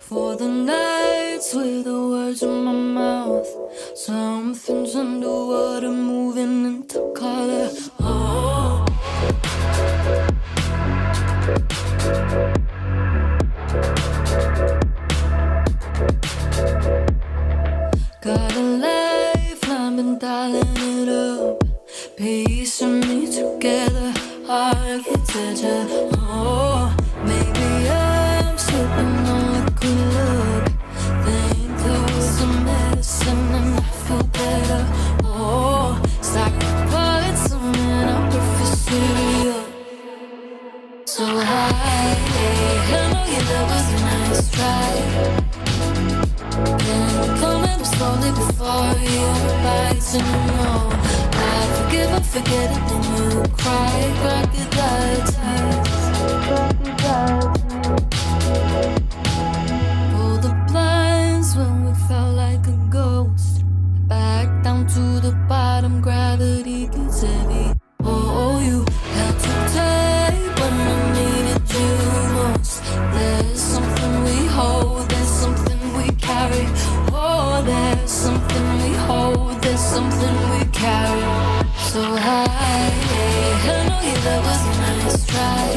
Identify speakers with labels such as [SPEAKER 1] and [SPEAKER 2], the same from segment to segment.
[SPEAKER 1] For the nights with the words in my mouth, something's underwater moving into color. Oh. Got a lifeline, been dialing it up, piecing me together, architecture. Oh, maybe I'm slipping on liquid love. Think those are medicine and I feel better. Oh, it's like the parts of me and I'm perfect cereal. So high, I know your love was a nice try. Been coming slowly before you bites and you know I forgive and forget it, then you cry. Crocodile tears. Pull the blinds when we felt like a ghost. Back down to the bottom, gravity gets heavy. Oh, you held too tight when I needed you most. There's something we hold, there's something we carry. Oh, there's something we hold, there's something we carry. So high, I know your love was a nice try.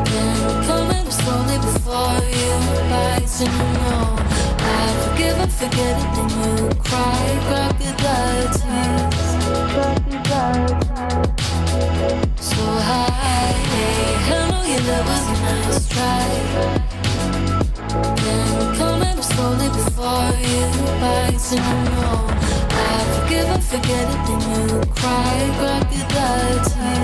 [SPEAKER 1] Been coming slowly before you bites and you know I forgive and forget it, then you cry. Crocodile tears. So high, I know your love was a nice try. Been coming slowly before you bites and you know I forgive and forget it, then you cry. Crocodile tears.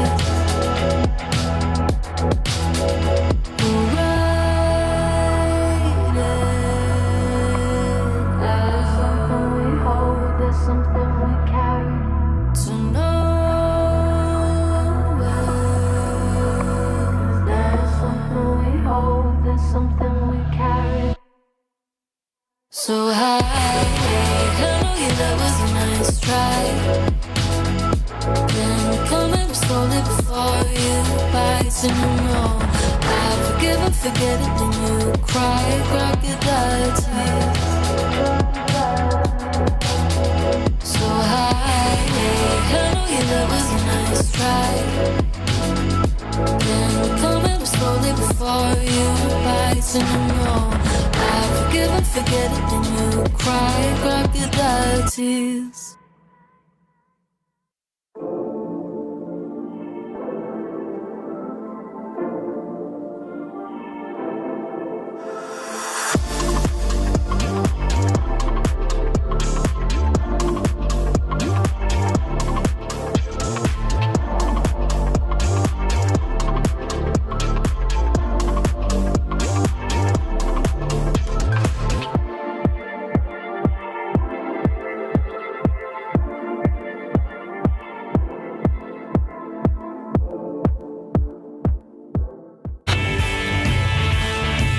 [SPEAKER 1] So high, I know your love was a nice try. Been coming slowly before you bites and you know I forgive and forget it, then you cry. Crocodile tears. So high, I know your love was a nice try. Been coming slowly before you bites and you know I forgive and forget it, then you cry. Crocodile tears.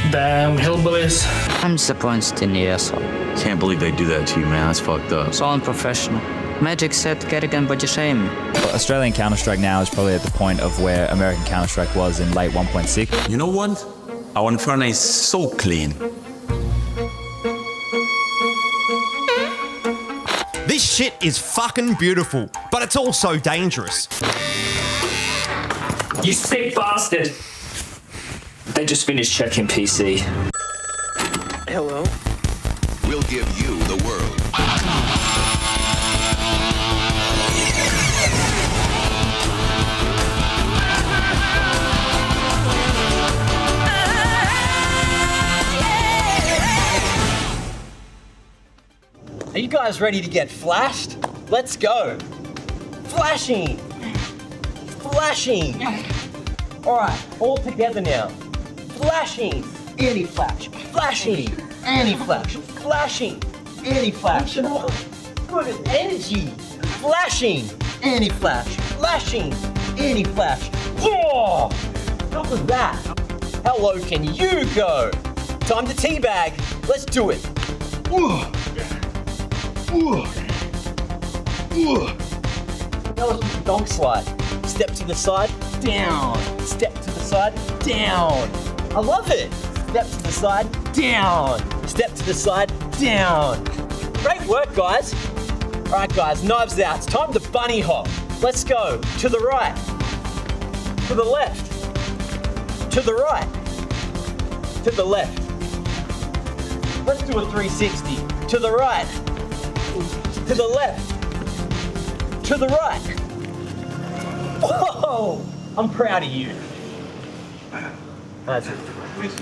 [SPEAKER 2] Damn hillbillies.
[SPEAKER 3] I'm disappointed in the asshole.
[SPEAKER 4] Can't believe they do that to you, man. That's fucked up.
[SPEAKER 3] It's all unprofessional. Magic said Kerrigan body shame.
[SPEAKER 5] Australian Counter-Strike now is probably at the point of where American Counter-Strike was in late 1.6.
[SPEAKER 4] You know what? Our Inferno is so clean.
[SPEAKER 6] This shit is fucking beautiful, but it's also dangerous.
[SPEAKER 2] You sick bastard. They just finished checking PC.
[SPEAKER 7] Hello?
[SPEAKER 8] We'll give you the world.
[SPEAKER 7] Are you guys ready to get flashed? Let's go. Flashing. Flashing. All right, all together now. Flashing. Anti-flash. Flashing. Anti-flash. Flashing. Anti-flash. Good as energy. Flashing. Anti-flash. Flashing. Anti-flash. Yeah! How was that? How low can you go? Time to teabag. Let's do it. Now let's do the dog slide. Step to the side, down. Step to the side, down. I love it. Step to the side, down. Step to the side, down. Great work, guys. All right, guys, knives out. It's time to bunny hop. Let's go. To the right. To the left. To the right. To the left. Let's do a 360. To the right. To the left. To the right. Whoa! I'm proud of you. That's it.
[SPEAKER 9] Jason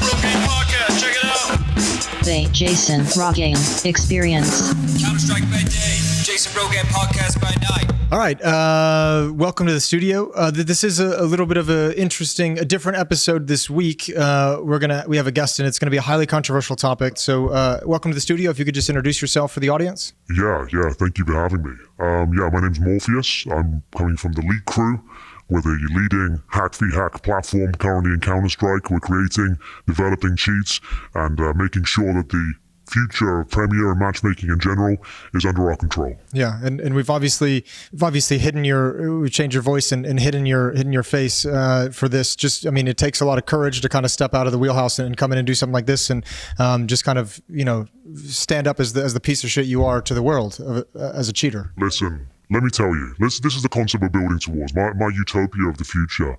[SPEAKER 9] Real Game Podcast, check it out.
[SPEAKER 10] The Jason Raw Game Experience.
[SPEAKER 9] Counter-Strike by day, Jason Real Game Podcast by night.
[SPEAKER 11] All right, welcome to the studio. This is a little bit of a different episode this week. We have a guest, and it's going to be a highly controversial topic. So, welcome to the studio. If you could just introduce yourself for the audience.
[SPEAKER 12] Yeah. Thank you for having me. My name's Morpheus. I'm coming from the League crew. We're the leading hack v hack platform currently in Counter-Strike. We're creating, developing cheats, and making sure that the future of Premier and matchmaking in general is under our control.
[SPEAKER 11] Yeah, and we've obviously we've changed your voice and hidden your face for this. Just, I mean, it takes a lot of courage to kind of step out of the wheelhouse and come in and do something like this, and just kind of, stand up as the piece of shit you are to the world as a cheater.
[SPEAKER 12] Listen, let me tell you, this is the concept we're building towards, my utopia of the future.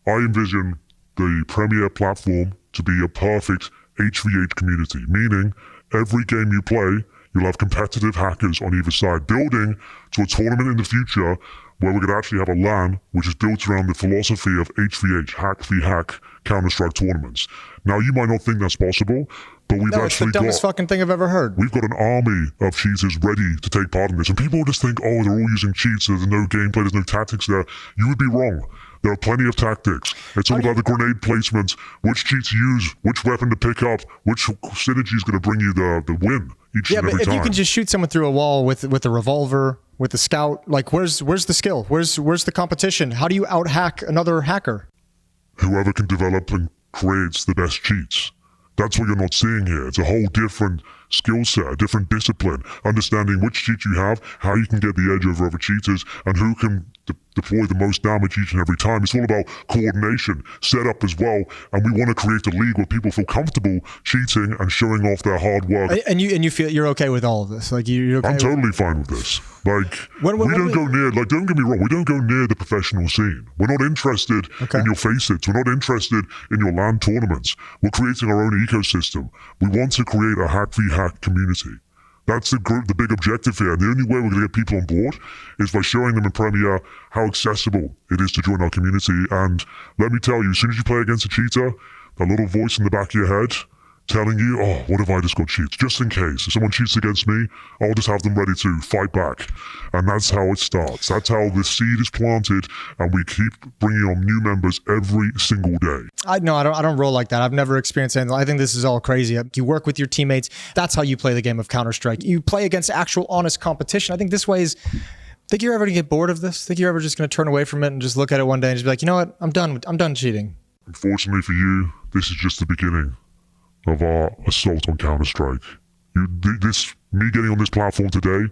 [SPEAKER 12] I envision the Premier platform to be a perfect HVH community, meaning every game you play, you'll have competitive hackers on either side, building to a tournament in the future where we could actually have a LAN which is built around the philosophy of HVH, hack v hack, Counter-Strike tournaments. Now, you might not think that's possible, but
[SPEAKER 11] it's the dumbest fucking thing I've ever heard.
[SPEAKER 12] We've got an army of cheaters ready to take part in this, and people just think, oh, they're all using cheats, there's no gameplay, there's no tactics there. You would be wrong. There are plenty of tactics. It's all about the grenade placements, which cheats to use, which weapon to pick up, which synergy is going to bring you the win each and every time. Yeah, but
[SPEAKER 11] if you can just shoot someone through a wall with a revolver, with a scout, like where's the skill? Where's the competition? How do you out-hack another hacker?
[SPEAKER 12] Whoever can develop and creates the best cheats. That's what you're not seeing here. It's a whole different skill set, a different discipline, understanding which cheat you have, how you can get the edge over other cheaters, and who can deploy the most damage each and every time. It's all about coordination, setup as well, and we want to create a league where people feel comfortable cheating and showing off their hard work.
[SPEAKER 11] And you feel you're okay with all of this? Like you're okay?
[SPEAKER 12] I'm totally fine with this. Like we don't go near. Like, don't get me wrong, we don't go near the professional scene. We're not interested in your Faceit. We're not interested in your LAN tournaments. We're creating our own ecosystem. We want to create a hack v hack community. That's the big objective here. And the only way we're going to get people on board is by showing them in Premier how accessible it is to join our community. And let me tell you, as soon as you play against a cheater, that little voice in the back of your head telling you, oh, what if I just got cheats? Just in case. If someone cheats against me, I'll just have them ready to fight back. And that's how it starts. That's how the seed is planted, and we keep bringing on new members every single day.
[SPEAKER 11] I don't roll like that. I've never experienced anything. I think this is all crazy. You work with your teammates. That's how you play the game of Counter-Strike. You play against actual honest competition. I think this way is... Think you're ever going to get bored of this? Think you're ever just going to turn away from it and just look at it one day and just be like, you know what? I'm done cheating.
[SPEAKER 12] Unfortunately for you, this is just the beginning of our assault on Counter-Strike. Me getting on this platform today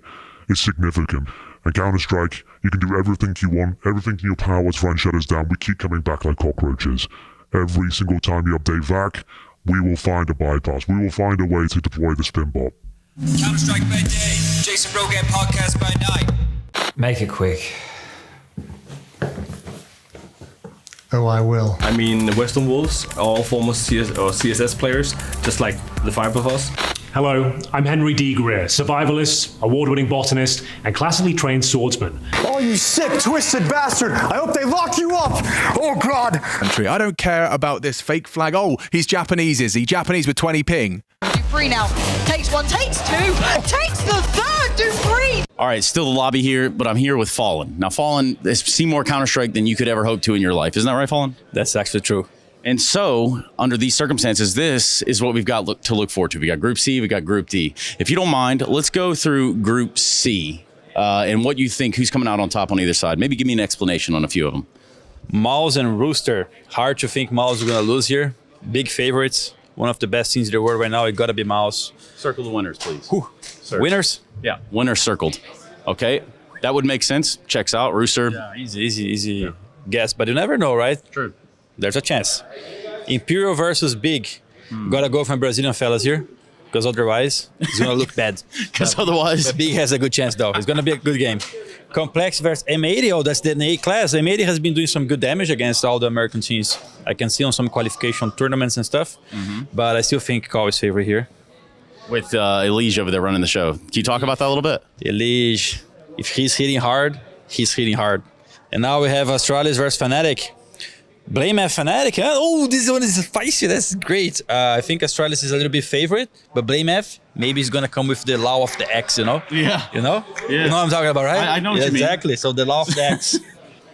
[SPEAKER 12] is significant. And Counter-Strike, you can do everything you want, everything in your power to try and shut us down. We keep coming back like cockroaches. Every single time you update VAC, we will find a bypass. We will find a way to deploy the spin bot.
[SPEAKER 9] Counter-Strike by day, Jason Real Game Podcast by night.
[SPEAKER 2] Make it quick.
[SPEAKER 11] Oh, I will.
[SPEAKER 13] I mean, Western Wolves are all former CSS players, just like the five of us.
[SPEAKER 14] Hello, I'm Henry D. Greer, survivalist, award-winning botanist, and classically trained swordsman.
[SPEAKER 15] Oh, you sick, twisted bastard! I hope they lock you up! Oh, God!
[SPEAKER 16] I don't care about this fake flag. Oh, he's Japanese, is he? Japanese with 20 ping.
[SPEAKER 17] Do free now. Takes one, takes two, takes the third, do free!
[SPEAKER 18] All right, still the lobby here, but I'm here with Fallen. Now, Fallen has seen more Counter-Strike than you could ever hope to in your life. Isn't that right, Fallen?
[SPEAKER 13] That's actually true.
[SPEAKER 18] And so, under these circumstances, this is what we've got to look forward to. We got Group C, we got Group D. If you don't mind, let's go through Group C and what you think, who's coming out on top on either side. Maybe give me an explanation on a few of them.
[SPEAKER 19] Mouse and Rooster. Hard to think Mouse is going to lose here. Big favorites. One of the best teams in the world right now. It got to be Mouse.
[SPEAKER 18] Circle the winners, please.
[SPEAKER 19] Winners?
[SPEAKER 18] Yeah, winners circled. Okay, that would make sense. Checks out. Rooster.
[SPEAKER 19] Yeah, easy. guess, but you never know, right?
[SPEAKER 18] True.
[SPEAKER 19] There's a chance. Imperial versus Big. Gotta go from Brazilian fellas here, because otherwise it's gonna look bad.
[SPEAKER 18] Because otherwise,
[SPEAKER 19] but Big has a good chance though. It's gonna be a good game. Complex versus M80. Oh, that's the A class. M80 has been doing some good damage against all the American teams. I can see on some qualification tournaments and stuff. But I still think Call is favorite here.
[SPEAKER 18] With Elige over there running the show. Can you talk about that a little bit?
[SPEAKER 19] Elige, if he's hitting hard, he's hitting hard. And now we have Astralis versus Fnatic. Blame F Fnatic, huh? Oh, this one is spicy. That's great. I think Astralis is a little bit favorite, but Blame F, maybe he's gonna come with the law of the X, you know?
[SPEAKER 18] Yeah.
[SPEAKER 19] You know?
[SPEAKER 18] Yeah.
[SPEAKER 19] You know what I'm talking about, right?
[SPEAKER 18] I know what you mean.
[SPEAKER 19] Exactly. So the law of the X.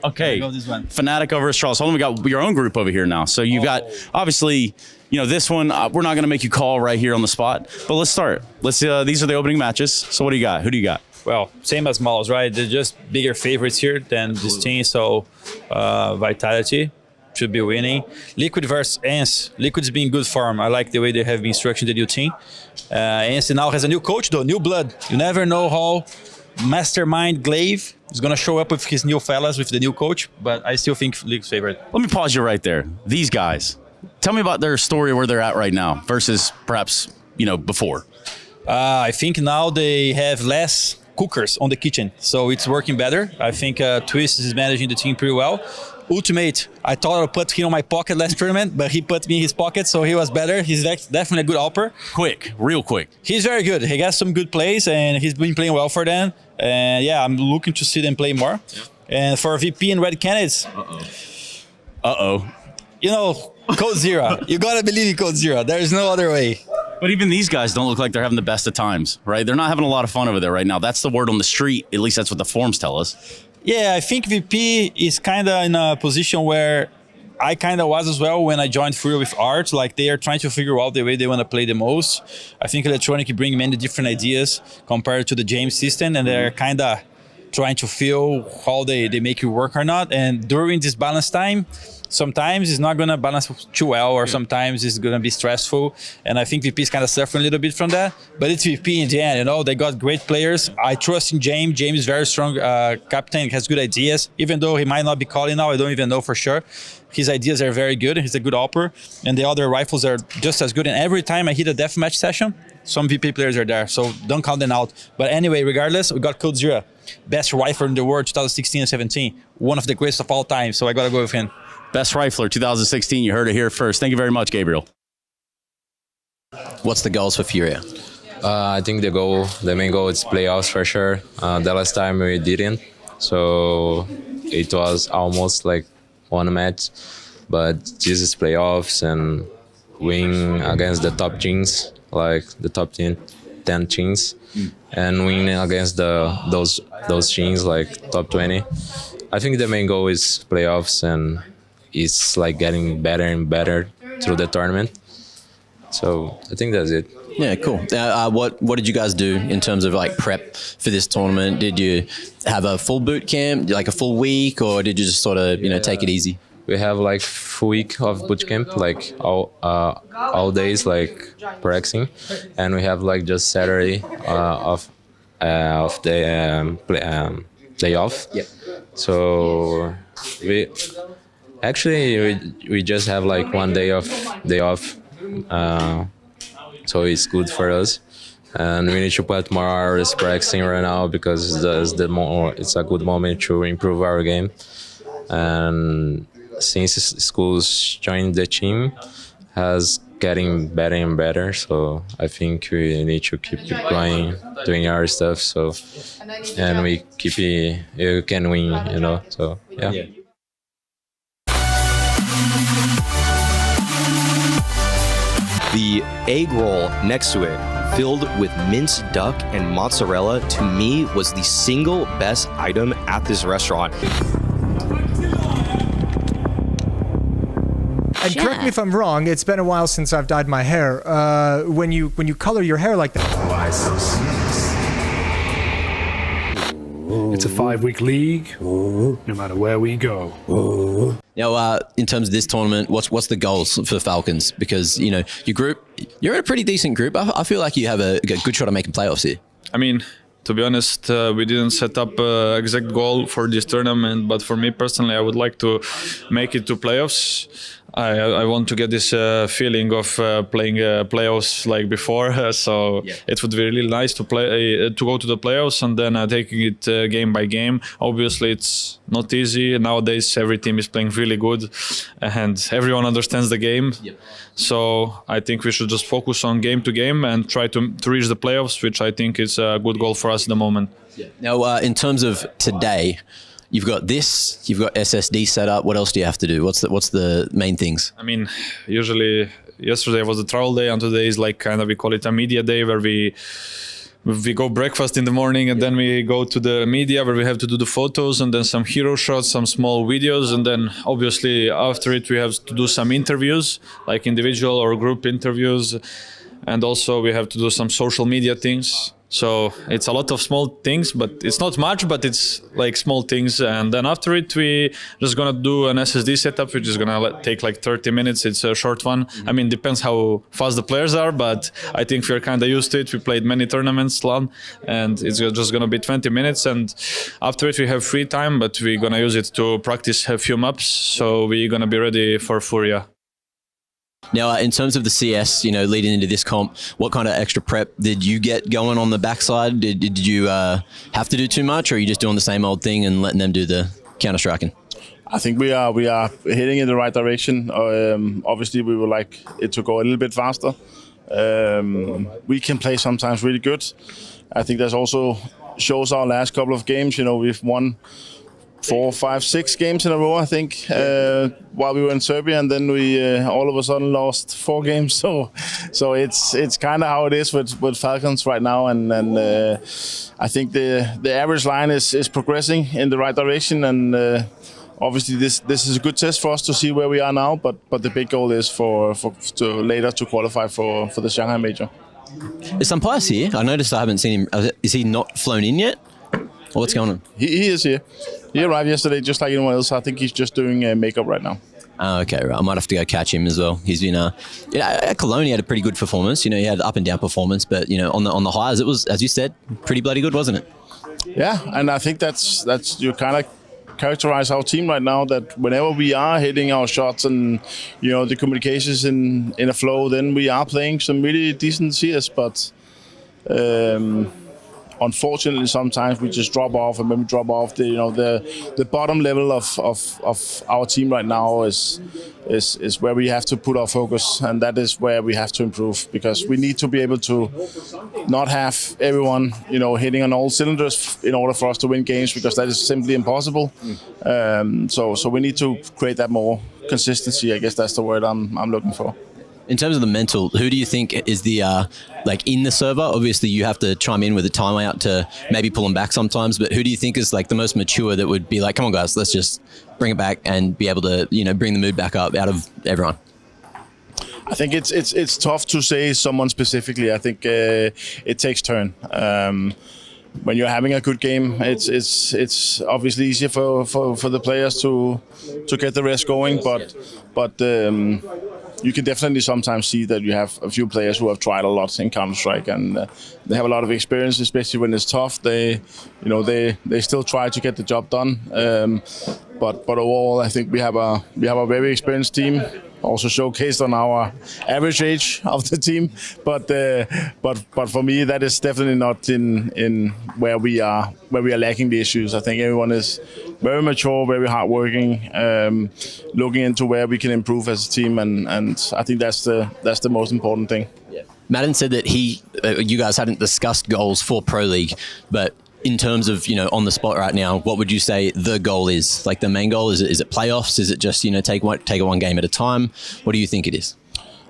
[SPEAKER 18] Okay.
[SPEAKER 19] Go this one.
[SPEAKER 18] Fnatic over Astralis. Hold on, we got your own group over here now. So you've got, obviously, you know, this one, we're not gonna make you call right here on the spot, but let's start. These are the opening matches. So what do you got? Who do you got?
[SPEAKER 19] Well, same as Malls, right? They're just bigger favorites here than this team, so Vitality should be winning. Liquid versus ENCE. Liquid's been in good form. I like the way they have been structuring the new team. ENCE now has a new coach though, new blood. You never know how Mastermind Glaive is gonna show up with his new fellas, with the new coach, but I still think Liquid's favorite.
[SPEAKER 18] Let me pause you right there. These guys, tell me about their story, where they're at right now versus perhaps, you know, before.
[SPEAKER 19] I think now they have less cookers on the kitchen, so it's working better. I think Twist is managing the team pretty well. Ultimate, I thought I put him on my pocket last tournament, but he put me in his pocket, so he was better. He's definitely a good helper.
[SPEAKER 18] Quick, real quick.
[SPEAKER 19] He's very good. He got some good plays, and he's been playing well for them. And yeah, I'm looking to see them play more. Yeah. And for VP and Red Candidates, you know, Code Zero. You gotta believe in Code Zero. There's no other way.
[SPEAKER 18] But even these guys don't look like they're having the best of times, right? They're not having a lot of fun over there right now. That's the word on the street. At least that's what the forums tell us.
[SPEAKER 19] Yeah, I think VP is kind of in a position where I kind of was as well when I joined Furia with Art. Like, they are trying to figure out the way they want to play the most. I think Electronic bring many different ideas compared to the James system, and they're kind of trying to feel how they make it work or not. And during this balance time, sometimes it's not going to balance too well, or sometimes it's going to be stressful. And I think VP is kind of suffering a little bit from that. But it's VP in the end, you know, they got great players. I trust in James. James is very strong captain, has good ideas. Even though he might not be calling now, I don't even know for sure. His ideas are very good. He's a good opper. And the other rifles are just as good. And every time I hit a deathmatch session, some VP players are there. So don't count them out. But anyway, regardless, we got Code Zero. Best rifler in the world, 2016 and 17. One of the greatest of all time. So I got to go with him.
[SPEAKER 18] Best rifler, 2016. You heard it here first. Thank you very much, Gabriel.
[SPEAKER 20] What's the goals for Furia?
[SPEAKER 21] I think the main goal is playoffs for sure. The last time we didn't, so it was almost like one match. But this is playoffs and win against the top teams, like the top 10 teams, and win against those teams like top 20. I think the main goal is playoffs, and it's like getting better and better through the tournament. So I think that's it.
[SPEAKER 20] Yeah, cool. What did you guys do in terms of like prep for this tournament? Did you have a full boot camp, like a full week, or did you just sort of take it easy?
[SPEAKER 21] We have like full week of boot camp, like all days like practicing, and we have like just Saturday of the day off.
[SPEAKER 20] Yep.
[SPEAKER 21] So we just have like one day off, so it's good for us. And we need to put more hours practicing right now because it's a good moment to improve our game. And since schools joined the team, has getting better and better. So I think we need to keep going, doing our stuff. So and you can win, So yeah.
[SPEAKER 22] The egg roll next to it, filled with minced duck and mozzarella, to me was the single best item at this restaurant.
[SPEAKER 11] And correct me if I'm wrong, it's been a while since I've dyed my hair. When you color your hair like that.
[SPEAKER 23] Why so serious? It's a 5-week league, no matter where we go.
[SPEAKER 20] Now, in terms of this tournament, what's the goals for Falcons? Because, your group, you're in a pretty decent group. I feel like you have a good shot at making playoffs here.
[SPEAKER 24] I mean,
[SPEAKER 1] To be honest, we didn't set up an exact goal for this tournament, but for me personally, I would like to make it to playoffs. I want to get this feeling of playing playoffs like before, so it would be really nice to play to go to the playoffs and then taking it game by game. Obviously, it's not easy nowadays. Every team is playing really good, and everyone understands the game. So I think we should just focus on game to game and try to reach the playoffs, which I think is a good goal for us at the moment.
[SPEAKER 20] Now, in terms of today, you've got this, you've got SSD set up. What else do you have to do? What's the main things?
[SPEAKER 1] I mean, usually yesterday was the travel day, and today is like kind of, we call it a media day, where we go breakfast in the morning, and then we go to the media where we have to do the photos and then some hero shots, some small videos, and then obviously after it we have to do some interviews, like individual or group interviews, and also we have to do some social media things. So it's a lot of small things, but it's not much, but it's like small things. And then after it, we just gonna do an SSD setup, which is gonna take like 30 minutes. It's a short one. I mean, depends how fast the players are, but I think we're kind of used to it. We played many tournaments long, and it's just gonna be 20 minutes. And after it, we have free time, but we're gonna use it to practice a few maps. So we're gonna be ready for Furia.
[SPEAKER 20] Now, in terms of the CS, leading into this comp, what kind of extra prep did you get going on the backside? Did you have to do too much, or are you just doing the same old thing and letting them do the counter-striking?
[SPEAKER 3] I think we are heading in the right direction. Obviously, we would like it to go a little bit faster. We can play sometimes really good. I think that also shows our last couple of games. We've won 4, 5, 6 games in a row, I think, while we were in Serbia, and then we all of a sudden lost 4 games. So it's kind of how it is with Falcons right now, and I think the average line is progressing in the right direction, and obviously this is a good test for us to see where we are now. But the big goal is for later to qualify for the Shanghai Major.
[SPEAKER 20] Is Sampai's here? I noticed I haven't seen him. Is he not flown in yet? Or what's going on?
[SPEAKER 3] He is here. He arrived yesterday just like anyone else. I think he's just doing makeup right now.
[SPEAKER 20] Okay, right. I might have to go catch him as well. He's been, at Cologne he had a pretty good performance. He had up and down performance, but on the highs it was, as you said, pretty bloody good, wasn't it?
[SPEAKER 3] Yeah, and I think that's you kind of characterize our team right now, that whenever we are hitting our shots and the communications in a flow, then we are playing some really decent CS, but unfortunately sometimes we just drop off, and when we drop off, the bottom level of our team right now is where we have to put our focus, and that is where we have to improve, because we need to be able to not have everyone hitting on all cylinders in order for us to win games, because that is simply impossible. So we need to create that more consistency. I guess that's the word I'm looking for.
[SPEAKER 20] In terms of the mental, who do you think is the, in the server? Obviously, you have to chime in with a timeout to maybe pull them back sometimes, but who do you think is the most mature that would be like, come on, guys, let's just bring it back and be able to, bring the mood back up out of everyone?
[SPEAKER 3] I think it's tough to say someone specifically. I think it takes turn. When you're having a good game, it's obviously easier for the players to get the rest going, but you can definitely sometimes see that you have a few players who have tried a lot in Counter-Strike, and they have a lot of experience, especially when it's tough. They still try to get the job done. But overall, I think we have a very experienced team, also showcased on our average age of the team. But for me, that is definitely not in where we are lacking the issues. I think everyone is very mature, very hardworking, looking into where we can improve as a team, and I think that's the most important thing.
[SPEAKER 20] Yeah. Madden said that you guys hadn't discussed goals for Pro League, but in terms of on the spot right now, what would you say the goal is? Like the main goal, is it playoffs? Is it just take it one game at a time? What do you think it is?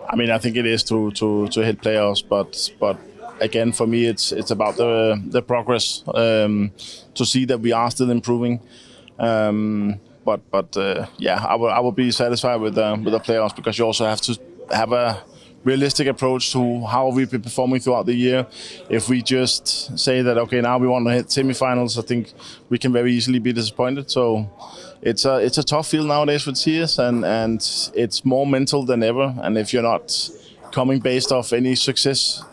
[SPEAKER 3] I mean, I think it is to hit playoffs, but again, for me, it's about the progress, to see that we are still improving. But I will be satisfied with the playoffs, because you also have to have a realistic approach to how we've been performing throughout the year. If we just say that, okay, now we want to hit semifinals, I think we can very easily be disappointed. So it's a tough field nowadays with CS, and it's more mental than ever. And if you're not coming based off any success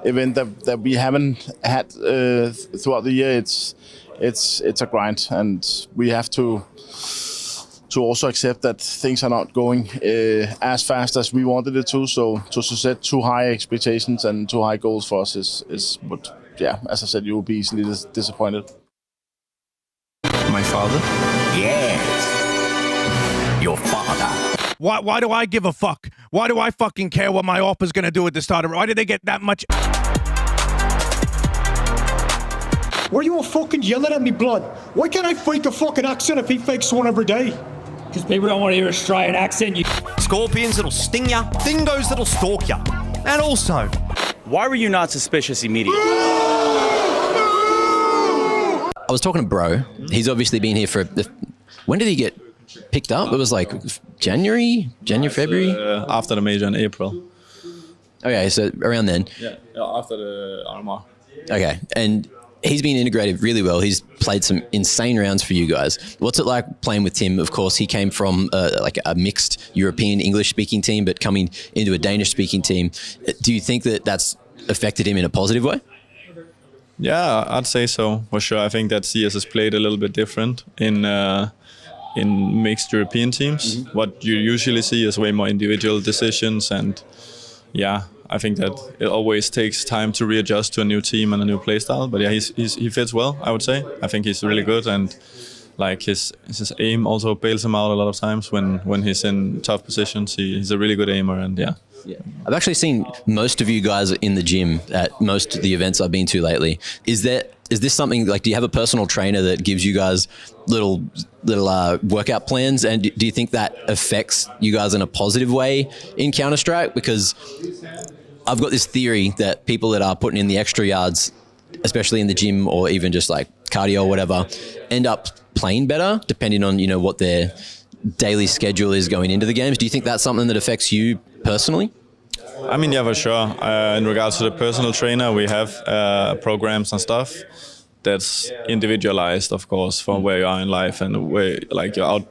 [SPEAKER 3] event that we haven't had throughout the year. It's a grind, and we have to also accept that things are not going as fast as we wanted it to. So to set too high expectations and too high goals for us is what, as I said, you will be easily disappointed.
[SPEAKER 4] My father? Yes. Your father.
[SPEAKER 16] Why do I give a fuck? Why do I fucking care what my oppa's going to do at the start of it? Why did they get that much?
[SPEAKER 15] Why are you all fucking yelling at me, blood? Why can't I fake a fucking accent if he fakes one every day?
[SPEAKER 5] Because people don't want to hear an Australian accent, you
[SPEAKER 6] Scorpions that'll sting ya, dingoes that'll stalk ya. And also,
[SPEAKER 18] why were you not suspicious immediately?
[SPEAKER 20] I was talking to Bro. He's obviously been here for... When did he get picked up? It was like January, February?
[SPEAKER 1] After the major in April.
[SPEAKER 20] Okay, so around then.
[SPEAKER 1] Yeah, after the RMR.
[SPEAKER 20] Okay, and he's been integrated really well. He's played some insane rounds for you guys. What's it like playing with Tim? Of course, he came from like a mixed European English-speaking team, but coming into a Danish-speaking team. Do you think that that's affected him in a positive way?
[SPEAKER 1] Yeah, I'd say so, for sure. I think that CS has played a little bit different in mixed European teams. Mm-hmm. What you usually see is way more individual decisions, and I think that it always takes time to readjust to a new team and a new play style. But he fits well, I would say. I think he's really good, and like his aim also bails him out a lot of times when he's in tough positions. He's a really good aimer, and yeah.
[SPEAKER 20] I've actually seen most of you guys in the gym at most of the events I've been to lately. Is this something, like, do you have a personal trainer that gives you guys little workout plans? And do you think that affects you guys in a positive way in Counter-Strike? Because I've got this theory that people that are putting in the extra yards, especially in the gym or even just like cardio or whatever, end up playing better depending on, what their daily schedule is going into the games. Do you think that's something that affects you personally?
[SPEAKER 1] I mean, yeah, for sure. In regards to the personal trainer, we have programs and stuff that's individualized, of course, from where you are in life and where, like, your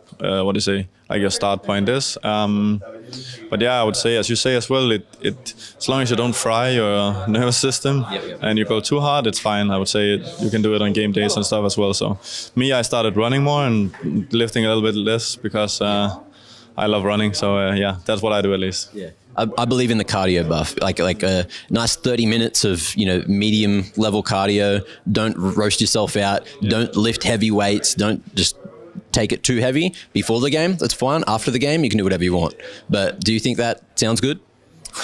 [SPEAKER 1] your start point is. But yeah, I would say, as you say as well, as long as you don't fry your nervous system and you go too hard, it's fine. I would say you can do it on game days and stuff as well. So I started running more and lifting a little bit less because I love running. So that's what I do at least.
[SPEAKER 20] Yeah. I believe in the cardio buff, like a nice 30 minutes of, medium level cardio. Don't roast yourself out. Don't lift heavy weights. Don't just take it too heavy before the game. That's fine. After the game, you can do whatever you want. But do you think that sounds good?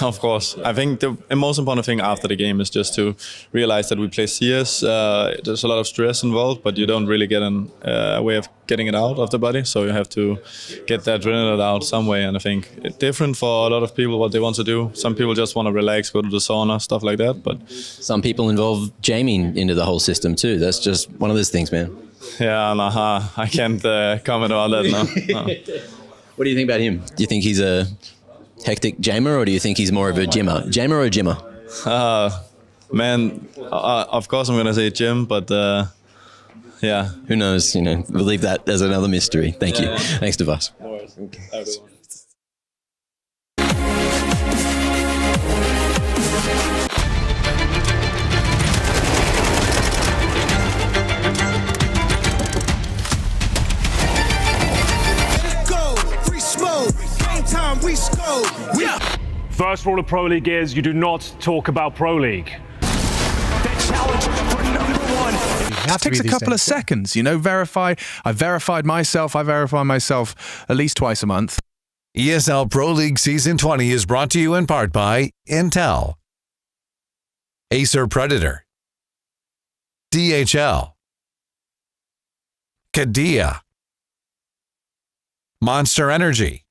[SPEAKER 1] Of course. I think the most important thing after the game is just to realize that we play CS. There's a lot of stress involved, but you don't really get a way of getting it out of the body. So you have to get that adrenaline out some way. And I think it's different for a lot of people what they want to do. Some people just want to relax, go to the sauna, stuff like that. But
[SPEAKER 20] some people involve jaming into the whole system too. That's just one of those things, man.
[SPEAKER 1] Yeah, I can't comment on that now. No.
[SPEAKER 20] What do you think about him? Do you think he's a hectic jamer, or do you think he's more of a gymmer? Jamer or gymmer?
[SPEAKER 1] Man, of course I'm going to say gym, but yeah.
[SPEAKER 20] Who knows? We'll leave that as another mystery. Thank you. Thanks, Devas.
[SPEAKER 1] No worries.
[SPEAKER 14] First rule of Pro League is you do not talk about Pro League.
[SPEAKER 15] Challenge for number one.
[SPEAKER 16] It takes a couple of seconds, verify. I verify myself at least twice a month.
[SPEAKER 24] ESL Pro League Season 20 is brought to you in part by Intel, Acer Predator, DHL, Kadia, Monster Energy,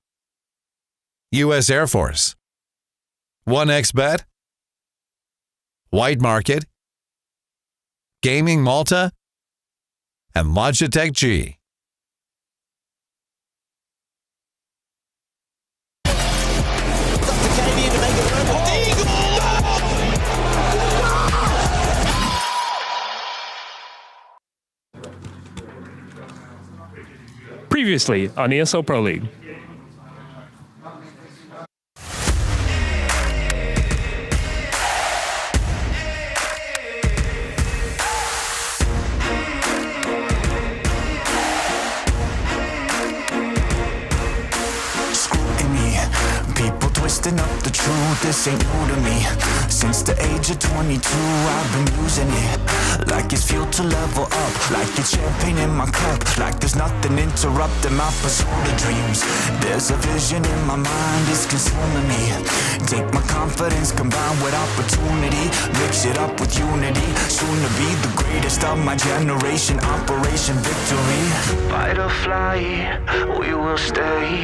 [SPEAKER 24] U.S. Air Force, 1xBet, White Market, Gaming Malta, and Logitech G.
[SPEAKER 14] Previously on ESL Pro League.
[SPEAKER 7] twisting up the truth, this ain't new to me. Since the age of 22, I've been using it like it's fuel to level up, like it's champagne in my cup, like there's nothing interrupting my pursuit of dreams. There's a vision in my mind, it's consuming me. Take my confidence combined with opportunity, mix it up with unity, soon to be the greatest of my generation, Operation Victory. Fight or fly, we will stay,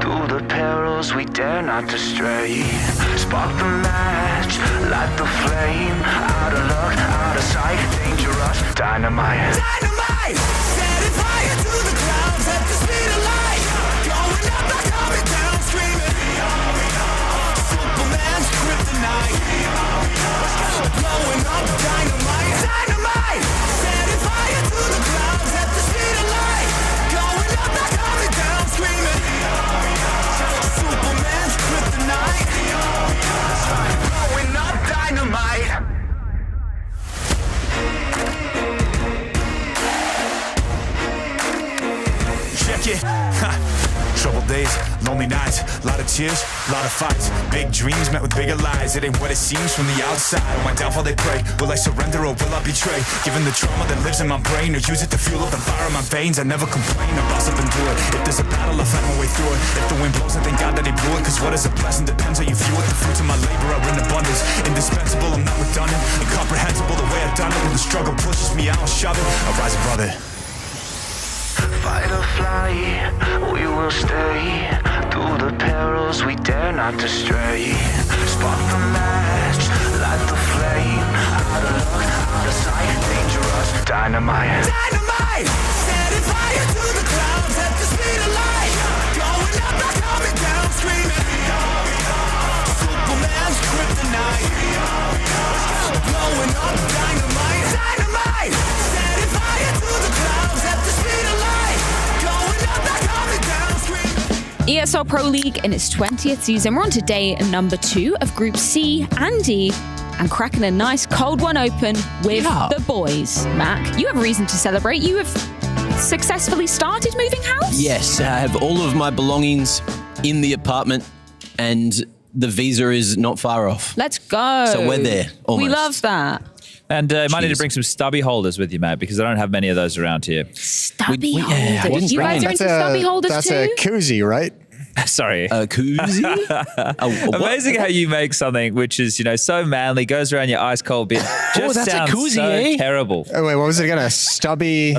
[SPEAKER 7] through the perils we dare not to stray. Spark the match, light the flame, out of luck, out of sight, dangerous, dynamite. Dynamite! Setting fire to the clouds at the speed of light. Going up, not coming down, screaming. Superman's kryptonite. Blowing up, dynamite. Dynamite! Setting fire to the clouds at the speed of light. Going up, not coming down, screaming. Superman's kryptonite. Blowing up, dynamite. Check it. Troubled days, lonely nights, lot of tears, lot of fights. Big dreams met with bigger lies. It ain't what it seems from the outside. On my downfall they pray. Will I surrender or will I betray? Given the trauma that lives in my brain, or use it to fuel up the fire in my veins. I never complain, I boss up and do it. If there's a battle, I fight my way through it. If the wind blows, I thank God that he blew it. Cause what is a blessing depends how you view it. The fruits of my labor are in abundance. Indispensable, I'm not redundant. Incomprehensible the way I've done it. When the struggle pushes me, I'll shove it. I'll rise above it. Fight or fly, we will stay, through the perils we dare not to stray. Spark the match, light the flame, out of luck, out of sight, dangerous, dynamite. Dynamite! Setting fire to the clouds at the speed of light. Going up, not coming down, screaming. Superman's kryptonite. Blowing up, dynamite. Dynamite! Setting fire to the clouds at the speed of light.
[SPEAKER 8] ESL Pro League in its 20th season. We're on to day number 2 of Group C and D, and cracking a nice cold one open with the boys. Mac, you have reason to celebrate. You have successfully started moving house?
[SPEAKER 20] Yes, I have all of my belongings in the apartment, and the visa is not far off.
[SPEAKER 8] Let's go.
[SPEAKER 20] So we're there, almost.
[SPEAKER 8] We love that.
[SPEAKER 10] And you might need to bring some stubby holders with you, Matt, because I don't have many of those around here.
[SPEAKER 8] Stubby holders. You guys are into stubby holders
[SPEAKER 11] that's
[SPEAKER 8] too?
[SPEAKER 11] That's a koozie, right?
[SPEAKER 10] Sorry.
[SPEAKER 20] A koozie?
[SPEAKER 10] Amazing how you make something which is, so manly, goes around your ice cold beer. Just
[SPEAKER 11] that's
[SPEAKER 10] sounds
[SPEAKER 11] a koozie,
[SPEAKER 10] so terrible.
[SPEAKER 11] Oh, wait, what was it again? A stubby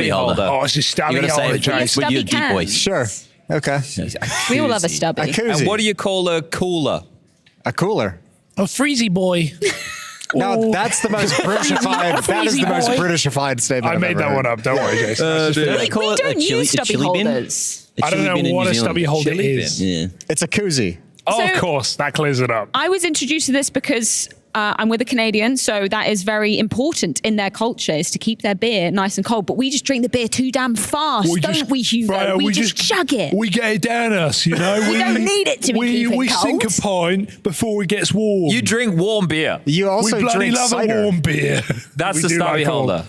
[SPEAKER 10] holder.
[SPEAKER 11] Oh, it's a stubby holder.
[SPEAKER 8] With your deep voice.
[SPEAKER 11] Sure. Okay.
[SPEAKER 8] We all love a stubby.
[SPEAKER 11] A koozie.
[SPEAKER 10] And what do you call a cooler?
[SPEAKER 11] A cooler.
[SPEAKER 12] A freezy boy.
[SPEAKER 11] No, that's the most Britishified. That is the most Britishified statement.
[SPEAKER 12] I made that one up. Don't worry, Jason.
[SPEAKER 8] We don't use stubby holders.
[SPEAKER 12] I don't know what a stubby holder is.
[SPEAKER 20] Yeah.
[SPEAKER 11] It's a koozie.
[SPEAKER 12] Oh, of course. That clears it up.
[SPEAKER 8] I was introduced to this because I'm with a Canadian, so that is very important in their culture, is to keep their beer nice and cold. But we just drink the beer too damn fast, don't we, Hugo?
[SPEAKER 12] Right,
[SPEAKER 8] we just chug it.
[SPEAKER 12] We get it down us, we
[SPEAKER 8] don't need it to be keeping
[SPEAKER 12] We
[SPEAKER 8] cold.
[SPEAKER 12] sink a pint before it gets warm.
[SPEAKER 10] You drink warm beer.
[SPEAKER 11] You also
[SPEAKER 12] we bloody
[SPEAKER 11] drink
[SPEAKER 12] love
[SPEAKER 11] cider.
[SPEAKER 12] a warm beer.
[SPEAKER 10] That's
[SPEAKER 12] We
[SPEAKER 10] the
[SPEAKER 12] do
[SPEAKER 10] stubby
[SPEAKER 12] like all-
[SPEAKER 10] holder.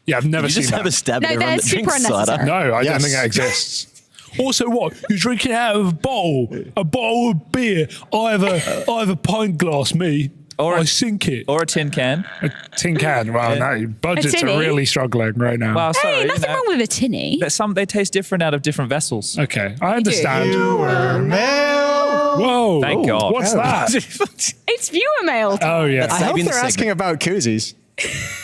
[SPEAKER 12] Yeah, I've never
[SPEAKER 20] You
[SPEAKER 12] seen
[SPEAKER 20] just
[SPEAKER 12] that.
[SPEAKER 20] have a stab
[SPEAKER 8] No,
[SPEAKER 20] at everyone
[SPEAKER 8] they're
[SPEAKER 20] that drinks
[SPEAKER 8] super
[SPEAKER 20] cider.
[SPEAKER 8] unnecessary.
[SPEAKER 12] No, I don't
[SPEAKER 11] Yes.
[SPEAKER 12] think that exists. Also, what? You're drinking out of a bottle of beer. I have a pint glass, me.
[SPEAKER 10] Or
[SPEAKER 12] I
[SPEAKER 10] a-
[SPEAKER 12] sink it.
[SPEAKER 10] Or a tin can.
[SPEAKER 12] A tin can. Well, no, budgets
[SPEAKER 8] A tinny?
[SPEAKER 12] are really struggling right now.
[SPEAKER 10] Well, sorry.
[SPEAKER 8] Hey, nothing wrong with a tinny.
[SPEAKER 10] They taste different out of different vessels.
[SPEAKER 12] Okay, I understand.
[SPEAKER 11] Viewer mail.
[SPEAKER 12] Whoa.
[SPEAKER 10] Thank God.
[SPEAKER 12] What's that?
[SPEAKER 8] It's viewer mail.
[SPEAKER 12] Oh, yeah.
[SPEAKER 11] I hope
[SPEAKER 20] Saving the
[SPEAKER 11] they're asking about koozies.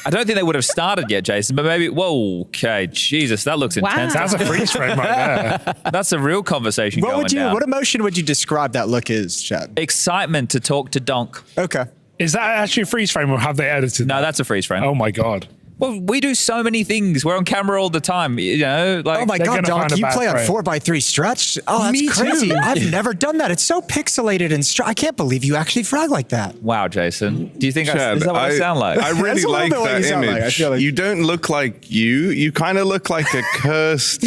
[SPEAKER 10] I don't think they would have started yet, Jason, but maybe, whoa, okay, Jesus, that looks intense.
[SPEAKER 12] That's a freeze frame right there.
[SPEAKER 10] That's a real conversation going down.
[SPEAKER 11] What emotion would you describe that look as, Chad?
[SPEAKER 10] Excitement to talk to Donk.
[SPEAKER 11] Okay.
[SPEAKER 12] Is that actually a freeze frame or have they edited
[SPEAKER 10] No,
[SPEAKER 12] that?
[SPEAKER 10] that's a freeze frame.
[SPEAKER 12] Oh, my God.
[SPEAKER 10] Well, we do so many things. We're on camera all the time,
[SPEAKER 11] Oh my
[SPEAKER 12] they're
[SPEAKER 11] God,
[SPEAKER 12] gonna find
[SPEAKER 11] Doc,
[SPEAKER 12] a
[SPEAKER 11] you
[SPEAKER 12] bad
[SPEAKER 11] play on
[SPEAKER 12] frame.
[SPEAKER 11] 4x3 stretch? Oh, that's
[SPEAKER 12] Me
[SPEAKER 11] crazy.
[SPEAKER 12] too.
[SPEAKER 11] I've never done that. It's so pixelated and I can't believe you actually frag like that.
[SPEAKER 10] Wow, Jason. Do you think is
[SPEAKER 25] Chad,
[SPEAKER 10] that what I sound like?
[SPEAKER 25] I really
[SPEAKER 11] That's a little
[SPEAKER 25] like
[SPEAKER 11] bit what
[SPEAKER 25] that
[SPEAKER 11] you sound like. I
[SPEAKER 25] image.
[SPEAKER 11] feel like-
[SPEAKER 25] You don't look like you. You kind of look like a cursed,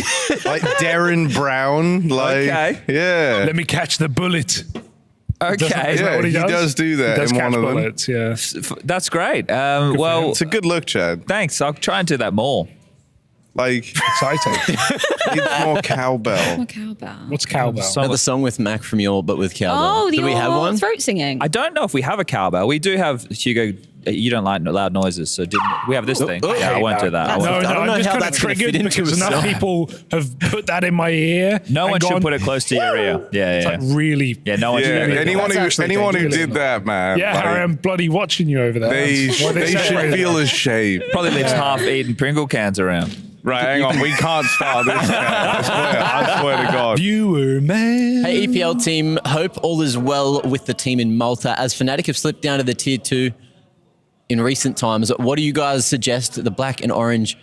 [SPEAKER 25] like Darren Brown. Like,
[SPEAKER 10] Okay.
[SPEAKER 25] yeah.
[SPEAKER 12] Let me catch the bullet.
[SPEAKER 10] Okay.
[SPEAKER 12] Isn't that what
[SPEAKER 25] he does do that
[SPEAKER 12] He does
[SPEAKER 25] in
[SPEAKER 12] catch
[SPEAKER 25] one of them.
[SPEAKER 12] bullets, yeah.
[SPEAKER 10] That's great. Well,
[SPEAKER 25] It's a good look, Chad.
[SPEAKER 10] thanks. I'll try and do that more.
[SPEAKER 25] Like,
[SPEAKER 12] exciting.
[SPEAKER 25] Needs more cowbell.
[SPEAKER 8] More cowbell.
[SPEAKER 12] What's cowbell?
[SPEAKER 20] Another song with Mac from Your, but with cowbell.
[SPEAKER 8] Oh, the
[SPEAKER 20] Do we have one?
[SPEAKER 8] throat singing.
[SPEAKER 10] I don't know if we have a cowbell. We do have, Hugo, you don't like loud noises, so we have this thing. Yeah, I won't do that.
[SPEAKER 12] I'm just kind of triggered because enough people have put that in my ear.
[SPEAKER 10] No one should
[SPEAKER 12] gone,
[SPEAKER 10] put it close to your ear. Yeah,
[SPEAKER 12] it's
[SPEAKER 10] yeah.
[SPEAKER 12] like really.
[SPEAKER 10] Yeah, no one should.
[SPEAKER 25] Anyone who did that, man.
[SPEAKER 12] Yeah,
[SPEAKER 25] like,
[SPEAKER 12] Harry, I'm bloody watching you over there.
[SPEAKER 25] They should feel ashamed.
[SPEAKER 10] Probably leaves half-eaten Pringle cans around.
[SPEAKER 25] Right, hang on. We can't start this. I swear to God.
[SPEAKER 12] Viewer, man.
[SPEAKER 20] Hey, EPL team, hope all is well with the team in Malta. As Fnatic have slipped down to the Tier 2 in recent times, what do you guys suggest the black and orange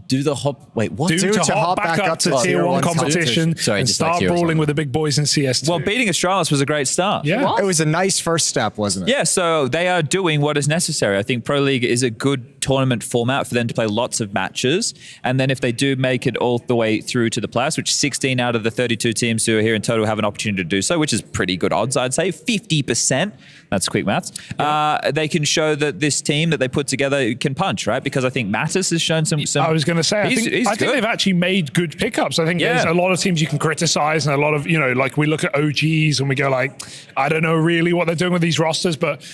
[SPEAKER 20] do the hop? Wait, what?
[SPEAKER 12] Do to hop back up to Tier 1 competition and start brawling with the big boys in CS2.
[SPEAKER 10] Well, beating Astralis was a great start.
[SPEAKER 12] Yeah.
[SPEAKER 11] It was a nice first step, wasn't it?
[SPEAKER 10] Yeah, so they are doing what is necessary. I think Pro League is a good tournament format for them to play lots of matches. And then if they do make it all the way through to the playoffs, which 16 out of the 32 teams who are here in total have an opportunity to do so, which is pretty good odds, I'd say. 50%. That's quick maths. Yeah. They can show that this team that they put together can punch, right? Because I think Mattis has shown some
[SPEAKER 12] I was going to say, I think they've actually made good pickups. I think there's a lot of teams you can criticize and a lot of, like we look at OGs and we go like, I don't know really what they're doing with these rosters, but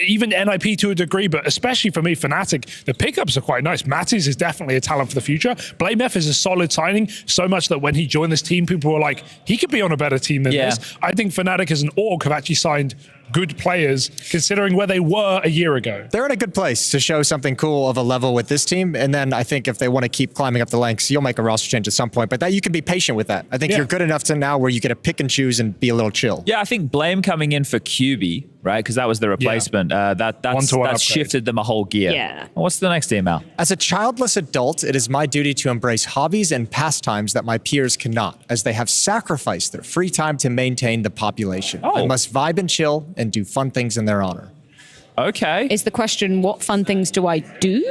[SPEAKER 12] even NIP to a degree, but especially for me, Fnatic, the pickups are quite nice. Mattis is definitely a talent for the future. Blamef is a solid signing, so much that when he joined this team, people were like, he could be on a better team than this. I think Fnatic as an org have actually signed good players considering where they were a year ago.
[SPEAKER 11] They're in a good place to show something cool of a level with this team. And then I think if they want to keep climbing up the ranks, you'll make a roster change at some point. But that you can be patient with that. I think you're good enough to now where you get to pick and choose and be a little chill.
[SPEAKER 10] Yeah, I think Blame coming in for QB, right? Because that was the replacement. That's shifted them a whole gear.
[SPEAKER 8] Yeah.
[SPEAKER 10] What's the next email?
[SPEAKER 11] As a childless adult, it is my duty to embrace hobbies and pastimes that my peers cannot, as they have sacrificed their free time to maintain the population. I must vibe and chill and do fun things in their honor.
[SPEAKER 10] Okay.
[SPEAKER 8] Is the question, what fun things do I do?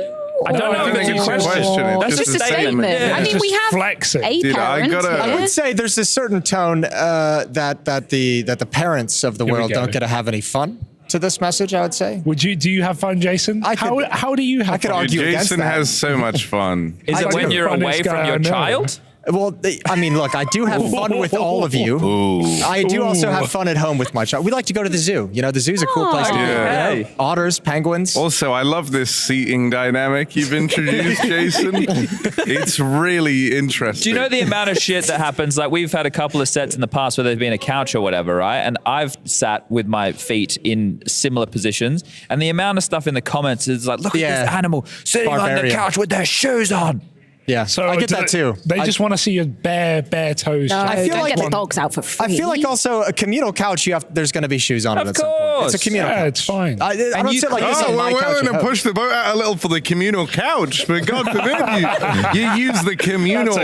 [SPEAKER 25] I don't know. I think it's a question.
[SPEAKER 8] That's just a statement.
[SPEAKER 11] Yeah.
[SPEAKER 8] I mean, we have a parent.
[SPEAKER 11] I would say there's a certain tone that the parents of the world don't get to have any fun to this message, I would say.
[SPEAKER 12] Do you have fun, Jason? How do you have fun?
[SPEAKER 11] I could argue against that.
[SPEAKER 25] Jason has so much fun.
[SPEAKER 10] Is it when you're away from your child?
[SPEAKER 11] Well, I mean, look, I do have fun with all of you. I do also have fun at home with my child. We like to go to the zoo. You know, the zoo's a cool place to be.
[SPEAKER 25] Yeah.
[SPEAKER 11] You know, otters, penguins.
[SPEAKER 25] Also, I love this seating dynamic you've introduced, Jason. It's really interesting.
[SPEAKER 10] Do you know the amount of shit that happens? Like, we've had a couple of sets in the past where there's been a couch or whatever, right? And I've sat with my feet in similar positions, and the amount of stuff in the comments is like, look at this animal sitting on the couch with their shoes on.
[SPEAKER 11] Yeah,
[SPEAKER 12] so
[SPEAKER 11] I get that too.
[SPEAKER 12] They just want to see your bare toes.
[SPEAKER 8] No,
[SPEAKER 11] I feel like
[SPEAKER 8] get the dogs out for free.
[SPEAKER 11] I feel like also a communal couch. There's going to be shoes on it at some point. It's a communal couch.
[SPEAKER 12] It's fine.
[SPEAKER 11] I don't sit like this on my couch.
[SPEAKER 25] We're going to push the boat out a little for the communal couch, but God forbid you use the communal.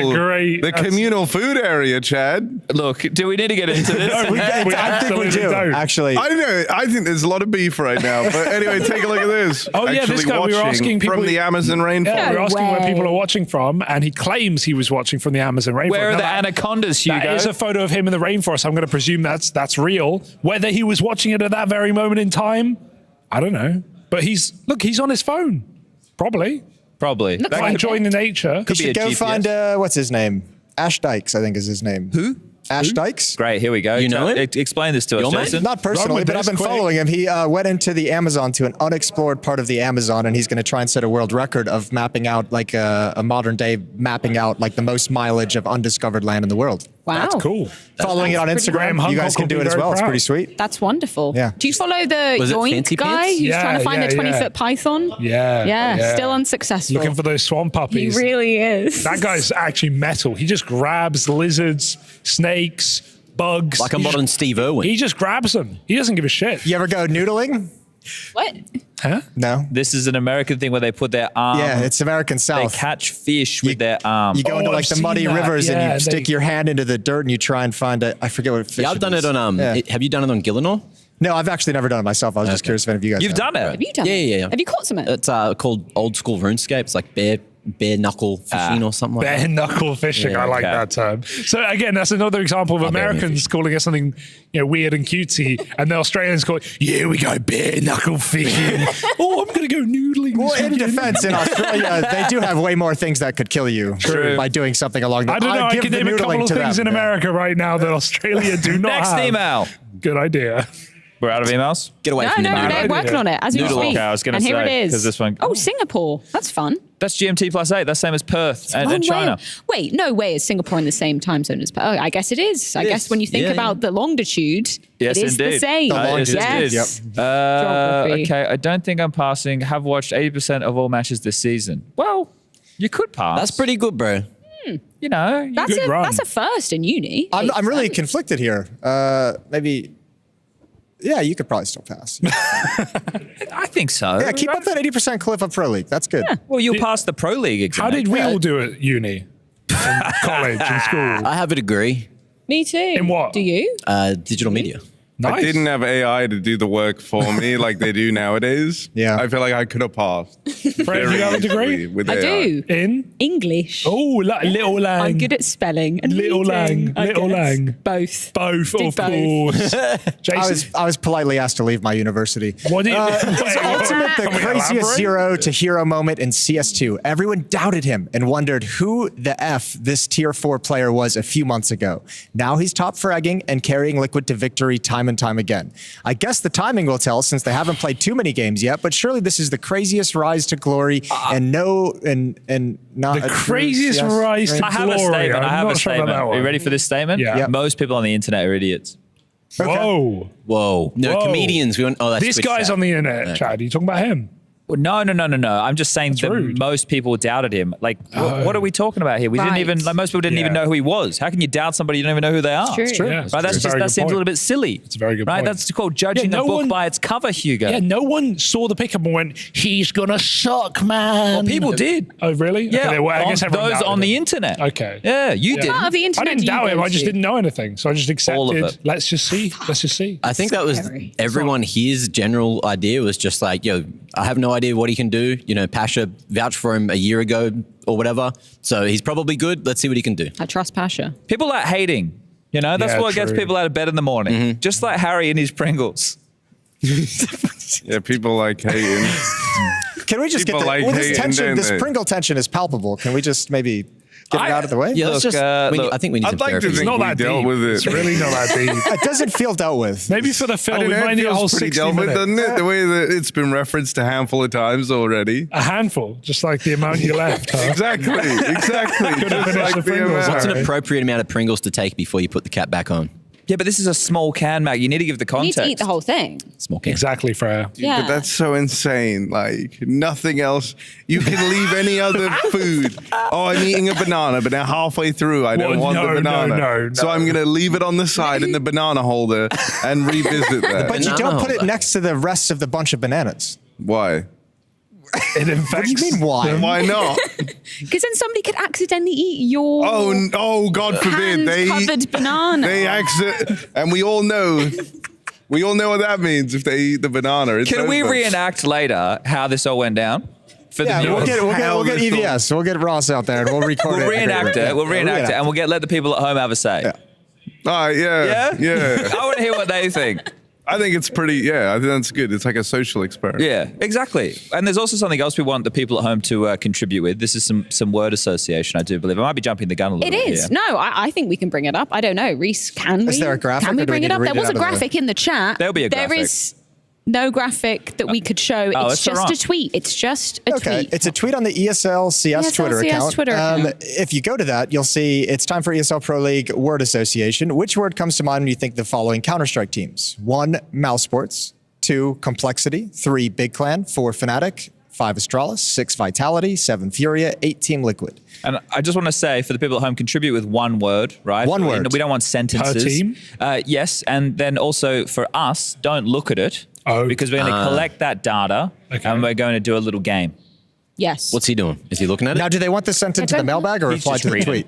[SPEAKER 25] Communal food area, Chad.
[SPEAKER 10] Look, do we need to get into this?
[SPEAKER 11] I think we do. Actually,
[SPEAKER 25] I know. I think there's a lot of beef right now. But anyway, take a look at this.
[SPEAKER 12] Oh yeah, this guy. We were asking people
[SPEAKER 25] from the Amazon rainforest.
[SPEAKER 12] Yeah, we were asking where people are watching from, and he claims he was watching from the Amazon rainforest.
[SPEAKER 10] Where are the anacondas, Hugo?
[SPEAKER 12] That is a photo of him in the rainforest. I'm going to presume that's real. Whether he was watching it at that very moment in time, I don't know. But he's on his phone. Probably. Enjoying the nature.
[SPEAKER 11] You should go find what's his name? Ash Dykes, I think is his name.
[SPEAKER 10] Who?
[SPEAKER 11] Ash Dykes.
[SPEAKER 10] Great, here we go.
[SPEAKER 20] You know him?
[SPEAKER 10] Explain this to us, Jason.
[SPEAKER 11] Not personally, but I've been following him. He went into the Amazon, to an unexplored part of the Amazon, and he's going to try and set a world record of mapping out, like a modern day mapping out, like the most mileage of undiscovered land in the world.
[SPEAKER 8] Wow.
[SPEAKER 12] That's cool.
[SPEAKER 11] Following it on Instagram, you guys can do it as well. It's pretty sweet.
[SPEAKER 8] That's wonderful.
[SPEAKER 11] Yeah.
[SPEAKER 8] Do you follow the Yoink guy who's trying to find a 20-foot python?
[SPEAKER 12] Yeah.
[SPEAKER 8] Still unsuccessful.
[SPEAKER 12] Looking for those swamp puppies.
[SPEAKER 8] He really is.
[SPEAKER 12] That guy's actually metal. He just grabs lizards, snakes, bugs.
[SPEAKER 20] Like a modern Steve Irwin.
[SPEAKER 12] He just grabs them. He doesn't give a shit.
[SPEAKER 11] You ever go noodling?
[SPEAKER 8] What?
[SPEAKER 12] Huh?
[SPEAKER 11] No.
[SPEAKER 10] This is an American thing where they put their arm.
[SPEAKER 11] Yeah, it's American South.
[SPEAKER 10] They catch fish with their arm.
[SPEAKER 11] You go into like the muddy rivers and you stick your hand into the dirt and you try and find I forget what fish.
[SPEAKER 20] Yeah, I've done it on. Have you done it on Gillinor?
[SPEAKER 11] No, I've actually never done it myself. I was just curious if any of you guys
[SPEAKER 10] You've done it?
[SPEAKER 8] Have you done it?
[SPEAKER 20] Yeah.
[SPEAKER 8] Have you caught some?
[SPEAKER 20] It's called Old School RuneScape. It's like bare bare knuckle fishing or something like that.
[SPEAKER 12] Bare knuckle fishing.
[SPEAKER 20] Yeah,
[SPEAKER 12] I like
[SPEAKER 20] okay.
[SPEAKER 12] that term. So again, that's another example of Americans calling it something weird and cutesy, and the Australians call it, yeah, we go bare knuckle fishing. Oh, I'm going to go noodling.
[SPEAKER 11] Well, in defense, in Australia, they do have way more things that could kill you by doing something along the
[SPEAKER 12] I don't know. I can name a couple of things in America right now that Australia do not
[SPEAKER 10] Next
[SPEAKER 12] have.
[SPEAKER 10] email.
[SPEAKER 12] Good idea.
[SPEAKER 10] We're out of emails?
[SPEAKER 20] Get away from
[SPEAKER 8] No, they're working on it as we
[SPEAKER 10] Noodle.
[SPEAKER 8] speak.
[SPEAKER 10] Okay, I was going to
[SPEAKER 8] and
[SPEAKER 10] say,
[SPEAKER 8] here it is.
[SPEAKER 10] 'cause this one.
[SPEAKER 8] Oh, Singapore. That's fun.
[SPEAKER 10] That's GMT +8. That's same as Perth and
[SPEAKER 8] Long
[SPEAKER 10] China.
[SPEAKER 8] way. Wait, no way is Singapore in the same time zone as Perth. Oh, I guess it is. I guess when you think about the longitude,
[SPEAKER 10] Yes,
[SPEAKER 8] it is
[SPEAKER 10] indeed.
[SPEAKER 8] the same.
[SPEAKER 10] Yes.
[SPEAKER 8] Geography.
[SPEAKER 10] Okay, I don't think I'm passing. Have watched 80% of all matches this season. Well, you could pass.
[SPEAKER 20] That's pretty good, bro.
[SPEAKER 10] You know,
[SPEAKER 8] That's a first in uni.
[SPEAKER 11] I'm really conflicted here. Maybe. Yeah, you could probably still pass.
[SPEAKER 10] I think so.
[SPEAKER 11] Yeah, keep up that 80% clip of Pro League. That's good.
[SPEAKER 10] Well, you'll pass the Pro League exam.
[SPEAKER 12] How did we all do at uni? In college and school?
[SPEAKER 20] I have a degree.
[SPEAKER 8] Me too. In
[SPEAKER 12] what?
[SPEAKER 8] Do you?
[SPEAKER 20] Digital media.
[SPEAKER 25] I didn't have AI to do the work for me like they do nowadays.
[SPEAKER 11] Yeah.
[SPEAKER 25] I feel like I could have passed.
[SPEAKER 12] Fred, you have a degree?
[SPEAKER 25] With
[SPEAKER 8] I
[SPEAKER 25] AI.
[SPEAKER 8] do.
[SPEAKER 12] In?
[SPEAKER 8] English.
[SPEAKER 12] Oh, little lang.
[SPEAKER 8] I'm good at spelling and
[SPEAKER 12] Little
[SPEAKER 8] reading,
[SPEAKER 12] lang.
[SPEAKER 8] I
[SPEAKER 12] Little
[SPEAKER 8] guess.
[SPEAKER 12] lang.
[SPEAKER 8] Both.
[SPEAKER 12] Both,
[SPEAKER 8] Do
[SPEAKER 12] of
[SPEAKER 8] both.
[SPEAKER 12] course. Jason?
[SPEAKER 11] I was politely asked to leave my university.
[SPEAKER 12] What do you
[SPEAKER 11] His ultimate, the
[SPEAKER 12] Can we
[SPEAKER 11] craziest
[SPEAKER 12] elaborate?
[SPEAKER 11] zero to hero moment in CS2. Everyone doubted him and wondered who the F this tier 4 player was a few months ago. Now he's top fragging and carrying Liquid to victory time and time again. I guess the timing will tell since they haven't played too many games yet, but surely this is the craziest rise to glory and not
[SPEAKER 12] The craziest rise to
[SPEAKER 10] I have a
[SPEAKER 12] glory.
[SPEAKER 10] statement. I
[SPEAKER 12] I'm
[SPEAKER 10] have
[SPEAKER 12] not
[SPEAKER 10] a
[SPEAKER 12] sure about
[SPEAKER 10] statement.
[SPEAKER 12] that
[SPEAKER 10] Are you
[SPEAKER 12] one.
[SPEAKER 10] ready for this statement?
[SPEAKER 12] Yeah. Yep.
[SPEAKER 10] Most people on the internet are idiots.
[SPEAKER 12] Whoa.
[SPEAKER 20] Whoa. No,
[SPEAKER 12] Whoa.
[SPEAKER 20] comedians. We want. Oh, that's
[SPEAKER 12] This
[SPEAKER 20] Twitch
[SPEAKER 12] guy's
[SPEAKER 20] chat.
[SPEAKER 12] on the internet,
[SPEAKER 20] No.
[SPEAKER 12] Chad. Are you talking about him?
[SPEAKER 10] Well, no. I'm just saying that
[SPEAKER 12] rude.
[SPEAKER 10] most people doubted him. Like, what are we talking about here? We didn't
[SPEAKER 8] Right.
[SPEAKER 10] even, like, most people didn't even know who he was. How can you doubt somebody you don't even know who they are?
[SPEAKER 8] It's true.
[SPEAKER 12] Yeah,
[SPEAKER 10] Right? That's just, that seems a little bit silly.
[SPEAKER 12] It's a very good
[SPEAKER 10] right?
[SPEAKER 12] point.
[SPEAKER 10] That's called judging
[SPEAKER 12] Yeah,
[SPEAKER 10] a
[SPEAKER 12] no
[SPEAKER 10] book
[SPEAKER 12] one-
[SPEAKER 10] by its cover, Hugo.
[SPEAKER 12] Yeah, no one saw the pickup and went, he's going to suck, man.
[SPEAKER 10] Well, people did.
[SPEAKER 12] Oh, really?
[SPEAKER 10] Yeah,
[SPEAKER 12] Okay, well, I guess everyone
[SPEAKER 10] those
[SPEAKER 12] doubted
[SPEAKER 10] on the
[SPEAKER 12] him.
[SPEAKER 10] internet.
[SPEAKER 12] Okay.
[SPEAKER 10] Yeah, you did.
[SPEAKER 8] Part of the
[SPEAKER 12] I
[SPEAKER 8] internet.
[SPEAKER 12] didn't
[SPEAKER 8] do you
[SPEAKER 12] doubt him.
[SPEAKER 8] go
[SPEAKER 12] I just
[SPEAKER 8] to?
[SPEAKER 12] didn't know anything. So I just accepted.
[SPEAKER 10] All of it.
[SPEAKER 12] Let's just see. Let's just see.
[SPEAKER 20] I think that was
[SPEAKER 8] Scary.
[SPEAKER 20] everyone here's general idea was just like, yo, I have no idea what he can do. You know, Pasha vouched for him a year ago or whatever. So he's probably good. Let's see what he can do.
[SPEAKER 8] I trust Pasha.
[SPEAKER 10] People like hating. You know, that's
[SPEAKER 12] Yeah,
[SPEAKER 10] what gets
[SPEAKER 12] true.
[SPEAKER 10] people out of bed in the morning. Just like Harry and his Pringles.
[SPEAKER 25] Yeah, people like hating.
[SPEAKER 11] Can we just
[SPEAKER 25] People
[SPEAKER 11] get the,
[SPEAKER 25] like
[SPEAKER 11] well, this
[SPEAKER 25] hating,
[SPEAKER 11] tension,
[SPEAKER 25] don't
[SPEAKER 11] this
[SPEAKER 25] they?
[SPEAKER 11] Pringle tension is palpable. Can we just maybe get it out of the way?
[SPEAKER 20] Yeah, let's
[SPEAKER 10] Look,
[SPEAKER 20] just.
[SPEAKER 10] look,
[SPEAKER 20] I think we need
[SPEAKER 25] I'd
[SPEAKER 20] some
[SPEAKER 25] like to
[SPEAKER 20] therapy.
[SPEAKER 25] think
[SPEAKER 12] not
[SPEAKER 25] we
[SPEAKER 12] that
[SPEAKER 25] dealt
[SPEAKER 12] deep.
[SPEAKER 25] with it.
[SPEAKER 12] It's really not that deep.
[SPEAKER 11] It doesn't feel dealt with.
[SPEAKER 12] Maybe for the
[SPEAKER 25] I
[SPEAKER 12] film,
[SPEAKER 25] don't
[SPEAKER 12] we
[SPEAKER 25] know,
[SPEAKER 12] might
[SPEAKER 25] it
[SPEAKER 12] need a whole
[SPEAKER 25] feels pretty
[SPEAKER 12] 60
[SPEAKER 25] dealt with,
[SPEAKER 12] minutes.
[SPEAKER 25] doesn't it? The way that it's been referenced a handful of times already.
[SPEAKER 12] A handful, just like the amount you left. Huh?
[SPEAKER 25] Exactly.
[SPEAKER 12] Could have
[SPEAKER 25] Just
[SPEAKER 12] finished
[SPEAKER 25] like
[SPEAKER 12] the
[SPEAKER 25] the
[SPEAKER 12] Pringles.
[SPEAKER 25] amount.
[SPEAKER 20] What's an appropriate amount of Pringles to take before you put the cap back on?
[SPEAKER 10] Yeah, but this is a small can, Mac. You need to give the
[SPEAKER 8] You need
[SPEAKER 10] context.
[SPEAKER 8] to eat the whole thing.
[SPEAKER 20] Small can.
[SPEAKER 12] Exactly, Freya.
[SPEAKER 8] Yeah.
[SPEAKER 25] But that's so insane. Like nothing else. You can leave any other food. Oh, I'm eating a banana, but now halfway through, I don't
[SPEAKER 12] Well,
[SPEAKER 25] want
[SPEAKER 12] no,
[SPEAKER 25] the banana.
[SPEAKER 12] no,
[SPEAKER 25] So I'm going to leave it on the side in the banana holder and revisit that.
[SPEAKER 11] But you
[SPEAKER 20] Banana
[SPEAKER 11] don't put it
[SPEAKER 20] holder.
[SPEAKER 11] next to the rest of the bunch of bananas.
[SPEAKER 25] Why?
[SPEAKER 12] It infects.
[SPEAKER 11] What do you mean, why?
[SPEAKER 25] Why not?
[SPEAKER 8] Because then somebody could accidentally eat your
[SPEAKER 25] Oh, God forbid.
[SPEAKER 8] hand-covered banana.
[SPEAKER 25] They exit, and we all know what that means if they eat the banana. It's
[SPEAKER 10] Can we
[SPEAKER 25] over.
[SPEAKER 10] reenact later how this all went down? For
[SPEAKER 11] Yeah,
[SPEAKER 10] the
[SPEAKER 11] we'll
[SPEAKER 10] viewers?
[SPEAKER 11] get EVS. We'll get Ross out there and we'll record
[SPEAKER 10] We'll
[SPEAKER 11] it.
[SPEAKER 10] reenact it. We'll reenact it, and we'll let the people at home have a say.
[SPEAKER 11] Yeah.
[SPEAKER 25] All right, yeah.
[SPEAKER 10] I want to hear what they think.
[SPEAKER 25] I think it's pretty, I think that's good. It's like a social experiment.
[SPEAKER 10] Yeah, exactly. And there's also something else we want the people at home to contribute with. This is some word association, I do believe. I might be jumping the gun a little
[SPEAKER 8] It
[SPEAKER 10] bit
[SPEAKER 8] is.
[SPEAKER 10] here.
[SPEAKER 8] No, I think we can bring it up. I don't know. Reese, can we?
[SPEAKER 11] Is there a graphic,
[SPEAKER 8] Can we
[SPEAKER 11] or do we
[SPEAKER 8] bring
[SPEAKER 11] need
[SPEAKER 8] it
[SPEAKER 11] to
[SPEAKER 8] up?
[SPEAKER 11] read
[SPEAKER 8] There
[SPEAKER 11] it
[SPEAKER 8] was a
[SPEAKER 11] out of the-
[SPEAKER 8] graphic in the chat.
[SPEAKER 10] There'll be a
[SPEAKER 8] There
[SPEAKER 10] graphic.
[SPEAKER 8] is no graphic that we could show.
[SPEAKER 10] Oh,
[SPEAKER 8] It's
[SPEAKER 10] it's all
[SPEAKER 8] just a
[SPEAKER 10] right.
[SPEAKER 8] tweet. It's just a
[SPEAKER 11] Okay,
[SPEAKER 8] tweet.
[SPEAKER 11] it's a tweet on the ESL CS Twitter account. If you go to that, you'll see it's time for ESL Pro League word association. Which word comes to mind when you think the following Counter-Strike teams? 1, Mouse Sports. 2, Complexity. 3, Big Clan. 4, Fnatic. 5, Astralis. 6, Vitality. 7, Furia. 8, Team Liquid.
[SPEAKER 10] And I just want to say, for the people at home, contribute with one word, right?
[SPEAKER 11] One word.
[SPEAKER 10] We don't want sentences.
[SPEAKER 12] Per team?
[SPEAKER 10] Yes, and then also for us, don't look at it. Because we're going to collect that data and we're going to do a little game.
[SPEAKER 8] Yes.
[SPEAKER 20] What's he doing? Is he looking at it?
[SPEAKER 11] Now, do they want this sent into the mailbag or reply to the tweet?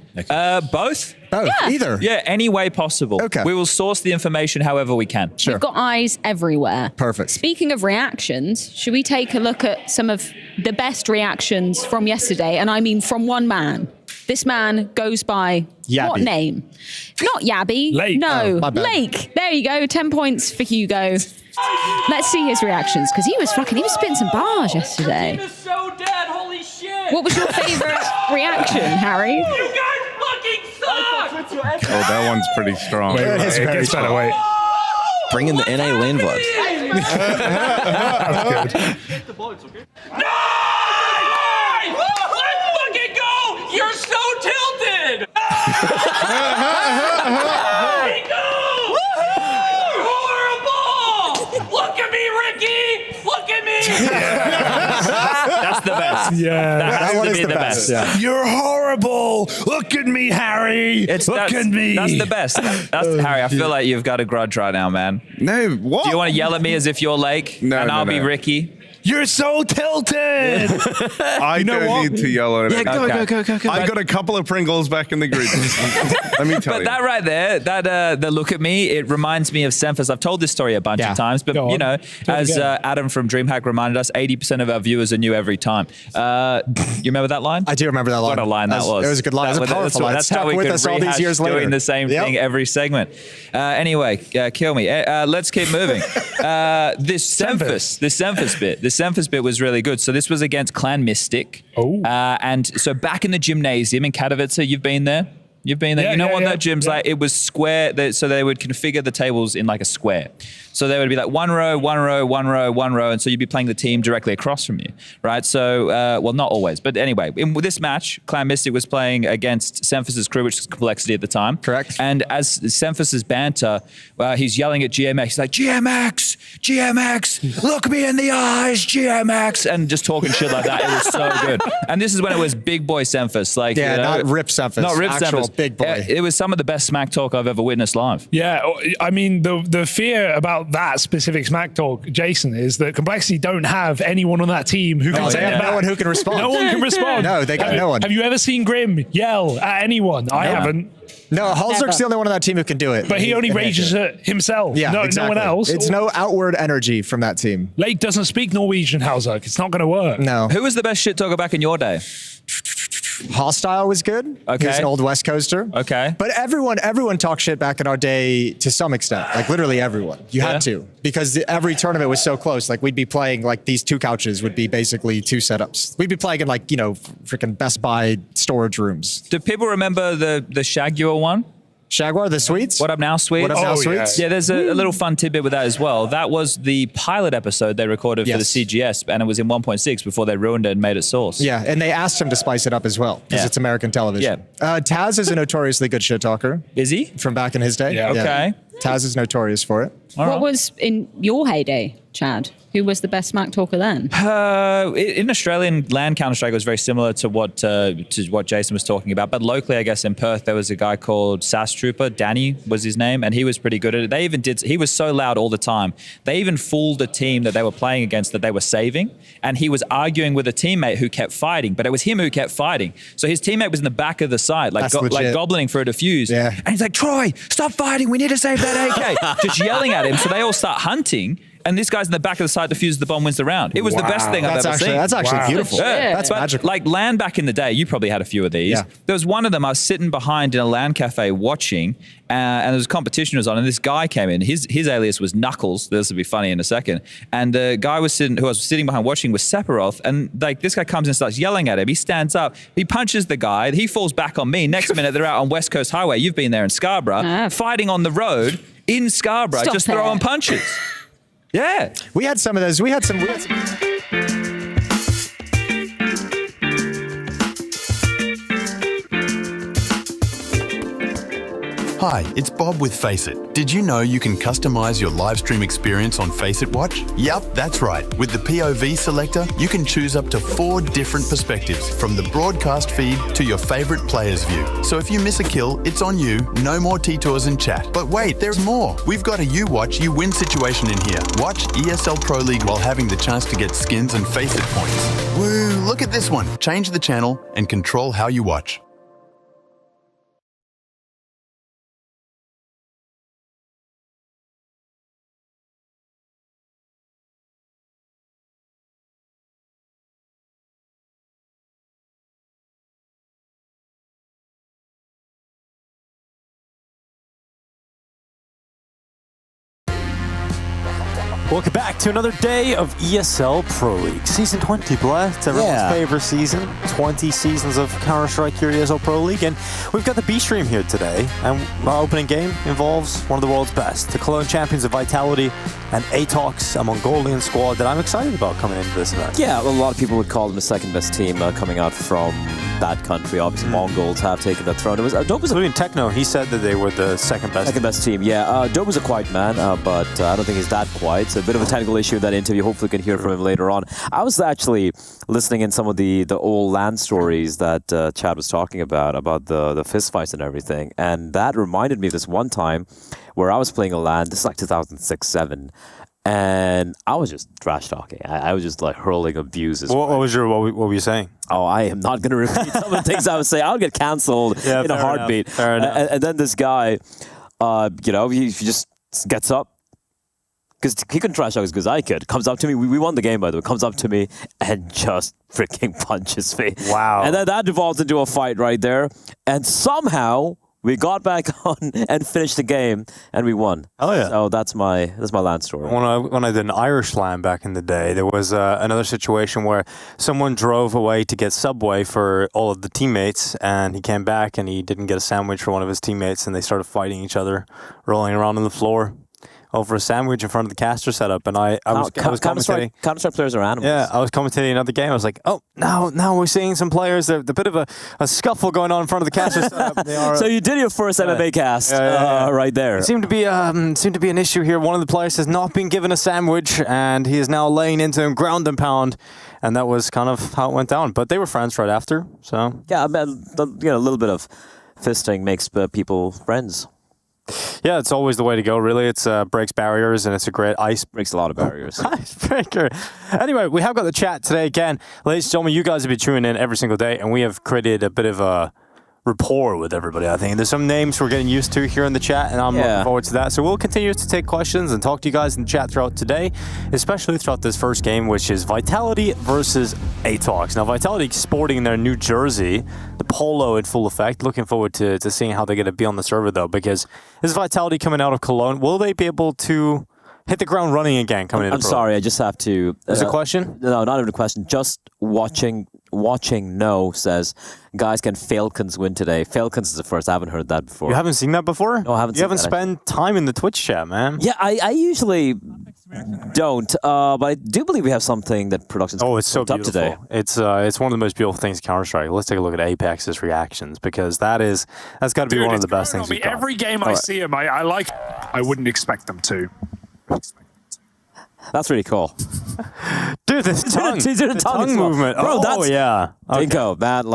[SPEAKER 10] Both.
[SPEAKER 11] Both.
[SPEAKER 8] Yeah.
[SPEAKER 11] Either.
[SPEAKER 10] Yeah, any way possible.
[SPEAKER 11] Okay.
[SPEAKER 10] We will source the information however we can.
[SPEAKER 11] Sure.
[SPEAKER 8] We've got eyes everywhere.
[SPEAKER 11] Perfect.
[SPEAKER 8] Speaking of reactions, should we take a look at some of the best reactions from yesterday, and I mean from one man. This man goes by
[SPEAKER 11] Yabby.
[SPEAKER 8] what name? Not Yabby.
[SPEAKER 12] Lake.
[SPEAKER 8] No,
[SPEAKER 11] my bad.
[SPEAKER 8] Lake. There you go. 10 points for Hugo. Let's see his reactions, because he was spitting some bars yesterday.
[SPEAKER 5] so dead, holy shit!
[SPEAKER 8] What was your favorite reaction, Harry?
[SPEAKER 5] You guys fucking suck!
[SPEAKER 25] Oh, that one's pretty strong.
[SPEAKER 12] Wait,
[SPEAKER 11] It is
[SPEAKER 12] it
[SPEAKER 11] very
[SPEAKER 12] gets better. Wait.
[SPEAKER 22] Bring in the NA land vibes.
[SPEAKER 12] That's good.
[SPEAKER 5] Let's fucking go! You're so tilted! Horrible! Look at me, Ricky! Look at me!
[SPEAKER 10] That's the best.
[SPEAKER 12] Yeah.
[SPEAKER 10] That has
[SPEAKER 11] That one
[SPEAKER 10] to
[SPEAKER 11] is
[SPEAKER 10] be
[SPEAKER 11] the
[SPEAKER 10] the
[SPEAKER 11] best,
[SPEAKER 10] best.
[SPEAKER 11] yeah.
[SPEAKER 12] You're horrible. Look at me, Harry. Look at me.
[SPEAKER 10] That's the best. That's Harry. I feel like you've got a grudge right now, man.
[SPEAKER 25] No, what?
[SPEAKER 10] Do you want to yell at me as if you're Lake
[SPEAKER 25] No,
[SPEAKER 10] and
[SPEAKER 25] no,
[SPEAKER 10] I'll
[SPEAKER 25] no.
[SPEAKER 10] be Ricky?
[SPEAKER 12] You're so tilted.
[SPEAKER 25] I
[SPEAKER 12] know
[SPEAKER 25] don't
[SPEAKER 12] what?
[SPEAKER 25] need to yell at
[SPEAKER 10] Yeah,
[SPEAKER 25] it.
[SPEAKER 10] go.
[SPEAKER 25] I got a couple of Pringles back in the group. Let me tell
[SPEAKER 10] But
[SPEAKER 25] you.
[SPEAKER 10] that right there, the look at me, it reminds me of Semphis. I've told this story a bunch of times, but
[SPEAKER 12] Go on.
[SPEAKER 10] you know,
[SPEAKER 12] Tell it
[SPEAKER 10] as
[SPEAKER 12] again.
[SPEAKER 10] Adam from DreamHack reminded us, 80% of our viewers are new every time. You remember that line?
[SPEAKER 11] I do remember that line.
[SPEAKER 10] What a line that was.
[SPEAKER 11] It was a good line. It was a powerful line.
[SPEAKER 10] That's
[SPEAKER 11] Stuck
[SPEAKER 10] how we
[SPEAKER 11] with
[SPEAKER 10] could
[SPEAKER 11] us all these
[SPEAKER 10] rehash
[SPEAKER 11] years later.
[SPEAKER 10] doing the same
[SPEAKER 11] Yep.
[SPEAKER 10] thing every segment. Anyway, kill me. Let's keep moving. This Semphis bit was really good. So this was against Clan Mystic.
[SPEAKER 12] Oh.
[SPEAKER 10] And so back in the gymnasium in Katowice, you've been there? You've been there.
[SPEAKER 12] Yeah,
[SPEAKER 10] you know
[SPEAKER 12] yeah,
[SPEAKER 10] what
[SPEAKER 12] yeah,
[SPEAKER 10] that gym's
[SPEAKER 12] yeah.
[SPEAKER 10] like? It was square. So they would configure the tables in like a square. So they would be like one row, one row, one row, one row. And so you'd be playing the team directly across from you, right? So, well, not always. But anyway, in this match, Clan Mystic was playing against Semphis' crew, which was Complexity at the time.
[SPEAKER 11] Correct.
[SPEAKER 10] And as Semphis' banter, he's yelling at GMX. He's like, GMX, look me in the eyes, GMX. And just talking shit like that. It was so good. And this is when it was big boy Semphis. Like,
[SPEAKER 11] Yeah,
[SPEAKER 10] you know,
[SPEAKER 11] not Rip Semphis.
[SPEAKER 10] Not Rip
[SPEAKER 11] Actual
[SPEAKER 10] Semphis.
[SPEAKER 11] big boy.
[SPEAKER 10] It was some of the best smack talk I've ever witnessed live.
[SPEAKER 12] Yeah, I mean, the fear about that specific smack talk, Jason, is that Complexity don't have anyone on that team who can say it back.
[SPEAKER 11] No one who can respond.
[SPEAKER 12] No one can respond.
[SPEAKER 11] No, they got no one.
[SPEAKER 12] Have you ever seen Grim yell at anyone? I haven't.
[SPEAKER 11] No, Halzerk's the only one on that team who can do it.
[SPEAKER 12] But he only rages at himself.
[SPEAKER 11] Yeah,
[SPEAKER 12] no,
[SPEAKER 11] exactly.
[SPEAKER 12] no one else.
[SPEAKER 11] It's no outward energy from that team.
[SPEAKER 12] Lake doesn't speak Norwegian, Halzerk. It's not going to work.
[SPEAKER 11] No.
[SPEAKER 10] Who was the best shit talker back in your day?
[SPEAKER 11] Hostile was good.
[SPEAKER 10] Okay.
[SPEAKER 11] He was an old West Coaster.
[SPEAKER 10] Okay.
[SPEAKER 11] But everyone talked shit back in our day to some extent. Like literally everyone. You had to. Because every tournament was so close. Like we'd be playing like these two couches would be basically two setups. We'd be playing in like, you know, freaking Best Buy storage rooms.
[SPEAKER 10] Do people remember the Shaguar one?
[SPEAKER 11] Shaguar, the Sweets?
[SPEAKER 10] What Up Now, Sweets?
[SPEAKER 11] What Up Now, Sweets?
[SPEAKER 10] Yeah, there's a little fun tidbit with that as well. That was the pilot episode they recorded for the CGS, and it was in 1.6 before they ruined it and made it Source.
[SPEAKER 11] Yeah, and they asked him to spice it up as well because it's American television.
[SPEAKER 10] Yeah.
[SPEAKER 11] Taz is a notoriously good shit talker.
[SPEAKER 10] Is he?
[SPEAKER 11] From back in his day.
[SPEAKER 12] Yeah.
[SPEAKER 10] Okay.
[SPEAKER 11] Taz is notorious for it.
[SPEAKER 8] What was in your heyday, Chad? Who was the best smack talker then?
[SPEAKER 10] In Australian land, Counter-Strike was very similar to what Jason was talking about. But locally, I guess in Perth, there was a guy called SAS Trooper. Danny was his name, and he was pretty good at it. He was so loud all the time. They even fooled a team that they were playing against that they were saving, and he was arguing with a teammate who kept fighting, but it was him who kept fighting. So his teammate was in the back of the side, like goblining for a defuse.
[SPEAKER 11] Yeah.
[SPEAKER 10] And he's like, Troy, stop fighting. We need to save that AK. Just yelling at him. So they all start hunting. And this guy's in the back of the side, defuses the bomb, wins the round. It was the best thing I've ever seen.
[SPEAKER 11] That's actually beautiful.
[SPEAKER 10] Yeah.
[SPEAKER 11] That's magical.
[SPEAKER 10] Like LAN back in the day, you probably had a few of these.
[SPEAKER 11] Yeah.
[SPEAKER 10] There was one of them, I was sitting behind in a LAN cafe watching, and there was a competition was on, and this guy came in. His alias was Knuckles. This will be funny in a second. And the guy who I was sitting behind watching was Sephiroth, and like this guy comes in and starts yelling at him. He stands up, he punches the guy, he falls back on me. Next minute, they're out on West Coast Highway. You've been there in Scarborough, fighting on the road in Scarborough, just throwing punches. Yeah.
[SPEAKER 11] We had some of those. We had some.
[SPEAKER 2] Hi, it's Bob with Faceit. Did you know you can customize your live stream experience on Faceit Watch? Yup, that's right. With the POV selector, you can choose up to 4 different perspectives, from the broadcast feed to your favorite player's view. So if you miss a kill, it's on you. No more T-Tours and chat. But wait, there's more. We've got a you watch, you win situation in here. Watch ESL Pro League while having the chance to get skins and Faceit points. Woo, look at this one. Change the channel and control how you watch.
[SPEAKER 9] Welcome back to another day of ESL Pro League. Season 20, Blair. It's everyone's favorite season. 20 seasons of Counter-Strike here ESL Pro League. And we've got the B-Stream here today. And our opening game involves one of the world's best. The Cologne champions of Vitality and Atox, a Mongolian squad that I'm excited about coming into this event.
[SPEAKER 13] Yeah, well, a lot of people would call them the second best team coming out from that country. Obviously, Mongols have taken that throne. It was Dope was
[SPEAKER 9] including Techno. He said that they were the second best
[SPEAKER 13] team. Yeah, Dope was a quiet man, but I don't think he's that quiet. So a bit of a technical issue in that interview. Hopefully, we can hear from him later on. I was actually listening in some of the old LAN stories that Chad was talking about the fist fights and everything, and that reminded me of this one time where I was playing a LAN. This is like 2006-07. And I was just trash talking. I was just like hurling abuses.
[SPEAKER 9] What were you saying?
[SPEAKER 13] Oh, I am not going to repeat some of the things I would say. I'll get cancelled in a heartbeat.
[SPEAKER 9] Fair enough.
[SPEAKER 13] And then this guy, he just gets up. Because he couldn't trash talk as good as I could. Comes up to me. We won the game, by the way. Comes up to me and just freaking punches me.
[SPEAKER 9] Wow.
[SPEAKER 13] And then that devolved into a fight right there. And somehow we got back on and finished the game, and we won.
[SPEAKER 9] Oh yeah!
[SPEAKER 13] So that's my LAN story.
[SPEAKER 9] When I did an Irish LAN back in the day, there was another situation where someone drove away to get Subway for all of the teammates, and he came back and he didn't get a sandwich for one of his teammates, and they started fighting each other, rolling around on the floor over a sandwich in front of the caster setup. And I was commentating.
[SPEAKER 13] Counter-Strike players are animals.
[SPEAKER 9] Yeah, I was commentating another game. I was like, oh, now we're seeing some players. There's a bit of a scuffle going on in front of the caster setup.
[SPEAKER 13] So you did your first MMA cast right there.
[SPEAKER 9] It seemed to be an issue here. One of the players has not been given a sandwich, and he is now laying into him ground and pound. And that was kind of how it went down. But they were friends right after. So
[SPEAKER 13] yeah, a little bit of fisting makes people friends.
[SPEAKER 9] Yeah, it's always the way to go, really. It breaks barriers, and it's a great
[SPEAKER 13] breaks a lot of barriers.
[SPEAKER 9] Icebreaker. Anyway, we have got the chat today again. Ladies and gentlemen, you guys have been tuning in every single day, and we have created a bit of a rapport with everybody, I think. There's some names we're getting used to here in the chat, and I'm looking forward to that. So we'll continue to take questions and talk to you guys in the chat throughout today, especially throughout this first game, which is Vitality versus Atox. Now, Vitality sporting their new jersey, the polo in full effect. Looking forward to seeing how they're going to be on the server, though, because this Vitality coming out of Cologne, will they be able to hit the ground running again coming in?
[SPEAKER 13] I'm sorry, I just have to...
[SPEAKER 9] Is it a question?
[SPEAKER 13] No, not even a question. Just watching no says, guys, can Falcons win today? Falcons is the first. I haven't heard that before.
[SPEAKER 9] You haven't seen that before?
[SPEAKER 13] No, I haven't.
[SPEAKER 9] You haven't spent time in the Twitch chat, man.
[SPEAKER 13] Yeah, I usually don't, but I do believe we have something that production's
[SPEAKER 9] it's so
[SPEAKER 13] up
[SPEAKER 9] beautiful
[SPEAKER 13] today.
[SPEAKER 9] It's one of the most beautiful things in Counter-Strike. Let's take a look at Apex's reactions, because that's got to be one of the best things we've got.
[SPEAKER 12] Every game I see him, I wouldn't expect them to.
[SPEAKER 13] That's really cool.
[SPEAKER 9] Dude, this tongue.
[SPEAKER 13] He's doing a tongue
[SPEAKER 9] movement.
[SPEAKER 13] Bro, that's
[SPEAKER 9] yeah.
[SPEAKER 13] Dinko, man,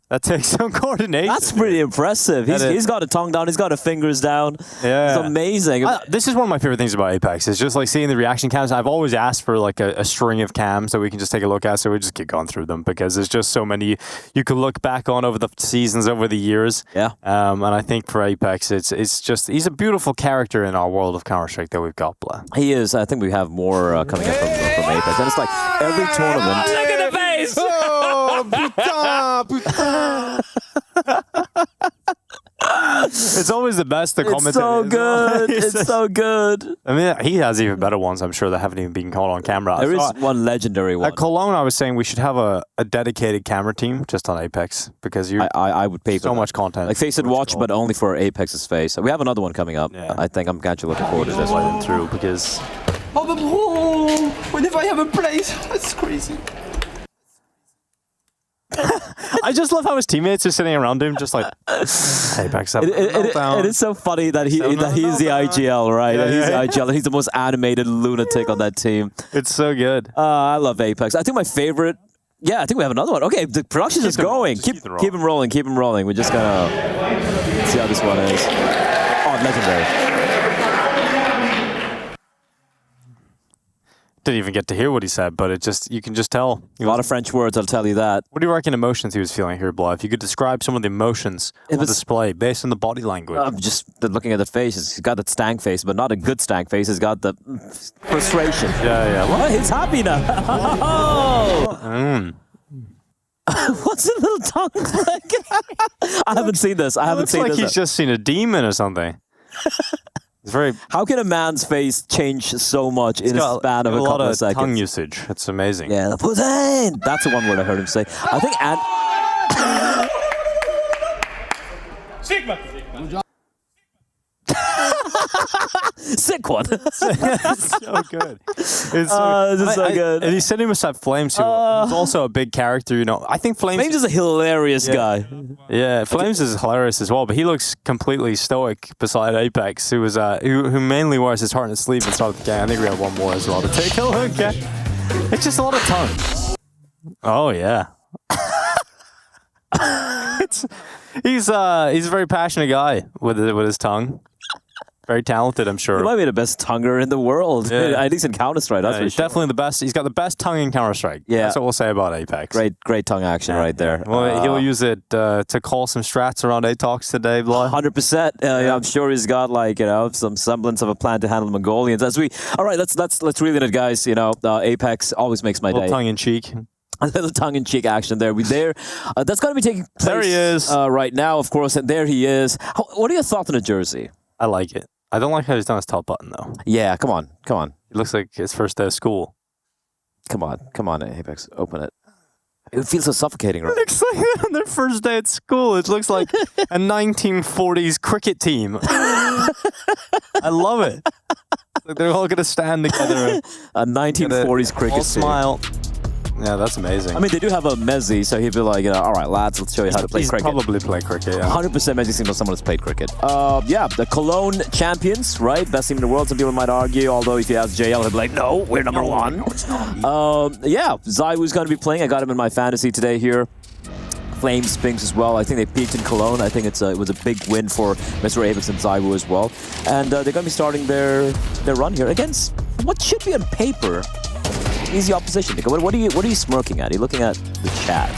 [SPEAKER 9] that takes some coordination.
[SPEAKER 13] That's pretty impressive. He's got a tongue down. He's got his fingers down.
[SPEAKER 9] Yeah.
[SPEAKER 13] It's amazing.
[SPEAKER 9] This is one of my favorite things about Apex. It's just like seeing the reaction cams. I've always asked for like a string of cams that we can just take a look at, so we just keep going through them, because there's just so many you could look back on over the seasons, over the years.
[SPEAKER 13] Yeah.
[SPEAKER 9] And I think for Apex, it's just, he's a beautiful character in our world of Counter-Strike that we've got, Blair.
[SPEAKER 13] He is. I think we have more coming up from Apex. And it's like every tournament.
[SPEAKER 5] Look at the face!
[SPEAKER 9] Oh, putain! It's always the best to commentate.
[SPEAKER 13] It's so good. It's so good.
[SPEAKER 9] I mean, he has even better ones, I'm sure, that haven't even been caught on camera.
[SPEAKER 13] There is one legendary one.
[SPEAKER 9] At Cologne, I was saying we should have a dedicated camera team just on Apex, because
[SPEAKER 13] I would pay for
[SPEAKER 9] so
[SPEAKER 13] that.
[SPEAKER 9] much content.
[SPEAKER 13] Like Faceit watch, but only for Apex's face. We have another one coming up.
[SPEAKER 9] Yeah.
[SPEAKER 13] I think I'm actually looking forward to this one
[SPEAKER 9] through, because
[SPEAKER 5] Oh, but bro, whenever I have a place, that's crazy.
[SPEAKER 9] I just love how his teammates are sitting around him, just like, hey, Apex up.
[SPEAKER 13] It is so funny that he's the IGL, right?
[SPEAKER 9] Yeah,
[SPEAKER 13] he's
[SPEAKER 9] yeah.
[SPEAKER 13] the IGL. He's the most animated lunatic on that team.
[SPEAKER 9] It's so good.
[SPEAKER 13] I love Apex. I think my favorite. Yeah, I think we have another one. Okay, the production's just going. Keep him rolling. Keep him rolling. We're just gonna see how this one is. Oh, legendary.
[SPEAKER 9] Didn't even get to hear what he said, but you can just tell.
[SPEAKER 13] A lot of French words, I'll tell you that.
[SPEAKER 9] What do you reckon emotions he was feeling here, Blah? If you could describe some of the emotions on display based on the body language.
[SPEAKER 13] Just looking at that face, he's got that stank face, but not a good stank face. He's got the frustration.
[SPEAKER 9] Yeah.
[SPEAKER 13] What? He's happy now. What's the little tongue like? I haven't seen this. I haven't seen
[SPEAKER 9] this. Looks like
[SPEAKER 13] this.
[SPEAKER 9] he's just seen a demon or something. It's very.
[SPEAKER 13] How can a man's face change so much in a span of a couple of seconds?
[SPEAKER 9] Tongue usage. It's amazing.
[SPEAKER 13] Yeah, putain. That's the one word I heard him say. I think
[SPEAKER 12] Sigma.
[SPEAKER 13] Sick one.
[SPEAKER 9] It's so good. It's
[SPEAKER 13] this is so good.
[SPEAKER 9] And he's sitting beside Flames, who is also a big character. You know, I think Flames
[SPEAKER 13] is a hilarious guy.
[SPEAKER 9] Yeah, Flames is hilarious as well, but he looks completely stoic beside Apex, who was who mainly wears his heart on his sleeve and started the game. I think we have one more as well to take a look at. It's just a lot of tongue. Oh yeah. He's a very passionate guy with his tongue. Very talented, I'm sure.
[SPEAKER 13] He might be the best tonguer in the world.
[SPEAKER 9] Yeah.
[SPEAKER 13] At least in Counter-Strike, that's for
[SPEAKER 9] he's
[SPEAKER 13] sure.
[SPEAKER 9] definitely the best. He's got the best tongue in Counter-Strike.
[SPEAKER 13] Yeah.
[SPEAKER 9] That's what we'll say about Apex.
[SPEAKER 13] Great tongue action right there.
[SPEAKER 9] Well, he'll use it to call some strats around Atox today, Blah.
[SPEAKER 13] 100%. I'm sure he's got some semblance of a plan to handle the Mongolians. All right, let's reel in it, guys. Apex always makes my day.
[SPEAKER 9] Tongue in cheek.
[SPEAKER 13] A little tongue-in-cheek action there. That's going to be taking place.
[SPEAKER 9] There he is.
[SPEAKER 13] Right now, of course, and there he is. What are your thoughts on the jersey?
[SPEAKER 9] I like it. I don't like how he's done his top button, though.
[SPEAKER 13] Yeah, come on.
[SPEAKER 9] It looks like his first day of school.
[SPEAKER 13] Come on, Apex, open it. It feels so suffocating, right?
[SPEAKER 9] It looks like on their first day at school. It looks like a 1940s cricket team. I love it. Like they're all going to stand together.
[SPEAKER 13] A 1940s cricket team.
[SPEAKER 9] Smile. Yeah, that's amazing.
[SPEAKER 13] I mean, they do have a Mezzi, so he'd be like, all right, lads, let's show you how to play cricket.
[SPEAKER 9] He's probably play cricket, yeah.
[SPEAKER 13] 100% Mezzi seems like someone who's played cricket. The Cologne champions, right? Best team in the world, some people might argue, although if you ask JL, he'd be like, no, we're number one. Zywoo's going to be playing. I got him in my fantasy today here. Flames, Spinks as well. I think they peaked in Cologne. I think it was a big win for Mr. Apex and Zywoo as well. And they're going to be starting their run here against what should be on paper easy opposition. What are you smirking at? Are you looking at the chat?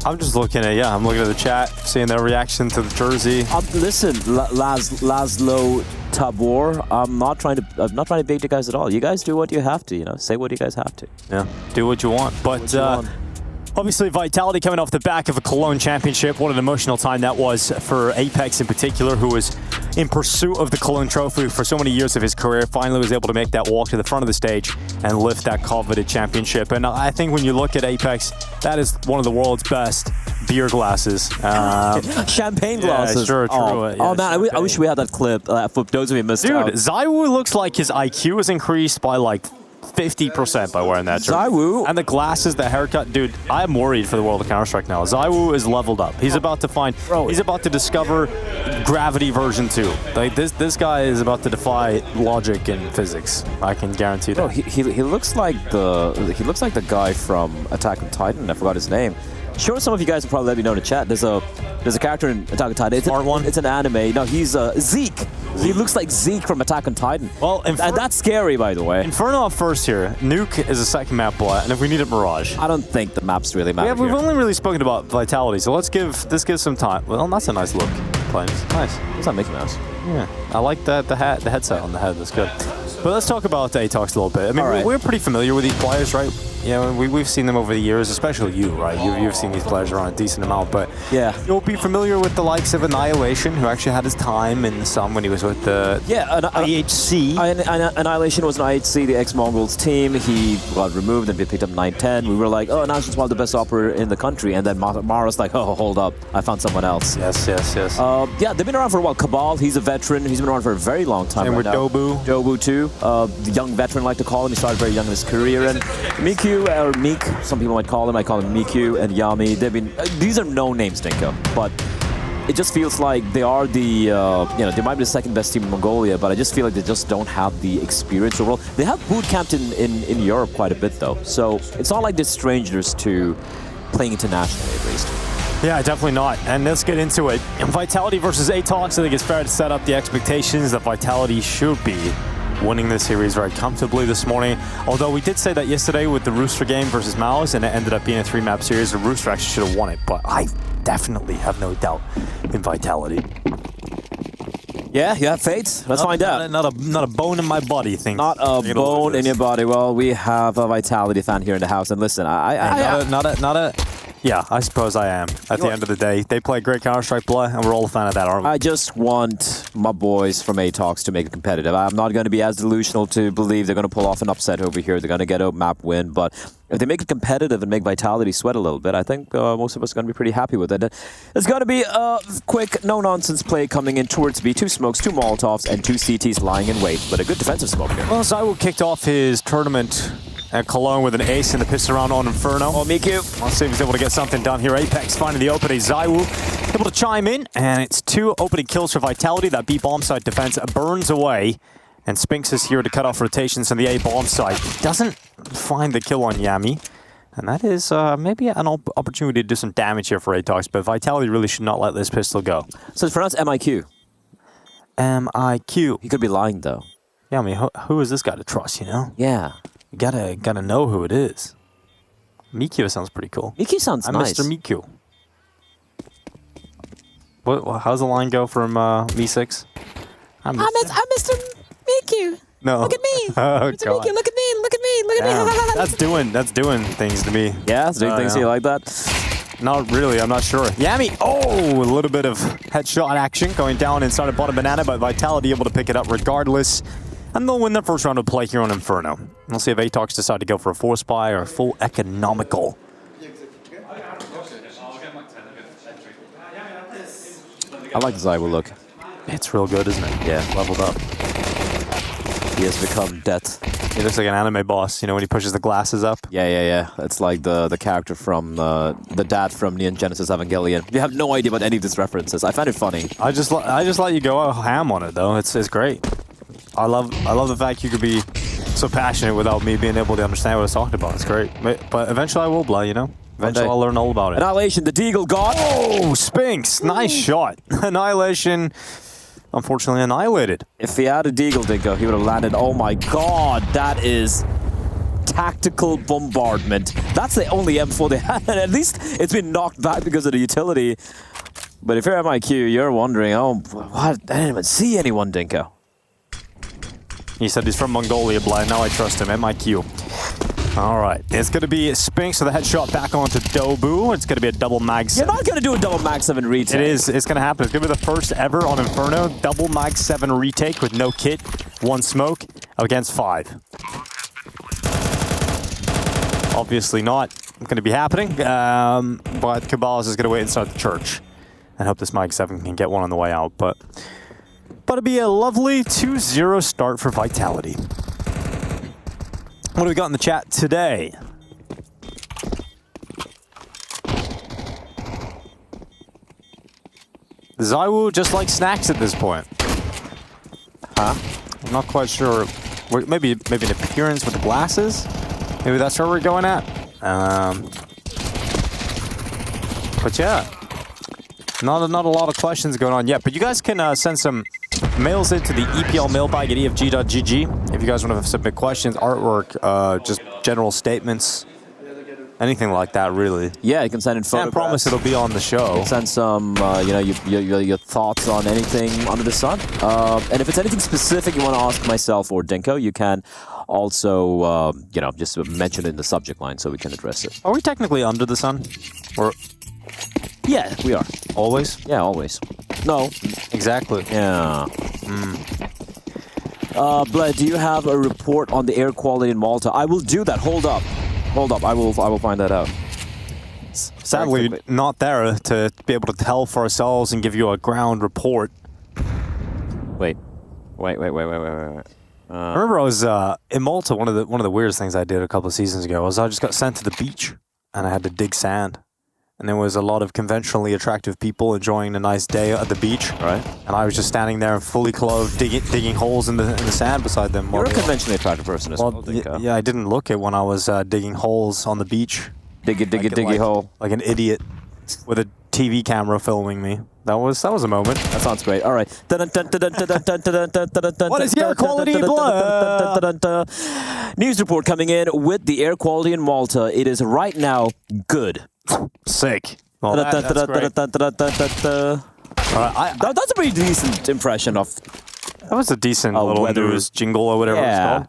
[SPEAKER 9] I'm just looking at I'm looking at the chat, seeing their reaction to the jersey.
[SPEAKER 13] Listen, Laszlo Tabor, I'm not trying to bait you guys at all. You guys do what you have to, say what you guys have to.
[SPEAKER 9] Yeah, do what you want. But obviously, Vitality coming off the back of a Cologne championship. What an emotional time that was for Apex in particular, who was in pursuit of the Cologne trophy for so many years of his career. Finally was able to make that walk to the front of the stage and lift that coveted championship. And I think when you look at Apex, that is one of the world's best beer glasses.
[SPEAKER 13] Champagne glasses.
[SPEAKER 9] Yeah, sure, true.
[SPEAKER 13] Man, I wish we had that clip for those of you who missed out.
[SPEAKER 9] Dude, Zywoo looks like his IQ has increased by like 50% by wearing that shirt.
[SPEAKER 13] Zywoo.
[SPEAKER 9] And the glasses, the haircut. Dude, I'm worried for the world of Counter-Strike now. Zywoo is leveled up. He's about to discover gravity version 2. Like this guy is about to defy logic and physics. I can guarantee that.
[SPEAKER 13] He looks like the guy from Attack on Titan. I forgot his name. Sure, some of you guys will probably let me know in the chat. There's a character in Attack on Titan. It's an anime. No, he's Zeke. He looks like Zeke from Attack on Titan. Well, and that's scary, by the way.
[SPEAKER 9] Inferno up first here. Nuke is a second map play, and if we need it, Mirage.
[SPEAKER 13] I don't think the maps really matter.
[SPEAKER 9] We've only really spoken about Vitality, so let's give some time. Well, that's a nice look. Flames. Nice.
[SPEAKER 13] What's that Mickey Mouse?
[SPEAKER 9] Yeah, I like the headset on the head. That's good. But let's talk about Atox a little bit. I mean, we're pretty familiar with these players, right? Yeah, we've seen them over the years, especially you, right? You've seen these players around a decent amount, but
[SPEAKER 13] yeah,
[SPEAKER 9] you'll be familiar with the likes of Annihilation, who actually had his time in some when he was with the IHC.
[SPEAKER 13] Annihilation was an IHC, the ex-Mongols team. He got removed and we picked up 9-10. We were like, oh, Annihilation's one of the best operator in the country, and then Mara's like, oh, hold up, I found someone else.
[SPEAKER 9] Yes.
[SPEAKER 13] Yeah, they've been around for a while. Cabal, he's a veteran. He's been around for a very long time.
[SPEAKER 9] And
[SPEAKER 13] right
[SPEAKER 9] we're
[SPEAKER 13] now.
[SPEAKER 9] Dobu
[SPEAKER 13] too. The young veteran, like to call him. He started very young in his career. And Miku, or Meek, some people might call him. I call him Miku and Yami. They've been. These are no names, Dinko, but it just feels like they are the. They might be the second best team in Mongolia, but I just feel like they just don't have the experience overall. They have boot camped in Europe quite a bit though, so it's not like they're strangers to playing internationally at least.
[SPEAKER 9] Yeah, definitely not. And let's get into it. Vitality versus Atox. I think it's fair to set up the expectations that Vitality should be winning this series very comfortably this morning. Although we did say that yesterday with the Rooster game versus Mao's, and it ended up being a 3-map series. The Rooster actually should have won it, but I definitely have no doubt in Vitality.
[SPEAKER 13] Yeah, you have faith. Let's find out.
[SPEAKER 9] Not a bone in my body, thing.
[SPEAKER 13] Not a bone in your body. Well, we have a Vitality fan here in the house, and listen,
[SPEAKER 9] Yeah, I suppose I am. At the end of the day, they play great Counter-Strike play, and we're all a fan of that, aren't we?
[SPEAKER 13] I just want my boys from Atox to make it competitive. I'm not going to be as delusional to believe they're going to pull off an upset over here. They're going to get a map win, but if they make it competitive and make Vitality sweat a little bit, I think most of us are going to be pretty happy with it. It's going to be a quick, no-nonsense play coming in towards B. 2 smokes, 2 Molotovs, and 2 CTs lying in wait, but a good defensive smoke here.
[SPEAKER 9] Well, Zywoo kicked off his tournament at Cologne with an ace in the pistol round on Inferno.
[SPEAKER 13] Oh, Miku.
[SPEAKER 9] Let's see if he's able to get something done here. Apex finding the opening. Zywoo able to chime in, and it's 2 opening kills for Vitality. That B bomb site defense burns away, and Spinks is here to cut off rotations on the A bomb site. Doesn't find the kill on Yami, and that is maybe an opportunity to do some damage here for Atox, but Vitality really should not let this pistol go.
[SPEAKER 13] So it's pronounced MIQ.
[SPEAKER 9] MIQ.
[SPEAKER 13] He could be lying, though.
[SPEAKER 9] Yeah, I mean, who is this guy to trust, you know?
[SPEAKER 13] Yeah.
[SPEAKER 9] You gotta know who it is. Mikyu sounds pretty cool.
[SPEAKER 13] Mikyu sounds nice.
[SPEAKER 9] Mr. Mikyu. How's the line go from Me6?
[SPEAKER 3] I'm Mr. Mikyu.
[SPEAKER 9] No.
[SPEAKER 3] Look at me.
[SPEAKER 9] Oh,
[SPEAKER 3] Mr. Mikyu, look at me. Look at me. Look at me.
[SPEAKER 9] That's doing things to me.
[SPEAKER 13] Yeah, it's doing things to you like that?
[SPEAKER 9] Not really, I'm not sure. Yami, a little bit of headshot action going down inside of bottom banana, but Vitality able to pick it up regardless. And they'll win their first round of play here on Inferno. We'll see if Atox decide to go for a force buy or a full economical.
[SPEAKER 13] I like the Zywoo look.
[SPEAKER 9] It's real good, isn't it?
[SPEAKER 13] Yeah, leveled up. He has become death.
[SPEAKER 9] He looks like an anime boss, you know, when he pushes the glasses up.
[SPEAKER 13] Yeah. It's like the character from the dad from Neon Genesis Evangelion. You have no idea what any of these references. I find it funny.
[SPEAKER 9] I just let you go ham on it though. It's great. I love the fact you could be so passionate without me being able to understand what I was talking about. It's great. But eventually I will play, you know? Eventually I'll learn all about it.
[SPEAKER 13] Annihilation, the Deagle god.
[SPEAKER 9] Oh, Spinks. Nice shot. Annihilation, unfortunately annihilated.
[SPEAKER 13] If he had a Deagle, Dinko, he would have landed. Oh my god, that is tactical bombardment. That's the only M4 they had. At least it's been knocked back because of the utility. But if you're MIQ, you're wondering, oh, what? I didn't even see anyone, Dinko.
[SPEAKER 9] He said he's from Mongolia, Blind. Now I trust him. MIQ. All right. It's going to be Spinks with a headshot back onto Dobu. It's going to be a double mag 7.
[SPEAKER 13] You're not going to do a double mag 7 retake.
[SPEAKER 9] It is. It's going to happen. It's going to be the first ever on Inferno. Double mag 7 retake with no kit, 1 smoke against 5. Obviously not going to be happening. But Caballas is going to wait inside the church and hope this mag 7 can get one on the way out. But it'll be a lovely 2-0 start for Vitality. What do we got in the chat today? Zywoo just like snacks at this point. Huh? I'm not quite sure. Maybe an appearance with the glasses? Maybe that's where we're going at? But yeah. Not a lot of questions going on yet, but you guys can send some mails into the EPL mailbag at efg.gg if you guys want to submit questions, artwork, just general statements, anything like that, really.
[SPEAKER 13] Yeah, you can send in photographs.
[SPEAKER 9] Can't promise it'll be on the show.
[SPEAKER 13] Send some, your thoughts on anything under the sun. And if it's anything specific you want to ask myself or Dinko, you can also, just mention it in the subject line so we can address it.
[SPEAKER 9] Are we technically under the sun? Or...
[SPEAKER 13] Yeah, we are.
[SPEAKER 9] Always?
[SPEAKER 13] Yeah, always. No.
[SPEAKER 9] Exactly.
[SPEAKER 13] Yeah. Bled, do you have a report on the air quality in Malta? I will do that. Hold up. I will find that out.
[SPEAKER 9] Sadly, not there to be able to tell for ourselves and give you a ground report.
[SPEAKER 13] Wait.
[SPEAKER 9] I remember I was in Malta. One of the weirdest things I did a couple of seasons ago was I just got sent to the beach and I had to dig sand. And there was a lot of conventionally attractive people enjoying a nice day at the beach.
[SPEAKER 13] Right.
[SPEAKER 9] And I was just standing there fully clothed, digging holes in the sand beside them.
[SPEAKER 13] You're a conventionally attractive person as well.
[SPEAKER 9] Yeah, I didn't look at when I was digging holes on the beach.
[SPEAKER 13] Diggy hole.
[SPEAKER 9] Like an idiot with a TV camera filming me. That was a moment.
[SPEAKER 13] That sounds great. All right.
[SPEAKER 9] What is the air quality in Malta?
[SPEAKER 13] News report coming in with the air quality in Malta. It is right now good.
[SPEAKER 9] Sick. Well, that's great.
[SPEAKER 13] That's a pretty decent impression of.
[SPEAKER 9] That was a decent little news jingle or whatever it's called.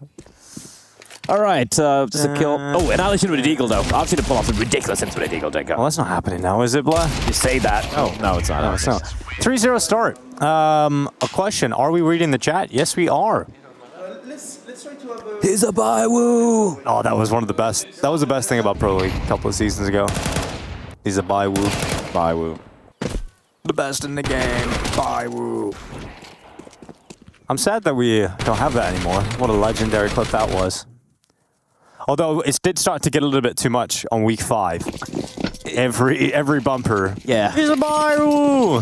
[SPEAKER 13] All right, just a kill. Oh, and Annihilation with a deagle, though. I've seen him pull off some ridiculous things with a deagle, Jenko.
[SPEAKER 9] Well, that's not happening now, is it, Blah?
[SPEAKER 13] You say that. Oh, no, it's not.
[SPEAKER 9] No, it's not. 3-0 start. A question. Are we reading the chat? Yes, we are.
[SPEAKER 5] Let's try to have a...
[SPEAKER 9] He's a Bywoo. Oh, that was one of the best. That was the best thing about Pro League a couple of seasons ago. He's a Bywoo.
[SPEAKER 13] Bywoo.
[SPEAKER 9] The best in the game. Bywoo. I'm sad that we don't have that anymore. What a legendary clip that was. Although it did start to get a little bit too much on week 5. Every bumper.
[SPEAKER 13] Yeah.
[SPEAKER 9] He's a Bywoo.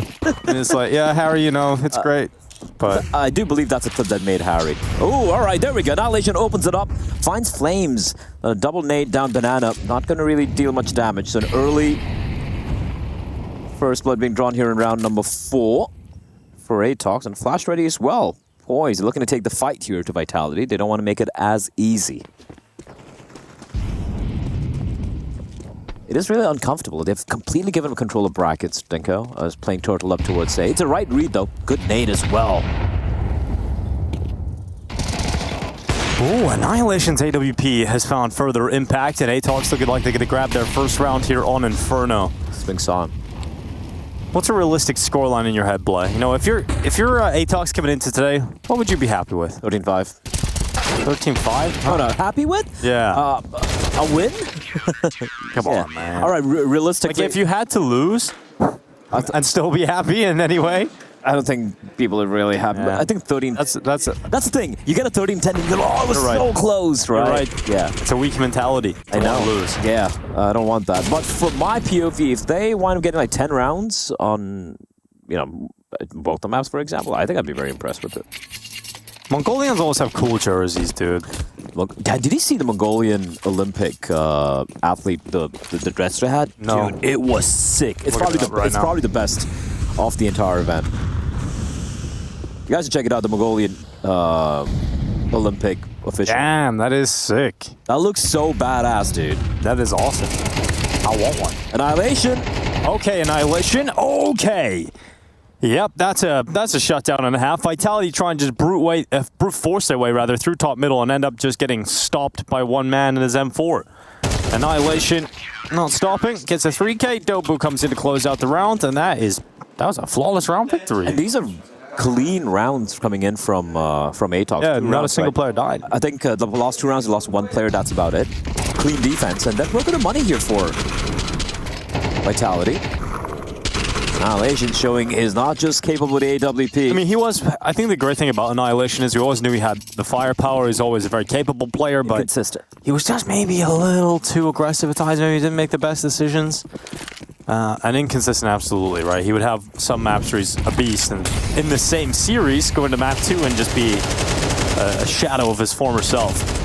[SPEAKER 9] And it's like, yeah, Harry, you know, it's great. But
[SPEAKER 13] I do believe that's a clip that made Harry. Oh, all right, there we go. Annihilation opens it up, finds Flames. A double nade down Banana. Not going to really deal much damage. So an early first blood being drawn here in round number 4 for Atox. And Flash ready as well. Boys, looking to take the fight here to Vitality. They don't want to make it as easy. It is really uncomfortable. They've completely given him control of brackets, Dinko. I was playing Turtle up towards say. It's a right read, though. Good nade as well.
[SPEAKER 9] Ooh, Annihilation's AWP has found further impact, and Atox looking like they're going to grab their first round here on Inferno.
[SPEAKER 13] Sphinx on.
[SPEAKER 9] What's a realistic scoreline in your head, Blay? You know, if you're Atox coming into today, what would you be happy with?
[SPEAKER 13] 13-5.
[SPEAKER 9] 13-5?
[SPEAKER 13] Oh, no, happy with?
[SPEAKER 9] Yeah.
[SPEAKER 13] A win?
[SPEAKER 9] Come on, man.
[SPEAKER 13] All right, realistically.
[SPEAKER 9] Like if you had to lose and still be happy in any way,
[SPEAKER 13] I don't think people are really happy.
[SPEAKER 9] Yeah.
[SPEAKER 13] I think 13.
[SPEAKER 9] That's
[SPEAKER 13] the thing. You get a 13-10 and you go, oh, it was so close, right?
[SPEAKER 9] You're right.
[SPEAKER 13] Yeah.
[SPEAKER 9] It's a weak mentality.
[SPEAKER 13] I know.
[SPEAKER 9] Lose.
[SPEAKER 13] Yeah, I don't want that. But for my POV, if they wind up getting like 10 rounds on, you know, both the maps, for example, I think I'd be very impressed with it.
[SPEAKER 9] Mongolians always have cool jerseys, dude.
[SPEAKER 13] Look, did you see the Mongolian Olympic athlete, the dress they had?
[SPEAKER 9] No.
[SPEAKER 13] Dude, it was sick. It's probably the best of the entire event. You guys should check it out, the Mongolian Olympic official.
[SPEAKER 9] Damn, that is sick.
[SPEAKER 13] That looks so badass, dude.
[SPEAKER 9] That is awesome. I want one.
[SPEAKER 13] Annihilation.
[SPEAKER 9] Okay, Annihilation. Okay. Yep, that's a shutdown and a half. Vitality trying to just brute force their way rather through top middle and end up just getting stopped by one man in his M4. Annihilation not stopping, gets a 3K. Dobu comes in to close out the round, and that was a flawless round victory.
[SPEAKER 13] And these are clean rounds coming in from Atox.
[SPEAKER 9] Yeah, not a single player died.
[SPEAKER 13] I think the last 2 rounds, they lost 1 player. That's about it. Clean defense, and then we're good money here for Vitality. Annihilation showing he's not just capable with AWP.
[SPEAKER 9] I mean, I think the great thing about Annihilation is we always knew he had the firepower. He's always a very capable player, but
[SPEAKER 13] consistent.
[SPEAKER 9] He was just maybe a little too aggressive at times. Maybe he didn't make the best decisions. And inconsistent, absolutely, right? He would have some maps where he's a beast, and in the same series, go into map 2 and just be a shadow of his former self.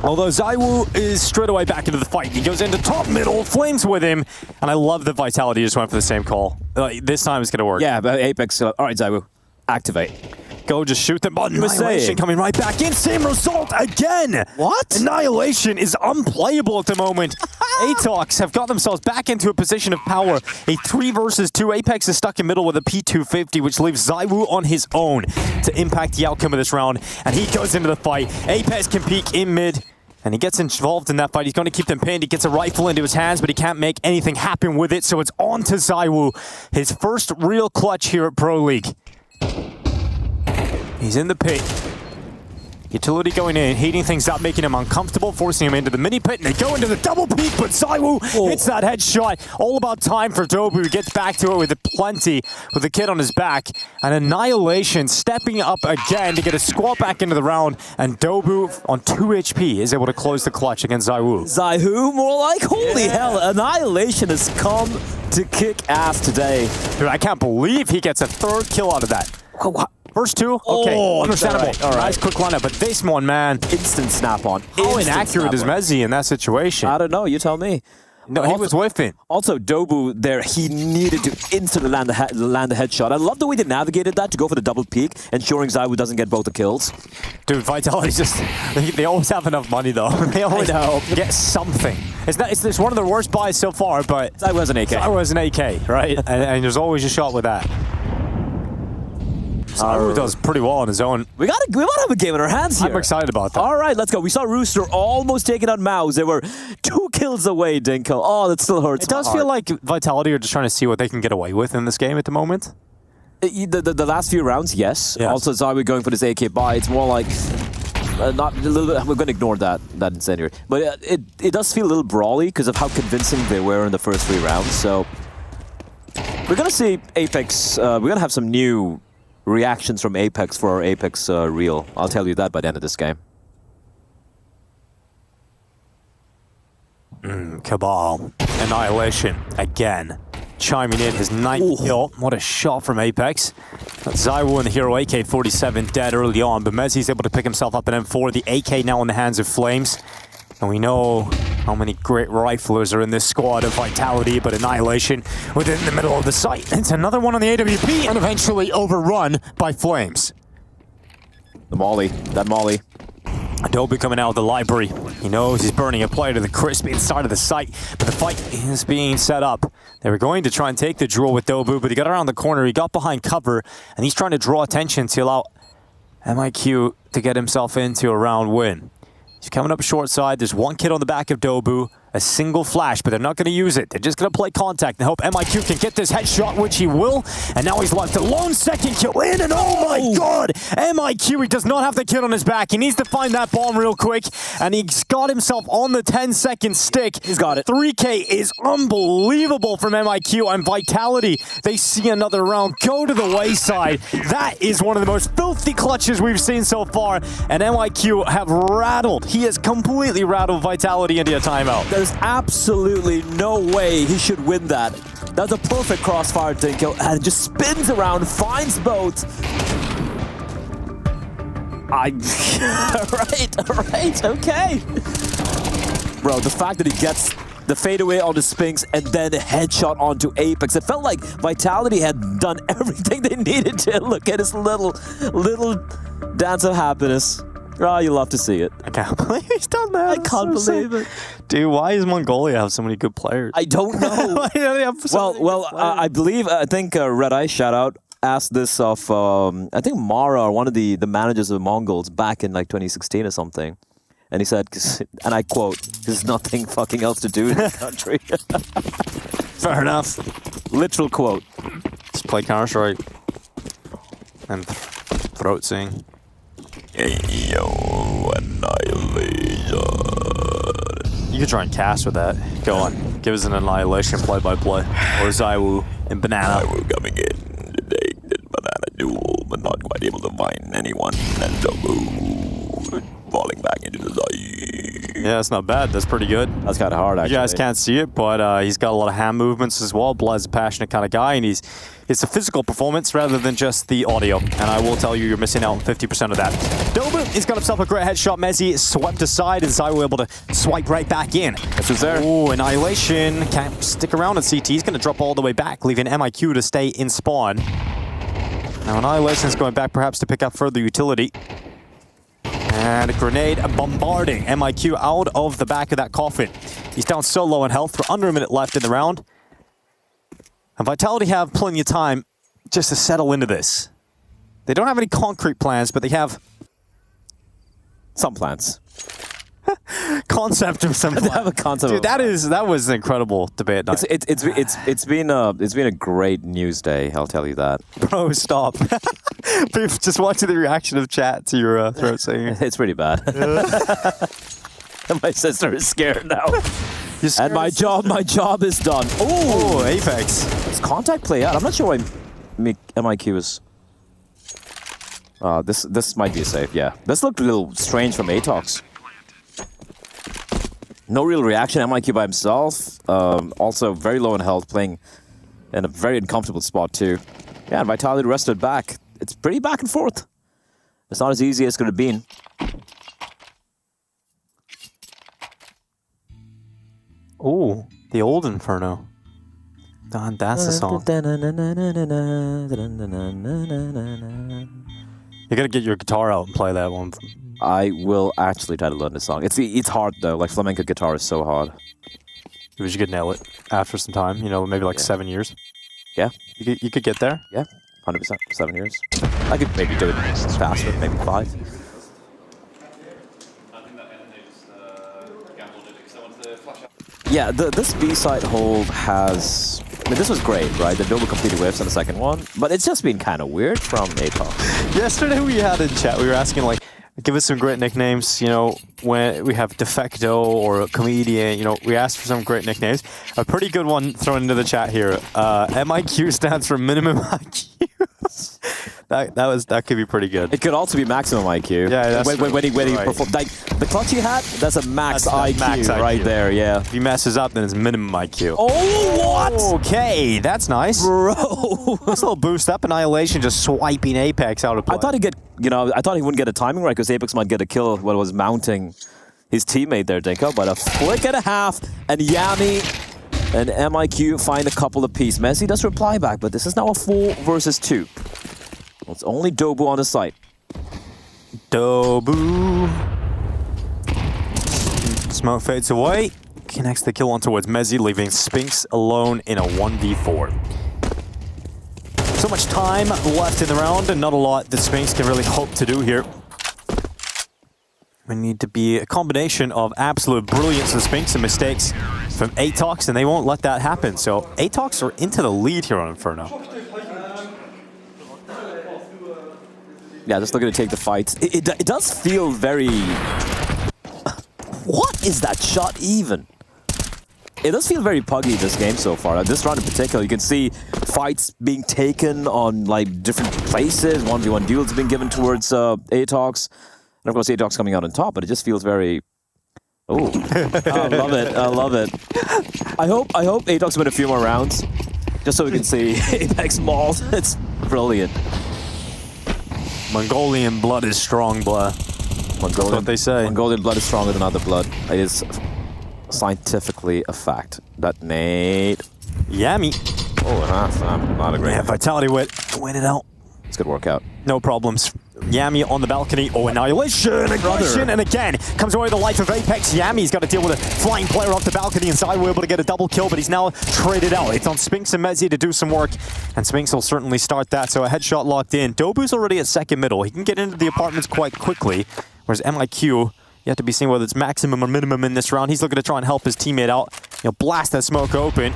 [SPEAKER 9] Although ZywOo is straight away back into the fight. He goes into top middle, Flames with him, and I love that Vitality just went for the same call. This time it's going to work.
[SPEAKER 13] Yeah, but Apex, all right, ZywOo, activate.
[SPEAKER 9] Go, just shoot them. But Annihilation coming right back in. Same result again.
[SPEAKER 13] What?
[SPEAKER 9] Annihilation is unplayable at the moment. Atox have got themselves back into a position of power. A 3 versus 2. Apex is stuck in middle with a P250, which leaves ZywOo on his own to impact the outcome of this round. And he goes into the fight. Apex can peek in mid. And he gets involved in that fight. He's going to keep them pinned. He gets a rifle into his hands, but he can't make anything happen with it. So it's on to ZywOo. His first real clutch here at Pro League. He's in the pit. Utility going in, heating things up, making him uncomfortable, forcing him into the mini pit, and they go into the double peek, but ZywOo hits that headshot. All about time for Dobu. He gets back to it with plenty, with the kid on his back. And Annihilation stepping up again to get a squad back into the round, and Dobu on 2 HP is able to close the clutch against ZywOo.
[SPEAKER 13] ZywOo, more like, holy hell, Annihilation has come to kick ass today.
[SPEAKER 9] Dude, I can't believe he gets a 3rd kill out of that. First 2? Okay, understandable.
[SPEAKER 13] All right.
[SPEAKER 9] Nice quick lineup, but this one, man.
[SPEAKER 13] Instant snap-on.
[SPEAKER 9] How inaccurate is Mezzi in that situation?
[SPEAKER 13] I don't know, you tell me.
[SPEAKER 9] No, he was whiffing.
[SPEAKER 13] Also, Dobu there, he needed to instantly land the headshot. I love the way they navigated that to go for the double peek, ensuring ZywOo doesn't get both the kills.
[SPEAKER 9] Dude, Vitality just, they always have enough money, though. They always get something. It's one of the worst buys so far, but
[SPEAKER 13] ZywOo has an AK.
[SPEAKER 9] ZywOo has an AK, right? and there's always a shot with that. Zawu does pretty well on his own.
[SPEAKER 13] We might have a game in our hands here.
[SPEAKER 9] I'm excited about that.
[SPEAKER 13] All right, let's go. We saw Rooster almost taking out Mouse. They were 2 kills away, Dinko. Oh, that still hurts.
[SPEAKER 9] It does feel like Vitality are just trying to see what they can get away with in this game at the moment.
[SPEAKER 13] The last few rounds, yes. Also, Zawu going for this AK buy. It's more like not a little bit. We're going to ignore that incendiary, but it does feel a little brawly because of how convincing they were in the first 3 rounds. So we're going to see Apex. We're going to have some new reactions from Apex for our Apex reel. I'll tell you that by the end of this game.
[SPEAKER 9] Cabal. Annihilation again. Chiming in his 9th kill. What a shot from Apex. Zawu and the hero AK-47 dead early on, but Mezzi's able to pick himself up an M4. The AK now in the hands of Flames. And we know how many great riflers are in this squad of Vitality, but Annihilation within the middle of the site. It's another one on the AWP and eventually overrun by Flames.
[SPEAKER 13] The Molly. That Molly.
[SPEAKER 9] Adobe coming out of the library. He knows he's burning a player to the crisp inside of the site, but the fight is being set up. They were going to try and take the duel with Dobu, but he got around the corner, he got behind cover, and he's trying to draw attention to allow MIQ to get himself into a round win. He's coming up short side. There's 1 kid on the back of Dobu. A single flash, but they're not going to use it. They're just going to play contact and hope MIQ can get this headshot, which he will. And now he's left alone. 2nd kill in, and oh my god! MIQ, he does not have the kid on his back. He needs to find that bomb real quick. And he's got himself on the 10-second stick.
[SPEAKER 13] He's got it.
[SPEAKER 9] 3K is unbelievable from MIQ. And Vitality, they see another round go to the wayside. That is one of the most filthy clutches we've seen so far. And MIQ have rattled. He has completely rattled Vitality into a timeout.
[SPEAKER 13] There's absolutely no way he should win that. That's a perfect crossfire, Dinko, and just spins around, finds both. Right, okay. Bro, the fact that he gets the fadeaway on the Sphinx and then the headshot onto Apex. It felt like Vitality had done everything they needed to. Look at his little dance of happiness. Oh, you love to see it.
[SPEAKER 9] I can't believe he's done that.
[SPEAKER 13] I can't believe it.
[SPEAKER 9] Dude, why does Mongolia have so many good players?
[SPEAKER 13] I don't know. I think Red Eye, shout out, asked this of, I think Mara, one of the managers of the Mongols back in like 2016 or something. And he said, and I quote, there's nothing fucking else to do in this country.
[SPEAKER 9] Fair enough.
[SPEAKER 13] Literal quote.
[SPEAKER 9] Just play Counter-Strike. And throat sing.
[SPEAKER 13] Yo, Annihilation.
[SPEAKER 9] You could try and cast with that. Go on. Give us an Annihilation play-by-play. Or Zawu and Banana.
[SPEAKER 13] Zawu coming in today. Banana duel, but not quite able to find anyone. And Zawu falling back into the side.
[SPEAKER 9] Yeah, that's not bad. That's pretty good.
[SPEAKER 13] That's kind of hard, actually.
[SPEAKER 9] You guys can't see it, but he's got a lot of hand movements as well. Blood's a passionate kind of guy, and it's a physical performance rather than just the audio. And I will tell you, you're missing out on 50% of that. Dobu, he's got himself a great headshot. Mezzi swept aside, and Zawu able to swipe right back in.
[SPEAKER 13] That's what's there.
[SPEAKER 9] Ooh, Annihilation can't stick around at CT. He's going to drop all the way back, leaving MIQ to stay in spawn. Now Annihilation's going back perhaps to pick up further utility. And a grenade bombarding MIQ out of the back of that coffin. He's down so low in health. We're under a minute left in the round. And Vitality have plenty of time just to settle into this. They don't have any concrete plans, but they have
[SPEAKER 13] some plans.
[SPEAKER 9] Concept of some plans.
[SPEAKER 13] They have a concept.
[SPEAKER 9] Dude, that was an incredible debate night.
[SPEAKER 13] It's been a great news day. I'll tell you that.
[SPEAKER 9] Bro, stop. Just watching the reaction of chat to your throat singing.
[SPEAKER 13] It's pretty bad. My sister is scared now. And my job is done.
[SPEAKER 9] Oh, Apex.
[SPEAKER 13] It's contact play out. I'm not sure why MIQ is. This might be a save. Yeah, this looked a little strange from Atox. No real reaction. MIQ by himself. Also very low in health, playing in a very uncomfortable spot too. Yeah, and Vitality rested back. It's pretty back and forth. It's not as easy as it could have been.
[SPEAKER 9] Oh, the old Inferno. That's the song. You gotta get your guitar out and play that one.
[SPEAKER 13] I will actually try to learn this song. It's hard though. Like flamenco guitar is so hard.
[SPEAKER 9] But you could nail it after some time. You know, maybe like 7 years.
[SPEAKER 13] Yeah,
[SPEAKER 9] you could get there.
[SPEAKER 13] Yeah, 100%. 7 years. I could maybe do it faster, maybe 5. Yeah, this B-side hold has... I mean, this was great, right? The double completed whiffs on the second one, but it's just been kind of weird from Atox.
[SPEAKER 9] Yesterday we had in chat, we were asking, like, give us some great nicknames, you know, when we have Defecto or a Comedian, you know, we asked for some great nicknames. A pretty good one thrown into the chat here. MIQ stands for minimum IQ. that could be pretty good.
[SPEAKER 13] It could also be maximum IQ.
[SPEAKER 9] Yeah, that's
[SPEAKER 13] when he
[SPEAKER 9] right.
[SPEAKER 13] performed. Like, the clutch he had, that's a max IQ right there, yeah.
[SPEAKER 9] If he messes up, then it's minimum IQ.
[SPEAKER 13] Oh, what?
[SPEAKER 9] Okay, that's nice.
[SPEAKER 13] Bro.
[SPEAKER 9] Nice little boost up. Annihilation just swiping Apex out of play.
[SPEAKER 13] I thought he'd get, you know, I thought he wouldn't get a timing right because Apex might get a kill while it was mounting his teammate there, Dinko, but a flick and a half, and Yami and MIQ find a couple apiece. Messi does reply back, but this is now a 4 versus 2. Well, it's only Dobu on the site.
[SPEAKER 9] Dobu. Smoke fades away. Connects the kill on towards Messi, leaving Spinks alone in a 1v4. So much time left in the round, and not a lot that Spinks can really hope to do here. We need to be a combination of absolute brilliance of Spinks and mistakes from Atox, and they won't let that happen. So Atox are into the lead here on Inferno.
[SPEAKER 13] Yeah, just looking to take the fight. It does feel very... What is that shot even? It does feel very puggy this game so far. This round in particular, you can see fights being taken on like different places. 1v1 duels being given towards Atox. And of course, Atox coming out on top, but it just feels very... Oh, I love it. I love it. I hope Atox win a few more rounds, just so we can see Apex mauled. It's brilliant.
[SPEAKER 9] Mongolian blood is strong blood. That's what they say.
[SPEAKER 13] Mongolian blood is stronger than other blood. It is scientifically a fact. That nade.
[SPEAKER 9] Yummy.
[SPEAKER 13] Oh, that's not a great...
[SPEAKER 9] Yeah, Vitality win it out.
[SPEAKER 13] It's a good workout.
[SPEAKER 9] No problems. Yami on the balcony. Oh, Annihilation! Aggression! And again, comes away the life of Apex. Yami's got to deal with a flying player off the balcony, and Zywoo able to get a double kill, but he's now traded out. It's on Spinks and Messi to do some work, and Spinks will certainly start that. So a headshot locked in. Dobu's already at second middle. He can get into the apartments quite quickly, whereas MIQ, yet to be seen whether it's maximum or minimum in this round. He's looking to try and help his teammate out. He'll blast that smoke open.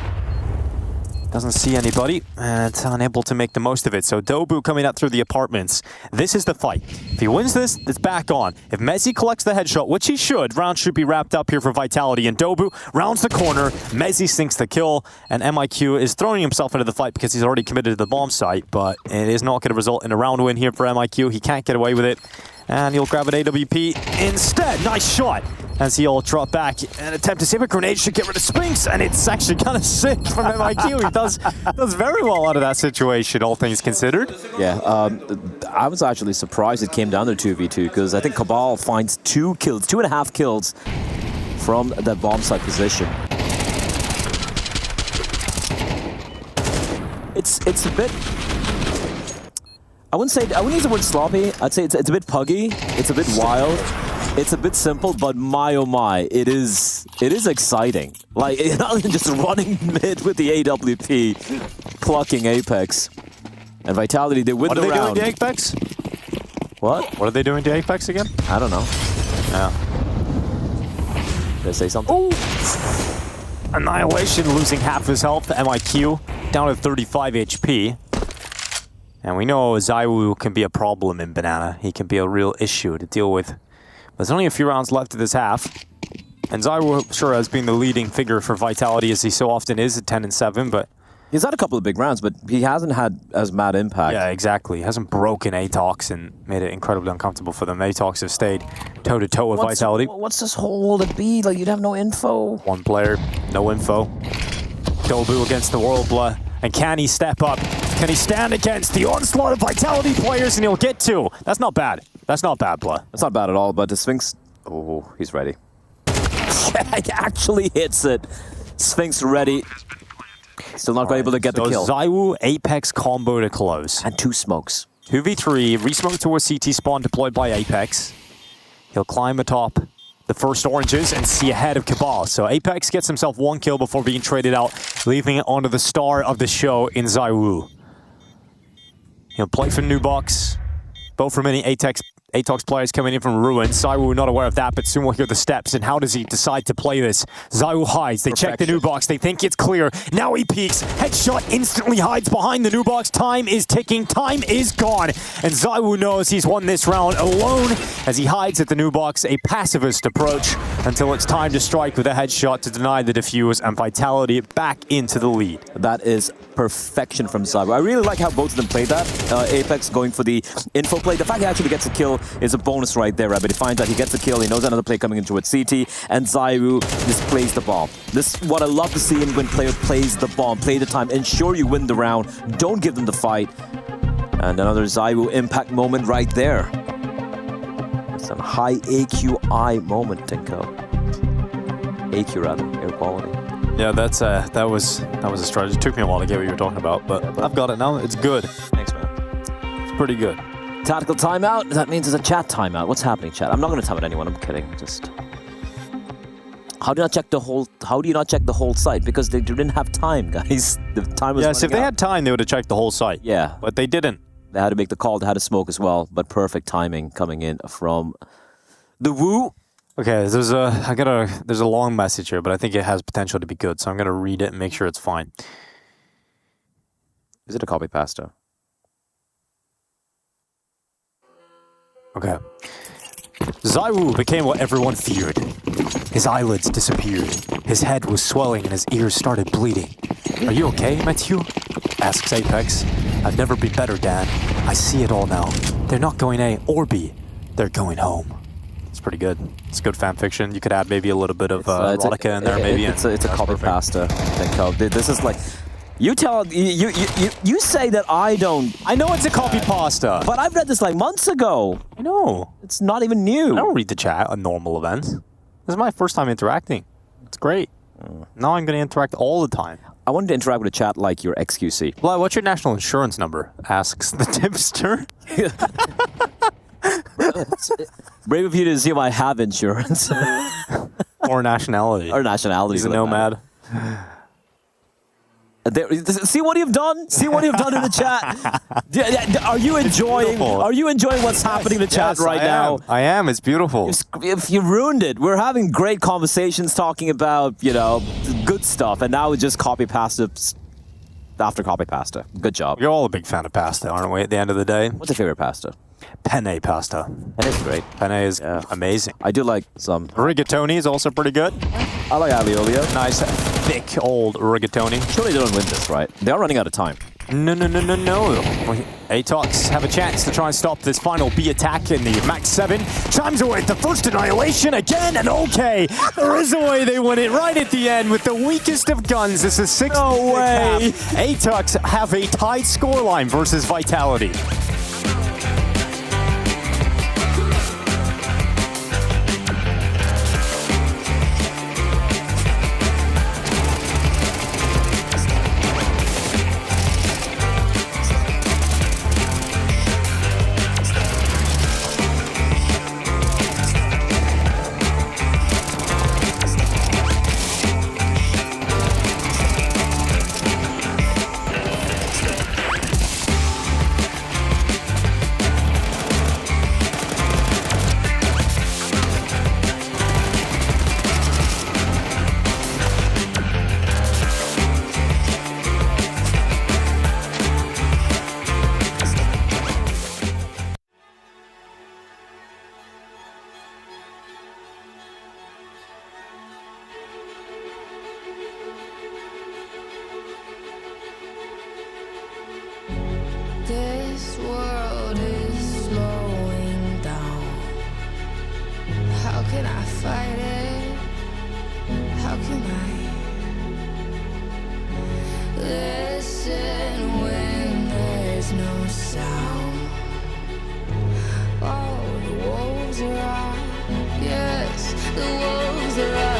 [SPEAKER 9] Doesn't see anybody, and it's unable to make the most of it. So Dobu coming out through the apartments. This is the fight. If he wins this, it's back on. If Messi collects the headshot, which he should, round should be wrapped up here for Vitality. And Dobu rounds the corner. Messi sinks the kill, and MIQ is throwing himself into the fight because he's already committed to the bomb site, but it is not going to result in a round win here for MIQ. He can't get away with it, and he'll grab an AWP instead. Nice shot as he'll drop back and attempt to save a grenade. Should get rid of Spinks, and it's actually kind of sick from MIQ. He does very well out of that situation, all things considered.
[SPEAKER 13] Yeah, I was actually surprised it came down to 2v2 because I think Cabal finds 2.5 kills from that bomb site position. It's a bit... I wouldn't use the word sloppy. I'd say it's a bit puggy. It's a bit wild. It's a bit simple, but my oh my, it is exciting. Like, not even just running mid with the AWP, plucking Apex. And Vitality, they win the round.
[SPEAKER 9] What are they doing to Apex?
[SPEAKER 13] What?
[SPEAKER 9] What are they doing to Apex again?
[SPEAKER 13] I don't know.
[SPEAKER 9] Yeah.
[SPEAKER 13] Did I say something?
[SPEAKER 9] Ooh. Annihilation losing half his health. MIQ down to 35 HP. And we know Zywoo can be a problem in Banana. He can be a real issue to deal with. There's only a few rounds left of this half. And Zywoo sure has been the leading figure for Vitality, as he so often is at 10-7, but...
[SPEAKER 13] He's had a couple of big rounds, but he hasn't had as mad impact.
[SPEAKER 9] Yeah, exactly. He hasn't broken Atox and made it incredibly uncomfortable for them. Atox have stayed toe-to-toe with Vitality.
[SPEAKER 13] What's this hold at B? Like, you'd have no info.
[SPEAKER 9] One player, no info. Dobu against the World Blood. And can he step up? Can he stand against the onslaught of Vitality players? And he'll get 2. That's not bad. That's not bad, Blood.
[SPEAKER 13] That's not bad at all, but the Sphinx... Oh, he's ready. He actually hits it. Sphinx ready. Still not able to get the kill.
[SPEAKER 9] Zywoo Apex combo to close.
[SPEAKER 13] And 2 smokes.
[SPEAKER 9] 2v3, re-smoke towards CT spawn deployed by Apex. He'll climb atop the first oranges and see ahead of Cabal. So Apex gets himself 1 kill before being traded out, leaving it onto the star of the show in Zywoo. He'll play for New Box. Both remaining Atox players coming in from Ruin. Zywoo not aware of that, but soon we'll hear the steps. And how does he decide to play this? Zywoo hides. They check the new box. They think it's clear. Now he peeks. Headshot instantly hides behind the new box. Time is ticking. Time is gone. And Zywoo knows he's won this round alone as he hides at the new box. A pacifist approach until it's time to strike with a headshot to deny the defuse and Vitality back into the lead.
[SPEAKER 13] That is perfection from Zywoo. I really like how both of them played that. Apex going for the info play. The fact he actually gets a kill is a bonus right there, right? But he finds that he gets a kill, he knows another play coming in towards CT, and Zywoo just plays the bomb. This is what I love to see when player plays the bomb, play the time, ensure you win the round, don't give them the fight. And another Zywoo impact moment right there. Some high AQI moment, Tinko. AQ rather, air quality.
[SPEAKER 9] Yeah, that was a strategy. It took me a while to get what you were talking about, but I've got it now. It's good.
[SPEAKER 13] Thanks, man.
[SPEAKER 9] It's pretty good.
[SPEAKER 13] Tactical timeout. That means it's a chat timeout. What's happening, chat? I'm not going to time out anyone. I'm kidding. Just how do you not check the whole? How do you not check the whole site? Because they didn't have time, guys. The time was.
[SPEAKER 9] Yes, if they
[SPEAKER 13] out.
[SPEAKER 9] had time, they would have checked the whole site.
[SPEAKER 13] Yeah,
[SPEAKER 9] but they didn't.
[SPEAKER 13] They had to make the call. They had to smoke as well. But perfect timing coming in from the Woo.
[SPEAKER 9] Okay, there's a long message here, but I think it has potential to be good. So I'm gonna read it and make sure it's fine.
[SPEAKER 13] Is it a copy pasta?
[SPEAKER 9] Okay. Zywoo became what everyone feared. His eyelids disappeared. His head was swelling and his ears started bleeding. Are you okay, Matthew? Asks Apex. I've never been better, Dan. I see it all now. They're not going A or B. They're going home. It's pretty good. It's good fan fiction. You could add maybe a little bit of erotica in there, maybe.
[SPEAKER 13] It's a copy pasta. This is like. You say that I don't.
[SPEAKER 9] I know it's a copy pasta.
[SPEAKER 13] But I've read this like months ago.
[SPEAKER 9] I know.
[SPEAKER 13] It's not even new.
[SPEAKER 9] I don't read the chat on normal events. This is my first time interacting. It's great. Now I'm going to interact all the time.
[SPEAKER 13] I wanted to interact with a chat like your XQC.
[SPEAKER 9] Well, what's your national insurance number? Asks the tipster.
[SPEAKER 13] Brave of you to assume I have insurance.
[SPEAKER 9] Or nationality.
[SPEAKER 13] Or nationality.
[SPEAKER 9] He's a nomad.
[SPEAKER 13] See what you've done? See what you've done in the chat? Are you enjoying? Are you enjoying what's happening in the chat right now?
[SPEAKER 9] I am. It's beautiful.
[SPEAKER 13] If you ruined it, we're having great conversations talking about good stuff, and now it's just copy pasta after copy pasta. Good job.
[SPEAKER 9] You're all a big fan of pasta, aren't we? At the end of the day,
[SPEAKER 13] what's your favorite pasta?
[SPEAKER 9] Penne pasta.
[SPEAKER 13] Penne is great.
[SPEAKER 9] Penne is amazing.
[SPEAKER 13] I do like some.
[SPEAKER 9] Rigatoni is also pretty good.
[SPEAKER 13] I like aliolio.
[SPEAKER 9] Nice, thick, old rigatoni.
[SPEAKER 13] Surely they don't win this, right? They are running out of time.
[SPEAKER 9] No. Atox have a chance to try and stop this final B attack in the Max 7. Chimes away at the first annihilation again, and okay, there is a way they win it right at the end with the weakest of guns. This is 6.
[SPEAKER 13] No way.
[SPEAKER 9] Atox have a tied scoreline versus Vitality.
[SPEAKER 4] This world is slowing down. How can I fight it? How can I listen when there's no sound? Oh, the wolves are out. Yes, the wolves are out.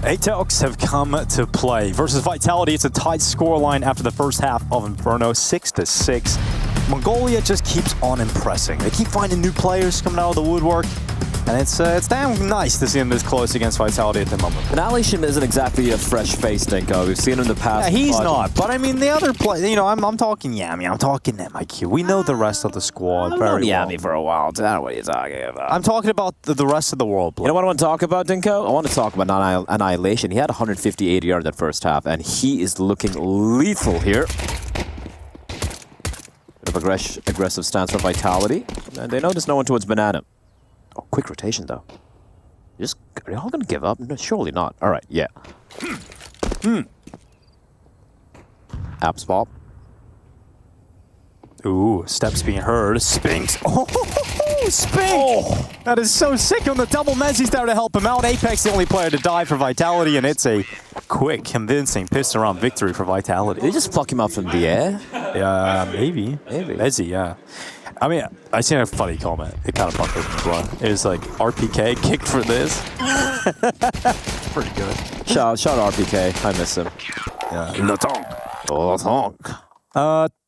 [SPEAKER 9] Atox have come to play. Versus Vitality, it's a tight scoreline after the first half of Inferno, 6-6. Mongolia just keeps on impressing. They keep finding new players coming out of the woodwork. And it's damn nice to see him this close against Vitality at the moment.
[SPEAKER 13] Annihilation isn't exactly a fresh face, Dinko. We've seen him in the past.
[SPEAKER 9] Yeah, he's not. But I mean, the other play, you know, I'm talking Yami, I'm talking MIQ. We know the rest of the squad very well.
[SPEAKER 13] Yami for a while. I don't know what you're talking about.
[SPEAKER 9] I'm talking about the rest of the world.
[SPEAKER 13] You know what I want to talk about, Dinko? I want to talk about Annihilation. He had 150 ADR in that first half, and he is looking lethal here. Bit of aggressive stance from Vitality. And they notice no one towards Banana. Oh, quick rotation, though. Are y'all going to give up? No, surely not. All right, yeah. Apps pop.
[SPEAKER 9] Ooh, steps being heard. Spinks. Oh, Spink! Oh, that is so sick on the double. Mezzi's there to help him out. Apex, the only player to die for Vitality, and it's a quick, convincing piss-around victory for Vitality.
[SPEAKER 13] Did they just pluck him up from the air?
[SPEAKER 9] Yeah, maybe. Mezzi, yeah. I mean, I seen a funny comment. It kind of buckled me, bro. It was like, RPK kicked for this. Pretty good.
[SPEAKER 13] Shout RPK. I miss him.
[SPEAKER 9] Yeah. Latong.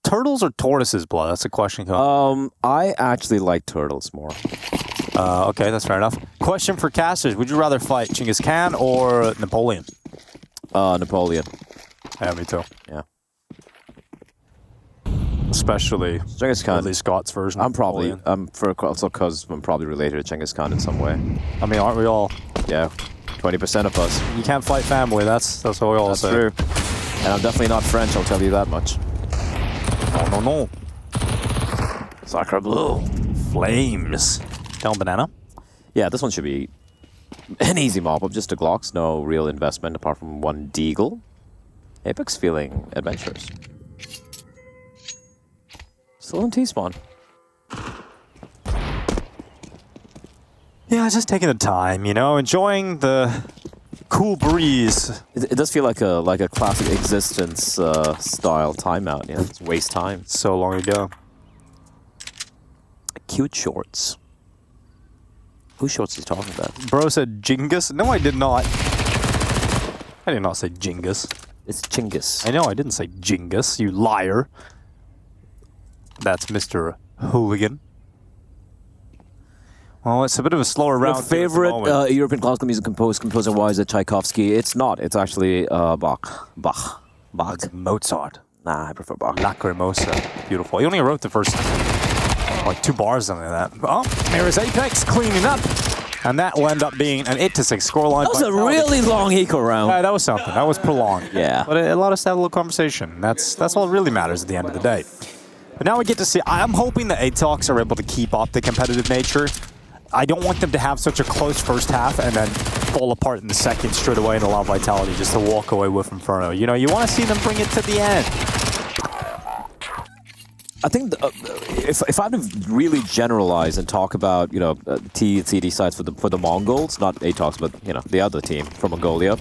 [SPEAKER 9] Turtles or tortoises, blood? That's a question.
[SPEAKER 13] I actually like turtles more.
[SPEAKER 9] Okay, that's fair enough. Question for casters. Would you rather fight Genghis Khan or Napoleon?
[SPEAKER 13] Napoleon.
[SPEAKER 9] Yeah, me too.
[SPEAKER 13] Yeah.
[SPEAKER 9] Especially
[SPEAKER 13] Genghis Khan.
[SPEAKER 9] Ridley Scott's version.
[SPEAKER 13] Also because I'm probably related to Genghis Khan in some way.
[SPEAKER 9] I mean, aren't we all?
[SPEAKER 13] Yeah, 20% of us.
[SPEAKER 9] You can't fight family. That's what we all say.
[SPEAKER 13] That's true. And I'm definitely not French. I'll tell you that much.
[SPEAKER 9] No. Sacre bleu. Flames. Down banana.
[SPEAKER 13] Yeah, this one should be an easy mop-up. Just a Glocks. No real investment apart from one Deagle. Apex feeling adventurous. Still in T-spawn.
[SPEAKER 9] Yeah, just taking the time, you know, enjoying the cool breeze.
[SPEAKER 13] It does feel like a classic existence style timeout. Yeah, it's waste time.
[SPEAKER 9] So long ago.
[SPEAKER 13] Cute shorts. Whose shorts is he talking about?
[SPEAKER 9] Bro said Jingus. No, I did not. I did not say Jingus.
[SPEAKER 13] It's Chingus.
[SPEAKER 9] I know, I didn't say Jingus, you liar. That's Mr. Hooligan. Well, it's a bit of a slower round.
[SPEAKER 13] Your favorite European classical music composer-wise, Tchaikovsky? It's not. It's actually Bach.
[SPEAKER 9] Mozart.
[SPEAKER 13] Nah, I prefer Bach.
[SPEAKER 9] Lacrimosa. Beautiful. He only wrote the first, like, 2 bars, something like that. Oh, there is Apex cleaning up. And that will end up being an 8-6 scoreline.
[SPEAKER 13] That was a really long eco round.
[SPEAKER 9] Yeah, that was something. That was prolonged.
[SPEAKER 13] Yeah.
[SPEAKER 9] But it allowed us to have a little conversation. That's all that really matters at the end of the day. But now we get to see, I'm hoping that Atox are able to keep up the competitive nature. I don't want them to have such a close first half and then fall apart in the second straight away and allow Vitality just to walk away with Inferno. You know, you want to see them bring it to the end.
[SPEAKER 13] I think if I had to really generalize and talk about, you know, T and CD sides for the Mongols, not Atox, but, you know, the other team from Mongolia,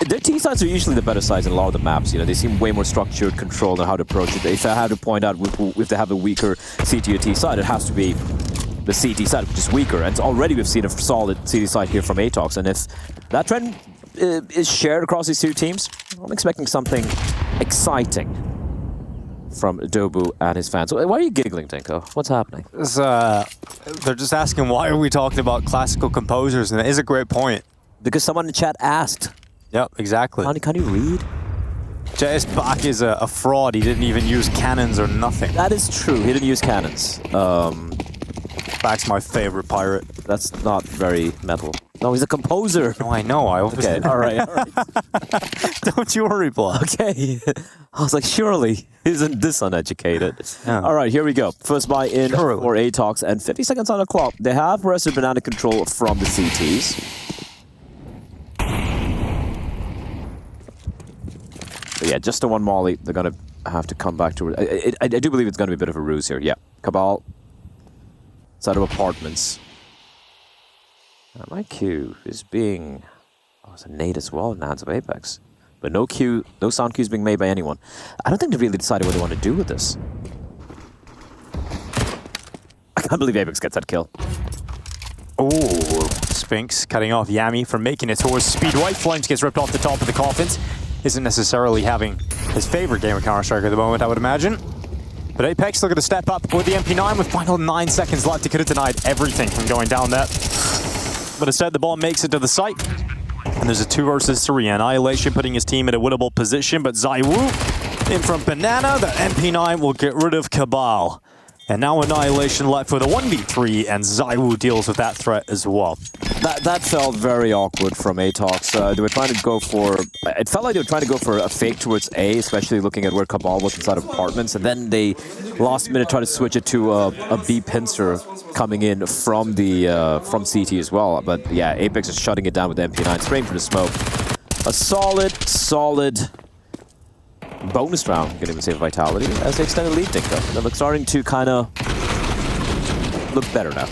[SPEAKER 13] their T sides are usually the better sides in a lot of the maps. You know, they seem way more structured, controlled, and how to approach it. If I had to point out if they have a weaker CT or T side, it has to be the CT side, which is weaker. And already we've seen a solid CT side here from Atox. And if that trend is shared across these two teams, I'm expecting something exciting from Dobu and his fans. Why are you giggling, Tinko? What's happening?
[SPEAKER 9] They're just asking, why are we talking about classical composers? And it is a great point.
[SPEAKER 13] Because someone in the chat asked.
[SPEAKER 9] Yep, exactly.
[SPEAKER 13] Can you read?
[SPEAKER 9] JS Bach is a fraud. He didn't even use cannons or nothing.
[SPEAKER 13] That is true. He didn't use cannons.
[SPEAKER 9] Bach's my favorite pirate.
[SPEAKER 13] That's not very metal. No, he's a composer.
[SPEAKER 9] No, I know.
[SPEAKER 13] Okay, all right.
[SPEAKER 9] Don't you worry, Block.
[SPEAKER 13] Okay. I was like, surely isn't this uneducated? Yeah. All right, here we go. First buy in for Atox and 50 seconds on the clock. They have rested banana control from the CTs. But yeah, just the one molly. They're going to have to come back to it. I do believe it's going to be a bit of a ruse here. Yeah, Cabal. Side of apartments. My Q is being... Oh, it's a nade as well in the hands of Apex. But no sound cues being made by anyone. I don't think they really decided what they want to do with this. I can't believe Apex gets that kill.
[SPEAKER 9] Oh, Spinks cutting off Yami from making it towards Speedway. Flames gets ripped off the top of the coffins. Isn't necessarily having his favorite game of Counter-Strike at the moment, I would imagine. But Apex looking to step up with the MP9 with final 9 seconds left. He could have denied everything from going down that. But instead, the bomb makes it to the site. And there's a 2 versus 3. Annihilation putting his team in a winnable position, but ZywOo in from Banana. The MP9 will get rid of Cabal. And now Annihilation left with a 1v3, and ZywOo deals with that threat as well.
[SPEAKER 13] That felt very awkward from Atox. They were trying to go for... It felt like they were trying to go for a fake towards A, especially looking at where Cabal was inside of apartments, and then they last minute tried to switch it to a B pincer coming in from the from CT as well. But yeah, Apex is shutting it down with the MP9, spraying for the smoke. A solid bonus round, you can even say Vitality, as they extended lead Dinko. They look starting to kind of look better now.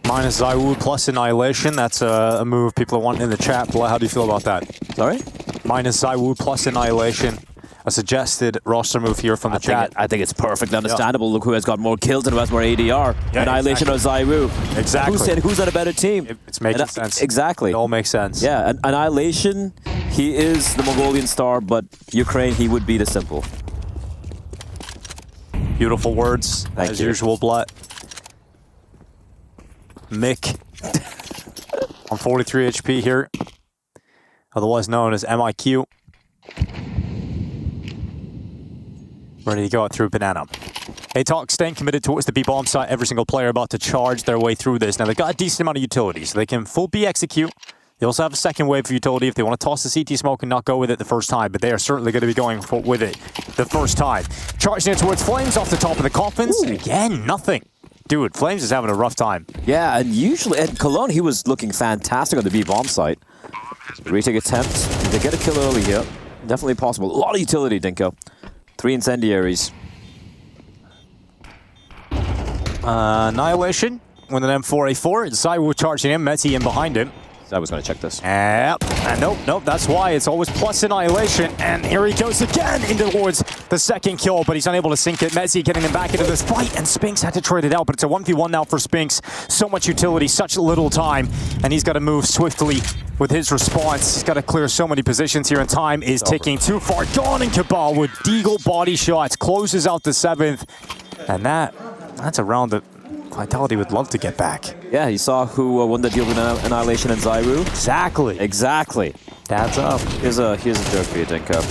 [SPEAKER 9] Minus ZywOo plus Annihilation. That's a move people are wanting in the chat. Boy, how do you feel about that?
[SPEAKER 13] Sorry?
[SPEAKER 9] Minus ZywOo plus Annihilation. A suggested roster move here from the chat.
[SPEAKER 13] I think it's perfectly understandable. Yeah. Look who has got more kills and who has more ADR. Yeah, Annihilation or ZywOo.
[SPEAKER 9] Exactly.
[SPEAKER 13] Who's on a better team?
[SPEAKER 9] It's making sense.
[SPEAKER 13] Exactly.
[SPEAKER 9] It all makes sense.
[SPEAKER 13] Yeah, and Annihilation, he is the Mongolian star, but Ukraine, he would be the simple.
[SPEAKER 9] Beautiful words,
[SPEAKER 13] Thank
[SPEAKER 9] as
[SPEAKER 13] you.
[SPEAKER 9] usual, Blatt. Mick on 43 HP here, otherwise known as MIQ. Ready to go out through Banana. Atox staying committed towards the B bomb site. Every single player about to charge their way through this. Now they've got a decent amount of utility, so they can full B execute. They also have a second wave of utility if they want to toss the CT smoke and not go with it the first time, but they are certainly going to be going with it the first time. Charging it towards Flames off the top of the coffins. Again, nothing. Dude, Flames is having a rough time.
[SPEAKER 13] Yeah, and usually at Cologne, he was looking fantastic on the B bomb site. Retake attempt. They get a kill early here. Definitely possible. A lot of utility, Dinko. 3 incendiaries.
[SPEAKER 9] Annihilation with an M4A4. ZywOo charging him. Metzi in behind him.
[SPEAKER 13] I was going to check this.
[SPEAKER 9] Yep. And nope. That's why it's always plus Annihilation. And here he goes again into towards the second kill, but he's unable to sink it. Metzi getting him back into this fight, and Spinks had to trade it out, but it's a 1v1 now for Spinks. So much utility, such little time, and he's got to move swiftly with his response. He's got to clear so many positions here, and time is ticking too far. Gone, and Cabal with Deagle body shots closes out the 7th, and that's a round that Vitality would love to get back.
[SPEAKER 13] Yeah, you saw who won the deal with Annihilation and ZywOo. Exactly.
[SPEAKER 9] That's up.
[SPEAKER 13] Here's a joke for you, Dinko.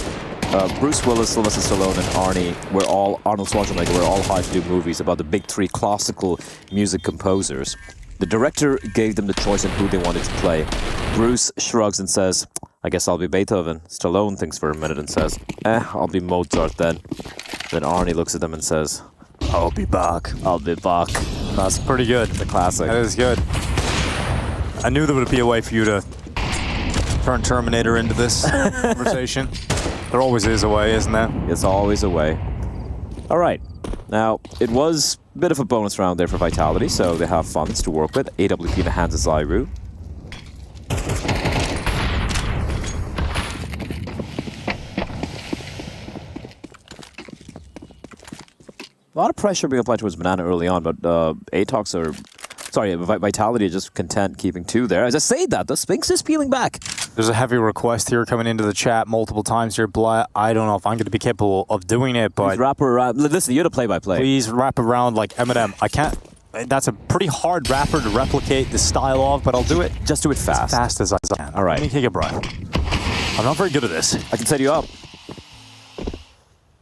[SPEAKER 13] Bruce Willis, Sylvester Stallone, and Arnold Schwarzenegger were all hired to do movies about the big 3 classical music composers. The director gave them the choice on who they wanted to play. Bruce shrugs and says, I guess I'll be Beethoven. Stallone thinks for a minute and says, I'll be Mozart then. Then Arnie looks at them and says, I'll be back.
[SPEAKER 9] That's pretty good.
[SPEAKER 13] The classic.
[SPEAKER 9] That is good. I knew there would be a way for you to turn Terminator into this conversation. There always is a way, isn't there?
[SPEAKER 13] It's always a way. All right. Now, it was a bit of a bonus round there for Vitality, so they have funds to work with. AWP in the hands of ZywOo. A lot of pressure being applied towards Banana early on, but Vitality are just content keeping 2 there. As I say that, the Spinks is peeling back.
[SPEAKER 9] There's a heavy request here coming into the chat multiple times here, Blatt. I don't know if I'm going to be capable of doing it, but...
[SPEAKER 13] Please wrap around. Listen, you're the play-by-play.
[SPEAKER 9] Please wrap around like Eminem. I can't... That's a pretty hard rapper to replicate the style of, but I'll do it.
[SPEAKER 13] Just do it fast.
[SPEAKER 9] As fast as I can.
[SPEAKER 13] All right.
[SPEAKER 9] Let me take a breath. I'm not very good at this.
[SPEAKER 13] I can set you up.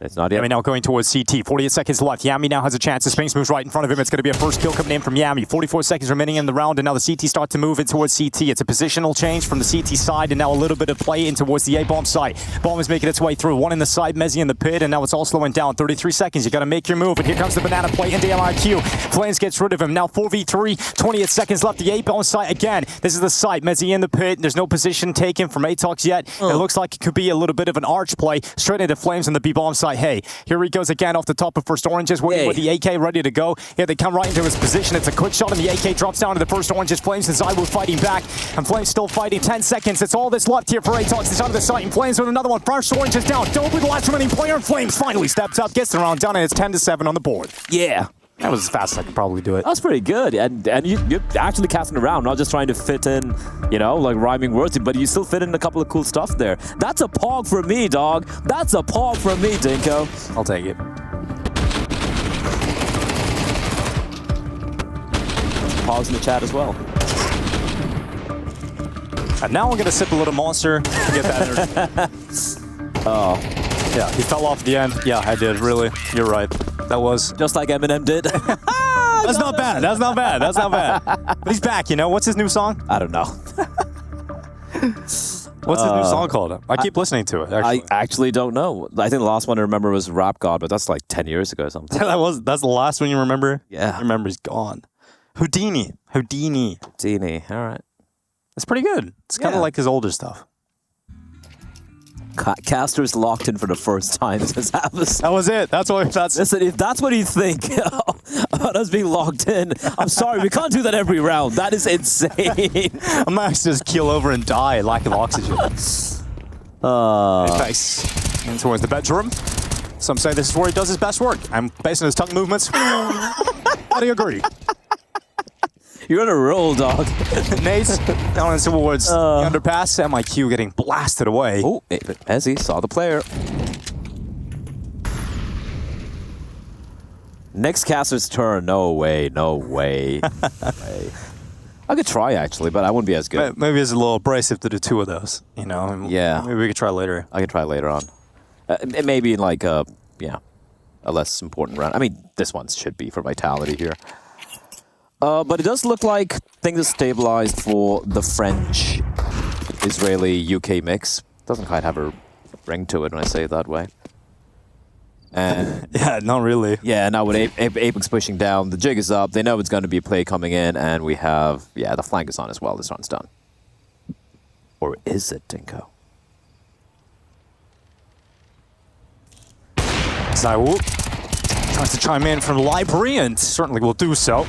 [SPEAKER 13] It's not yet.
[SPEAKER 9] Yami now going towards CT. 48 seconds left. Yami now has a chance. The Spinks moves right in front of him. It's going to be a first kill coming in from Yami. 44 seconds remaining in the round, and now the CT start to move in towards CT. It's a positional change from the CT side, and now a little bit of play in towards the A-bomb side. Bomb is making its way through. 1 in the side, Mezzi in the pit, and now it's all slowing down. 33 seconds. You got to make your move, and here comes the Banana play into MIQ. Flames gets rid of him. Now 4v3. 28 seconds left. The A-bomb side again. This is the side. Mezzi in the pit. There's no position taken from Atox yet. It looks like it could be a little bit of an arch play. Straight into Flames on the B-bomb side. Hey, here we goes again off the top of first oranges, waiting with the AK ready to go. Yeah, they come right into his position. It's a quick shot, and the AK drops down to the first oranges. Flames and ZywOo fighting back, and Flames still fighting. 10 seconds. It's all that's left here for Atox. It's out of the sight, and Flames with another one. First oranges down. Don't be the last remaining player, and Flames finally steps up, gets the round done, and it's 10-7 on the board.
[SPEAKER 13] Yeah.
[SPEAKER 9] That was as fast as I could probably do it.
[SPEAKER 13] That's pretty good. And you're actually casting around, not just trying to fit in, like rhyming words, but you still fit in a couple of cool stuff there. That's a pog for me, dog. That's a pog for me, Dinko.
[SPEAKER 9] I'll take it.
[SPEAKER 13] Pogs in the chat as well.
[SPEAKER 9] And now I'm going to sip a little Monster to get that energy. Oh. Yeah, he fell off the end. Yeah, I did, really. You're right. That was...
[SPEAKER 13] Just like Eminem did.
[SPEAKER 9] That's not bad. That's not bad. That's not bad. But he's back, What's his new song?
[SPEAKER 13] I don't know.
[SPEAKER 9] What's his new song called? I keep listening to it, actually.
[SPEAKER 13] I actually don't know. I think the last one I remember was Rap God, but that's like 10 years ago or something.
[SPEAKER 9] That's the last one you remember?
[SPEAKER 13] Yeah.
[SPEAKER 9] I remember he's gone. Houdini.
[SPEAKER 13] All right.
[SPEAKER 9] It's pretty good. It's kind of like his older stuff.
[SPEAKER 13] Caster's locked in for the first time since Abbas.
[SPEAKER 9] That was it.
[SPEAKER 13] Listen, if that's what you think about us being locked in, I'm sorry, we can't do that every round. That is insane.
[SPEAKER 9] I might just keel over and die, lack of oxygen. Nice. And towards the bedroom. Some say this is where he does his best work. I'm basing his tongue movements. How do you agree?
[SPEAKER 13] You're on a roll, dog.
[SPEAKER 9] Nate, down in Civil Woods, the underpass, MIQ getting blasted away.
[SPEAKER 13] Oh, as he saw the player. Next caster's turn. No way, no way. I could try, actually, but I wouldn't be as good.
[SPEAKER 9] Maybe it's a little abrasive to do two of those,
[SPEAKER 13] Yeah.
[SPEAKER 9] Maybe we could try later.
[SPEAKER 13] I could try later on. Maybe in like a less important round. I mean, this one should be for Vitality here. But it does look like things are stabilized for the French-Israeli-UK mix. Doesn't quite have a ring to it when I say it that way. And
[SPEAKER 9] yeah, not really.
[SPEAKER 13] Yeah, now with Apex pushing down, the jig is up. They know it's going to be a play coming in, and we have, the flank is on as well. This run's done. Or is it, Dinko?
[SPEAKER 9] Zaiwu tries to chime in from the library, and certainly will do so.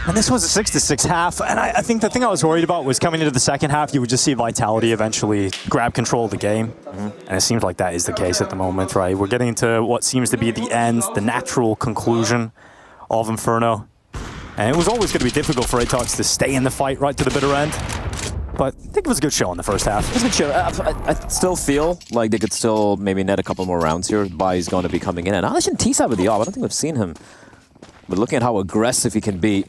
[SPEAKER 9] And this was a 6-6 half, and I think the thing I was worried about was coming into the second half, you would just see Vitality eventually grab control of the game. And it seems like that is the case at the moment, right? We're getting to what seems to be the end, the natural conclusion of Inferno. And it was always going to be difficult for Atox to stay in the fight right to the bitter end. But I think it was a good show in the first half.
[SPEAKER 13] It was a good show. I still feel like they could still maybe net a couple more rounds here. Bai's going to be coming in. And Alish and T-side with the AWP. I don't think we've seen him. But looking at how aggressive he can be.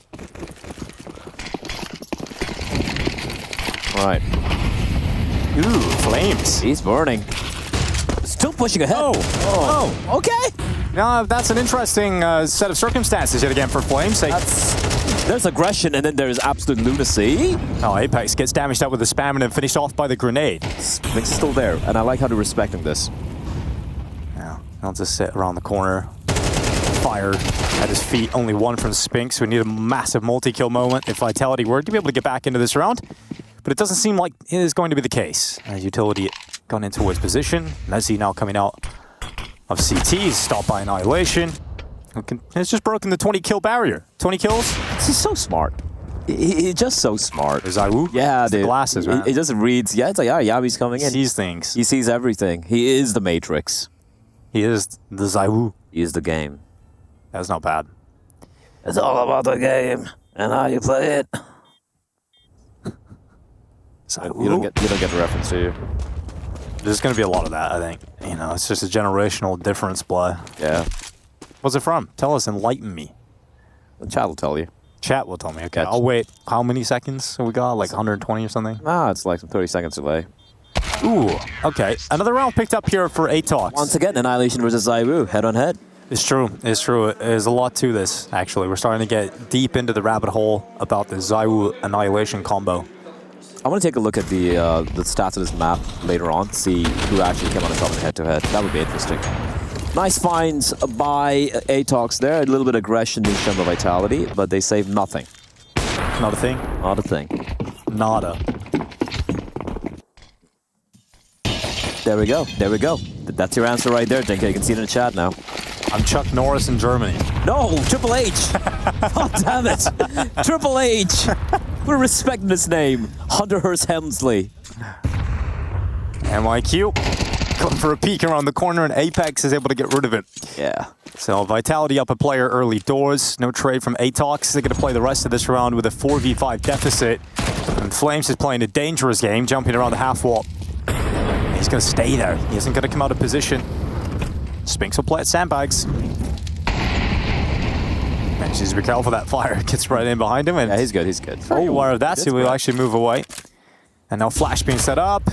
[SPEAKER 13] All right.
[SPEAKER 9] Ooh, flames.
[SPEAKER 13] He's burning. Still pushing ahead.
[SPEAKER 9] Oh, okay. Now that's an interesting set of circumstances yet again for Flames.
[SPEAKER 13] There's aggression and then there's absolute lunacy.
[SPEAKER 9] Oh, Apex gets damaged out with the spam and then finished off by the grenade.
[SPEAKER 13] Spinks is still there, and I like how they're respecting this.
[SPEAKER 9] Yeah, I'll just sit around the corner. Fire at his feet, only one from Spinks. We need a massive multi-kill moment if Vitality were to be able to get back into this round. But it doesn't seem like it is going to be the case. As Utility gone in towards position. Messi now coming out of CT, stopped by Annihilation. It's just broken the 20-kill barrier. 20 kills?
[SPEAKER 13] He's so smart. He's just so smart.
[SPEAKER 9] There's Zaiwu.
[SPEAKER 13] Yeah,
[SPEAKER 9] the glasses, man.
[SPEAKER 13] He just reads. Yeah, it's like, yeah, he's coming in.
[SPEAKER 9] He sees things.
[SPEAKER 13] He sees everything. He is the Matrix.
[SPEAKER 9] He is the Zaiwu.
[SPEAKER 13] He is the game.
[SPEAKER 9] That's not bad.
[SPEAKER 13] It's all about the game and how you play it.
[SPEAKER 9] Zaiwu.
[SPEAKER 13] You don't get the reference, do you?
[SPEAKER 9] There's going to be a lot of that, I think. It's just a generational difference play.
[SPEAKER 13] Yeah.
[SPEAKER 9] What's it from? Tell us, enlighten me.
[SPEAKER 13] The chat will tell you.
[SPEAKER 9] Chat will tell me. Okay, I'll wait. How many seconds have we got? Like 120 or something?
[SPEAKER 13] Ah, it's like some 30 seconds delay.
[SPEAKER 9] Ooh, okay. Another round picked up here for Atox.
[SPEAKER 13] Once again, Annihilation versus Zaiwu, head on head.
[SPEAKER 9] It's true. It's true. There's a lot to this, actually. We're starting to get deep into the rabbit hole about the Zaiwu Annihilation combo.
[SPEAKER 13] I want to take a look at the stats of this map later on, see who actually came on the top in head-to-head. That would be interesting. Nice finds by Atox there. A little bit of aggression in terms of Vitality, but they saved nothing.
[SPEAKER 9] Not a thing?
[SPEAKER 13] Not a thing.
[SPEAKER 9] Nada.
[SPEAKER 13] There we go. There we go. That's your answer right there, Dinka. You can see it in the chat now.
[SPEAKER 9] I'm Chuck Norris in Germany.
[SPEAKER 13] No, Triple H. God damn it. Triple H. We're respecting this name. Hunter Hearst Helmsley.
[SPEAKER 9] MIQ. Going for a peek around the corner, and Apex is able to get rid of it.
[SPEAKER 13] Yeah.
[SPEAKER 9] So Vitality up a player early doors. No trade from Atox. They're going to play the rest of this round with a 4v5 deficit. And Flames is playing a dangerous game, jumping around the half wall. He's going to stay there. He isn't going to come out of position. Spinks will play at sandbags. And she's be careful that fire gets right in behind him. And
[SPEAKER 13] yeah, he's good. He's good.
[SPEAKER 9] Very aware of that, so we'll actually move away. And now Flash being set up.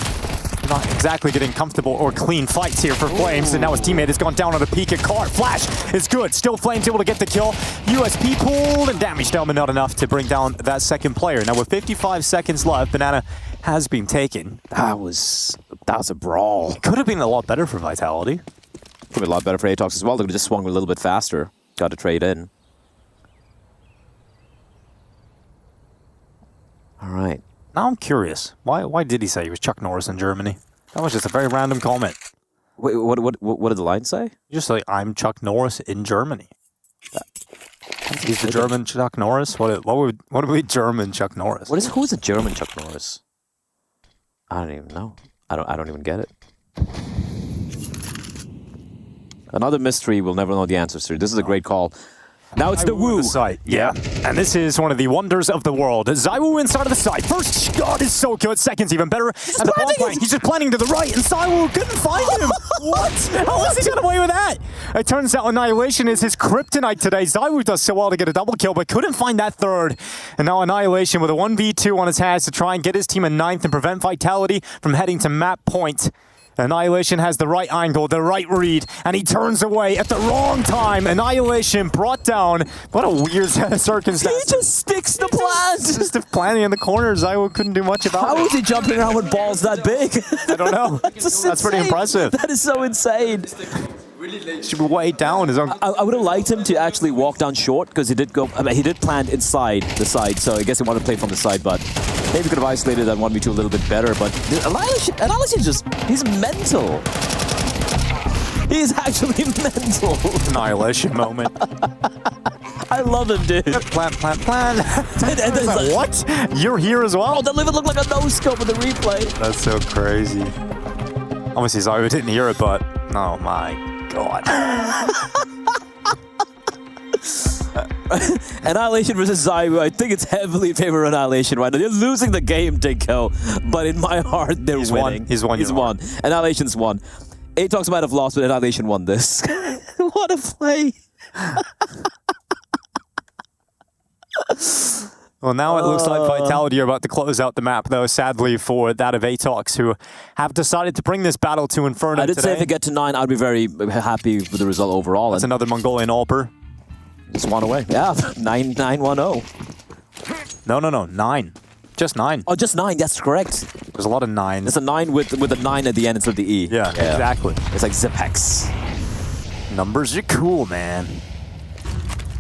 [SPEAKER 9] Not exactly getting comfortable or clean fights here for Flames. And now his teammate has gone down on a peek at Cart. Flash is good. Still Flames able to get the kill. USP pulled and damage down, but not enough to bring down that second player. Now with 55 seconds left, Banana has been taken.
[SPEAKER 13] That was a brawl.
[SPEAKER 9] It could have been a lot better for Vitality.
[SPEAKER 13] Could be a lot better for Atox as well. They could have just swung a little bit faster. Got to trade in. All right.
[SPEAKER 9] Now I'm curious. Why did he say he was Chuck Norris in Germany? That was just a very random comment.
[SPEAKER 13] Wait, what did the line say?
[SPEAKER 9] Just like, I'm Chuck Norris in Germany. He's the German Chuck Norris? What would be German Chuck Norris?
[SPEAKER 13] Who's a German Chuck Norris? I don't even know. I don't even get it. Another mystery we'll never know the answers to. This is a great call. Now it's the Woo.
[SPEAKER 9] Site. Yeah. And this is one of the wonders of the world. ZywOo inside of the site. First shot is so good. Second's even better. And the ball playing, he's just planning to the right, and ZywOo couldn't find him. What? How has he got away with that? It turns out Annihilation is his kryptonite today. ZywOo does so well to get a double kill, but couldn't find that third. And now Annihilation with a 1v2 on his hands to try and get his team a 9th and prevent Vitality from heading to map point. Annihilation has the right angle, the right read, and he turns away at the wrong time. Annihilation brought down. What a weird set of circumstances.
[SPEAKER 13] He just sticks the plan.
[SPEAKER 9] Just planning in the corner. ZywOo couldn't do much about it.
[SPEAKER 13] How is he jumping around with balls that big?
[SPEAKER 9] I don't know. That's pretty impressive.
[SPEAKER 13] That is so insane.
[SPEAKER 9] Should be weighed down.
[SPEAKER 13] I would have liked him to actually walk down short because he did go. I mean, he did plant inside the side, so I guess he wanted to play from the side, but maybe could have isolated that 1v2 a little bit better. But Annihilation he's mental. He's actually mental.
[SPEAKER 9] Annihilation moment.
[SPEAKER 13] I love him, dude.
[SPEAKER 9] Plant.
[SPEAKER 13] and like,
[SPEAKER 9] what? You're here as well?
[SPEAKER 13] Oh, that even looked like a no-scope in the replay.
[SPEAKER 9] That's so crazy. Obviously, ZywOo didn't hear it, but oh my God.
[SPEAKER 13] Annihilation versus ZywOo. I think it's heavily in favor of Annihilation right now. They're losing the game, Dinko, but in my heart, they're winning.
[SPEAKER 9] He's won.
[SPEAKER 13] Annihilation's won. Atox might have lost, but Annihilation won this. What a play.
[SPEAKER 9] Well, now it looks like Vitality are about to close out the map, though, sadly, for that of Atox, who have decided to bring this battle to Inferno
[SPEAKER 13] I did say if they get to 9, I'd be very happy with the result overall.
[SPEAKER 9] That's another Mongolian Alper.
[SPEAKER 13] Just one away. Yeah, 9-1-0.
[SPEAKER 9] No, 9. Just 9.
[SPEAKER 13] Oh, just 9, that's correct.
[SPEAKER 9] There's a lot of 9s.
[SPEAKER 13] It's a 9 with a 9 at the end instead of the E.
[SPEAKER 9] Yeah, exactly.
[SPEAKER 13] It's like Zipex.
[SPEAKER 9] Numbers are cool, man.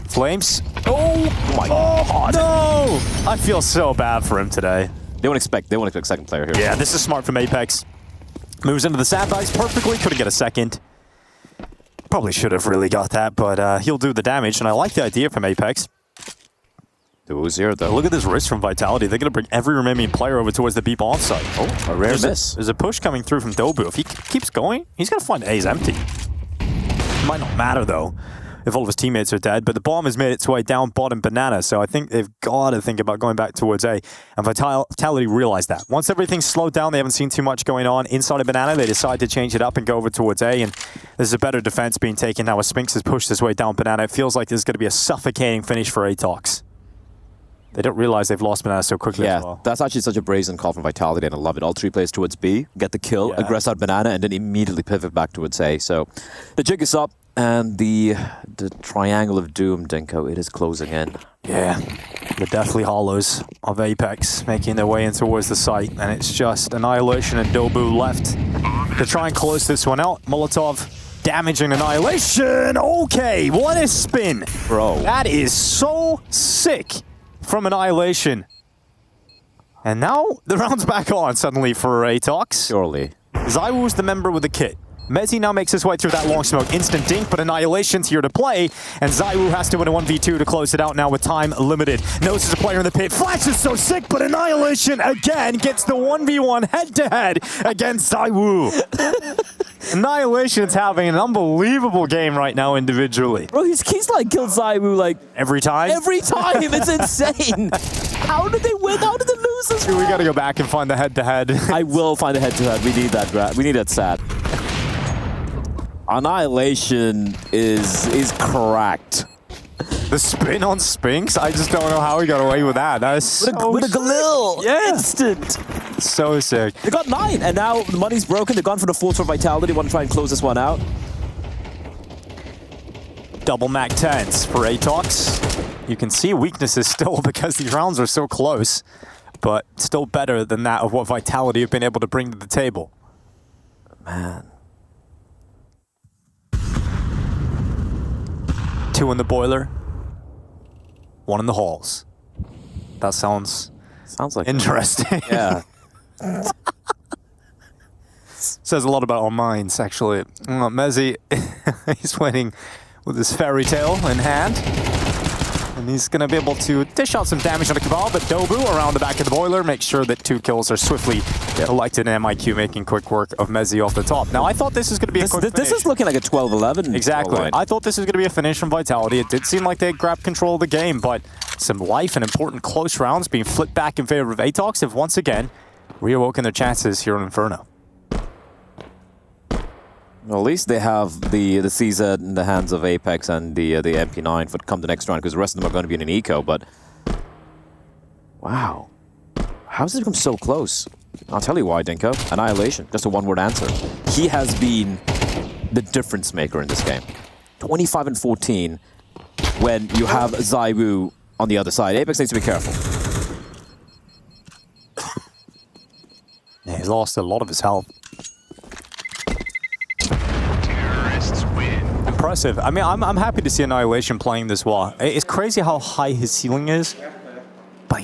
[SPEAKER 9] Flames.
[SPEAKER 13] Oh my God.
[SPEAKER 9] No! I feel so bad for him today.
[SPEAKER 13] They won't expect second player here.
[SPEAKER 9] Yeah, this is smart from Apex. Moves into the sandbags perfectly. Couldn't get a second. Probably should have really got that, but he'll do the damage, and I like the idea from Apex.
[SPEAKER 13] 2-0 though.
[SPEAKER 9] Look at this risk from Vitality. They're going to bring every remaining player over towards the B bomb site.
[SPEAKER 13] Oh, a rare miss.
[SPEAKER 9] There's a push coming through from Dobu. If he keeps going, he's going to find A's empty. Might not matter, though, if all of his teammates are dead, but the bomb has made its way down bottom Banana, so I think they've got to think about going back towards A. And Vitality realized that. Once everything's slowed down, they haven't seen too much going on inside of Banana, they decide to change it up and go over towards A, and there's a better defense being taken now as Spinks has pushed his way down Banana. It feels like there's going to be a suffocating finish for Atox. They don't realize they've lost Banana so quickly as well.
[SPEAKER 13] That's actually such a brazen call from Vitality, and I love it. All 3 players towards B, get the kill, aggress out Banana, and then immediately pivot back towards A. So the jig is up. And the triangle of doom, Dinko, it is closing in.
[SPEAKER 9] Yeah, the Deathly Hollows of Apex making their way in towards the site, and it's just Annihilation and Dobu left to try and close this one out. Molotov damaging Annihilation. Okay, what a spin.
[SPEAKER 13] Bro.
[SPEAKER 9] That is so sick from Annihilation. And now the round's back on suddenly for Atox.
[SPEAKER 13] Surely.
[SPEAKER 9] ZywOo's the member with the kit. Mezzi now makes his way through that long smoke. Instant dink, but Annihilation's here to play, and ZywOo has to win a 1v2 to close it out now with time limited. Knows there's a player in the pit. Flash is so sick, but Annihilation again gets the 1v1 head-to-head against ZywOo. Annihilation's having an unbelievable game right now individually.
[SPEAKER 13] Bro, he's like killed Zaiwu like
[SPEAKER 9] every time.
[SPEAKER 13] Every time, it's insane. How did they win? How did they lose this?
[SPEAKER 9] We got to go back and find the head-to-head.
[SPEAKER 13] I will find the head-to-head. We need that. We need that stat. Annihilation is cracked.
[SPEAKER 9] The spin on Spinks? I just don't know how he got away with that. That is so
[SPEAKER 13] with a Galil.
[SPEAKER 9] Yeah.
[SPEAKER 13] Instant.
[SPEAKER 9] So sick.
[SPEAKER 13] They got 9, and now the money's broken. They've gone for the full for Vitality. Want to try and close this one out.
[SPEAKER 9] Double Mac 10s for Atox. You can see weaknesses still because these rounds are so close, but still better than that of what Vitality have been able to bring to the table.
[SPEAKER 13] Man.
[SPEAKER 9] 2 in the boiler, 1 in the halls. That sounds
[SPEAKER 13] like
[SPEAKER 9] interesting.
[SPEAKER 13] Yeah.
[SPEAKER 9] Says a lot about our minds, actually. Mezzy, he's waiting with his fairy tale in hand. And he's going to be able to dish out some damage on the Cabal, but Dobu around the back of the boiler makes sure that 2 kills are swiftly collected, and MIQ making quick work of Mezzy off the top. Now, I thought this was going to be a quick finish.
[SPEAKER 13] This is looking like a 12-11.
[SPEAKER 9] Exactly. I thought this was going to be a finish from Vitality. It did seem like they grabbed control of the game, but some life and important close rounds being flipped back in favor of Atox have once again reawoken their chances here in Inferno.
[SPEAKER 13] Well, at least they have the CZ in the hands of Apex and the MP9 for come the next round, because the rest of them are going to be in an eco, but... Wow. How has it come so close? I'll tell you why, Dinko. Annihilation. Just a one-word answer. He has been the difference maker in this game. 25 and 14 when you have Zaiwu on the other side. Apex needs to be careful.
[SPEAKER 9] Yeah, he's lost a lot of his health. Impressive. I mean, I'm happy to see Annihilation playing this well. It's crazy how high his ceiling is, but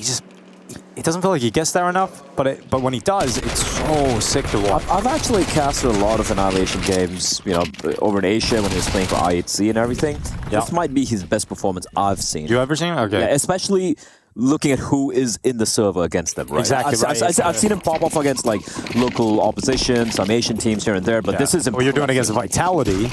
[SPEAKER 9] it doesn't feel like he gets there enough. But when he does, it's so sick to watch.
[SPEAKER 13] I've actually casted a lot of Annihilation games, you know, over in Asia when he was playing for IHC and everything. Yeah. This might be his best performance I've seen.
[SPEAKER 9] You ever seen? Okay.
[SPEAKER 13] Yeah, especially looking at who is in the server against them, right?
[SPEAKER 9] Exactly.
[SPEAKER 13] I've seen him pop off against like local opposition, some Asian teams here and there, but this is
[SPEAKER 9] well, you're doing against Vitality.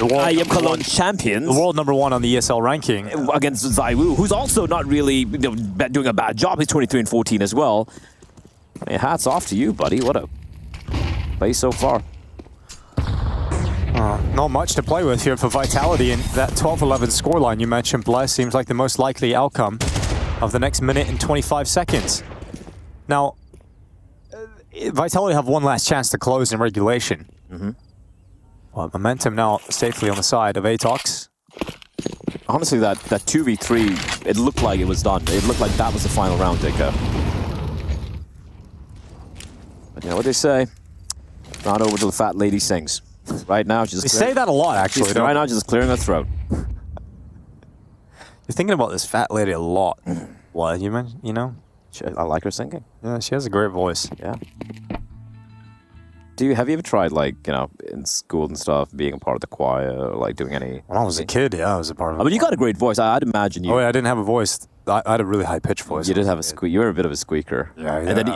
[SPEAKER 13] I am Cologne champions.
[SPEAKER 9] The world #1 on the ESL ranking.
[SPEAKER 13] Against Zaiwu, who's also not really doing a bad job. He's 23 and 14 as well. I mean, hats off to you, buddy. What a play so far.
[SPEAKER 9] Not much to play with here for Vitality, and that 12-11 scoreline you mentioned, Bless, seems like the most likely outcome of the next minute and 25 seconds. Now, Vitality have one last chance to close in regulation. Well, momentum now safely on the side of Atox.
[SPEAKER 13] Honestly, that 2v3, it looked like it was done. It looked like that was the final round, Dinko. But you know what they say? Not over till the fat lady sings. Right now, she's just...
[SPEAKER 9] They say that a lot, actually.
[SPEAKER 13] Right now, she's just clearing her throat.
[SPEAKER 9] You're thinking about this fat lady a lot. What, you know?
[SPEAKER 13] I like her singing.
[SPEAKER 9] Yeah, she has a great voice.
[SPEAKER 13] Yeah. Have you ever tried, like, you know, in school and stuff, being a part of the choir, or like doing any...
[SPEAKER 9] When I was a kid, yeah, I was a part of it.
[SPEAKER 13] I mean, you got a great voice. I'd imagine you...
[SPEAKER 9] Oh, yeah, I didn't have a voice. I had a really high-pitched voice.
[SPEAKER 13] You did have a squeak. You were a bit of a squeaker.
[SPEAKER 9] Yeah,
[SPEAKER 13] and then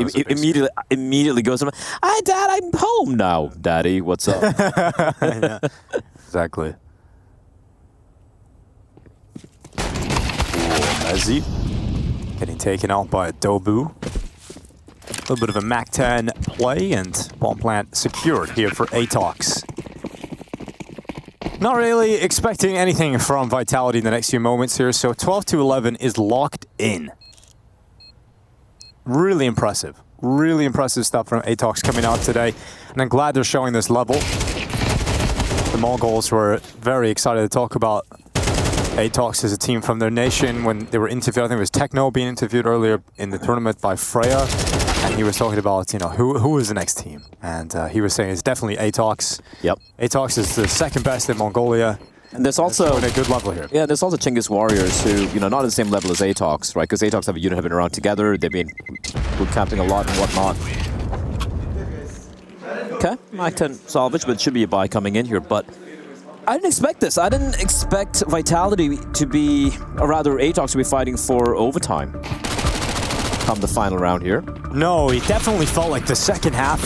[SPEAKER 13] immediately goes, "Hi, Dad, I'm home now, Daddy. What's up?"
[SPEAKER 9] Yeah, exactly. Mezzy getting taken out by a Dobu. A little bit of a MAC-10 play, and bomb plant secured here for Atox. Not really expecting anything from Vitality in the next few moments here, so 12-11 is locked in. Really impressive stuff from Atox coming out today, and I'm glad they're showing this level. The Mongols were very excited to talk about Atox as a team from their nation when they were interviewed. I think it was Techno being interviewed earlier in the tournament by Freya, and he was talking about, you know, who is the next team, and he was saying it's definitely Atox.
[SPEAKER 13] Yep.
[SPEAKER 9] Atox is the second best in Mongolia.
[SPEAKER 13] And there's also
[SPEAKER 9] a good level here.
[SPEAKER 13] Yeah, there's also Chinggis Warriors who, you know, not at the same level as Atox, right? Because Atox have a unit have been around together. They've been boot camping a lot and whatnot. Okay, MAC-10 salvage, but it should be a buy coming in here. But I didn't expect this. I didn't expect Vitality to be, or rather Atox to be fighting for overtime come the final round here.
[SPEAKER 9] No, it definitely felt like the second half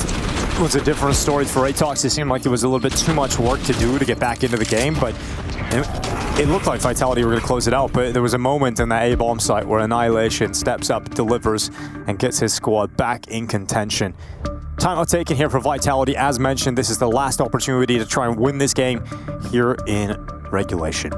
[SPEAKER 9] was a different story for Atox. It seemed like there was a little bit too much work to do to get back into the game, but it looked like Vitality were going to close it out, but there was a moment in that A-bomb site where Annihilation steps up, delivers, and gets his squad back in contention. Timeout taken here for Vitality. As mentioned, this is the last opportunity to try and win this game here in regulation.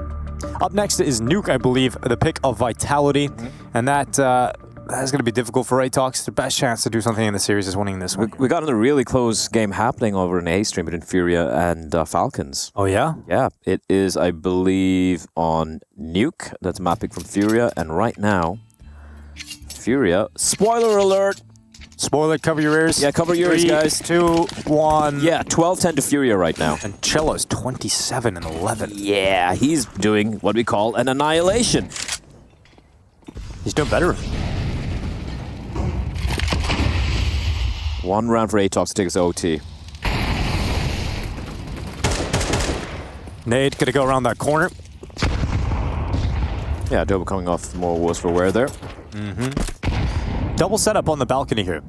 [SPEAKER 9] Up next is Nuke, I believe, the pick of Vitality, and that's going to be difficult for Atox. The best chance to do something in the series is winning this one.
[SPEAKER 13] We got a really close game happening over in A-Stream between Furia and Falcons.
[SPEAKER 9] Oh, yeah?
[SPEAKER 13] Yeah, it is, I believe, on Nuke. That's a map pick from Furia, and right now, Furia, spoiler alert!
[SPEAKER 9] Spoiler, cover your ears.
[SPEAKER 13] Yeah, cover your ears, guys.
[SPEAKER 9] 2, 1.
[SPEAKER 13] Yeah, 12-10 to Furia right now.
[SPEAKER 9] And Cello's 27-11.
[SPEAKER 13] Yeah, he's doing what we call an annihilation.
[SPEAKER 9] He's doing better.
[SPEAKER 13] One round for Atox to take us to OT.
[SPEAKER 9] Nade gonna go around that corner.
[SPEAKER 13] Yeah, Dobo coming off more worse for wear there.
[SPEAKER 9] Double setup on the balcony here,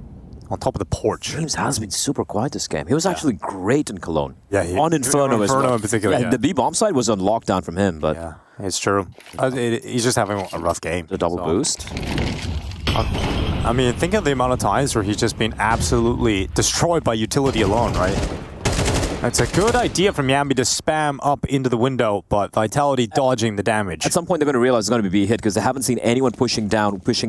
[SPEAKER 9] on top of the porch.
[SPEAKER 13] James has been super quiet this game. He was actually great in Cologne.
[SPEAKER 9] Yeah,
[SPEAKER 13] on Inferno as well.
[SPEAKER 9] In particular.
[SPEAKER 13] Yeah, the B-bomb side was on lockdown from him, but
[SPEAKER 9] yeah, it's true. He's just having a rough game.
[SPEAKER 13] The double boost.
[SPEAKER 9] I mean, think of the amount of times where he's just been absolutely destroyed by utility alone, right? It's a good idea from Yambi to spam up into the window, but Vitality dodging the damage.
[SPEAKER 13] At some point, they're going to realize it's going to be hit because they haven't seen anyone pushing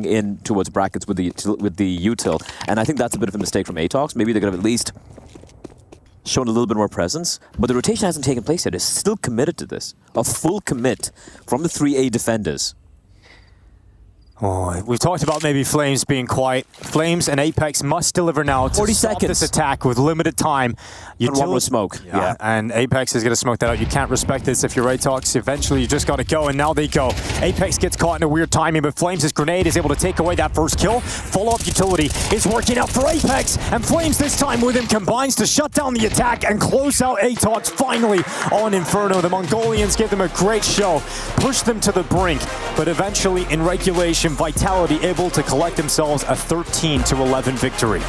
[SPEAKER 13] in towards brackets with the util, and I think that's a bit of a mistake from Atox. Maybe they could have at least shown a little bit more presence, but the rotation hasn't taken place yet. They're still committed to this. A full commit from the 3A defenders.
[SPEAKER 9] Oh, we've talked about maybe Flames being quiet. Flames and Apex must deliver now to
[SPEAKER 13] 40
[SPEAKER 9] stop
[SPEAKER 13] seconds.
[SPEAKER 9] this attack with limited time.
[SPEAKER 13] And one with smoke.
[SPEAKER 9] Yeah, and Apex is going to smoke that out. You can't respect this if you're Atox. Eventually, you just got to go, and now they go. Apex gets caught in a weird timing, but Flames' grenade is able to take away that first kill. Follow-up utility is working out for Apex, and Flames this time with him combines to shut down the attack and close out Atox finally on Inferno. The Mongolians give them a great show, push them to the brink, but eventually in regulation, Vitality able to collect themselves a 13-11 victory.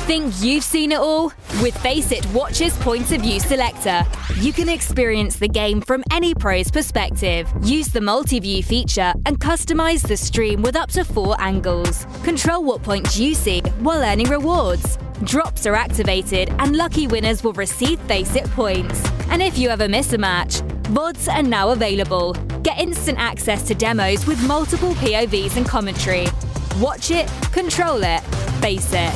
[SPEAKER 6] Think you've seen it all? With Faceit Watch's Point of View Selector, you can experience the game from any pro's perspective. Use the multi-view feature and customize the stream with up to 4 angles. Control what points you see while earning rewards. Drops are activated and lucky winners will receive Faceit points. And if you ever miss a match, VODs are now available. Get instant access to demos with multiple POVs and commentary. Watch it, control it, Faceit.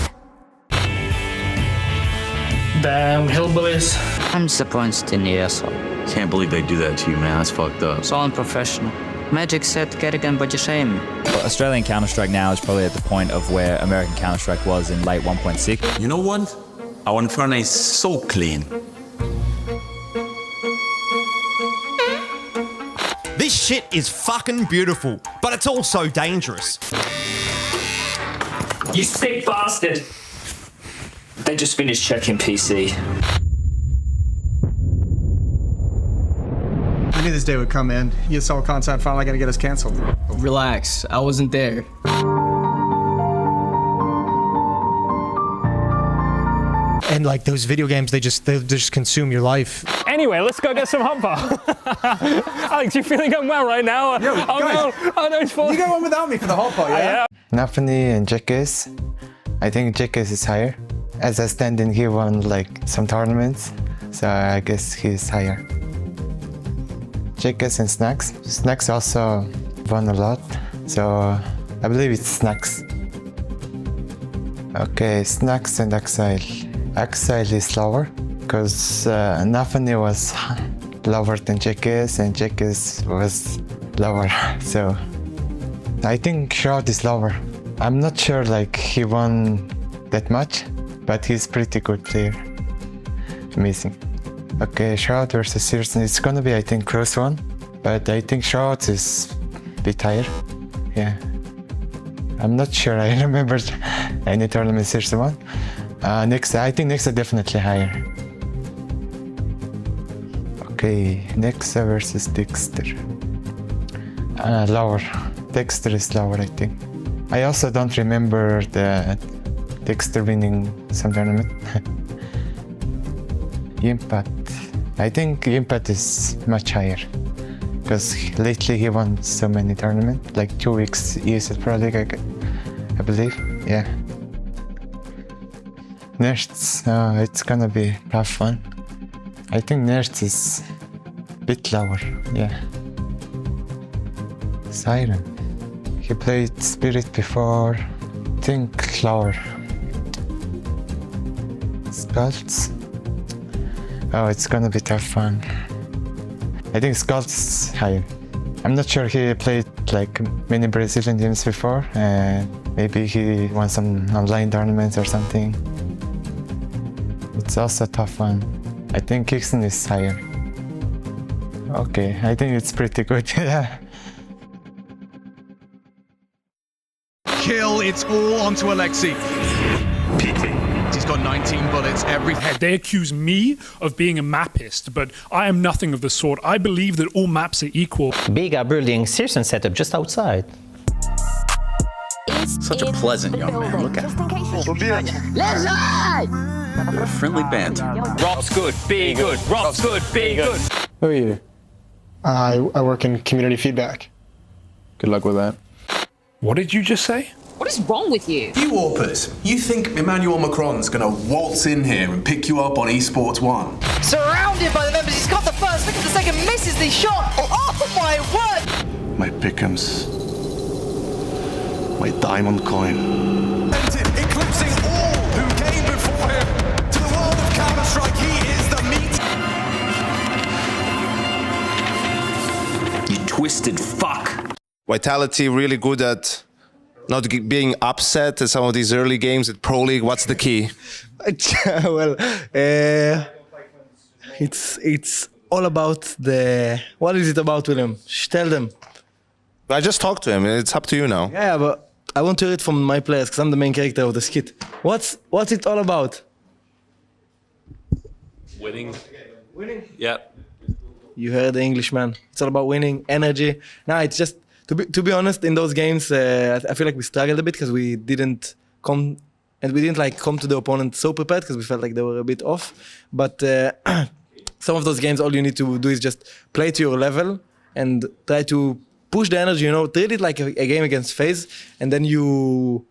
[SPEAKER 17] Damn hillbillies.
[SPEAKER 19] I'm disappointed in ESO.
[SPEAKER 17] Can't believe they do that to you, man. That's fucked up.
[SPEAKER 19] It's all unprofessional. Magic said Kerrigan body shame.
[SPEAKER 10] Well, Australian Counter-Strike now is probably at the point of where American Counter-Strike was in late 1.6.
[SPEAKER 17] You know what? Our Inferno is so clean.
[SPEAKER 21] This shit is fucking beautiful, but it's also dangerous.
[SPEAKER 23] You sick bastard! They just finished checking PC.
[SPEAKER 26] I knew this day would come, man. ESL content finally gonna get us canceled.
[SPEAKER 27] Relax, I wasn't there.
[SPEAKER 11] And like those video games, they just consume your life.
[SPEAKER 12] Anyway, let's go get some hopper. Alex, you feeling unwell right now?
[SPEAKER 26] Yo, guys,
[SPEAKER 12] no, it's fine.
[SPEAKER 26] You go on without me for the hopper, yeah?
[SPEAKER 28] Naphtali and Jekis,
[SPEAKER 1] I think JKS is higher. As a stand-in, he won like some tournaments, so I guess he's higher. JKS and Snacks. Snacks also won a lot, so I believe it's Snacks. Okay, Snacks and Exile. Exile is lower, because Nafani was lower than JKS and JKS was lower, so I think Shroud is lower. I'm not sure like he won that much, but he's pretty good player. Amazing. Okay, Shroud versus Searson. It's gonna be, I think, close one, but I think Shroud is a bit higher. Yeah. I'm not sure. I remember any tournament Searson won. Next, I think Nexa definitely higher. Okay, Nexa versus Dexter. Lower. Dexter is lower, I think. I also don't remember the Dexter winning some tournament. Impact. I think Impact is much higher, because lately he won so many tournaments, like 2 weeks ESL Pro League, I believe. Yeah. Nerds. It's gonna be a tough one. I think Nerds is a bit lower. Yeah. Siren. He played Spirit before. Think lower. Skulls. Oh, it's gonna be tough one. I think Skulls is higher. I'm not sure he played like many Brazilian teams before, and maybe he won some online tournaments or something. It's also a tough one. I think Kixon is higher. Okay, I think it's pretty good. Yeah.
[SPEAKER 7] Kill, it's all onto Alexi. Pity. He's got 19 bullets every head.
[SPEAKER 12] They accuse me of being a mapist, but I am nothing of the sort. I believe that all maps are equal.
[SPEAKER 14] Biga building Searson setup just outside.
[SPEAKER 7] Such a pleasant young man. Look at him.
[SPEAKER 14] Let's ride!
[SPEAKER 7] Friendly banter.
[SPEAKER 10] Rob's good, be good. Rob's good, be good.
[SPEAKER 26] Who are you? I work in community feedback. Good luck with that.
[SPEAKER 12] What did you just say?
[SPEAKER 8] What is wrong with you?
[SPEAKER 15] You Warpers, you think Emmanuel Macron's gonna waltz in here and pick you up on Esports 1?
[SPEAKER 16] Surrounded by the members, he's got the first, look at the second, misses the shot! Oh my word!
[SPEAKER 15] My pick'ems. My diamond coin.
[SPEAKER 7] Eclipsing all who came before him. To the world of Counter-Strike, he is the meat.
[SPEAKER 17] You twisted fuck.
[SPEAKER 25] Vitality really good at not being upset at some of these early games at Pro League. What's the key?
[SPEAKER 18] Well, it's all about the... What is it about, William? Tell them.
[SPEAKER 25] I just talked to him. It's up to you now.
[SPEAKER 18] Yeah, but I want to hear it from my players, because I'm the main character of the skit. What's it all about?
[SPEAKER 24] Winning.
[SPEAKER 18] Winning?
[SPEAKER 24] Yeah.
[SPEAKER 18] You heard the Englishman. It's all about winning, energy. Nah, it's just... To be honest, in those games, I feel like we struggled a bit because we didn't come to the opponent so prepared, because we felt like they were a bit off. But some of those games, all you need to do is just play to your level and try to push the energy. Treat it like a game against FaZe, and then you're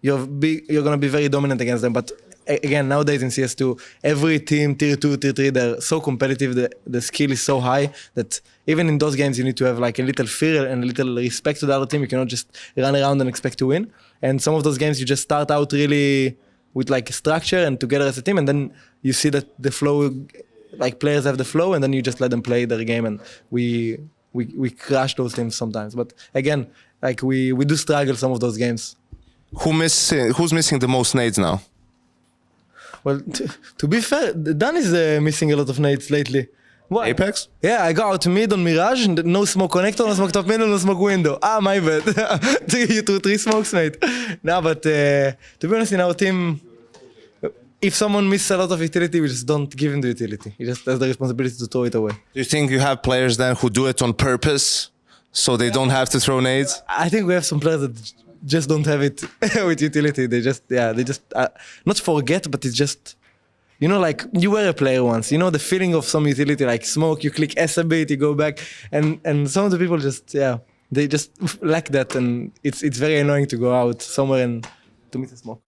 [SPEAKER 18] gonna be very dominant against them. But again, nowadays in CS2, every team, tier 2, tier 3, they're so competitive, the skill is so high that even in those games you need to have like a little fear and a little respect to the other team. You cannot just run around and expect to win. And some of those games you just start out really with like structure and together as a team, and then you see that the flow, like players have the flow, and then you just let them play their game, and we crush those teams sometimes. But again, like we do struggle some of those games.
[SPEAKER 25] Who's missing the most nades now?
[SPEAKER 18] Well, to be fair, Dan is missing a lot of nades lately. What?
[SPEAKER 25] Apex?
[SPEAKER 18] Yeah, I got out mid on Mirage, and no smoke connector, no smoke top middle, no smoke window. My bad. 3 smokes, mate. No, but to be honest, in our team, if someone misses a lot of utility, we just don't give him the utility. He just has the responsibility to throw it away.
[SPEAKER 25] Do you think you have players then who do it on purpose, so they don't have to throw nades?
[SPEAKER 18] I think we have some players that just don't have it with utility. They just not forget, but it's just, like you were a player once, the feeling of some utility, like smoke, you click S a bit, you go back, and some of the people just, they just lack that, and it's very annoying to go out somewhere and to meet a smoke.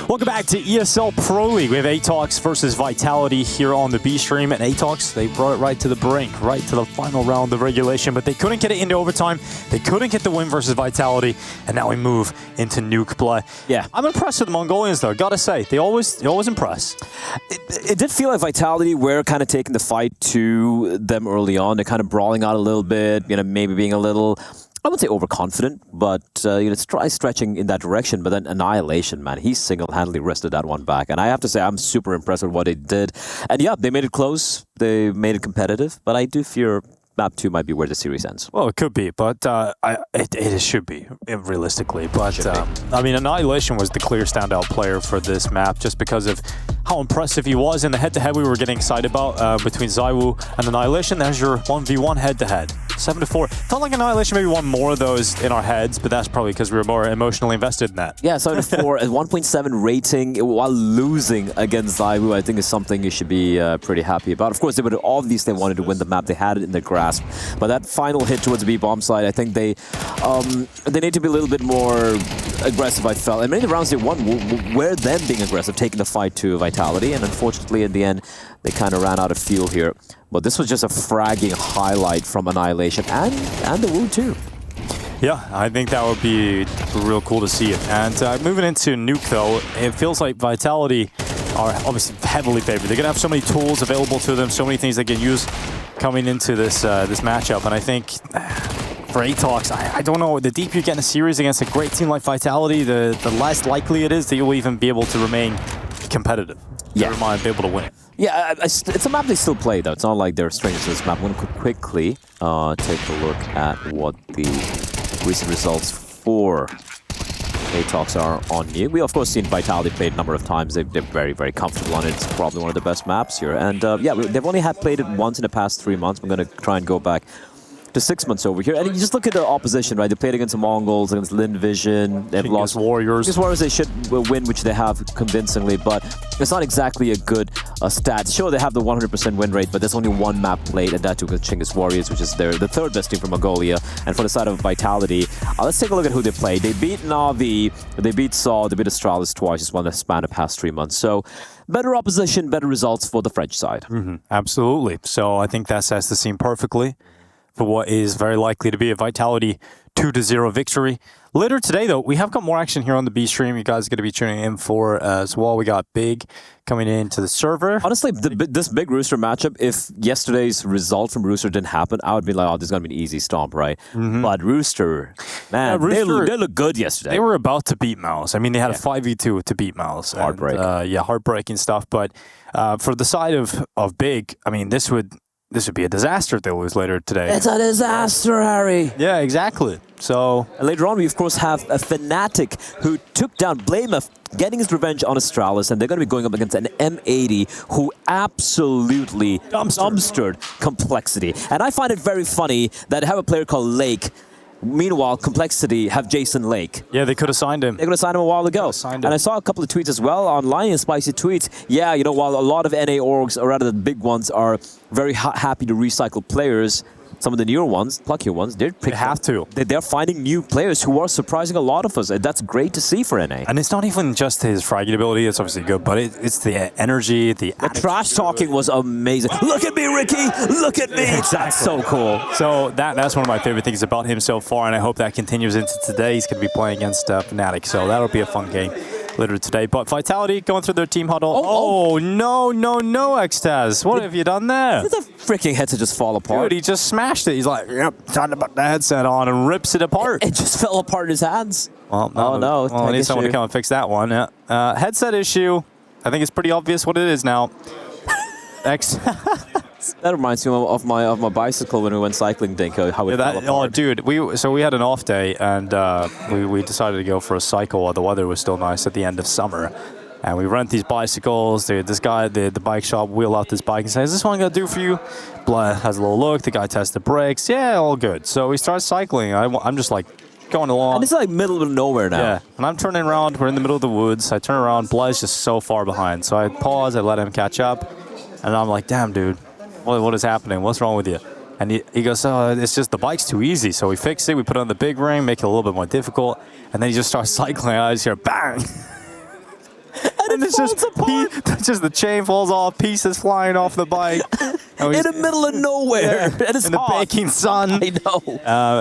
[SPEAKER 9] Welcome back to ESL Pro League. We have Atox versus Vitality here on the B stream. And Atox, they brought it right to the brink, right to the final round of regulation, but they couldn't get it into overtime. They couldn't get the win versus Vitality, and now we move into nuke play.
[SPEAKER 13] Yeah,
[SPEAKER 9] I'm impressed with the Mongolians, though. Gotta say, they always impress.
[SPEAKER 13] It did feel like Vitality were kind of taking the fight to them early on. They're kind of brawling out a little bit, maybe being a little, I wouldn't say overconfident, but stretching in that direction. But then Annihilation, man, he single-handedly wrested that one back. And I have to say, I'm super impressed with what they did. And yeah, they made it close. They made it competitive. But I do fear Map 2 might be where the series ends.
[SPEAKER 9] Well, it could be, but it should be, realistically. But, I mean, Annihilation was the clear standout player for this map just because of how impressive he was in the head-to-head we were getting excited about between Zywoo and Annihilation. There's your 1v1 head-to-head. 7-4. Felt like Annihilation maybe won more of those in our heads, but that's probably because we were more emotionally invested in that.
[SPEAKER 13] Yeah, 7-4 at 1.7 rating while losing against Zywoo, I think is something you should be pretty happy about. Of course, they would have obviously wanted to win the map. They had it in their grasp. But that final hit towards the B-bomb side, I think they need to be a little bit more aggressive, I felt. And many of the rounds they won were them being aggressive, taking the fight to Vitality. And unfortunately, in the end, they kind of ran out of fuel here. But this was just a fragging highlight from Annihilation and the Woo too.
[SPEAKER 9] Yeah, I think that would be real cool to see it. And moving into nuke, though, it feels like Vitality are obviously heavily favored. They're going to have so many tools available to them, so many things they can use coming into this this matchup. And I think for Atox, I don't know, the deeper you get in a series against a great team like Vitality, the less likely it is that you'll even be able to remain competitive.
[SPEAKER 13] Yeah.
[SPEAKER 9] Never mind, be able to win it.
[SPEAKER 13] Yeah, it's a map they still play, though. It's not like they're strangers to this map. I'm going to quickly take a look at what the recent results for Atox are on you. We, of course, seen Vitality played a number of times. They're very, very comfortable on it. It's probably one of the best maps here. And yeah, they've only played it once in the past 3 months. I'm going to try and go back to 6 months over here. And you just look at their opposition, right? They played against the Mongols, against Lin Vision. They've lost
[SPEAKER 9] Warriors.
[SPEAKER 13] These Warriors, they should win, which they have convincingly, but it's not exactly a good stat. Sure, they have the 100% win rate, but there's only one map played, and that took the Chinggis Warriors, which is the third best team from Mongolia. And for the side of Vitality, let's take a look at who they played. They beat Na'Vi, they beat Saw, they beat Astralis twice, just one that span the past 3 months. So better opposition, better results for the French side.
[SPEAKER 9] Absolutely. So I think that sets the scene perfectly for what is very likely to be a Vitality 2-0 victory. Later today, though, we have got more action here on the B stream. You guys are going to be tuning in for as well. We got Big coming into the server.
[SPEAKER 13] Honestly, this Big Rooster matchup, if yesterday's result from Rooster didn't happen, I would be like, oh, this is going to be an easy stomp, right? But Rooster, man, yeah, Rooster, they look good yesterday.
[SPEAKER 9] They were about to beat Mouse. I mean, they had a 5v2 to beat Mouse.
[SPEAKER 13] Heartbreak.
[SPEAKER 9] Yeah, heartbreaking stuff. But for the side of Big, I mean, this would be a disaster if they lose later today.
[SPEAKER 13] It's a disaster, Harry.
[SPEAKER 9] Yeah, exactly. So
[SPEAKER 13] and later on, we of course have a Fnatic who took down Blameth, getting his revenge on Astralis, and they're going to be going up against an M80 who absolutely dumpstered Complexity. And I find it very funny that they have a player called Lake. Meanwhile, Complexity have Jason Lake.
[SPEAKER 9] Yeah, they could have signed him.
[SPEAKER 13] They could have signed him a while ago. And I saw a couple of tweets as well online, spicy tweets. Yeah, you know, while a lot of NA orgs, or rather the big ones, are very happy to recycle players, some of the newer ones, pluckier ones, they
[SPEAKER 9] have to.
[SPEAKER 13] They're finding new players who are surprising a lot of us. And that's great to see for NA.
[SPEAKER 9] And it's not even just his fragging ability, it's obviously good, but it's the energy, the
[SPEAKER 13] trash talking was amazing. Look at me, Ricky! Look at me!
[SPEAKER 9] Exactly.
[SPEAKER 13] That's so cool.
[SPEAKER 9] So that's one of my favorite things about him so far, and I hope that continues into today. He's going to be playing against Fnatic, so that'll be a fun game later today. But Vitality going through their team huddle. Oh no, Xtaz. What have you done there?
[SPEAKER 13] Did the freaking headset just fall apart?
[SPEAKER 9] Dude, he just smashed it. He's like, yep, time to put the headset on, and rips it apart.
[SPEAKER 13] It just fell apart in his hands.
[SPEAKER 9] Well, no. Well, I need someone to come and fix that one. Yeah. Headset issue. I think it's pretty obvious what it is now.
[SPEAKER 13] That reminds me of my bicycle when we went cycling, Dinko, how it fell apart.
[SPEAKER 9] Oh, dude, we had an off day, and we decided to go for a cycle while the weather was still nice at the end of summer. And we rent these bicycles. This guy at the bike shop wheel out this bike and says, "Is this one going to do for you?" Blah, has a little look. The guy tests the brakes. Yeah, all good. So we start cycling. I'm just like going along.
[SPEAKER 13] And it's like middle of nowhere now.
[SPEAKER 9] Yeah, and I'm turning around. We're in the middle of the woods. I turn around. Bla's just so far behind. So I pause. I let him catch up. And I'm like, damn, dude. What is happening? What's wrong with you? And he goes, oh, it's just the bike's too easy. So we fix it. We put it on the big ring, make it a little bit more difficult. And then he just starts cycling. I just hear bang. And it's just the chain falls off, pieces flying off the bike.
[SPEAKER 13] In the middle of nowhere. And it's
[SPEAKER 9] in the baking sun.
[SPEAKER 13] I know.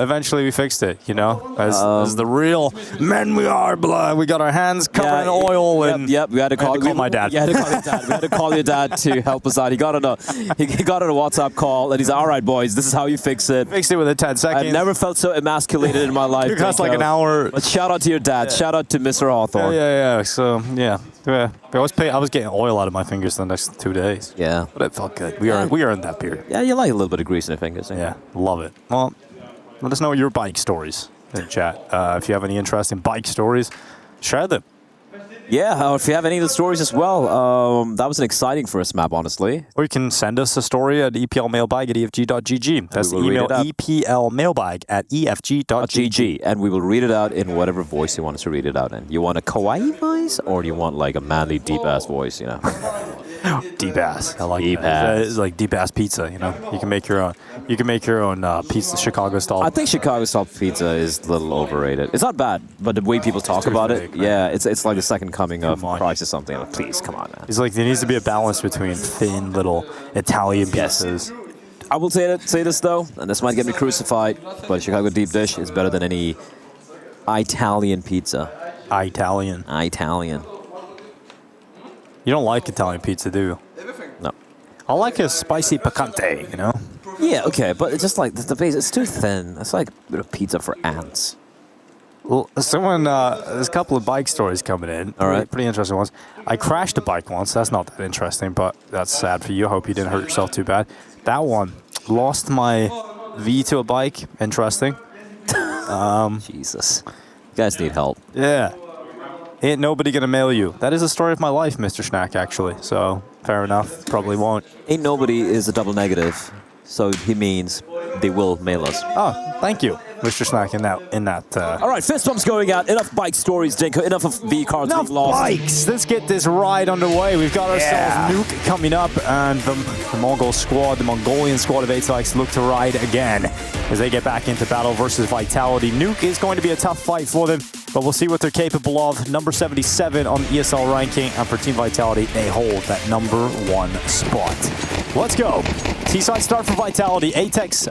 [SPEAKER 9] Eventually we fixed it, you know, as the real men we are, blood. We got our hands covered in oil. And
[SPEAKER 13] we had to call
[SPEAKER 9] my dad.
[SPEAKER 13] We had to call your dad. We had to call your dad to help us out. He got on a WhatsApp call and he's like, all right, boys, this is how you fix it.
[SPEAKER 9] Fixed it within 10 seconds.
[SPEAKER 13] I've never felt so emasculated in my life.
[SPEAKER 9] It cost like an hour.
[SPEAKER 13] But shout out to your dad. Yeah. Shout out to Mr. Hawthorne.
[SPEAKER 9] Yeah. So, yeah. I was getting oil out of my fingers the next 2 days.
[SPEAKER 13] Yeah.
[SPEAKER 9] But it felt good. We earned that beer.
[SPEAKER 13] Yeah, you like a little bit of grease in your fingers.
[SPEAKER 9] Yeah, love it. Well, let us know your bike stories in chat. If you have any interesting bike stories, share them.
[SPEAKER 13] Yeah, or if you have any of the stories as well, that was an exciting first map, honestly.
[SPEAKER 9] Or you can send us a story at eplmailbag@efg.gg. That's the email eplmailbag@efg.gg.
[SPEAKER 13] And we will read it out in whatever voice you want us to read it out in. You want a kawaii voice, or do you want like a manly, deep-ass voice, you know?
[SPEAKER 9] Deep ass. I like
[SPEAKER 13] deep
[SPEAKER 9] that.
[SPEAKER 13] ass.
[SPEAKER 9] It's like deep ass pizza, you know. You can make your own. You can make your own pizza, Chicago style.
[SPEAKER 13] I think Chicago style pizza is a little overrated. It's not bad, but the way people talk about it, yeah, it's like the second coming of Christ or something. Like, please, come on, man.
[SPEAKER 9] It's like there needs to be a balance between thin little Italian pizzas.
[SPEAKER 13] I will say this though, and this might get me crucified, but Chicago deep dish is better than any Italian pizza.
[SPEAKER 9] Italian. You don't like Italian pizza, do you?
[SPEAKER 13] No.
[SPEAKER 9] I like a spicy picante, you know?
[SPEAKER 13] Yeah, okay, but it's just like the base, it's too thin. It's like a bit of pizza for ants.
[SPEAKER 9] Well, there's a couple of bike stories coming in.
[SPEAKER 13] All right.
[SPEAKER 9] Pretty interesting ones. I crashed a bike once. That's not that interesting, but that's sad for you. I hope you didn't hurt yourself too bad. That one, lost my V to a bike. Interesting.
[SPEAKER 13] Jesus. You guys need help.
[SPEAKER 9] Yeah. Ain't nobody gonna mail you. That is the story of my life, Mr. Schnack, actually. So, fair enough. Probably won't.
[SPEAKER 13] Ain't nobody is a double negative. So he means they will mail us.
[SPEAKER 9] Oh, thank you, Mr. Schnack, in that.
[SPEAKER 13] All right, fist bumps going out. Enough bike stories, Dinko. Enough of V cards
[SPEAKER 9] Enough
[SPEAKER 13] we've lost.
[SPEAKER 9] bikes. Let's get this ride underway. We've got ourselves Nuke coming up, and the Mongolian squad of Atox look to ride again as they get back into battle versus Vitality. Nuke is going to be a tough fight for them, but we'll see what they're capable of. Number 77 on the ESL ranking, and for Team Vitality, they hold that number 1 spot. Let's go. T-side start for Vitality. Atox,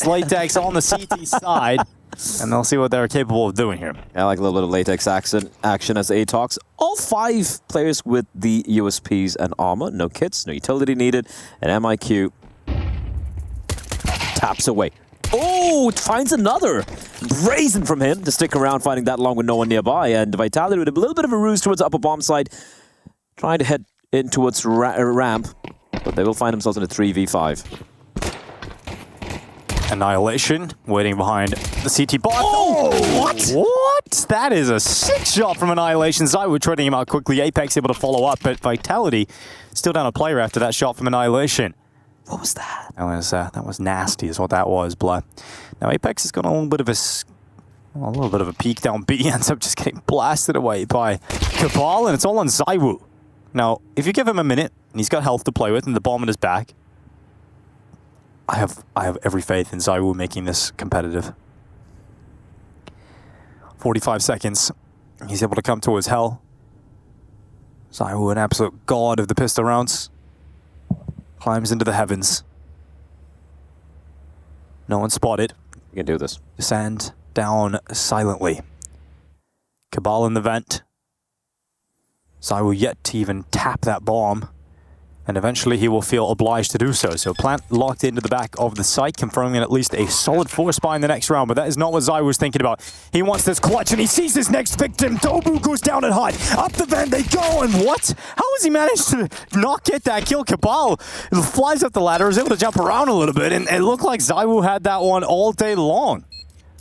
[SPEAKER 9] Latex on the CT side. And they'll see what they're capable of doing here.
[SPEAKER 13] I like a little bit of Latex action as Atox. All 5 players with the USPs and armor. No kits, no utility needed. And MIQ taps away. Oh, it finds another. Brazen from him to stick around fighting that long with no one nearby. And Vitality with a little bit of a ruse towards the upper bomb side. Trying to head in towards ramp. But they will find themselves in a 3v5.
[SPEAKER 9] Annihilation waiting behind the CT bot. Oh, what? That is a sick shot from Annihilation. Zywood trading him out quickly. Apex able to follow up, but Vitality still down a player after that shot from Annihilation.
[SPEAKER 13] What was that?
[SPEAKER 9] That was nasty is what that was, blood. Now Apex has got a little bit of a peek down B, ends up just getting blasted away by Cabal, and it's all on Zywood. Now, if you give him a minute, and he's got health to play with, and the bomb in his back, I have every faith in Zywood making this competitive. 45 seconds. He's able to come towards hell. Zywood, an absolute god of the pistol rounds. Climbs into the heavens. No one spotted.
[SPEAKER 13] You can do this.
[SPEAKER 9] Descend down silently. Cabal in the vent. Zywood yet to even tap that bomb. And eventually he will feel obliged to do so. So Plant locked into the back of the site, confirming at least a solid 4 spy in the next round. But that is not what Zywood was thinking about. He wants this clutch, and he sees his next victim. Tobu goes down and hot. Up the vent they go, and what? How has he managed to not get that kill? Cabal flies up the ladder, is able to jump around a little bit, and it looked like Zywood had that one all day long.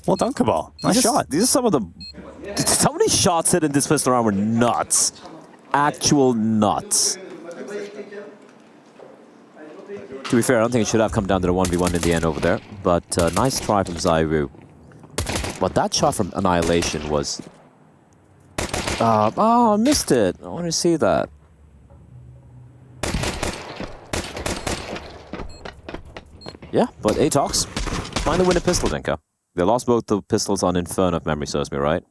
[SPEAKER 9] Well done, Cabal. Nice shot.
[SPEAKER 13] These are some of the shots hit in this pistol round were nuts. Actual nuts. To be fair, I don't think it should have come down to the 1v1 in the end over there. But nice try from Zywood. But that shot from Annihilation was... oh, I missed it. I want to see that. Yeah, but Atox finally win a pistol, Dinka. They lost both the pistols on Inferno, if memory serves me right.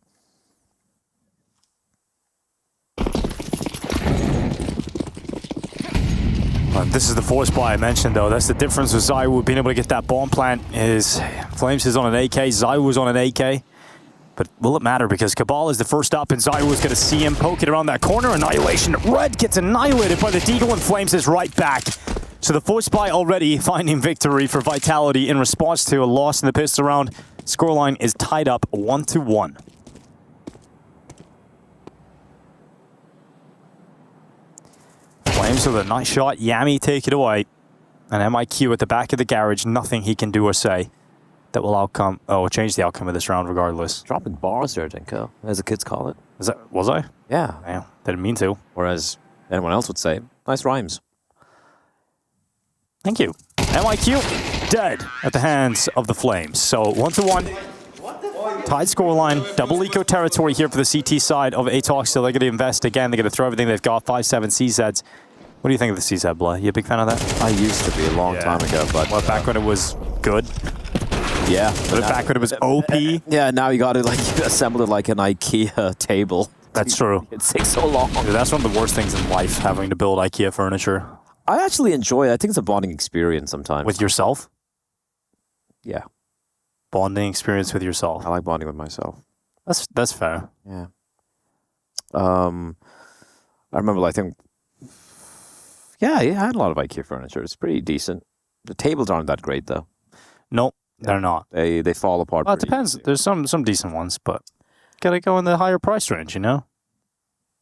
[SPEAKER 9] This is the force buy I mentioned, though. That's the difference with ZywOo being able to get that bomb plant. Is Flames is on an AK, ZywOo's on an AK. But will it matter? Because Cabal is the first up, and ZywOo's going to see him poke it around that corner. Annihilation. Red gets annihilated by the Deagle, and Flames is right back. So the force buy already finding victory for Vitality in response to a loss in the pistol round. Scoreline is tied up 1-1. Flames with a nice shot. Yami take it away. And MIQ at the back of the garage. Nothing he can do or say that will change the outcome of this round regardless.
[SPEAKER 13] Dropping bars there, Dinko, as the kids call it.
[SPEAKER 9] Was I?
[SPEAKER 13] Yeah.
[SPEAKER 9] Damn, didn't mean to.
[SPEAKER 13] Or as anyone else would say, nice rhymes.
[SPEAKER 9] Thank you. MIQ dead at the hands of the Flames. So 1-1. Tied scoreline. Double eco territory here for the CT side of Atox. So they're going to invest again. They're going to throw everything they've got. 5-7 CZs. What do you think of the CZ, Blah? You a big fan of that?
[SPEAKER 13] I used to be a long time ago, but...
[SPEAKER 9] Well, back when it was good?
[SPEAKER 13] Yeah.
[SPEAKER 9] But back when it was OP?
[SPEAKER 13] Yeah, now you got to like assemble it like an IKEA table.
[SPEAKER 9] That's true.
[SPEAKER 13] It takes so long.
[SPEAKER 9] Dude, that's one of the worst things in life, having to build IKEA furniture.
[SPEAKER 13] I actually enjoy it. I think it's a bonding experience sometimes.
[SPEAKER 9] With yourself?
[SPEAKER 13] Yeah.
[SPEAKER 9] Bonding experience with yourself.
[SPEAKER 13] I like bonding with myself.
[SPEAKER 9] That's fair.
[SPEAKER 13] Yeah. I remember, I think... Yeah, I had a lot of IKEA furniture. It's pretty decent. The tables aren't that great, though.
[SPEAKER 9] Nope, they're not.
[SPEAKER 13] They fall apart.
[SPEAKER 9] Well, it depends.
[SPEAKER 13] Easily.
[SPEAKER 9] There's some decent ones, but gotta go in the higher price range, you know?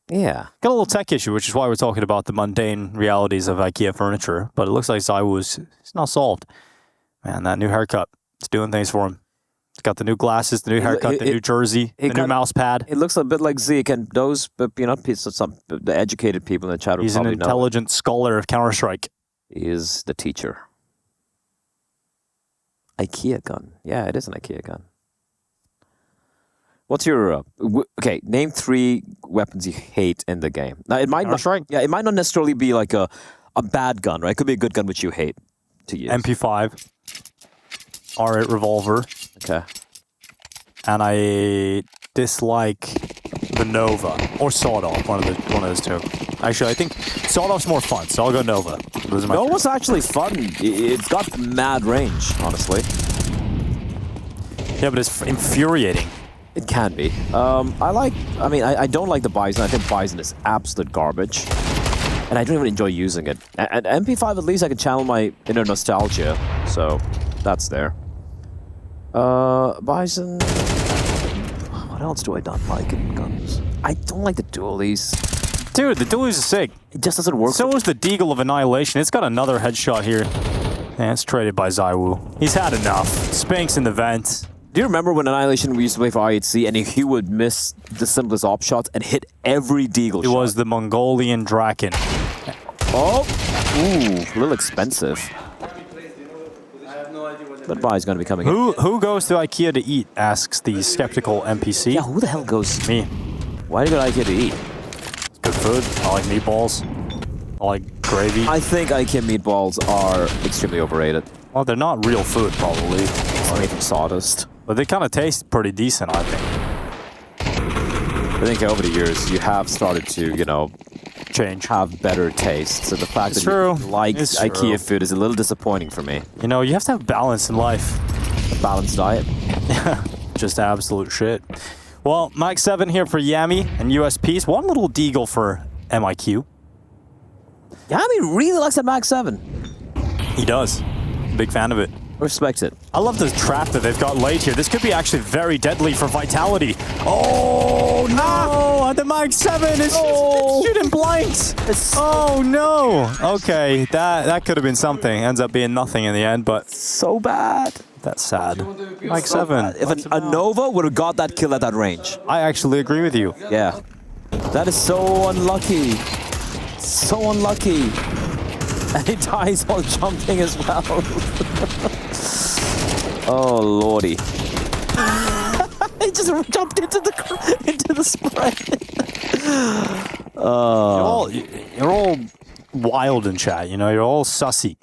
[SPEAKER 13] Yeah.
[SPEAKER 9] Got a little tech issue, which is why we're talking about the mundane realities of IKEA furniture. But it looks like ZywOo's it's not solved. Man, that new haircut, it's doing things for him. It's got the new glasses, the new haircut, the new jersey, the new mouse pad.
[SPEAKER 13] It looks a bit like Zeke, and those, the educated people in the chat will
[SPEAKER 9] He's an
[SPEAKER 13] probably know.
[SPEAKER 9] intelligent scholar of Counter-Strike.
[SPEAKER 13] He is the teacher. IKEA gun. Yeah, it is an IKEA gun. What's your okay? Name 3 weapons you hate in the game. Now it might not. Yeah, it might not necessarily be like a bad gun, right? It could be a good gun which you hate to use.
[SPEAKER 9] MP5, R8 revolver.
[SPEAKER 13] Okay.
[SPEAKER 9] And I dislike the Nova or Sawed-Off, one of those two. Actually, I think Sawed-Off's more fun, so I'll go Nova.
[SPEAKER 13] Nova's actually fun. It's got mad range, honestly.
[SPEAKER 9] Yeah, but it's infuriating.
[SPEAKER 13] It can be. I don't like the Bison. I think Bison is absolute garbage. And I don't even enjoy using it. And MP5, at least I can channel my inner nostalgia. So, that's there. Bison... What else do I not like in guns? I don't like the dualies.
[SPEAKER 9] Dude, the dualies are sick.
[SPEAKER 13] It just doesn't work.
[SPEAKER 9] So is the Deagle of Annihilation. It's got another headshot here. And it's traded by ZywOo. He's had enough. Spanks in the vent.
[SPEAKER 13] Do you remember when Annihilation we used to play for IHC and he would miss the simplest op shots and hit every Deagle shot?
[SPEAKER 9] It was the Mongolian Draken.
[SPEAKER 13] Oh! Ooh, a little expensive. But Bai's going to be coming in.
[SPEAKER 9] Who goes to IKEA to eat, asks the skeptical NPC.
[SPEAKER 13] Yeah, who the hell goes?
[SPEAKER 9] Me.
[SPEAKER 13] Why do you go to IKEA to eat?
[SPEAKER 9] It's good food. I like meatballs. I like gravy.
[SPEAKER 13] I think IKEA meatballs are extremely overrated.
[SPEAKER 9] Well, they're not real food, probably.
[SPEAKER 13] It's made from sawdust.
[SPEAKER 9] But they kind of taste pretty decent, I think.
[SPEAKER 13] I think over the years, you have started to, have better taste. So the fact that you like IKEA food is a little disappointing for me.
[SPEAKER 9] You know, you have to have balance in life.
[SPEAKER 13] A balanced diet?
[SPEAKER 9] Just absolute shit. Well, Mike 7 here for Yami and USPs. One little Deagle for MIQ.
[SPEAKER 13] Yami really likes that Max 7.
[SPEAKER 9] He does. Big fan of it.
[SPEAKER 13] Respect it.
[SPEAKER 9] I love the trap that they've got laid here. This could be actually very deadly for Vitality. Oh, no! The Mike 7 is shooting blanks. Oh, no. Okay, that could have been something. Ends up being nothing in the end, but...
[SPEAKER 13] So bad.
[SPEAKER 9] That's sad. Mike 7.
[SPEAKER 13] If a Nova would have got that kill at that range.
[SPEAKER 9] I actually agree with you.
[SPEAKER 13] Yeah. That is so unlucky. So unlucky. And he dies while jumping as well. Oh, lordy. He just jumped into the spray.
[SPEAKER 9] You're all wild in chat, you're all sussy.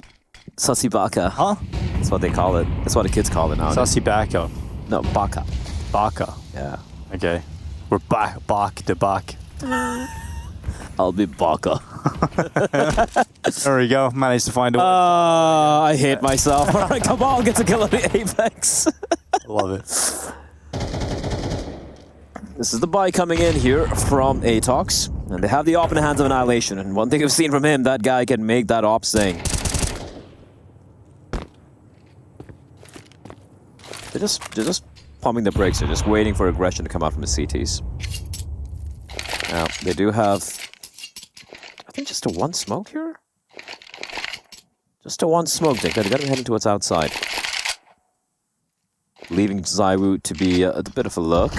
[SPEAKER 13] Sussy baka.
[SPEAKER 9] Huh?
[SPEAKER 13] That's what they call it. That's what the kids call it now.
[SPEAKER 9] Sussy baka.
[SPEAKER 13] No, baka.
[SPEAKER 9] Baka.
[SPEAKER 13] Yeah.
[SPEAKER 9] Okay. We're back to back.
[SPEAKER 13] A I'll be Baka.
[SPEAKER 9] There we go. Managed to find a way.
[SPEAKER 13] I hate myself. All right, Cabal gets a kill on the Apex.
[SPEAKER 9] Love it.
[SPEAKER 13] This is the buy coming in here from Atox. And they have the op in the hands of Annihilation. And one thing I've seen from him, that guy can make that op sing. They're just pumping the brakes. They're just waiting for aggression to come out from the CTs. Now, they do have, I think, just a one smoke here? Just a one smoke, Dick. They gotta be heading towards outside. Leaving ZywOo to be a bit of a look.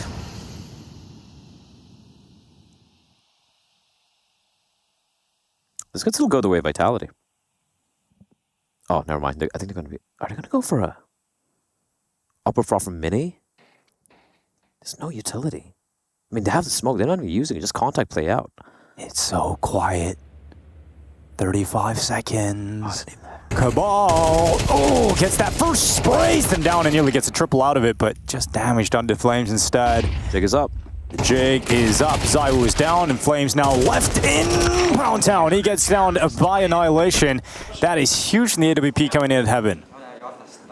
[SPEAKER 13] This could still go the way of Vitality. Oh, never mind. I think they're gonna be. Are they gonna go for a upper froth from Mini? There's no utility. I mean, they have the smoke. They're not even using it. Just contact play out.
[SPEAKER 9] It's so quiet. 35 seconds. Cabal. Oh, gets that first, sprays them down and nearly gets a triple out of it, but just damage done to Flames instead.
[SPEAKER 13] Jig is up.
[SPEAKER 9] The jig is up. ZywOo is down, and Flames now left in Pound Town. He gets down by Annihilation. That is huge in the AWP coming in at Heaven.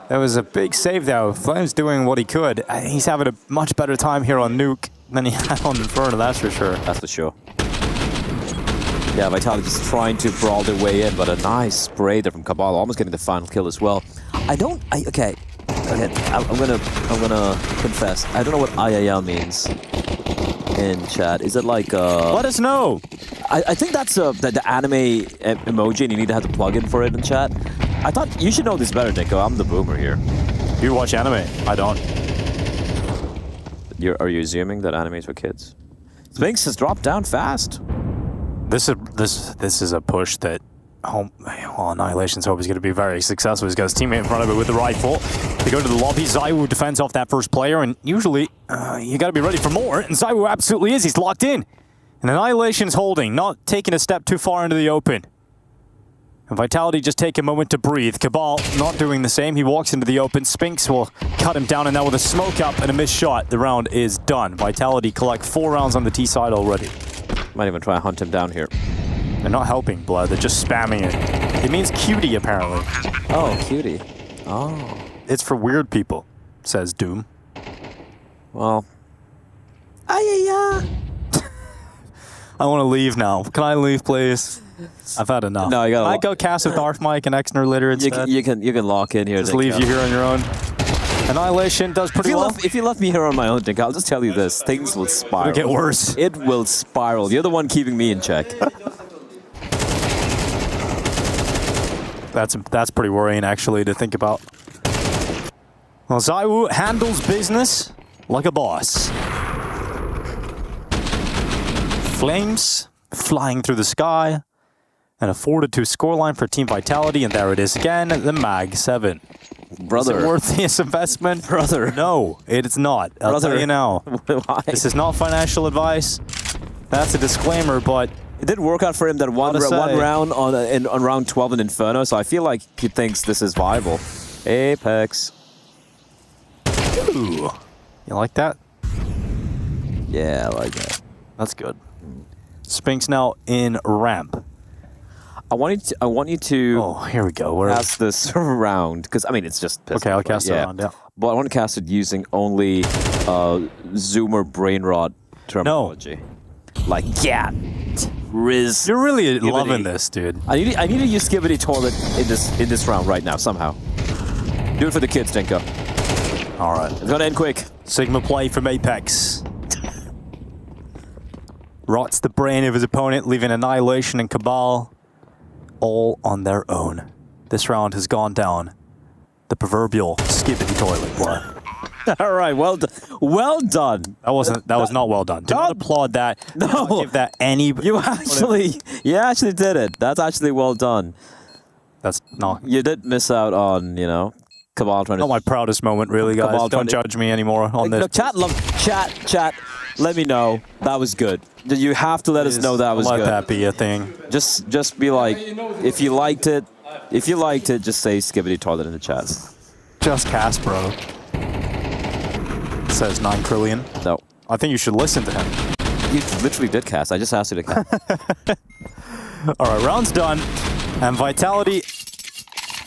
[SPEAKER 9] That was a big save, though. Flames doing what he could. He's having a much better time here on Nuke than he had on Inferno, that's for sure.
[SPEAKER 13] That's for sure. Yeah, Vitality just trying to brawl their way in, but a nice spray there from Cabal, almost getting the final kill as well. Okay, I'm gonna confess. I don't know what IAL means in chat. Is it like
[SPEAKER 9] let us know.
[SPEAKER 13] I think that's the anime emoji, and you need to have the plugin for it in chat. I thought you should know this better, Nico. I'm the boomer here.
[SPEAKER 9] You watch anime? I don't.
[SPEAKER 13] Are you assuming that anime is for kids? Sphinx has dropped down fast.
[SPEAKER 9] This is a push that Annihilation's hope is going to be very successful. He's got his teammate in front of it with the rifle. They go to the lobby. ZywOo defends off that first player, and usually you got to be ready for more. And ZywOo absolutely is. He's locked in. And Annihilation's holding, not taking a step too far into the open. And Vitality just take a moment to breathe. Cabal not doing the same. He walks into the open. Spinks will cut him down, and now with a smoke up and a missed shot, the round is done. Vitality collect 4 rounds on the T side already.
[SPEAKER 13] Might even try to hunt him down here.
[SPEAKER 9] They're not helping Blood, they're just spamming it. It means cutie, apparently.
[SPEAKER 13] Oh, cutie. Oh.
[SPEAKER 9] It's for weird people, says Doom.
[SPEAKER 13] Well.
[SPEAKER 9] I want to leave now. Can I leave, please? I've had enough.
[SPEAKER 13] No, you gotta.
[SPEAKER 9] I go cast with Darth Mike and Exner later instead.
[SPEAKER 13] You can lock in here.
[SPEAKER 9] Just leave you here on your own. Annihilation does pretty well.
[SPEAKER 13] If you left me here on my own, Dick, I'll just tell you this: things will spiral.
[SPEAKER 9] It'll get worse.
[SPEAKER 13] It will spiral. You're the one keeping me in check.
[SPEAKER 9] That's pretty worrying, actually, to think about. Well, ZywOo handles business like a boss. Flames flying through the sky, and a 4-2 scoreline for Team Vitality, and there it is again, the Mag 7.
[SPEAKER 13] Brother.
[SPEAKER 9] Is it worth this investment?
[SPEAKER 13] Brother.
[SPEAKER 9] No, it is not. I'll tell you now.
[SPEAKER 13] Why?
[SPEAKER 9] This is not financial advice. That's a disclaimer, but
[SPEAKER 13] it did work out for him that one round on round 12 in Inferno, so I feel like he thinks this is viable. Apex.
[SPEAKER 9] Ooh. You like that?
[SPEAKER 13] Yeah, I like that.
[SPEAKER 9] That's good. Spinks now in ramp.
[SPEAKER 13] I want you to.
[SPEAKER 9] Oh, here we go.
[SPEAKER 13] Cast this round because I mean it's just.
[SPEAKER 9] Okay, I'll cast it around. Yeah.
[SPEAKER 13] But I want to cast it using only Zoomer brain rot terminology. No. Like Riz.
[SPEAKER 9] You're really loving this, dude.
[SPEAKER 13] I need to use Skibidi Toilet in this round right now somehow. Do it for the kids, Dinko.
[SPEAKER 9] All right.
[SPEAKER 13] It's gonna end quick.
[SPEAKER 9] Sigma play from Apex. Rots the brain of his opponent, leaving Annihilation and Cabal all on their own. This round has gone down the proverbial Skibidi Toilet, boy.
[SPEAKER 13] All right, well done. Well done.
[SPEAKER 9] That was not well done. Do not applaud that.
[SPEAKER 13] No.
[SPEAKER 9] Do not give that any.
[SPEAKER 13] You actually did it. That's actually well done.
[SPEAKER 9] That's not.
[SPEAKER 13] You did miss out on, Cabal trying to.
[SPEAKER 9] Not my proudest moment, really, guys.
[SPEAKER 13] Cabal
[SPEAKER 9] Don't judge me anymore on this.
[SPEAKER 13] Chat. Let me know that was good. You have to let us know that was good.
[SPEAKER 9] Let that be a thing.
[SPEAKER 13] Just be like, if you liked it, just say Skibidi Toilet in the chat.
[SPEAKER 9] Just cast, bro. Says 9 Trillion.
[SPEAKER 13] No.
[SPEAKER 9] I think you should listen to him.
[SPEAKER 13] You literally did cast. I just asked you to cast.
[SPEAKER 9] All right, round's done. And Vitality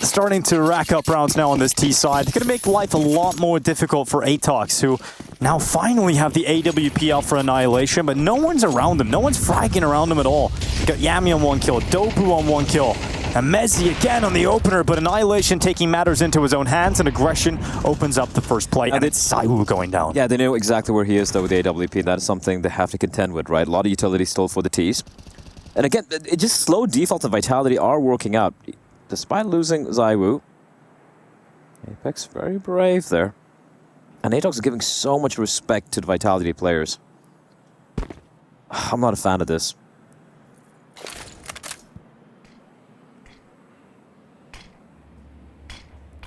[SPEAKER 9] starting to rack up rounds now on this T side. Going to make life a lot more difficult for Atox, who now finally have the AWP out for Annihilation, but no one's around them. No one's fragging around them at all. You got Yami on 1 kill, Dopu on 1 kill, and Mezzi again on the opener, but Annihilation taking matters into his own hands, and Aggression opens up the first play, and it's Saiwu going down.
[SPEAKER 13] Yeah, they know exactly where he is, though, with the AWP. That is something they have to contend with, right? A lot of utility still for the Ts. And again, it just slow default and Vitality are working out. Despite losing Zaiwu, Apex very brave there. And Atox is giving so much respect to the Vitality players. I'm not a fan of this.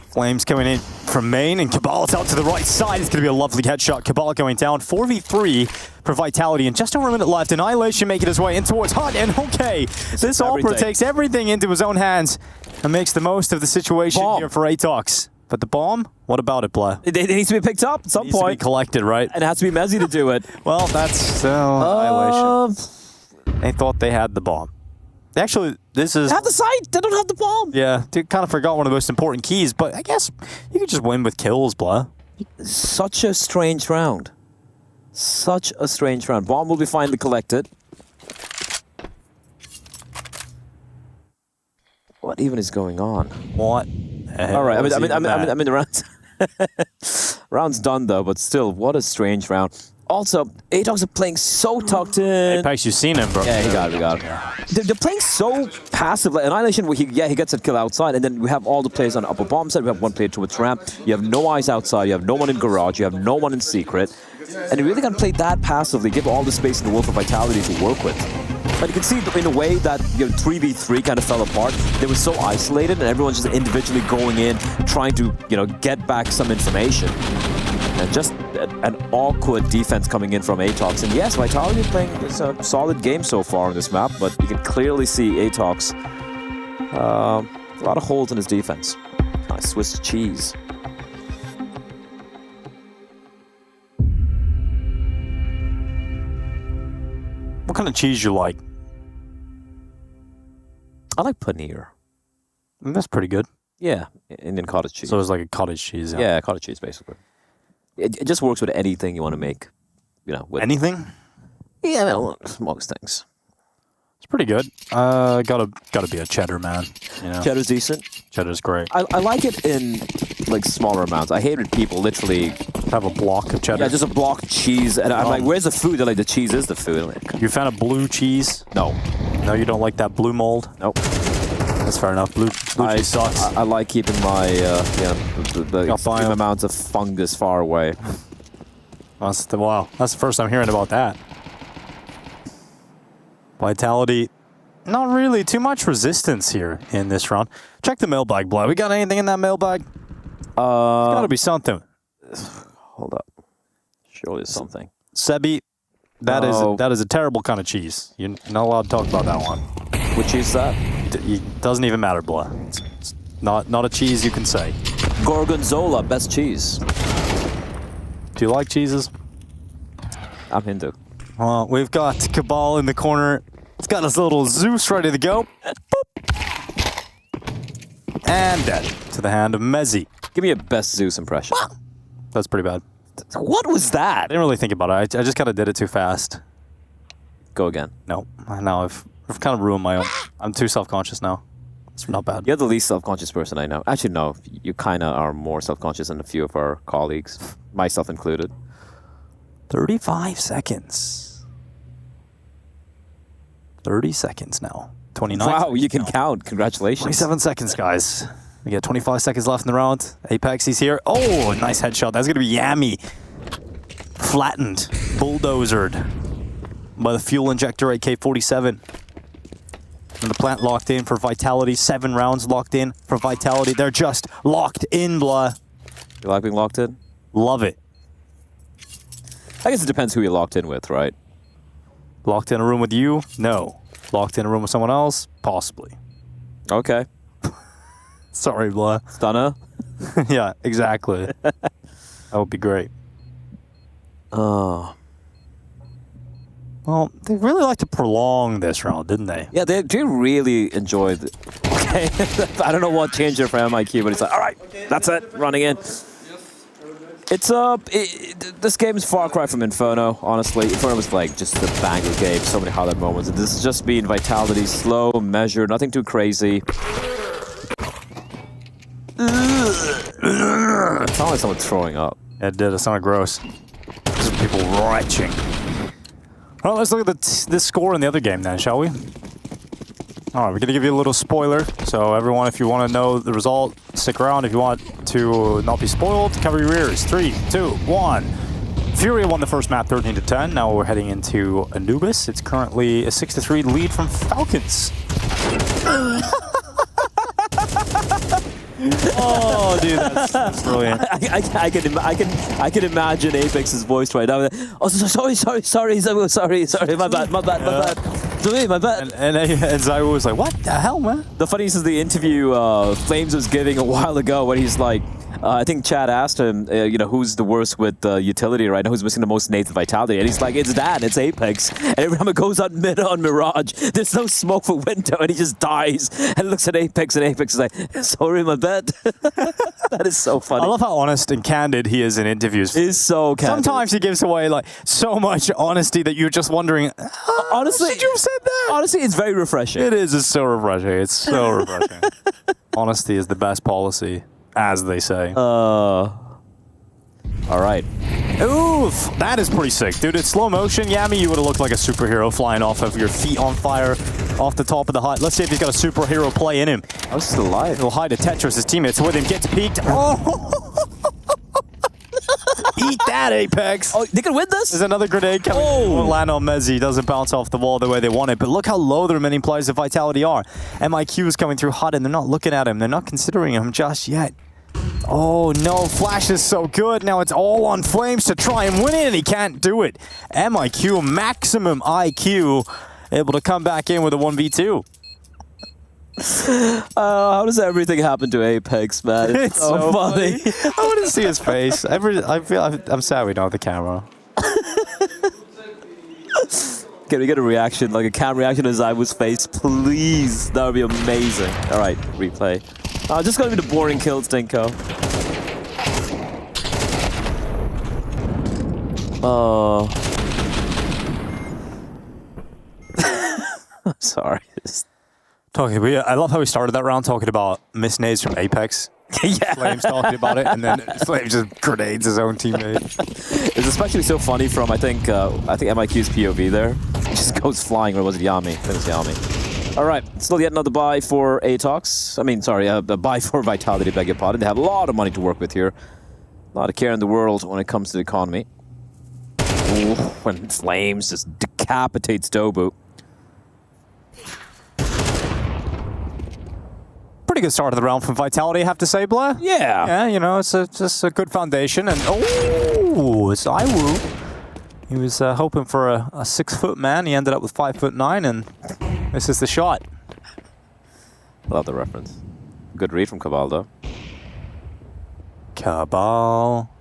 [SPEAKER 9] Flames coming in from main, and Cabal's out to the right side. It's going to be a lovely headshot. Cabal going down. 4v3 for Vitality, and just over a minute left. Annihilation making his way in towards Hunt, and okay, this Opera takes everything into his own hands and makes the most of the situation here for Atox. But the bomb? What about it, Blah?
[SPEAKER 13] It needs to be picked up at some point.
[SPEAKER 9] To be collected, right?
[SPEAKER 13] And it has to be Mezzi to do it.
[SPEAKER 9] Well, that's Annihilation. They thought they had the bomb. Actually, this is...
[SPEAKER 13] They have the site! They don't have the bomb!
[SPEAKER 9] Yeah, they kind of forgot one of the most important keys, but I guess you could just win with kills, Blah.
[SPEAKER 13] Such a strange round. Such a strange round. Bomb will be finally collected. What even is going on?
[SPEAKER 9] What?
[SPEAKER 13] All right, I mean the round. Round's done though, but still, what a strange round. Also, Atox are playing so tucked in.
[SPEAKER 9] Apex, you've seen him, bro.
[SPEAKER 13] Yeah, he got it. They're playing so passive. Like Annihilation, where he gets a kill outside, and then we have all the players on the upper bomb side. We have one player towards ramp. You have no eyes outside. You have no one in garage. You have no one in secret. And you really got to play that passively, give all the space in the world for Vitality to work with. But you can see in a way that 3v3 kind of fell apart. They were so isolated, and everyone's just individually going in, trying to get back some information. And just an awkward defense coming in from Atox. And yes, Vitality is playing a solid game so far on this map, but you can clearly see Atox, a lot of holes in his defense. Nice Swiss cheese.
[SPEAKER 9] What kind of cheese you like?
[SPEAKER 13] I like paneer.
[SPEAKER 9] That's pretty good.
[SPEAKER 13] Yeah, Indian cottage cheese.
[SPEAKER 9] So it's like a cottage cheese.
[SPEAKER 13] Yeah, cottage cheese, basically. It just works with anything you want to make. With
[SPEAKER 9] anything?
[SPEAKER 13] Yeah, well, most things.
[SPEAKER 9] It's pretty good. Gotta be a cheddar, man.
[SPEAKER 13] Cheddar's decent.
[SPEAKER 9] Cheddar's great.
[SPEAKER 13] I like it in smaller amounts. I hate when people literally
[SPEAKER 9] have a block of cheddar.
[SPEAKER 13] Yeah, just a block of cheese, and I'm like, "Where's the food?" They're like, "The cheese is the food."
[SPEAKER 9] You found a blue cheese?
[SPEAKER 13] No.
[SPEAKER 9] No, you don't like that blue mold?
[SPEAKER 13] Nope.
[SPEAKER 9] That's fair enough. Blue cheese sucks.
[SPEAKER 13] I like keeping my the extreme amounts of fungus far away.
[SPEAKER 9] Wow, that's the first I'm hearing about that. Vitality, not really too much resistance here in this round. Check the mailbag, Blood. We got anything in that mailbag? There's gotta be something.
[SPEAKER 13] Hold up. Surely there's something.
[SPEAKER 9] Sebi, that is a terrible kind of cheese. You're not allowed to talk about that one.
[SPEAKER 13] What cheese is that?
[SPEAKER 9] It doesn't even matter, Blood. It's not a cheese you can say.
[SPEAKER 13] Gorgonzola, best cheese.
[SPEAKER 9] Do you like cheeses?
[SPEAKER 13] I'm Hindu.
[SPEAKER 9] Well, we've got Cabal in the corner. It's got his little Zeus ready to go. Boop. And dead to the hand of Mezzi.
[SPEAKER 13] Give me a best Zeus impression.
[SPEAKER 9] That's pretty bad.
[SPEAKER 13] What was that?
[SPEAKER 9] I didn't really think about it. I just kind of did it too fast.
[SPEAKER 13] Go again.
[SPEAKER 9] No, now I've kind of ruined my own. I'm too self-conscious now. It's not bad.
[SPEAKER 13] You're the least self-conscious person I know. Actually, no. You kind of are more self-conscious than a few of our colleagues, myself included.
[SPEAKER 9] 35 seconds. 30 seconds now. 29
[SPEAKER 13] Wow, you can count. Congratulations.
[SPEAKER 9] 27 seconds, guys. We got 25 seconds left in the round. Apex, he's here. Oh, nice headshot. That's going to be Yami. Flattened. Bulldozered by the fuel injector AK-47. And the plant locked in for Vitality. 7 rounds locked in for Vitality. They're just locked in, blah.
[SPEAKER 13] You like being locked in?
[SPEAKER 9] Love it.
[SPEAKER 13] I guess it depends who you're locked in with, right?
[SPEAKER 9] Locked in a room with you? No. Locked in a room with someone else? Possibly.
[SPEAKER 13] Okay.
[SPEAKER 9] Sorry, blah.
[SPEAKER 13] Stunner?
[SPEAKER 9] Yeah, exactly. That would be great.
[SPEAKER 13] Oh.
[SPEAKER 9] Well, they really like to prolong this round, didn't they?
[SPEAKER 13] Yeah, they do really enjoy it. Okay, I don't know what changed it for MIQ, but it's like, all right, that's it, running in. It's this game is far cry from Inferno, honestly. Inferno was like just a banger game, so many highlight moments. This is just being Vitality, slow, measured, nothing too crazy. It sounded like someone throwing up.
[SPEAKER 9] Yeah, it did. It sounded gross. Just people retching. Well, let's look at the score in the other game then, shall we? All right, we're going to give you a little spoiler. So everyone, if you want to know the result, stick around. If you want to not be spoiled, cover your ears. 3, 2, 1. Furia won the first map 13-10. Now we're heading into Anubis. It's currently a 6-3 lead from Falcons. Oh, dude, that's brilliant.
[SPEAKER 13] I can imagine Apex's voice right now. Oh, sorry, my bad. Sorry, my bad.
[SPEAKER 9] And Zywoo was like, what the hell, man?
[SPEAKER 13] The funniest is the interview Flames was giving a while ago when he's like, I think Chad asked him, who's the worst with utility right now, who's missing the most nades of Vitality, and he's like, it's that, it's Apex. And every time it goes on mid on Mirage, there's no smoke for window, and he just dies and looks at Apex, and Apex is like, sorry, my bad. That is so funny.
[SPEAKER 9] I love how honest and candid he is in interviews.
[SPEAKER 13] He's so candid.
[SPEAKER 9] Sometimes he gives away like so much honesty that you're just wondering,
[SPEAKER 13] honestly,
[SPEAKER 9] should you have said that?
[SPEAKER 13] Honestly, it's very refreshing.
[SPEAKER 9] It is. It's so refreshing. It's so refreshing. Honesty is the best policy, as they say.
[SPEAKER 13] All right.
[SPEAKER 9] Oof, that is pretty sick, dude. It's slow motion. Yami, you would have looked like a superhero flying off of your feet on fire off the top of the height. Let's see if he's got a superhero play in him.
[SPEAKER 13] I was still alive.
[SPEAKER 9] He'll hide a Tetris. His teammates with him. Gets peeked. Oh! Eat that, Apex.
[SPEAKER 13] Oh, they can win this?
[SPEAKER 9] There's another grenade coming. Oh, land on Mezzi. Doesn't bounce off the wall the way they want it. But look how low the remaining players of Vitality are. MIQ is coming through hot, and they're not looking at him. They're not considering him just yet. Oh no, Flash is so good. Now it's all on Flames to try and win it, and he can't do it. MIQ, maximum IQ, able to come back in with a 1v2.
[SPEAKER 13] How does everything happen to Apex, man?
[SPEAKER 9] It's so funny. I want to see his face. I'm sad we don't have the camera.
[SPEAKER 13] Can we get a reaction, like a cam reaction to Zywoo's face, please? That would be amazing. All right, replay. Just gonna be the boring kill, Stinko. Oh. I'm sorry.
[SPEAKER 9] I love how we started that round talking about missed nades from Apex.
[SPEAKER 13] Yeah.
[SPEAKER 9] Flames talking about it, and then Flames just grenades his own teammate.
[SPEAKER 13] It's especially so funny from, I think MIQ's POV there. He just goes flying, or was it Yami? It was Yami. All right, still yet another buy for Atox. I mean, sorry, a buy for Vitality, beg your pardon. They have a lot of money to work with here. A lot of care in the world when it comes to the economy. Ooh, when Flames just decapitates Dobu.
[SPEAKER 9] Pretty good start of the round from Vitality, I have to say, Blair.
[SPEAKER 13] Yeah.
[SPEAKER 9] Yeah, you know, it's just a good foundation. And oh, it's Zywoo. He was hoping for a 6-foot man. He ended up with 5'9", and this is the shot.
[SPEAKER 13] Love the reference. Good read from Cabal, though.
[SPEAKER 9] Cabal.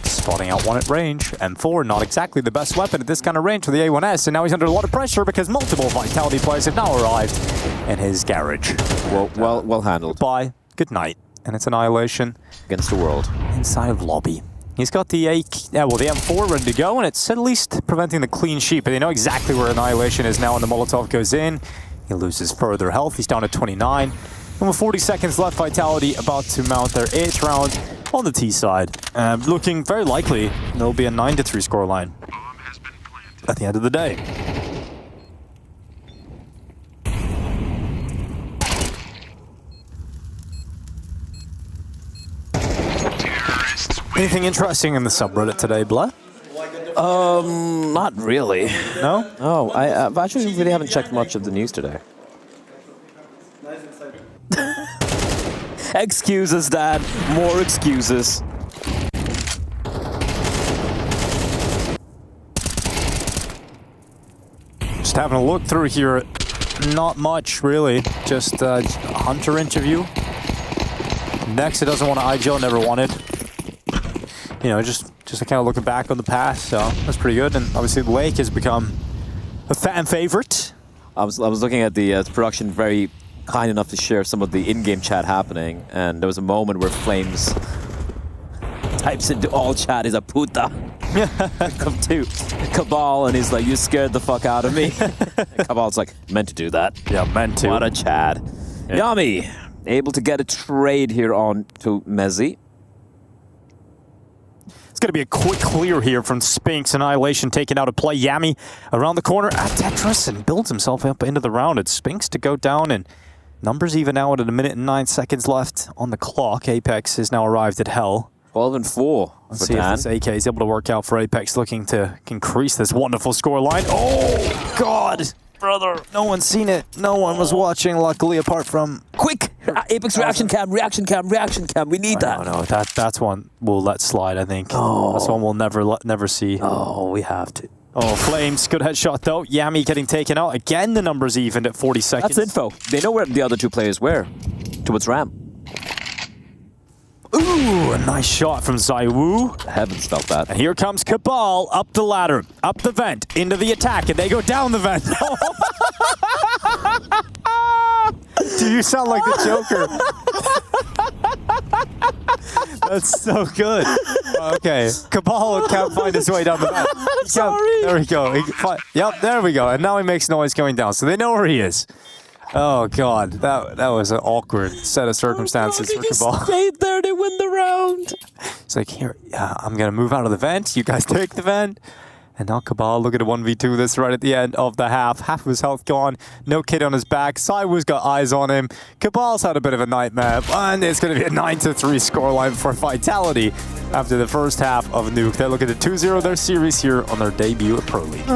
[SPEAKER 9] Spotting out one at range. M4, not exactly the best weapon at this kind of range for the A1S, and now he's under a lot of pressure because multiple Vitality players have now arrived in his garage.
[SPEAKER 13] Well handled.
[SPEAKER 9] Goodbye, good night, and it's Annihilation
[SPEAKER 13] against the world
[SPEAKER 9] inside of lobby. He's got the the M4 ready to go, and it's at least preventing the clean sheet. But they know exactly where Annihilation is now, and the Molotov goes in. He loses further health. He's down to 29. And with 40 seconds left, Vitality about to mount their 8th round on the T side. Looking very likely there'll be a 9-3 scoreline at the end of the day. Anything interesting in the subreddit today, Blah?
[SPEAKER 13] Not really.
[SPEAKER 9] No?
[SPEAKER 13] No, I actually really haven't checked much of the news today. Excuses, Dad. More excuses.
[SPEAKER 9] Just having a look through here. Not much, really. Just a Hunter interview. Next, it doesn't want to IGL, never wanted. You know, just just kind of looking back on the past, so that's pretty good. And obviously, Lake has become a fan favorite.
[SPEAKER 13] I was looking at the production, very kind enough to share some of the in-game chat happening, and there was a moment where Flames types into all chat, he's a puta. Come to Cabal, and he's like, you scared the fuck out of me. Cabal's like, meant to do that.
[SPEAKER 9] Yeah, meant to.
[SPEAKER 13] What a Chad. Yeah. Yami, able to get a trade here on to Mezzi.
[SPEAKER 9] It's going to be a quick clear here from Spinks. Annihilation taken out of play. Yami around the corner at Tetris and builds himself up into the round. It's Spinks to go down, and numbers even out at 1 minute and 9 seconds left on the clock. Apex has now arrived at Hell.
[SPEAKER 13] 12-4.
[SPEAKER 9] Let's see if this AK is able to work out for Apex, looking to increase this wonderful scoreline. Oh, God! Brother, no one's seen it. No one was watching, luckily, apart from...
[SPEAKER 13] Quick! Apex reaction cam. We need that.
[SPEAKER 9] No, that's one we'll let slide, I think. Oh. That's one we'll never see.
[SPEAKER 13] Oh, we have to.
[SPEAKER 9] Oh, Flames. Good headshot, though. Yami getting taken out. Again, the numbers evened at 40 seconds.
[SPEAKER 13] That's info. They know where the other two players were. Towards ramp.
[SPEAKER 9] Ooh, a nice shot from Zaiwu.
[SPEAKER 13] Heavens felt that.
[SPEAKER 9] And here comes Cabal up the ladder, up the vent, into the attack, and they go down the vent. Do you sound like the Joker? That's so good. Okay, Cabal can't find his way down the vent.
[SPEAKER 13] Sorry.
[SPEAKER 9] There we go. Yep, there we go. And now he makes noise going down, so they know where he is. Oh, God. That was an awkward set of circumstances for Cabal.
[SPEAKER 13] He stayed there to win the round.
[SPEAKER 9] It's like, here, I'm going to move out of the vent. You guys take the vent. And now Cabal, look at a 1v2 this right at the end of the half. Half of his health gone. No kid on his back. Saiwu's got eyes on him. Cabal's had a bit of a nightmare. And it's going to be a 9-3 scoreline for Vitality after the first half of Nuke. They look at the 2-0 their series here on their debut at Pro League.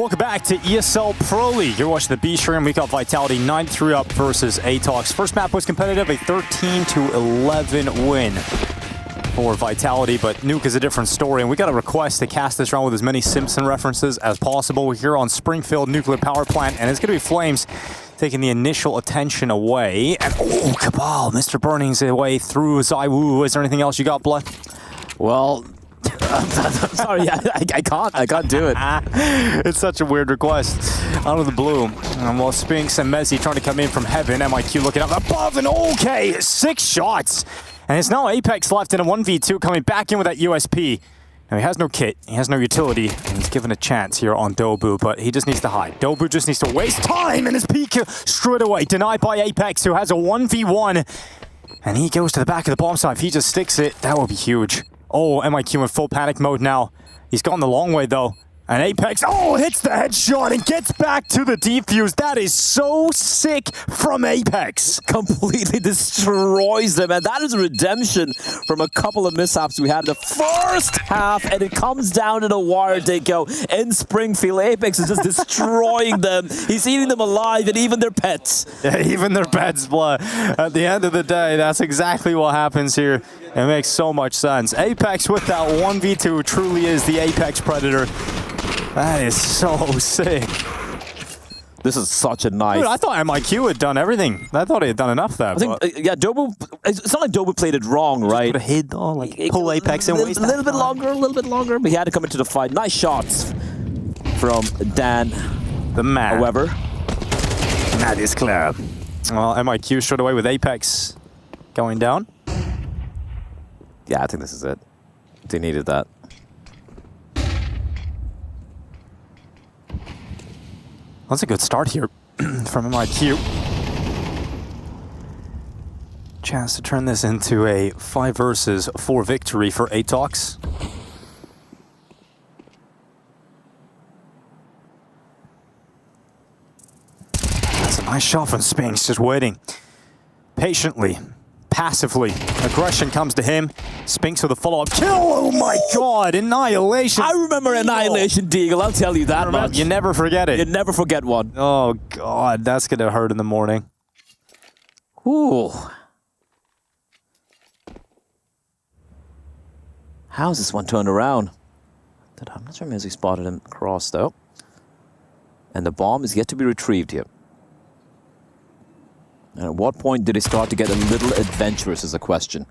[SPEAKER 9] Welcome back to ESL Pro League. You're watching the B stream. We got Vitality 9-3 up versus Atox. First map was competitive, a 13-11 win for Vitality, but Nuke is a different story, and we got a request to cast this round with as many Simpson references as possible. We're here on Springfield Nuclear Power Plant, and it's going to be Flames taking the initial attention away. And oh, Cabal, Mr. Burning's way through Zywoo. Is there anything else you got, Blood?
[SPEAKER 13] Well, I'm sorry, I can't do it.
[SPEAKER 9] It's such a weird request. Out of the blue. Well, Spinks and Messi trying to come in from heaven. MIQ looking up above, and okay, 6 shots. And it's now Apex left in a 1v2 coming back in with that USP. Now, he has no kit, he has no utility, and he's given a chance here on Dobu, but he just needs to hide. Dobu just needs to waste time, and his peek straight away denied by Apex, who has a 1v1. And he goes to the back of the bomb site. If he just sticks it, that would be huge. Oh, MIQ in full panic mode now. He's gone the long way, though. And Apex, hits the headshot and gets back to the defuse. That is so sick from Apex.
[SPEAKER 13] Completely destroys them, and that is a redemption from a couple of mishaps we had in the first half, and it comes down to the wire. They go in Springfield. Apex is just destroying them. He's eating them alive, and even their pets.
[SPEAKER 9] Yeah, even their pets, Blood. At the end of the day, that's exactly what happens here. It makes so much sense. Apex with that 1v2 truly is the Apex Predator. That is so sick.
[SPEAKER 13] This is such a nice...
[SPEAKER 9] Dude, I thought MIQ had done everything. I thought he had done enough there.
[SPEAKER 13] I think, yeah, Dobu... It's not like Dobu played it wrong, right?
[SPEAKER 9] Put a hit, like pull Apex in.
[SPEAKER 13] A little bit longer, but he had to come into the fight. Nice shots from Dan.
[SPEAKER 9] The man.
[SPEAKER 13] However,
[SPEAKER 9] that is clear. Well, MIQ straight away with Apex going down.
[SPEAKER 13] Yeah, I think this is it. They needed that.
[SPEAKER 9] That's a good start here from MIQ. Chance to turn this into a 5 versus 4 victory for Atox. That's a nice shot from Spinks, just waiting. Patiently, passively. Aggression comes to him. Spinks with a follow-up kill. Oh my god, Annihilation.
[SPEAKER 13] I remember Annihilation, Deagle, I'll tell you that much.
[SPEAKER 9] You never forget it.
[SPEAKER 13] You never forget one.
[SPEAKER 9] Oh god, that's gonna hurt in the morning.
[SPEAKER 13] Ooh. How's this one turned around? I'm not sure Messi spotted him across though. And the bomb is yet to be retrieved here. And at what point did he start to get a little adventurous is a question.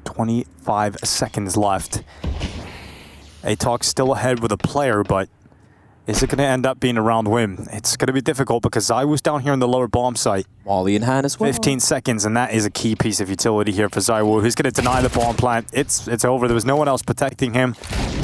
[SPEAKER 9] "25 seconds left. Atox still ahead with a player, but is it going to end up being a round win? It's going to be difficult because Zywoo's down here in the lower bomb site.
[SPEAKER 13] Molly in hand as well.
[SPEAKER 9] 15 seconds, and that is a key piece of utility here for Zywoo. Who's going to deny the bomb plant? It's over. There was no one else protecting him.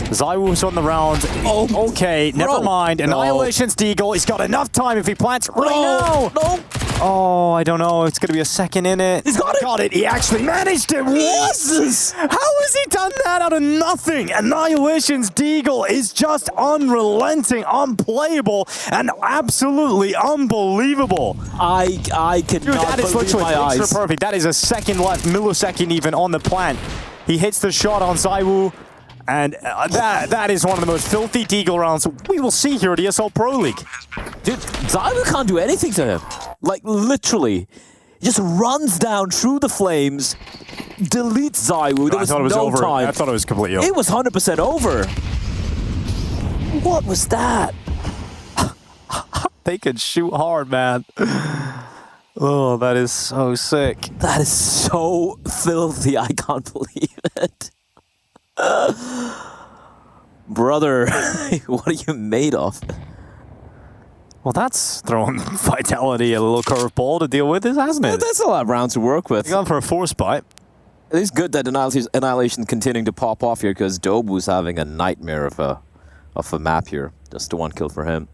[SPEAKER 9] Zywoo's on the round. Oh, okay, never mind. Annihilation's Deagle. He's got enough time if he plants right now.
[SPEAKER 13] No.
[SPEAKER 9] Oh, I don't know. It's going to be a second in it.
[SPEAKER 13] He's got it.
[SPEAKER 9] Got it. He actually managed it.
[SPEAKER 13] Jesus.
[SPEAKER 9] How has he done that out of nothing? Annihilation's Deagle is just unrelenting, unplayable, and absolutely unbelievable.
[SPEAKER 13] I cannot believe my eyes.
[SPEAKER 9] Picture perfect. That is a second left, millisecond even on the plant. He hits the shot on Zywoo. And that is one of the most filthy Deagle rounds we will see here at ESL Pro League.
[SPEAKER 13] Dude, Zywoo can't do anything to him. Like, literally. He just runs down through the flames, deletes Zywoo. There was no time.
[SPEAKER 9] I thought it was completely over.
[SPEAKER 13] It was 100% over. What was that?
[SPEAKER 9] They could shoot hard, man. Oh, that is so sick.
[SPEAKER 13] That is so filthy. I can't believe it. Brother, what are you made of?
[SPEAKER 9] Well, that's throwing Vitality a little curveball to deal with, hasn't it?
[SPEAKER 13] Well, that's a lot of rounds to work with.
[SPEAKER 9] You're going for a force bite.
[SPEAKER 13] It is good that Annihilation continuing to pop off here because Dobu's having a nightmare of a map here. Just the 1 kill for him.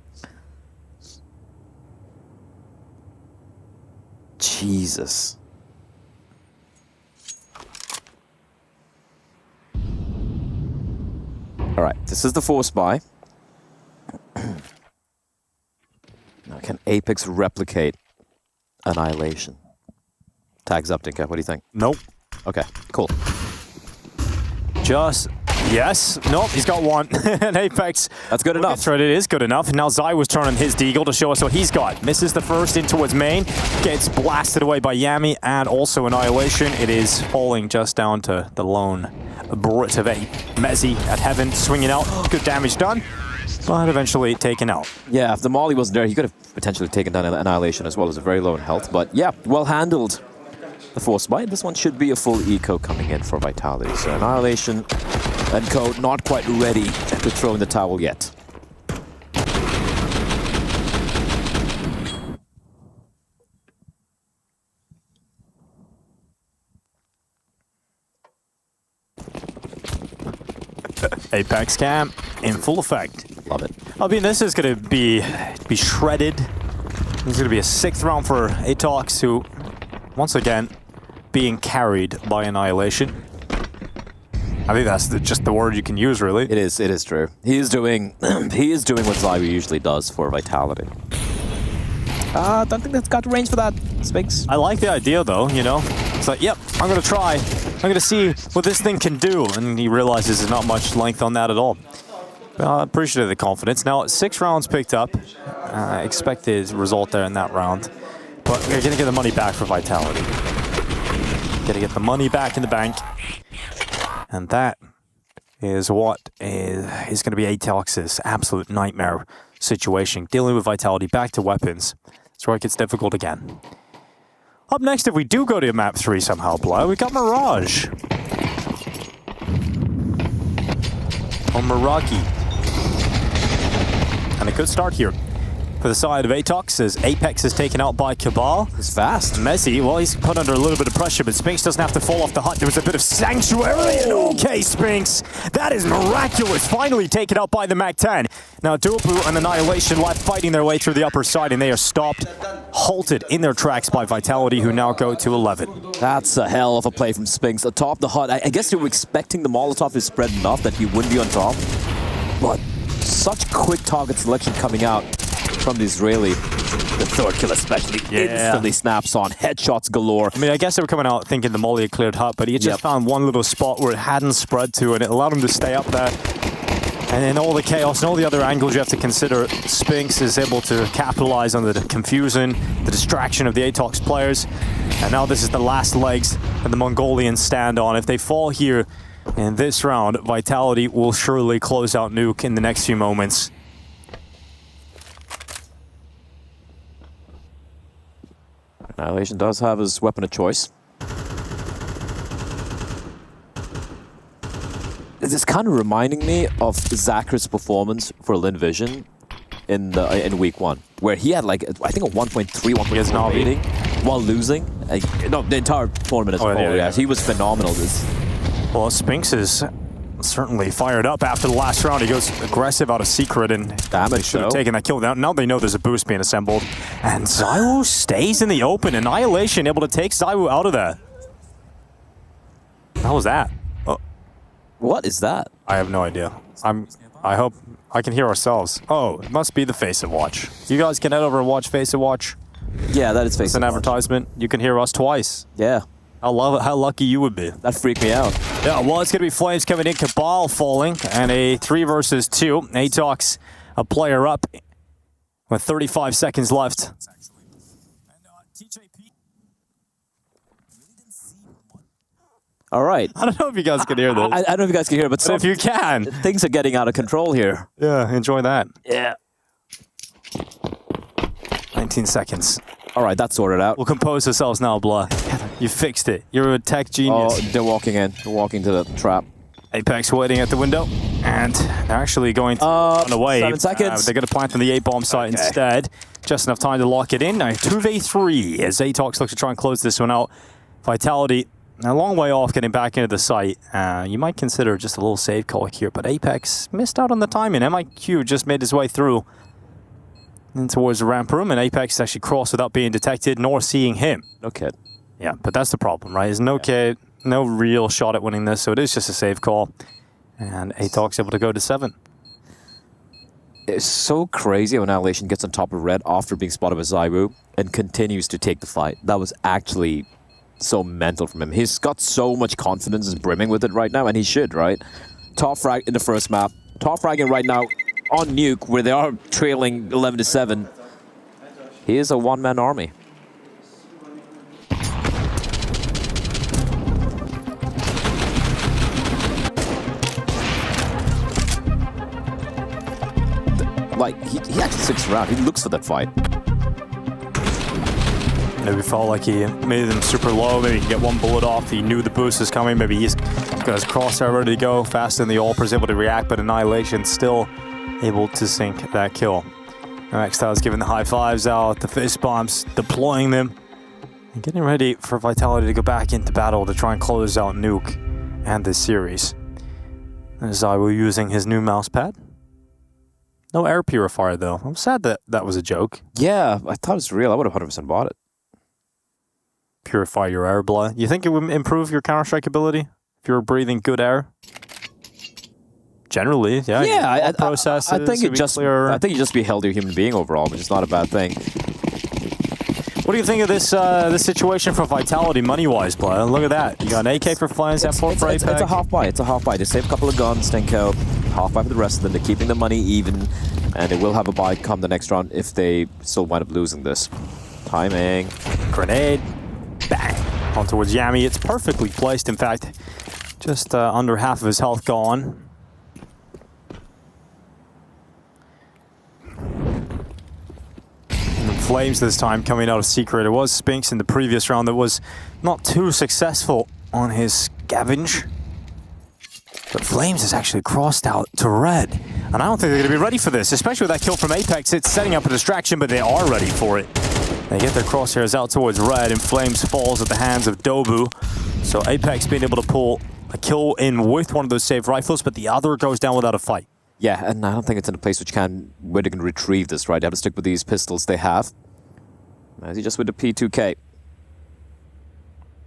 [SPEAKER 13] Jesus. All right, this is the force buy. Now, can Apex replicate Annihilation? Tags up, Dinka. What do you think?
[SPEAKER 9] Nope.
[SPEAKER 13] Okay, cool.
[SPEAKER 9] Just, yes. Nope, he's got one. And Apex.
[SPEAKER 13] That's good enough.
[SPEAKER 9] It is good enough. Now Zai was turning his deagle to show us what he's got. Misses the first in towards main. Gets blasted away by Yami and also Annihilation. It is falling just down to the lone Brit of a Mezzi at Heaven. Swinging out. Good damage done. But eventually taken out.
[SPEAKER 13] Yeah, if the Molly wasn't there, he could have potentially taken down Annihilation as well as a very low in health. But yeah, well handled. The Force Bite. This one should be a full eco coming in for Vitality. So Annihilation and Code not quite ready to throw in the towel yet.
[SPEAKER 9] Apex cam in full effect.
[SPEAKER 13] Love it.
[SPEAKER 9] I mean, this is going to be shredded. This is going to be a 6th round for Atox, who, once again, being carried by Annihilation. I think that's just the word you can use, really.
[SPEAKER 13] It is true. He is doing what Zai usually does for Vitality. Don't think that's got range for that, Spinks.
[SPEAKER 9] I like the idea, though, you know? It's like, yep, I'm going to try. I'm going to see what this thing can do. And he realizes there's not much length on that at all. Appreciate the confidence. Now, 6 rounds picked up. Expected result there in that round. But we're going to get the money back for Vitality. Going to get the money back in the bank. And that is what is going to be Atox's absolute nightmare situation. Dealing with Vitality back to weapons. That's where it gets difficult again. Up next, if we do go to map 3 somehow, Bly, we got Mirage. Or Meraki. And a good start here for the side of Atox as Apex is taken out by Cabal.
[SPEAKER 13] It's fast.
[SPEAKER 9] Mezzi, well, he's put under a little bit of pressure, but Spinks doesn't have to fall off the hut. There was a bit of sanctuary. And okay, Spinks, that is miraculous. Finally taken out by the MAC-10. Now, Duopu and Annihilation left fighting their way through the upper side, and they are stopped, halted in their tracks by Vitality, who now go to 11.
[SPEAKER 13] That's a hell of a play from Spinks atop the hut. I guess they were expecting the Molotov to spread enough that he wouldn't be on top. But such quick target selection coming out from the Israeli. The third kill especially instantly snaps on. Headshots galore.
[SPEAKER 9] I mean, I guess they were coming out thinking the Molly had cleared hut, but he just found one little spot where it hadn't spread to, and it allowed him to stay up there. And in all the chaos and all the other angles you have to consider, Spinks is able to capitalize on the confusion, the distraction of the Atox players. And now this is the last legs that the Mongolians stand on. If they fall here in this round, Vitality will surely close out Nuke in the next few moments.
[SPEAKER 13] Annihilation does have his weapon of choice. This is kind of reminding me of Zachar's performance for Lin Vision in week 1, where he had like, I think a 1.3 rating while losing. No, the entire tournament as a whole. Yeah, he was phenomenal.
[SPEAKER 9] Well, Spinks is certainly fired up after the last round. He goes aggressive out of secret and
[SPEAKER 13] damage.
[SPEAKER 9] Should have taken that kill. Now they know there's a boost being assembled. And ZywOo stays in the open. Annihilation able to take ZywOo out of that. How was that?
[SPEAKER 13] What is that?
[SPEAKER 9] I have no idea. I hope I can hear ourselves. Oh, it must be the Faceit watch. You guys can head over and watch Faceit watch.
[SPEAKER 13] Yeah, that is Faceit.
[SPEAKER 9] It's an advertisement. You can hear us twice.
[SPEAKER 13] Yeah.
[SPEAKER 9] I love it. How lucky you would be.
[SPEAKER 13] That freaked me out.
[SPEAKER 9] Yeah, well, it's going to be Flames coming in, Cabal falling, and a 3 versus 2. Atox, a player up with 35 seconds left.
[SPEAKER 13] All right.
[SPEAKER 9] I don't know if you guys can hear this.
[SPEAKER 13] I don't know if you guys can hear it, but
[SPEAKER 9] if you can.
[SPEAKER 13] Things are getting out of control here.
[SPEAKER 9] Yeah, enjoy that.
[SPEAKER 13] Yeah.
[SPEAKER 9] 19 seconds.
[SPEAKER 13] All right, that's sorted out.
[SPEAKER 9] We'll compose ourselves now, Blah. You fixed it. You're a tech genius.
[SPEAKER 13] Oh, they're walking in. They're walking to the trap.
[SPEAKER 9] Apex waiting at the window, and they're actually going to run away.
[SPEAKER 13] 7 seconds.
[SPEAKER 9] They're going to plant on the A-bomb site instead. Just enough time to lock it in. Now 2v3 as Atox looks to try and close this one out. Vitality a long way off getting back into the site. You might consider just a little save call here, but Apex missed out on the timing. MIQ just made his way through and towards the ramp room, and Apex actually crossed without being detected nor seeing him.
[SPEAKER 13] No kid.
[SPEAKER 9] Yeah, but that's the problem, right? There's no kid, no real shot at winning this, so it is just a save call. And Atox able to go to 7.
[SPEAKER 13] It's so crazy when Annihilation gets on top of Red after being spotted by ZywOo and continues to take the fight. That was actually so mental from him. He's got so much confidence, is brimming with it right now, and he should, right? Top frag in the first map. Top fragging right now on Nuke, where they are trailing 11-7. He is a one-man army. Like, he actually sticks around. He looks for that fight.
[SPEAKER 9] Maybe felt like he made them super low. Maybe he can get one bullet off. He knew the boost was coming. Maybe he's got his crosshair ready to go. Fast and the Ulper is able to react, but Annihilation still able to sink that kill. Xstyle's giving the high fives out, the fist bombs, deploying them, and getting ready for Vitality to go back into battle to try and close out Nuke and this series. And ZywOo using his new mouse pad. No air purifier though. I'm sad that that was a joke.
[SPEAKER 13] Yeah, I thought it was real. I would have 100% bought it.
[SPEAKER 9] Purify your air, blood. You think it would improve your Counter-Strike ability if you were breathing good air? Generally, yeah.
[SPEAKER 13] Yeah,
[SPEAKER 9] processes.
[SPEAKER 13] I think it just. I think you just be a healthier human being overall, which is not a bad thing.
[SPEAKER 9] What do you think of this this situation for Vitality money-wise, blood? Look at that. You got an AK for Flames, M4 for Apex.
[SPEAKER 13] It's a half buy. It's a half buy. They save a couple of guns, stink out. Half buy for the rest of them. They're keeping the money even, and they will have a buy come the next round if they still wind up losing this. Timing.
[SPEAKER 9] Grenade. Bang. On towards Yami. It's perfectly placed, in fact. Just under half of his health gone. And Flames this time coming out of Secret. It was Spinks in the previous round that was not too successful on his scavenge. But Flames is actually crossed out to red. And I don't think they're going to be ready for this, especially with that kill from Apex. It's setting up a distraction, but they are ready for it. They get their crosshairs out towards red, and Flames falls at the hands of Dobu. So Apex being able to pull a kill in with one of those saved rifles, but the other goes down without a fight.
[SPEAKER 13] Yeah, and I don't think it's in a place where they can retrieve this, right? They have to stick with these pistols they have. As he just with the P2K.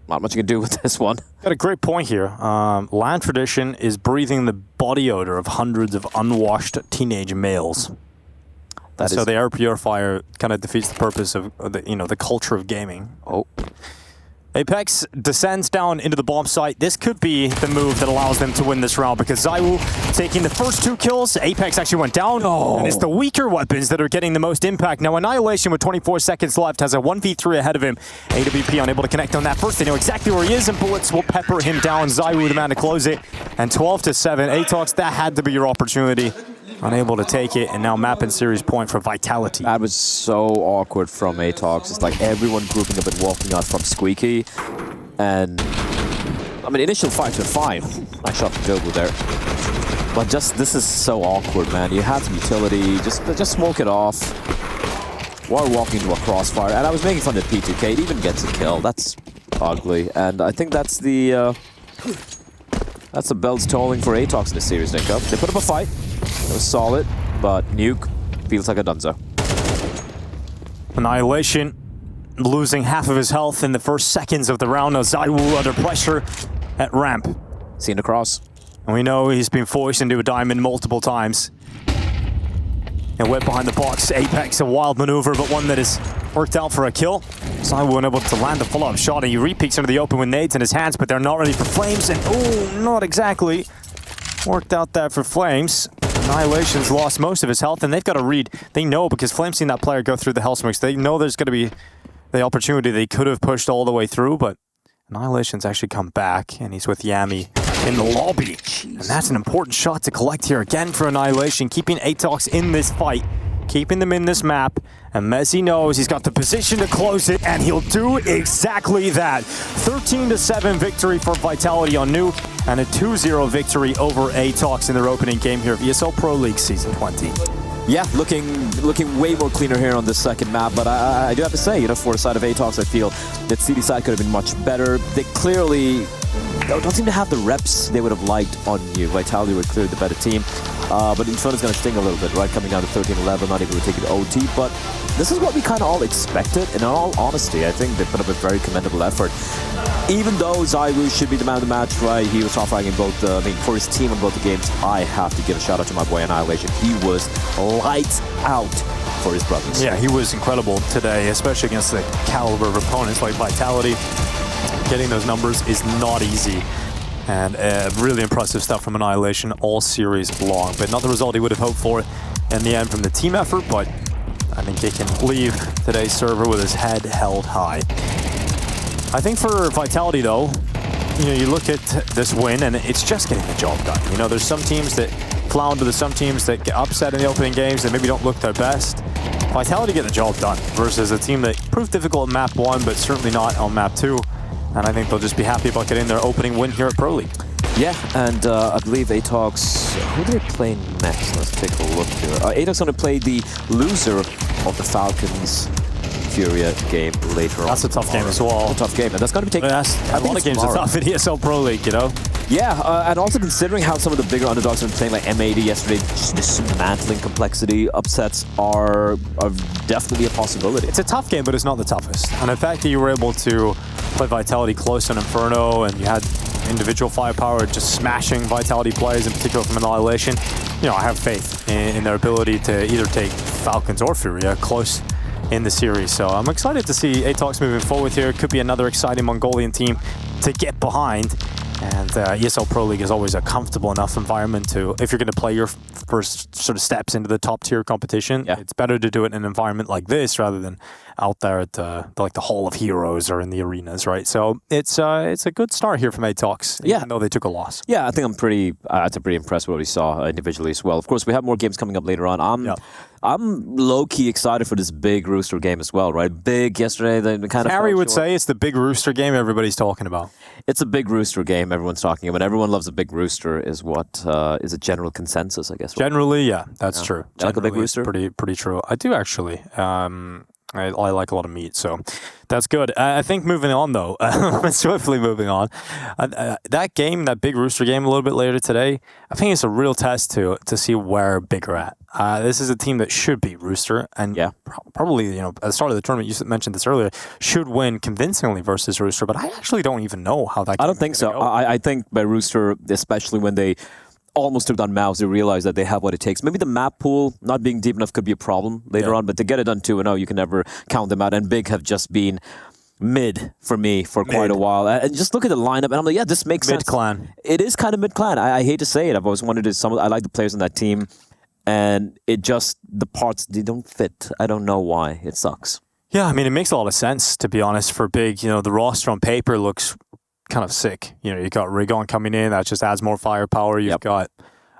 [SPEAKER 13] Not much you can do with this one.
[SPEAKER 9] Got a great point here. Land Tradition is breathing the body odor of hundreds of unwashed teenage males. So the air purifier kind of defeats the purpose of the culture of gaming.
[SPEAKER 13] Oh.
[SPEAKER 9] Apex descends down into the bomb site. This could be the move that allows them to win this round because ZywOo taking the first 2 kills. Apex actually went down. Oh. And it's the weaker weapons that are getting the most impact. Now Annihilation with 24 seconds left has a 1v3 ahead of him. AWP unable to connect on that first. They know exactly where he is and bullets will pepper him down. ZywOo the man to close it. And 12-7. Atox, that had to be your opportunity. Unable to take it, and now map and series point for Vitality.
[SPEAKER 13] That was so awkward from Atox. It's like everyone grouping up and walking out from Squeaky. And, I mean, initial fights were fine. I shot the Jobu there. But this is so awkward, man. You have some utility, just smoke it off. While walking into a crossfire. And I was making fun of P2K. It even gets a kill. That's ugly. And I think that's the bells tolling for Atox in this series, Nico. They put up a fight. It was solid, but Nuke feels like a dunzo.
[SPEAKER 9] Annihilation losing half of his health in the first seconds of the round. Now ZywOo under pressure at ramp.
[SPEAKER 13] Seen across.
[SPEAKER 9] And we know he's been forced into a diamond multiple times. And whip behind the box. Apex, a wild maneuver, but one that has worked out for a kill. ZywOo unable to land the follow-up shot, and he re-peeks into the open with nades in his hands, but they're not ready for Flames, and oh, not exactly. Worked out that for Flames. Annihilation's lost most of his health, and they've got to read. They know, because Flames seen that player go through the Hellsmokes, they know there's going to be the opportunity they could have pushed all the way through, but Annihilation's actually come back, and he's with Yami in the lobby. And that's an important shot to collect here again for Annihilation, keeping Atox in this fight, keeping them in this map, and Messi knows he's got the position to close it, and he'll do exactly that. 13-7 victory for Vitality on Nuke, and a 2-0 victory over Atox in their opening game here of ESL Pro League Season 20.
[SPEAKER 13] Yeah, looking way more cleaner here on this second map, but I do have to say, for the side of Atox, I feel that CD side could have been much better. They clearly don't seem to have the reps they would have liked on Nuke. Vitality were clearly the better team, but Inferno's going to sting a little bit, right? Coming down to 13-11, not able to take it OT, but this is what we kind of all expected. In all honesty, I think they put up a very commendable effort. Even though ZywOo should be the man of the match, right? He was top-fragging both, for his team in both the games. I have to give a shout out to my boy Annihilation. He was lights out for his brothers.
[SPEAKER 9] Yeah, he was incredible today, especially against the caliber of opponents like Vitality. getting those numbers is not easy. And really impressive stuff from Annihilation all series long, but not the result he would have hoped for in the end from the team effort, but I think he can leave today's server with his head held high. I think for Vitality though, you look at this win and it's just getting the job done. There's some teams that flounder, there's some teams that get upset in the opening games that maybe don't look their best. Vitality get the job done versus a team that proved difficult in map 1, but certainly not on map 2. And I think they'll just be happy about getting their opening win here at Pro League.
[SPEAKER 13] Yeah, and I believe Atox, who do they play next? Let's take a look here. Atox going to play the loser of the Falcons Furia game later on.
[SPEAKER 9] That's a tough game as well.
[SPEAKER 13] It's a tough game, and that's going to be taken.
[SPEAKER 9] A lot of games are tough in ESL Pro League,
[SPEAKER 13] Yeah, and also considering how some of the bigger underdogs have been playing, like M80 yesterday, just dismantling complexity upsets are definitely a possibility.
[SPEAKER 9] It's a tough game, but it's not the toughest. And the fact that you were able to play Vitality close on Inferno, and you had individual firepower just smashing Vitality players, in particular from Annihilation, I have faith in their ability to either take Falcons or Furia close in the series. So I'm excited to see Atox moving forward here. Could be another exciting Mongolian team to get behind. And ESL Pro League is always a comfortable enough environment to, if you're going to play your first sort of steps into the top tier competition, it's better to do it in an environment like this rather than out there at the Hall of Heroes or in the arenas, right? So it's a good start here from Atox, even though they took a loss.
[SPEAKER 13] Yeah, I think I'm pretty impressed with what we saw individually as well. Of course, we have more games coming up later on. I'm low-key excited for this big Rooster game as well, right? Big yesterday, the kind of...
[SPEAKER 9] Harry would say it's the big Rooster game everybody's talking about.
[SPEAKER 13] It's a big Rooster game everyone's talking about. Everyone loves a big Rooster is what is a general consensus, I guess. Right?
[SPEAKER 9] Generally, yeah, that's true.
[SPEAKER 13] Like a big Rooster?
[SPEAKER 9] Pretty true. I do actually. I like a lot of meat, so that's good. I think moving on, though, swiftly moving on, that game, that big Rooster game a little bit later today, I think it's a real test to see where big are at. This is a team that should beat Rooster, and probably, at the start of the tournament, you mentioned this earlier, should win convincingly versus Rooster, but I actually don't even know how that game
[SPEAKER 13] I don't think so. I think by Rooster, especially when they almost took down Mouse, they realized that they have what it takes. Maybe the map pool not being deep enough could be a problem later on, but to get it done 2-0, you can never count them out. And Big have just been mid for me for quite a while. And just look at the lineup, and I'm like, yeah, this makes sense.
[SPEAKER 9] Mid-clan.
[SPEAKER 13] It is kind of mid-clan. I hate to say it. I've always wanted to. I like the players on that team, and it just, the parts, they don't fit. I don't know why. It sucks.
[SPEAKER 9] Yeah, I mean, it makes a lot of sense, to be honest, for Big. The roster on paper looks kind of sick. You got Rigon coming in, that just adds more firepower. You've got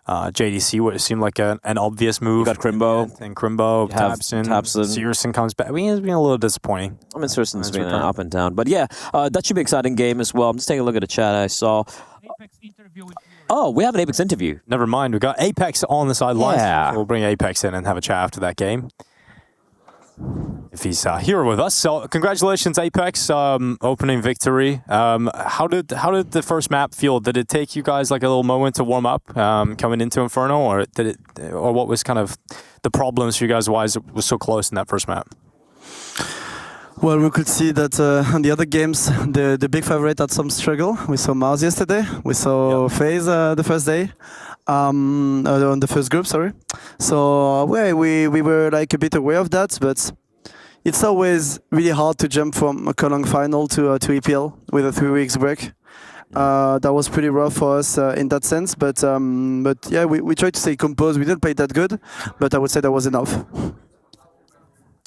[SPEAKER 9] JDC, what seemed like an obvious move.
[SPEAKER 13] You got Crimbo.
[SPEAKER 9] And Crimbo, Tabson. Searson comes back. I mean, it's been a little disappointing.
[SPEAKER 13] I mean, Searson's been up and down. But yeah, that should be an exciting game as well. I'm just taking a look at the chat I saw. Oh, we have an Apex interview.
[SPEAKER 9] Never mind. We've got Apex on the sidelines.
[SPEAKER 13] Yeah.
[SPEAKER 9] So we'll bring Apex in and have a chat after that game, if he's here with us. So congratulations, Apex, opening victory. How did the first map feel? Did it take you guys like a little moment to warm up coming into Inferno, or what was kind of the problems for you guys? Why it was so close in that first map?
[SPEAKER 2] Well, we could see that on the other games, the big favorite had some struggle. We saw Mars yesterday. We saw FaZe the first day. On the first group, sorry. So we were like a bit aware of that, but it's always really hard to jump from a Cologne final to EPL with a 3 weeks break. That was pretty rough for us in that sense, but yeah, we tried to stay composed. We didn't play that good, but I would say that was enough.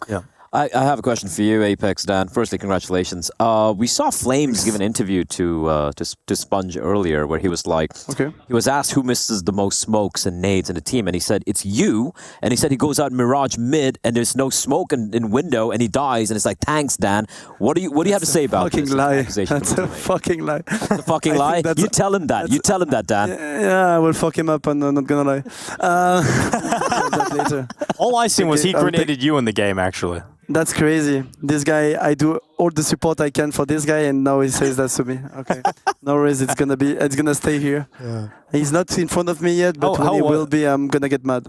[SPEAKER 9] Yeah.
[SPEAKER 13] I have a question for you, Apex, Dan. Firstly, congratulations. We saw Flames give an interview to Sponge earlier, where he was like, he was asked who misses the most smokes and nades in the team, and he said it's you. And he said he goes out Mirage mid, and there's no smoke in window, and he dies. And it's like, thanks, Dan. What do you have to say about this?
[SPEAKER 2] That's a fucking lie.
[SPEAKER 13] That's a fucking lie. You tell him that. You tell him that, Dan.
[SPEAKER 2] Yeah, I will fuck him up. I'm not gonna lie. That later.
[SPEAKER 9] All I seen was he grenaded you in the game, actually.
[SPEAKER 2] That's crazy. This guy, I do all the support I can for this guy, and now he says that to me. Okay, no worries. It's gonna stay here. Yeah. He's not in front of me yet, but when he will be, I'm gonna get mad.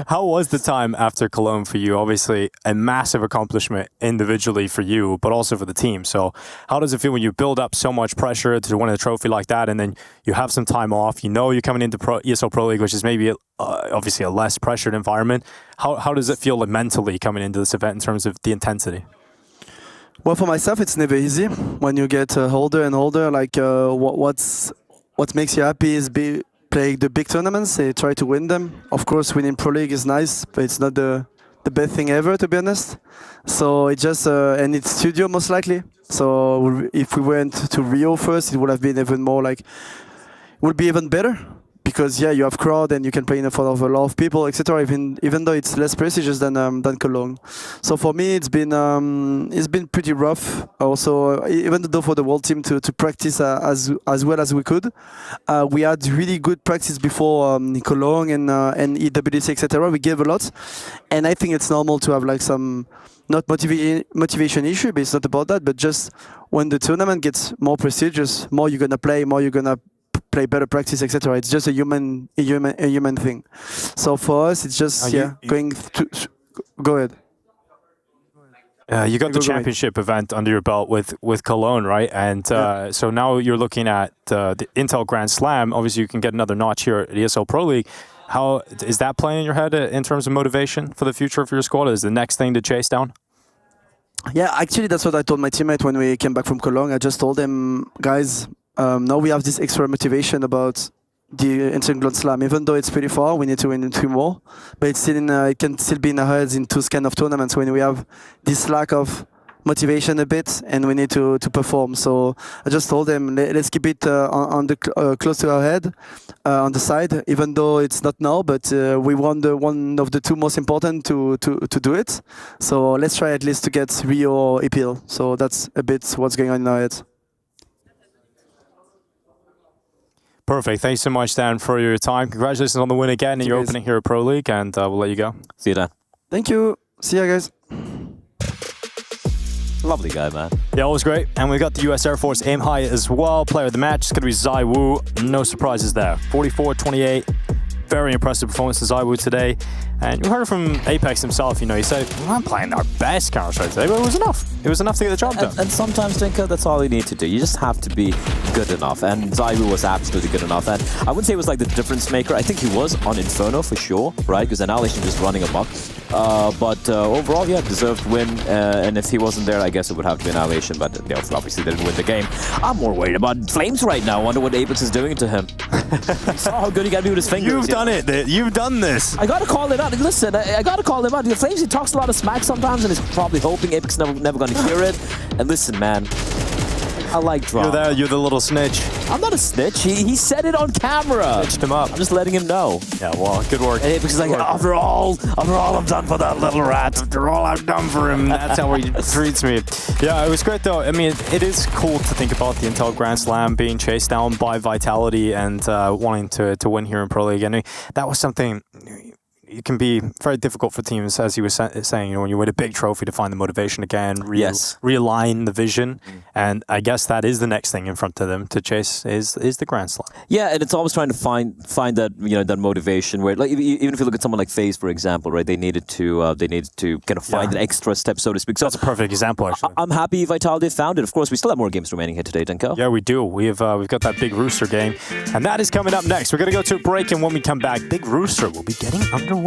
[SPEAKER 9] How was the time after Cologne for you? Obviously, a massive accomplishment individually for you, but also for the team. So how does it feel when you build up so much pressure to win a trophy like that, and then you have some time off? You're coming into ESL Pro League, which is maybe obviously a less pressured environment. How does it feel mentally coming into this event in terms of the intensity?
[SPEAKER 2] Well, for myself, it's never easy. When you get older and older, like what makes you happy is playing the big tournaments. Try to win them. Of course, winning Pro League is nice, but it's not the best thing ever, to be honest. So it just and it's studio most likely. So if we went to Rio first, it would have been even more like, would be even better. Because yeah, you have crowd and you can play in front of a lot of people, etc. Even though it's less prestigious than Cologne. So for me, it's been pretty rough. Also, even though for the world team to practice as well as we could, we had really good practice before Cologne and EWC, etc. We gave a lot, and I think it's normal to have like some not motivation issue, but it's not about that. But just when the tournament gets more prestigious, more you're gonna play, more you're gonna play better practice, etc. It's just a human thing. So for us, it's just going to go ahead.
[SPEAKER 9] You got the championship event under your belt with Cologne, right? And so now you're looking at the Intel Grand Slam. Obviously, you can get another notch here at ESL Pro League. How is that playing in your head in terms of motivation for the future of your squad? Is the next thing to chase down?
[SPEAKER 2] Yeah, actually, that's what I told my teammate when we came back from Cologne. I just told them, guys, now we have this extra motivation about the Intel Grand Slam. Even though it's pretty far, we need to win 3 more. But it's still it can still be in our heads in 2 kind of tournaments when we have this lack of motivation a bit and we need to perform. So I just told them, let's keep it on the close to our head, on the side. Even though it's not now, but we won one of the 2 most important to do it. So let's try at least to get Rio or EPL. So that's a bit what's going on in our heads.
[SPEAKER 9] Perfect. Thanks so much, Dan, for your time. Congratulations on the win again in your opening here at Pro League, and we'll let you go.
[SPEAKER 13] See you, Dan.
[SPEAKER 2] Thank you. See you guys.
[SPEAKER 13] Lovely guy, man.
[SPEAKER 9] Yeah, always great. And we got the US Air Force aim high as well. Player of the match is going to be Zai Wu. No surprises there. 44-28. Very impressive performance to Zai Wu today. And you heard from Apex himself, you know, he said, we're not playing our best Counter-Strike today, but it was enough. It was enough to get the job done.
[SPEAKER 13] And sometimes, Dinka, that's all you need to do. You just have to be good enough. And Zai Wu was absolutely good enough. And I wouldn't say it was like the difference maker. I think he was on Inferno for sure, right? Because Annihilation just running amok. But overall, yeah, deserved win. And if he wasn't there, I guess it would have to be Annihilation. But they obviously didn't win the game. I'm more worried about Flames right now. I wonder what Apex is doing to him. Saw how good he got to be with his fingers.
[SPEAKER 9] You've done it. You've done this.
[SPEAKER 13] I got to call him out. Listen, I got to call him out. The Flames, he talks a lot of smack sometimes, and he's probably hoping Apex never going to hear it. And listen, man, I like drama.
[SPEAKER 9] You're the little snitch.
[SPEAKER 13] I'm not a snitch. He said it on camera.
[SPEAKER 9] Snitched him up.
[SPEAKER 13] I'm just letting him know.
[SPEAKER 9] Yeah, well, good work.
[SPEAKER 13] And Apex is like, after all I'm done for that little rat.
[SPEAKER 9] After all I've done for him, that's how he treats me. Yeah, it was great though. I mean, it is cool to think about the Intel Grand Slam being chased down by Vitality and wanting to win here in Pro League. And that was something. It can be very difficult for teams, as you were saying, you know, when you win a big trophy, to find the motivation again, realign the vision. And I guess that is the next thing in front of them to chase is the Grand Slam.
[SPEAKER 13] Yeah, and it's always trying to find that, you know, that motivation where, like, even if you look at someone like FaZe, for example, right, they needed to kind of find an extra step, so to speak. So
[SPEAKER 9] that's a perfect example, actually.
[SPEAKER 13] I'm happy Vitality found it. Of course, we still have more games remaining here today, Denko.
[SPEAKER 9] Yeah, we do. We've got that big Rooster game, and that is coming up next. We're going to go to a break, and when we come back, big Rooster will be getting underway.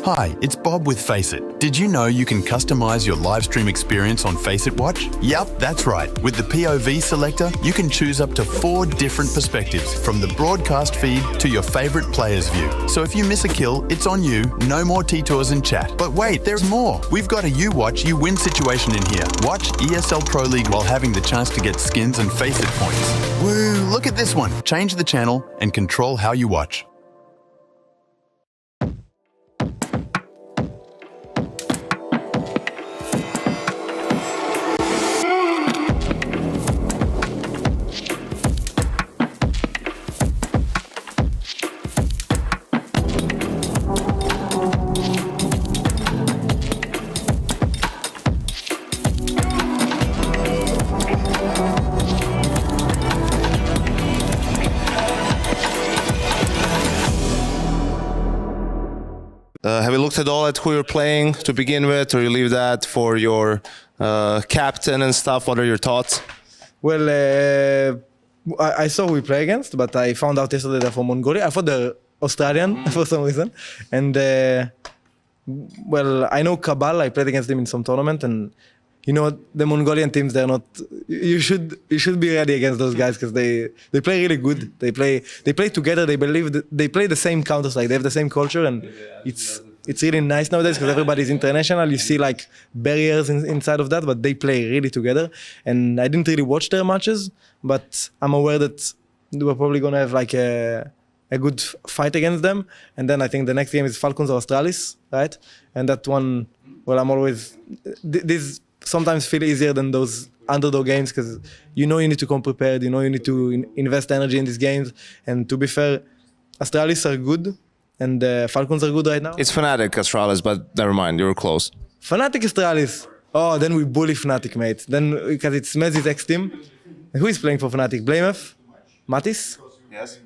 [SPEAKER 3] Hi, it's Bob with Faceit. Did you know you can customize your live stream experience on Faceit Watch? Yup, that's right. With the POV selector, you can choose up to 4 different perspectives, from the broadcast feed to your favorite player's view. So if you miss a kill, it's on you. No more T-Tours and chat. But wait, there's more. We've got a you watch, you win situation in here. Watch ESL Pro League while having the chance to get skins and Faceit points. Woo, look at this one. Change the channel and control how you watch.
[SPEAKER 25] Have you looked at all at who you're playing to begin with, or you leave that for your captain and stuff? What are your thoughts?
[SPEAKER 18] Well, I saw who we play against, but I found out yesterday they're from Mongolia. I thought they're Australian for some reason. And well, I know Kabal. I played against them in some tournament, and you know the Mongolian teams. They're not. You should be ready against those guys because they play really good. They play together. They believe they play the same counters. Like they have the same culture, and it's really nice nowadays because everybody's international. You see like barriers inside of that, but they play really together. And I didn't really watch their matches, but I'm aware that we're probably gonna have like a good fight against them. And then I think the next game is Falcons or Astralis, right? And that one, well, I'm always these sometimes feel easier than those underdog games because you know you need to come prepared. You know you need to invest energy in these games. And to be fair, Astralis are good. And Falcons are good right now.
[SPEAKER 4] It's Fnatic Astralis, but never mind, you were close.
[SPEAKER 18] Fnatic Astralis. Oh, then we bully Fnatic, mate. Then because it's Mezzi's ex-team. Who is playing for Fnatic? Blamef? Matis?
[SPEAKER 4] Yes.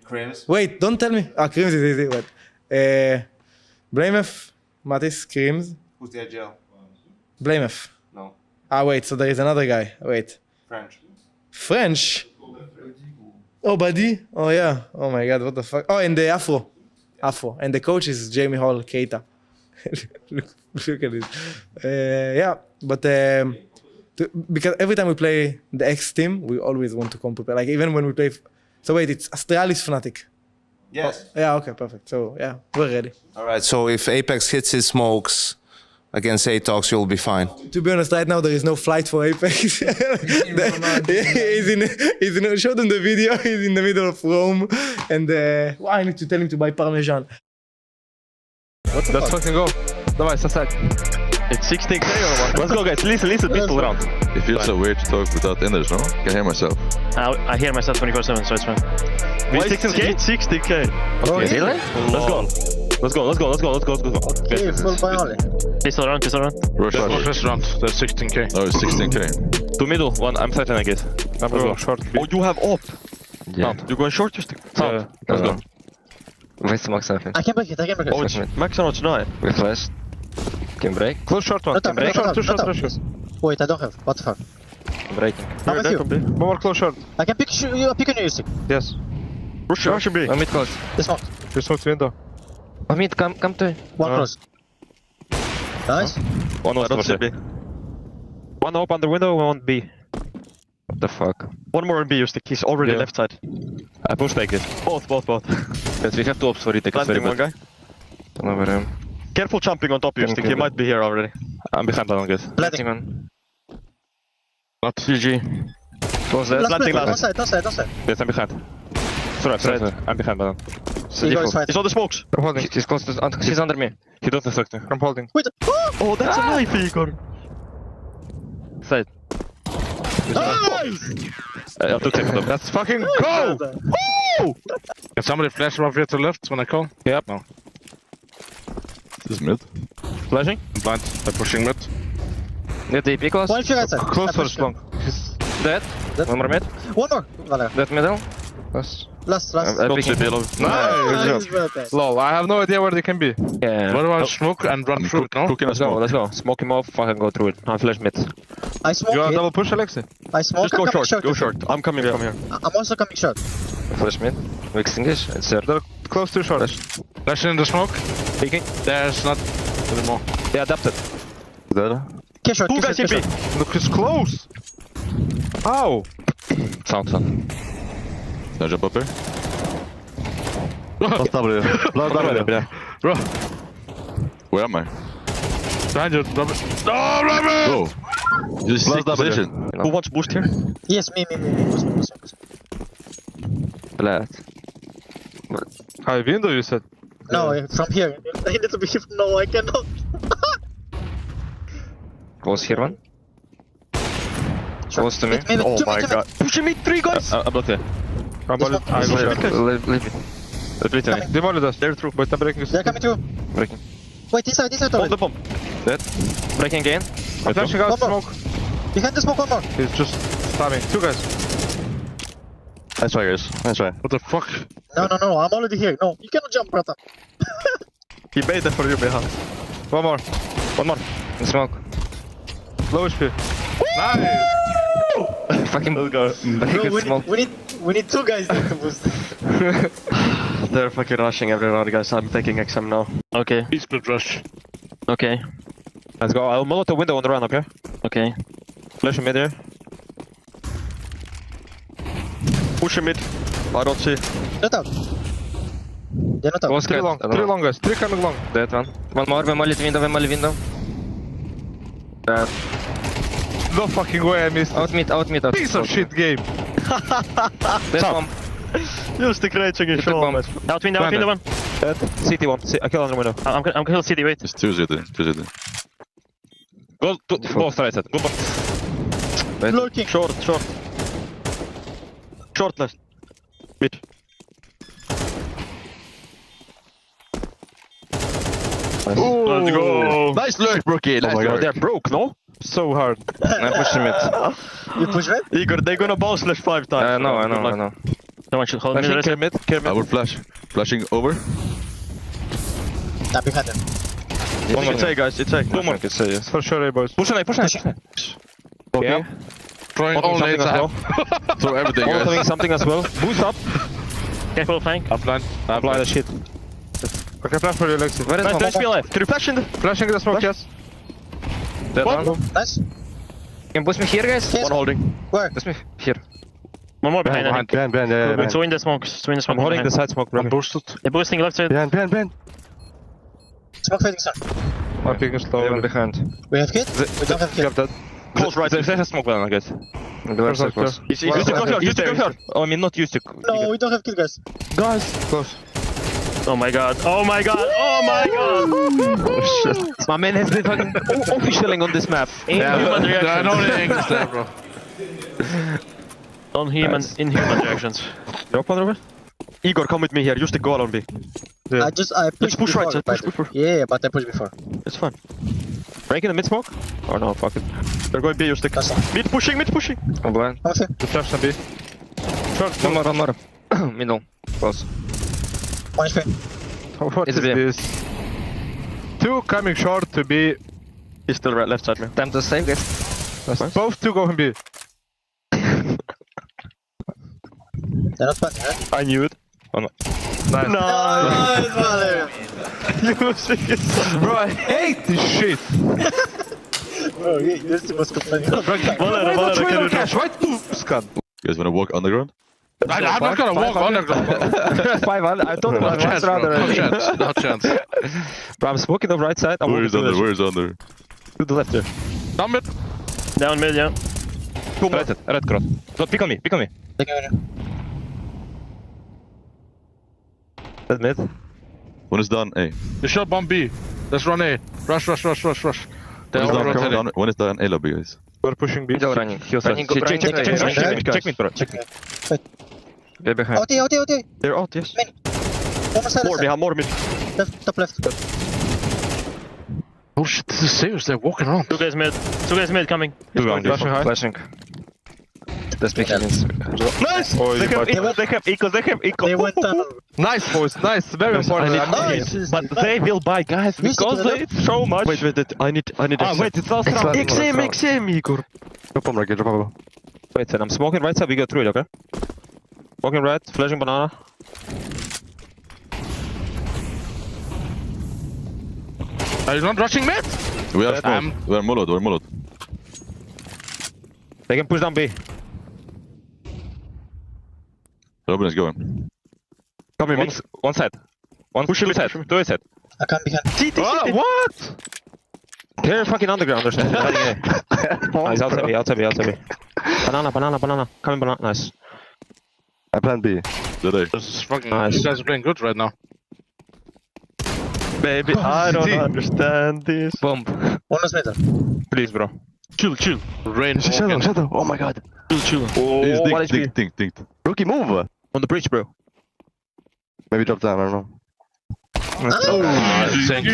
[SPEAKER 4] Creams.
[SPEAKER 18] Wait, don't tell me. Ah, Creams is easy. Wait. Blamef, Matis, Creams.
[SPEAKER 4] Who's the AGL?
[SPEAKER 18] Blamef.
[SPEAKER 4] No.
[SPEAKER 18] Ah, wait, so there is another guy. Wait. French? Oh, Buddy? Oh, yeah. Oh, my God, what the fuck? Oh, and the Afro. And the coach is Jamie Hall, Keita. look at it. Yeah, but because every time we play the X team, we always want to come prepared. Like, even when we play... So, wait, it's Astralis Fnatic.
[SPEAKER 4] Yes.
[SPEAKER 18] Oh, yeah, okay, perfect. So, yeah, we're ready.
[SPEAKER 4] All right, so if Apex hits his smokes against Atox, you'll be fine.
[SPEAKER 18] To be honest, right now there is no flight for Apex. He's in, show them the video. He's in the middle of Rome, and I need to tell him to buy Parmesan.
[SPEAKER 5] Let's fucking go. Давай, сосать. It's 16k or what? Let's go, guys. Listen, pistol round.
[SPEAKER 6] It feels so weird to talk without Enders, no? I can hear myself.
[SPEAKER 5] I hear myself 24/7, so it's fine.
[SPEAKER 6] Why
[SPEAKER 5] 16k? 16k.
[SPEAKER 6] Oh,
[SPEAKER 5] Okay,
[SPEAKER 6] really?
[SPEAKER 5] Let's go.
[SPEAKER 6] Okay,
[SPEAKER 5] full by only. Pistol round.
[SPEAKER 6] Rush round. That's 16k. Oh, it's 16k.
[SPEAKER 5] To middle, one. I'm threatening, I guess. Go short. Oh, you have op.
[SPEAKER 6] Yeah.
[SPEAKER 5] You going short just? Yeah. Let's go.
[SPEAKER 6] Waste max something.
[SPEAKER 27] I can break it.
[SPEAKER 5] Oh, max or not tonight?
[SPEAKER 6] We flash. Can break.
[SPEAKER 5] Close short one.
[SPEAKER 27] Can break. Two short rushes. Wait, I don't have. What the fuck?
[SPEAKER 6] Breaking.
[SPEAKER 27] I'm with you.
[SPEAKER 5] One more close short.
[SPEAKER 27] I can pick you on your stick.
[SPEAKER 5] Yes. Rush B.
[SPEAKER 6] I'm mid close.
[SPEAKER 27] This one.
[SPEAKER 5] You smoked window.
[SPEAKER 6] I'm mid, come to.
[SPEAKER 27] One close. Nice.
[SPEAKER 5] One was close B. One up on the window, one B.
[SPEAKER 6] What the fuck?
[SPEAKER 5] One more on B, you stick. He's already left side. I push take it. Both.
[SPEAKER 6] Yes, we have two ops for it.
[SPEAKER 5] Planting one guy.
[SPEAKER 6] Over him.
[SPEAKER 5] Careful jumping on top, you stick. He might be here already. I'm behind that one, guys.
[SPEAKER 6] Planting on.
[SPEAKER 5] Not GG.
[SPEAKER 6] Close that.
[SPEAKER 5] Planting last.
[SPEAKER 27] Don't side.
[SPEAKER 5] Yes, I'm behind. Sorry. I'm behind that one. He's on the smokes.
[SPEAKER 6] I'm holding. He's close to. He's under me.
[SPEAKER 5] He doesn't suck me. I'm holding.
[SPEAKER 27] Wait.
[SPEAKER 5] Oh, that's a knife, Igor. Side.
[SPEAKER 27] Nice!
[SPEAKER 5] I took second up.
[SPEAKER 6] Let's fucking go! Woo! Can somebody flash from here to left when I call?
[SPEAKER 5] Yep.
[SPEAKER 6] No. This is mid.
[SPEAKER 5] Flashing?
[SPEAKER 6] I'm blind. They're pushing mid.
[SPEAKER 5] Get the AP close.
[SPEAKER 27] One right side.
[SPEAKER 5] Close first long. He's dead. One more mid.
[SPEAKER 27] One more. Vale.
[SPEAKER 6] Dead middle. Last.
[SPEAKER 5] I'm picking below.
[SPEAKER 6] Nice! Lol, I have no idea where they can be.
[SPEAKER 5] Yeah.
[SPEAKER 6] What about smoke and run through it, no?
[SPEAKER 5] Let's go. Smoke him off, fucking go through it. I'm flash mid.
[SPEAKER 27] I smoke.
[SPEAKER 6] You have double push, Alexi?
[SPEAKER 27] I smoke.
[SPEAKER 5] Just go short. Go short. I'm coming from here.
[SPEAKER 27] I'm also coming short.
[SPEAKER 6] Flash mid. We extinguish. It's there.
[SPEAKER 5] They're close to short.
[SPEAKER 6] Flash in the smoke.
[SPEAKER 5] Peeking.
[SPEAKER 6] There's not anymore.
[SPEAKER 5] They adapted.
[SPEAKER 6] There.
[SPEAKER 27] Get short.
[SPEAKER 5] Two guys in B.
[SPEAKER 6] Look, it's close.
[SPEAKER 5] Ow.
[SPEAKER 6] Sound. Can I jump up here? Last W. Bro. Where am I? Behind you. No, Robert! Go. Just last position.
[SPEAKER 5] Who wants boost here?
[SPEAKER 27] Yes, me.
[SPEAKER 6] Flat.
[SPEAKER 5] High window, you said?
[SPEAKER 27] No, from here. I need to be. No, I cannot.
[SPEAKER 6] Close here one. Close to me.
[SPEAKER 5] Oh my god. Pushing me 3 guys!
[SPEAKER 6] I'm not there.
[SPEAKER 5] I will
[SPEAKER 6] Leave it.
[SPEAKER 5] Demolish us. They're through, but I'm breaking this.
[SPEAKER 27] They're coming through.
[SPEAKER 6] Breaking.
[SPEAKER 27] Wait, inside
[SPEAKER 5] Hold
[SPEAKER 27] already.
[SPEAKER 5] the bomb.
[SPEAKER 6] Dead. Breaking again.
[SPEAKER 5] I'm flashing out smoke.
[SPEAKER 27] Behind the smoke, one more.
[SPEAKER 5] He's just stabbing. 2 guys.
[SPEAKER 6] Nice try, guys. Nice try.
[SPEAKER 5] What the fuck?
[SPEAKER 27] No, I'm already here. No, you cannot jump, brother.
[SPEAKER 5] He made that for you, behind. One more.
[SPEAKER 6] In smoke.
[SPEAKER 5] Low HP. Nice! Fucking let's go.
[SPEAKER 27] Bro, we need two guys there to boost.
[SPEAKER 5] They're fucking rushing everyone, guys. I'm taking XM now. Okay.
[SPEAKER 12] Please split rush.
[SPEAKER 5] Okay. Let's go. I'll molot the window on the run, okay? Okay. Flash mid here. Push mid. I don't see.
[SPEAKER 27] Shut up. They're not up.
[SPEAKER 5] One three long. Three long, guys. Three coming long. Dead one. One more. We molly window. Dead.
[SPEAKER 6] No fucking way I missed.
[SPEAKER 5] Out mid.
[SPEAKER 6] Piece of shit game.
[SPEAKER 5] This one. You're stick raging in show. Out window one. Dead. CT one. I kill on the window. I'm kill CT, wait.
[SPEAKER 6] It's 2 CT.
[SPEAKER 5] Go both right side. Go both.
[SPEAKER 27] Lurking.
[SPEAKER 5] Short. Short left. Mid. Nice. Let's go.
[SPEAKER 6] Nice lurk, Brookie.
[SPEAKER 5] Oh my god, they're broke, no? So hard. I push him it.
[SPEAKER 27] You push mid?
[SPEAKER 5] Igor, they're gonna bow slash 5 times. I know. No one should hold mid. Care mid.
[SPEAKER 6] I will flash. Flashing over.
[SPEAKER 27] Not behind him.
[SPEAKER 5] One more take, guys. It's take. One more.
[SPEAKER 6] For sure, boys.
[SPEAKER 5] Push on. Okay.
[SPEAKER 6] Throwing all nades as well. Throw everything, guys.
[SPEAKER 5] Doing something as well. Boost up. Careful, flank.
[SPEAKER 6] Upline.
[SPEAKER 5] Apply the shit.
[SPEAKER 6] Okay, flash for you, Lexi.
[SPEAKER 5] Where is my flash left? Can you flash in the...
[SPEAKER 6] Flashing the smoke, yes. Dead one.
[SPEAKER 27] Nice.
[SPEAKER 5] Can boost me here, guys?
[SPEAKER 27] Yes.
[SPEAKER 5] One holding.
[SPEAKER 27] Where?
[SPEAKER 5] Boost me here. One more behind.
[SPEAKER 6] Behind, yeah.
[SPEAKER 5] So in the smoke. I'm holding the side smoke.
[SPEAKER 6] I'm boosted.
[SPEAKER 5] They're boosting left side.
[SPEAKER 6] Behind.
[SPEAKER 27] Smoke fading, sir.
[SPEAKER 6] I'm picking slow.
[SPEAKER 5] One behind.
[SPEAKER 27] We have kit? We don't have kit.
[SPEAKER 6] Dead.
[SPEAKER 5] Close right. There's a smoke behind, guys. The left side close. Use to go here. Oh, I mean, not use to.
[SPEAKER 27] No, we don't have kit, guys.
[SPEAKER 6] Guys. Close.
[SPEAKER 5] Oh my god. Oh shit. My man has been fucking officialing on this map. Inhuman reactions.
[SPEAKER 6] I know the English there, bro.
[SPEAKER 5] Inhuman reactions. Drop on over. Igor, come with me here. Use the goal on B.
[SPEAKER 27] Yeah. I pushed
[SPEAKER 5] push
[SPEAKER 27] before,
[SPEAKER 5] right side. Push before.
[SPEAKER 27] Yeah, but I pushed before.
[SPEAKER 5] It's fine. Break in the mid smoke? Oh no, fuck it. They're going B, you stick. Mid pushing. I'm blind.
[SPEAKER 27] Okay.
[SPEAKER 6] The flash on B.
[SPEAKER 5] Short, one more. Middle. Close.
[SPEAKER 27] 1 HP.
[SPEAKER 6] What is this? 2 coming short to B.
[SPEAKER 5] He's still right, left side, man. Time to save, guys.
[SPEAKER 6] Nice. Both 2 go in B.
[SPEAKER 27] They're not passing, right?
[SPEAKER 5] I knew it. Oh no.
[SPEAKER 6] Nice.
[SPEAKER 27] Nice, brother.
[SPEAKER 6] Bro, I hate this shit.
[SPEAKER 27] Bro, this is the most complaining.
[SPEAKER 6] You guys wanna walk underground?
[SPEAKER 12] I'm not gonna walk underground.
[SPEAKER 5] 500. I thought about chance,
[SPEAKER 6] No chance.
[SPEAKER 5] Bro, I'm smoking the right side.
[SPEAKER 6] Where's under?
[SPEAKER 5] To the left there. Down mid, yeah. Red cross. Don't pick on me. That's mid.
[SPEAKER 6] When it's done, A.
[SPEAKER 12] The shot bomb B. Let's run A. Rush.
[SPEAKER 6] When it's done, A lobby, guys.
[SPEAKER 5] We're pushing B. Still running. Check me, bro. Check me. They're behind.
[SPEAKER 27] OT.
[SPEAKER 5] They're out, yes.
[SPEAKER 27] Many. One more side.
[SPEAKER 5] More behind, more mid.
[SPEAKER 27] Left, top left.
[SPEAKER 12] Oh shit, this is serious. They're walking around.
[SPEAKER 5] Two guys mid coming. Flashing. Let's pick against. Nice! They have equal.
[SPEAKER 27] They went down.
[SPEAKER 6] Nice, boys. Nice. Very important.
[SPEAKER 27] Nice.
[SPEAKER 5] But they will buy, guys, because they so much.
[SPEAKER 6] Wait. I need
[SPEAKER 5] wait, it's all strong. XM, Igor.
[SPEAKER 6] Drop him.
[SPEAKER 5] Wait, then I'm smoking right side. We go through it, okay? Smoking right, flashing banana.
[SPEAKER 12] Are you not rushing mid?
[SPEAKER 6] We are small. We're mullet.
[SPEAKER 5] They can push down B.
[SPEAKER 6] Robin is going.
[SPEAKER 5] Come in, one side. Push him side. Do it side.
[SPEAKER 27] I can't behind.
[SPEAKER 5] CT. What? They're fucking underground. Nice, outside B. Banana. Coming banana. Nice.
[SPEAKER 6] I plan B.
[SPEAKER 12] This is fucking nice. You guys are playing good right now.
[SPEAKER 5] Baby, I don't understand this. Bomb.
[SPEAKER 27] One is middle.
[SPEAKER 5] Please, bro. Chill.
[SPEAKER 12] Rain.
[SPEAKER 6] Shadow. Oh my god.
[SPEAKER 5] Chill. Oh,
[SPEAKER 6] what is think. Rookie, move.
[SPEAKER 5] On the bridge, bro.
[SPEAKER 6] Maybe drop down, I don't know.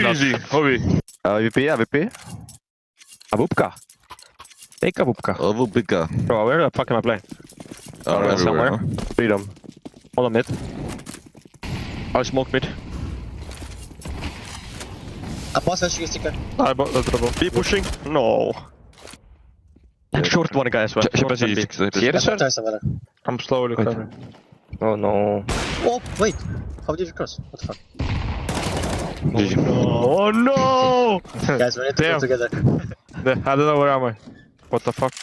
[SPEAKER 12] Easy. Hobby.
[SPEAKER 6] AVP.
[SPEAKER 5] Avupka. Take Avupka. Bro, where the fuck am I playing? Somewhere.
[SPEAKER 6] Freedom.
[SPEAKER 5] Hold on mid. I smoke mid.
[SPEAKER 27] I pass that sticker.
[SPEAKER 5] I bought the trouble. Be pushing? No. Short one guy as well.
[SPEAKER 6] I'm slowly coming.
[SPEAKER 5] Oh no.
[SPEAKER 27] Oh, wait. How did you cross? What the fuck?
[SPEAKER 5] Oh no!
[SPEAKER 27] Guys, we need to go together.
[SPEAKER 6] I don't know where am I. What the fuck?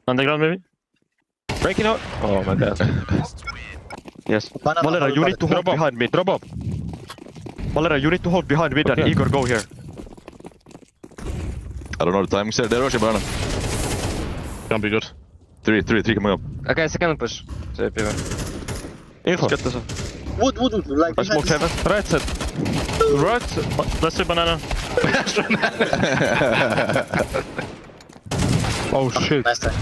[SPEAKER 5] Underground maybe? Breaking out? Oh my god. Yes. Valera, you need to hold behind me. Drop up. Valera, you need to hold behind me and Igor go here.
[SPEAKER 6] I don't know the timing. They're rushing banana.
[SPEAKER 5] Can be good.
[SPEAKER 6] Three coming up.
[SPEAKER 5] Okay, second push. Info.
[SPEAKER 27] Wood, like
[SPEAKER 5] I smoked heaven. Right side. Right side. Let's do banana.
[SPEAKER 6] Oh shit.
[SPEAKER 27] Nice time.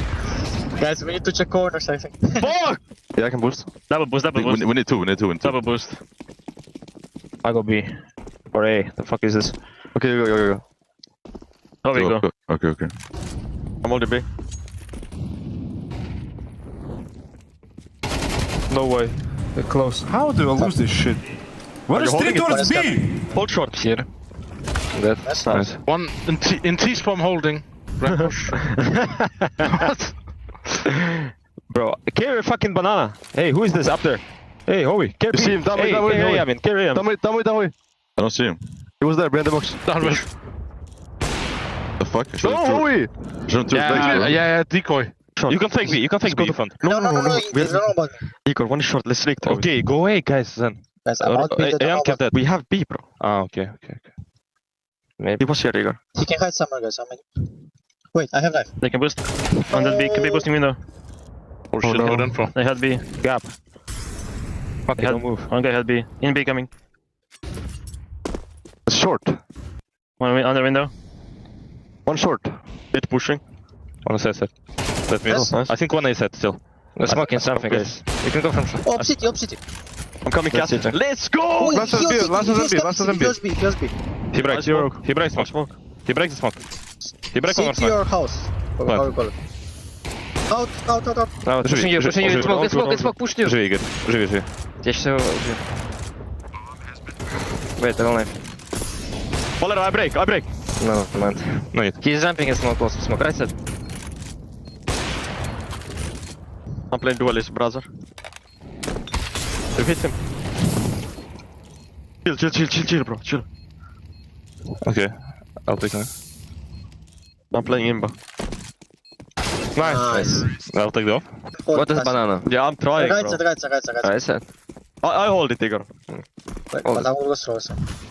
[SPEAKER 27] Guys, we need to check corners, I think.
[SPEAKER 5] Fuck!
[SPEAKER 6] Yeah, I can boost.
[SPEAKER 5] Double boost.
[SPEAKER 6] We need two.
[SPEAKER 5] Double boost. I go B. Or A. The fuck is this?
[SPEAKER 6] Okay, go.
[SPEAKER 5] Oh, we go.
[SPEAKER 6] Okay.
[SPEAKER 5] I'm holding B. No way.
[SPEAKER 6] They're close. How do I lose this shit?
[SPEAKER 5] What
[SPEAKER 6] is 3 towards B?
[SPEAKER 5] Hold short here.
[SPEAKER 27] That's nice.
[SPEAKER 6] One in T-spawn holding.
[SPEAKER 5] What? Bro, carry fucking banana. Hey, who is this up there? Hey, Howie, carry
[SPEAKER 6] You see him? Down way.
[SPEAKER 5] Carry him.
[SPEAKER 6] Down way. I don't see him. He was there, behind the box.
[SPEAKER 5] Down way.
[SPEAKER 6] The fuck? Howie! Yeah, decoy.
[SPEAKER 5] You can fake me. You can fake me.
[SPEAKER 27] No. There's no about me.
[SPEAKER 5] Igor, one short. Let's sneak. Okay, go away, guys. Then.
[SPEAKER 27] Guys, I'm out B.
[SPEAKER 5] I am kept that. We have B, bro. Ah, okay. Maybe he was here, Igor.
[SPEAKER 27] He can hide somewhere, guys. How many? Wait, I have knife.
[SPEAKER 5] They can boost. And then B can be boosting window.
[SPEAKER 6] Oh shit, no info.
[SPEAKER 5] They had B. Gap. Fuck, don't move. One guy had B. In B coming.
[SPEAKER 6] Short.
[SPEAKER 5] One under window.
[SPEAKER 6] One short.
[SPEAKER 5] Bit pushing. One set. Let me
[SPEAKER 27] Yes.
[SPEAKER 5] nice. I think one A set still. Let's smoking something, guys. You can go from.
[SPEAKER 27] Op city.
[SPEAKER 5] I'm coming, cat. Let's go!
[SPEAKER 27] Wait,
[SPEAKER 6] Last is B.
[SPEAKER 27] He has B.
[SPEAKER 5] He breaks smoke. He breaks smoke. He breaks the smoke. He breaks one more
[SPEAKER 27] City
[SPEAKER 5] smoke.
[SPEAKER 27] or house? Or how you call it? Out.
[SPEAKER 5] No, pushing you. Smoke, push you. Живи, Игорь. Живи. Я сейчас Wait, I don't know. Valera, I break. No, man. No need. He's jumping in smoke, close to smoke. Right side. I'm playing duelist, brother. You hit him. Chill, bro. Chill. Okay, I'll take him. I'm playing imba. Nice. I'll take the off.
[SPEAKER 27] What is
[SPEAKER 5] banana? Yeah, I'm trying,
[SPEAKER 27] Right
[SPEAKER 5] bro.
[SPEAKER 27] side.
[SPEAKER 5] Right side. I hold it, Igor.
[SPEAKER 27] Wait, but I will go slow.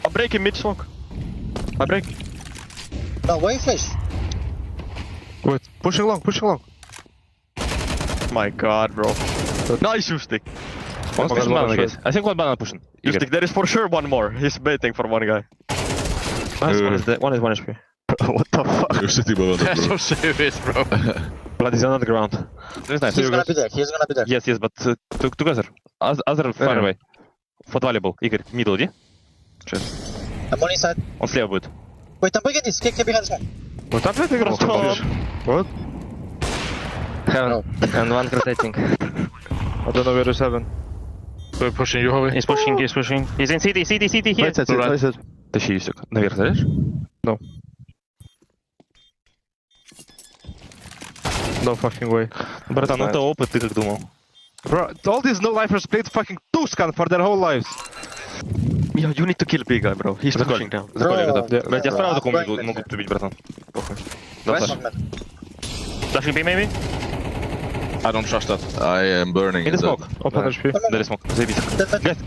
[SPEAKER 5] I'm breaking mid smoke. I break.
[SPEAKER 27] No, why you flash?
[SPEAKER 6] Wait, pushing long.
[SPEAKER 5] My god, bro. Nice you stick. One banana, guys. I think one banana pushing. You stick. There is for sure one more. He's baiting for one guy. Nice, one is dead. One is 1 HP. What the fuck?
[SPEAKER 6] You're sitting below that,
[SPEAKER 5] That's
[SPEAKER 6] bro.
[SPEAKER 5] so serious, bro. Blood is on the ground. That's nice.
[SPEAKER 27] He's gonna be there.
[SPEAKER 5] Yes, but together. Other far away. For valuable. Игорь, middle, иди.
[SPEAKER 27] I'm on inside.
[SPEAKER 5] Он слева будет.
[SPEAKER 27] Wait, I'm breaking this. Kick behind smoke.
[SPEAKER 6] What up, Igor? What?
[SPEAKER 5] Heaven. And one rotating.
[SPEAKER 6] I don't know where is Heaven. We're pushing you, Howie.
[SPEAKER 5] He's pushing. He's in city here.
[SPEAKER 6] Right side.
[SPEAKER 5] Тащи Юсик. Наверх, знаешь?
[SPEAKER 6] No. No fucking way.
[SPEAKER 5] Братан, это опыт, ты как думал?
[SPEAKER 6] Bro, all these no-lifers played fucking two-scan for their whole lives.
[SPEAKER 5] Yo, you need to kill big guy, bro. He's pushing down. Блять, я вправду могут убить, братан. Похуй. Flashing B, maybe?
[SPEAKER 6] I don't trust that. I am burning.
[SPEAKER 5] In the smoke.
[SPEAKER 6] Open HP.
[SPEAKER 5] There is smoke. Заебись. Get.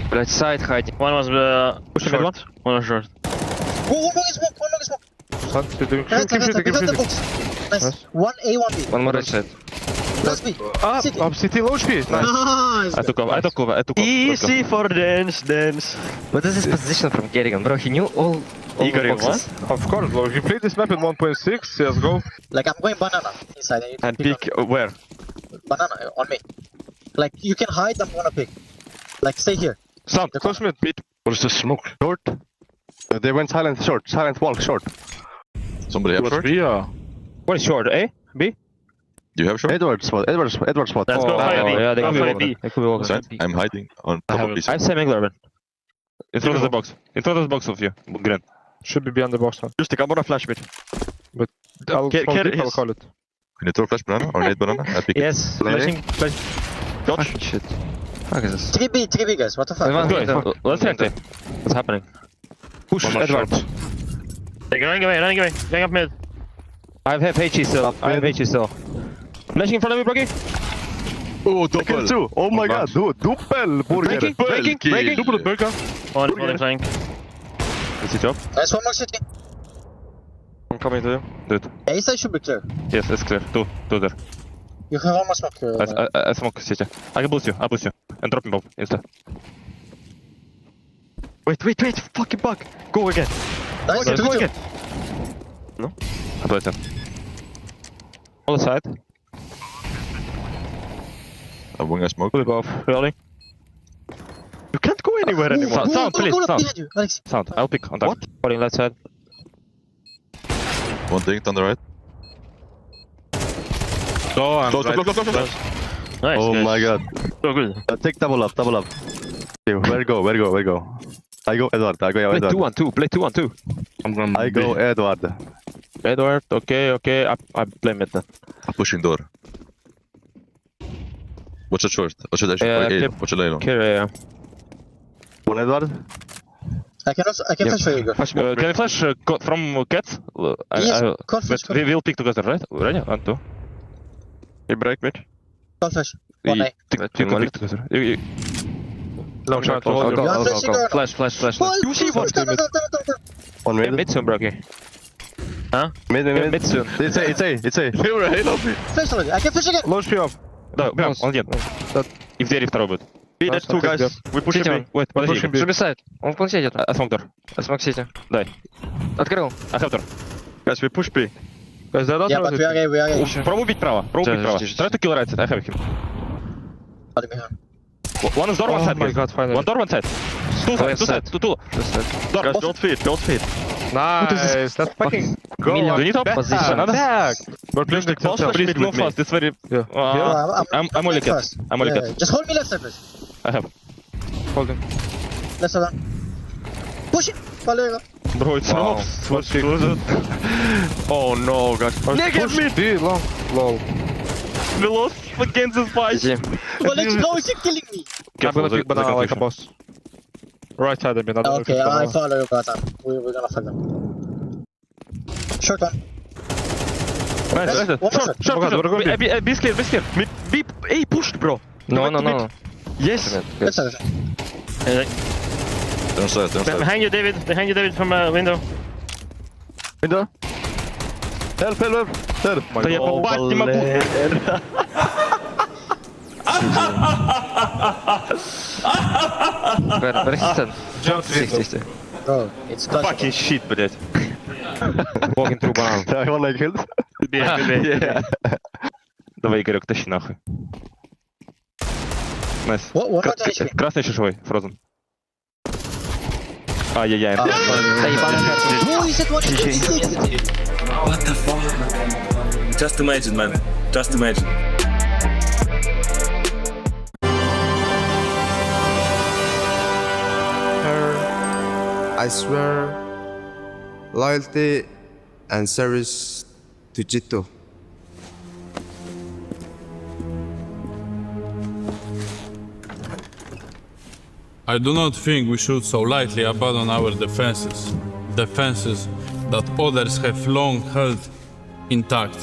[SPEAKER 5] Блять, side hiding. One was pushing mid one. One was short.
[SPEAKER 27] One more is smoke.
[SPEAKER 6] Keep
[SPEAKER 27] Right, box. Nice. 1A, 1B.
[SPEAKER 5] One more right side.
[SPEAKER 27] Let's be.
[SPEAKER 6] Up, city low HP.
[SPEAKER 27] Nice.
[SPEAKER 5] I took off. Easy for dance. What is his position from Kerrigan, bro? He knew all
[SPEAKER 6] Igor,
[SPEAKER 5] the boxes.
[SPEAKER 6] Of course, bro. He played this map in 1.6. CSGO.
[SPEAKER 27] Like, I'm going banana inside.
[SPEAKER 5] And pick where?
[SPEAKER 27] Banana on me. Like, you can hide, I'm gonna pick. Like, stay here.
[SPEAKER 6] Sound, close mid. What is this smoke? Short. They went silent short. Silent walk short. Somebody have short?
[SPEAKER 5] Yeah. What is short? A? B?
[SPEAKER 6] Do you have short? Edward spot.
[SPEAKER 5] Let's go hide B. Yeah, they can be walking.
[SPEAKER 6] I'm hiding on top of this.
[SPEAKER 5] I have same Engler, in front of the box. In front of the box of you. Green.
[SPEAKER 6] Should be behind the box, man.
[SPEAKER 5] Just I'm gonna flash mid.
[SPEAKER 6] But
[SPEAKER 5] I'll call it.
[SPEAKER 6] Can you throw flash banana or nade banana? I pick
[SPEAKER 5] Yes, flashing. Dodge.
[SPEAKER 6] Shit.
[SPEAKER 5] Fuck is this?
[SPEAKER 27] 3B guys, what the fuck?
[SPEAKER 5] Let's react. What's happening? Push Edward. Running away. Going up mid. I have HE still. Flashing in front of me, Brocky.
[SPEAKER 6] Oh, double.
[SPEAKER 5] Two.
[SPEAKER 6] Oh my god, dude. Dubbel burger.
[SPEAKER 5] Breaking. Double burger. One flank.
[SPEAKER 6] Is it up?
[SPEAKER 27] Nice one more city.
[SPEAKER 5] I'm coming to you. Dude.
[SPEAKER 27] A side should be clear.
[SPEAKER 5] Yes, it's clear. Two there.
[SPEAKER 27] You can almost smoke.
[SPEAKER 5] I smoke city. I can boost you. And drop him bomb instead. Wait. Fucking bug. Go again.
[SPEAKER 27] Nice.
[SPEAKER 5] Go again. No? I play it. On the side.
[SPEAKER 6] I'm going to smoke.
[SPEAKER 5] Pull it off. Rolling. You can't go anywhere anymore. Sound, please. Sound. I'll pick on that. What? Rolling left side.
[SPEAKER 6] One thing on the right.
[SPEAKER 5] Go on.
[SPEAKER 6] Close.
[SPEAKER 5] Nice.
[SPEAKER 6] Oh
[SPEAKER 5] guys.
[SPEAKER 6] my god.
[SPEAKER 5] So good.
[SPEAKER 6] Take double up. Okay, where go? I go Edward.
[SPEAKER 5] Play 2-1-2.
[SPEAKER 6] I go Edward.
[SPEAKER 5] Edward, okay. I play mid then.
[SPEAKER 6] I'm pushing door. Watch it short. Watch it actually. Watch it later.
[SPEAKER 5] Okay,
[SPEAKER 6] One Edward.
[SPEAKER 27] I can flash for you, go.
[SPEAKER 5] Can you flash from Cat?
[SPEAKER 27] Yes, call flash.
[SPEAKER 5] We will pick together, right? Ready? 1, 2. You break mid.
[SPEAKER 27] Call flash. One A.
[SPEAKER 5] You can pick together. Long shot.
[SPEAKER 27] Go.
[SPEAKER 5] Flash. You see what's good.
[SPEAKER 6] One mid.
[SPEAKER 5] Mid soon, Brocky. Huh?
[SPEAKER 6] Mid
[SPEAKER 5] soon.
[SPEAKER 6] It's A.
[SPEAKER 27] Flash already. I can flash again.
[SPEAKER 5] Launch me off. No, on the end. If there is trouble. That's two guys. We push him. Wait, push him.
[SPEAKER 11] Сide. Он в планете идет.
[SPEAKER 5] I smoke door.
[SPEAKER 11] I smoke city.
[SPEAKER 5] Дай.
[SPEAKER 11] Открыл.
[SPEAKER 5] I have door.
[SPEAKER 6] Guys, we push B.
[SPEAKER 5] Guys, they don't
[SPEAKER 27] Yeah, but we are A.
[SPEAKER 5] Пробуй убить право. Try to kill right side. I have him. One is door, one side.
[SPEAKER 11] Oh my god, finally.
[SPEAKER 5] One door, one side. Two side. Door.
[SPEAKER 6] Guys, don't feed.
[SPEAKER 12] Nice. That's fucking go.
[SPEAKER 5] Do you need help?
[SPEAKER 11] Position.
[SPEAKER 5] Back.
[SPEAKER 6] We're playing the close.
[SPEAKER 5] Please move fast. It's very... I'm only cat.
[SPEAKER 27] Just hold me left side, please.
[SPEAKER 5] I have.
[SPEAKER 11] Holding.
[SPEAKER 27] Left side. Push it. Valera.
[SPEAKER 5] Bro, it's
[SPEAKER 6] Wow.
[SPEAKER 5] Oh no, guys.
[SPEAKER 12] Push B, long. Lol.
[SPEAKER 5] We lost against this fight.
[SPEAKER 27] Well, let's go. Is he killing me?
[SPEAKER 12] I'm gonna pick banana like a boss. Right side, I mean.
[SPEAKER 27] Okay, I follow you, but we're gonna fuck them. Short one.
[SPEAKER 5] Nice. Short. Be scared. Be pushed, bro.
[SPEAKER 11] No.
[SPEAKER 5] Yes.
[SPEAKER 27] Let's have it.
[SPEAKER 6] Don't start.
[SPEAKER 5] Behind you, David, from window.
[SPEAKER 6] Window. Help.
[SPEAKER 5] Да я попасть не могу.
[SPEAKER 27] Bro, it's clutch.
[SPEAKER 5] Fucking shit, блядь. Walking through banana.
[SPEAKER 6] I wanna kill.
[SPEAKER 5] Yeah. Давай, Игорек, тащи нахуй. Найс. Красный чешевой, фрозен. Ай-яй-яй.
[SPEAKER 17] What the fuck? Just imagine, man. Just imagine.
[SPEAKER 19] I swear loyalty and service to Jito.
[SPEAKER 20] I do not think we should so lightly abandon our defenses that others have long held intact.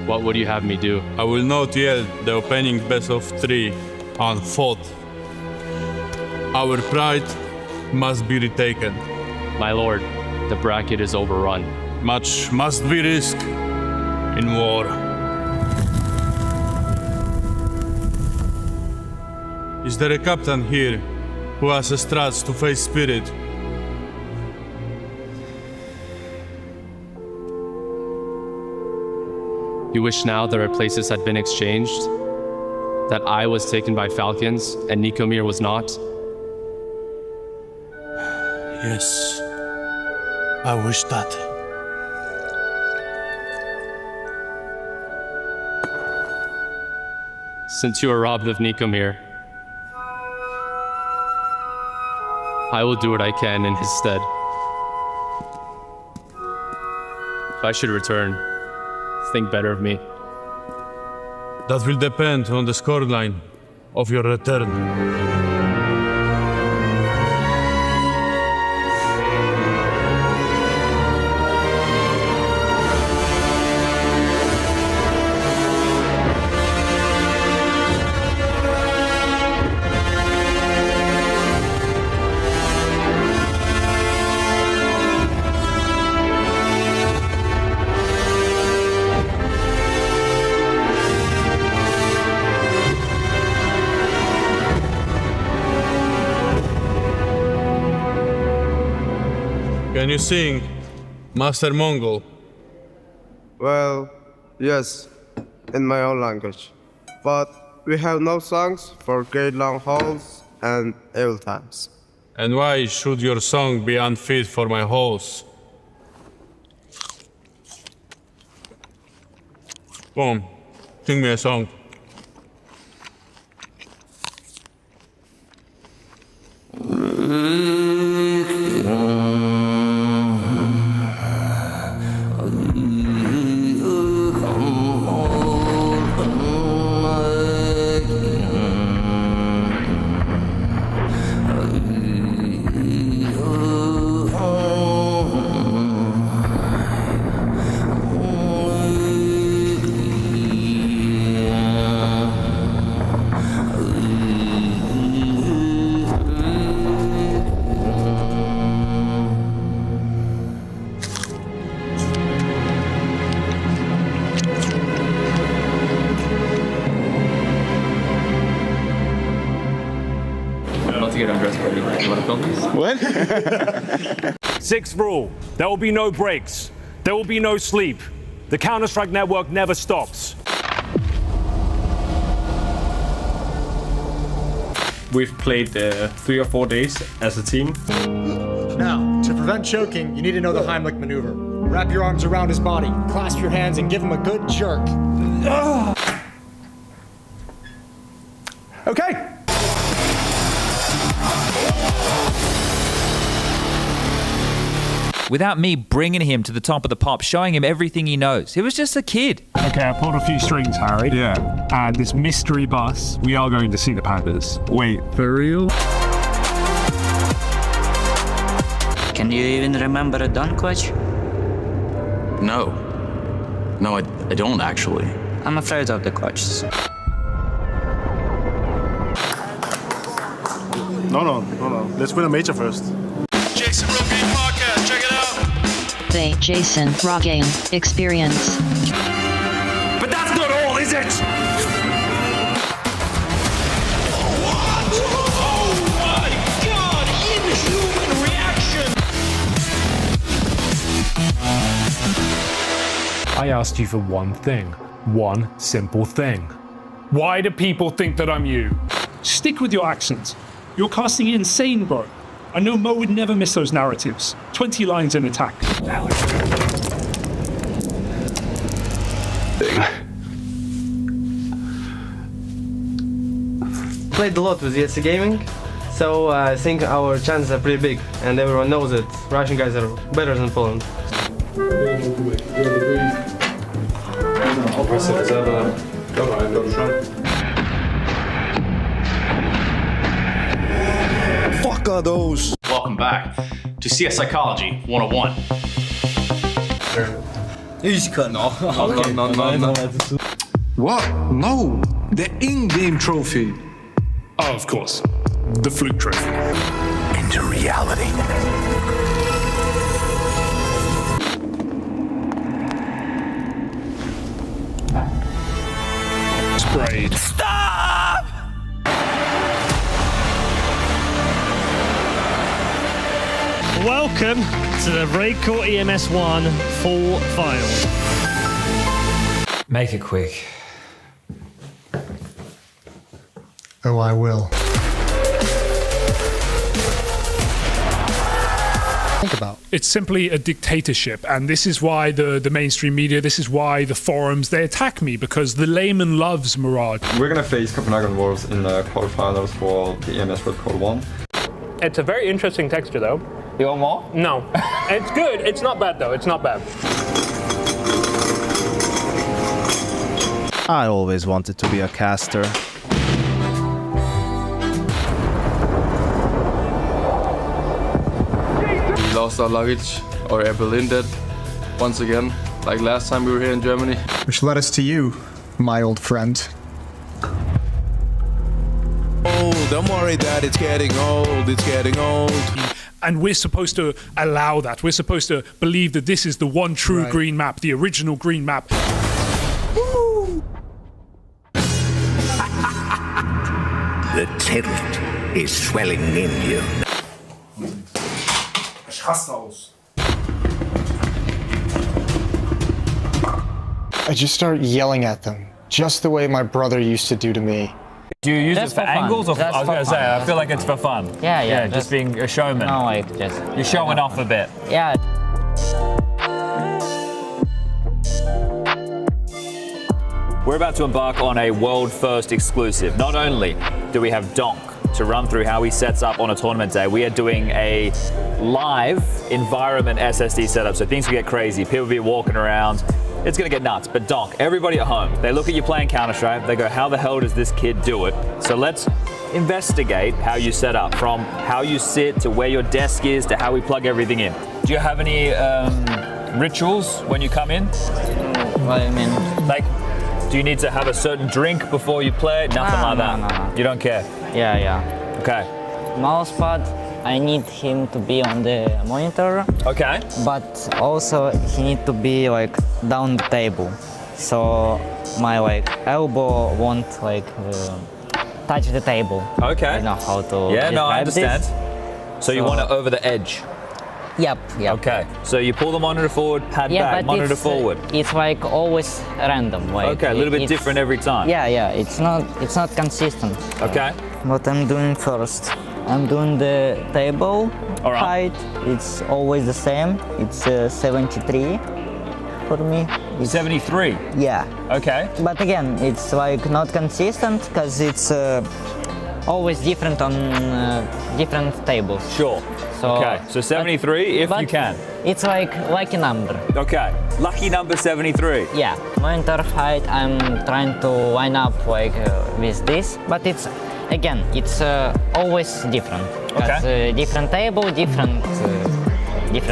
[SPEAKER 21] What would you have me do?
[SPEAKER 20] I will not yield the opening best of 3 unfought. Our pride must be retaken.
[SPEAKER 21] My lord, the bracket is overrun.
[SPEAKER 20] Much must be risked in war. Is there a captain here who has a strats to face spirit?
[SPEAKER 21] You wish now that our places had been exchanged? That I was taken by Falcons and Nikomir was not?
[SPEAKER 20] Yes, I wish that.
[SPEAKER 21] Since you are robbed of Nikomir, I will do what I can in his stead. if I should return, think better of me.
[SPEAKER 20] That will depend on the scoreline of your return. Can you sing Master Mongol?
[SPEAKER 19] Well, yes, in my own language. But we have no songs for great long hauls and ill times.
[SPEAKER 20] And why should your song be unfit for my halls? Boom, sing me a song.
[SPEAKER 1] What? Sixth rule, there will be no breaks. There will be no sleep. The Counter-Strike network never stops.
[SPEAKER 10] We've played 3 or 4 days as a team.
[SPEAKER 14] Now, to prevent choking, you need to know the Heimlich maneuver. Wrap your arms around his body, clasp your hands, and give him a good jerk. Okay.
[SPEAKER 22] Without me bringing him to the top of the pop, showing him everything he knows. He was just a kid.
[SPEAKER 1] Okay, I pulled a few strings, Harry.
[SPEAKER 20] Yeah.
[SPEAKER 1] And this mystery bus, we are going to see the Panthers. Wait, for real?
[SPEAKER 23] Can you even remember a dunk, coach?
[SPEAKER 24] No. No, I don't actually.
[SPEAKER 23] I'm afraid of the coaches.
[SPEAKER 26] No. Let's win a major first.
[SPEAKER 28] Jason Rogaine podcast, check it out.
[SPEAKER 29] The Jason Rogaine Experience.
[SPEAKER 1] But that's not all, is it?
[SPEAKER 28] What? Oh my god! Inhuman reaction!
[SPEAKER 1] I asked you for one thing. One simple thing. Why do people think that I'm you?
[SPEAKER 12] Stick with your accent. You're casting insane, bro. I know Mo would never miss those narratives. 20 lines in attack.
[SPEAKER 18] Played a lot with ESC Gaming, so I think our chances are pretty big, and everyone knows that Russian guys are better than Poland.
[SPEAKER 26] Fuck are those?
[SPEAKER 30] Welcome back to CS Psychology 101.
[SPEAKER 26] He's cutting off. No. What? No. The in-game trophy.
[SPEAKER 12] Oh, of course. The Fluke Trophy.
[SPEAKER 26] Into reality.
[SPEAKER 12] Sprayed.
[SPEAKER 22] Stop!
[SPEAKER 1] Welcome to the Breakcore EMS1 full final.
[SPEAKER 22] Make it quick.
[SPEAKER 14] Oh, I will. Think about.
[SPEAKER 12] It's simply a dictatorship, and this is why the mainstream media, this is why the forums, they attack me, because the layman loves Mirage.
[SPEAKER 10] We're gonna face Copenhagen Wolves in the quarterfinals for the EMS World Code 1.
[SPEAKER 1] It's a very interesting texture, though. You want more? No. It's good. It's not bad, though. It's not bad.
[SPEAKER 2] I always wanted to be a caster.
[SPEAKER 3] We lost our luggage, our Air Berlin did, once again, like last time we were here in Germany.
[SPEAKER 14] Which led us to you, my old friend.
[SPEAKER 26] Oh, don't worry, Dad, it's getting old, it's getting old.
[SPEAKER 12] And we're supposed to allow that. We're supposed to believe that this is the one true green map, the original green map.
[SPEAKER 26] The tilt is swelling in you.
[SPEAKER 14] I just start yelling at them, just the way my brother used to do to me.
[SPEAKER 4] Do you use
[SPEAKER 7] Just
[SPEAKER 4] it for
[SPEAKER 7] for fun.
[SPEAKER 4] angles, or
[SPEAKER 7] Just
[SPEAKER 4] I was
[SPEAKER 7] for
[SPEAKER 4] going to say,
[SPEAKER 7] fun.
[SPEAKER 4] I feel like it's for fun.
[SPEAKER 7] Yeah,
[SPEAKER 4] just being a showman.
[SPEAKER 7] No, like just.
[SPEAKER 4] You're showing off a bit.
[SPEAKER 7] Yeah.
[SPEAKER 22] We're about to embark on a world first exclusive. Not only do we have Donk to run through how he sets up on a tournament day, we are doing a live environment SSD setup, so things will get crazy. People will be walking around. It's gonna get nuts. But Donk, everybody at home, they look at you playing Counter-Strike, they go, how the hell does this kid do it? So let's investigate how you set up, from how you sit to where your desk is to how we plug everything in. Do you have any rituals when you come in?
[SPEAKER 7] What do you mean?
[SPEAKER 22] Like, do you need to have a certain drink before you play? Nothing like that.
[SPEAKER 7] No.
[SPEAKER 22] You don't care?
[SPEAKER 7] Yeah, yeah.
[SPEAKER 22] Okay.
[SPEAKER 7] Mousepad, I need him to be on the monitor.
[SPEAKER 22] Okay.
[SPEAKER 7] But also he need to be like down the table, so my like elbow won't like touch the table.
[SPEAKER 22] Okay.
[SPEAKER 7] I know how to.
[SPEAKER 22] Yeah, no, I understand.
[SPEAKER 7] This.
[SPEAKER 22] So you want it over the edge?
[SPEAKER 7] Yep.
[SPEAKER 22] Okay. So you pull the monitor forward, pad back,
[SPEAKER 7] but
[SPEAKER 22] monitor
[SPEAKER 7] it's,
[SPEAKER 22] forward.
[SPEAKER 7] It's like always random. Like
[SPEAKER 22] Okay, a little bit different every time.
[SPEAKER 7] Yeah. It's not consistent.
[SPEAKER 22] Okay.
[SPEAKER 7] What I'm doing first, I'm doing the table height. It's always the same. It's 73 for me. It's
[SPEAKER 22] 73?
[SPEAKER 7] Yeah.
[SPEAKER 22] Okay.
[SPEAKER 7] But again, it's like not consistent because it's always different on different tables.
[SPEAKER 22] Sure.
[SPEAKER 7] So,
[SPEAKER 22] okay, so 73 if you can.
[SPEAKER 7] It's like lucky number.
[SPEAKER 22] Okay, lucky number 73.
[SPEAKER 7] Yeah, monitor height, I'm trying to line up like with this, but it's, again, it's always different.
[SPEAKER 22] Okay.
[SPEAKER 7] Different table, different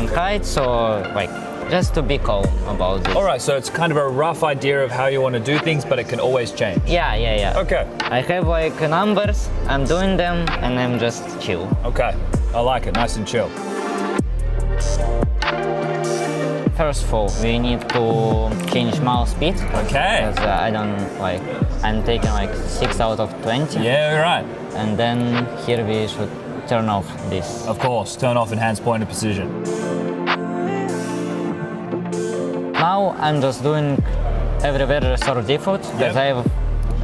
[SPEAKER 7] height, so like, just to be calm about this.
[SPEAKER 22] All right, so it's kind of a rough idea of how you want to do things, but it can always change.
[SPEAKER 7] Yeah.
[SPEAKER 22] Okay.
[SPEAKER 7] I have like numbers, I'm doing them, and I'm just chill.
[SPEAKER 22] Okay, I like it, nice and chill.
[SPEAKER 7] First of all, we need to change mouse speed.
[SPEAKER 22] Okay.
[SPEAKER 7] Because I don't like, I'm taking like 6 out of 20.
[SPEAKER 22] Yeah, you're right.
[SPEAKER 7] And then here we should turn off this.
[SPEAKER 22] Of course, turn off enhanced point of precision.
[SPEAKER 7] Now I'm just doing everywhere restore default because I have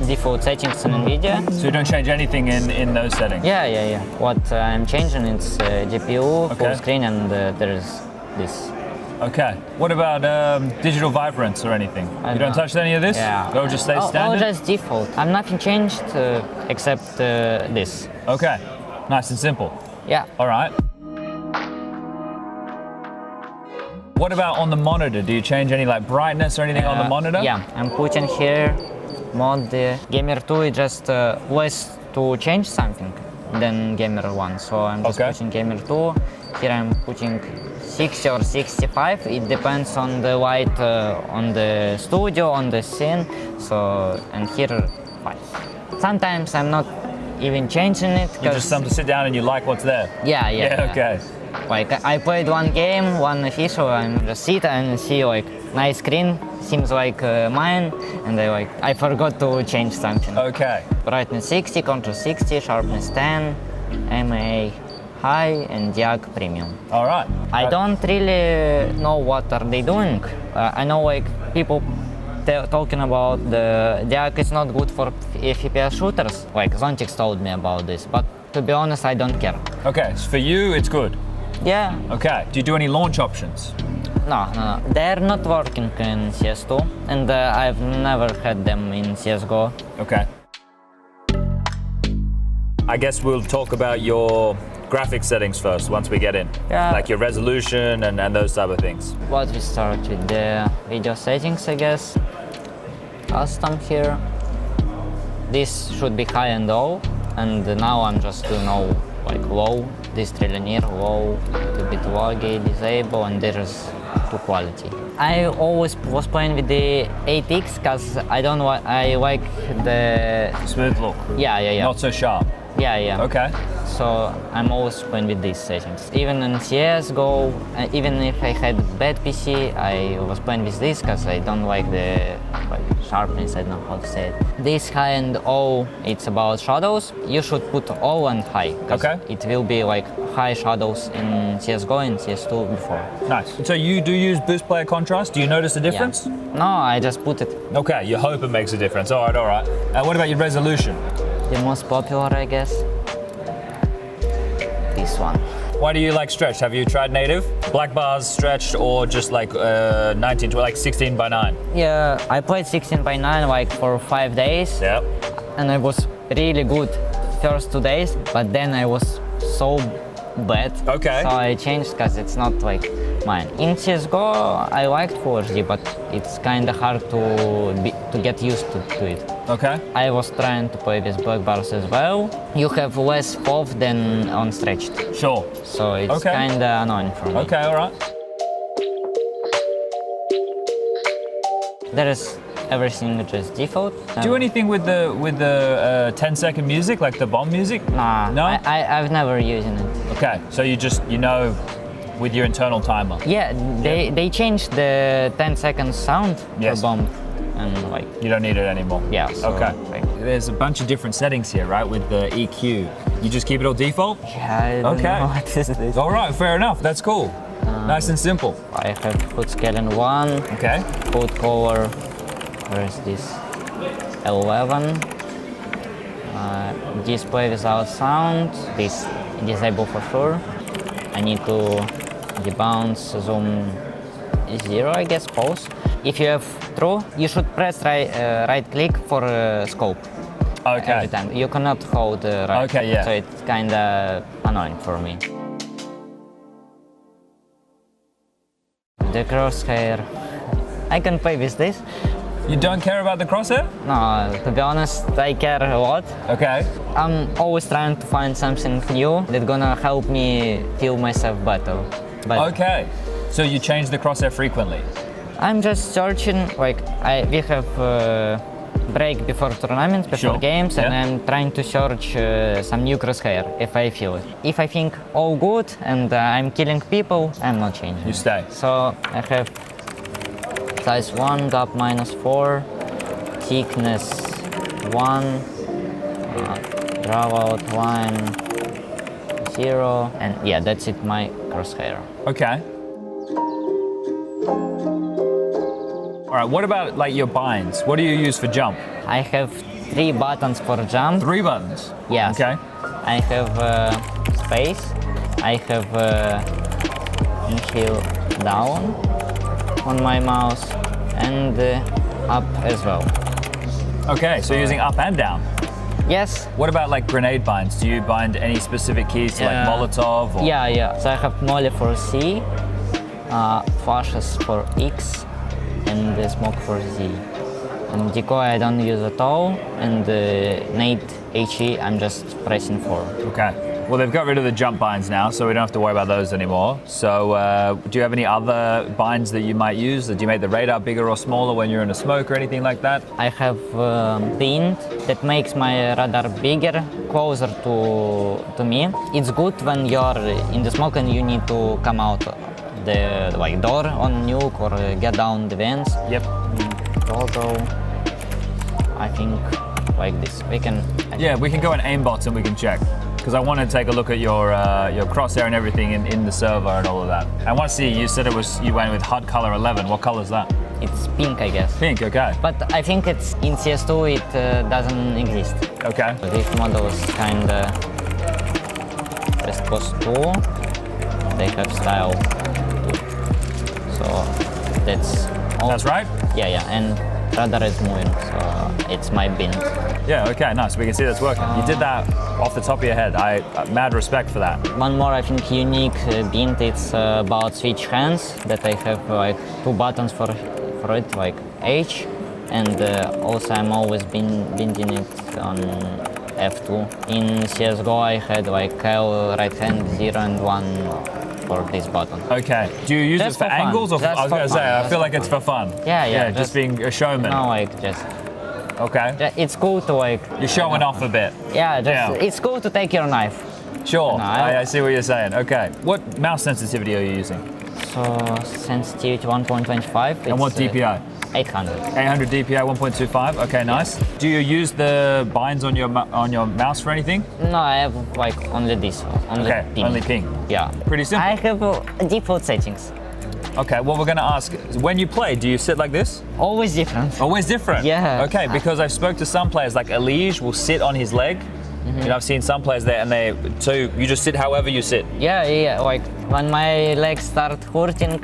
[SPEAKER 7] default settings in NVIDIA.
[SPEAKER 22] So you don't change anything in those settings?
[SPEAKER 7] Yeah. What I'm changing is GPU, full screen, and there's this.
[SPEAKER 22] Okay. What about digital vibrance or anything? You don't touch any of this?
[SPEAKER 7] Yeah.
[SPEAKER 22] It'll just stay standard?
[SPEAKER 7] just default. I'm nothing changed except this.
[SPEAKER 22] Okay. Nice and simple.
[SPEAKER 7] Yeah.
[SPEAKER 22] All right. What about on the monitor? Do you change any like brightness or anything on the monitor?
[SPEAKER 7] Yeah, I'm putting here mod Gamer 2 is just less to change something than Gamer 1. So I'm just putting Gamer 2. Here I'm putting 60 or 65. It depends on the light on the studio, on the scene. So, and here 5. Sometimes I'm not even changing it.
[SPEAKER 22] You just have to sit down and you like what's there?
[SPEAKER 7] Yeah.
[SPEAKER 22] Okay.
[SPEAKER 7] Like I played one game, one official, and just sit and see like nice screen, seems like mine, and I forgot to change something.
[SPEAKER 22] Okay.
[SPEAKER 7] Brightness 60, contrast 60, sharpness 10, MA high, and diag premium.
[SPEAKER 22] All right.
[SPEAKER 7] I don't really know what are they doing. I know like people talking about the diag is not good for FPS shooters. Like Zontix told me about this, but to be honest, I don't care.
[SPEAKER 22] Okay, so for you, it's good.
[SPEAKER 7] Yeah.
[SPEAKER 22] Okay. Do you do any launch options?
[SPEAKER 7] No. They're not working in CS2, and I've never had them in CSGO.
[SPEAKER 22] Okay. I guess we'll talk about your graphics settings first once we get in.
[SPEAKER 7] Yeah.
[SPEAKER 22] Like your resolution and those type of things.
[SPEAKER 7] What we start with the video settings, I guess. custom here. This should be high and low, and now I'm just doing all like low, this trillionaire, low, a bit loggy, disable, and there's 2 quality. I always was playing with the 8x because I like the
[SPEAKER 22] smooth look.
[SPEAKER 7] Yeah.
[SPEAKER 22] Not so sharp.
[SPEAKER 7] Yeah.
[SPEAKER 22] Okay.
[SPEAKER 7] So I'm always playing with these settings. Even in CSGO, even if I had bad PC, I was playing with this because I don't like the sharpness, I don't know how to say it. This high and all, it's about shadows. You should put all and high, because it will be like high shadows in CSGO and CS2 before.
[SPEAKER 22] Nice. So you do use boost player contrast? Do you notice a difference?
[SPEAKER 7] Yeah. No, I just put it.
[SPEAKER 22] Okay, you hope it makes a difference. All right. What about your resolution?
[SPEAKER 7] The most popular, I guess, this one.
[SPEAKER 22] Why do you like stretched? Have you tried native? Black bars stretched or just like 16 by 9?
[SPEAKER 7] Yeah, I played 16 by 9 like for 5 days.
[SPEAKER 22] Yep.
[SPEAKER 7] And I was really good first 2 days, but then I was so bad.
[SPEAKER 22] Okay.
[SPEAKER 7] So I changed because it's not like mine. In CSGO, I liked Full HD, but it's kind of hard to get used to it.
[SPEAKER 22] Okay.
[SPEAKER 7] I was trying to play with black bars as well. You have less FOV than on stretched.
[SPEAKER 22] Sure.
[SPEAKER 7] So it's kind of annoying for me.
[SPEAKER 22] Okay, all right.
[SPEAKER 7] There is everything just default.
[SPEAKER 22] Do anything with the 10-second music, like the bomb music?
[SPEAKER 7] Nah.
[SPEAKER 22] No?
[SPEAKER 7] I've never used it.
[SPEAKER 22] Okay, so you know with your internal timer.
[SPEAKER 7] Yeah, they changed the 10-second sound for bomb. And like
[SPEAKER 22] you don't need it anymore.
[SPEAKER 7] Yeah. So
[SPEAKER 22] okay. There's a bunch of different settings here, right? With the EQ, you just keep it all default.
[SPEAKER 7] Yeah. I don't know what is this.
[SPEAKER 22] All right, fair enough. That's cool. Nice and simple.
[SPEAKER 7] I have foot scale in 1.
[SPEAKER 22] Okay.
[SPEAKER 7] Foot color. Where is this? 11. Display without sound. This disable for sure. I need to debounce zoom 0, I guess. Pause. If you have true, you should press right click for scope.
[SPEAKER 22] Okay.
[SPEAKER 7] Every time. You cannot hold right.
[SPEAKER 22] Okay, yeah.
[SPEAKER 7] So it's kind of annoying for me. The crosshair. I can play with this.
[SPEAKER 22] You don't care about the crosshair?
[SPEAKER 7] No, to be honest, I care a lot.
[SPEAKER 22] Okay.
[SPEAKER 7] I'm always trying to find something new that's gonna help me feel myself better.
[SPEAKER 22] Okay. So you change the crosshair frequently?
[SPEAKER 7] I'm just searching, like we have break before tournaments, before games, and I'm trying to search some new crosshair if I feel it. If I think all good and I'm killing people, I'm not changing.
[SPEAKER 22] You stay.
[SPEAKER 7] So I have size 1, gap -4, thickness 1, draw out line 0, and yeah, that's it, my crosshair.
[SPEAKER 22] Okay. All right, what about like your binds? What do you use for jump?
[SPEAKER 7] I have 3 buttons for jump.
[SPEAKER 22] 3 buttons?
[SPEAKER 7] Yes.
[SPEAKER 22] Okay.
[SPEAKER 7] I have space, I have inhale down on my mouse, and up as well.
[SPEAKER 22] Okay, so you're using up and down?
[SPEAKER 7] Yes.
[SPEAKER 22] What about like grenade binds? Do you bind any specific keys to like Molotov? Or?
[SPEAKER 7] Yeah. So I have molly for C, flashes for X, and the smoke for Z. And decoy I don't use at all, and nade HE I'm just pressing for.
[SPEAKER 22] Okay. Well, they've got rid of the jump binds now, so we don't have to worry about those anymore. So do you have any other binds that you might use? Do you make the radar bigger or smaller when you're in a smoke or anything like that?
[SPEAKER 7] I have bind that makes my radar bigger, closer to me. It's good when you're in the smoke and you need to come out the door on nuke or get down the vents.
[SPEAKER 22] Yep.
[SPEAKER 7] Although I think like this. We can
[SPEAKER 22] go in aimbots and we can check. Because I want to take a look at your crosshair and everything in the server and all of that. I want to see, you said you went with HUD color 11. What color is that?
[SPEAKER 7] It's pink, I guess.
[SPEAKER 22] Pink, okay.
[SPEAKER 7] But I think it's in CS2 it doesn't exist.
[SPEAKER 22] Okay.
[SPEAKER 7] This model is kind of West Coast 2. They have style 2. So that's all.
[SPEAKER 22] That's right?
[SPEAKER 7] Yeah, and radar is moving, so it's my bin.
[SPEAKER 22] Yeah, okay, nice. We can see that's working. You did that off the top of your head. I mad respect for that.
[SPEAKER 7] One more, I think, unique bint, it's about switch hands, that I have like 2 buttons for it, like H and also I'm always binding it on F2. In CSGO I had like L right hand 0 and 1 for this button.
[SPEAKER 22] Okay. Do you use
[SPEAKER 7] Just
[SPEAKER 22] it for
[SPEAKER 7] fun.
[SPEAKER 22] angles or?
[SPEAKER 7] Just
[SPEAKER 22] I was gonna
[SPEAKER 7] for
[SPEAKER 22] say.
[SPEAKER 7] fun.
[SPEAKER 22] I feel like it's for fun.
[SPEAKER 7] Yeah,
[SPEAKER 22] just being a showman.
[SPEAKER 7] No, like just.
[SPEAKER 22] Okay.
[SPEAKER 7] It's cool to like.
[SPEAKER 22] You're showing off a bit.
[SPEAKER 7] Yeah, it's cool to take your knife.
[SPEAKER 22] Sure.
[SPEAKER 7] No,
[SPEAKER 22] I see what you're saying. Okay. What mouse sensitivity are you using?
[SPEAKER 7] So sensitivity 1.25.
[SPEAKER 22] And what DPI?
[SPEAKER 7] 800.
[SPEAKER 22] 800 DPI 1.25. Okay, nice. Do you use the binds on your mouse for anything?
[SPEAKER 7] No, I have like only this one.
[SPEAKER 22] Only ping.
[SPEAKER 7] Yeah.
[SPEAKER 22] Pretty simple.
[SPEAKER 7] I have default settings.
[SPEAKER 22] Okay, what we're going to ask is when you play, do you sit like this?
[SPEAKER 7] Always different.
[SPEAKER 22] Always different?
[SPEAKER 7] Yeah.
[SPEAKER 22] Okay, because I've spoke to some players, like Elige will sit on his leg. You know, I've seen some players there and so you just sit however you sit.
[SPEAKER 7] Yeah, like when my legs start hurting,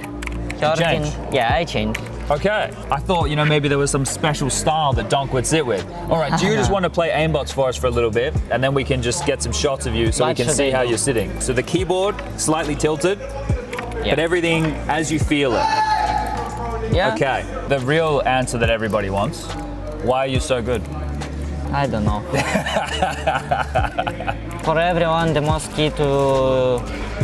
[SPEAKER 22] change?
[SPEAKER 7] yeah, I change.
[SPEAKER 22] Okay, I thought, you know, maybe there was some special style that Donk would sit with. All right, do you just want to play aimbots for us for a little bit, and then we can just get some shots of you so we can see how you're sitting. So the keyboard, slightly tilted, but everything as you feel it.
[SPEAKER 7] Yeah.
[SPEAKER 22] Okay, the real answer that everybody wants, why are you so good?
[SPEAKER 7] I don't know. For everyone, the most key to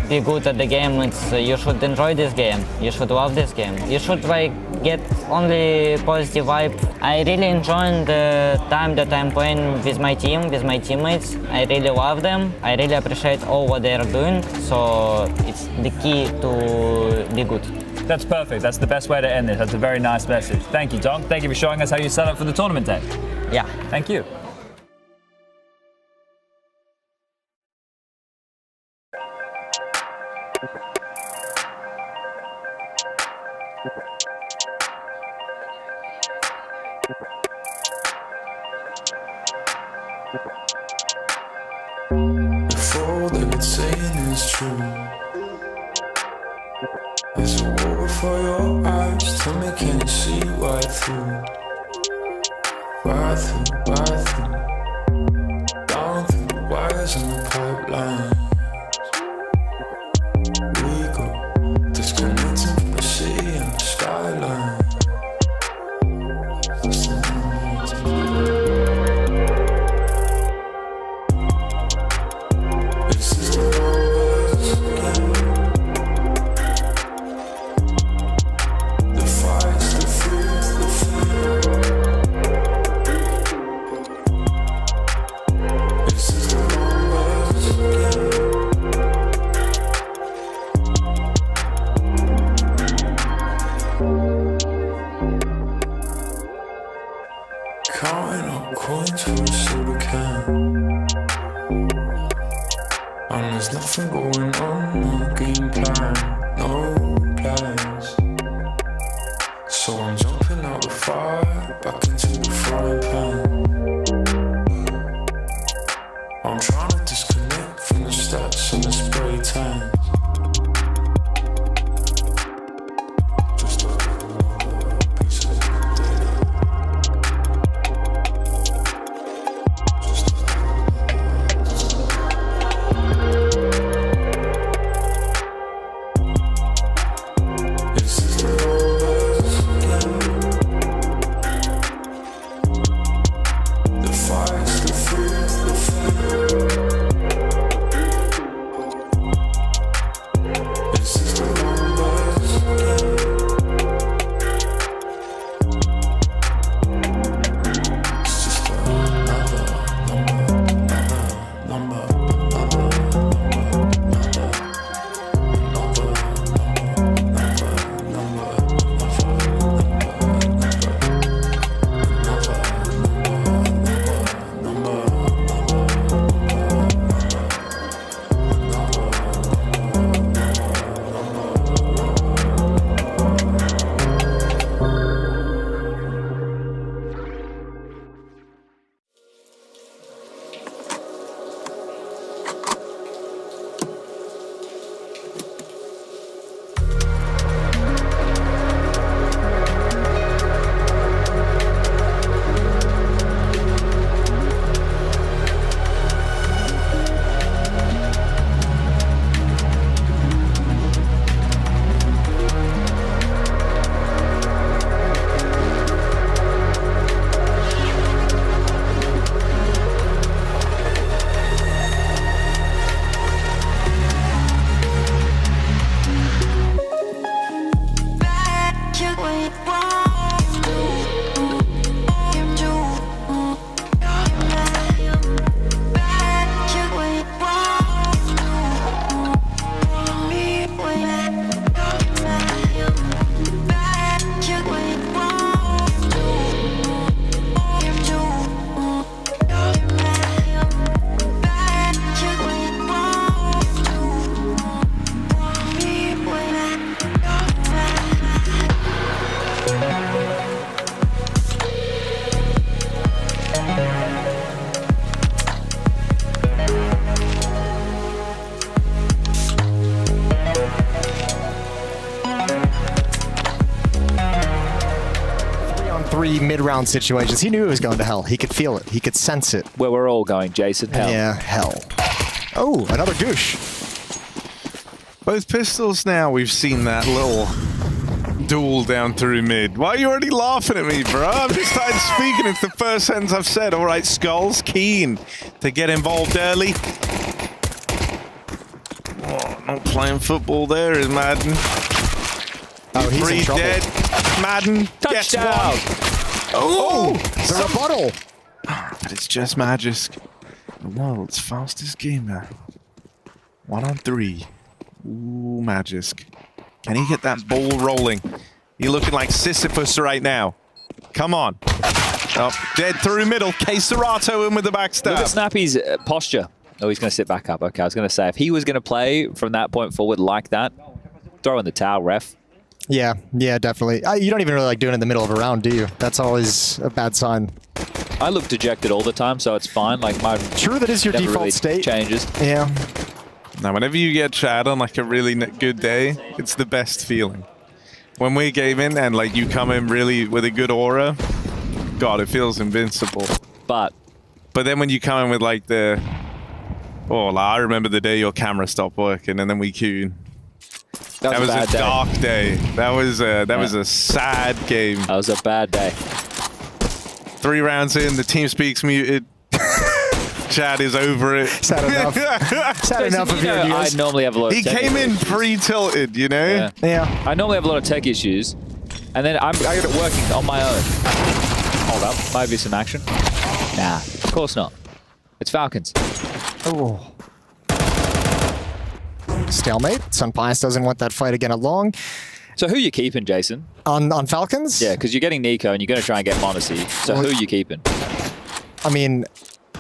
[SPEAKER 7] be good at the game is you should enjoy this game. You should love this game. You should like get only positive vibe. I really enjoy the time that I'm playing with my team, with my teammates. I really love them. I really appreciate all what they are doing. So it's the key to be good.
[SPEAKER 22] That's perfect. That's the best way to end this. That's a very nice message. Thank you, Donk. Thank you for showing us how you set up for the tournament day.
[SPEAKER 7] Yeah.
[SPEAKER 22] Thank you.
[SPEAKER 28] If all they've been saying is true, there's a war before your eyes. Tell me, can you see right through? Right through, right through. Down through the wires and the pipeline. We go disconnecting from the city and the skyline. Counting up coins for a soda can, and there's nothing going on, no game plan, no plans. So I'm jumping out the fire, back into the frying pan. I'm trying to disconnect from the stats and the spray tan.
[SPEAKER 5] 3 mid-round situations. He knew it was going to hell. He could feel it. He could sense it.
[SPEAKER 22] Where we're all going, Jason. Hell.
[SPEAKER 5] Yeah, hell. Oh, another douche.
[SPEAKER 6] Both pistols now. We've seen that little duel down through mid. Why are you already laughing at me, bro? I've just started speaking. It's the first sentence I've said. All right, Skulls, keen to get involved early. Oh, not playing football there is Madden.
[SPEAKER 5] Oh, he's in trouble.
[SPEAKER 6] Dead. Madden gets one. Oh,
[SPEAKER 5] the rebuttal.
[SPEAKER 6] But it's just Magisk, the world's fastest gamer. 1 on 3. Ooh, Magisk. Can he get that ball rolling? You're looking like Sisyphus right now. Come on. Oh, dead through middle. Serato in with the backstab.
[SPEAKER 22] Look at Snappy's posture. Oh, he's going to sit back up. Okay, I was going to say, if he was going to play from that point forward like that, throw in the towel, ref.
[SPEAKER 5] Yeah, definitely. You don't even really like doing it in the middle of a round, do you? That's always a bad sign.
[SPEAKER 22] I look dejected all the time, so it's fine. Like my
[SPEAKER 5] True, that is your default
[SPEAKER 22] really
[SPEAKER 5] state.
[SPEAKER 22] Changes.
[SPEAKER 5] Yeah.
[SPEAKER 6] Now, whenever you get Chad on like a really good day, it's the best feeling. When we're gaming and like you come in really with a good aura, God, it feels invincible.
[SPEAKER 22] But
[SPEAKER 6] then when you come in with like the, I remember the day your camera stopped working and then we queued. That was a dark day. That was a sad game.
[SPEAKER 22] That was a bad day.
[SPEAKER 6] 3 rounds in, the TeamSpeak's muted. Chad is over it.
[SPEAKER 5] Sad enough. Sad enough of your news.
[SPEAKER 22] I normally have a lot of
[SPEAKER 6] He
[SPEAKER 22] tech
[SPEAKER 6] came in
[SPEAKER 22] issues.
[SPEAKER 6] pre-tilted, you know?
[SPEAKER 5] Yeah.
[SPEAKER 22] I normally have a lot of tech issues, and then I get it working on my own. Hold up. Might be some action. Nah, of course not. It's Falcons.
[SPEAKER 5] Oh. Stalemate. Sunpias doesn't want that fight again along.
[SPEAKER 22] So who you keeping, Jason?
[SPEAKER 5] On Falcons?
[SPEAKER 22] Yeah, because you're getting Nico and you're going to try and get Monacy. So who you keeping?
[SPEAKER 5] I mean,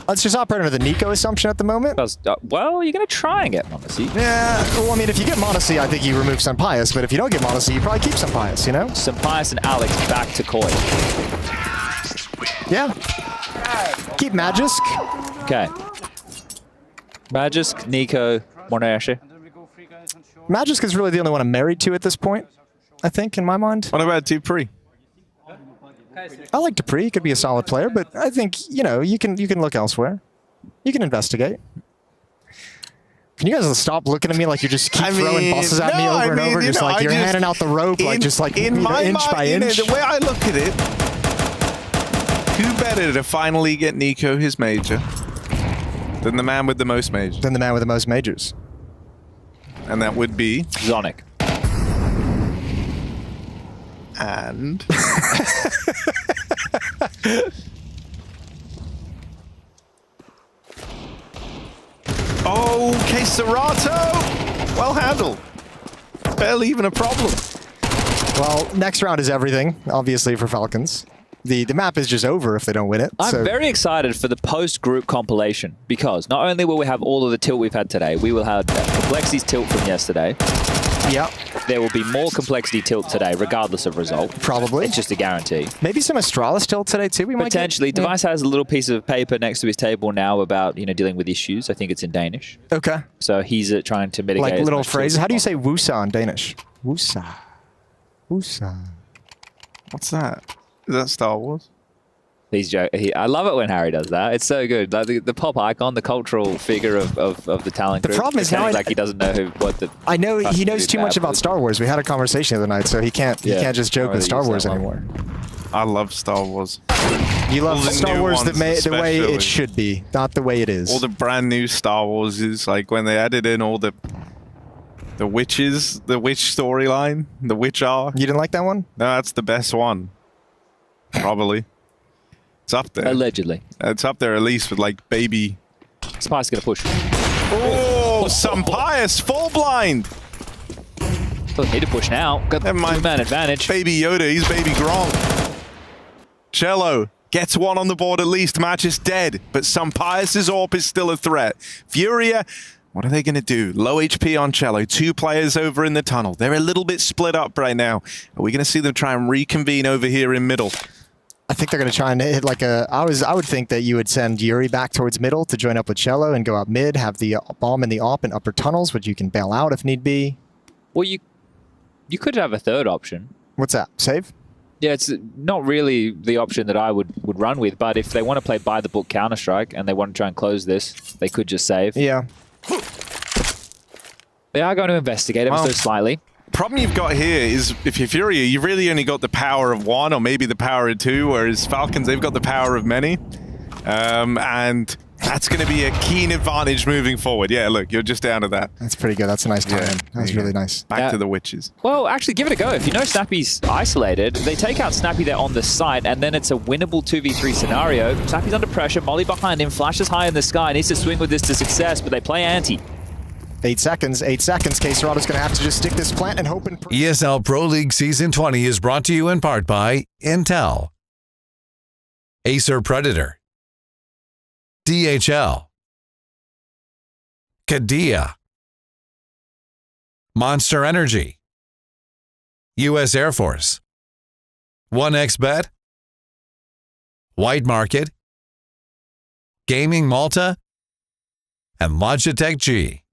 [SPEAKER 5] let's just operate under the Nico assumption at the moment.
[SPEAKER 22] Well, you're going to try and get Monacy.
[SPEAKER 5] Yeah, well, I mean, if you get Monacy, I think you remove Sunpias, but if you don't get Monacy, you probably keep Sunpias, you know?
[SPEAKER 22] Sunpias and Alex back to Koi.
[SPEAKER 5] Yeah. Keep Magisk.
[SPEAKER 22] Okay. Magisk, Nico, Monashi.
[SPEAKER 5] Magisk is really the only one I'm married to at this point, I think, in my mind.
[SPEAKER 6] What about Dupree?
[SPEAKER 5] I like Dupree. He could be a solid player, but I think, you know, you can look elsewhere. You can investigate. Can you guys stop looking at me like you just keep throwing buses at me over and over, just like you're handing out the rope, like just like
[SPEAKER 6] in my
[SPEAKER 5] inch by inch?
[SPEAKER 6] The way I look at it, who better to finally get Nico his major than the man with the most majors?
[SPEAKER 5] Than the man with the most majors.
[SPEAKER 6] And that would be
[SPEAKER 22] Zonic.
[SPEAKER 6] And okay, Serato. Well handled. Barely even a problem.
[SPEAKER 5] Well, next round is everything, obviously, for Falcons. The map is just over if they don't win it.
[SPEAKER 22] I'm very excited for the post-group compilation because not only will we have all of the tilt we've had today, we will have Complexity's tilt from yesterday.
[SPEAKER 5] Yep.
[SPEAKER 22] There will be more Complexity tilt today, regardless of result.
[SPEAKER 5] Probably.
[SPEAKER 22] It's just a guarantee.
[SPEAKER 5] Maybe some Astralis tilt today too. We might
[SPEAKER 22] potentially. Device has a little piece of paper next to his table now about dealing with issues. I think it's in Danish.
[SPEAKER 5] Okay.
[SPEAKER 22] So he's trying to mitigate.
[SPEAKER 5] Like little phrases. How do you say "wusa" in Danish? Wusa. Wusa.
[SPEAKER 6] What's that? Is that Star Wars?
[SPEAKER 22] He's joking. I love it when Harry does that. It's so good. Like the pop icon, the cultural figure of the talent group.
[SPEAKER 5] The problem is now
[SPEAKER 22] like he doesn't know what the.
[SPEAKER 5] I know he knows too much about Star Wars. We had a conversation the other night, so he can't just joke with Star Wars anymore.
[SPEAKER 6] I love Star Wars.
[SPEAKER 5] You love Star Wars the way it should be, not the way it is.
[SPEAKER 6] All the brand new Star Wars is like when they added in all the witches, the witch storyline, the witch arc.
[SPEAKER 5] You didn't like that one?
[SPEAKER 6] No, that's the best one. Probably. It's up there.
[SPEAKER 22] Allegedly.
[SPEAKER 6] It's up there at least with like baby.
[SPEAKER 22] Spice gonna push.
[SPEAKER 6] Oh, Sunpias full blind.
[SPEAKER 22] Doesn't need to push now. Got the two-man advantage.
[SPEAKER 6] Baby Yoda, he's baby Gronk. Cello gets one on the board at least. Match is dead, but Sunpias' AWP is still a threat. Furia, what are they going to do? Low HP on Cello. 2 players over in the tunnel. They're a little bit split up right now. Are we going to see them try and reconvene over here in middle?
[SPEAKER 5] I think they're going to try and hit like a... I would think that you would send Yuri back towards middle to join up with Cello and go out mid, have the bomb in the AWP and upper tunnels, which you can bail out if need be.
[SPEAKER 22] Well, you could have a third option.
[SPEAKER 5] What's that? Save?
[SPEAKER 8] Yeah, it's not really the option that I would run with, but if they want to play by the book Counter-Strike and they want to try and close this, they could just save.
[SPEAKER 5] Yeah.
[SPEAKER 8] They are going to investigate ever so slightly.
[SPEAKER 6] Problem you've got here is if you're Furia, you really only got the power of one or maybe the power of two, whereas Falcons, they've got the power of many. And that's going to be a keen advantage moving forward. Yeah, look, you're just down to that.
[SPEAKER 5] That's pretty good. That's a nice time. That's really nice.
[SPEAKER 6] Back to the witches.
[SPEAKER 8] Well, actually, give it a go. If you know Snappy's isolated, they take out Snappy there on the site, and then it's a winnable 2v3 scenario. Snappy's under pressure. Molly behind him. Flashes high in the sky. Needs to swing with this to success, but they play anti.
[SPEAKER 5] 8 seconds. 8 seconds. K-Serato's going to have to just stick this plant and hope and pray.
[SPEAKER 9] ESL Pro League Season 20 is brought to you in part by Intel, Acer Predator, DHL, Kadia, Monster Energy, U.S. Air Force, 1xBet, White Market, Gaming Malta, and Logitech G.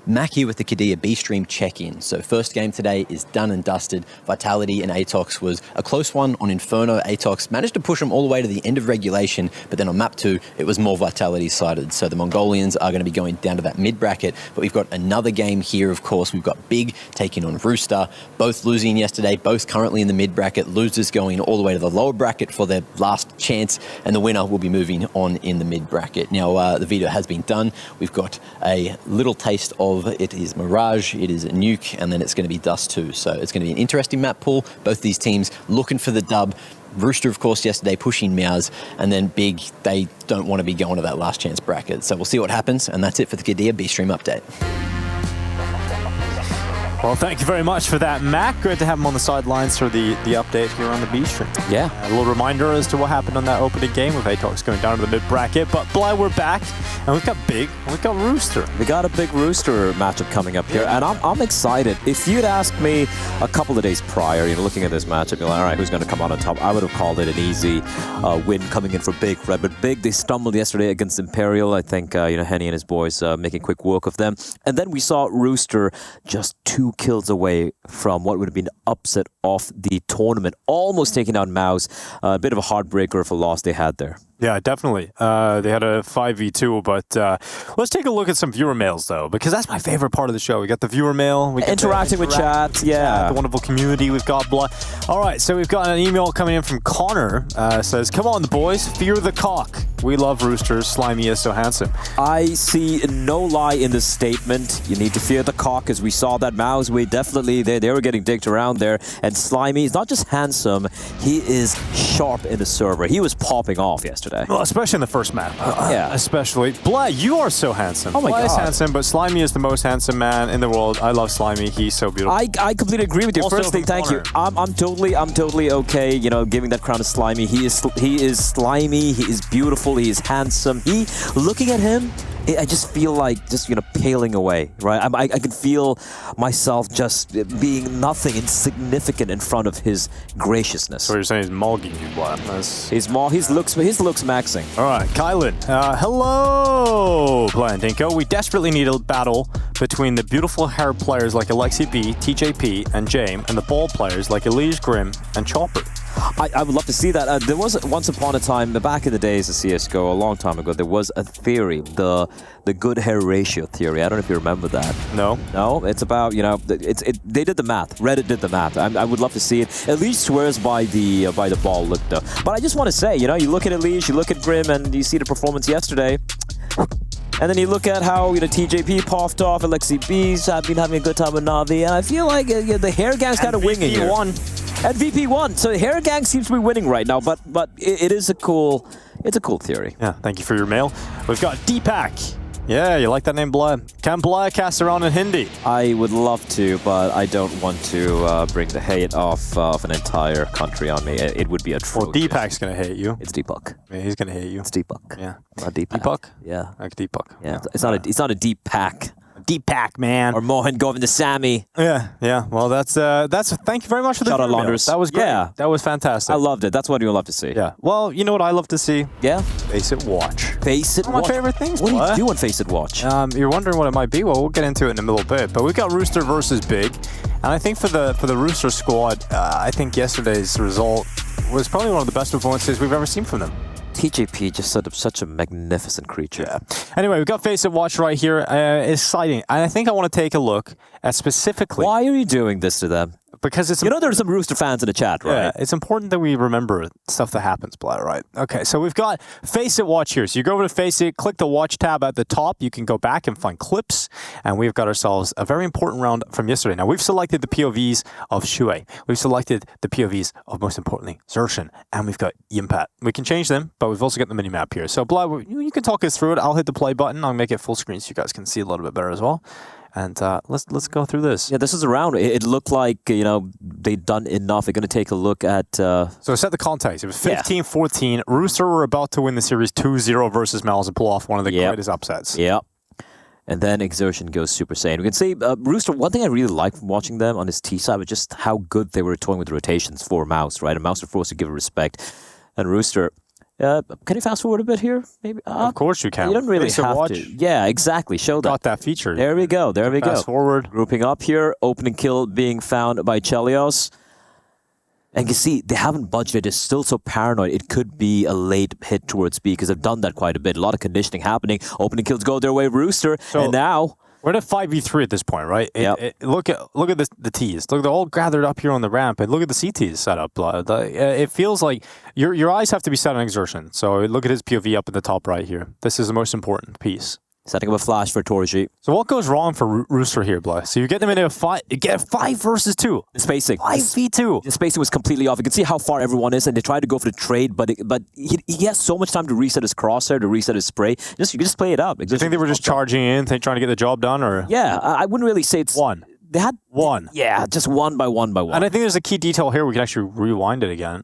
[SPEAKER 11] Mac here with the Kadia B-Stream check-in. So first game today is done and dusted. Vitality and Atox was a close one on Inferno. Atox managed to push them all the way to the end of regulation, but then on map 2, it was more Vitality-sided. So the Mongolians are going to be going down to that mid-bracket, but we've got another game here, of course. We've got Big taking on Rooster, both losing yesterday, both currently in the mid-bracket. Losers going all the way to the lower bracket for their last chance, and the winner will be moving on in the mid-bracket. Now, the video has been done. We've got a little taste of it is Mirage, it is a Nuke, and then it's going to be Dust 2. So it's going to be an interesting map pool. Both these teams looking for the dub. Rooster, of course, yesterday pushing Meows, and then Big, they don't want to be going to that last chance bracket. So we'll see what happens, and that's it for the Kadia B-Stream update.
[SPEAKER 13] Well, thank you very much for that, Mac. Great to have him on the sidelines for the update here on the B-Stream.
[SPEAKER 11] Yeah.
[SPEAKER 13] A little reminder as to what happened on that opening game with Atox going down to the mid-bracket. But Bly, we're back, and we've got Big, and we've got Rooster.
[SPEAKER 15] We got a big Rooster matchup coming up here, and I'm excited. If you'd asked me a couple of days prior, looking at this matchup, you're like, all right, who's going to come out on top? I would have called it an easy win coming in for Big, right? But Big, they stumbled yesterday against Imperial. I think, Henny and his boys making quick work of them. And then we saw Rooster just 2 kills away from what would have been an upset of the tournament, almost taking out Mouse. A bit of a heartbreaker for a loss they had there.
[SPEAKER 13] Yeah, definitely. They had a 5v2, but let's take a look at some viewer mails, though, because that's my favorite part of the show. We got the viewer mail. We get
[SPEAKER 15] interacting with chat, yeah.
[SPEAKER 13] The wonderful community we've got. All right, so we've got an email coming in from Connor. Says, come on, the boys, fear the cock. We love Roosters. Slimy is so handsome.
[SPEAKER 15] I see no lie in this statement. You need to fear the cock, as we saw that Mouse. We definitely, they were getting dicked around there. And Slimy is not just handsome, he is sharp in the server. He was popping off yesterday.
[SPEAKER 13] Well, especially in the first map.
[SPEAKER 15] Yeah.
[SPEAKER 13] Especially. Bly, you are so handsome.
[SPEAKER 15] Oh my
[SPEAKER 13] Bly is
[SPEAKER 15] God.
[SPEAKER 13] handsome, but Slimy is the most handsome man in the world. I love Slimy. He's so beautiful.
[SPEAKER 15] I completely agree with you.
[SPEAKER 13] Also
[SPEAKER 15] First thing, thank you. I'm totally okay, giving that crown to Slimy. He is slimy, he is beautiful, he is handsome. Looking at him, I just feel like paling away, right? I can feel myself just being nothing, insignificant in front of his graciousness.
[SPEAKER 13] So you're saying he's mulging you, Bly?
[SPEAKER 15] His looks maxing.
[SPEAKER 13] All right, Kylan. Hello, Bly and Dinko. We desperately need a battle between the beautiful hair players like Alexi B, TJP, and Jame, and the ball players like Elige, Grim, and Chopper.
[SPEAKER 15] I would love to see that. There was once upon a time, back in the days of CSGO, a long time ago, there was a theory, the good hair ratio theory. I don't know if you remember that.
[SPEAKER 13] No.
[SPEAKER 15] No? It's about, they did the math. Reddit did the math. I would love to see it. Elige swears by the ball look, though. But I just want to say, you look at Elige, you look at Grim, and you see the performance yesterday. And then you look at how TJP puffed off, Alexi B's have been having a good time with Navi, and I feel like the hair gang's kind of winging here. And VP won, so hair gang seems to be winning right now. But it is a cool theory.
[SPEAKER 13] Yeah, thank you for your mail. We've got Deepak. Yeah, you like that name, Bly? Can Bly cast around in Hindi?
[SPEAKER 15] I would love to, but I don't want to bring the hate of an entire country on me. It would be atrocious.
[SPEAKER 13] Well, Deepak's gonna hate you.
[SPEAKER 15] It's Deepak.
[SPEAKER 13] Yeah, he's gonna hate you.
[SPEAKER 15] It's Deepak.
[SPEAKER 13] Yeah.
[SPEAKER 15] Not Deepak.
[SPEAKER 13] Deepak?
[SPEAKER 15] Yeah.
[SPEAKER 13] Like Deepak.
[SPEAKER 15] Yeah. It's not a deep pack.
[SPEAKER 13] Deep pack, man.
[SPEAKER 15] Or Mohan going to Sammy.
[SPEAKER 13] Yeah. Well, that's. Thank you very much for the
[SPEAKER 15] Shout out
[SPEAKER 13] video.
[SPEAKER 15] Launders.
[SPEAKER 13] That was great.
[SPEAKER 15] Yeah.
[SPEAKER 13] That was fantastic.
[SPEAKER 15] I loved it. That's what you love to see.
[SPEAKER 13] Yeah. Well, you know what I love to see?
[SPEAKER 15] Yeah.
[SPEAKER 13] Faceit Watch.
[SPEAKER 15] Faceit
[SPEAKER 13] One of
[SPEAKER 15] Watch.
[SPEAKER 13] my favorite things.
[SPEAKER 15] What do you do on Faceit Watch?
[SPEAKER 13] You're wondering what it might be. Well, we'll get into it in a little bit. But we've got Rooster versus Big, and I think for the Rooster squad, I think yesterday's result was probably one of the best performances we've ever seen from them.
[SPEAKER 15] TJP just set up such a magnificent creature.
[SPEAKER 13] Yeah. Anyway, we've got Faceit Watch right here. Exciting. And I think I want to take a look at specifically...
[SPEAKER 15] Why are you doing this to them?
[SPEAKER 13] Because it's...
[SPEAKER 15] You know there's some Rooster fans in the chat, right?
[SPEAKER 13] Yeah, it's important that we remember stuff that happens, Blatt, right? Okay, so we've got Faceit Watch here. So you go over to Faceit, click the Watch tab at the top. You can go back and find clips. And we've got ourselves a very important round from yesterday. Now, we've selected the POVs of Shui. We've selected the POVs of, most importantly, Xerxin. And we've got Yimpat. We can change them, but we've also got the mini-map here. So, Blatt, you can talk us through it. I'll hit the play button. I'll make it full screen so you guys can see a little bit better as well. And let's go through this.
[SPEAKER 15] Yeah, this is a round. It looked like, they'd done enough. They're going to take a look at...
[SPEAKER 13] So set the context. It was 15-14. Rooster were about to win the series 2-0 versus Mals and pull off one of the greatest upsets.
[SPEAKER 15] Yeah. And then Exertion goes Super Saiyan. We can see Rooster, one thing I really liked from watching them on his T side was just how good they were toying with the rotations for Mouse, right? And Mouse were forced to give it respect. And Rooster... can you fast forward a bit here? Maybe.
[SPEAKER 13] Of course you can.
[SPEAKER 15] You don't really
[SPEAKER 13] Faceit
[SPEAKER 15] have
[SPEAKER 13] Watch.
[SPEAKER 15] to. Yeah, exactly. Show that.
[SPEAKER 13] Got that feature.
[SPEAKER 15] There we go. There we go.
[SPEAKER 13] Fast forward.
[SPEAKER 15] Grouping up here. Opening kill being found by Chelios. And you see, they haven't budgeted. They're still so paranoid. It could be a late hit towards B because they've done that quite a bit. A lot of conditioning happening. Opening kills go their way, Rooster. And now...
[SPEAKER 13] We're at a 5v3 at this point, right? Look at the T's. Look, they're all gathered up here on the ramp, and look at the CTs set up. It feels like your eyes have to be set on Exertion. So look at his POV up at the top right here. This is the most important piece.
[SPEAKER 15] Setting up a flash for Torji.
[SPEAKER 13] So what goes wrong for Rooster here, Blatt? So you get them into a 5 versus 2.
[SPEAKER 15] The spacing.
[SPEAKER 13] 5v2.
[SPEAKER 15] The spacing was completely off. You can see how far everyone is, and they tried to go for the trade, but he has so much time to reset his crosshair, to reset his spray. You can just play it up.
[SPEAKER 13] Do you think they were just charging in, trying to get the job done, or?
[SPEAKER 15] Yeah, I wouldn't really say it's...
[SPEAKER 13] One.
[SPEAKER 15] They had...
[SPEAKER 13] One.
[SPEAKER 15] Yeah, just one by one by one.
[SPEAKER 13] And I think there's a key detail here. We can actually rewind it again,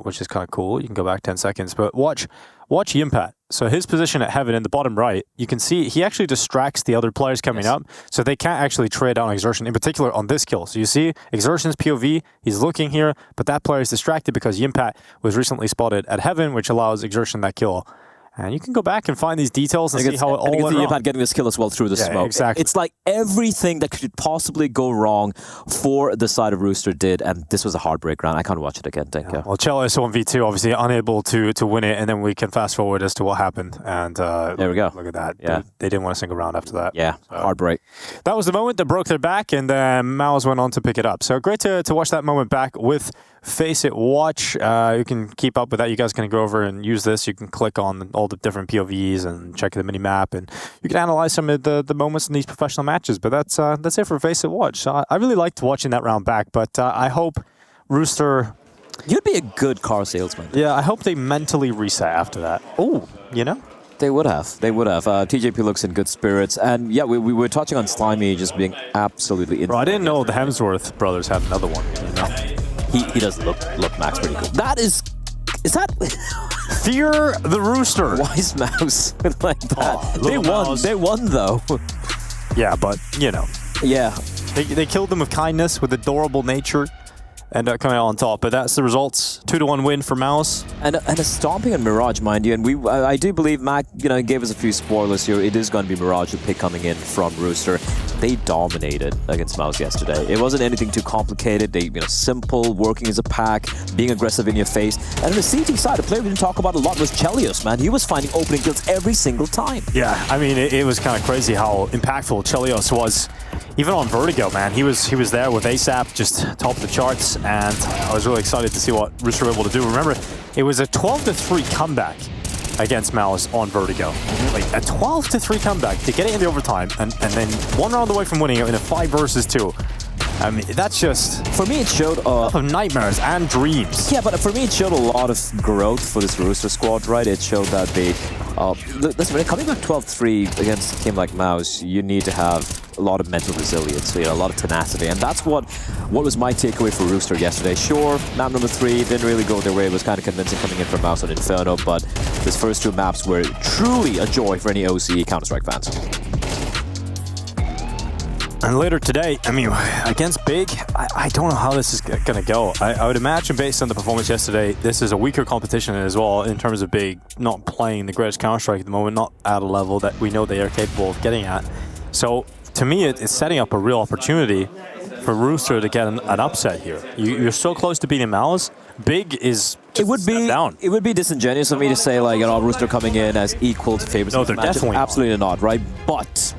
[SPEAKER 13] which is kind of cool. You can go back 10 seconds, but watch Yimpat. So his position at Heaven in the bottom right, you can see he actually distracts the other players coming up, so they can't actually trade down Exertion, in particular on this kill. So you see Exertion's POV, he's looking here, but that player is distracted because Yimpat was recently spotted at Heaven, which allows Exertion that kill. And you can go back and find these details and see how it all went wrong.
[SPEAKER 15] Yimpat getting this kill as well through the smoke.
[SPEAKER 13] Exactly.
[SPEAKER 15] It's like everything that could possibly go wrong for the side of Rooster did, and this was a heartbreak round. I can't watch it again, thank you.
[SPEAKER 13] Well, Chelios 1v2, obviously unable to win it, and then we can fast forward as to what happened. And
[SPEAKER 15] there we go.
[SPEAKER 13] Look at that.
[SPEAKER 15] Yeah.
[SPEAKER 13] They didn't want a single round after that.
[SPEAKER 15] Yeah, heartbreak.
[SPEAKER 13] That was the moment that broke their back, and Mouse went on to pick it up. So great to watch that moment back with Faceit Watch. You can keep up with that. You guys can go over and use this. You can click on all the different POVs and check the mini-map, and you can analyze some of the moments in these professional matches. But that's it for Faceit Watch. So I really liked watching that round back, but I hope Rooster...
[SPEAKER 15] You'd be a good car salesman.
[SPEAKER 13] Yeah, I hope they mentally reset after that. Oh, you know?
[SPEAKER 15] They would have. They would have. TJP looks in good spirits. And yeah, we were touching on Slimy just being absolutely...
[SPEAKER 13] Bro, I didn't know the Hemsworth brothers had another one, you know?
[SPEAKER 15] He does look Max pretty cool. That is that...
[SPEAKER 13] Fear the Rooster.
[SPEAKER 15] Wise Mouse like that.
[SPEAKER 13] Oh,
[SPEAKER 15] they won.
[SPEAKER 13] Mouse.
[SPEAKER 15] They won though.
[SPEAKER 13] Yeah, but you know.
[SPEAKER 15] Yeah.
[SPEAKER 13] They killed them with kindness, with adorable nature. End up coming out on top, but that's the results. 2-1 win for Mouse.
[SPEAKER 15] And a stomping on Mirage, mind you. And I do believe Mac, gave us a few spoilers here. It is going to be Mirage, the pick coming in from Rooster. They dominated against Mouse yesterday. It wasn't anything too complicated. They, simple, working as a pack, being aggressive in your face. And on the CT side, the player we didn't talk about a lot was Chelios, man. He was finding opening kills every single time.
[SPEAKER 13] Yeah, I mean, it was kind of crazy how impactful Chelios was. Even on Vertigo, man, he was there with ASAP, just top of the charts, and I was really excited to see what Rooster were able to do. Remember, it was a 12-3 comeback against Mouse on Vertigo. Like a 12-3 comeback to get it in the overtime, and then one round away from winning it in a 5 versus 2. I mean, that's just...
[SPEAKER 15] For me, it showed...
[SPEAKER 13] of nightmares and dreams.
[SPEAKER 15] Yeah, but for me, it showed a lot of growth for this Rooster squad, right? It showed that they... listen, when coming back 12-3 against a team like Mouse, you need to have a lot of mental resilience, a lot of tenacity. And that's what was my takeaway for Rooster yesterday. Sure, map number 3 didn't really go their way. It was kind of convincing coming in from Mouse on Inferno, but these first 2 maps were truly a joy for any OCE Counter-Strike fans.
[SPEAKER 13] And later today, I mean, against Big, I don't know how this is going to go. I would imagine based on the performance yesterday, this is a weaker competition as well in terms of Big not playing the greatest Counter-Strike at the moment, not at a level that we know they are capable of getting at. So to me, it's setting up a real opportunity for Rooster to get an upset here. You're so close to beating Malice. Big is down.
[SPEAKER 15] It would be disingenuous of me to say, like, you know, Rooster coming in as equal to favorites.
[SPEAKER 13] No, they're definitely not.
[SPEAKER 15] Absolutely not, right? But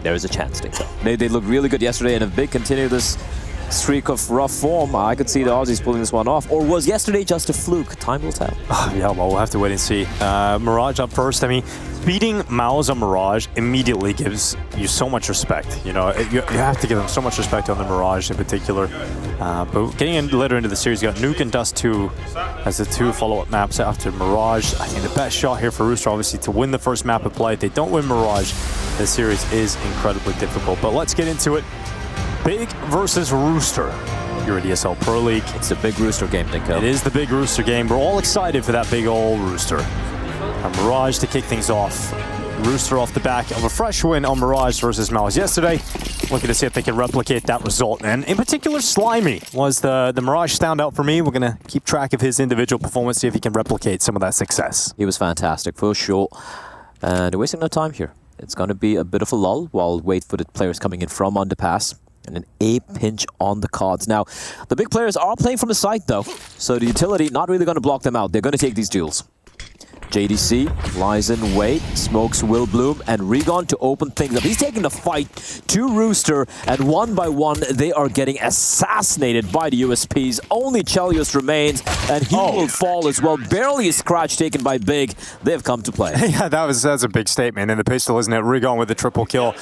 [SPEAKER 15] there is a chance, Dinko. They looked really good yesterday, and if Big continue this streak of rough form, I could see the Aussies pulling this one off. Or was yesterday just a fluke? Time will tell.
[SPEAKER 13] Yeah, well, we'll have to wait and see. Mirage up first. I mean, beating Mao's on Mirage immediately gives you so much respect. You know, you have to give them so much respect on the Mirage in particular. But getting in later into the series, you got Nuke and Dust 2 as the two follow-up maps after Mirage. I think the best shot here for Rooster, obviously, to win the first map of play. If they don't win Mirage, the series is incredibly difficult. But let's get into it. Big versus Rooster. You're at ESL Pro League.
[SPEAKER 15] It's a big Rooster game, Dinko.
[SPEAKER 13] It is the big Rooster game. We're all excited for that big old Rooster. A Mirage to kick things off. Rooster off the back of a fresh win on Mirage versus Malice yesterday. Looking to see if they can replicate that result. And in particular, Slimy was the Mirage standout for me. We're going to keep track of his individual performance, see if he can replicate some of that success.
[SPEAKER 15] He was fantastic, for sure. And they're wasting no time here. It's going to be a bit of a lull while wait for the players coming in from underpass. And an A pinch on the cards. Now, the big players are playing from the side, though. So the utility not really going to block them out. They're going to take these duels. JDC lies in wait, smokes will bloom, and Regon to open things up. He's taking the fight to Rooster, and one by one, they are getting assassinated by the USPs. Only Chelios remains, and he will fall as well. Barely a scratch taken by Big. They've come to play.
[SPEAKER 13] Yeah, that's a big statement. And the pistol, isn't it? Regon with the triple kill.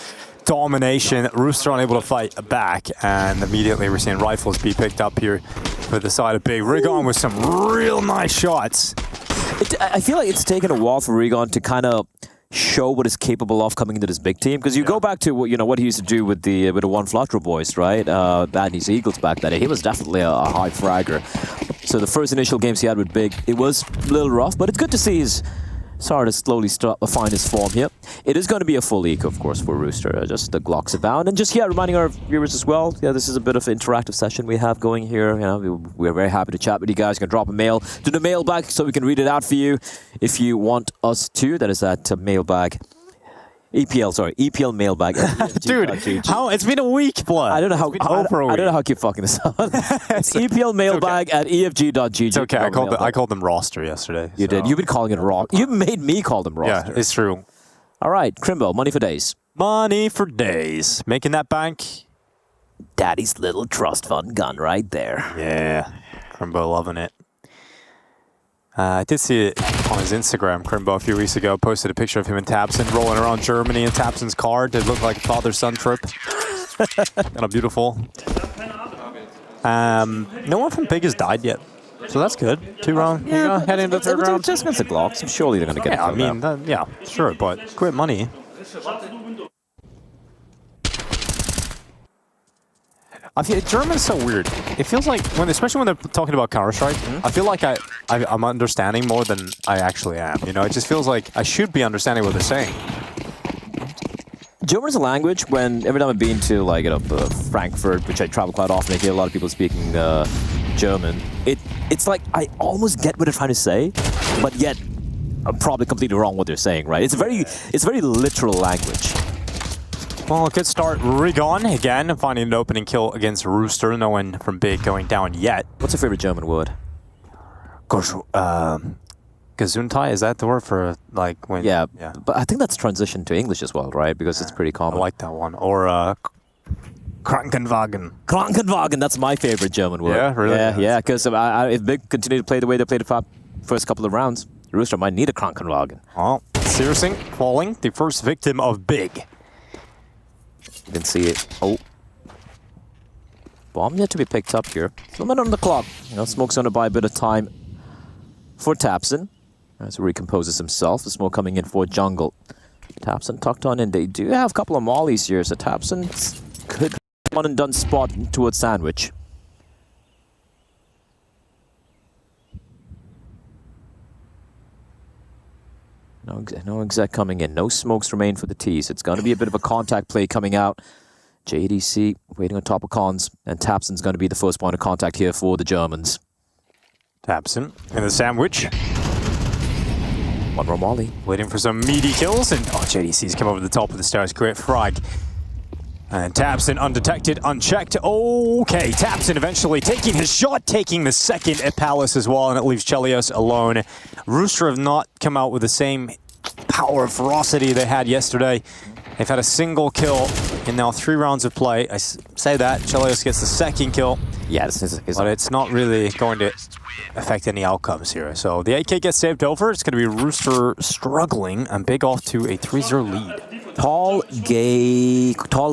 [SPEAKER 13] Domination. Rooster unable to fight back, and immediately we're seeing rifles be picked up here for the side of Big. Regon with some real nice shots.
[SPEAKER 15] I feel like it's taken a while for Regon to kind of show what he's capable of coming into this big team, because you go back to what he used to do with the One Flutter boys, right? Bad News Eagles back then. He was definitely a high fragger. So the first initial games he had with Big, it was a little rough, but it's good to see he's starting to slowly find his form here. It is going to be a full eco, of course, for Rooster. Just the Glocks abound. And just, reminding our viewers as well, this is a bit of an interactive session we have going here. You know, we're very happy to chat with you guys. You can drop a mail to the mailbag so we can read it out for you if you want us to. That is at mailbag. EPL mailbag.
[SPEAKER 13] Dude, it's been a week, blood.
[SPEAKER 15] I don't know how I keep fucking this up. It's EPL mailbag at efg.gg.
[SPEAKER 13] It's okay. I called them Roster yesterday.
[SPEAKER 15] You did. You've been calling it Roster. You made me call them Roster.
[SPEAKER 13] Yeah, it's true.
[SPEAKER 15] All right, Crimbo, money for days.
[SPEAKER 13] Money for days. Making that bank.
[SPEAKER 15] Daddy's little trust fund gun right there.
[SPEAKER 13] Yeah, Crimbo loving it. I did see it on his Instagram. Crimbo a few weeks ago posted a picture of him and Tabson rolling around Germany in Tabson's car. Did look like a father-son trip. Kind of beautiful. No one from Big has died yet, so that's good. 2 round. Yeah, heading into the 3rd round.
[SPEAKER 15] Just against the Glocks. Surely they're going to get it.
[SPEAKER 13] I mean, yeah, sure, but quit money. I feel German's so weird. It feels like especially when they're talking about Counter-Strike, I feel like I'm understanding more than I actually am. You know, it just feels like I should be understanding what they're saying.
[SPEAKER 15] German's a language. Every time I've been to Frankfurt, which I travel quite often, I hear a lot of people speaking German. It's like I almost get what they're trying to say, but yet I'm probably completely wrong what they're saying. Right? It's a very literal language.
[SPEAKER 13] Well, a good start. Regon again, finding an opening kill against Rooster. No one from Big going down yet.
[SPEAKER 15] What's your favorite German word?
[SPEAKER 13] Gesundheit, is that the word for like when?
[SPEAKER 15] Yeah, but I think that's transitioned to English as well, right? Because it's pretty common.
[SPEAKER 13] I like that one. Or Krankenwagen.
[SPEAKER 15] Krankenwagen, that's my favorite German word.
[SPEAKER 13] Yeah, really?
[SPEAKER 15] Yeah, because if Big continue to play the way they played the first couple of rounds, Rooster might need a Krankenwagen.
[SPEAKER 13] Oh, Searsing falling, the first victim of Big.
[SPEAKER 15] You can see it. Oh. Bomb yet to be picked up here. A minute on the clock. Smoke's going to buy a bit of time for Tabson as he recomposes himself. The smoke coming in for jungle. Tabson tucked on in. They do have a couple of mollies here, so Tabson could one and done spot towards Sandwich. No exec coming in. No smokes remain for the T's. It's going to be a bit of a contact play coming out. JDC waiting on top of cons, and Tapson's going to be the first point of contact here for the Germans.
[SPEAKER 13] Tapson in the sandwich.
[SPEAKER 15] One more Molly.
[SPEAKER 13] Waiting for some meaty kills, and JDC's come over the top of the stairs. Great frag. And Tapson undetected, unchecked. Okay, Tapson eventually taking his shot, taking the second at Palace as well, and it leaves Chelios alone. Rooster have not come out with the same power of ferocity they had yesterday. They've had a single kill in now 3 rounds of play. I say that, Chelios gets the second kill.
[SPEAKER 15] Yeah,
[SPEAKER 13] but it's not really going to affect any outcomes here. So the AK gets saved over. It's going to be Rooster struggling and Big off to a 3-0 lead.
[SPEAKER 15] Tall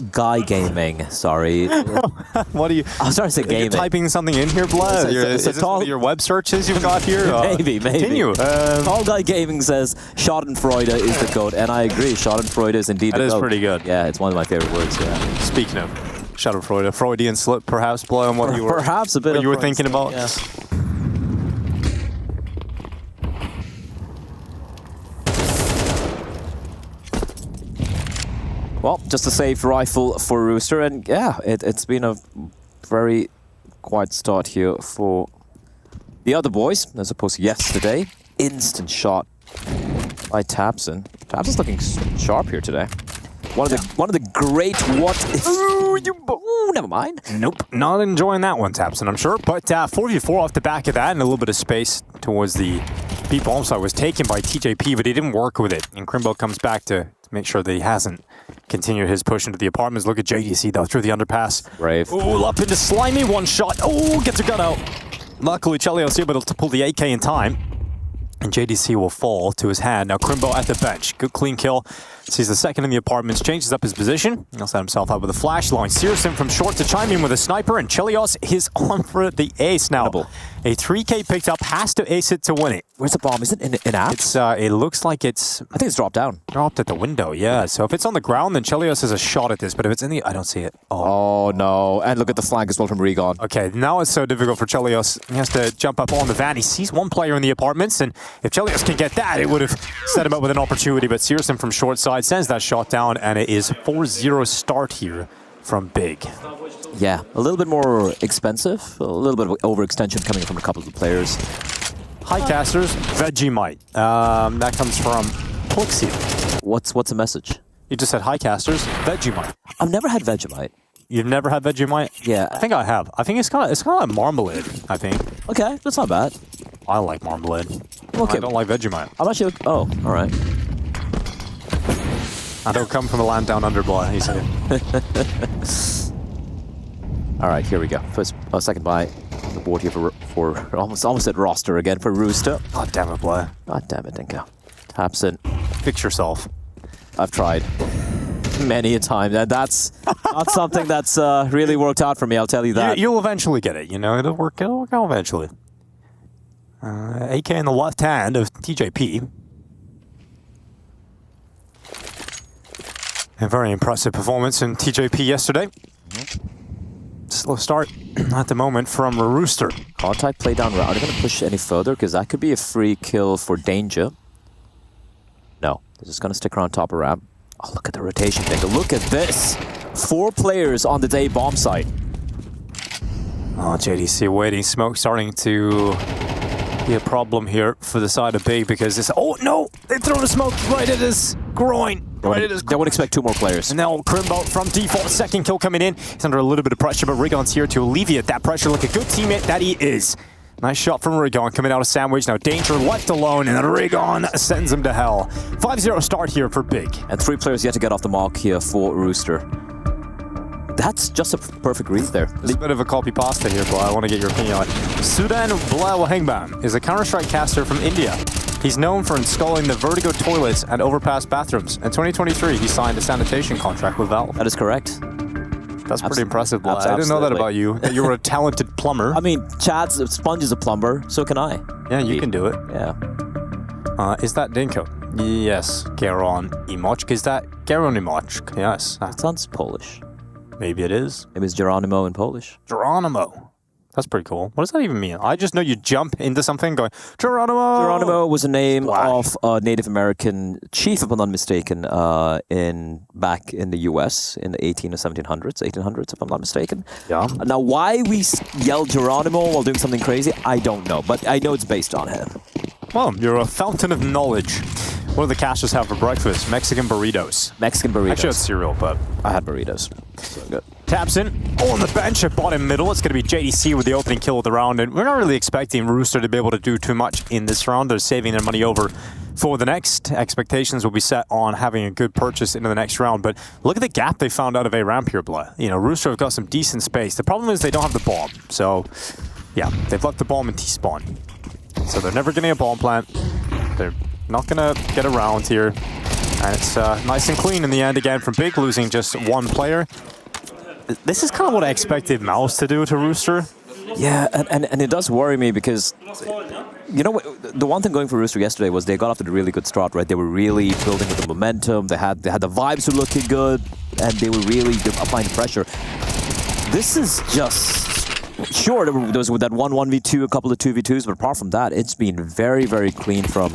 [SPEAKER 15] guy gaming. Sorry.
[SPEAKER 13] What are you?
[SPEAKER 15] I was trying to say gaming.
[SPEAKER 13] Are you typing something in here, Vlad? Is this one of your web searches you've got here?
[SPEAKER 15] Maybe.
[SPEAKER 13] Continue.
[SPEAKER 15] Tall guy gaming says Schadenfreude is the goat, and I agree. Schadenfreude is indeed the goat.
[SPEAKER 13] That is pretty good.
[SPEAKER 15] Yeah, it's one of my favorite words. Yeah.
[SPEAKER 13] Speaking of Schadenfreude, Freudian slip, perhaps, Blow, on what you were
[SPEAKER 15] perhaps a bit
[SPEAKER 13] what you were thinking about.
[SPEAKER 15] Yeah. Well, just a safe rifle for Rooster, and yeah, it's been a very quiet start here for the other boys, as opposed to yesterday. Instant shot by Tapson. Tapson's looking sharp here today. One of the great never mind.
[SPEAKER 13] Nope, not enjoying that one, Tapson, I'm sure. But 4v4 off the back of that, and a little bit of space towards the B bomb site was taken by TJP, but he didn't work with it. And Crimbo comes back to make sure that he hasn't continued his push into the apartments. Look at JDC though, through the underpass.
[SPEAKER 15] Brave.
[SPEAKER 13] Ooh, up into Slimy, one shot. Oh, gets a gun out. Luckily, Chelios able to pull the AK in time. And JDC will fall to his hand. Now Crimbo at the bench. Good clean kill. Sees the second in the apartments, changes up his position. He'll set himself up with a flash. Launch Searson from short to chime in with a sniper, and Chelios is on for the ace now. A 3K picked up, has to ace it to win it.
[SPEAKER 15] Where's the bomb? Is it in apps?
[SPEAKER 13] It's, it looks like it's...
[SPEAKER 15] I think it's dropped down.
[SPEAKER 13] Dropped at the window, yeah. So if it's on the ground, then Chelios has a shot at this. But if it's in the... I don't see it.
[SPEAKER 15] Oh, no. And look at the flank as well from Regon.
[SPEAKER 13] Okay, now it's so difficult for Chelios. He has to jump up on the van. He sees one player in the apartments, and if Chelios can get that, it would have set him up with an opportunity. But Searson from short side sends that shot down, and it is 4-0 start here from Big.
[SPEAKER 15] Yeah, a little bit more expensive, a little bit of overextension coming from a couple of the players.
[SPEAKER 13] Hi casters, Vegemite. That comes from Plixie.
[SPEAKER 15] What's the message?
[SPEAKER 13] You just said hi casters, Vegemite.
[SPEAKER 15] I've never had Vegemite.
[SPEAKER 13] You've never had Vegemite?
[SPEAKER 15] Yeah.
[SPEAKER 13] I think I have. I think it's kind of like marmalade, I think.
[SPEAKER 15] Okay, that's not bad.
[SPEAKER 13] I like marmalade.
[SPEAKER 15] Okay.
[SPEAKER 13] I don't like Vegemite.
[SPEAKER 15] I'm actually... Oh, all right.
[SPEAKER 13] I don't come from a land down under, Blah, he said.
[SPEAKER 15] All right, here we go. Second buy on the board here for almost at roster again for Rooster.
[SPEAKER 13] God damn it, Blah.
[SPEAKER 15] God damn it, Dinko. Tapson.
[SPEAKER 13] Fix yourself.
[SPEAKER 15] I've tried many a time. That's not something that's really worked out for me, I'll tell you that.
[SPEAKER 13] You'll eventually get it, you know, it'll work out eventually. AK in the left hand of TJP. A very impressive performance in TJP yesterday. Slow start at the moment from Rooster.
[SPEAKER 15] Contact play down round. Are they going to push any further? Because that could be a free kill for Danger. No, they're just going to stick around top of ramp. Oh, look at the rotation, Dinko. Look at this. 4 players on the day bomb site.
[SPEAKER 13] Oh, JDC waiting. Smoke starting to be a problem here for the side of Big because it's... Oh, no! They've thrown a smoke right at his groin.
[SPEAKER 15] They would expect 2 more players.
[SPEAKER 13] And now Crimbo from default, second kill coming in. He's under a little bit of pressure, but Rigon's here to alleviate that pressure like a good teammate that he is. Nice shot from Rigon coming out of Sandwich. Now Danger left alone, and Rigon sends him to hell. 5-0 start here for Big.
[SPEAKER 15] And 3 players yet to get off the mark here for Rooster. That's just a perfect read there.
[SPEAKER 13] There's a bit of a copy pasta here, Blah. I want to get your opinion on it. Sudan Blawahengbam is a Counter-Strike caster from India. He's known for installing the Vertigo toilets and overpass bathrooms. In 2023, he signed a sanitation contract with Valve.
[SPEAKER 15] That is correct.
[SPEAKER 13] That's pretty impressive, Blah. I didn't know that about you, that you were a talented plumber.
[SPEAKER 15] I mean, Sponge is a plumber, so can I.
[SPEAKER 13] Yeah, you can do it.
[SPEAKER 15] Yeah.
[SPEAKER 13] Is that Dinko? Yes. Geron Imochk. Is that Geron Imochk? Yes.
[SPEAKER 15] That sounds Polish.
[SPEAKER 13] Maybe it is.
[SPEAKER 15] Maybe it's Geronimo in Polish.
[SPEAKER 13] Geronimo. That's pretty cool. What does that even mean? I just know you jump into something going, Geronimo!
[SPEAKER 15] Geronimo was a name of a Native American chief, if I'm not mistaken, back in the US in the 1800s, if I'm not mistaken.
[SPEAKER 13] Yeah.
[SPEAKER 15] Now, why we yell Geronimo while doing something crazy, I don't know, but I know it's based on him.
[SPEAKER 13] Well, you're a fountain of knowledge. What do the casters have for breakfast? Mexican burritos.
[SPEAKER 15] Mexican burritos.
[SPEAKER 13] Actually, that's cereal, but
[SPEAKER 15] I had burritos. So good.
[SPEAKER 13] Taps in on the bench at bottom middle. It's going to be JDC with the opening kill of the round, and we're not really expecting Rooster to be able to do too much in this round. They're saving their money over for the next. Expectations will be set on having a good purchase into the next round, but look at the gap they found out of a ramp here, Blah. You know, Rooster have got some decent space. The problem is they don't have the bomb, so yeah, they've left the bomb in T-spawn. So they're never getting a bomb plant. They're not going to get around here, and it's nice and clean in the end again from Big, losing just one player. This is kind of what I expected Mouse to do to Rooster.
[SPEAKER 15] Yeah, and it does worry me because, you know, the one thing going for Rooster yesterday was they got off to a really good start, right? They were really building with the momentum. They had the vibes were looking good, and they were really applying pressure. This is just... Sure, there was that 1-1v2, a couple of 2v2s, but apart from that, it's been very, very clean from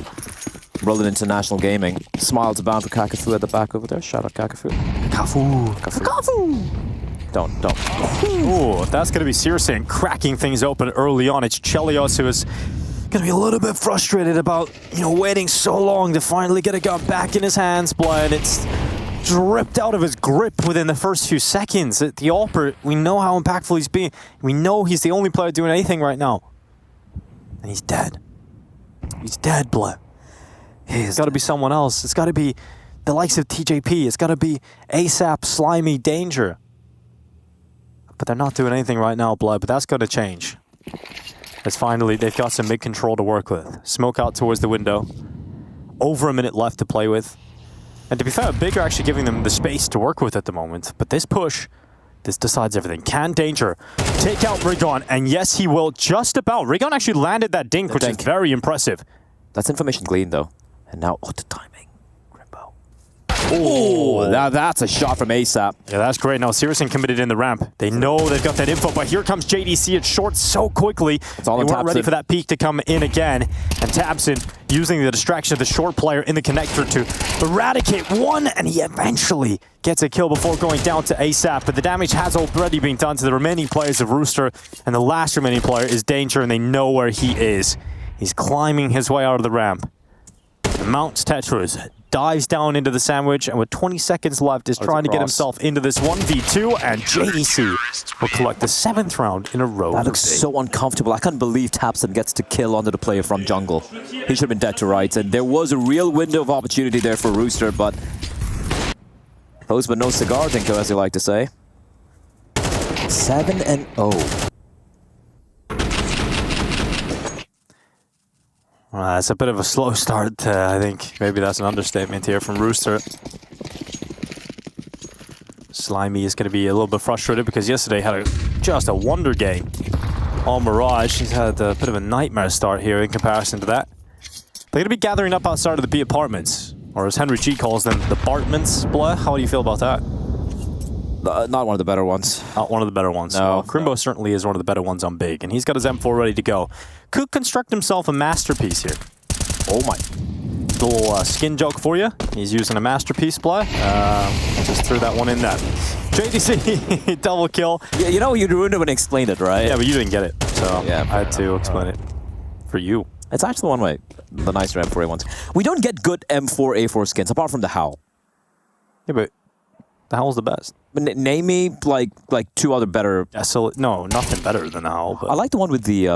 [SPEAKER 15] Roland International Gaming. Smile to bound for Kakafu at the back over there. Shout out Kakafu. Kakafu! Don't.
[SPEAKER 13] Ooh, that's going to be Searson cracking things open early on. It's Chelios who is going to be a little bit frustrated about, you know, waiting so long to finally get a gun back in his hands, Blood. It's ripped out of his grip within the first few seconds. The AWPer, we know how impactful he's been. We know he's the only player doing anything right now. And he's dead. He's dead, Blood. It's got to be someone else. It's got to be the likes of TJP. It's got to be ASAP, Slimy, Danger. But they're not doing anything right now, Blood, but that's going to change. As finally, they've got some mid-control to work with. Smoke out towards the window. Over a minute left to play with. And to be fair, Big are actually giving them the space to work with at the moment. But this push, this decides everything. Can Danger take out Rigon? And yes, he will just about. Rigon actually landed that dink, which is very impressive.
[SPEAKER 15] That's information gleaned, though. And now, the timing. Oh, that's a shot from ASAP.
[SPEAKER 13] Yeah, that's great. Now, Searson committed in the ramp. They know they've got that info, but here comes JDC. It's short so quickly. They weren't ready for that peak to come in again. And Tabson using the distraction of the short player in the connector to eradicate one, and he eventually gets a kill before going down to ASAP. But the damage has already been done to the remaining players of Rooster, and the last remaining player is Danger, and they know where he is. He's climbing his way out of the ramp. Mounts Tetris, dives down into the sandwich, and with 20 seconds left is trying to get himself into this 1v2, and JDC will collect the 7th round in a row.
[SPEAKER 15] That looks so uncomfortable. I can't believe Tabson gets to kill onto the player from jungle. He should have been dead to rights, and there was a real window of opportunity there for Rooster, but close but no cigar, Dinko, as you like to say. 7-0.
[SPEAKER 13] It's a bit of a slow start. I think maybe that's an understatement here from Rooster. Slimy is going to be a little bit frustrated because yesterday had just a wonder game on Mirage. He's had a bit of a nightmare start here in comparison to that. They're going to be gathering up outside of the B apartments, or as Henry G calls them, the Bartments. Blah, how do you feel about that?
[SPEAKER 15] Not one of the better ones.
[SPEAKER 13] Not one of the better ones.
[SPEAKER 15] No.
[SPEAKER 13] Well, Crimbo certainly is one of the better ones on Big, and he's got his M4 ready to go. Could construct himself a masterpiece here. Oh my. Little skin joke for you. He's using a masterpiece play. Just threw that one in there. JDC, double kill.
[SPEAKER 15] Yeah, you know you ruined it when I explained it, right?
[SPEAKER 13] Yeah, but you didn't get it, so
[SPEAKER 15] yeah,
[SPEAKER 13] I had to explain it for you.
[SPEAKER 15] It's actually one way, the nicer M4A ones. We don't get good M4A4 skins, apart from the Howl.
[SPEAKER 13] Yeah, but the Howl's the best.
[SPEAKER 15] But name me like 2 other better.
[SPEAKER 13] Desolate. No, nothing better than the Howl. But
[SPEAKER 15] I like the one with the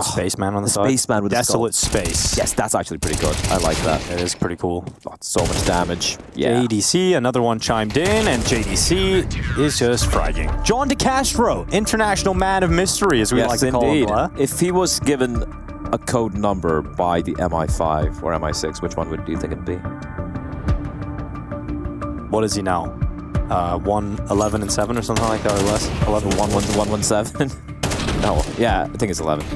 [SPEAKER 13] Spaceman on the side.
[SPEAKER 15] Spaceman with
[SPEAKER 13] Desolate
[SPEAKER 15] the skull.
[SPEAKER 13] Space.
[SPEAKER 15] Yes, that's actually pretty good. I like that.
[SPEAKER 13] It is pretty cool.
[SPEAKER 15] So much damage. Yeah.
[SPEAKER 13] JDC, another one chimed in, and JDC is just fragging. John DeCastro, international man of mystery, as we like to call him.
[SPEAKER 15] If he was given a code number by the MI5 or MI6, which one do you think it'd be?
[SPEAKER 13] What is he now? 111 and 7 or something like that, or less?
[SPEAKER 15] 117? No, yeah, I think it's 11.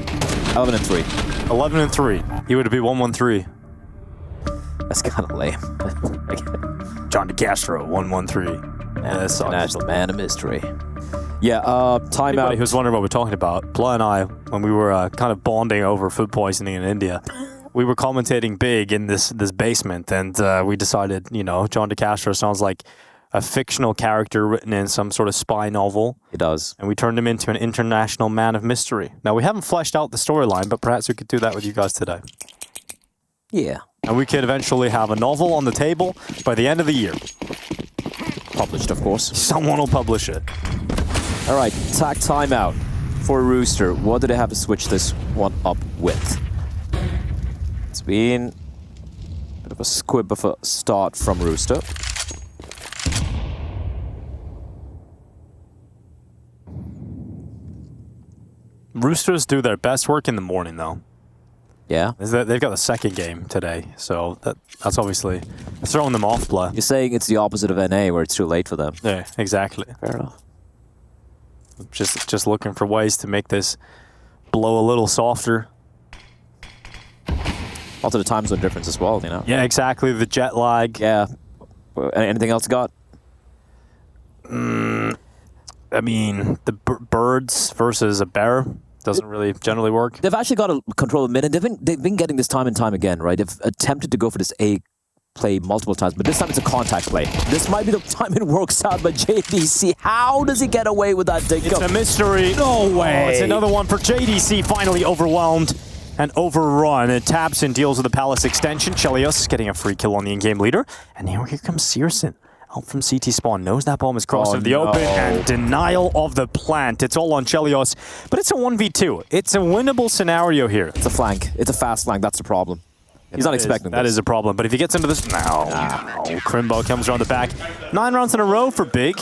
[SPEAKER 15] 11 and 3.
[SPEAKER 13] 11 and 3. He would be 113.
[SPEAKER 15] That's kind of lame.
[SPEAKER 13] John DeCastro, 113.
[SPEAKER 15] Yeah, that's international man of mystery. Yeah, timeout.
[SPEAKER 13] Anybody who's wondering what we're talking about, Blah and I, when we were kind of bonding over food poisoning in India, we were commentating big in this basement, and we decided, you know, John DeCastro sounds like a fictional character written in some sort of spy novel.
[SPEAKER 15] He does.
[SPEAKER 13] And we turned him into an international man of mystery. Now, we haven't fleshed out the storyline, but perhaps we could do that with you guys today.
[SPEAKER 15] Yeah.
[SPEAKER 13] And we could eventually have a novel on the table by the end of the year.
[SPEAKER 15] Published, of course.
[SPEAKER 13] Someone will publish it.
[SPEAKER 15] All right, attack timeout for Rooster. What do they have to switch this one up with? It's been a bit of a squib of a start from Rooster.
[SPEAKER 13] Roosters do their best work in the morning, though.
[SPEAKER 15] Yeah?
[SPEAKER 13] They've got the second game today, so that's obviously throwing them off play.
[SPEAKER 15] You're saying it's the opposite of NA, where it's too late for them.
[SPEAKER 13] Yeah, exactly.
[SPEAKER 15] Fair enough.
[SPEAKER 13] Just looking for ways to make this blow a little softer.
[SPEAKER 15] Also the time zone difference as well, you know?
[SPEAKER 13] Yeah, exactly. The jet lag.
[SPEAKER 15] Yeah. Anything else got?
[SPEAKER 13] I mean, the birds versus a bear doesn't really generally work.
[SPEAKER 15] They've actually got to control a minute. They've been getting this time and time again, right? They've attempted to go for this A play multiple times, but this time it's a contact play. This might be the time it works out, but JDC, how does he get away with that?
[SPEAKER 13] It's a mystery.
[SPEAKER 15] No way.
[SPEAKER 13] Oh, it's another one for JDC, finally overwhelmed and overrun. And Tabson deals with the Palace extension. Chelios getting a free kill on the in-game leader. And here comes Searson. Out from CT spawn, knows that bomb is crossed into the open, and denial of the plant. It's all on Chelios, but it's a 1v2. It's a winnable scenario here.
[SPEAKER 15] It's a flank. It's a fast flank. That's the problem. He's not expecting
[SPEAKER 13] that
[SPEAKER 15] this.
[SPEAKER 13] is a problem, but if he gets into this... No. Crimbo comes around the back. 9 rounds in a row for Big.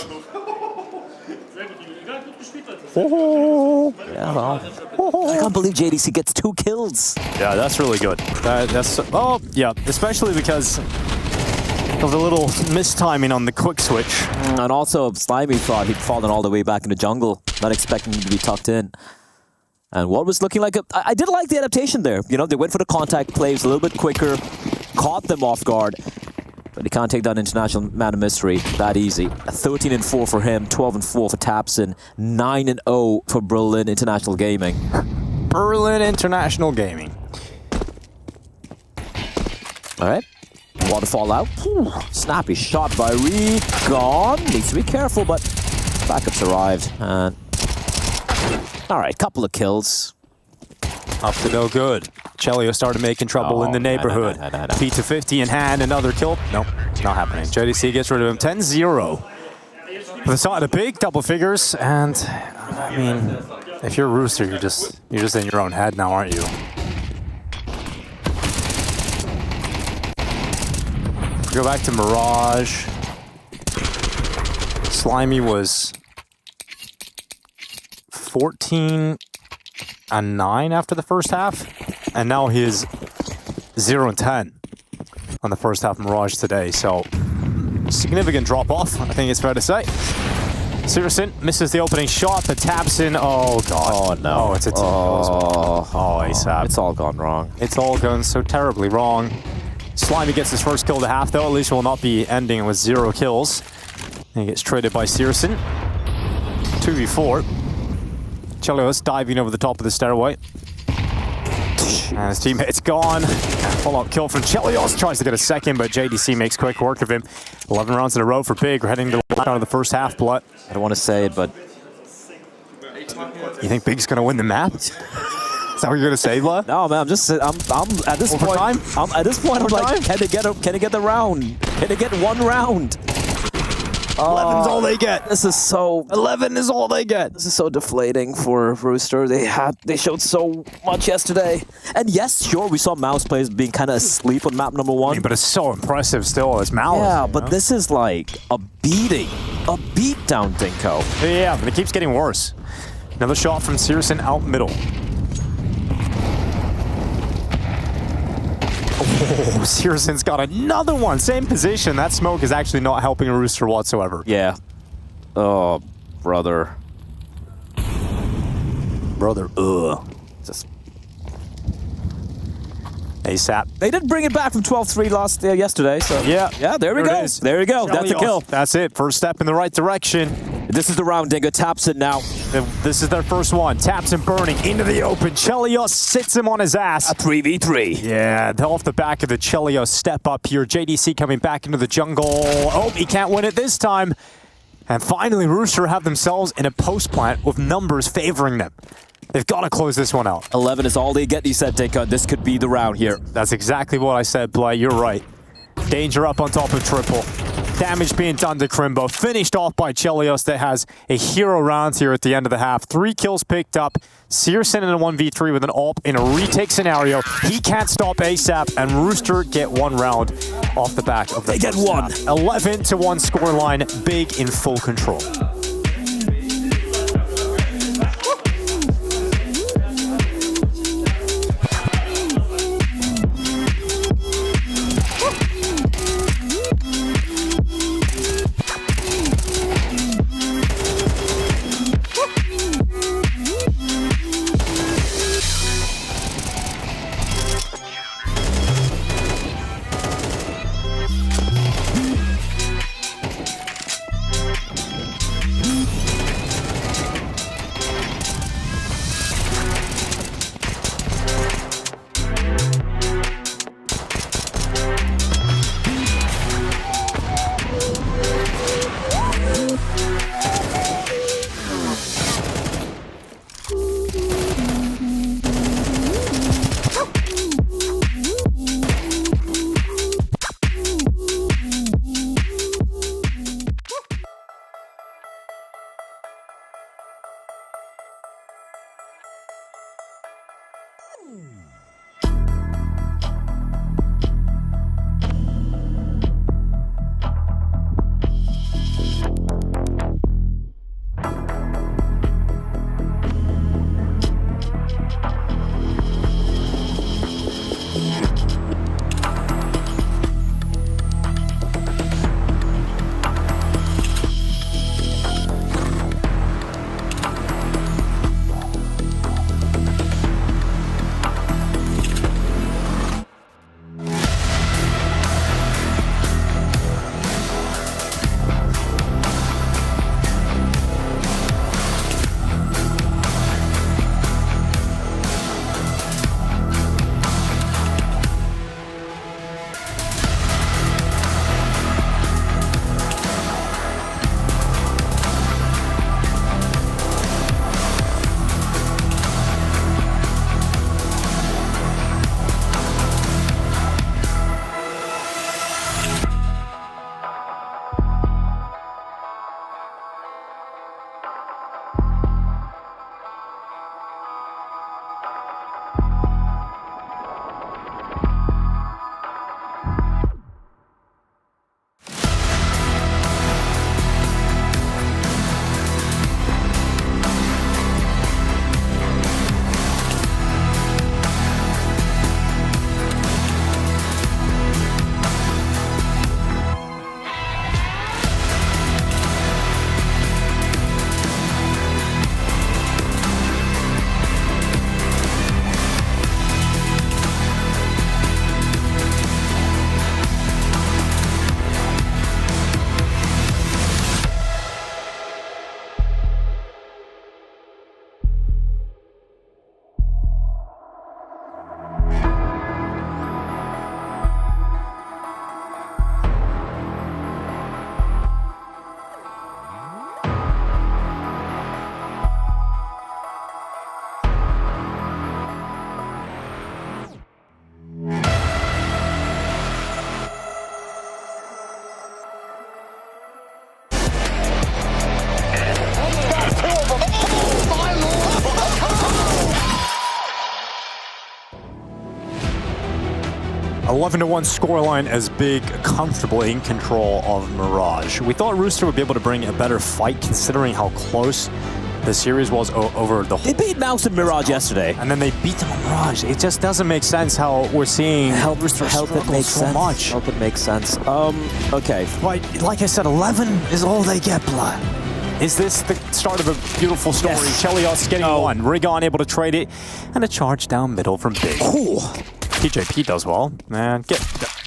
[SPEAKER 15] Oh. Yeah, well. I can't believe JDC gets 2 kills.
[SPEAKER 13] Yeah, that's really good. Oh, yeah, especially because of the little mistiming on the quick switch.
[SPEAKER 15] And also, Slimy thought he'd fallen all the way back in the jungle, not expecting him to be tucked in. And what was looking like I did like the adaptation there. You know, they went for the contact plays a little bit quicker, caught them off guard. But he can't take down International Man of Mystery that easy. 13-4 for him, 12-4 for Tapson, 9-0 for Berlin International Gaming.
[SPEAKER 13] Berlin International Gaming.
[SPEAKER 15] All right. Waterfall out. Whew. Snappy shot by Recon. Needs to be careful, but backups arrived. And all right, couple of kills.
[SPEAKER 13] Up to no good. Chelio started making trouble in the neighborhood. P250 in hand, another kill. Nope, not happening. JDC gets rid of him. 10-0. But it's not a big double figures, and I mean, if you're a Rooster, you're just in your own head now, aren't you? Go back to Mirage. Slimy was 14-9 after the first half, and now he is 0-10 on the first half Mirage today. So significant drop off, I think it's fair to say. Searson misses the opening shot, but taps in. Oh god!
[SPEAKER 15] Oh no!
[SPEAKER 13] Oh, it's a team kill as well. Oh, ASAP!
[SPEAKER 15] It's all gone wrong.
[SPEAKER 13] It's all gone so terribly wrong. Slimy gets his first kill of the half, though. At least will not be ending with 0 kills. And he gets traded by Searson. 2v4. Chelios diving over the top of the stairway. And his teammate's gone. Follow-up kill from Chelios. Tries to get a second, but JDC makes quick work of him. 11 rounds in a row for Big. We're heading to the last round of the first half, Blut.
[SPEAKER 15] I don't want to say it, but...
[SPEAKER 13] You think Big's going to win the map? Is that what you're gonna say, Blah?
[SPEAKER 15] No, man. I'm just. I'm at this point. I'm at this point. I'm like, can they get the round? Can they get 1 round?
[SPEAKER 13] 11's all they get.
[SPEAKER 15] This is so.
[SPEAKER 13] 11 is all they get.
[SPEAKER 15] This is so deflating for Rooster. They showed so much yesterday. And yes, sure, we saw Mouse players being kind of asleep on map number 1.
[SPEAKER 13] I mean, but it's so impressive still as Mouse.
[SPEAKER 15] Yeah, but this is like a beating, a beatdown, Dinko.
[SPEAKER 13] Yeah, but it keeps getting worse. Another shot from Searson out middle. Oh, Searson's got another one. Same position. That smoke is actually not helping Rooster whatsoever.
[SPEAKER 15] Yeah. Oh, brother. Just
[SPEAKER 13] ASAP.
[SPEAKER 15] They did bring it back from 12-3 yesterday. So
[SPEAKER 13] yeah,
[SPEAKER 15] there we go. There we go. That's a kill.
[SPEAKER 13] That's it. First step in the right direction.
[SPEAKER 15] This is the round. Dingo taps it now.
[SPEAKER 13] This is their first one. Taps and burning into the open. Chelios sits him on his ass.
[SPEAKER 15] A 3v3.
[SPEAKER 13] Yeah, off the back of the Chelios step up here. JDC coming back into the jungle. Oh, he can't win it this time. And finally, Rooster have themselves in a post plant with numbers favoring them. They've got to close this one out.
[SPEAKER 15] 11 is all they get, you said, Dingo. This could be the round here.
[SPEAKER 13] That's exactly what I said, Blay. You're right. Danger up on top of triple. Damage being done to Crimbo. Finished off by Chelios that has a hero round here at the end of the half. 3 kills picked up. Searson in a 1v3 with an AWP in a retake scenario. He can't stop ASAP, and Rooster get 1 round off the back of the
[SPEAKER 15] They get 1.
[SPEAKER 13] 11-1 scoreline. Big in full control. $11-1 scoreline as Big comfortably in control of Mirage. We thought Rooster would be able to bring a better fight considering how close the series was over the whole.
[SPEAKER 15] They beat Mouse and Mirage yesterday.
[SPEAKER 13] And then they beat them on Mirage. It just doesn't make sense how we're seeing Rooster struggle so much.
[SPEAKER 15] Help it make sense. Okay.
[SPEAKER 13] But like I said, 11 is all they get, blood. Is this the start of a beautiful story? Yes. Chelios getting 1. Rigon able to trade it. And a charge down middle from Big.
[SPEAKER 15] Ooh.
[SPEAKER 13] TJP does well, man.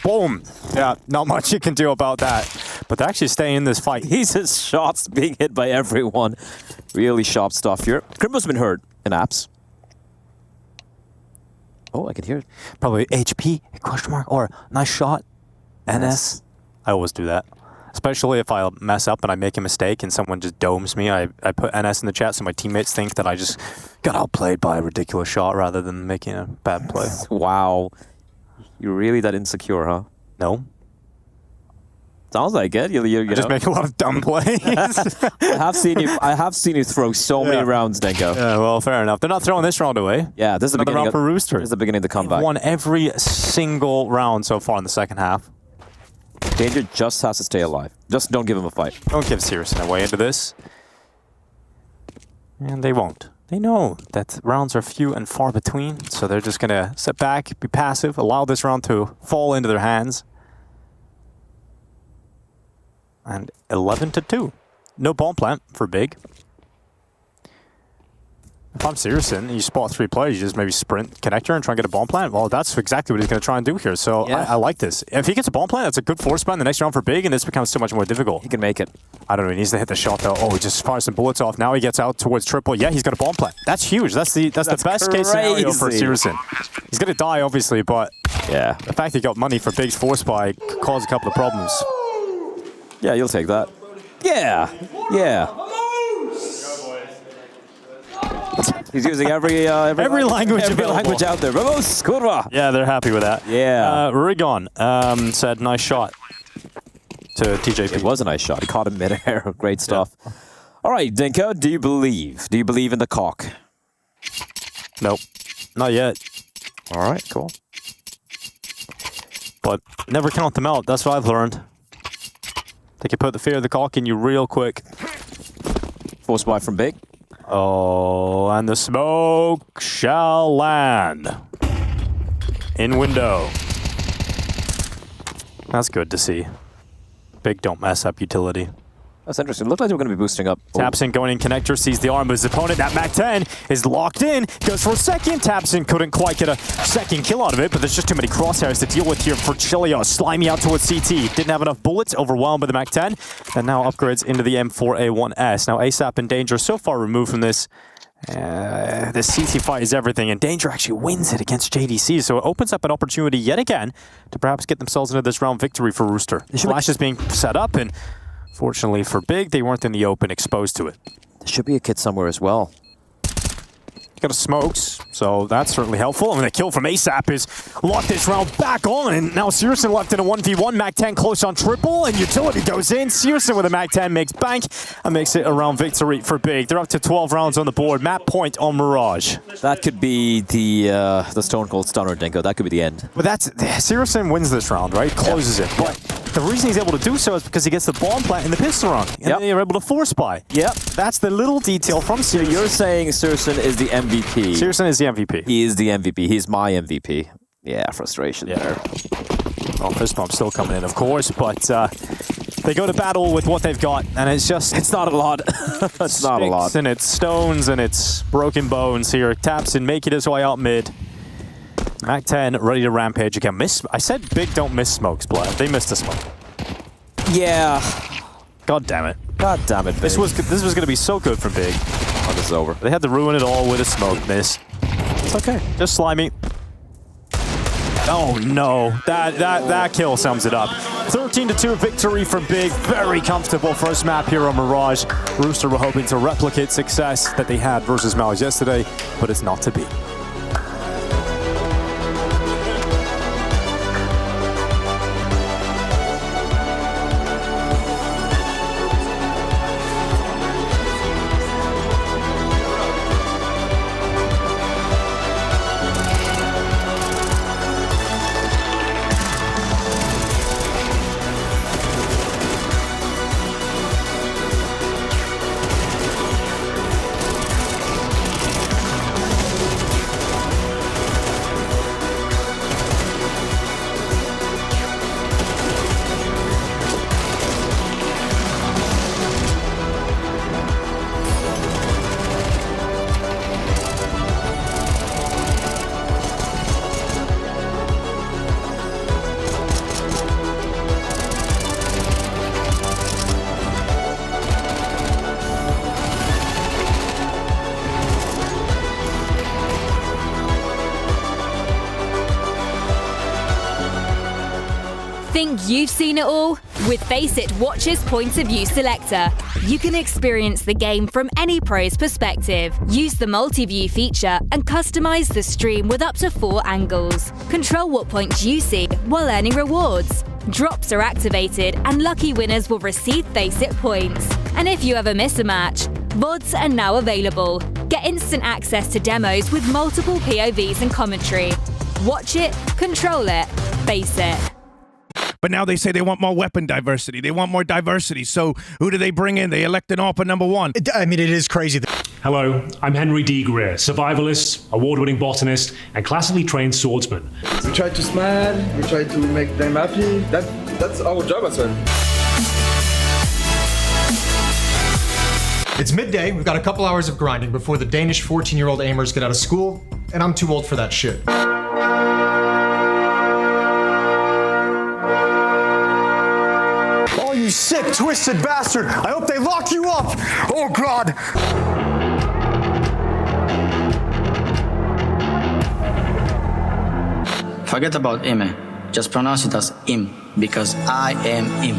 [SPEAKER 13] Boom. Yeah, not much you can do about that. But but to actually stay in this fight.
[SPEAKER 15] He's his shots being hit by everyone. Really sharp stuff here. Grim must have been hurt in apps. Oh, I can hear it.
[SPEAKER 13] Probably HP, question mark, or nice shot, NS. I always do that. Especially if I mess up and I make a mistake and someone just domes me. I put NS in the chat so my teammates think that I just got outplayed by a ridiculous shot rather than making a bad play.
[SPEAKER 15] Wow. You're really that insecure, huh?
[SPEAKER 13] No.
[SPEAKER 15] Sounds like it. You
[SPEAKER 13] just make a lot of dumb plays.
[SPEAKER 15] I have seen you throw so many rounds, Denko.
[SPEAKER 13] Yeah, well, fair enough. They're not throwing this round away.
[SPEAKER 15] Yeah, this is the
[SPEAKER 13] Another
[SPEAKER 15] beginning
[SPEAKER 13] round for Rooster.
[SPEAKER 15] This is the beginning of the comeback.
[SPEAKER 13] They've won every single round so far in the second half.
[SPEAKER 15] Danger just has to stay alive. Just don't give him a fight.
[SPEAKER 13] Don't give Searson away into this. And they won't. They know that rounds are few and far between, so they're just going to sit back, be passive, allow this round to fall into their hands. And 11-2. No bomb plant for Big. If I'm Searson, you spot 3 players, you just maybe sprint connector and try and get a bomb plant. Well, that's exactly what he's going to try and do here. So
[SPEAKER 15] yeah.
[SPEAKER 13] I like this. If he gets a bomb plant, that's a good force plant the next round for Big, and this becomes so much more difficult.
[SPEAKER 15] He can make it.
[SPEAKER 13] I don't know. He needs to hit the shot though. Oh, he just fires some bullets off. Now he gets out towards triple. Yeah, he's got a bomb plant. That's huge. That's the best case scenario for Searson. He's going to die, obviously, but
[SPEAKER 15] yeah,
[SPEAKER 13] the fact he got money for Big's force buy caused a couple of problems.
[SPEAKER 15] Yeah, you'll take that. Yeah, yeah. He's using every language out there. Vamos, kurva.
[SPEAKER 13] Yeah, they're happy with that.
[SPEAKER 15] Yeah.
[SPEAKER 13] Rigon said, nice shot to TJP.
[SPEAKER 15] It was a nice shot. He caught him midair. Great stuff. Yeah. All right, Dinko, do you believe? Do you believe in the cock?
[SPEAKER 13] Nope. Not yet.
[SPEAKER 15] All right, cool.
[SPEAKER 13] But never count them out. That's what I've learned. They can put the fear of the cock in you real quick.
[SPEAKER 15] Force buy from Big.
[SPEAKER 13] Oh, and the smoke shall land. In window. That's good to see. Big don't mess up utility.
[SPEAKER 15] That's interesting. It looked like they were going to be boosting up.
[SPEAKER 13] Tapsin going in connector, sees the arm of his opponent. That MAC-10 is locked in, goes for a second. Tapsin couldn't quite get a second kill out of it, but there's just too many crosshairs to deal with here for Chilio. Slimy out towards CT. Didn't have enough bullets, overwhelmed by the MAC-10, and now upgrades into the M4A1S. Now ASAP and Danger so far removed from this. The CT fight is everything, and Danger actually wins it against JDC, so it opens up an opportunity yet again to perhaps get themselves into this round victory for Rooster. Flash is being set up, and fortunately for Big, they weren't in the open, exposed to it.
[SPEAKER 15] There should be a kit somewhere as well.
[SPEAKER 13] Got a smokes, so that's certainly helpful. I mean, the kill from ASAP is locked this round back on, and now Searson left in a 1v1. MAC-10 close on triple, and utility goes in. Searson with a MAC-10 makes bank and makes it a round victory for Big. They're up to 12 rounds on the board. Map point on Mirage.
[SPEAKER 15] That could be the Stone Cold Stunner, Dinko. That could be the end.
[SPEAKER 13] But that's Searson wins this round, right? Closes it. But the reason he's able to do so is because he gets the bomb plant in the pistol round, and then they're able to force buy.
[SPEAKER 15] Yep.
[SPEAKER 13] That's the little detail from Searson.
[SPEAKER 15] So you're saying Searson is the MVP.
[SPEAKER 13] Searson is the MVP.
[SPEAKER 15] He is the MVP. He's my MVP. Yeah, frustration there.
[SPEAKER 13] Well, fist bump still coming in, of course, but they go to battle with what they've got, and it's
[SPEAKER 15] not a lot. It's not a lot.
[SPEAKER 13] And it's stones and it's broken bones here. Tapsin making his way out mid. MAC-10 ready to rampage again. I said Big don't miss smokes, Blair. They missed a smoke.
[SPEAKER 15] Yeah.
[SPEAKER 13] God damn it.
[SPEAKER 15] God damn it, Big.
[SPEAKER 13] This was going to be so good for Big.
[SPEAKER 15] Oh, this is over.
[SPEAKER 13] They had to ruin it all with a smoke miss. It's okay. Just slimy. Oh no, that kill sums it up. 13-2 victory for Big. Very comfortable first map here on Mirage. Rooster were hoping to replicate success that they had versus Malice yesterday, but it's not to be.
[SPEAKER 16] Think you've seen it all? With Faceit Watcher's Point of View Selector, you can experience the game from any pro's perspective. Use the multi-view feature and customize the stream with up to 4 angles. Control what points you see while earning rewards. Drops are activated and lucky winners will receive Faceit points. And if you ever miss a match, VODs are now available. Get instant access to demos with multiple POVs and commentary. Watch it, control it, Faceit.
[SPEAKER 17] But now they say they want more weapon diversity. They want more diversity. So who do they bring in? They elect an AWPA #1.
[SPEAKER 14] I mean, it is crazy.
[SPEAKER 1] Hello, I'm Henry D. Greer, survivalist, award-winning botanist, and classically trained swordsman.
[SPEAKER 10] We try to smile, we try to make them happy. That's our job as well.
[SPEAKER 14] It's midday. We've got a couple hours of grinding before the Danish 14-year-old aimers get out of school, and I'm too old for that shit.
[SPEAKER 19] Oh, you sick, twisted bastard! I hope they lock you up! Oh, God!
[SPEAKER 20] Forget about Ime. Just pronounce it as Im, because I am Im.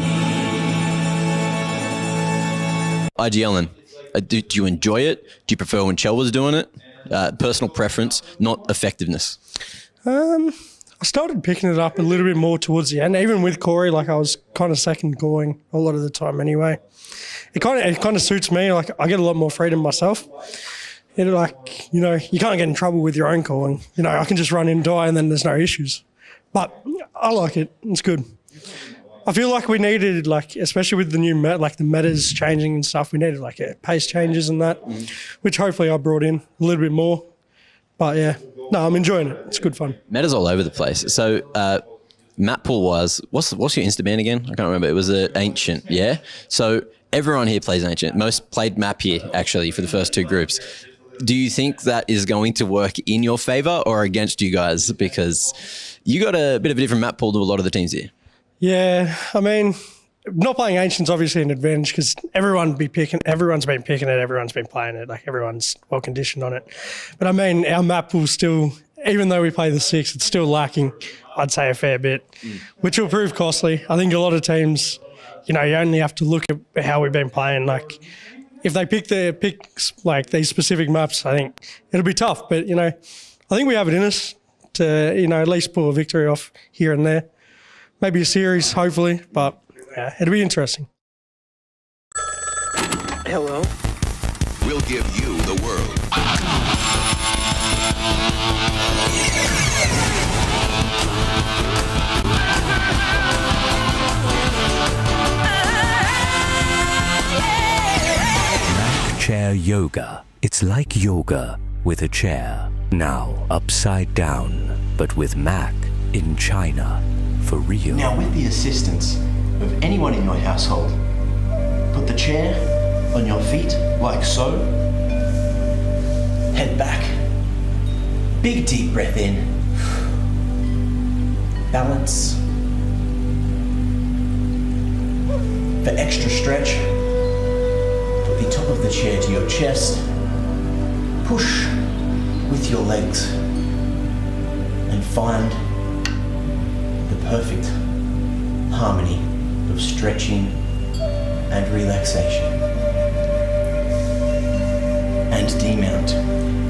[SPEAKER 11] IG Ellen, do you enjoy it? Do you prefer when Chell was doing it? Personal preference, not effectiveness.
[SPEAKER 21] I started picking it up a little bit more towards the end. Even with Corey, like I was kind of second going a lot of the time anyway. It kind of suits me. Like I get a lot more freedom myself. You can't get in trouble with your own calling. I can just run in, die, and then there's no issues. But I like it. It's good. I feel like we needed, especially with the new the meta's changing and stuff, we needed pace changes and that, which hopefully I brought in a little bit more. But yeah, no, I'm enjoying it. It's good fun.
[SPEAKER 11] Meta's all over the place. So map pool wise, what's your Insta ban again? I can't remember. It was Ancient, yeah? So everyone here plays Ancient. Most played map here, actually, for the first 2 groups. Do you think that is going to work in your favor or against you guys? Because you got a bit of a different map pool to a lot of the teams here.
[SPEAKER 21] Yeah, I mean, not playing Ancient's obviously an advantage because everyone's been picking it, everyone's been playing it, everyone's well conditioned on it. But I mean, our map pool still, even though we play the 6, it's still lacking, I'd say, a fair bit, which will prove costly. I think a lot of teams, you only have to look at how we've been playing. If they pick these specific maps, I think it'll be tough. But, I think we have it in us to, at least pull a victory off here and there. Maybe a series, hopefully, but yeah, it'll be interesting.
[SPEAKER 26] Hello. We'll give you the world.
[SPEAKER 23] Mac Chair Yoga. It's like yoga with a chair. Now upside down, but with Mac in China. For real.
[SPEAKER 24] Now, with the assistance of anyone in your household, put the chair on your feet like so. Head back. Big deep breath in. Balance. For extra stretch, put the top of the chair to your chest. Push with your legs and find the perfect harmony of stretching and relaxation. And demount.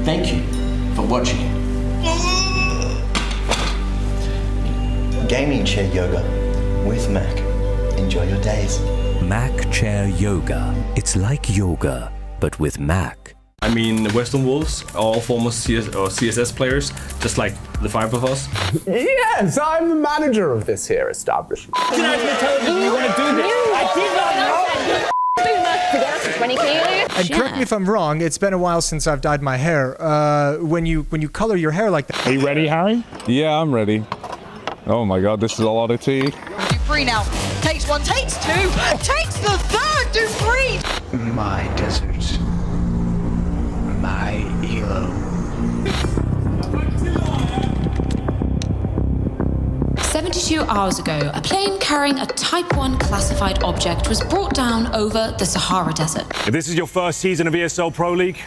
[SPEAKER 24] Thank you for watching. Gaming Chair Yoga with Mac. Enjoy your days.
[SPEAKER 23] Mac Chair Yoga. It's like yoga, but with Mac.
[SPEAKER 25] I mean, Western Wolves are all former CSS players, just like the 5 of us.
[SPEAKER 27] Yes, I'm the manager of this here establishment.
[SPEAKER 29] You want to do this? I did not know.
[SPEAKER 14] And correct me if I'm wrong, it's been a while since I've dyed my hair. When you color your hair like that.
[SPEAKER 12] Are you ready, Harry?
[SPEAKER 31] Yeah, I'm ready. Oh my God, this is a lot of tea.
[SPEAKER 32] Do 3 now. Takes 1, takes 2, takes the 3rd, do 3!
[SPEAKER 26] My desert. My hero.
[SPEAKER 33] 72 hours ago, a plane carrying a Type 1 classified object was brought down over the Sahara Desert.
[SPEAKER 1] If this is your first season of ESL Pro League,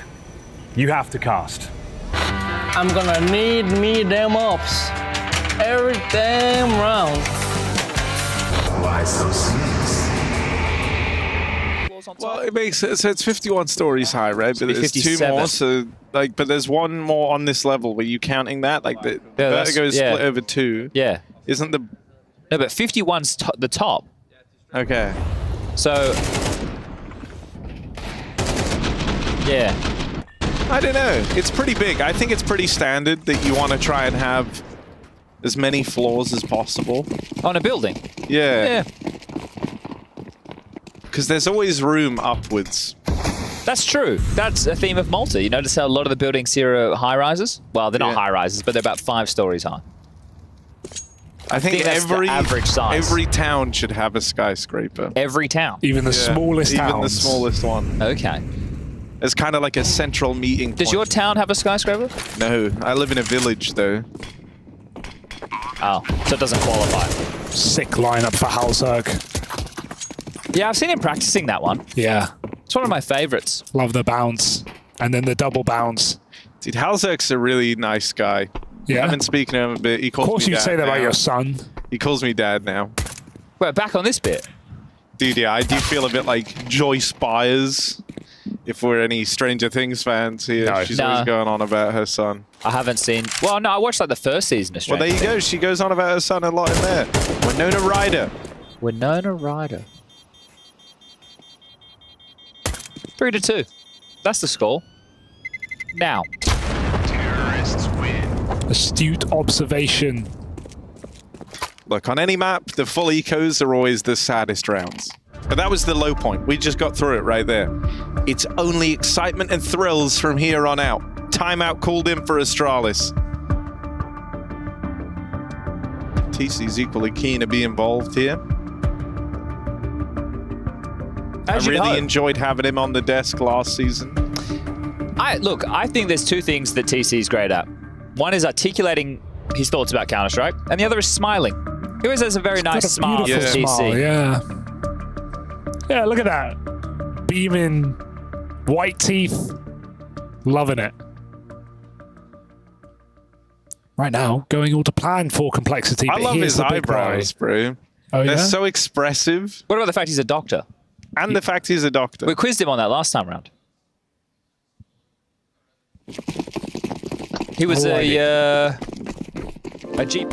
[SPEAKER 1] you have to cast.
[SPEAKER 34] I'm gonna need me them ups every damn round.
[SPEAKER 26] so serious?
[SPEAKER 2] Well, it makes it, so it's 51 stories high, right? But there's 2 more, so like, but there's 1 more on this level. Were you counting that? Like the Vertigo is split over 2.
[SPEAKER 3] Yeah.
[SPEAKER 2] Isn't the?
[SPEAKER 3] No, but 51's the top.
[SPEAKER 2] Okay.
[SPEAKER 3] So. Yeah.
[SPEAKER 2] I don't know. It's pretty big. I think it's pretty standard that you want to try and have as many floors as possible
[SPEAKER 3] on a building.
[SPEAKER 2] Yeah. Because there's always room upwards.
[SPEAKER 3] That's true. That's a theme of Malta. You notice how a lot of the buildings here are high-rises? Well, they're not high-rises, but they're about 5 stories high.
[SPEAKER 2] I think
[SPEAKER 3] that's the average size.
[SPEAKER 2] Every town should have a skyscraper.
[SPEAKER 3] Every town?
[SPEAKER 12] Even the smallest towns?
[SPEAKER 2] Even the smallest one.
[SPEAKER 3] Okay.
[SPEAKER 2] It's kind of like a central meeting point.
[SPEAKER 3] Does your town have a skyscraper?
[SPEAKER 2] No. I live in a village, though.
[SPEAKER 3] Oh, so it doesn't qualify.
[SPEAKER 12] Sick lineup for Halzerg.
[SPEAKER 3] Yeah, I've seen him practicing that one.
[SPEAKER 12] Yeah.
[SPEAKER 3] It's one of my favorites.
[SPEAKER 12] Love the bounce. And then the double bounce.
[SPEAKER 2] Dude, Halzerg's a really nice guy.
[SPEAKER 12] Yeah.
[SPEAKER 2] I've been speaking to him a bit. He calls
[SPEAKER 12] of course
[SPEAKER 2] me
[SPEAKER 12] you'd
[SPEAKER 2] dad
[SPEAKER 12] say that
[SPEAKER 2] now.
[SPEAKER 12] about your son.
[SPEAKER 2] He calls me dad now.
[SPEAKER 3] Wait, back on this bit?
[SPEAKER 2] Dude, yeah, I do feel a bit like Joyce Byers. If we're any Stranger Things fans here, she's always going on about her son.
[SPEAKER 3] I haven't seen... Well, no, I watched like the first season of Stranger
[SPEAKER 2] Well, there you go. She goes on about her son a lot in there. Winona Ryder.
[SPEAKER 3] Winona Ryder. 3-2. That's the score. Now.
[SPEAKER 12] Terrorists win. Astute observation.
[SPEAKER 2] Look, on any map, the full ecos are always the saddest rounds. But that was the low point. We just got through it right there. It's only excitement and thrills from here on out. Timeout called in for Astralis. TC's equally keen to be involved here. I really enjoyed having him on the desk last season.
[SPEAKER 3] Look, I think there's 2 things that TC's great at. One is articulating his thoughts about Counter-Strike, and the other is smiling. He always has a very nice smile for TC.
[SPEAKER 12] Smile, yeah. Yeah, look at that. Beaming, white teeth. Loving it. Right now, going all to plan for complexity.
[SPEAKER 2] I love his eyebrows, bro.
[SPEAKER 12] Oh,
[SPEAKER 2] They're
[SPEAKER 12] yeah?
[SPEAKER 2] so expressive.
[SPEAKER 3] What about the fact he's a doctor?
[SPEAKER 2] And the fact he's a doctor.
[SPEAKER 3] We quizzed him on that last time round. He was a Jeep.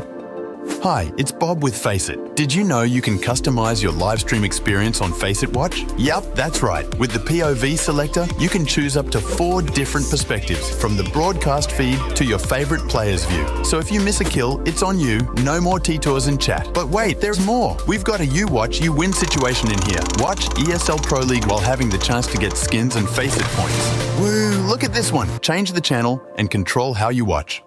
[SPEAKER 4] Hi, it's Bob with Faceit. Did you know you can customize your live stream experience on Faceit Watch? Yep, that's right. With the POV selector, you can choose up to 4 different perspectives, from the broadcast feed to your favorite player's view. So if you miss a kill, it's on you. No more T-Tours and chat. But wait, there's more. We've got a You Watch, You Win situation in here. Watch ESL Pro League while having the chance to get skins and Faceit points. Woo, look at this one. Change the channel and control how you watch.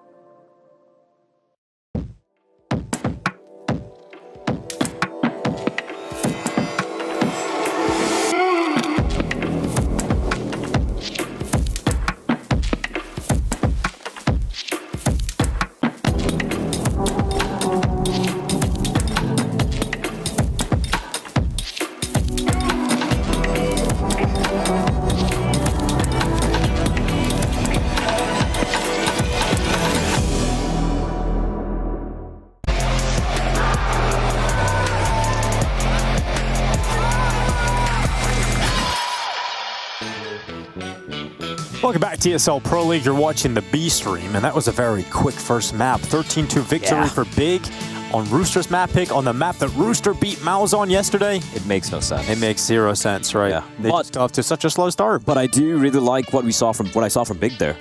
[SPEAKER 5] Welcome back to ESL Pro League. You're watching the B stream, and that was a very quick first map. 13-2 victory for Big on Rooster's map pick on the map that Rooster beat Mouse on yesterday.
[SPEAKER 6] It makes no sense.
[SPEAKER 5] It makes 0 sense, right?
[SPEAKER 6] Yeah.
[SPEAKER 5] They just got off to such a slow start.
[SPEAKER 6] But I do really like what I saw from Big there.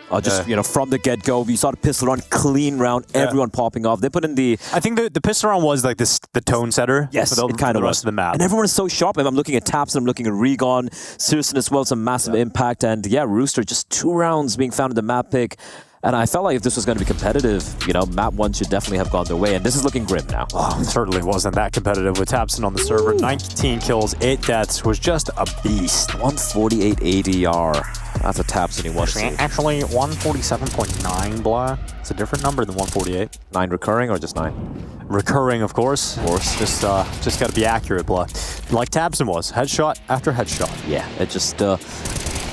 [SPEAKER 6] You know, from the get-go, we saw the pistol run, clean round, everyone popping off. They put in the...
[SPEAKER 5] I think the pistol round was like the tone setter.
[SPEAKER 6] Yes,
[SPEAKER 5] for
[SPEAKER 6] it kind of
[SPEAKER 5] the
[SPEAKER 6] was.
[SPEAKER 5] rest of the map.
[SPEAKER 6] And everyone is so sharp. I'm looking at Taps, I'm looking at Regon, Searson as well, some massive impact. And yeah, Rooster, just 2 rounds being found in the map pick. And I felt like if this was going to be competitive, you know, map 1 should definitely have gone their way. And this is looking grim now.
[SPEAKER 5] Oh, it certainly wasn't that competitive with Tapson on the server. 19 kills, 8 deaths, was just a beast.
[SPEAKER 6] 148 ADR. That's a Tapson he was.
[SPEAKER 5] Actually, 147.9, blah. It's a different number than 148.
[SPEAKER 6] 9 recurring or just 9?
[SPEAKER 5] Recurring, of course. Just got to be accurate, blah. Like Tapson was, headshot after headshot.
[SPEAKER 6] Yeah, it just...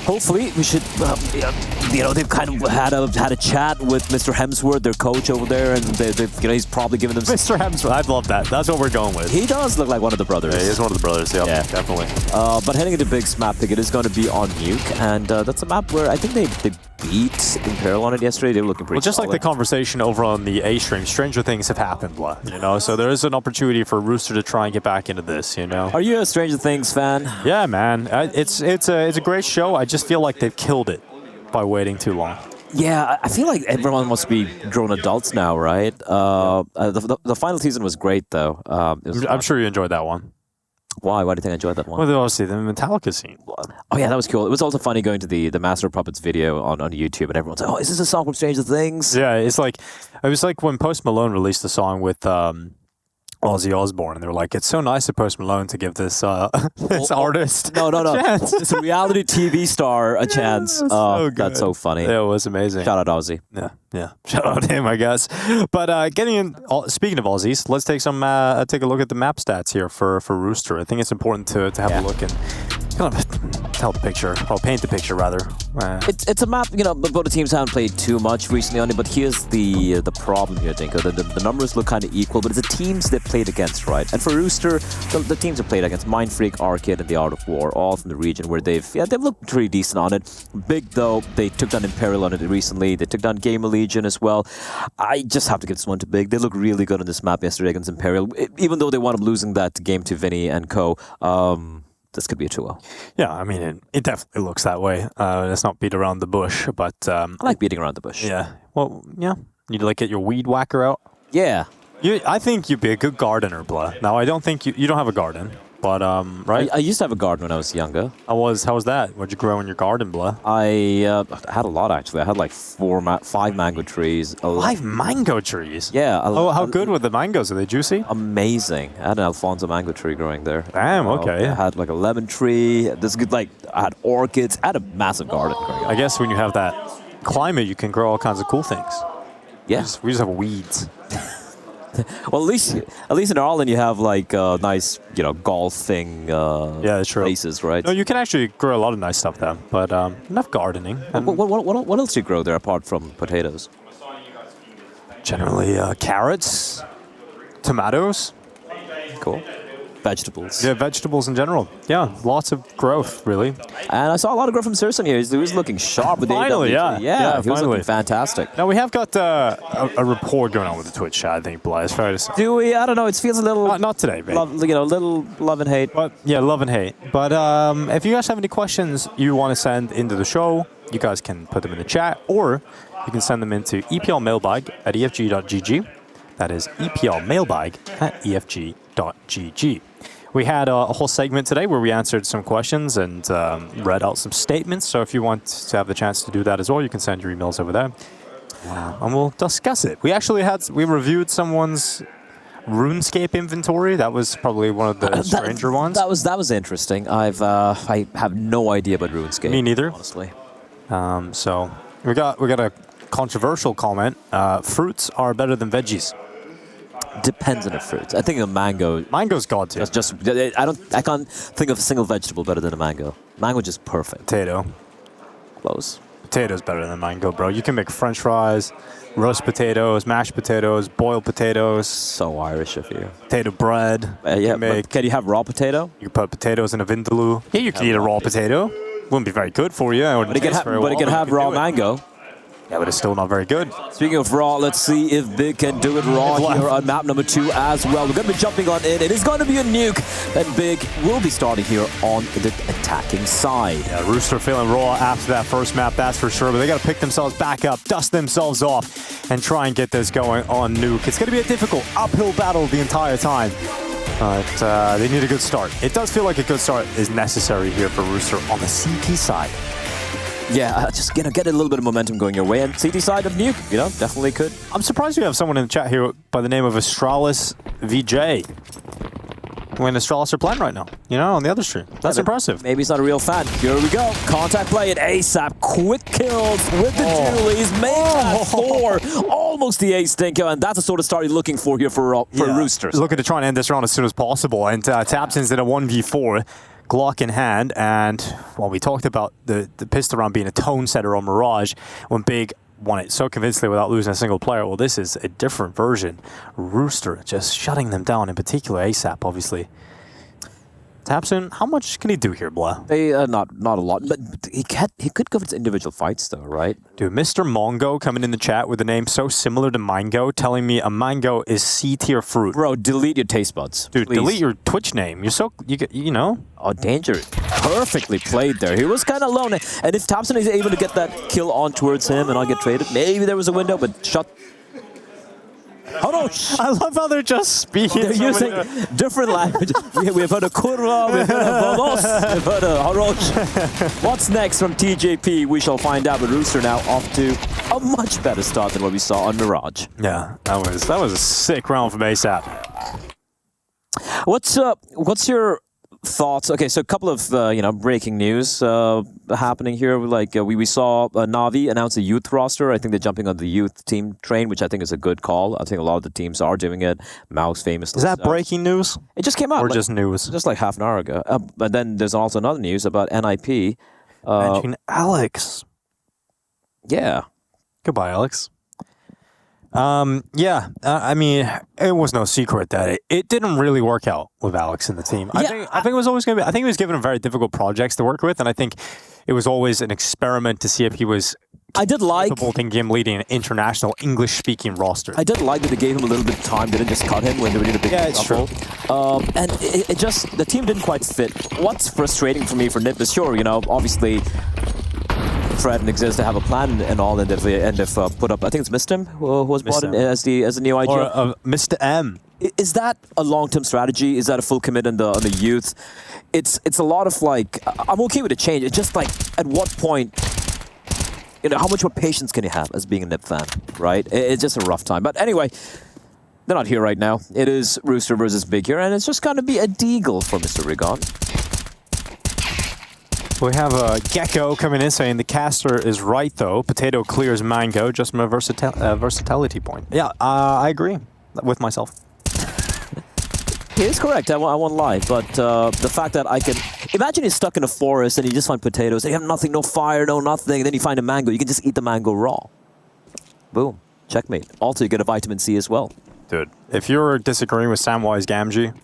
[SPEAKER 6] hopefully, we should... the they've kind of had a chat with Mr. Hemsworth, their coach over there, and he's probably given them
[SPEAKER 5] Mr. Hemsworth. I love that. That's what we're going with.
[SPEAKER 6] He does look like one of the brothers.
[SPEAKER 5] Yeah, he is one of the brothers. Yeah, definitely.
[SPEAKER 6] But heading into Big's map pick, it is going to be on Nuke, and that's a map where I think they beat Imperial on it yesterday. They were looking pretty
[SPEAKER 5] just
[SPEAKER 6] solid.
[SPEAKER 5] like the conversation over on the A stream, stranger things have happened, so there is an opportunity for Rooster to try and get back into this,
[SPEAKER 6] Are you a Stranger Things fan?
[SPEAKER 5] Yeah, man. It's a great show. I just feel like they've killed it by waiting too long.
[SPEAKER 6] Yeah, I feel like everyone must be grown adults now, right? The final season was great, though.
[SPEAKER 5] I'm sure you enjoyed that one.
[SPEAKER 6] Why? Why do you think I enjoyed that one?
[SPEAKER 5] Well, obviously the Metallica scene.
[SPEAKER 6] Oh yeah, that was cool. It was also funny going to the Master of Puppets video on YouTube, and everyone's like, "Oh, is this a song from Stranger Things?"
[SPEAKER 5] Yeah, it was like when Post Malone released a song with Ozzy Osbourne, and they were like, "It's so nice of Post Malone to give this this artist
[SPEAKER 6] no,
[SPEAKER 5] chance.
[SPEAKER 6] It's a reality TV star a chance." Oh, that's so funny.
[SPEAKER 5] Yeah, it was amazing.
[SPEAKER 6] Shout out Ozzy.
[SPEAKER 5] Yeah. Shout out him, I guess. But speaking of Aussies, let's take a look at the map stats here for Rooster. I think it's important to have a look and kind of paint the picture rather.
[SPEAKER 6] It's a map, both the teams haven't played too much recently on it, but here's the problem here, Dinko. The numbers look kind of equal, but it's the teams they played against, right? And for Rooster, the teams have played against Mindfreak, Arcade, and the Art of War, all from the region where they've looked pretty decent on it. Big, though, they took down Imperial on it recently. They took down Gamer Legion as well. I just have to give this one to Big. They look really good on this map yesterday against Imperial, even though they wound up losing that game to Vinny and co. This could be a 2-0.
[SPEAKER 5] Yeah, I mean, it definitely looks that way. Let's not beat around the bush, but... I
[SPEAKER 6] like beating around the bush.
[SPEAKER 5] Yeah. Well, yeah. You'd get your weed whacker out?
[SPEAKER 6] Yeah.
[SPEAKER 5] I think you'd be a good gardener, Blah. Now, I don't think you don't have a garden, but, right?
[SPEAKER 6] I used to have a garden when I was younger.
[SPEAKER 5] How was that? What'd you grow in your garden, Blah?
[SPEAKER 6] I had a lot, actually. I had like 5 mango trees.
[SPEAKER 5] 5 mango trees?
[SPEAKER 6] Yeah.
[SPEAKER 5] How good were the mangoes? Are they juicy?
[SPEAKER 6] Amazing. I had an Alfonso mango tree growing there.
[SPEAKER 5] Damn, okay.
[SPEAKER 6] I had like a lemon tree. I had orchids. I had a massive garden growing up.
[SPEAKER 5] I guess when you have that climate, you can grow all kinds of cool things.
[SPEAKER 6] Yeah.
[SPEAKER 5] We just have weeds.
[SPEAKER 6] Well, at least in Ireland you have like nice, golfing places, right?
[SPEAKER 5] No, you can actually grow a lot of nice stuff there, but enough gardening.
[SPEAKER 6] What else do you grow there apart from potatoes?
[SPEAKER 5] Generally, carrots, tomatoes.
[SPEAKER 6] Cool. Vegetables.
[SPEAKER 5] Yeah, vegetables in general. Yeah, lots of growth, really.
[SPEAKER 6] And I saw a lot of growth from Sirson here. He was looking sharp with
[SPEAKER 5] finally,
[SPEAKER 6] the AW.
[SPEAKER 5] Yeah,
[SPEAKER 6] he was looking fantastic.
[SPEAKER 5] Now, we have got a rapport going on with the Twitch chat, I think, Bly. It's fair to say.
[SPEAKER 6] Do we? I don't know. It feels a little...
[SPEAKER 5] Not today, mate.
[SPEAKER 6] Little love and hate.
[SPEAKER 5] But, yeah, love and hate. But if you guys have any questions you want to send into the show, you guys can put them in the chat, or you can send them into EPL mailbag at efg.gg. That is EPL mailbag at efg.gg. We had a whole segment today where we answered some questions and read out some statements. So if you want to have the chance to do that as well, you can send your emails over there. And we'll discuss it. We reviewed someone's RuneScape inventory. That was probably one of the stranger ones.
[SPEAKER 6] That was interesting. I have no idea about RuneScape.
[SPEAKER 5] Me neither.
[SPEAKER 6] Honestly.
[SPEAKER 5] So we got a controversial comment. Fruits are better than veggies.
[SPEAKER 6] Depends on the fruit. I think a mango.
[SPEAKER 5] Mango's god tier.
[SPEAKER 6] I can't think of a single vegetable better than a mango. Mango just perfect.
[SPEAKER 5] Potato.
[SPEAKER 6] Close.
[SPEAKER 5] Potato's better than mango, bro. You can make French fries, roast potatoes, mashed potatoes, boiled potatoes.
[SPEAKER 6] So Irish of you.
[SPEAKER 5] Potato bread.
[SPEAKER 6] But can you have raw potato?
[SPEAKER 5] You can put potatoes in a vindaloo. Yeah, you can eat a raw potato. Wouldn't be very good for you.
[SPEAKER 6] But it can have raw mango.
[SPEAKER 5] Yeah, but it's still not very good.
[SPEAKER 6] Speaking of raw, let's see if Big can do it raw here on map number 2 as well. We're going to be jumping on in. It is going to be a nuke. And Big will be starting here on the attacking side.
[SPEAKER 5] Yeah, Rooster feeling raw after that first map, that's for sure. But they got to pick themselves back up, dust themselves off, and try and get this going on nuke. It's going to be a difficult uphill battle the entire time. But they need a good start. It does feel like a good start is necessary here for Rooster on the CT side.
[SPEAKER 6] Yeah, just get a little bit of momentum going your way. And CT side of nuke, definitely could.
[SPEAKER 5] I'm surprised we have someone in the chat here by the name of Astralis VJ. When Astralis are playing right now, on the other stream. That's impressive.
[SPEAKER 6] Maybe he's not a real fan. Here we go. Contact play it ASAP. Quick kills with the dualies. Make that 4. Almost the ace, Dinko. And that's the sort of start you're looking for here for Roosters.
[SPEAKER 5] Looking to try and end this round as soon as possible. And Tabson's in a 1v4. Glock in hand, and well, we talked about the pistol round being a tone setter on Mirage when Big won it so convincingly without losing a single player. Well, this is a different version. Rooster just shutting them down, in particular ASAP, obviously. Tapson, how much can he do here, Blah?
[SPEAKER 6] Not a lot, but he could go for his individual fights though, right?
[SPEAKER 5] Dude, Mr. Mongo coming in the chat with a name so similar to mango, telling me a mango is C-tier fruit.
[SPEAKER 6] Bro, delete your taste buds.
[SPEAKER 5] Dude,
[SPEAKER 6] please.
[SPEAKER 5] delete your Twitch name. You're so, you know.
[SPEAKER 6] Oh, danger. Perfectly played there. He was kind of alone. And if Tapson is able to get that kill on towards him and not get traded, maybe there was a window, but shut. Atox.
[SPEAKER 5] I love how they're just speaking.
[SPEAKER 6] They're using different languages. We've heard a kurva, we've heard a vamos, we've heard a Atox. What's next from TJP? We shall find out. But Rooster now off to a much better start than what we saw on Mirage.
[SPEAKER 5] Yeah, that was a sick round from ASAP.
[SPEAKER 6] What's your thoughts? Okay, so a couple of breaking news happening here. Like we saw Na'Vi announce a youth roster. I think they're jumping on the youth team train, which I think is a good call. I think a lot of the teams are doing it. Mouse famously.
[SPEAKER 5] Is that breaking news?
[SPEAKER 6] It just came out.
[SPEAKER 5] Or just news?
[SPEAKER 6] Just like half an hour ago. But then there's also another news about NIP.
[SPEAKER 5] Mention Alex.
[SPEAKER 6] Yeah.
[SPEAKER 5] Goodbye, Alex. I mean, it was no secret that it didn't really work out with Alex and the team.
[SPEAKER 6] Yeah,
[SPEAKER 5] I think it was always going to be, I think he was given very difficult projects to work with, and I think it was always an experiment to see if he was capable of him leading an international English-speaking roster.
[SPEAKER 6] I did like that they gave him a little bit of time. They didn't just cut him when they were doing a big shuffle. And it just, the team didn't quite fit. What's frustrating for me for NIP is, sure, obviously Fred and Exist to have a plan and all, and they've put up, I think it's Mistim who was brought in as the new IG.
[SPEAKER 5] Or Mr. M.
[SPEAKER 6] Is that a long-term strategy? Is that a full commit on the youth? It's a lot of like, I'm okay with a change. It's just like, at what point, how much more patience can you have as being a NIP fan, right? It's just a rough time. But anyway, they're not here right now. It is Rooster versus Big here, and it's just going to be a deagle for Mr. Rigon.
[SPEAKER 5] We have a Gecko coming in saying the caster is right though. Potato clears mango just from a versatility point. Yeah, I agree with myself.
[SPEAKER 6] He is correct, I won't lie, but the fact that I can... Imagine you're stuck in a forest and you just find potatoes and you have nothing, no fire, no nothing, and then you find a mango. You can just eat the mango raw. Boom. Checkmate. Also, you get a vitamin C as well.
[SPEAKER 5] Dude, if you're disagreeing with Samwise Gamgee,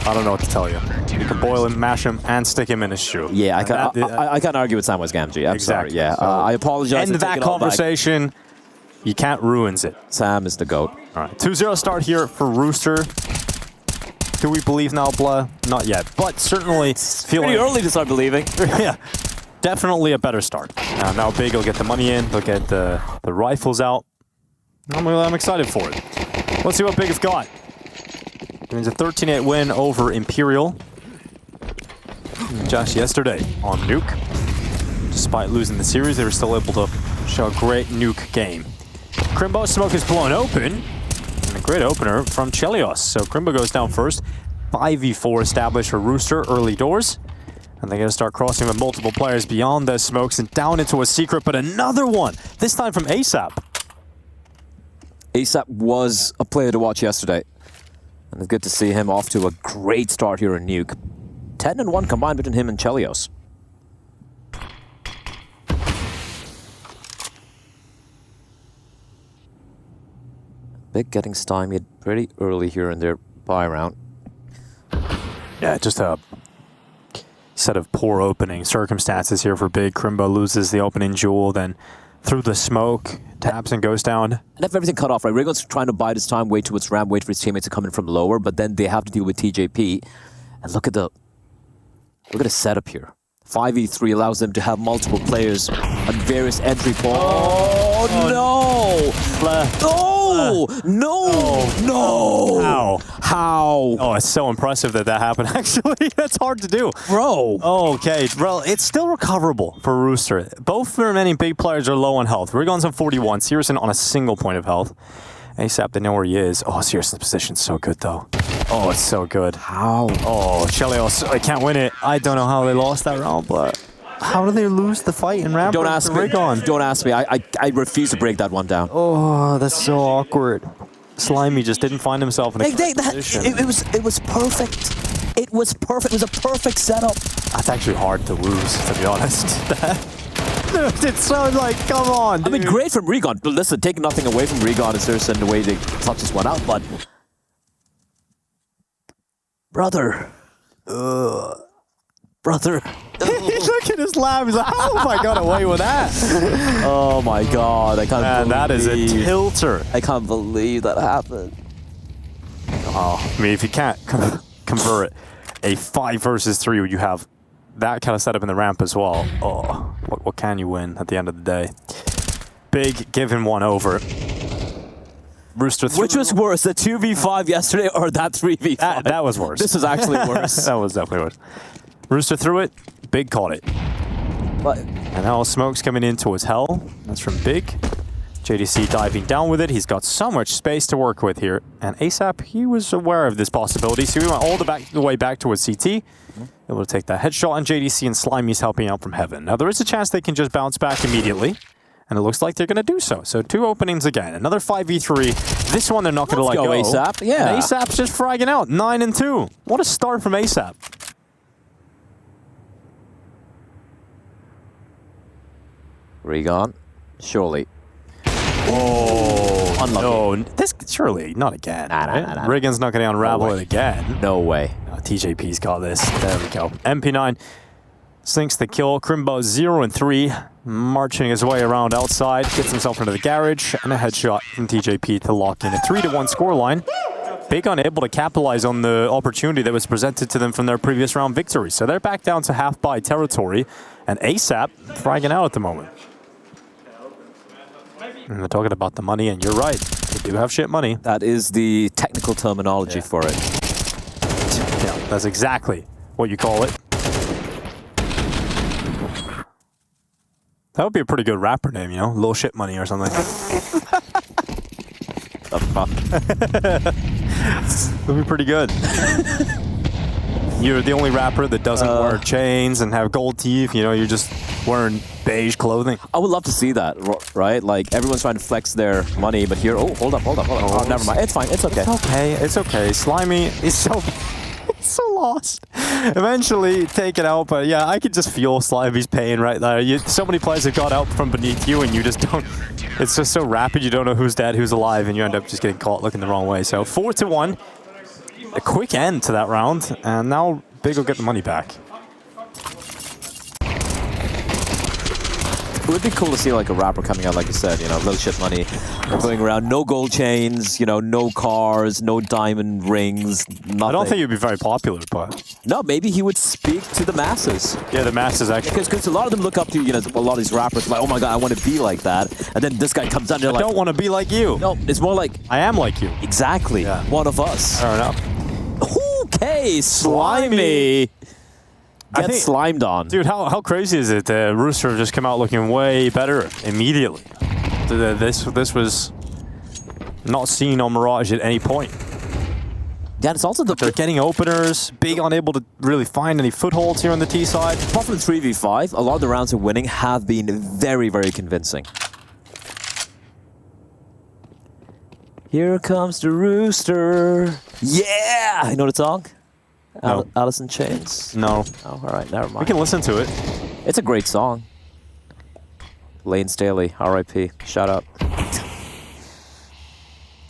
[SPEAKER 5] I don't know what to tell you. You can boil him, mash him, and stick him in his shoe.
[SPEAKER 6] Yeah, I can't argue with Samwise Gamgee. I'm sorry. Yeah, so I apologize.
[SPEAKER 5] End that conversation. You can't ruin it.
[SPEAKER 6] Sam is the GOAT.
[SPEAKER 5] All right, 2-0 start here for Rooster. Do we believe now, Blah? Not yet, but certainly feeling
[SPEAKER 6] pretty early to start believing.
[SPEAKER 5] Yeah, definitely a better start. Now Big will get the money in. They'll get the rifles out. I'm excited for it. Let's see what Big have got. It means a 13-8 win over Imperial. Just yesterday on Nuke. Despite losing the series, they were still able to show a great Nuke game. Crimbo smoke is blown open. And a great opener from Chelios. So Crimbo goes down first. 5v4 established for Rooster early doors. And they're going to start crossing with multiple players beyond the smokes and down into a secret, but another one. This time from ASAP.
[SPEAKER 6] ASAP was a player to watch yesterday. And it's good to see him off to a great start here in Nuke. 10-1 combined between him and Chelios. Big getting stymied pretty early here in their buy round.
[SPEAKER 5] Yeah, just a set of poor opening circumstances here for Big. Crimbo loses the opening jewel, then through the smoke, taps and goes down.
[SPEAKER 6] And have everything cut off, right? Rigon's trying to bide his time, wait towards ramp, wait for his teammates to come in from lower, but then they have to deal with TJP. And look at the setup here. 5v3 allows them to have multiple players on various entry points. Oh, no! No! How?
[SPEAKER 5] Oh, it's so impressive that happened, actually. That's hard to do.
[SPEAKER 6] Bro.
[SPEAKER 5] Okay, well, it's still recoverable for Rooster. Both remaining big players are low on health. Rigon's on 41, Searson on a single point of health. ASAP, they know where he is. Oh, Searson's position's so good, though. Oh, it's so good.
[SPEAKER 6] How?
[SPEAKER 5] Oh, Chelios, I can't win it. I don't know how they lost that round, but how do they lose the fight in ramp?
[SPEAKER 6] Don't ask me. Don't ask me. I refuse to break that one down.
[SPEAKER 5] Oh, that's so awkward. Slimy just didn't find himself in a position.
[SPEAKER 6] It was perfect. It was perfect. It was a perfect setup.
[SPEAKER 5] That's actually hard to lose, to be honest. It's so like, come on, dude.
[SPEAKER 6] I mean, great from Regon. But listen, taking nothing away from Regon and Serson the way they touch this one out, but brother. Brother.
[SPEAKER 5] Look at his laugh. He's like, how have I got away with that?
[SPEAKER 6] Oh my god, I can't believe
[SPEAKER 5] that is a tilter.
[SPEAKER 6] I can't believe that happened.
[SPEAKER 5] Oh, I mean, if you can't convert a 5 versus 3 where you have that kind of setup in the ramp as well, oh, what can you win at the end of the day? Big giving one over. Rooster
[SPEAKER 6] Which was worse, the 2v5 yesterday or that 3v5?
[SPEAKER 5] That was worse.
[SPEAKER 6] This is actually worse.
[SPEAKER 5] That was definitely worse. Rooster threw it, Big caught it.
[SPEAKER 6] But,
[SPEAKER 5] and now smoke's coming in towards Hell. That's from Big. JDC diving down with it. He's got so much space to work with here. And ASAP, he was aware of this possibility, so he went all the way back towards CT. Able to take that headshot, and JDC and Slimy's helping out from Heaven. Now, there is a chance they can just bounce back immediately. And it looks like they're going to do so. So 2 openings again. Another 5v3. This one they're not going to let go.
[SPEAKER 6] ASAP. Yeah.
[SPEAKER 5] And ASAP's just fragging out. 9-2. What a start from ASAP.
[SPEAKER 6] Regon. Surely. Oh, unlucky.
[SPEAKER 5] No, this surely not again. Nah. Regan's not going to unravel it again.
[SPEAKER 6] No way.
[SPEAKER 5] Oh, TJP's got this. There we go. MP9 sinks the kill. Crimbo 0-3, marching his way around outside, gets himself into the garage, and a headshot from TJP to lock in a 3-1 scoreline. Big unable to capitalize on the opportunity that was presented to them from their previous round victory. So they're back down to half-buy territory, and ASAP fragging out at the moment. And we're talking about the money, and you're right. They do have shit money.
[SPEAKER 6] That is the technical terminology for it.
[SPEAKER 5] Yeah, that's exactly what you call it. That would be a pretty good rapper name, you know? Lil Shit Money or something.
[SPEAKER 6] The fuck?
[SPEAKER 5] That would be pretty good. You're the only rapper that doesn't wear chains and have gold teeth. You know, you're just wearing beige clothing.
[SPEAKER 6] I would love to see that, right? Like, everyone's trying to flex their money, but here... Oh, hold up. Oh, never mind. It's fine. It's okay.
[SPEAKER 5] It's okay. Slimy is so... so lost. Eventually take it out, but yeah, I could just feel Slimy's pain right there. So many players have got out from beneath you, and you just don't... It's just so rapid, you don't know who's dead, who's alive, and you end up just getting caught looking the wrong way. So 4-1. A quick end to that round, and now Big will get the money back.
[SPEAKER 6] It would be cool to see like a rapper coming out, like you said, you know, Lil Shit Money, going around, no gold chains, you know, no cars, no diamond rings, nothing.
[SPEAKER 5] I don't think he'd be very popular, but...
[SPEAKER 6] No, maybe he would speak to the masses.
[SPEAKER 5] Yeah, the masses actually.
[SPEAKER 6] Because a lot of them look up to, you know, a lot of these rappers like, oh my god, I want to be like that. And then this guy comes out and they're like...
[SPEAKER 5] I don't want to be like you.
[SPEAKER 6] No, it's more like...
[SPEAKER 5] I am like you.
[SPEAKER 6] Exactly. Yeah. One of us.
[SPEAKER 5] Fair enough.
[SPEAKER 6] Okay, Slimy. Get slimed on.
[SPEAKER 5] Dude, how crazy is it? Rooster have just come out looking way better immediately. This was not seen on Mirage at any point.
[SPEAKER 6] Yeah, it's also
[SPEAKER 5] they're getting openers. Big unable to really find any footholds here on the T side.
[SPEAKER 6] Apart from 3v5, a lot of the rounds of winning have been very, very convincing. Here comes the Rooster. Yeah! You know the song?
[SPEAKER 5] No.
[SPEAKER 6] Alice in Chains?
[SPEAKER 5] No.
[SPEAKER 6] Oh, all right, never mind.
[SPEAKER 5] We can listen to it.
[SPEAKER 6] It's a great song. Lane Staley, R.I.P. Shout out.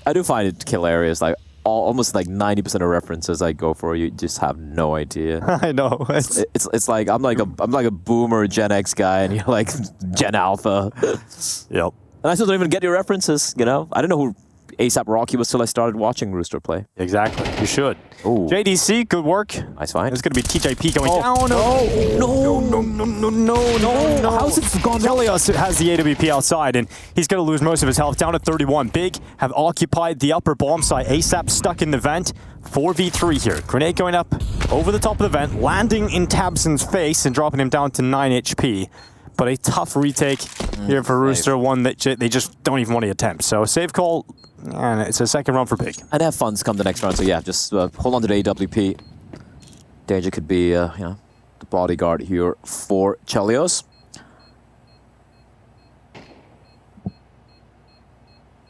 [SPEAKER 6] I do find it hilarious. Like almost like 90% of references I go for, you just have no idea.
[SPEAKER 5] I know.
[SPEAKER 6] It's like I'm like a boomer Gen X guy, and you're like Gen Alpha.
[SPEAKER 5] Yep.
[SPEAKER 6] And I still don't even get your references. You know, I didn't know who ASAP Rocky was till I started watching Rooster play.
[SPEAKER 5] Exactly. You should.
[SPEAKER 6] Ooh.
[SPEAKER 5] JDC, good work.
[SPEAKER 6] Nice find.
[SPEAKER 5] It's going to be TJP going down. No.
[SPEAKER 6] How's it gone?
[SPEAKER 5] Helios has the AWP outside, and he's going to lose most of his health. Down to 31. Big have occupied the upper bomb site. ASAP stuck in the vent. 4v3 here. Grenade going up over the top of the vent, landing in Tabson's face and dropping him down to 9 HP. But a tough retake here for Rooster, one that they just don't even want to attempt. So save call, and it's a second round for Big.
[SPEAKER 6] And have funds come the next round, so yeah, just hold on to the AWP. Danger could be, you know, the bodyguard here for Chelios.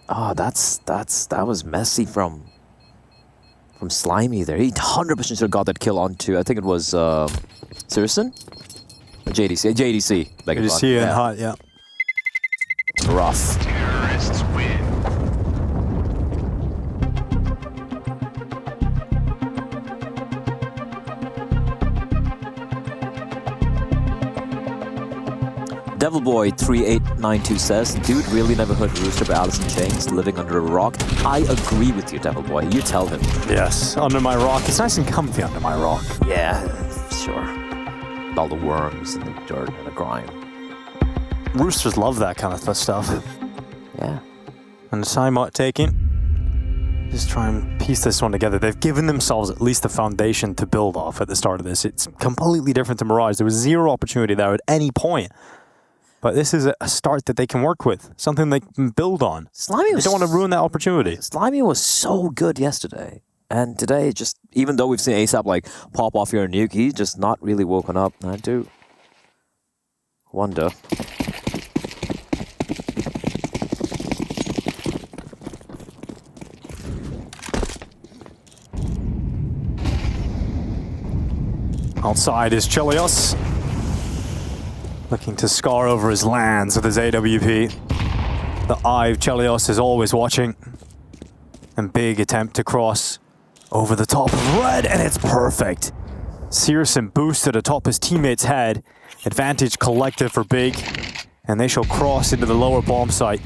[SPEAKER 6] Oh, that was messy from from Slimy there. He 100% should have got that kill onto, I think it was Sirson? Or JDC? JDC.
[SPEAKER 5] JDC and Hot, yeah.
[SPEAKER 6] Rough.
[SPEAKER 7] Terrorists win.
[SPEAKER 6] Devilboy3892 says, dude really never heard Rooster by Alice in Chains, living under a rock. I agree with you, Devilboy. You tell him.
[SPEAKER 5] Yes, under my rock. It's nice and comfy under my rock.
[SPEAKER 6] Yeah, sure. All the worms and the dirt and the grime.
[SPEAKER 5] Roosters love that kind of stuff.
[SPEAKER 6] Yeah.
[SPEAKER 5] And the time taking. Just try and piece this one together. They've given themselves at least a foundation to build off at the start of this. It's completely different to Mirage. There was zero opportunity there at any point. But this is a start that they can work with, something they can build on.
[SPEAKER 6] Slimy
[SPEAKER 5] they don't want to ruin that opportunity.
[SPEAKER 6] Slimy was so good yesterday. And today, just even though we've seen ASAP like pop off here and nuke, he's just not really woken up. I do wonder.
[SPEAKER 5] Outside is Chelios. Looking to scar over his lands with his AWP. The eye of Chelios is always watching. And big attempt to cross over the top of red, and it's perfect. Searson boosted atop his teammate's head. Advantage collective for Big. And they shall cross into the lower bomb site.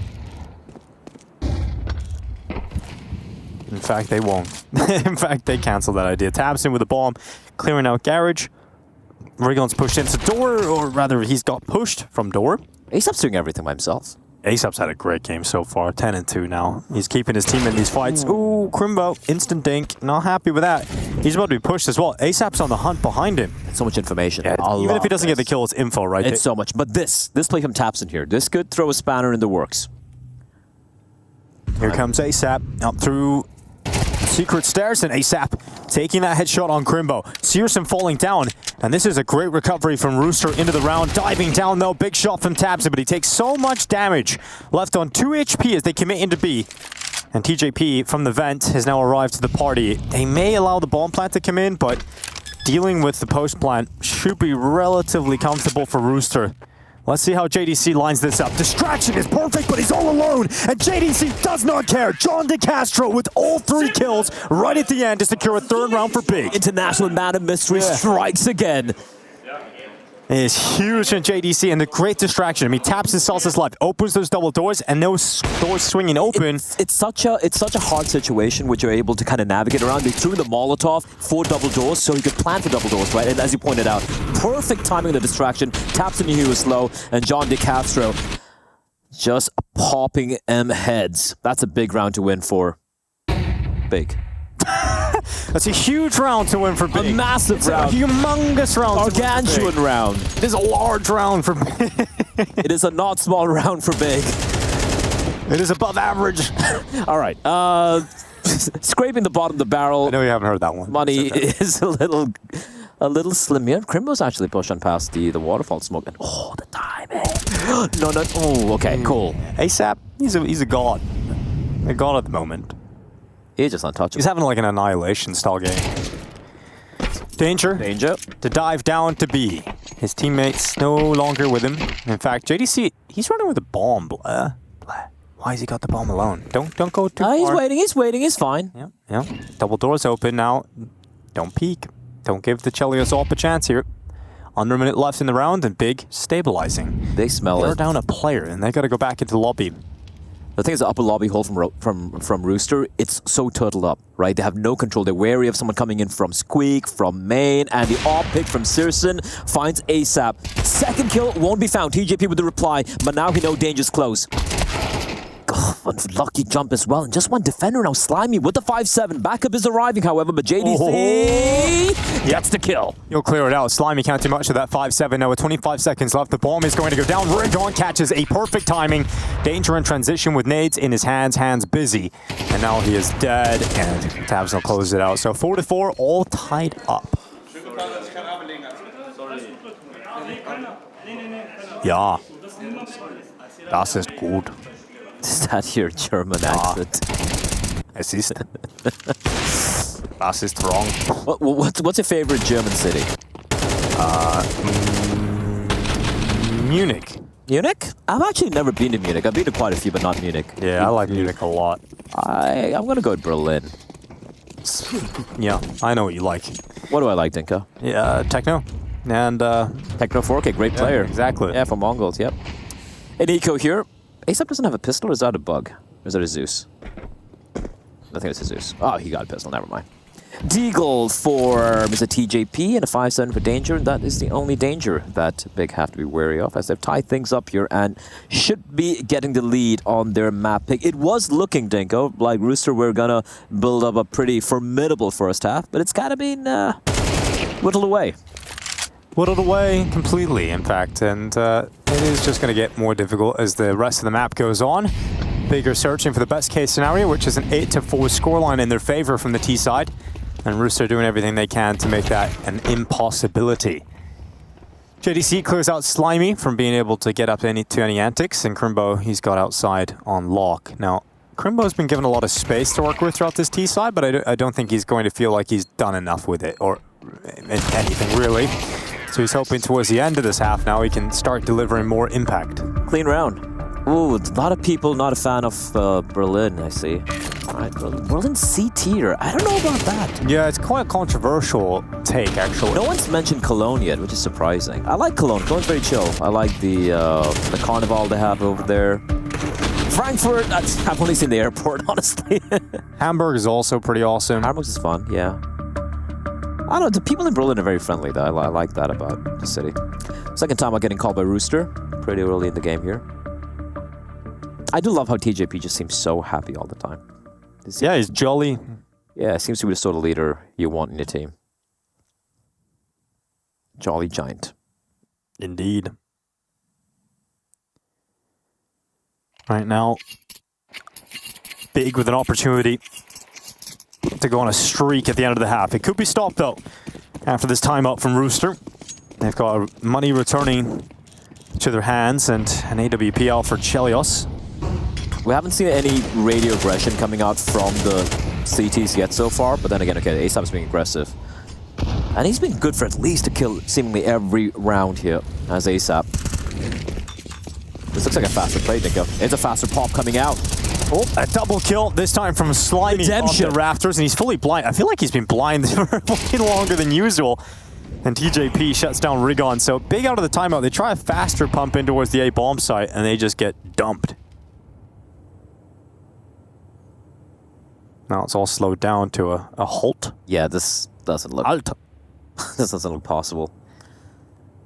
[SPEAKER 5] In fact, they won't. In fact, they cancel that idea. Tabs in with a bomb, clearing out garage. Rigon's pushed into door, or rather he's got pushed from door.
[SPEAKER 6] ASAP's doing everything by himself.
[SPEAKER 5] ASAP's had a great game so far, 10-2 now. He's keeping his team in these fights. Ooh, Crimbo, instant dink, not happy with that. He's about to be pushed as well. ASAP's on the hunt behind him.
[SPEAKER 6] It's so much information.
[SPEAKER 5] Yeah, even if he doesn't get the kill, it's info, right?
[SPEAKER 6] It's so much. But this play from Tapson here, this could throw a spanner in the works.
[SPEAKER 5] Here comes ASAP, up through secret stairs, and ASAP taking that headshot on Crimbo. Searson falling down, and this is a great recovery from Rooster into the round. Diving down though, big shot from Tabson, but he takes so much damage. Left on 2 HP as they commit into B. And TJP from the vent has now arrived to the party. They may allow the bomb plant to come in, but dealing with the post plant should be relatively comfortable for Rooster. Let's see how JDC lines this up. Distraction is perfect, but he's all alone, and JDC does not care. John DeCastro with all 3 kills right at the end to secure a 3rd round for Big.
[SPEAKER 6] International Man of Mystery strikes again.
[SPEAKER 5] It is huge from JDC, and the great distraction. I mean, taps and sells his life, opens those double doors, and those doors swinging open.
[SPEAKER 6] It's such a hard situation which you're able to kind of navigate around. They threw in the Molotov for double doors, so he could plan for double doors, right? And as you pointed out, perfect timing of the distraction. Taps and he was slow, and John DeCastro just popping M heads. That's a big round to win for Big.
[SPEAKER 5] That's a huge round to win for Big.
[SPEAKER 6] A massive round.
[SPEAKER 5] A humongous round.
[SPEAKER 6] Gargantuan round.
[SPEAKER 5] It is a large round for Big.
[SPEAKER 6] It is a not small round for Big.
[SPEAKER 5] It is above average.
[SPEAKER 6] All right. Scraping the bottom of the barrel.
[SPEAKER 5] I know you haven't heard that one.
[SPEAKER 6] Money is a little slim here. Crimbo's actually pushing past the waterfall smoke. And oh, the timing. No. Oh, okay, cool.
[SPEAKER 5] ASAP, he's a god. A god at the moment.
[SPEAKER 6] He's just untouchable.
[SPEAKER 5] He's having like an annihilation style game. Danger. To dive down to B. His teammates no longer with him. In fact, JDC, he's running with a bomb. Why has he got the bomb alone? Don't go too far.
[SPEAKER 6] He's waiting, he's fine.
[SPEAKER 5] Yeah. Double doors open now. Don't peek. Don't give the Chelios Op a chance here. Under a minute left in the round, and Big stabilizing.
[SPEAKER 6] They smell
[SPEAKER 5] They're
[SPEAKER 6] it.
[SPEAKER 5] down a player, and they got to go back into the lobby.
[SPEAKER 6] The thing is, the upper lobby hold from Rooster, it's so turtled up, right? They have no control. They're wary of someone coming in from Squeak, from main, and the op pick from Searson finds ASAP. 2nd kill won't be found. TJP with the reply, but now he knows danger's close. Lucky jump as well, and just one defender now. Slimy with the 5-7. Backup is arriving, however, but JDC gets the kill.
[SPEAKER 5] You'll clear it out. Slimy can't do much of that 5-7 now with 25 seconds left. The bomb is going to go down. Rigon catches a perfect timing. Danger in transition with nades in his hands busy. And now he is dead, and Tabs will close it out. So 4-4, all tied up. Ja. Das ist gut.
[SPEAKER 6] Is that your German accent?
[SPEAKER 5] Assist. Assist wrong.
[SPEAKER 6] What's your favorite German city?
[SPEAKER 5] Munich.
[SPEAKER 6] Munich? I've actually never been to Munich. I've been to quite a few, but not Munich.
[SPEAKER 5] Yeah, I like Munich a lot.
[SPEAKER 6] I'm going to go with Berlin.
[SPEAKER 5] Yeah, I know what you like.
[SPEAKER 6] What do I like, Dinko?
[SPEAKER 5] Yeah, Techno. And
[SPEAKER 6] Techno 4K, great player.
[SPEAKER 5] Exactly.
[SPEAKER 6] Yeah, from Mongols, yep. And Eco here. ASAP doesn't have a pistol, or is that a bug? Or is that a Zeus? I think it's a Zeus. Oh, he got a pistol, never mind. Deagle for Mr. TJP and a 5-7 for Danger, and that is the only danger that Big have to be wary of as they've tied things up here and should be getting the lead on their map pick. It was looking, Dinko, like Rooster were gonna build up a pretty formidable first half, but it's kind of been whittled away.
[SPEAKER 5] Whittled away completely, in fact, and it is just going to get more difficult as the rest of the map goes on. Big are searching for the best case scenario, which is an 8-4 scoreline in their favor from the T side. And Rooster doing everything they can to make that an impossibility. JDC clears out Slimy from being able to get up to any antics, and Crimbo, he's got outside on lock. Now, Crimbo's been given a lot of space to work with throughout this T side, but I don't think he's going to feel like he's done enough with it, or anything really. So he's hoping towards the end of this half now he can start delivering more impact.
[SPEAKER 6] Clean round. Ooh, a lot of people not a fan of Berlin, I see. All right, Berlin C tier. I don't know about that.
[SPEAKER 5] Yeah, it's quite a controversial take, actually.
[SPEAKER 6] No one's mentioned Cologne yet, which is surprising. I like Cologne. Cologne's very chill. I like the carnival they have over there. Frankfurt, I've only seen the airport, honestly.
[SPEAKER 5] Hamburg is also pretty awesome.
[SPEAKER 6] Hamburg is fun, yeah. I don't know, the people in Berlin are very friendly, though. I like that about the city. Second time I'm getting called by Rooster. Pretty early in the game here. I do love how TJP just seems so happy all the time.
[SPEAKER 5] Yeah, he's jolly.
[SPEAKER 6] Yeah, seems to be the sort of leader you want in your team. Jolly giant.
[SPEAKER 5] Indeed. Right now, Big with an opportunity to go on a streak at the end of the half. It could be stopped, though, after this timeout from Rooster. They've got money returning to their hands and an AWPL for Chelios.
[SPEAKER 6] We haven't seen any radio aggression coming out from the CTs yet so far, but then again, okay, ASAP's being aggressive. And he's been good for at least a kill seemingly every round here as ASAP. This looks like a faster play, Dinko. It's a faster pop coming out.
[SPEAKER 5] Oh, a double kill, this time from Slimy off the rafters, and he's fully blind. I feel like he's been blind for way longer than usual. And TJP shuts down Rigon, so Big out of the timeout. They try a faster pump in towards the A bomb site, and they just get dumped. Now it's all slowed down to a halt.
[SPEAKER 6] Yeah, this doesn't look...
[SPEAKER 5] Halt.
[SPEAKER 6] This doesn't look possible.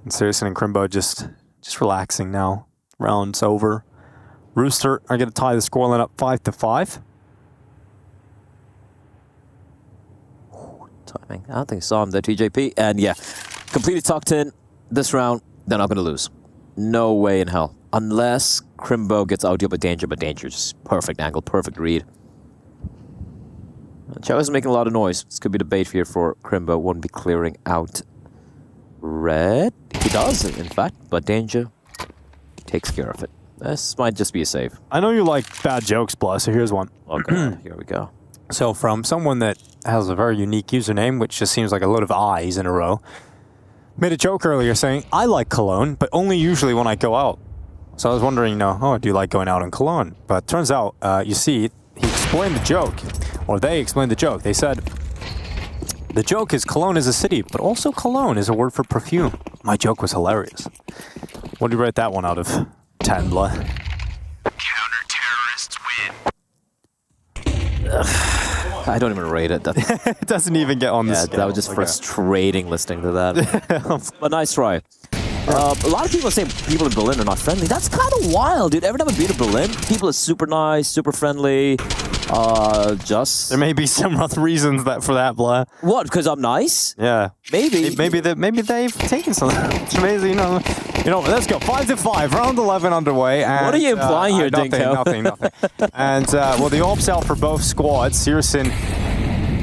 [SPEAKER 5] And Seriously and Crimbo just relaxing now. Round's over. Rooster are going to tie the scoreline up 5-5.
[SPEAKER 6] Timing. I don't think I saw him there, TJP. And yeah, completely tucked in this round. They're not going to lose. No way in hell. Unless Crimbo gets outdealed by Danger, but Danger just perfect angle, perfect read. Chow is making a lot of noise. This could be the bait here for Crimbo. Won't be clearing out red. He does, in fact, but Danger takes care of it. This might just be a save.
[SPEAKER 5] I know you like bad jokes, Bless, so here's one.
[SPEAKER 6] Okay, here we go.
[SPEAKER 5] So from someone that has a very unique username, which just seems like a load of I's in a row, made a joke earlier saying, I like Cologne, but only usually when I go out. So I was wondering, do you like going out in Cologne? But turns out, you see, he explained the joke, or they explained the joke. They said, the joke is Cologne is a city, but also cologne is a word for perfume. My joke was hilarious. What do you rate that one out of 10, Blah?
[SPEAKER 6] Counter-terrorists win. I don't even rate it.
[SPEAKER 5] It doesn't even get on the scale.
[SPEAKER 6] That was just frustrating listening to that. But nice try. A lot of people are saying people in Berlin are not friendly. That's kind of wild, dude. Every time I've been to Berlin, people are super nice, super friendly. There may be some other reasons for that, Blah. What? Because I'm nice?
[SPEAKER 5] Yeah.
[SPEAKER 6] Maybe.
[SPEAKER 5] Maybe they've taken something. It's amazing, let's go. 5-5, round 11 underway. And,
[SPEAKER 6] what are you implying here, Dinko?
[SPEAKER 5] Nothing. And, the ops out for both squads. Searson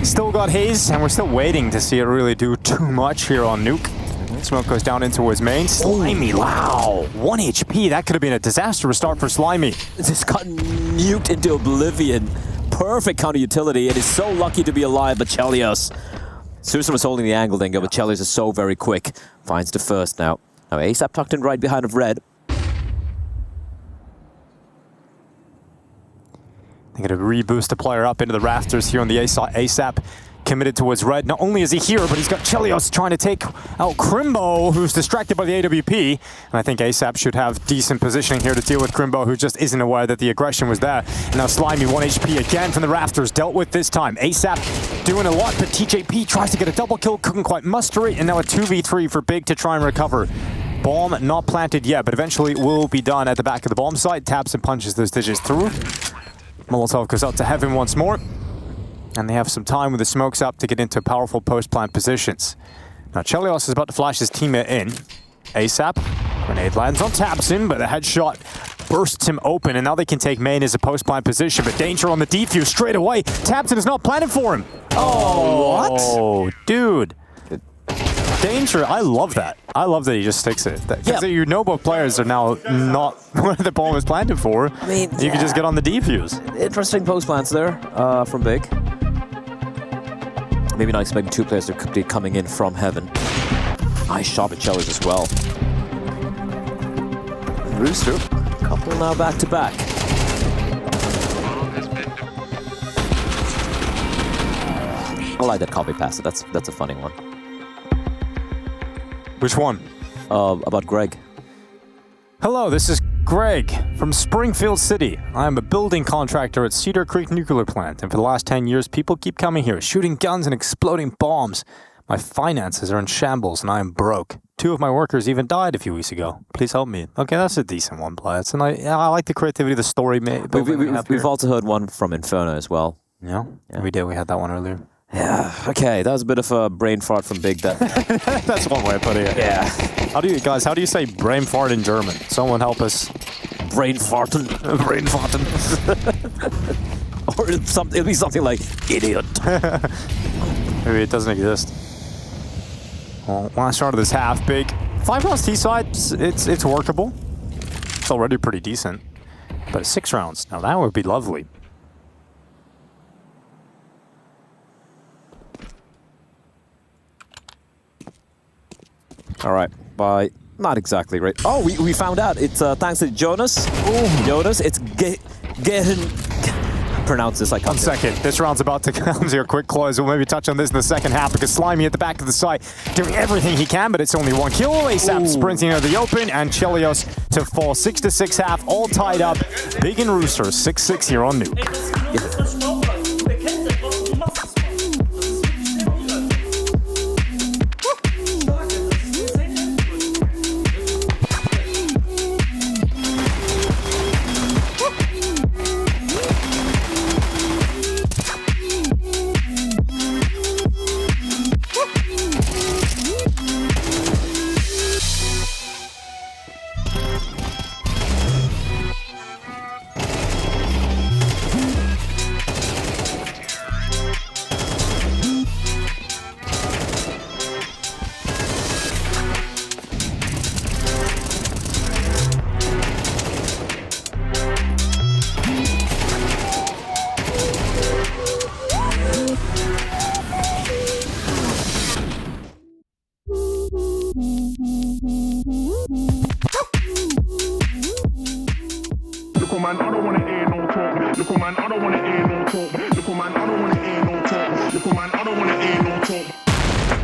[SPEAKER 5] still got Haze, and we're still waiting to see it really do too much here on Nuke. Smoke goes down into his main. Slimy, wow. 1 HP. That could have been a disastrous start for Slimy.
[SPEAKER 6] Just got nuked into oblivion. perfect counter utility, and he's so lucky to be alive, but Chelios. Susan was holding the angle then, but Chelios is so very quick. Finds the first now. Now ASAP tucked in right behind of Red.
[SPEAKER 5] They're going to reboost the player up into the rafters here on the ASAP. Committed towards Red. Not only is he here, but he's got Chelios trying to take out Crimbo, who's distracted by the AWP. And I think ASAP should have decent positioning here to deal with Crimbo, who just isn't aware that the aggression was there. And now Slimy, 1 HP again from the rafters, dealt with this time. ASAP doing a lot, but TJP tries to get a double kill, couldn't quite muster it, and now a 2v3 for Big to try and recover. Bomb not planted yet, but eventually will be done at the back of the bomb site. Taps and punches those digits through. Molotov goes out to Heaven once more. And they have some time with the smokes up to get into powerful post-plant positions. Now Chelios is about to flash his teammate in. ASAP, grenade lands on Tabson, but the headshot bursts him open, and now they can take main as a post-plant position, but danger on the defuse straight away. Tabson is not planning for him. Oh, what? Oh, dude. Danger, I love that. I love that he just sticks it. Because you know both players are now not where the ball was planted for. I mean, you can just get on the defuse.
[SPEAKER 6] Interesting post-plants there from Big. Maybe not expecting two players to be coming in from Heaven. Nice shot at Chelios as well. Rooster, couple now back to back. I like that copy pass. That's a funny one.
[SPEAKER 5] Which one?
[SPEAKER 6] About Greg.
[SPEAKER 5] Hello, this is Greg from Springfield City. I am a building contractor at Cedar Creek Nuclear Plant, and for the last 10 years, people keep coming here, shooting guns and exploding bombs. My finances are in shambles, and I am broke. 2 of my workers even died a few weeks ago. Please help me. Okay, that's a decent one, Blitz. And I like the creativity of the story.
[SPEAKER 6] We've also heard one from Inferno as well.
[SPEAKER 5] Yeah, we did. We had that one earlier.
[SPEAKER 6] Yeah, okay, that was a bit of a brain fart from Big Death.
[SPEAKER 5] That's one way of putting it.
[SPEAKER 6] Yeah.
[SPEAKER 5] How do you say brain fart in German? Someone help us.
[SPEAKER 6] Brain farten.
[SPEAKER 5] Brain farten.
[SPEAKER 6] Or it'll be something like idiot.
[SPEAKER 5] Maybe it doesn't exist. Well, last round of this half, Big. 5 rounds T-side, it's workable. It's already pretty decent. But 6 rounds, now that would be lovely.
[SPEAKER 6] All right, bye. Not exactly right. Oh, we found out. It's thanks to Jonas. Jonas, it's getting... Pronounce this like
[SPEAKER 5] 1 second. This round's about to come to a quick close. We'll maybe touch on this in the second half because Slimy at the back of the site doing everything he can, but it's only 1 kill. ASAP sprinting out of the open, and Chelios to fall 6-6 half, all tied up. Big and Rooster 6-6 here on Nuke.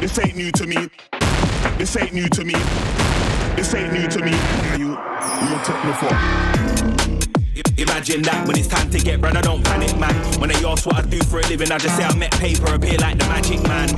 [SPEAKER 7] This ain't new to me. This ain't new to me. This ain't new to me. You took me for.
[SPEAKER 8] Imagine that when it's time to get bread, I don't panic, man. When they ask what I do for a living, I just say I met paper, appear like the magic man.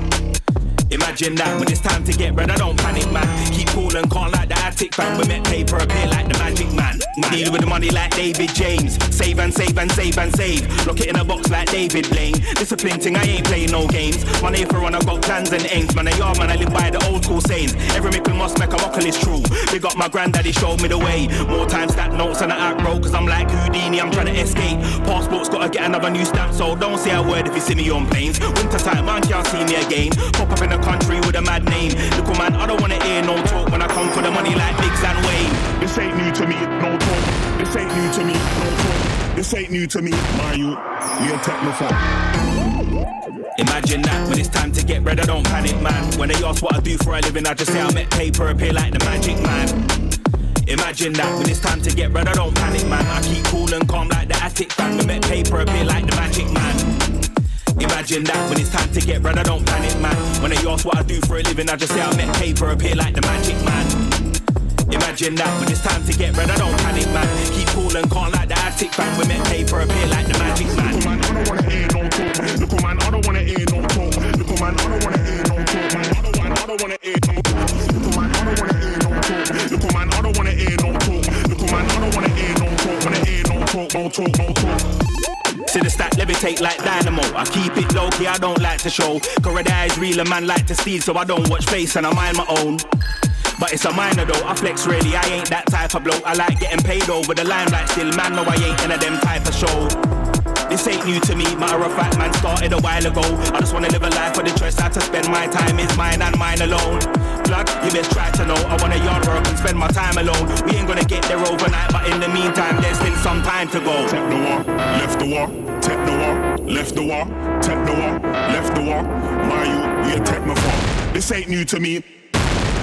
[SPEAKER 8] Imagine that when it's time to get bread, I don't panic, man. Keep cool and calm like the attic band. We met paper, appear like the magic man. Deal with the money like David James. Save and save and save and save. Lock it in a box like David Blaine. Discipline thing, I ain't playing no games. Money for run, I got plans and aims. Man, I live by the old school sayings. Every mickle must make a muckle is true. Big up my granddaddy, showed me the way. More time stat notes and I act broke, cause I'm like Houdini, I'm trying to escape. Passport's gotta get another new stamp, so don't say a word if you see me on planes. Winter time, man can't see me again. Pop up in the country with a mad name. Little man, I don't wanna hear no talk when I come for the money like Biggs and Wayne.
[SPEAKER 7] This ain't new to me, no talk. This ain't new to me, no talk. This ain't new to me, Mario. we a technophone.
[SPEAKER 8] Imagine that when it's time to get bread, I don't panic, man. When they ask what I do for a living, I just say I make paper appear like the magic man. Imagine that when it's time to get bread, I don't panic, man. I keep cool and calm like the Atox band. We make paper appear like the magic man. Imagine that when it's time to get bread, I don't panic, man. When they ask what I do for a living, I just say I make paper appear like the magic man. Imagine that when it's time to get bread, I don't panic, man. Keep cool and calm like the Atox band. We make paper appear like the magic man.
[SPEAKER 7] Look, man, I don't wanna hear no talk. Look, man, I don't wanna hear no talk. Look, man, I don't wanna hear no talk. Man, I don't wanna hear no talk. Look, man, I don't wanna hear no talk. Look, man, I don't wanna hear no talk. Look, man, I don't wanna hear no talk. Wanna hear no talk, no talk, no talk.
[SPEAKER 8] See the stack levitate like dynamo. I keep it low key, I don't like to show. Corridor is real, a man like to steal, so I don't watch face and I mind my own. But it's a minor though, I flex really, I ain't that type of bloke. I like getting paid over the limelight still, man, no I ain't in a them type of show. This ain't new to me, matter of fact, man, started a while ago. I just wanna live a life where the choice I to spend my time is mine and mine alone. Blood, you best try to know, I wanna yard work and spend my time alone. We ain't gonna get there overnight, but in the meantime, there's still some time to go.
[SPEAKER 7] Take the war, left the war, take the war, left the war, take the war, left the war. My you, we a technophone. This ain't new to me.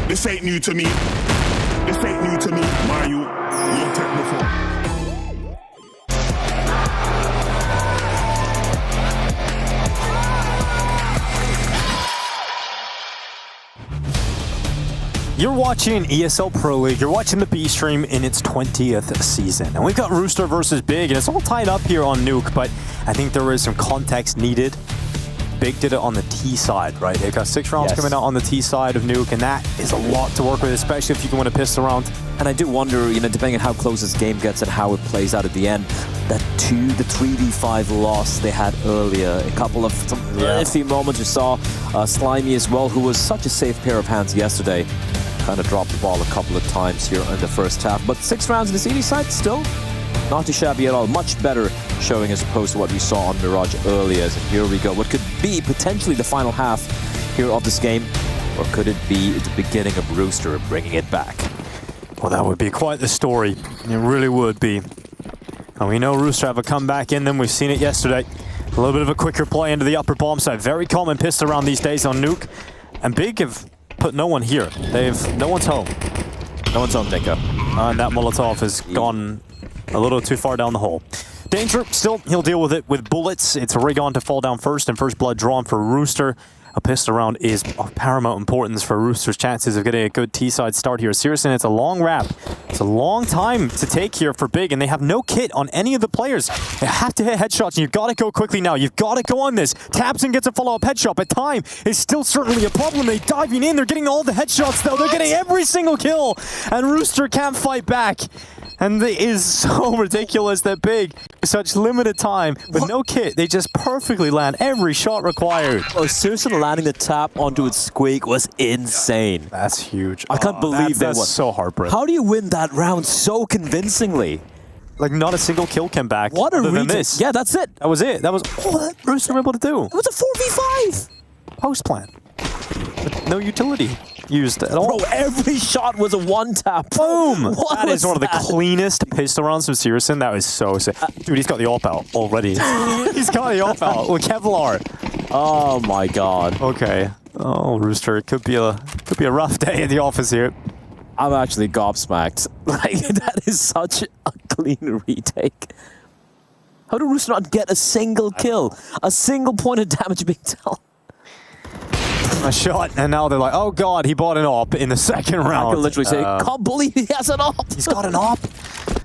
[SPEAKER 7] This ain't new to me. This ain't new to me. My you, we a technophone.
[SPEAKER 5] You're watching ESL Pro League, you're watching the B stream in its 20th season. And we've got Rooster versus Big, and it's all tied up here on Nuke, but I think there is some context needed. Big did it on the T side, right? They've got 6 rounds coming out on the T side of Nuke, and that is a lot to work with, especially if you can win a pistol round.
[SPEAKER 6] And I do wonder, depending on how close this game gets and how it plays out at the end, the 3v5 loss they had earlier, a couple of iffy moments. You saw Slimy as well, who was such a safe pair of hands yesterday. Kind of dropped the ball a couple of times here in the first half. But 6 rounds in the CD side, still not too shabby at all. Much better showing as opposed to what we saw on Mirage earlier. So here we go. What could be potentially the final half here of this game? Or could it be the beginning of Rooster bringing it back?
[SPEAKER 5] Well, that would be quite the story. It really would be. And we know Rooster have a comeback in them. We've seen it yesterday. A little bit of a quicker play into the upper bomb side. Very common pistol round these days on Nuke. And Big have put no one here. No one's home.
[SPEAKER 6] No one's home, Dinko.
[SPEAKER 5] And that Molotov has gone a little too far down the hole. Danger, still, he'll deal with it with bullets. It's Rigon to fall down first, and first blood drawn for Rooster. A pistol round is of paramount importance for Rooster's chances of getting a good T-side start here. Seriously, it's a long wrap. It's a long time to take here for Big, and they have no kit on any of the players. They have to hit headshots, and you've got to go quickly now. You've got to go on this. Tabson gets a follow-up headshot, but time is still certainly a problem. They're diving in. They're getting all the headshots, though. They're getting every single kill, and Rooster can't fight back. And it is so ridiculous that Big, such limited time, with no kit, they just perfectly land every shot required.
[SPEAKER 6] Oh, seriously, landing the tap onto its squeak was insane.
[SPEAKER 5] That's huge.
[SPEAKER 6] I can't believe that.
[SPEAKER 5] That's so heartbreaking.
[SPEAKER 6] How do you win that round so convincingly?
[SPEAKER 5] Like, not a single kill came back.
[SPEAKER 6] What a retake. Yeah, that's it.
[SPEAKER 5] That was it. That was all that Rooster were able to do.
[SPEAKER 6] It was a 4v5.
[SPEAKER 5] Post plan. With no utility used at all.
[SPEAKER 6] Bro, every shot was a one-tap.
[SPEAKER 5] Boom! That is one of the cleanest pistol rounds from Searson. That was so sick. Dude, he's got the AWP out already. He's got the AWP out with Kevlar.
[SPEAKER 6] Oh my god.
[SPEAKER 5] Okay. Oh, Rooster, it could be a rough day in the office here.
[SPEAKER 6] I'm actually gobsmacked. Like, that is such a clean retake. How did Rooster not get a single kill? A single point of damage being dealt?
[SPEAKER 5] A shot, and now they're like, oh god, he bought an AWP in the second round.
[SPEAKER 6] I can literally say, can't believe he has an AWP.
[SPEAKER 5] He's got an AWP.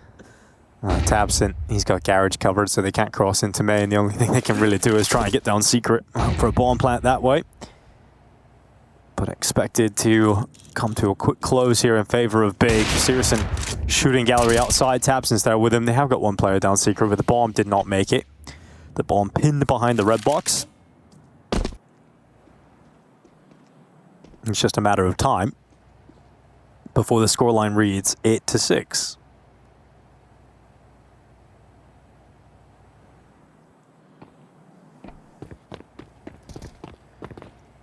[SPEAKER 5] Tabson, he's got garage covered, so they can't cross into main. The only thing they can really do is try and get down secret for a bomb plant that way. But expected to come to a quick close here in favor of Big. Searson shooting gallery outside. Tabson's there with him. They have got one player down secret, but the bomb did not make it. The bomb pinned behind the red box. It's just a matter of time before the scoreline reads 8-6.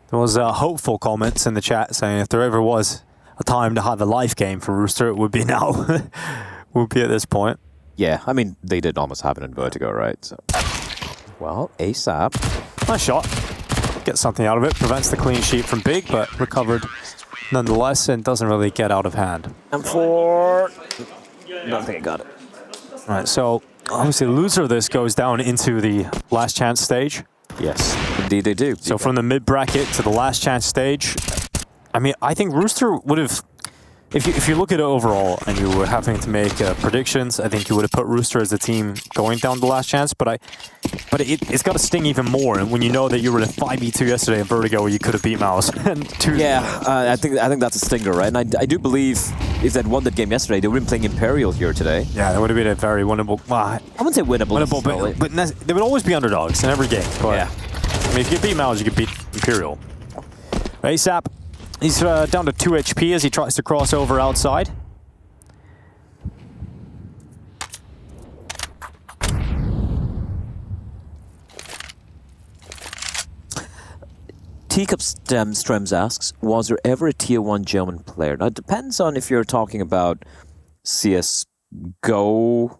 [SPEAKER 5] There was hopeful comments in the chat saying if there ever was a time to have a life game for Rooster, it would be now. Would be at this point.
[SPEAKER 6] Yeah, I mean, they did almost have it in Vertigo, right? So Well, ASAP.
[SPEAKER 5] Nice shot. Get something out of it. Prevents the clean sheet from Big, but recovered nonetheless and doesn't really get out of hand.
[SPEAKER 6] And for... I don't think I got it.
[SPEAKER 5] All right, so obviously the loser of this goes down into the last chance stage.
[SPEAKER 6] Yes, indeed they do.
[SPEAKER 5] So from the mid-bracket to the last chance stage, I mean, I think Rooster would have... If you look at it overall and you were having to make predictions, I think you would have put Rooster as a team going down the last chance, but it's got to sting even more. And when you know that you were in a 5v2 yesterday in Vertigo where you could have beat Mouse.
[SPEAKER 6] I think that's a stinger, right? And I do believe if they'd won that game yesterday, they would have been playing Imperial here today.
[SPEAKER 5] Yeah, that would have been a very winnable...
[SPEAKER 6] I wouldn't say winnable.
[SPEAKER 5] But they would always be underdogs in every game. But,
[SPEAKER 6] yeah.
[SPEAKER 5] I mean, if you could beat Mouse, you could beat Imperial. ASAP. He's down to 2 HP as he tries to cross over outside.
[SPEAKER 6] Teacup Strems asks, was there ever a tier 1 German player? Now, it depends on if you're talking about CSGO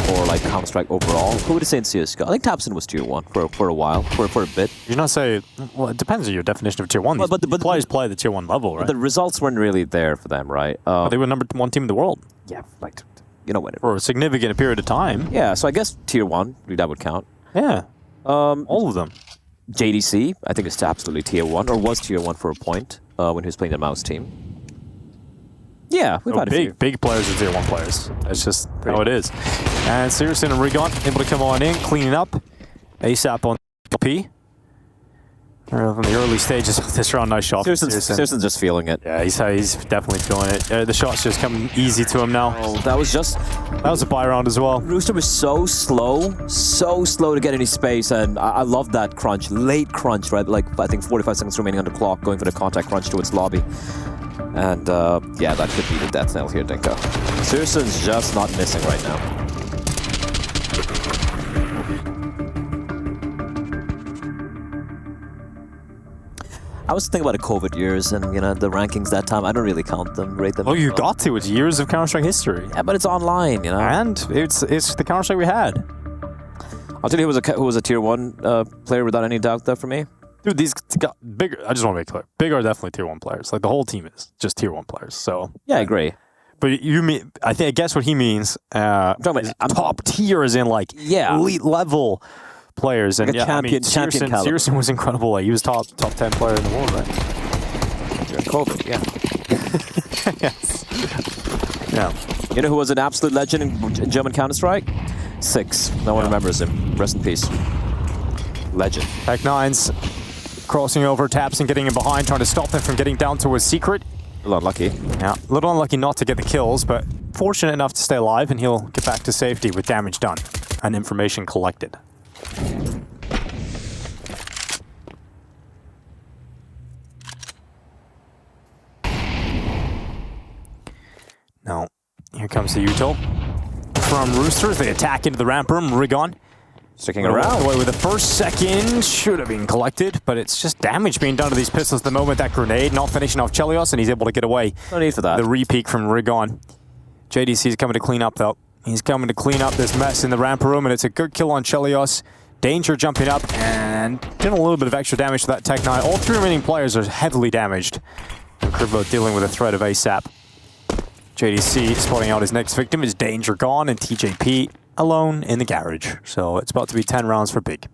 [SPEAKER 6] or like Counter-Strike overall. Who would you say in CSGO? I think Tapson was tier 1 for a while, for a bit.
[SPEAKER 5] You're not saying... Well, it depends on your definition of tier 1. But the players play the tier 1 level, right?
[SPEAKER 6] But the results weren't really there for them, right?
[SPEAKER 5] But they were number 1 team in the world.
[SPEAKER 6] Yeah, like, you know what?
[SPEAKER 5] For a significant period of time.
[SPEAKER 6] Yeah, so I guess tier 1, that would count.
[SPEAKER 5] Yeah. All of them.
[SPEAKER 6] JDC, I think it's absolutely tier 1, or was tier 1 for a point when he was playing the Mouse team. Yeah, we've had a few.
[SPEAKER 5] Big players are tier 1 players. That's just how it is. And Searson and Rigon able to come on in, cleaning up. ASAP on P. From the early stages of this round, nice shot.
[SPEAKER 6] Searson's just feeling it.
[SPEAKER 5] Yeah, he's definitely feeling it. The shot's just coming easy to him now.
[SPEAKER 6] Oh, that was
[SPEAKER 5] a buy round as well.
[SPEAKER 6] Rooster was so slow to get any space, and I love that crunch, late crunch, right? Like I think 45 seconds remaining on the clock, going for the contact crunch towards lobby. And yeah, that could be the death knell here, Dinko. Searson's just not missing right now. I was thinking about the COVID years and, you know, the rankings that time. I don't really count them, rate them.
[SPEAKER 5] Oh, you got to. It's years of Counter-Strike history.
[SPEAKER 6] Yeah, but it's online, you know.
[SPEAKER 5] And it's the Counter-Strike we had.
[SPEAKER 6] I'll tell you who was a tier 1 player without any doubt there for me.
[SPEAKER 5] Dude, these got bigger. I just want to make clear. Big are definitely tier 1 players. Like the whole team is just tier 1 players. So
[SPEAKER 6] yeah, I agree.
[SPEAKER 5] But you mean? I guess what he means. I'm top tier, as in like elite level players.
[SPEAKER 6] Like
[SPEAKER 5] and
[SPEAKER 6] champion caliber.
[SPEAKER 5] Searson was incredible. Like he was top 10 player in the world, right?
[SPEAKER 6] During COVID, yeah.
[SPEAKER 5] Yes. Yeah.
[SPEAKER 6] You know who was an absolute legend in German Counter-Strike? 6. No one remembers him. Rest in peace. Legend.
[SPEAKER 5] Tech9's crossing over, taps and getting him behind, trying to stop him from getting down to his secret.
[SPEAKER 6] A little unlucky.
[SPEAKER 5] Yeah, a little unlucky not to get the kills, but fortunate enough to stay alive, and he'll get back to safety with damage done and information collected. Now, here comes the util from Roosters. They attack into the ramp room. Rigon
[SPEAKER 6] sticking around.
[SPEAKER 5] Away with the first second. Should have been collected, but it's just damage being done to these pistols at the moment. That grenade not finishing off Chelios, and he's able to get away.
[SPEAKER 6] No need for that.
[SPEAKER 5] The repeak from Rigon. JDC's coming to clean up, though. He's coming to clean up this mess in the ramp room, and it's a good kill on Chelios. Danger jumping up and doing a little bit of extra damage to that Tech9. All 3 remaining players are heavily damaged. And Krivlo dealing with the threat of ASAP. JDC spotting out his next victim is Danger gone, and TJP alone in the garage. So it's about to be 10 rounds for Big.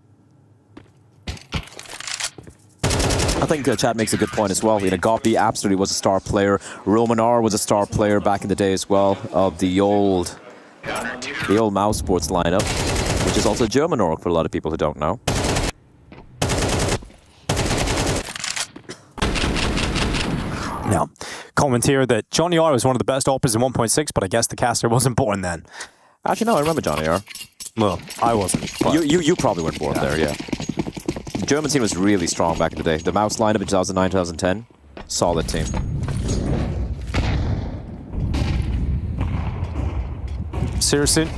[SPEAKER 6] I think chat makes a good point as well. You know, Goppy absolutely was a star player. Romanar was a star player back in the day as well of the old Mouse Sports lineup, which is also German org for a lot of people who don't know.
[SPEAKER 5] Now, comment here that Johnny R was one of the best operas in 1.6, but I guess the caster wasn't born then.
[SPEAKER 6] Actually, no, I remember Johnny R.
[SPEAKER 5] Well, I wasn't.
[SPEAKER 6] You probably weren't born there, yeah. The German team was really strong back in the day. The Mouse lineup in 2009, 2010, solid team.
[SPEAKER 5] Searson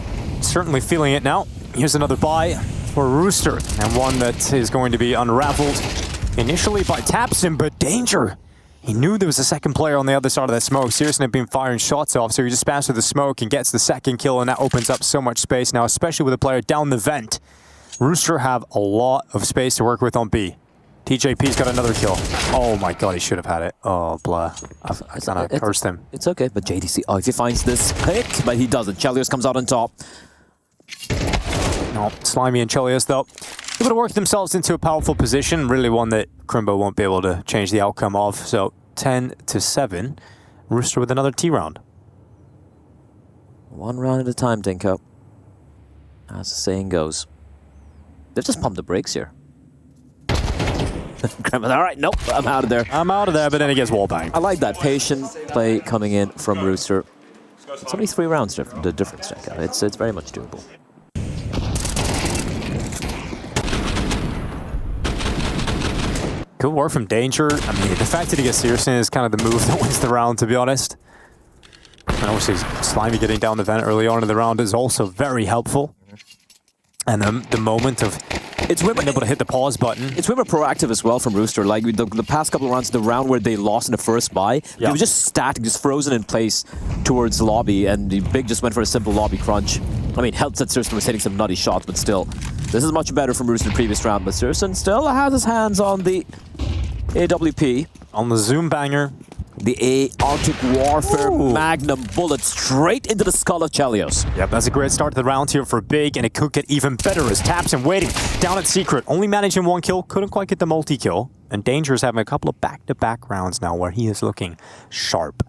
[SPEAKER 5] certainly feeling it now. Here's another buy for Rooster, and one that is going to be unraveled initially by Tapson, but Danger. He knew there was a second player on the other side of that smoke. Searson had been firing shots off, so he just spams through the smoke and gets the second kill, and that opens up so much space now, especially with a player down the vent. Rooster have a lot of space to work with on B. TJP's got another kill. Oh my god, he should have had it. Oh, blah. I kind of cursed him.
[SPEAKER 6] It's okay, but JDC, oh, if he finds this pick, but he doesn't. Chelios comes out on top.
[SPEAKER 5] No, Slimy and Chelios, though, able to work themselves into a powerful position, really one that Crimbo won't be able to change the outcome of. So 10-7, Rooster with another T round.
[SPEAKER 6] One round at a time, Dinko. As the saying goes. They've just pumped the brakes here. All right, nope, I'm out of there.
[SPEAKER 5] I'm out of there, but then he gets wallbanged.
[SPEAKER 6] I like that patient play coming in from Rooster. It's only 3 rounds, the difference, Dinko. It's very much doable.
[SPEAKER 5] Good work from Danger. I mean, the fact that he gets Searson is kind of the move that wins the round, to be honest. And obviously, Slimy getting down the vent early on in the round is also very helpful. And the moment of being able to hit the pause button.
[SPEAKER 6] It's way more proactive as well from Rooster. Like the past couple of rounds, the round where they lost in the first buy, they were just static, just frozen in place towards lobby, and the Big just went for a simple lobby crunch. I mean, helped that Searson was hitting some nutty shots, but still, this is much better from Rooster the previous round. But Searson still has his hands on the AWP.
[SPEAKER 5] On the Zoom banger.
[SPEAKER 6] The Arctic Warfare Magnum bullet straight into the skull of Chelios.
[SPEAKER 5] Yep, that's a great start to the round here for Big, and it could get even better as Tapson waiting down at Secret. Only managing 1 kill, couldn't quite get the multi-kill. And Danger is having a couple of back-to-back rounds now where he is looking sharp.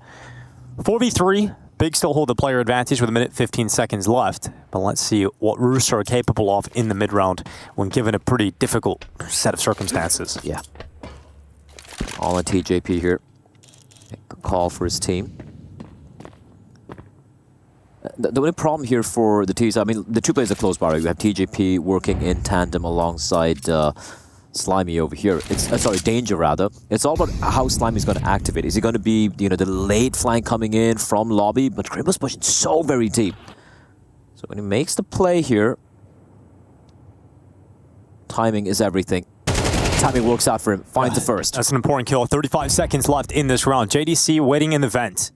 [SPEAKER 5] 4v3, Big still hold the player advantage with 1:15 seconds left. But let's see what Rooster are capable of in the mid-round when given a pretty difficult set of circumstances.
[SPEAKER 6] Yeah. All on TJP here. Call for his team. The only problem here for the T's, I mean, the 2 players are close by. We have TJP working in tandem alongside Slimy over here. It's sorry, Danger rather. It's all about how Slimy's going to activate. Is he going to be, you know, the late flank coming in from lobby? But Crimbo's pushing so very deep. So when he makes the play here, timing is everything. Timing works out for him. Finds the first.
[SPEAKER 5] That's an important kill. 35 seconds left in this round. JDC waiting in the vent.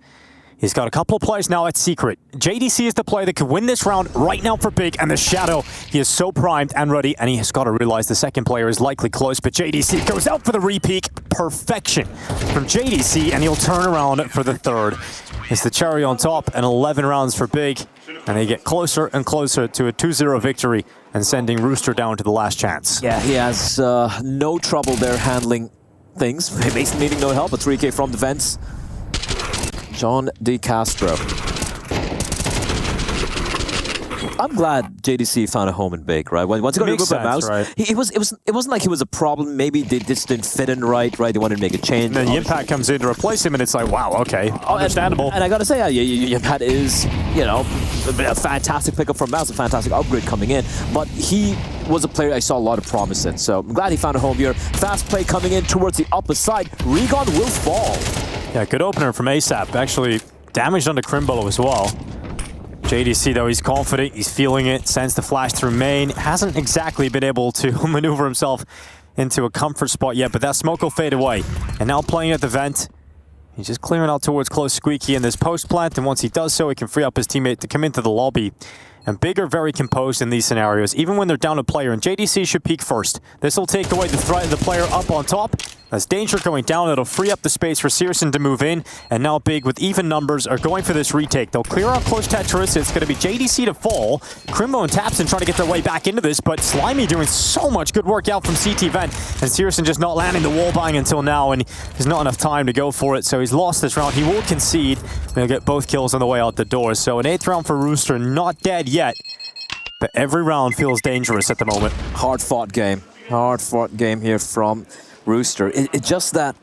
[SPEAKER 5] He's got a couple of players now at Secret. JDC is the player that could win this round right now for Big, and the Shadow, he is so primed and ready, and he has got to realize the second player is likely close, but JDC goes out for the repeak. Perfection from JDC, and he'll turn around for the third. It's the cherry on top, and 11 rounds for Big, and they get closer and closer to a 2-0 victory and sending Rooster down to the last chance.
[SPEAKER 6] Yeah, he has no trouble there handling things. Basically needing no help. A 3K from the vents. John De Castro. I'm glad JDC found a home in Big, right? Once he got removed by Mouse,
[SPEAKER 5] right?
[SPEAKER 6] it wasn't like he was a problem. Maybe they just didn't fit in right? They wanted to make a change.
[SPEAKER 5] And then Impact comes in to replace him, and it's like, wow, okay, understandable.
[SPEAKER 6] And I gotta say, Impact is, you know, a fantastic pickup from Mouse, a fantastic upgrade coming in. But he was a player I saw a lot of promise in, so I'm glad he found a home here. Fast play coming in towards the upper side. Regon will fall.
[SPEAKER 5] Yeah, good opener from ASAP. Actually, damaged onto Crimbo as well. JDC, though, he's confident, he's feeling it, sends the flash through main. Hasn't exactly been able to maneuver himself into a comfort spot yet, but that smoke will fade away. And now playing at the vent, he's just clearing out towards close Squeaky in this post plant, and once he does so, he can free up his teammate to come into the lobby. And Big are very composed in these scenarios, even when they're down a player, and JDC should peek first. This will take away the threat of the player up on top. As Danger going down, it'll free up the space for Searson to move in, and now Big, with even numbers, are going for this retake. They'll clear out close Tetris. It's going to be JDC to fall. Crimbo and Tapson trying to get their way back into this, but Slimy doing so much good work out from CT Vent, and Searson just not landing the wall bang until now, and there's not enough time to go for it, so he's lost this round. He will concede. He'll get both kills on the way out the door, so an 8th round for Rooster, not dead yet, but every round feels dangerous at the moment.
[SPEAKER 6] Hard-fought game. Hard-fought game here from Rooster. It's just that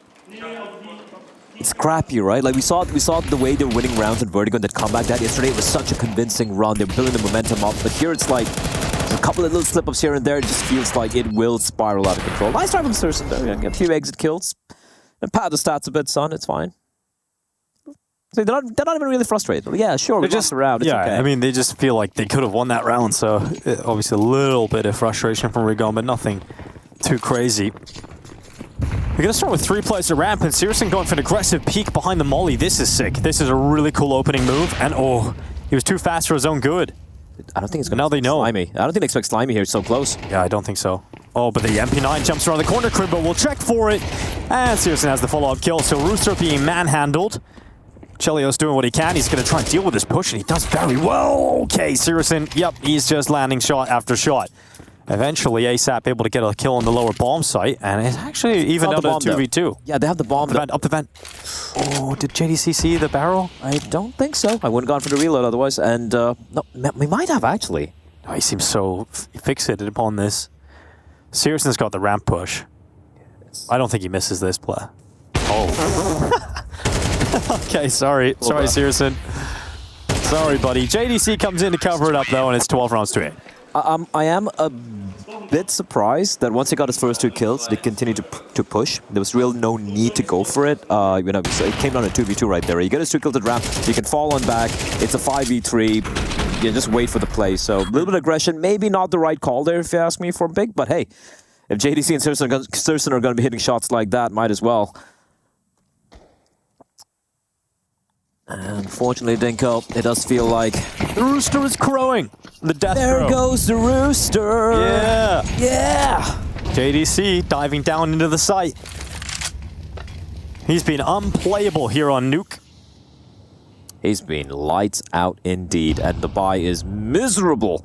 [SPEAKER 6] it's scrappy, right? Like we saw the way they were winning rounds in Vertigo and that comeback that yesterday. It was such a convincing run. They're building the momentum up, but here it's like there's a couple of little slip-ups here and there. It just feels like it will spiral out of control. Nice try from Searson though. Yeah, a few exit kills and pad the stats a bit, son. It's fine. So they're not even really frustrated. Yeah, sure, we just around. It's okay.
[SPEAKER 5] I mean, they just feel like they could have won that round. So obviously a little bit of frustration from Rigon, but nothing too crazy. We're going to start with 3 players at ramp, and Searson going for an aggressive peek behind the molly. This is sick. This is a really cool opening move, and oh, he was too fast for his own good.
[SPEAKER 6] I don't think it's going to
[SPEAKER 5] Now they know.
[SPEAKER 6] Slimy. I don't think they expect Slimy here so close.
[SPEAKER 5] Yeah, I don't think so. Oh, but the MP9 jumps around the corner. Crimbo will check for it. And Searson has the follow-up kill. So Rooster being manhandled. Chelios doing what he can. He's going to try and deal with this push, and he does very well. Okay, Searson, yep, he's just landing shot after shot. Eventually, ASAP able to get a kill on the lower bomb site, and it's actually even down to 2v2.
[SPEAKER 6] Yeah, they have the bomb.
[SPEAKER 5] Up the vent. Oh, did JDC see the barrel?
[SPEAKER 6] I don't think so. I wouldn't have gone for the reload otherwise, and no, we might have actually.
[SPEAKER 5] Oh, he seems so fixated upon this. Searson's got the ramp push. I don't think he misses this play. Oh. Okay, sorry, Searson. Sorry, buddy. JDC comes in to cover it up, though, and it's 12 rounds to 8.
[SPEAKER 6] I am a bit surprised that once he got his first 2 kills, they continued to push. There was really no need to go for it. So it came down to 2v2 right there. You get his 2 kills at ramp, you can fall on back. It's a 5v3. You just wait for the play. So a little bit of aggression, maybe not the right call there if you ask me for Big, but hey, if JDC and Searson are going to be hitting shots like that, might as well. Unfortunately, Dinko, it does feel like
[SPEAKER 5] the Rooster is crowing. The death
[SPEAKER 6] There
[SPEAKER 5] crow.
[SPEAKER 6] goes the Rooster.
[SPEAKER 5] Yeah.
[SPEAKER 6] Yeah.
[SPEAKER 5] JDC diving down into the site. He's been unplayable here on Nuke.
[SPEAKER 6] He's been lights out indeed, and the buy is miserable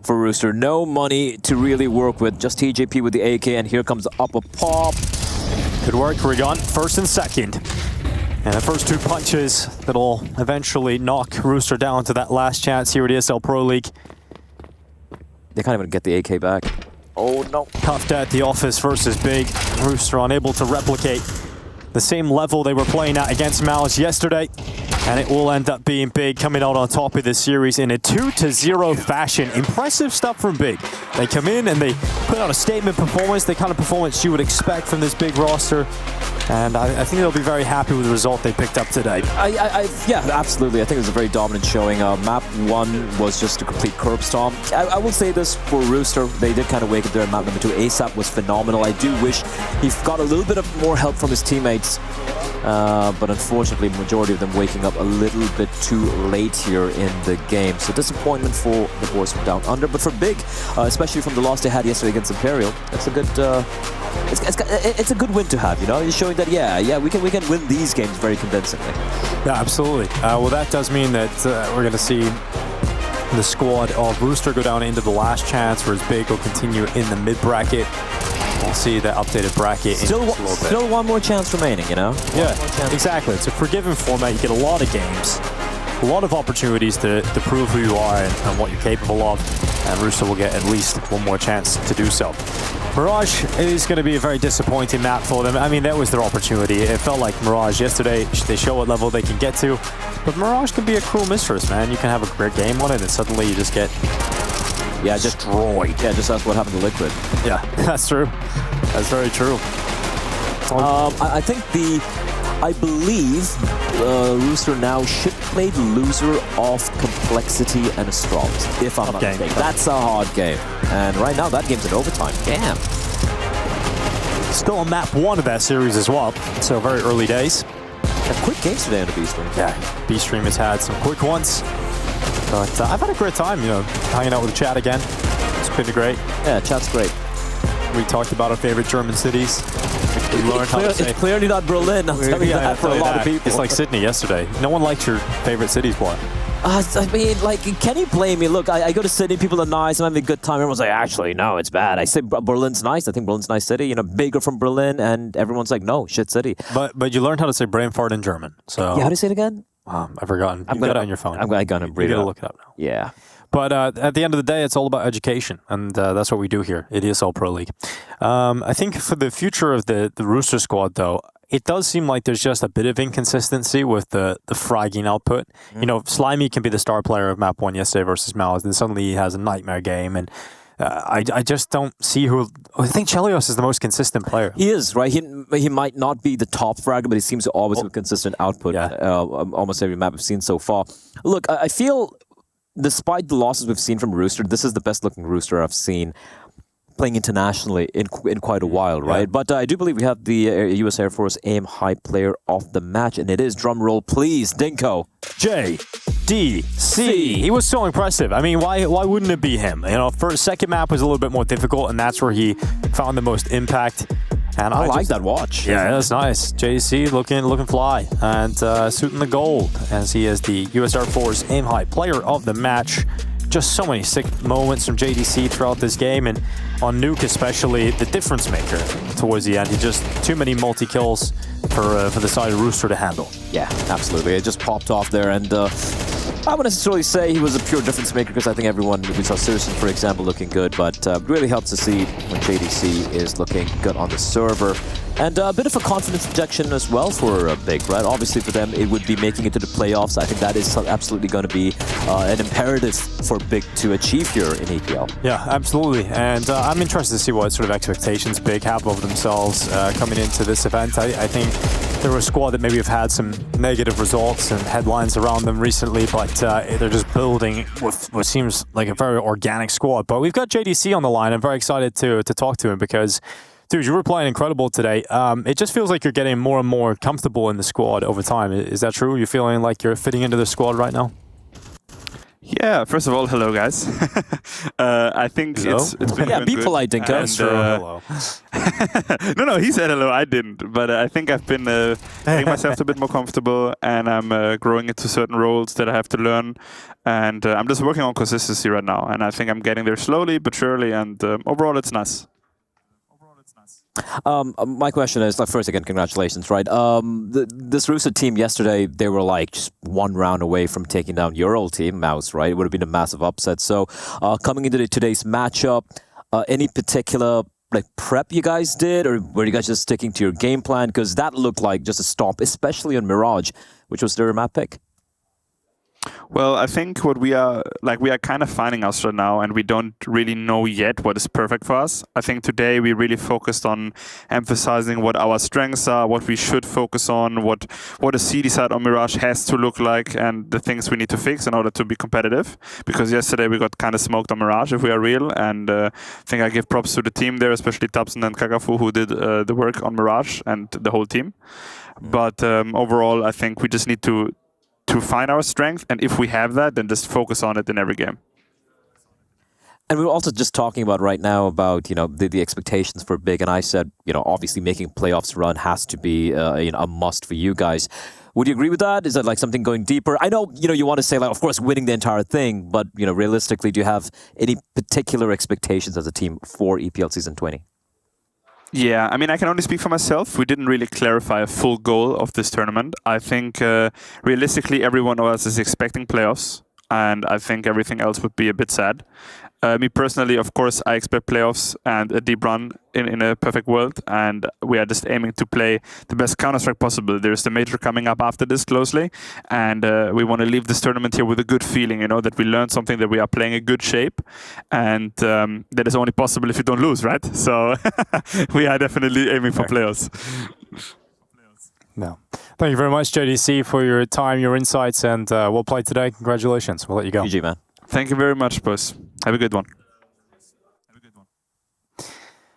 [SPEAKER 6] for Rooster. No money to really work with, just TJP with the AK, and here comes up a pop.
[SPEAKER 5] Good work, Rigon. First and second. And the first 2 punches that'll eventually knock Rooster down to that last chance here at ESL Pro League.
[SPEAKER 6] They can't even get the AK back. Oh no.
[SPEAKER 5] Cuffed at the office versus Big. Rooster unable to replicate the same level they were playing at against Malice yesterday. And it will end up being Big coming out on top of this series in a 2-0 fashion. Impressive stuff from Big. They come in and they put out a statement performance, the kind of performance you would expect from this Big roster. And I think they'll be very happy with the result they picked up today.
[SPEAKER 6] Yeah, absolutely. I think it was a very dominant showing. Map 1 was just a complete curb stomp. I will say this for Rooster, they did kind of wake up there in map number 2. ASAP was phenomenal. I do wish he got a little bit of more help from his teammates. But unfortunately, majority of them waking up a little bit too late here in the game. So disappointment for the boys from Down Under. But for Big, especially from the loss they had yesterday against Imperial, it's a good it's a good win to have, you know? It's showing that, yeah, we can win these games very convincingly.
[SPEAKER 5] Yeah, absolutely. Well, that does mean that we're going to see the squad of Rooster go down into the last chance, whereas Big will continue in the mid-bracket. We'll see the updated bracket in just a little bit.
[SPEAKER 6] Still one more chance remaining, you know?
[SPEAKER 5] Yeah, exactly. It's a forgiving format. You get a lot of games, a lot of opportunities to prove who you are and what you're capable of, and Rooster will get at least one more chance to do so. Mirage is going to be a very disappointing map for them. I mean, that was their opportunity. It felt like Mirage yesterday. They show what level they can get to. But Mirage can be a cruel mistress, man. You can have a great game on it, and suddenly you just get destroyed.
[SPEAKER 6] Yeah, just that's what happened to Liquid.
[SPEAKER 5] Yeah, that's true. That's very true.
[SPEAKER 6] I believe Rooster now should play the loser of Complexity and Astrolist, if I'm not mistaken. That's a hard game. And right now, that game's in overtime. Damn.
[SPEAKER 5] Still on map 1 of that series as well, so very early days.
[SPEAKER 6] Quick games today on the B-Stream.
[SPEAKER 5] Yeah, B-Stream has had some quick ones. But I've had a great time, you know, hanging out with the chat again. It's pretty great.
[SPEAKER 6] Yeah, chat's great.
[SPEAKER 5] We talked about our favorite German cities. We learned how to say.
[SPEAKER 6] It's clearly not Berlin. I'll tell you that for a lot of people.
[SPEAKER 5] It's like Sydney yesterday. No one liked your favorite cities, boy.
[SPEAKER 6] I mean, like, can you blame me? Look, I go to Sydney, people are nice, I'm having a good time. Everyone's like, actually, no, it's bad. I say Berlin's nice. I think Berlin's a nice city. You know, bigger from Berlin, and everyone's like, no, shit city.
[SPEAKER 5] But you learned how to say brain fart in German. So
[SPEAKER 6] yeah, how do you say it again?
[SPEAKER 5] I've forgotten. You've got it on your phone.
[SPEAKER 6] I'm going to read it.
[SPEAKER 5] You got to look it up now.
[SPEAKER 6] Yeah.
[SPEAKER 5] But at the end of the day, it's all about education, and that's what we do here at ESL Pro League. I think for the future of the Rooster squad, though, it does seem like there's just a bit of inconsistency with the fragging output. You know, Slimy can be the star player of Map 1 yesterday versus Malice, then suddenly he has a nightmare game, and I just don't see who... I think Chelios is the most consistent player.
[SPEAKER 6] He is, right? He might not be the top fragger, but he seems to always have consistent output. Yeah. Almost every map I've seen so far. Look, I feel... Despite the losses we've seen from Rooster, this is the best-looking Rooster I've seen playing internationally in quite a while, right? Yeah. But I do believe we have the U.S. Air Force Aim High Player of the Match, and it is, drum roll please, Dinko.
[SPEAKER 5] Jay JDC. He was so impressive. I mean, why wouldn't it be him? You know, second map was a little bit more difficult, and that's where he found the most impact. And
[SPEAKER 6] I like that watch.
[SPEAKER 5] Yeah, that's nice. JDC looking fly and suiting the gold as he is the US Air Force aim high player of the match. Just so many sick moments from JDC throughout this game, and on Nuke especially, the difference maker towards the end. He just too many multi-kills for the side of Rooster to handle.
[SPEAKER 6] Yeah, absolutely. It just popped off there, and I wouldn't necessarily say he was a pure difference maker because I think everyone, we saw Citizen, for example, looking good, but really helps to see when JDC is looking good on the server. And a bit of a confidence injection as well for Big, right? Obviously for them, it would be making it to the playoffs. I think that is absolutely going to be an imperative for Big to achieve here in EPL.
[SPEAKER 5] Yeah, absolutely. And I'm interested to see what sort of expectations Big have of themselves coming into this event. I think they're a squad that maybe have had some negative results and headlines around them recently, but they're just building with what seems like a very organic squad. But we've got JDC on the line. I'm very excited to talk to him because, dude, you were playing incredible today. It just feels like you're getting more and more comfortable in the squad over time. Is that true? You're feeling like you're fitting into the squad right now?
[SPEAKER 9] Yeah, first of all, hello guys. I think it's been
[SPEAKER 6] yeah, be
[SPEAKER 9] good.
[SPEAKER 6] polite, Dinko.
[SPEAKER 9] And,
[SPEAKER 5] hello.
[SPEAKER 9] no, he said hello, I didn't. But I think I've been making myself a bit more comfortable, and I'm growing into certain roles that I have to learn. And I'm just working on consistency right now. And I think I'm getting there slowly but surely, and overall it's nice.
[SPEAKER 6] My question is, like, first again, congratulations, right? This Rooster team yesterday, they were like just one round away from taking down your old team, Mouse, right? It would have been a massive upset. So coming into today's matchup, any particular like prep you guys did, or were you guys just sticking to your game plan? Because that looked like just a stomp, especially on Mirage, which was their map pick.
[SPEAKER 9] Well, I think what we are kind of finding us right now, and we don't really know yet what is perfect for us. I think today we really focused on emphasizing what our strengths are, what we should focus on, what a CD side on Mirage has to look like, and the things we need to fix in order to be competitive. Because yesterday we got kind of smoked on Mirage, if we are real, and I think I give props to the team there, especially Tabson and Kakafu, who did the work on Mirage, and the whole team. But overall, I think we just need to find our strength, and if we have that, then just focus on it in every game.
[SPEAKER 6] And we were also just talking about right now about, you know, the expectations for Big, and I said, you know, obviously making playoffs run has to be you know, a must for you guys. Would you agree with that? Is that like something going deeper? I know, you know, you want to say like, of course, winning the entire thing, but, you know, realistically, do you have any particular expectations as a team for EPL Season 20?
[SPEAKER 9] Yeah, I mean, I can only speak for myself. We didn't really clarify a full goal of this tournament. I think realistically, every one of us is expecting playoffs, and I think everything else would be a bit sad. Me personally, of course, I expect playoffs and a deep run in a perfect world, and we are just aiming to play the best Counter-Strike possible. There's the major coming up after this closely, and we want to leave this tournament here with a good feeling, you know, that we learned something, that we are playing a good shape, and that is only possible if you don't lose, right? So we are definitely aiming for playoffs.
[SPEAKER 5] No. Thank you very much, JDC, for your time, your insights, and we'll play today. Congratulations. We'll let you go.
[SPEAKER 6] GG, man.
[SPEAKER 9] Thank you very much, boss. Have a good one.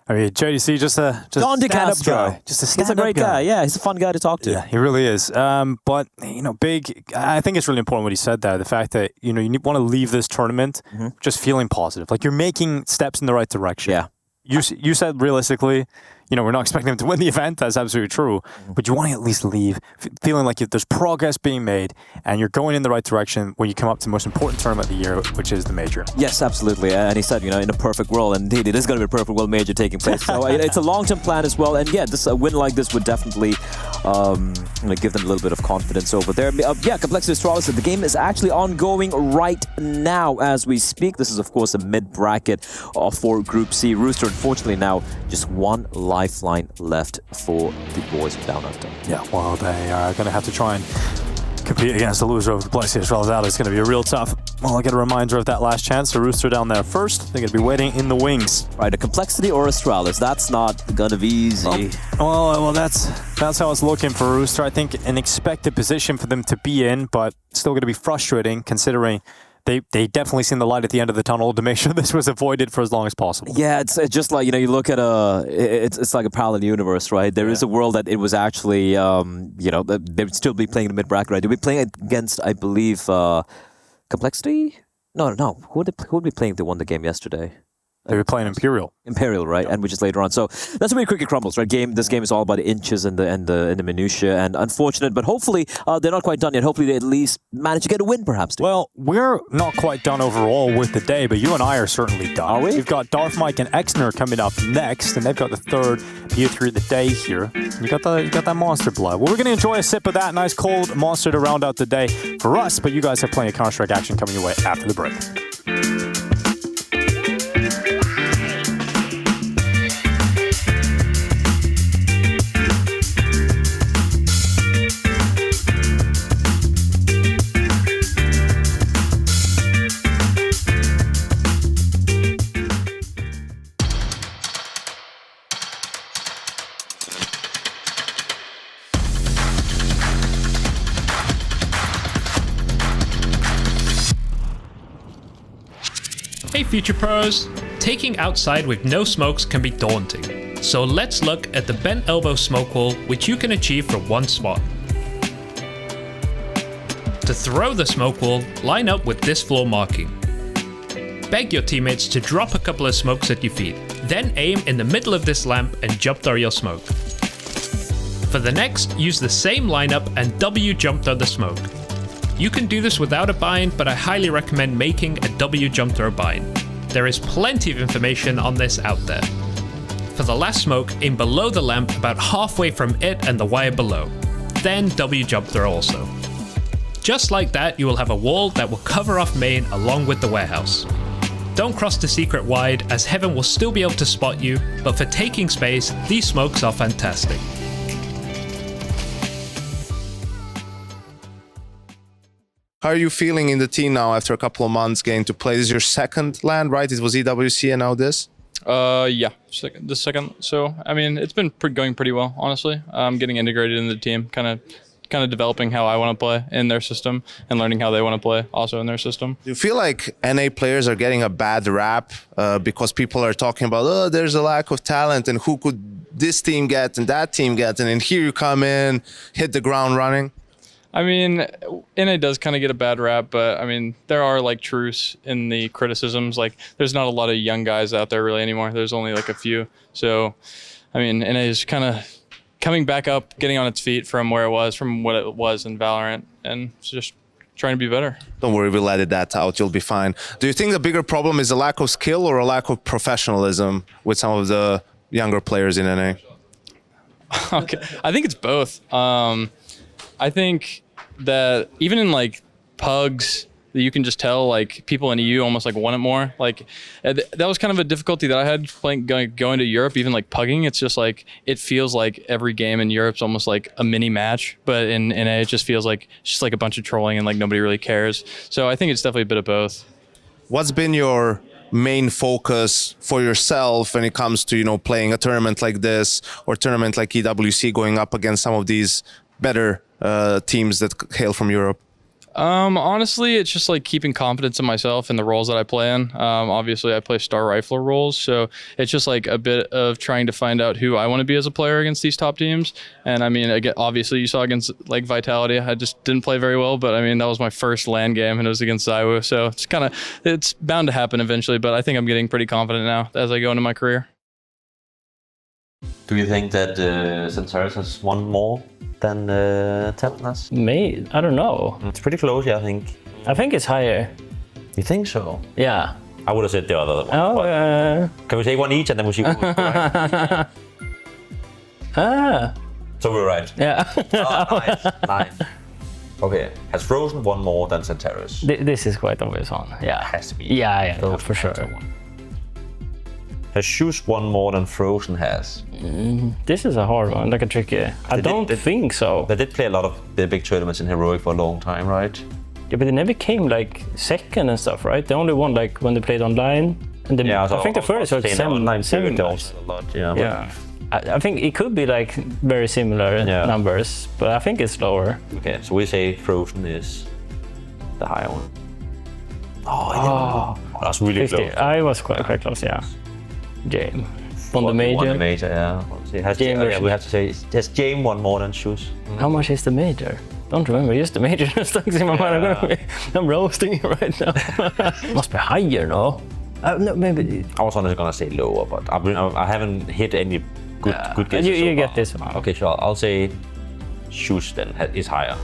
[SPEAKER 5] I mean, JDC, just a stand-up guy. Just a stand-up
[SPEAKER 6] He's a great guy. Yeah, he's a fun guy to talk to.
[SPEAKER 5] Yeah, he really is. But, you know, Big, I think it's really important what he said there. The fact that, you know, you want to leave this tournament just feeling positive. Like, you're making steps in the right direction.
[SPEAKER 6] Yeah.
[SPEAKER 5] You said realistically, you know, we're not expecting them to win the event. That's absolutely true. But you want to at least leave feeling like there's progress being made and you're going in the right direction when you come up to the most important tournament of the year, which is the major.
[SPEAKER 6] Yes, absolutely. And he said, you know, in a perfect world, indeed, it is going to be a perfect world major taking place. So it's a long-term plan as well. And yeah, a win like this would definitely give them a little bit of confidence over there. Yeah, Complexity Astralis, the game is actually ongoing right now as we speak. This is, of course, a mid-bracket for Group C. Rooster, unfortunately, now just one lifeline left for the boys of Down Under.
[SPEAKER 5] Yeah, well, they are going to have to try and compete against the loser of the Complexity Astralis. It's going to be a real tough. Well, I'll get a reminder of that last chance. So Rooster down there first. They're going to be waiting in the wings.
[SPEAKER 6] Right, a Complexity or Astralis. That's not going to be easy.
[SPEAKER 5] Well, that's how it's looking for Rooster. I think an expected position for them to be in, but still going to be frustrating considering they definitely seen the light at the end of the tunnel to make sure this was avoided for as long as possible.
[SPEAKER 6] Yeah, it's just like, you look at it's like a parallel universe, right? There is a world that it was actually, they would still be playing the mid bracket, right? They'd be playing against, I believe, Complexity? No. Who would be playing if they won the game yesterday?
[SPEAKER 5] They were playing Imperial.
[SPEAKER 6] Imperial, right? And which is later on. So that's the way cricket crumbles, right? This game is all about the inches and the minutiae, and unfortunate, but hopefully they're not quite done yet. Hopefully they at least manage to get a win, perhaps.
[SPEAKER 5] Well, we're not quite done overall with the day, but you and I are certainly done.
[SPEAKER 6] Are we?
[SPEAKER 5] We've got Darth Mike and Exner coming up next, and they've got the third PO3 of the day here. You got that monster blood. Well, we're going to enjoy a sip of that nice cold monster to round out the day for us, but you guys have plenty of Counter-Strike action coming your way after the break.
[SPEAKER 10] Hey Future Pros! Taking outside with no smokes can be daunting, so let's look at the bent elbow smoke wall, which you can achieve from one spot. To throw the smoke wall, line up with this floor marking. Beg your teammates to drop a couple of smokes at your feet, then aim in the middle of this lamp and jump throw your smoke. For the next, use the same lineup and W jump throw the smoke. You can do this without a bind, but I highly recommend making a W jump throw bind. There is plenty of information on this out there. For the last smoke, aim below the lamp about halfway from it and the wire below. Then W jump throw also. Just like that, you will have a wall that will cover off main along with the warehouse. Don't cross the secret wide, as Heaven will still be able to spot you, but for taking space, these smokes are fantastic.
[SPEAKER 11] How are you feeling in the team now after a couple of months getting to play? This is your second LAN, right? It was EWC and now this?
[SPEAKER 13] Yeah, the second. So, I mean, it's been going pretty well, honestly. Getting integrated in the team, kind of developing how I want to play in their system and learning how they want to play also in their system.
[SPEAKER 11] Do you feel like NA players are getting a bad rap because people are talking about, oh, there's a lack of talent and who could this team get and that team get, and then here you come in, hit the ground running?
[SPEAKER 13] I mean, NA does kind of get a bad rap, but I mean, there are like truths in the criticisms. Like, there's not a lot of young guys out there really anymore. There's only like a few. So, I mean, NA is kind of coming back up, getting on its feet from where it was, from what it was in Valorant, and it's just trying to be better.
[SPEAKER 11] Don't worry, we'll edit that out. You'll be fine. Do you think the bigger problem is a lack of skill or a lack of professionalism with some of the younger players in NA?
[SPEAKER 13] Okay, I think it's both. I think that even in like pugs, you can just tell like people in EU almost like want it more. Like that was kind of a difficulty that I had playing going to Europe. Even like pugging, it's just like it feels like every game in Europe's almost like a mini match, but in NA it just feels like it's just like a bunch of trolling and like nobody really cares. So I think it's definitely a bit of both.
[SPEAKER 11] What's been your main focus for yourself when it comes to, you know, playing a tournament like this or tournament like EWC, going up against some of these better teams that hail from Europe?
[SPEAKER 13] Honestly, it's just like keeping confidence in myself and the roles that I play in. Obviously, I play star rifler roles, so it's just like a bit of trying to find out who I want to be as a player against these top teams. And I mean, again, obviously, you saw against like Vitality, I just didn't play very well, but I mean, that was my first LAN game and it was against Zywoo, so it's bound to happen eventually, but I think I'm getting pretty confident now as I go into my career.
[SPEAKER 15] Do you think that Centaurus has won more than Telnas?
[SPEAKER 34] Me? I don't know.
[SPEAKER 15] It's pretty close, yeah, I think.
[SPEAKER 34] I think it's higher.
[SPEAKER 15] You think so?
[SPEAKER 34] Yeah.
[SPEAKER 15] I would have said the other one.
[SPEAKER 34] Oh,
[SPEAKER 15] can we take one each and then we'll see who's right? So we're right.
[SPEAKER 34] Yeah.
[SPEAKER 15] Oh, nice. Okay, has Frozen won more than Centaurus?
[SPEAKER 34] This is quite obvious one. Yeah.
[SPEAKER 15] It has to be.
[SPEAKER 34] Yeah, for sure.
[SPEAKER 15] Has Shoes won more than Frozen has?
[SPEAKER 34] This is a hard one, like a tricky. I don't think so.
[SPEAKER 15] They did play a lot of the big tournaments in Heroic for a long time, right?
[SPEAKER 34] Yeah, but they never came like second and stuff, right? They only won like when they played online. And then, I think the first was seven. Yeah. I think it could be like very similar numbers, but I think it's lower.
[SPEAKER 15] Okay, so we say Frozen is the higher one. Oh, that's really
[SPEAKER 34] 50.
[SPEAKER 15] close.
[SPEAKER 34] I was quite close, yeah. Jame. Won the major.
[SPEAKER 15] Won the major, yeah. We have to say, has Jame won more than Shoes?
[SPEAKER 34] How much is the major? Don't remember, just the major stuck in my mind. I'm roasting it right now. Must be higher, no? No, maybe.
[SPEAKER 15] I was honestly gonna say lower, but I haven't hit any good guesses.
[SPEAKER 34] You
[SPEAKER 15] so
[SPEAKER 34] get
[SPEAKER 15] far.
[SPEAKER 34] this one.
[SPEAKER 15] Okay, sure. I'll say Shoes then is higher.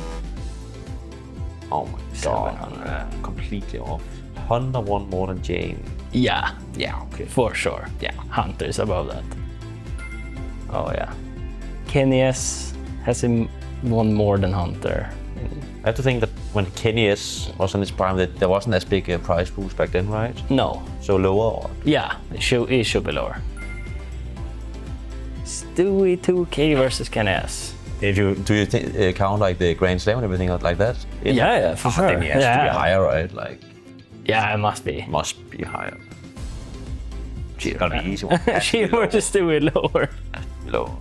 [SPEAKER 15] Oh my god. Completely off. Hunter won more than Jame.
[SPEAKER 34] Yeah.
[SPEAKER 15] Yeah, okay.
[SPEAKER 34] For sure.
[SPEAKER 15] Yeah.
[SPEAKER 34] Hunter is above that. Oh yeah. Kenny S has him won more than Hunter.
[SPEAKER 15] I have to think that when Kenny S was in his prime, that there wasn't as big a price boost back then, right?
[SPEAKER 34] No.
[SPEAKER 15] So lower? Or?
[SPEAKER 34] Yeah, it should be lower. Stewie 2K versus Kenny S.
[SPEAKER 15] Do you count like the Grand Slam and everything like that?
[SPEAKER 34] Yeah, for sure.
[SPEAKER 15] Then he has to be higher, right? Like.
[SPEAKER 34] Yeah, it must be.
[SPEAKER 15] Must be higher. It's gonna be easy one.
[SPEAKER 34] She versus Stewie lower.
[SPEAKER 15] Lower.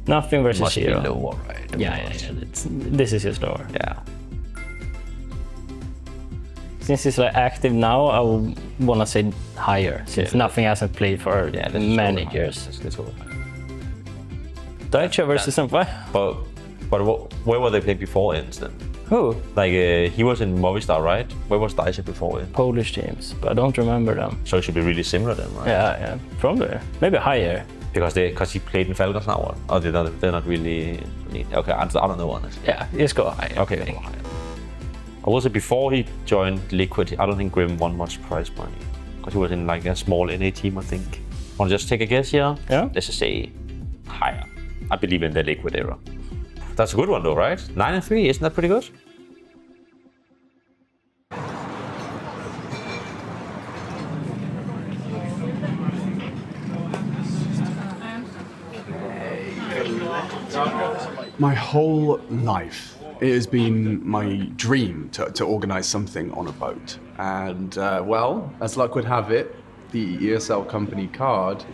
[SPEAKER 34] Nothing versus
[SPEAKER 15] Must
[SPEAKER 34] Shiro.
[SPEAKER 15] be lower, right?
[SPEAKER 34] Yeah. This is just lower.
[SPEAKER 15] Yeah.
[SPEAKER 34] Since he's like active now, I would wanna say higher. Since nothing hasn't played for many years.
[SPEAKER 15] Let's go.
[SPEAKER 34] Deutsche versus Senpai.
[SPEAKER 15] But where were they playing before Instant?
[SPEAKER 34] Who?
[SPEAKER 15] Like he was in Movistar, right? Where was Deutsche before it?
[SPEAKER 34] Polish teams, but I don't remember them.
[SPEAKER 15] So it should be really similar then, right?
[SPEAKER 34] Yeah, probably. Maybe higher.
[SPEAKER 15] Because he played in Falcons now, or they're not really. Okay, I don't know honestly.
[SPEAKER 34] Yeah, let's go higher.
[SPEAKER 15] Okay. Or was it before he joined Liquid? I don't think Grim won much prize money because he was in like a small NA team, I think. Want to just take a guess here?
[SPEAKER 34] Yeah.
[SPEAKER 15] Let's just say higher. I believe in the Liquid era. That's a good one though, right? 9-3, isn't that pretty good?
[SPEAKER 16] My whole life, it has been my dream to organize something on a boat. And well, as luck would have it, the ESL company card,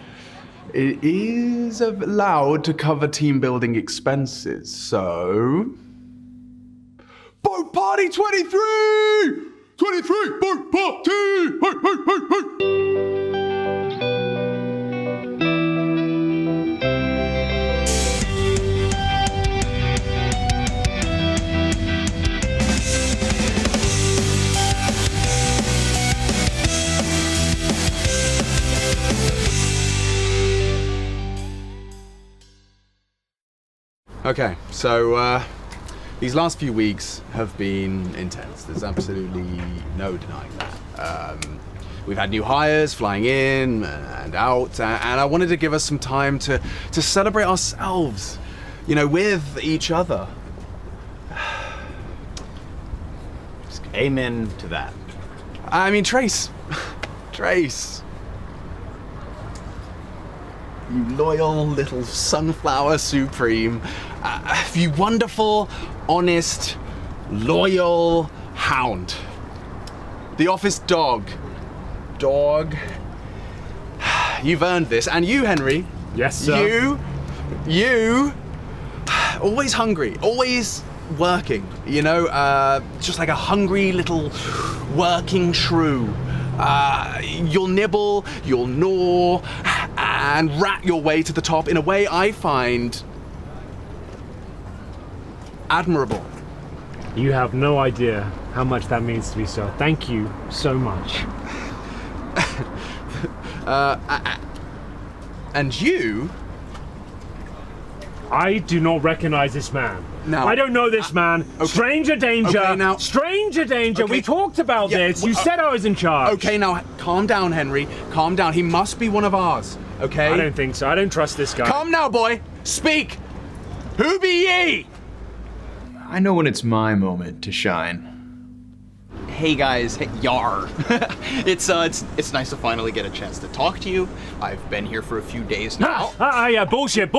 [SPEAKER 16] it is allowed to cover team building expenses. So, Boat Party 23! 23, Boat Party! Hey, hey, hey, hey! Okay, so these last few weeks have been intense. There's absolutely no denying that. We've had new hires flying in and out, and I wanted to give us some time to celebrate ourselves, you know, with each other.
[SPEAKER 17] Just amen to that.
[SPEAKER 16] I mean, Trace. Trace. You loyal little sunflower supreme. You wonderful, honest, loyal hound. The office dog. Dog. You've earned this. And you, Henry.
[SPEAKER 1] Yes, sir.
[SPEAKER 16] You, always hungry, always working, you know, just like a hungry little working shrew. You'll nibble, you'll gnaw, and rat your way to the top in a way I find admirable.
[SPEAKER 1] You have no idea how much that means to me, sir. Thank you so much.
[SPEAKER 16] And you?
[SPEAKER 1] I do not recognize this man.
[SPEAKER 16] Now,
[SPEAKER 1] I don't know this man. Okay. Stranger danger.
[SPEAKER 16] Okay, now,
[SPEAKER 1] stranger danger. Okay. We talked about this. You said I was in charge.
[SPEAKER 16] Okay, now calm down, Henry. Calm down. He must be one of ours. Okay?
[SPEAKER 1] I don't think so. I don't trust this guy.
[SPEAKER 16] Calm now, boy. Speak. Who be ye?
[SPEAKER 17] I know when it's my moment to shine.
[SPEAKER 18] Hey guys, hey, yar. It's nice to finally get a chance to talk to you. I've been here for a few days now.
[SPEAKER 1] Yeah, bullshit.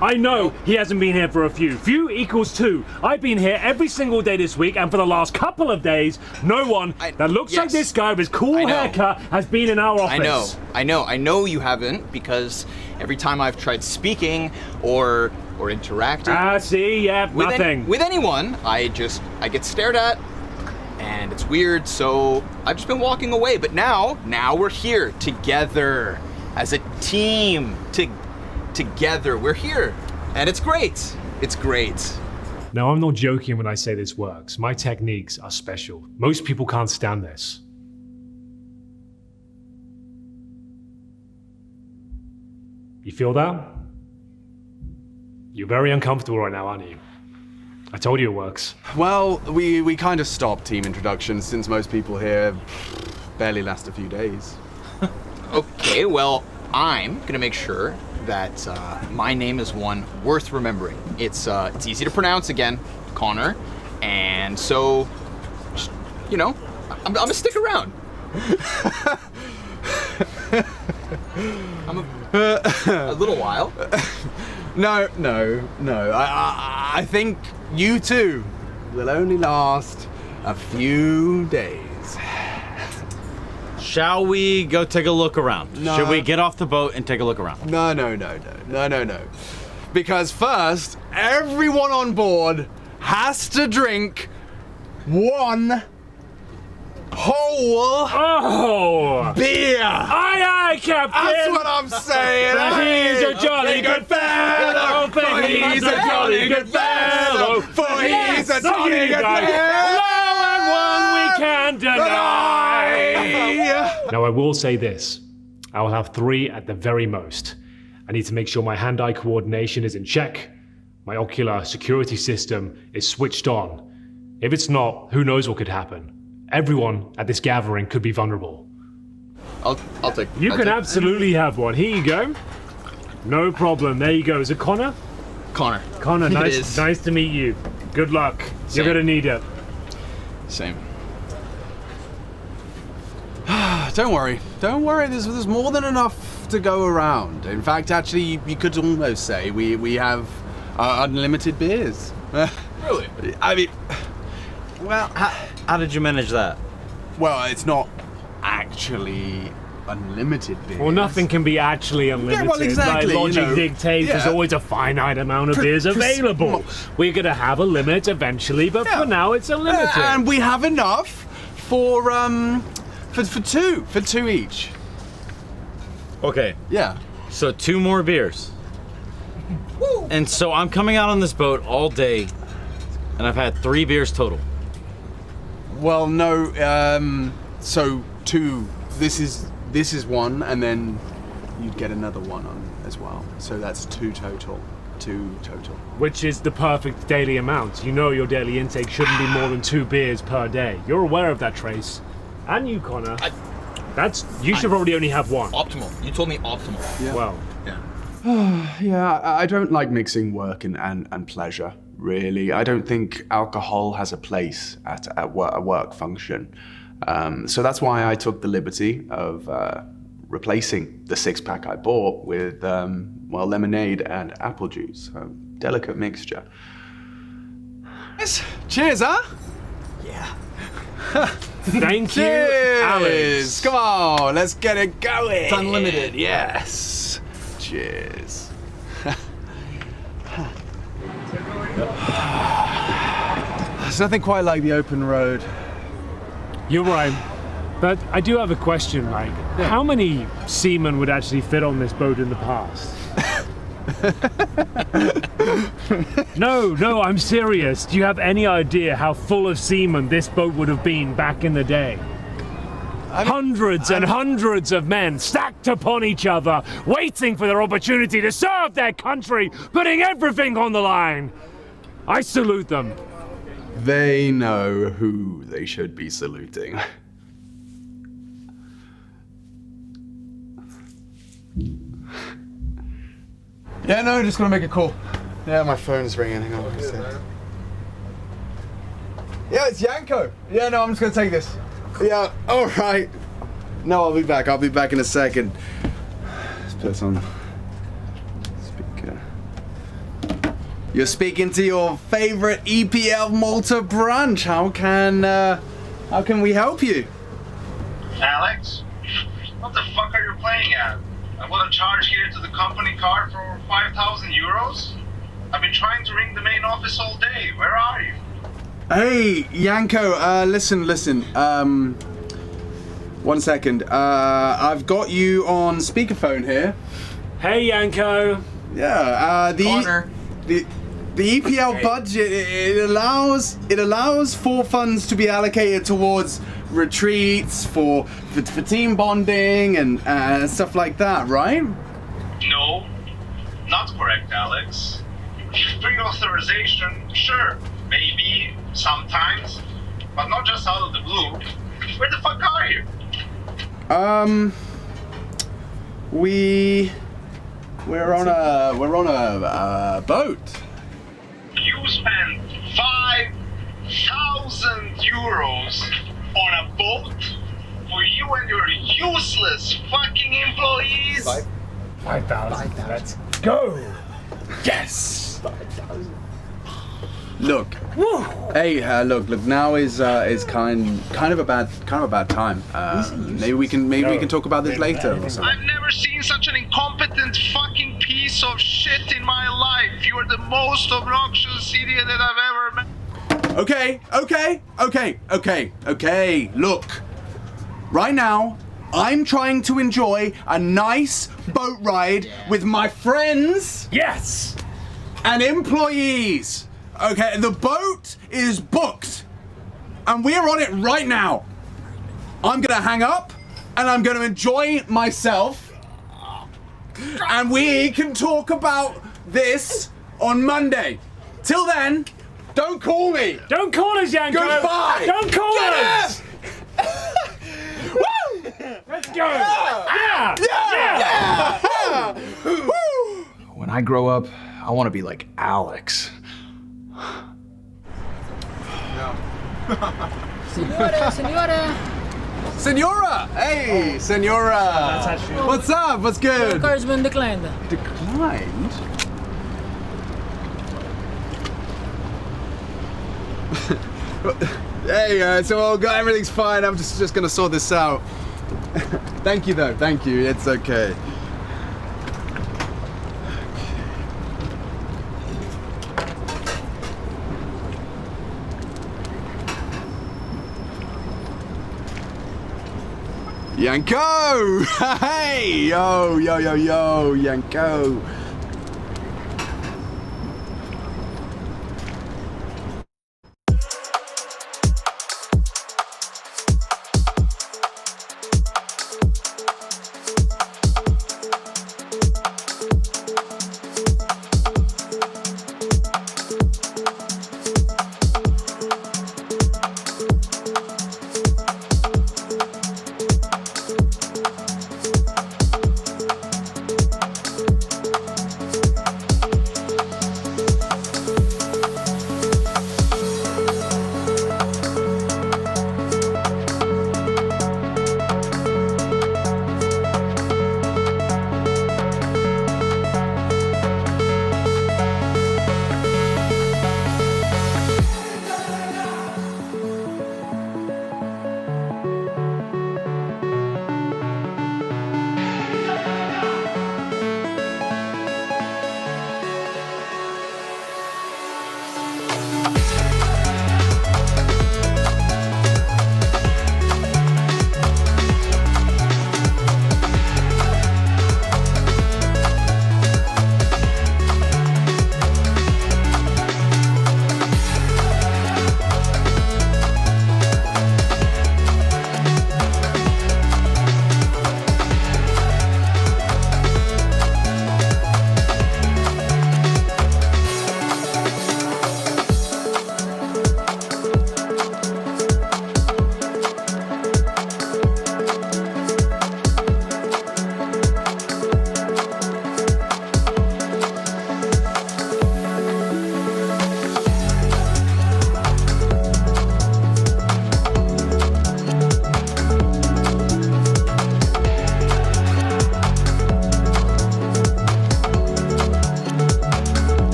[SPEAKER 1] I know he hasn't been here for a few. Few equals two. I've been here every single day this week, and for the last couple of days, no one that looks like this guy with his cool haircut has been in our office.
[SPEAKER 18] I know you haven't, because every time I've tried speaking or interacting
[SPEAKER 1] nothing.
[SPEAKER 18] with anyone, I get stared at and it's weird, so I've just been walking away. But now we're here together as a team. Together, we're here, and it's great. It's great.
[SPEAKER 1] Now, I'm not joking when I say this works. My techniques are special. Most people can't stand this. You feel that? You're very uncomfortable right now, aren't you? I told you it works.
[SPEAKER 16] Well, we kind of stopped team introductions since most people here barely last a few days.
[SPEAKER 18] Okay, well, I'm gonna make sure that my name is one worth remembering. It's easy to pronounce again, Connor, and so, just, you know, I'm gonna stick around. I'm a little while. No. I think you two will only last a few days.
[SPEAKER 14] Shall we go take a look around?
[SPEAKER 16] No.
[SPEAKER 14] Should we get off the boat and take a look around?
[SPEAKER 16] No. Because first, everyone on board has to drink one whole beer.
[SPEAKER 1] Aye, Captain.
[SPEAKER 16] That's what I'm saying.
[SPEAKER 1] He's a jolly good fellow. He's a jolly good fellow.
[SPEAKER 16] For he's a jolly good fellow.
[SPEAKER 1] One we can deny. Now, I will say this. I will have 3 at the very most. I need to make sure my hand-eye coordination is in check. My ocular security system is switched on. If it's not, who knows what could happen. Everyone at this gathering could be vulnerable.
[SPEAKER 16] I'll take.
[SPEAKER 1] You can absolutely have one. Here you go. No problem. There you go. Is it Connor?
[SPEAKER 18] Connor.
[SPEAKER 1] Connor,
[SPEAKER 18] It
[SPEAKER 1] nice to meet you. Good luck.
[SPEAKER 18] Same.
[SPEAKER 1] You're gonna need it.
[SPEAKER 16] Same. Don't worry. There's more than enough to go around. In fact, actually, you could almost say we have unlimited beers.
[SPEAKER 18] Really?
[SPEAKER 16] I mean,
[SPEAKER 14] well, how did you manage that?
[SPEAKER 16] Well, it's not actually unlimited beers.
[SPEAKER 1] Well, nothing can be actually unlimited.
[SPEAKER 16] Yeah, well, exactly.
[SPEAKER 1] Like logic dictates there's always a finite amount of beers available. We're gonna have a limit eventually, but for now it's unlimited.
[SPEAKER 16] And we have enough for two each.
[SPEAKER 14] Okay.
[SPEAKER 16] Yeah.
[SPEAKER 14] So 2 more beers.
[SPEAKER 16] Woo.
[SPEAKER 14] And so I'm coming out on this boat all day, and I've had 3 beers total.
[SPEAKER 16] Well, no. So 2. This is 1, and then you'd get another one on as well. So that's 2 total. 2 total.
[SPEAKER 1] Which is the perfect daily amount. You know your daily intake shouldn't be more than 2 beers per day. You're aware of that, Trace. And you, Connor. You should probably only have 1.
[SPEAKER 18] Optimal. You told me optimal.
[SPEAKER 16] Yeah.
[SPEAKER 1] Well.
[SPEAKER 16] Yeah, I don't like mixing work and pleasure, really. I don't think alcohol has a place at a work function. So that's why I took the liberty of replacing the 6-pack I bought with, lemonade and apple juice. A delicate mixture. Yes. Cheers, huh?
[SPEAKER 18] Yeah.
[SPEAKER 1] Thank you, Alex.
[SPEAKER 16] Come on, let's get it going.
[SPEAKER 18] It's unlimited.
[SPEAKER 16] Yes. Cheers. There's nothing quite like the open road.
[SPEAKER 1] You're right. But I do have a question, Mike. How many seamen would actually fit on this boat in the past? No, I'm serious. Do you have any idea how full of seamen this boat would have been back in the day? Hundreds and hundreds of men stacked upon each other, waiting for their opportunity to serve their country, putting everything on the line. I salute them.
[SPEAKER 16] They know who they should be saluting. Yeah, no, just gonna make a call. Yeah, my phone's ringing. Hang on a second. Yeah, it's Yanko. Yeah, no, I'm just gonna take this. Yeah, all right. No, I'll be back. I'll be back in a second. Let's put this on speaker. You're speaking to your favorite EPL Malta branch. How can we help you?
[SPEAKER 19] Alex, what the fuck are you playing at? I want to charge here to the company card for 5,000 euros. I've been trying to ring the main office all day. Where are you?
[SPEAKER 16] Hey, Yanko, listen. 1 second. I've got you on speakerphone here.
[SPEAKER 1] Hey, Yanko.
[SPEAKER 16] Yeah,
[SPEAKER 18] Connor.
[SPEAKER 16] the EPL budget, it allows for funds to be allocated towards retreats, for team bonding and stuff like that, right?
[SPEAKER 19] No, not correct, Alex. Pre-authorization, sure, maybe, sometimes, but not just out of the blue. Where the fuck are you?
[SPEAKER 16] We're on a boat.
[SPEAKER 19] You spent 5,000 euros on a boat for you and your useless fucking employees?
[SPEAKER 12] 5,000. Let's go. Yes.
[SPEAKER 16] 5,000. Look. Woo. Hey, look. Now is kind of a bad time. Maybe we can talk about this later or something.
[SPEAKER 19] I've never seen such an incompetent fucking piece of shit in my life. You are the most obnoxious idiot that I've ever met.
[SPEAKER 16] Okay. Look. Right now, I'm trying to enjoy a nice boat ride with my friends.
[SPEAKER 1] Yes.
[SPEAKER 16] And employees. Okay, the boat is booked. And we're on it right now. I'm gonna hang up and I'm gonna enjoy myself. And we can talk about this on Monday. Till then, don't call me.
[SPEAKER 1] Don't call us, Yanko.
[SPEAKER 16] Goodbye.
[SPEAKER 1] Don't call us.
[SPEAKER 16] Woo!
[SPEAKER 1] Let's go. Yeah.
[SPEAKER 18] When I grow up, I want to be like Alex.
[SPEAKER 16] Senora! Hey, Senora! What's up? What's good?
[SPEAKER 20] Your car's been declined.
[SPEAKER 16] Declined? Hey, so everything's fine. I'm just gonna sort this out. Thank you, though. Thank you. It's okay. Yanko! Hey! Yo, Yanko!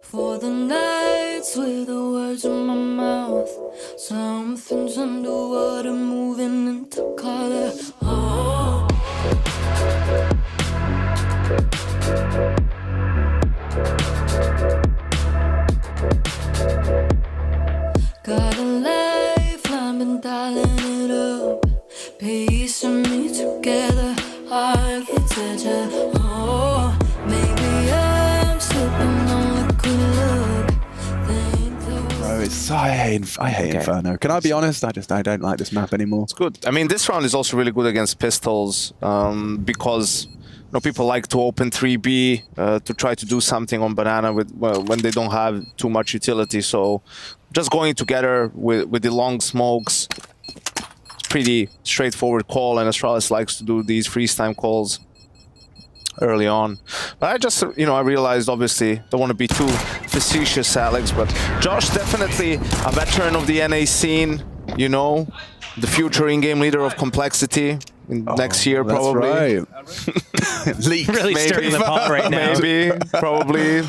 [SPEAKER 20] For the nights with the words in my mouth, something's underwater moving into color. Oh. Got a lifeline, been dialing it up, piecing me together, architecture. Oh, maybe I'm slipping on liquid love.
[SPEAKER 21] Bro, I hate Inferno. Can I be honest? I don't like this map anymore.
[SPEAKER 11] It's good. I mean, this round is also really good against pistols because people like to open 3B to try to do something on banana when they don't have too much utility. So just going together with the long smokes, it's pretty straightforward call, and Astralis likes to do these freeze time calls early on. But I just, I realized, obviously, don't want to be too facetious, Alex, but Josh definitely a veteran of the NA scene, the future in-game leader of Complexity next year, probably.
[SPEAKER 21] That's right. Leak,
[SPEAKER 5] really
[SPEAKER 21] maybe.
[SPEAKER 5] stirring the pot right now.
[SPEAKER 11] Maybe, probably,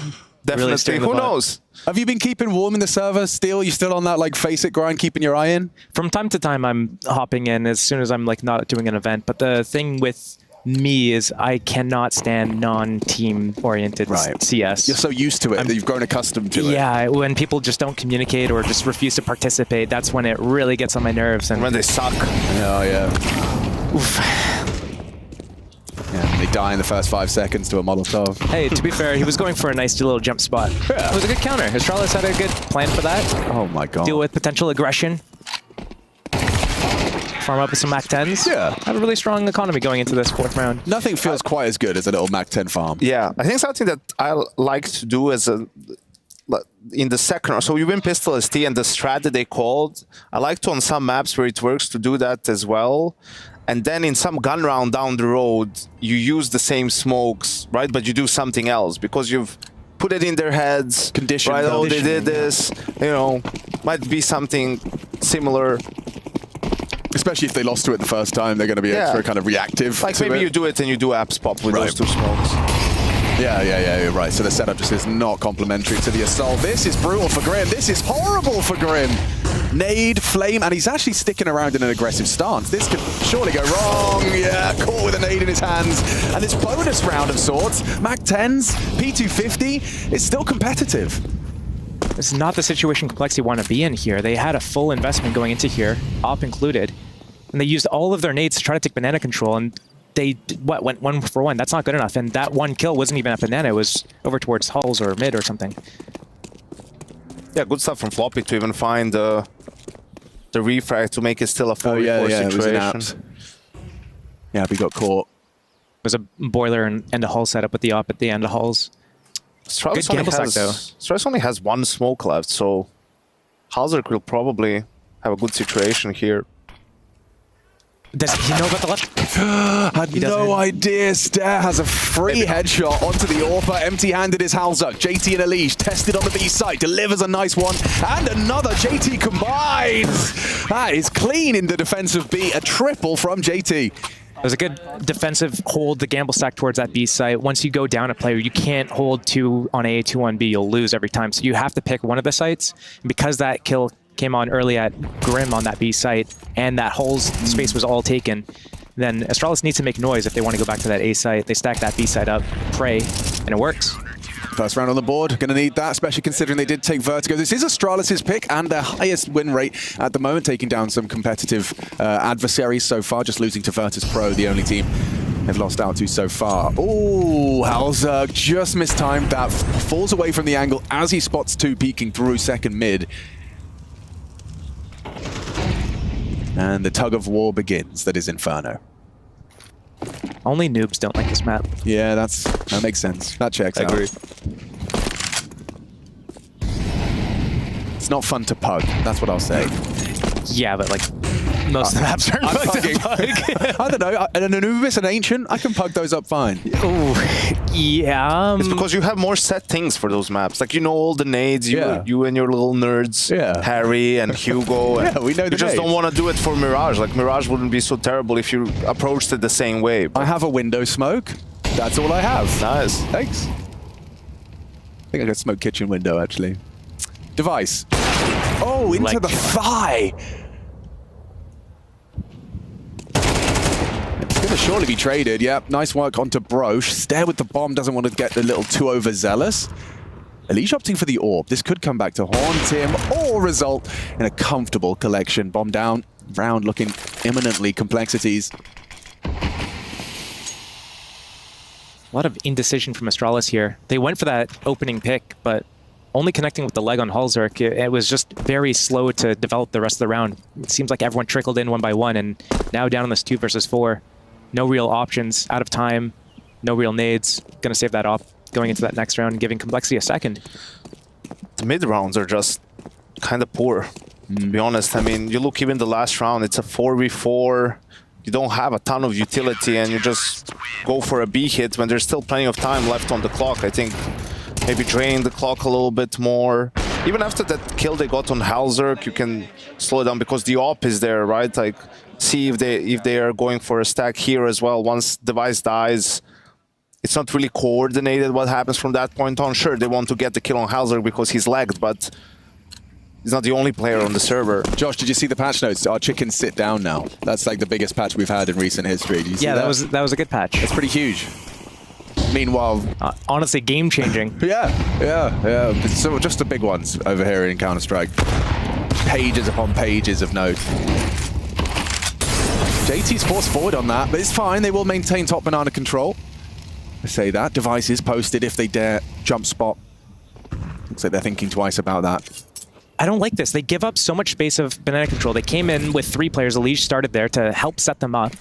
[SPEAKER 11] definitely.
[SPEAKER 21] Really
[SPEAKER 11] Who knows?
[SPEAKER 21] Have you been keeping warm in the server still? You still on that Faceit grind, keeping your eye in?
[SPEAKER 5] From time to time, I'm hopping in as soon as I'm not doing an event. But the thing with me is I cannot stand non-team oriented CS.
[SPEAKER 21] You're so used to it that you've grown accustomed to it.
[SPEAKER 5] Yeah, when people just don't communicate or just refuse to participate, that's when it really gets on my nerves. And
[SPEAKER 11] when they suck.
[SPEAKER 21] Oh, yeah. Oof. Yeah, they die in the first 5 seconds to a Molotov.
[SPEAKER 5] Hey, to be fair, he was going for a nice little jump spot. Yeah. It was a good counter. Astralis had a good plan for that.
[SPEAKER 21] Oh my god.
[SPEAKER 5] Deal with potential aggression. Farm up with some Mac 10s.
[SPEAKER 21] Yeah.
[SPEAKER 5] Have a really strong economy going into this 4th round.
[SPEAKER 21] Nothing feels quite as good as a little Mac 10 farm.
[SPEAKER 11] Yeah, I think something that I like to do as in the second round. So you win Pistol ST and the strat that they called, I like to on some maps where it works to do that as well. And then in some gun round down the road, you use the same smokes, right? But you do something else because you've put it in their heads.
[SPEAKER 21] Condition.
[SPEAKER 11] Right? Oh, they did this. Might be something similar.
[SPEAKER 21] Especially if they lost to it the first time, they're going to be extra kind of reactive.
[SPEAKER 11] Like maybe you do it and you do apps pop with those two smokes.
[SPEAKER 21] Yeah, right. So the setup just is not complementary to the assault. This is brutal for Grim. This is horrible for Grim. Nade, flame, and he's actually sticking around in an aggressive stance. This could surely go wrong. Yeah, caught with a nade in his hands. And this bonus round of sorts, Mac 10s, P250, it's still competitive.
[SPEAKER 5] This is not the situation Complexity want to be in here. They had a full investment going into here, op included, and they used all of their nades to try to take banana control, and they went 1 for 1. That's not good enough, and that one kill wasn't even at banana. It was over towards hulls or mid or something.
[SPEAKER 11] Yeah, good stuff from Floppy to even find the refrag to make it still a 4v4 situation.
[SPEAKER 21] Yeah, we got caught.
[SPEAKER 5] There's a boiler and a hull setup with the op at the end of hulls.
[SPEAKER 11] Stralis only has 1 smoke left, so Halzerk will probably have a good situation here.
[SPEAKER 5] Does he know about the left?
[SPEAKER 21] Had no idea. Stair has a free headshot onto the AWPer. Empty-handed is Halzerk. JT and Elish tested on the B site. Delivers a nice one. And another. JT combines. That is clean in the defensive B. A triple from JT.
[SPEAKER 5] It was a good defensive hold, the gamble stack towards that B site. Once you go down a player, you can't hold 2 on A, 2 on B. You'll lose every time. So you have to pick one of the sites. And because that kill came on early at Grim on that B site, and that whole space was all taken, then Astralis needs to make noise if they want to go back to that A site. They stack that B site up, pray, and it works.
[SPEAKER 21] First round on the board, going to need that, especially considering they did take Vertigo. This is Astralis' pick and their highest win rate at the moment, taking down some competitive adversaries so far, just losing to Virtus Pro, the only team they've lost out to so far. Oh, Halzerk just mistimed that, falls away from the angle as he spots 2 peeking through second mid. And the tug of war begins, that is Inferno.
[SPEAKER 5] Only noobs don't like this map.
[SPEAKER 21] Yeah, that makes sense. That checks out. I agree. It's not fun to pug, that's what I'll say.
[SPEAKER 5] Yeah, but like, most of the maps aren't fun to pug.
[SPEAKER 21] I don't know, an Anubis, an Ancient, I can pug those up fine.
[SPEAKER 5] Oh, yeah.
[SPEAKER 11] It's because you have more set things for those maps. Like, you know all the nades, you and your little nerds, Harry and Hugo. And
[SPEAKER 21] we know the
[SPEAKER 11] You just
[SPEAKER 21] nades.
[SPEAKER 11] don't want to do it for Mirage. Like, Mirage wouldn't be so terrible if you approached it the same way.
[SPEAKER 21] I have a window smoke. That's all I have.
[SPEAKER 11] Nice.
[SPEAKER 21] Thanks. think I got smoke kitchen window, actually. Device. Oh, into the thigh. It's going to surely be traded. Yep, nice work onto Broche. Stare with the bomb, doesn't want to get a little too overzealous. Elige opting for the orb. This could come back to haunt him or result in a comfortable collection. Bomb down, round looking imminently complexities.
[SPEAKER 2] A lot of indecision from Astralis here. They went for that opening pick, but only connecting with the leg on Halzerk, it was just very slow to develop the rest of the round. It seems like everyone trickled in one by one, and now down on this 2 versus 4. No real options, out of time, no real nades. Gonna save that off going into that next round and giving Complexity a second.
[SPEAKER 11] The mid rounds are just kind of poor, to be honest. I mean, you look even the last round, it's a 4v4. You don't have a ton of utility and you just go for a B hit when there's still plenty of time left on the clock. I think maybe drain the clock a little bit more. Even after that kill they got on Halzerk, you can slow it down because the op is there, right? Like, see if they are going for a stack here as well. Once Device dies, it's not really coordinated what happens from that point on. Sure, they want to get the kill on Halzerk because he's lagged, but he's not the only player on the server.
[SPEAKER 21] Josh, did you see the patch notes? Our chickens sit down now. That's like the biggest patch we've had in recent history. Did you see
[SPEAKER 2] that was a good patch.
[SPEAKER 21] That's pretty huge. Meanwhile,
[SPEAKER 2] honestly, game-changing.
[SPEAKER 21] Yeah. So just the big ones over here in Counter-Strike. Pages upon pages of notes. JT's forced forward on that, but it's fine. They will maintain top banana control. I say that. Device is posted if they dare jump spot. Looks like they're thinking twice about that.
[SPEAKER 2] I don't like this. They give up so much space of banana control. They came in with 3 players. Elige started there to help set them up.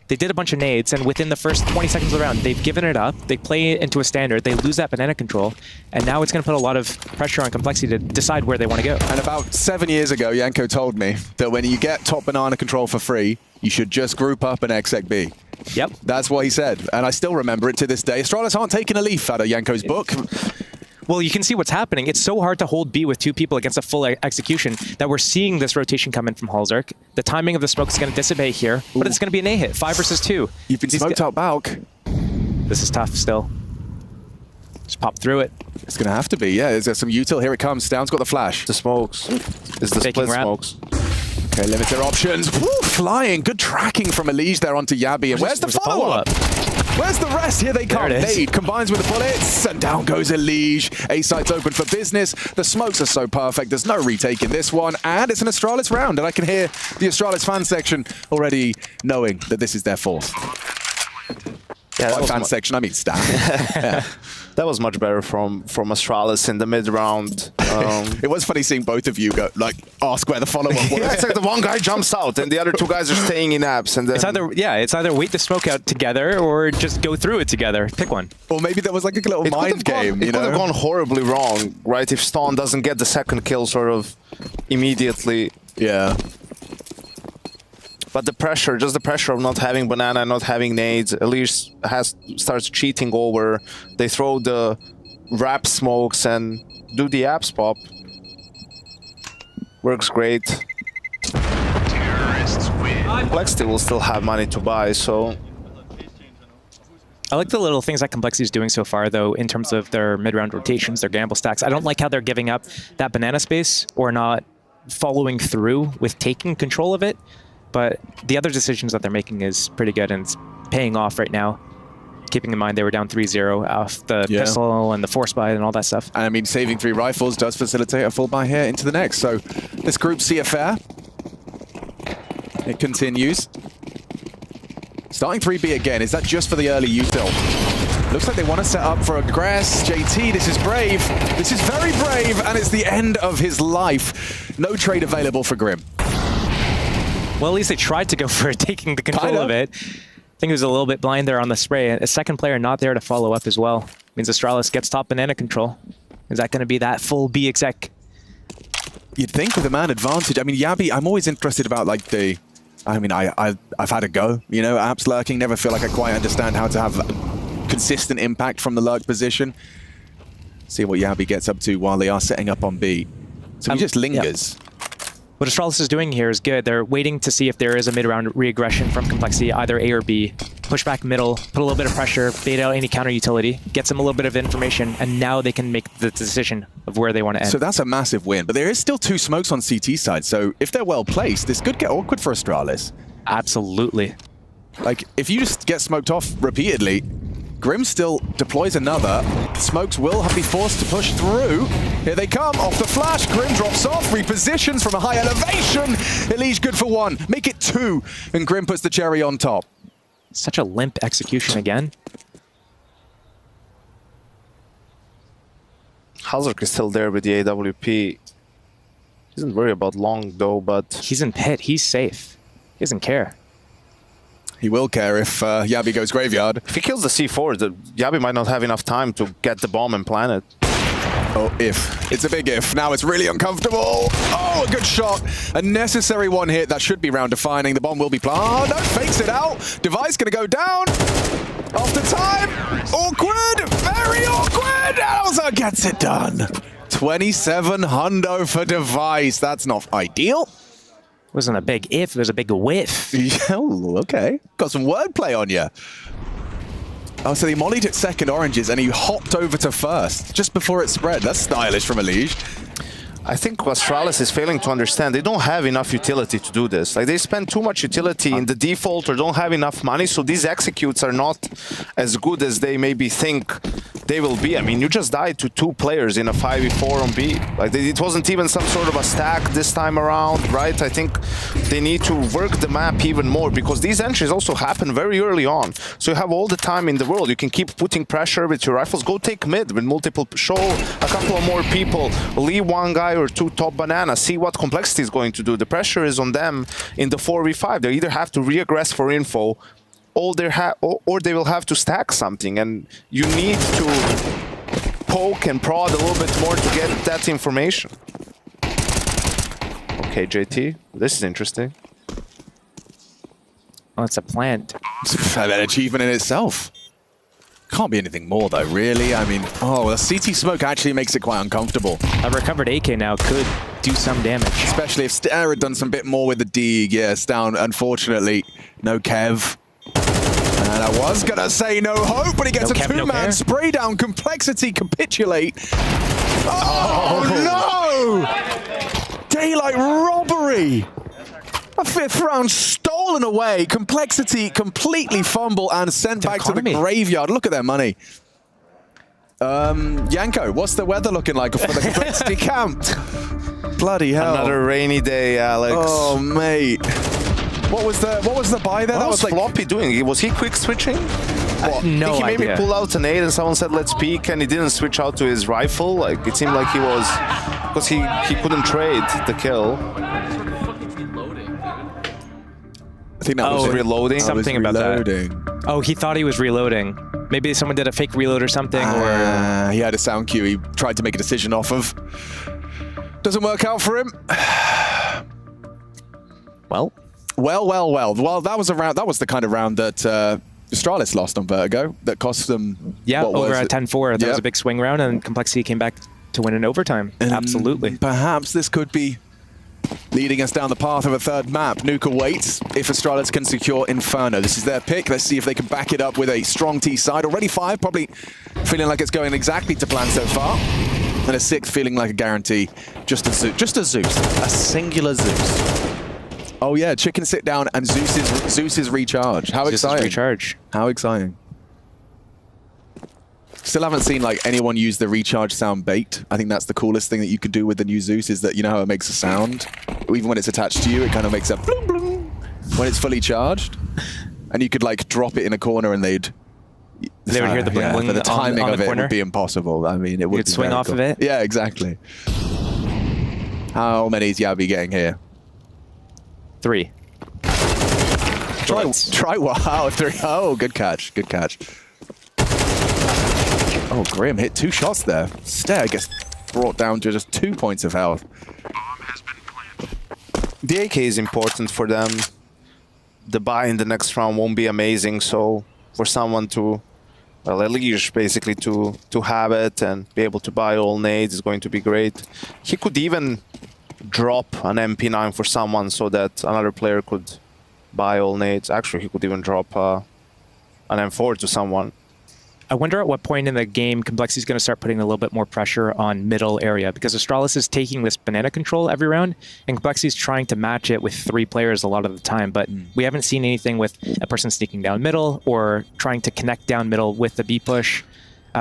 [SPEAKER 2] They did a bunch of nades, and within the first 20 seconds of the round, they've given it up. They play it into a standard. They lose that banana control, and now it's going to put a lot of pressure on Complexity to decide where they want to go.
[SPEAKER 21] And about 7 years ago, Yanko told me that when you get top banana control for free, you should just group up and exec B.
[SPEAKER 2] Yep.
[SPEAKER 21] That's what he said, and I still remember it to this day. Astralis aren't taking a leaf out of Yanko's book.
[SPEAKER 2] Well, you can see what's happening. It's so hard to hold B with 2 people against a full execution that we're seeing this rotation come in from Halzerk. The timing of the smoke is going to dissipate here, but it's going to be an A hit. 5 versus 2.
[SPEAKER 21] You've been smoked out, Bauk.
[SPEAKER 2] This is tough still. Just pop through it.
[SPEAKER 21] It's going to have to be, yeah. Is there some util? Here it comes. Down's got the flash.
[SPEAKER 11] The smokes. It's the split smokes.
[SPEAKER 21] Okay, limit their options. Woo, flying. Good tracking from Elige there onto Yabi. And where's the follow-up? Where's the rest? Here they come. Nade combines with the bullets, and down goes Elige. A site's open for business. The smokes are so perfect. There's no retake in this one, and it's an Astralis round. And I can hear the Astralis fan section already knowing that this is their 4th.
[SPEAKER 11] Yeah,
[SPEAKER 21] By fan section, I mean staff. Yeah.
[SPEAKER 11] That was much better from Astralis in the mid round.
[SPEAKER 21] It was funny seeing both of you go ask where the follow-up was.
[SPEAKER 11] Yeah, it's like the one guy jumps out and the other 2 guys are staying in apps. And then
[SPEAKER 2] it's either wait the smoke out together or just go through it together. Pick one.
[SPEAKER 21] Or maybe there was like a little mind game.
[SPEAKER 11] It could have gone horribly wrong, right? If Stone doesn't get the second kill sort of immediately.
[SPEAKER 21] Yeah.
[SPEAKER 11] But the pressure, just the pressure of not having banana, not having nades, Elige starts cheating over. They throw the wrap smokes and do the apps pop. Works great. Complexity will still have money to buy, so...
[SPEAKER 2] I like the little things that Complexity is doing so far, though, in terms of their mid-round rotations, their gamble stacks. I don't like how they're giving up that banana space or not following through with taking control of it. But the other decisions that they're making is pretty good, and it's paying off right now. Keeping in mind they were down 3-0 off the pistol and the force buy and all that stuff.
[SPEAKER 21] And I mean, saving 3 rifles does facilitate a full buy here into the next. So this Group C affair, it continues. Starting 3B again, is that just for the early util? Looks like they want to set up for a grass. JT, this is brave. This is very brave, and it's the end of his life. No trade available for Grim.
[SPEAKER 2] Well, at least they tried to go for it, taking the control of it. I think it was a little bit blind there on the spray. A second player not there to follow up as well. Means Astralis gets top banana control. Is that going to be that full B exec?
[SPEAKER 21] You'd think with a man advantage. I mean, Yabi, I'm always interested about like the... I mean, I've had a go, you know, apps lurking. Never feel like I quite understand how to have consistent impact from the lurk position. See what Yabi gets up to while they are setting up on B. So he just lingers.
[SPEAKER 2] Yeah. What Astralis is doing here is good. They're waiting to see if there is a mid-round re-aggression from Complexity, either A or B. push back middle, put a little bit of pressure, bait out any counter utility, gets them a little bit of information, and now they can make the decision of where they want to end.
[SPEAKER 21] So that's a massive win, but there is still 2 smokes on CT side, so if they're well placed, this could get awkward for Astralis.
[SPEAKER 2] Absolutely.
[SPEAKER 21] Like, if you just get smoked off repeatedly, Grim still deploys another. Smokes will be forced to push through. Here they come, off the flash. Grim drops off, repositions from a high elevation. Elige good for 1, make it 2, and Grim puts the cherry on top.
[SPEAKER 2] Such a limp execution again.
[SPEAKER 11] Hazard is still there with the AWP. He doesn't worry about long though, but...
[SPEAKER 2] He's in pit, he's safe. He doesn't care.
[SPEAKER 21] He will care if Yabi goes graveyard.
[SPEAKER 11] If he kills the C4, Yabi might not have enough time to get the bomb and plant it.
[SPEAKER 21] Oh, if. It's a big if. Now it's really uncomfortable. Oh, a good shot. A necessary 1 hit. That should be round defining. The bomb will be planted. No, fakes it out. Device going to go down. After time. Awkward. Very awkward. Elza gets it done. 27 hundo for Device. That's not ideal.
[SPEAKER 2] Wasn't a big if, it was a big whiff.
[SPEAKER 21] Oh, okay. Got some wordplay on you. Oh, so he mollied at second oranges and he hopped over to first just before it spread. That's stylish from Elige.
[SPEAKER 11] I think Astralis is failing to understand. They don't have enough utility to do this. Like, they spend too much utility in the default or don't have enough money, so these executes are not as good as they maybe think they will be. I mean, you just died to 2 players in a 5v4 on B. Like, it wasn't even some sort of a stack this time around, right? I think they need to work the map even more, because these entries also happen very early on. So you have all the time in the world. You can keep putting pressure with your rifles. Go take mid with multiple, show a couple of more people, leave 1 guy or 2 top banana, see what Complexity is going to do. The pressure is on them in the 4v5. They either have to re-aggress for info, or they will have to stack something, and you need to poke and prod a little bit more to get that information. Okay, JT, this is interesting.
[SPEAKER 2] Oh, it's a plant.
[SPEAKER 21] It's an achievement in itself. Can't be anything more though, really. I mean, oh, the CT smoke actually makes it quite uncomfortable.
[SPEAKER 2] A recovered AK now could do some damage.
[SPEAKER 21] Especially if Stair had done some bit more with the Deeg. Yes, down, unfortunately. No Kev. And I was gonna say no hope, but he gets a 2-man spray down. Complexity capitulate. Oh no! Daylight robbery! A 5th round stolen away. Complexity completely fumble and sent back to the graveyard. Look at their money. Yanko, what's the weather looking like for the Complexity camp? Bloody hell.
[SPEAKER 11] Another rainy day, Alex.
[SPEAKER 21] Oh, mate. What was the buy there?
[SPEAKER 11] What was Floppy doing? Was he quick switching?
[SPEAKER 2] No
[SPEAKER 11] I think he maybe
[SPEAKER 2] idea.
[SPEAKER 11] pulled out an 8 and someone said let's peek, and he didn't switch out to his rifle. Like, it seemed like he was, because he couldn't trade the kill.
[SPEAKER 21] I think that was
[SPEAKER 11] reloading.
[SPEAKER 2] Something about that. Oh, he thought he was reloading. Maybe someone did a fake reload or something, or...
[SPEAKER 21] He had a sound cue he tried to make a decision off of. Doesn't work out for him.
[SPEAKER 2] Well,
[SPEAKER 21] that was a round. That was the kind of round that Astralis lost on Vertigo. That cost them.
[SPEAKER 2] Yeah,
[SPEAKER 21] what
[SPEAKER 2] over
[SPEAKER 21] was
[SPEAKER 2] at
[SPEAKER 21] it?
[SPEAKER 2] 10-4. That was a big swing round, and Complexity came back to win in overtime.
[SPEAKER 21] And
[SPEAKER 2] absolutely.
[SPEAKER 21] Perhaps this could be leading us down the path of a 3rd map. Nuka waits if Astralis can secure Inferno. This is their pick. Let's see if they can back it up with a strong T side. Already 5, probably feeling like it's going exactly to plan so far. And a 6th feeling like a guarantee. Just a Zeus. A singular Zeus. Oh yeah, chicken sit down and Zeus's recharge. How exciting.
[SPEAKER 2] Recharge.
[SPEAKER 21] How exciting. Still haven't seen like anyone use the recharge sound bait. I think that's the coolest thing that you could do with the new Zeus, is that you know how it makes a sound? Even when it's attached to you, it kind of makes a bloom bloom when it's fully charged. And you could like drop it in a corner and they would
[SPEAKER 2] hear the bling bling
[SPEAKER 21] but the timing
[SPEAKER 2] on
[SPEAKER 21] of
[SPEAKER 2] the
[SPEAKER 21] it
[SPEAKER 2] corner
[SPEAKER 21] would be impossible. I mean, it would
[SPEAKER 2] You'd swing off of it?
[SPEAKER 21] Yeah, exactly. How many is Yabi getting here?
[SPEAKER 2] 3.
[SPEAKER 21] Try wow, 3. Oh, good catch. Oh, Grim hit 2 shots there. Stair gets brought down to just 2 points of health.
[SPEAKER 11] The AK is important for them. The buy in the next round won't be amazing, so for someone to, well, Elige basically to have it and be able to buy all nades is going to be great. He could even drop an MP9 for someone so that another player could buy all nades. Actually, he could even drop M4 to someone.
[SPEAKER 2] I wonder at what point in the game Complexity is going to start putting a little bit more pressure on middle area, because Astralis is taking this banana control every round, and Complexity is trying to match it with 3 players a lot of the time, but we haven't seen anything with a person sneaking down middle or trying to connect down middle with the B push.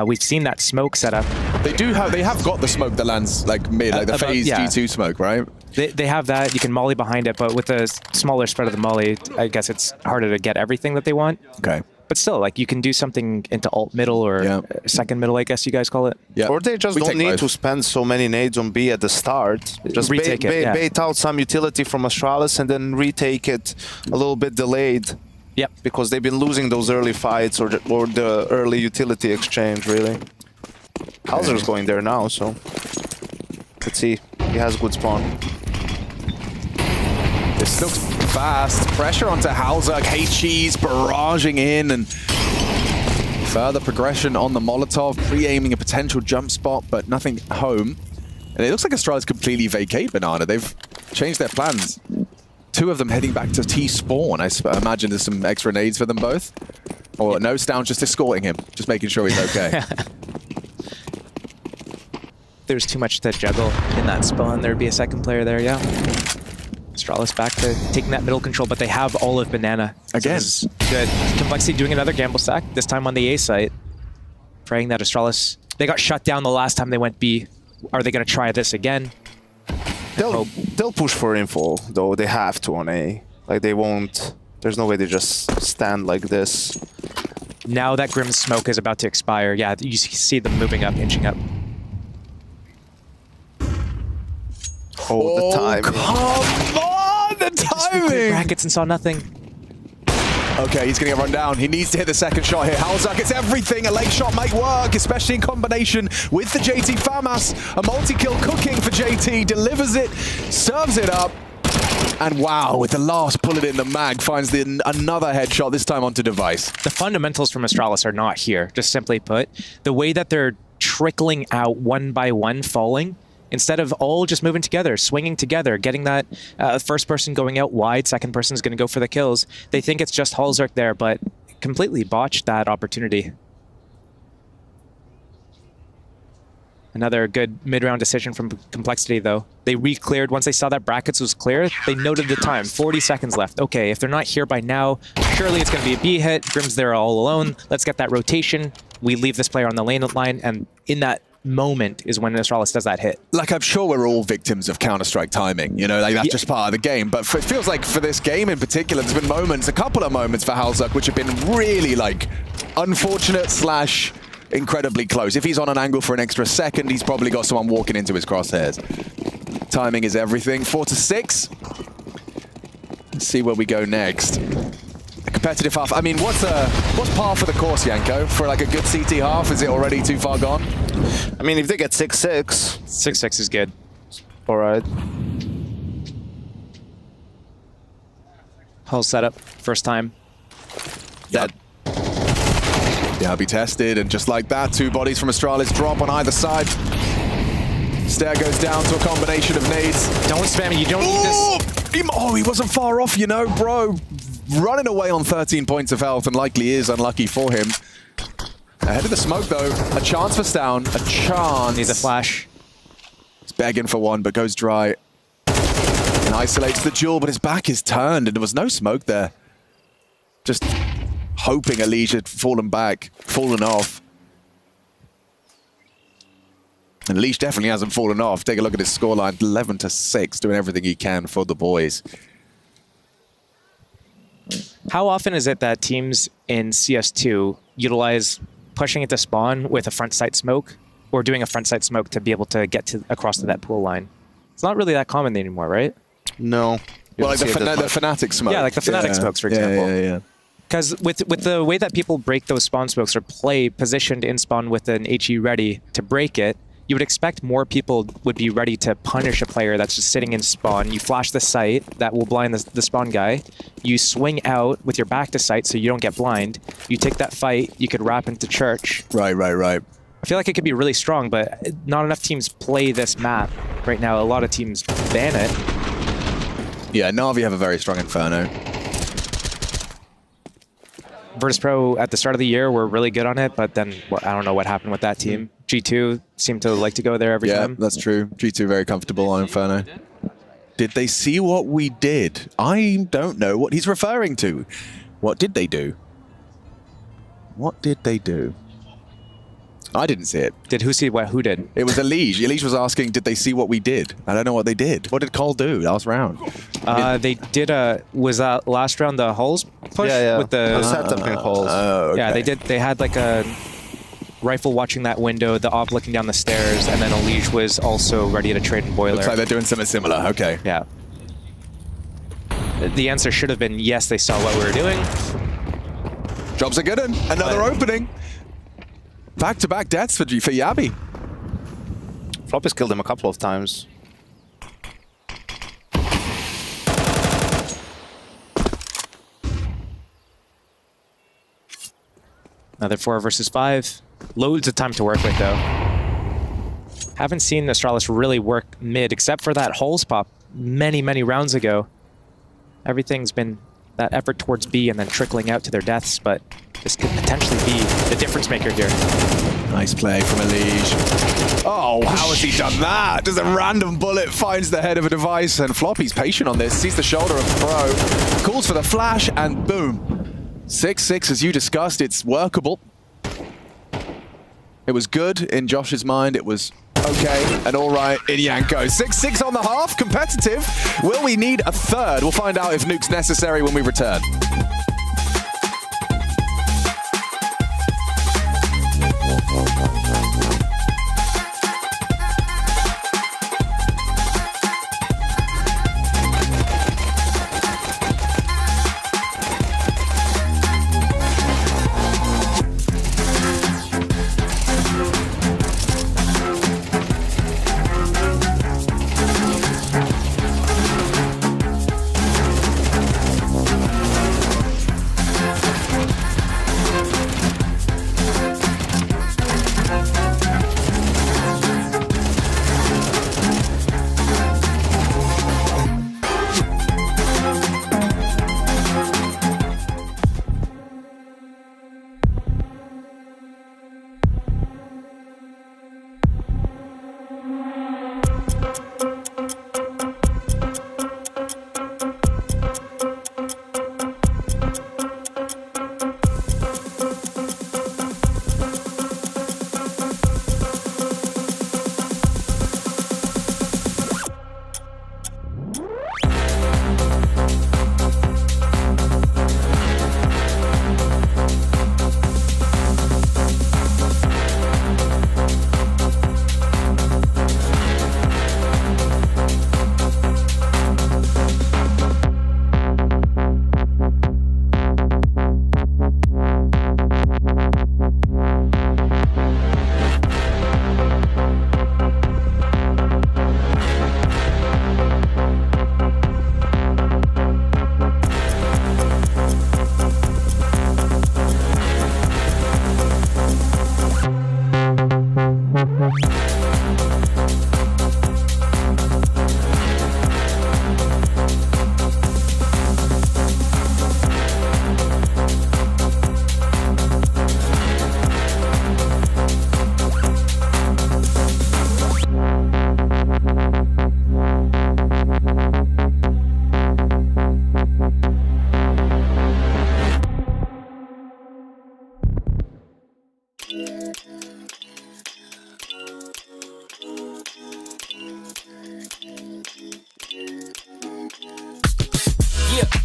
[SPEAKER 2] We've seen that smoke setup.
[SPEAKER 21] They have got the smoke that lands like mid, like the phase G2 smoke, right?
[SPEAKER 2] They have that. You can molly behind it, but with the smaller spread of the molly, I guess it's harder to get everything that they want.
[SPEAKER 21] Okay.
[SPEAKER 2] But still, like, you can do something into alt middle or second middle, I guess you guys call it.
[SPEAKER 21] Yeah.
[SPEAKER 11] Or they just don't need to spend so many nades on B at the start. Just bait out some utility from Astralis and then retake it a little bit delayed.
[SPEAKER 2] Yep.
[SPEAKER 11] Because they've been losing those early fights or the early utility exchange, really. Hauser's going there now, so let's see. He has good spawn.
[SPEAKER 21] This looks fast. Pressure onto Hauser. HG's barraging in and further progression on the Molotov, pre-aiming a potential jump spot, but nothing home. And it looks like Astralis completely vacate Banana. They've changed their plans. 2 of them heading back to T-spawn. I imagine there's some extra nades for them both. Or no, Stown's just escorting him, just making sure he's okay.
[SPEAKER 2] There's too much to juggle in that spawn. There'd be a second player there, yeah. Astralis back to taking that middle control, but they have all of Banana.
[SPEAKER 21] Again.
[SPEAKER 2] So good. Complexity doing another gamble stack, this time on the A site. Praying that Astralis... They got shut down the last time they went B. Are they going to try this again?
[SPEAKER 11] They'll push for info, though. They have to on A. Like, they won't... There's no way they just stand like this.
[SPEAKER 2] Now that Grim's smoke is about to expire, yeah, you see them moving up, inching up.
[SPEAKER 11] Oh, the timing.
[SPEAKER 21] Come on, the timing!
[SPEAKER 2] Brackets and saw nothing.
[SPEAKER 21] Okay, he's going to get run down. He needs to hit the second shot here. Hauser gets everything. A late shot might work, especially in combination with the JT FAMAS. A multi-kill cooking for JT. Delivers it, serves it up. And wow, with the last bullet in the mag, finds another headshot, this time onto Device.
[SPEAKER 2] The fundamentals from Astralis are not here, just simply put. The way that they're trickling out one by one falling, instead of all just moving together, swinging together, getting that first person going out wide, second person is going to go for the kills. They think it's just Halzerk there, but completely botched that opportunity. Another good mid-round decision from Complexity, though. They re-cleared. Once they saw that brackets was clear, they noted the time. 40 seconds left. Okay, if they're not here by now, surely it's going to be a B hit. Grim's there all alone. Let's get that rotation. We leave this player on the lane line, and in that moment is when Astralis does that hit.
[SPEAKER 21] Like, I'm sure we're all victims of Counter-Strike timing, you know, like that's just part of the game. But it feels like for this game in particular, there's been moments, a couple of moments for Halzerk, which have been really, like, unfortunate / incredibly close. If he's on an angle for an extra second, he's probably got someone walking into his crosshairs. Timing is everything. 4 to 6. Let's see where we go next. A competitive half. I mean, what's par for the course, Yanko? For like a good CT half, is it already too far gone?
[SPEAKER 11] I mean, if they get 6-6.
[SPEAKER 2] 6-6 is good.
[SPEAKER 11] All right.
[SPEAKER 2] Whole setup, first time.
[SPEAKER 21] That. Yeah, be tested, and just like that, 2 bodies from Astralis drop on either side. Stair goes down to a combination of nades.
[SPEAKER 2] Don't spam it, you don't need this.
[SPEAKER 21] Oh, he wasn't far off, you know, bro. Running away on 13 points of health, and likely is unlucky for him. Ahead of the smoke, though. A chance for Stown. A chance.
[SPEAKER 2] Needs a flash.
[SPEAKER 21] He's begging for one, but goes dry. And isolates the duel, but his back is turned, and there was no smoke there. Just hoping Elige had fallen off. And Elige definitely hasn't fallen off. Take a look at his scoreline, 11 to 6, doing everything he can for the boys.
[SPEAKER 2] How often is it that teams in CS2 utilize pushing into spawn with a front sight smoke, or doing a front sight smoke to be able to get across to that pool line? It's not really that common anymore, right?
[SPEAKER 11] No.
[SPEAKER 21] Well, like the Fnatic smoke.
[SPEAKER 2] Yeah, like the Fnatic smokes, for example.
[SPEAKER 21] Yeah.
[SPEAKER 2] Because with the way that people break those spawn smokes or play positioned in spawn with an HE ready to break it, you would expect more people would be ready to punish a player that's just sitting in spawn. You flash the sight, that will blind the spawn guy. You swing out with your back to sight so you don't get blind. You take that fight, you could wrap into church.
[SPEAKER 21] Right.
[SPEAKER 2] I feel like it could be really strong, but not enough teams play this map right now. A lot of teams ban it.
[SPEAKER 21] Yeah, Na'Vi have a very strong Inferno.
[SPEAKER 2] Virtus Pro at the start of the year were really good on it, but then I don't know what happened with that team. G2 seemed to like to go there every time.
[SPEAKER 21] Yeah, that's true. G2 very comfortable on Inferno. Did they see what we did? I don't know what he's referring to. What did they do? What did they do? I didn't see it.
[SPEAKER 2] Did who see what? Who did?
[SPEAKER 21] It was Elige. Elige was asking, did they see what we did? I don't know what they did. What did Cole do last round?
[SPEAKER 2] They did was that last round the hulls push?
[SPEAKER 11] Yeah.
[SPEAKER 2] With the
[SPEAKER 11] setuping hulls.
[SPEAKER 21] Okay.
[SPEAKER 2] Yeah, they did. They had like a rifle watching that window, the op looking down the stairs, and then Elige was also ready to trade in boiler.
[SPEAKER 21] Looks like they're doing something similar. Okay.
[SPEAKER 2] Yeah. The answer should have been yes, they saw what we were doing.
[SPEAKER 21] Job's a good one. Another opening. Back-to-back deaths for Yabi.
[SPEAKER 11] Flop has killed him a couple of times.
[SPEAKER 2] Another 4 versus 5. Loads of time to work with, though. Haven't seen Astralis really work mid, except for that Hulls pop many, many rounds ago. Everything's been that effort towards B and then trickling out to their deaths, but this could potentially be the difference maker here.
[SPEAKER 21] Nice play from Elige. Oh, how has he done that? Just a random bullet finds the head of a device, and Floppy's patient on this, sees the shoulder of the pro, calls for the flash, and boom. 6-6, as you discussed, it's workable. It was good in Josh's mind, it was okay and all right in Yanko. 6-6 on the half, competitive. Will we need a third? We'll find out if nuke's necessary when we return.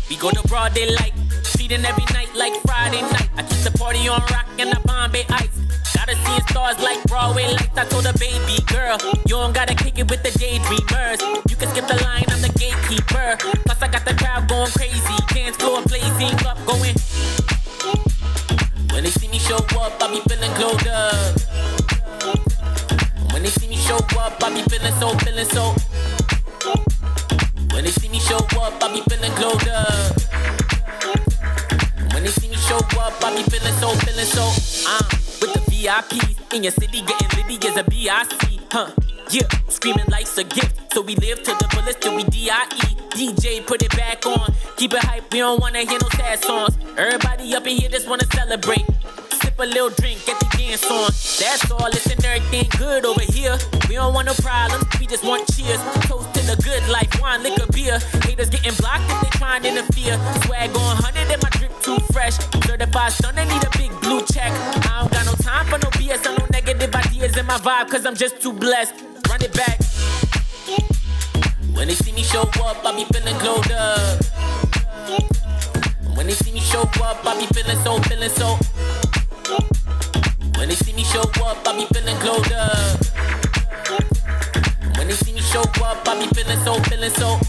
[SPEAKER 3] We go to broad daylight, feeding every night like Friday night. I keep the party on rock and the Bombay ice. Gotta see stars like Broadway lights. I told a baby girl, you don't gotta kick it with the daydreamers. You can skip the line, I'm the gatekeeper. Plus I got the crowd going crazy, dance floor blazing up, going. When they see me show up, I be feeling glowed up. When they see me show up, I be feeling so. When they see me show up, I be feeling glowed up. When they see me show up, I be feeling so. With the VIPs in your city, getting litty as a BIC, huh? Yeah, screaming life's a gift, so we live till the bullets till we DIE. DJ, put it back on. Keep it hype, we don't wanna hear no sad songs. Everybody up in here just wanna celebrate. Sip a little drink, get the dance on. That's all, listen, everything good over here. We don't want no problems, we just want cheers. Toast to the good life, wine, liquor, beer. Haters getting blocked if they trying to interfere. Swag on 100 and my drip too fresh. Certified stunner, need a big blue check. I don't got no time for no BS or no negative ideas in my vibe, cause I'm just too blessed. Run it back. When they see me show up, I be feeling glowed up. When they see me show up, I be feeling so. When they see me show up, I be feeling glowed up. When they see me show up, I be feeling so.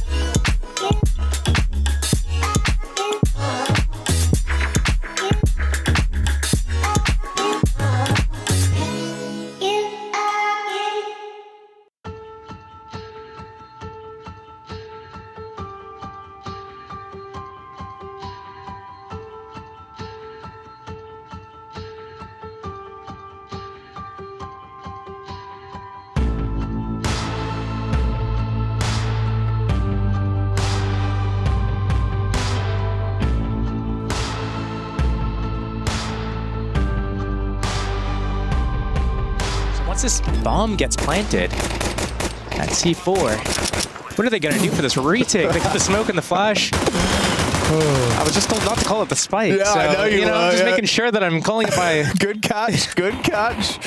[SPEAKER 2] Once this bomb gets planted at C4, what are they going to do for this retake? They got the smoke and the flash. I was just told not to call it the spike.
[SPEAKER 21] Yeah,
[SPEAKER 2] so,
[SPEAKER 21] I know you
[SPEAKER 2] know,
[SPEAKER 21] were,
[SPEAKER 2] just
[SPEAKER 21] yeah.
[SPEAKER 2] making sure that I'm calling it by...
[SPEAKER 21] Good catch, good catch.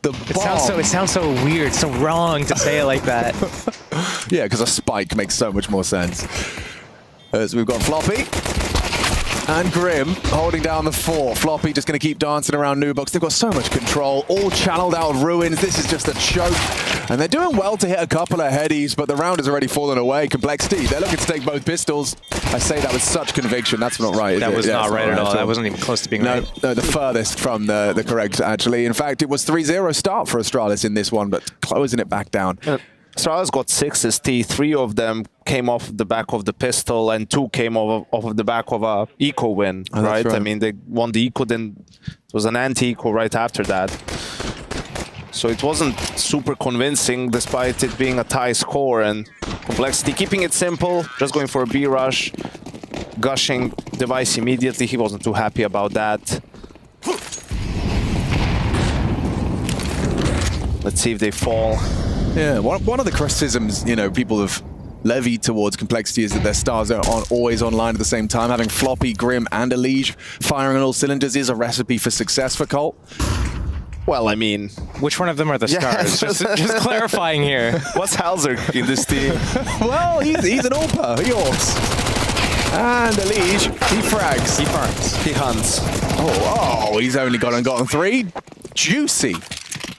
[SPEAKER 2] It sounds so weird, so wrong to say it like that.
[SPEAKER 21] Yeah, because a spike makes so much more sense. As we've got Floppy and Grim holding down the 4. Floppy just going to keep dancing around Nubox. They've got so much control, all channeled out of Ruins. This is just a choke. And they're doing well to hit a couple of headies, but the round has already fallen away. Complexity, they're looking to take both pistols. I say that with such conviction. That's not right,
[SPEAKER 2] That was not right at all. That wasn't even close to being right.
[SPEAKER 21] No, the furthest from the correct, actually. In fact, it was 3-0 start for Astralis in this one, but closing it back down.
[SPEAKER 9] Astralis got 6 ST, 3 of them came off the back of the pistol and 2 came off of the back of a eco win, right? I mean, they won the eco, then it was an anti-eco right after that. So it wasn't super convincing despite it being a tie score, and Complexity keeping it simple, just going for a B rush, gushing device immediately. He wasn't too happy about that. Let's see if they fall.
[SPEAKER 21] Yeah, one of the criticisms, people have levied towards Complexity is that their stars aren't always online at the same time. Having Floppy, Grim, and Elige firing on all cylinders is a recipe for success for Colt.
[SPEAKER 9] Well, I mean...
[SPEAKER 2] Which one of them are the stars? Just clarifying here.
[SPEAKER 9] What's Hauser in this team?
[SPEAKER 21] Well, he's an AWPer. He AWPs. And Elige, he frags.
[SPEAKER 9] He farms. He hunts.
[SPEAKER 21] Oh, he's only gotten 3. Juicy.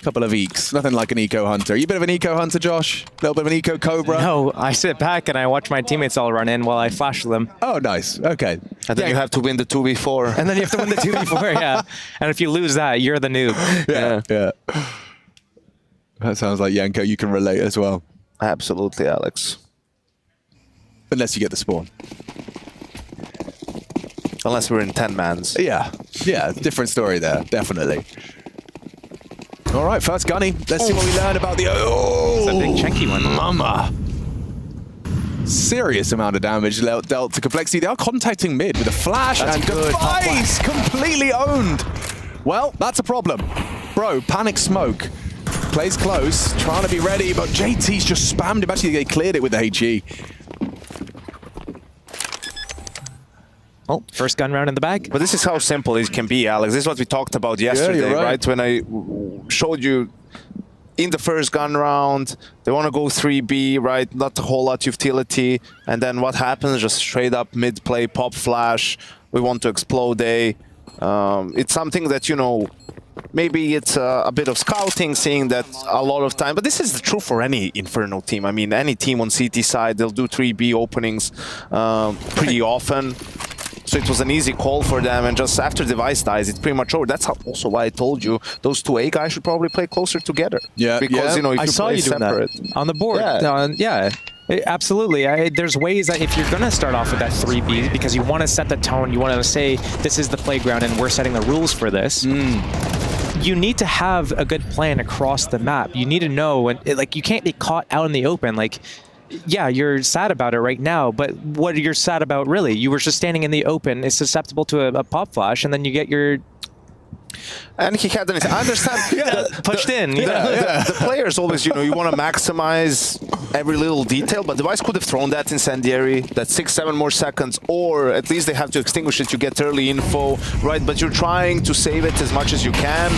[SPEAKER 21] Couple of eeks. Nothing like an eco hunter. You a bit of an eco hunter, Josh? A little bit of an eco cobra?
[SPEAKER 2] No, I sit back and I watch my teammates all run in while I flash them.
[SPEAKER 21] Oh, nice. Okay.
[SPEAKER 9] And then you have to win the 2v4.
[SPEAKER 2] And then you have to win the 2v4, yeah. And if you lose that, you're the noob.
[SPEAKER 21] Yeah. That sounds like Yanko. You can relate as well.
[SPEAKER 9] Absolutely, Alex.
[SPEAKER 21] Unless you get the spawn.
[SPEAKER 9] Unless we're in 10-mans.
[SPEAKER 21] Yeah, different story there, definitely. All right, first gunny. Let's see what we learn about the...
[SPEAKER 2] It's a big chunky one.
[SPEAKER 21] Mama. Serious amount of damage dealt to Complexity. They are contacting mid with a flash and device completely owned. Well, that's a problem. Bro, panic smoke. Plays close, trying to be ready, but JT's just spammed him. Actually, they cleared it with the HE.
[SPEAKER 2] Oh, first gun round in the bag.
[SPEAKER 9] But this is how simple it can be, Alex. This is what we talked about yesterday, right? When I showed you in the first gun round, they want to go 3B, right? Not a whole lot of utility. And then what happens? Just straight up mid-play, pop flash. We want to explode A. It's something that, maybe it's a bit of scouting, seeing that a lot of time. But this is true for any Inferno team. I mean, any team on CT side, they'll do 3B openings pretty often. So it was an easy call for them, and just after device dies, it's pretty much over. That's also why I told you those 2 A guys should probably play closer together.
[SPEAKER 21] Yeah,
[SPEAKER 9] because if
[SPEAKER 2] I saw you doing that on the board. Yeah, absolutely. There's ways that if you're going to start off with that 3B, because you want to set the tone, you want to say this is the playground and we're setting the rules for this. You need to have a good plan across the map. You need to know, you can't be caught out in the open. yeah, you're sad about it right now, but what you're sad about really? You were just standing in the open, it's susceptible to a pop flash, and then you get your...
[SPEAKER 11] And he had I understand.
[SPEAKER 2] Pushed in.
[SPEAKER 11] The players always, you want to maximize every little detail, but Device could have thrown that incendiary, that 6-7 more seconds, or at least they have to extinguish it, you get early info, right? But you're trying to save it as much as you can.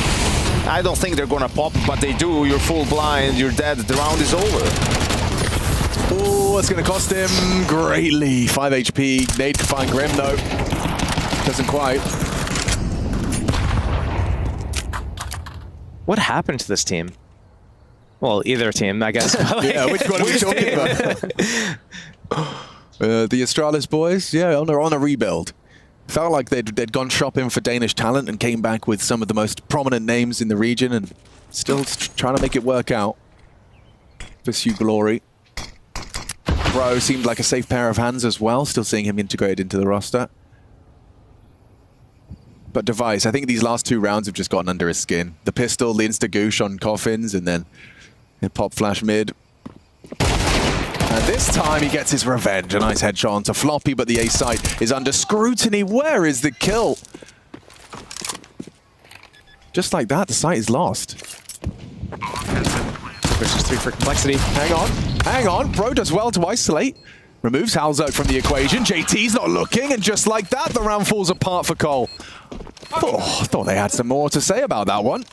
[SPEAKER 11] I don't think they're going to pop, but they do. You're full blind, you're dead, the round is over.
[SPEAKER 21] Oh, it's going to cost him greatly. 5 HP, nade to find Grim though. Doesn't quite.
[SPEAKER 2] What happened to this team? Well, either team, I guess.
[SPEAKER 21] Yeah, which one are we talking about? The Astralis boys, yeah, on a rebuild. Felt like they'd gone shopping for Danish talent and came back with some of the most prominent names in the region and still trying to make it work out. Pursue glory. Bro seemed like a safe pair of hands as well, still seeing him integrated into the roster. But Device, I think these last 2 rounds have just gotten under his skin. The pistol, the insta-goosh on Coffins, and then pop flash mid. And this time he gets his revenge. A nice headshot onto Floppy, but the A site is under scrutiny. Where is the kill? Just like that, the site is lost.
[SPEAKER 2] Versus 3 for Complexity.
[SPEAKER 21] Hang on. Bro does well to isolate. Removes Halzok from the equation. JT's not looking, and just like that, the round falls apart for Cole. Oh, I thought they had some more to say about that one.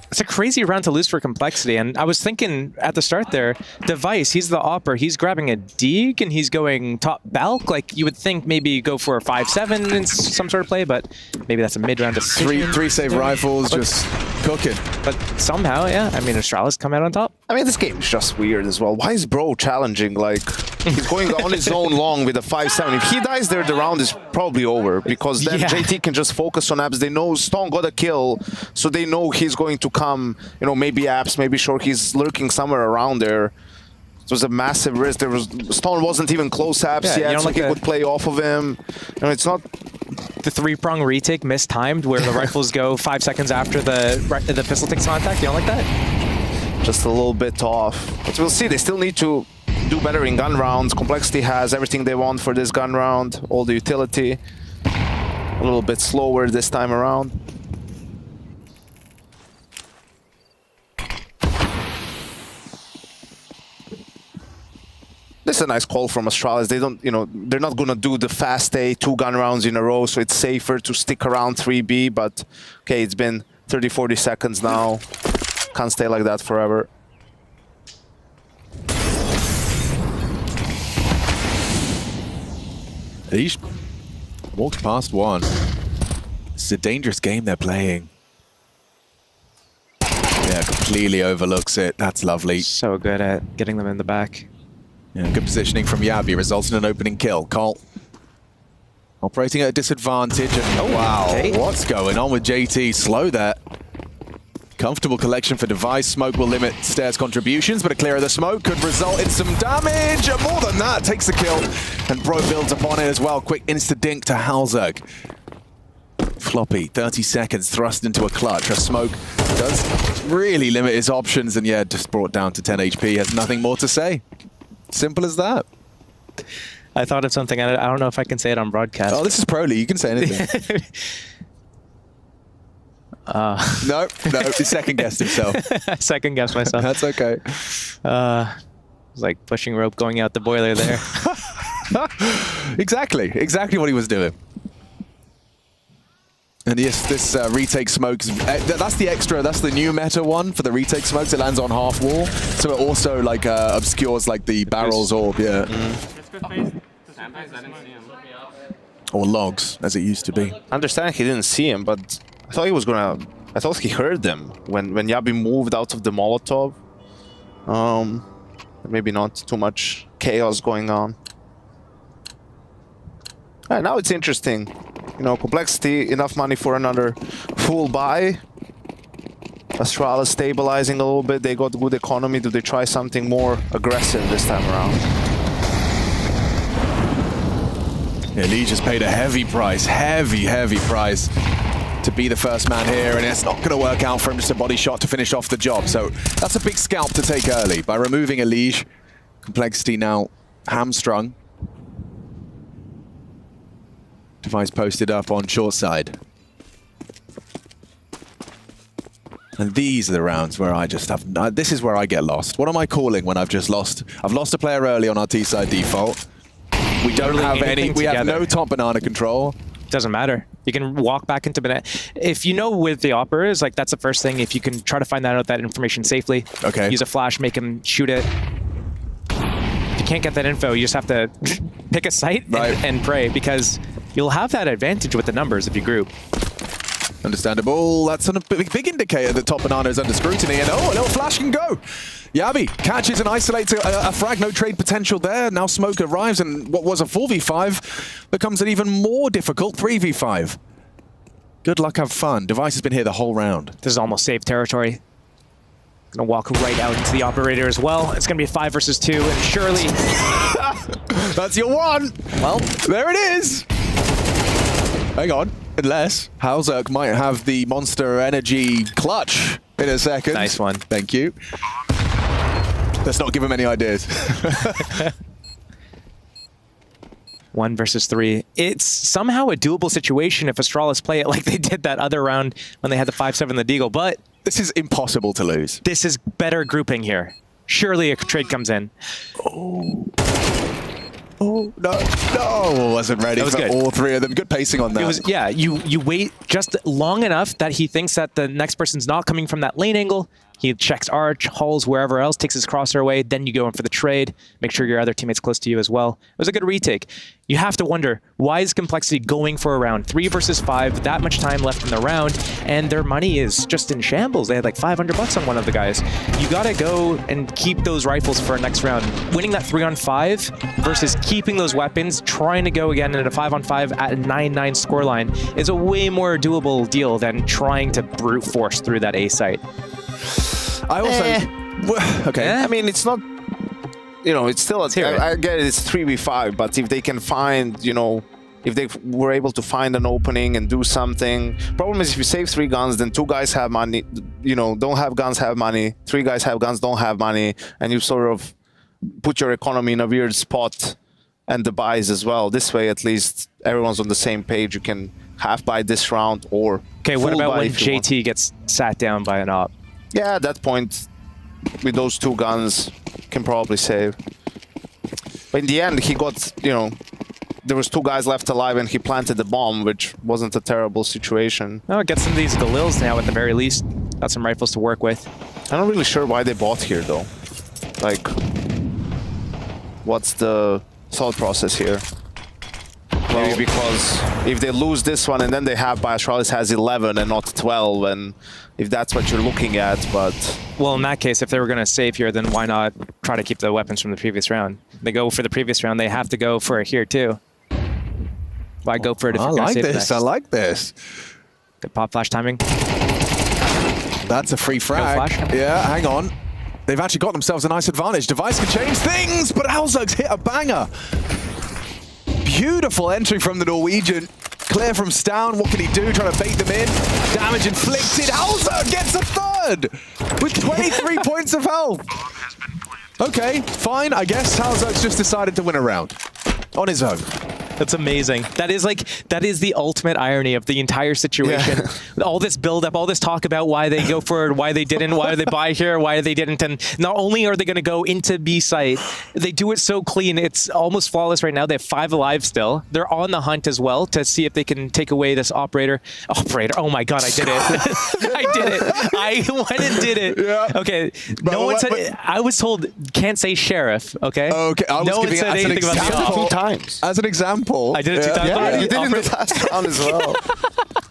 [SPEAKER 2] It's a crazy round to lose for Complexity, and I was thinking at the start there, Device, he's the opper, he's grabbing a Deke and he's going top Balk. Like, you would think maybe go for a 5-7 in some sort of play, but maybe that's a mid-round decision.
[SPEAKER 21] Three save rifles, just cooking.
[SPEAKER 2] But somehow, yeah, I mean, Astralis come out on top.
[SPEAKER 11] I mean, this game is just weird as well. Why is Bro challenging? Like, he's going on his own long with a 5-7. If he dies there, the round is probably over, because then JT can just focus on Abs. They know Stone got a kill, so they know he's going to come, maybe Abs, maybe Short. He's lurking somewhere around there. It was a massive risk. Stone wasn't even close Abs yet, so he would play off of him. It's not...
[SPEAKER 2] The 3-prong retake mistimed, where the rifles go 5 seconds after the pistol takes contact. You don't like that?
[SPEAKER 11] Just a little bit off. But we'll see. They still need to do better in gun rounds. Complexity has everything they want for this gun round. All the utility. A little bit slower this time around. This is a nice call from Astralis. They don't, they're not gonna do the fast A 2 gun rounds in a row, so it's safer to stick around 3B, but okay, it's been 30-40 seconds now. Can't stay like that forever.
[SPEAKER 21] He's walked past one. This is a dangerous game they're playing. Yeah, completely overlooks it. That's lovely.
[SPEAKER 2] So good at getting them in the back.
[SPEAKER 21] Yeah, good positioning from Yabi results in an opening kill. Cole operating at a disadvantage. And wow, what's going on with JT? Slow that. Comfortable collection for Device. Smoke will limit Stairs' contributions, but a clear of the smoke could result in some damage. And more than that, takes the kill. And Bro builds upon it as well. Quick insta-dink to Halzog. Floppy, 30 seconds, thrust into a clutch. A smoke does really limit his options, and yeah, just brought down to 10 HP. Has nothing more to say. Simple as that.
[SPEAKER 2] I thought of something. I don't know if I can say it on broadcast.
[SPEAKER 21] Oh, this is Pro League. You can say anything. No, he second guessed himself.
[SPEAKER 2] I second guessed myself.
[SPEAKER 21] That's okay.
[SPEAKER 2] It was like pushing rope going out the boiler there.
[SPEAKER 21] Exactly what he was doing. And yes, this retake smokes, that's the extra, that's the new meta one for the retake smokes. It lands on half wall, so it also like obscures like the barrel's orb, yeah. Or logs, as it used to be.
[SPEAKER 11] I understand he didn't see him, but I thought he was gonna, I thought he heard them when Yabi moved out of the Molotov. Maybe not too much chaos going on. All right, now it's interesting. Complexity, enough money for another full buy. Astralis stabilizing a little bit. They got good economy. Do they try something more aggressive this time around?
[SPEAKER 21] Yeah, Lee just paid a heavy price, heavy price to be the first man here, and it's not going to work out for him. Just a body shot to finish off the job. So that's a big scalp to take early by removing Elige. Complexity now hamstrung. Device posted up on short side. And these are the rounds where I just have... this is where I get lost. What am I calling when I've just lost? I've lost a player early on our T-side default. We don't have any... We have no top banana control.
[SPEAKER 2] Doesn't matter. You can walk back into banana. If you know with the operas, like that's the first thing. If you can try to find out that information safely.
[SPEAKER 21] Okay.
[SPEAKER 2] Use a flash, make him shoot it. If you can't get that info, you just have to pick a site and pray, because you'll have that advantage with the numbers if you group.
[SPEAKER 21] Understandable. That's a big indicator that top banana is under scrutiny. And a little flash can go. Yabi catches and isolates a frag. No trade potential there. Now smoke arrives, and what was a 4v5 becomes an even more difficult 3v5. Good luck, have fun. Device has been here the whole round.
[SPEAKER 2] This is almost safe territory. Gonna walk right out into the operator as well. It's gonna be a 5 versus 2, and surely...
[SPEAKER 21] That's your one! Well, there it is! Hang on. Unless Halzerk might have the Monster Energy clutch in a second.
[SPEAKER 2] Nice one.
[SPEAKER 21] Thank you. Let's not give him any ideas.
[SPEAKER 2] 1 versus 3. It's somehow a doable situation if Astralis play it like they did that other round when they had the 5-7 the Deagle, but...
[SPEAKER 21] This is impossible to lose.
[SPEAKER 2] This is better grouping here. Surely a trade comes in.
[SPEAKER 21] Oh, no, wasn't ready for
[SPEAKER 2] good.
[SPEAKER 21] all three of them. Good pacing on that.
[SPEAKER 2] It was, yeah, you wait just long enough that he thinks that the next person's not coming from that lane angle. He checks arch, hauls wherever else, takes his crosshair away, then you go in for the trade. Make sure your other teammate's close to you as well. It was a good retake. You have to wonder, why is Complexity going for a round? 3 versus 5, that much time left in the round, and their money is just in shambles. They had like $500 on one of the guys. You gotta go and keep those rifles for a next round. Winning that 3-on-5 versus keeping those weapons, trying to go again in a 5-on-5 at a 9-9 scoreline is a way more doable deal than trying to brute force through that A site.
[SPEAKER 11] I also... Okay. I mean, it's not... You know, it's still... I get it, it's 3v5, but if they can find, you know... If they were able to find an opening and do something... Problem is, if you save 3 guns, then 2 guys have money, you know, don't have guns, have money. 3 guys have guns, don't have money. And you sort of put your economy in a weird spot, and the buys as well. This way, at least, everyone's on the same page. You can half buy this round or...
[SPEAKER 2] Okay, what about when JT gets sat down by an op?
[SPEAKER 11] Yeah, at that point, with those 2 guns, can probably save. But in the end, he got, you know, there was 2 guys left alive and he planted the bomb, which wasn't a terrible situation.
[SPEAKER 2] No, get some of these Galils now at the very least. Got some rifles to work with.
[SPEAKER 11] I'm not really sure why they bought here, though. Like, what's the thought process here? Well, maybe because if they lose this one and then they have Astralis has 11 and not 12, and if that's what you're looking at, but...
[SPEAKER 2] Well, in that case, if they were going to save here, then why not try to keep the weapons from the previous round? They go for the previous round, they have to go for it here too. Why go for it if you're going to save
[SPEAKER 21] this? I like this.
[SPEAKER 2] Good pop flash timing.
[SPEAKER 21] That's a free frag. Yeah, hang on. They've actually got themselves a nice advantage. Device can change things, but Halzerk's hit a banger. Beautiful entry from the Norwegian. Clear from Stown. What can he do? Trying to bait them in. Damage inflicted. Halzerk gets a 3rd with 23 points of health. Okay, fine. I guess Halzerk's just decided to win a round on his own.
[SPEAKER 2] That's amazing. That is the ultimate irony of the entire situation. Yeah. All this build-up, all this talk about why they go for it, why they didn't, why they buy here, why they didn't. And not only are they going to go into B site, they do it so clean. It's almost flawless right now. They have 5 alive still. They're on the hunt as well to see if they can take away this operator. Oh my God, I did it. I did it. I went and did it. Yeah. Okay. No one said, I was told, can't say sheriff, okay?
[SPEAKER 21] Okay. I was
[SPEAKER 2] no one said anything about the op.
[SPEAKER 11] 2 times.
[SPEAKER 21] As an example.
[SPEAKER 2] I did it 2 times.
[SPEAKER 11] Yeah, you did it in the last round as well.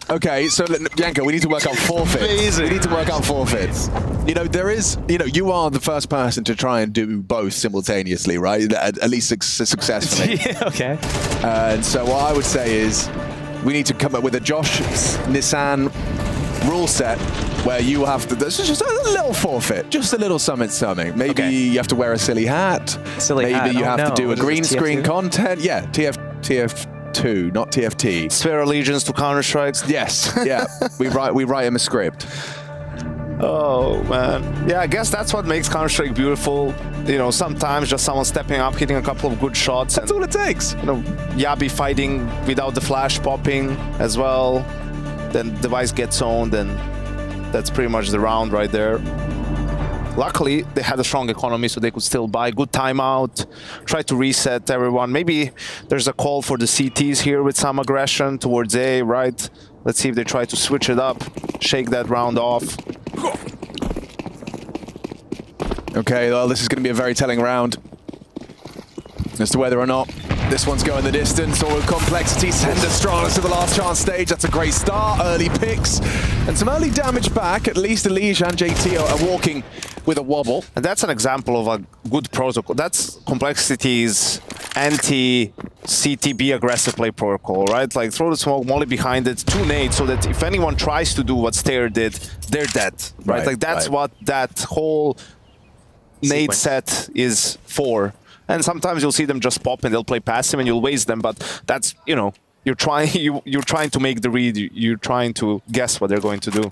[SPEAKER 21] Okay, so Yanko, we need to work out forfeits. Amazing. We need to work out forfeits. You know, there is, you know, you are the first person to try and do both simultaneously, right? At least successfully.
[SPEAKER 2] Yeah, okay.
[SPEAKER 21] And so what I would say is we need to come up with a Josh Nissan rule set where you have to, there's just a little forfeit, just a little something. Maybe you have to wear a silly hat. Maybe you have to do a green screen content. Yeah, TF2, not TFT.
[SPEAKER 11] Swear allegiance to Counter-Strikes.
[SPEAKER 21] Yes, yeah. we write him a script.
[SPEAKER 11] Oh, man. Yeah, I guess that's what makes Counter-Strike beautiful. You know, sometimes just someone stepping up, hitting a couple of good shots.
[SPEAKER 21] That's all it takes.
[SPEAKER 11] You know, Yabi fighting without the flash popping as well. Then device gets owned, and that's pretty much the round right there. Luckily, they had a strong economy, so they could still buy. Good timeout, try to reset everyone. Maybe there's a call for the CTs here with some aggression towards A, right? Let's see if they try to switch it up, shake that round off.
[SPEAKER 21] Okay, well, this is going to be a very telling round as to whether or not this one's going the distance or with complexity. Send Astralis to the last chance stage. That's a great start. Early picks and some early damage back. At least Elige and JT are walking with a wobble.
[SPEAKER 11] And that's an example of a good protocol. That's Complexity's anti-CTB aggressive play protocol, right? Like throw the smoke, molly behind it, 2 nades, so that if anyone tries to do what Stair did, they're dead, right? Like that's what that whole nade set is for. And sometimes you'll see them just pop and they'll play passive and you'll waste them, but that's, you know, you're trying to make the read, you're trying to guess what they're going to do.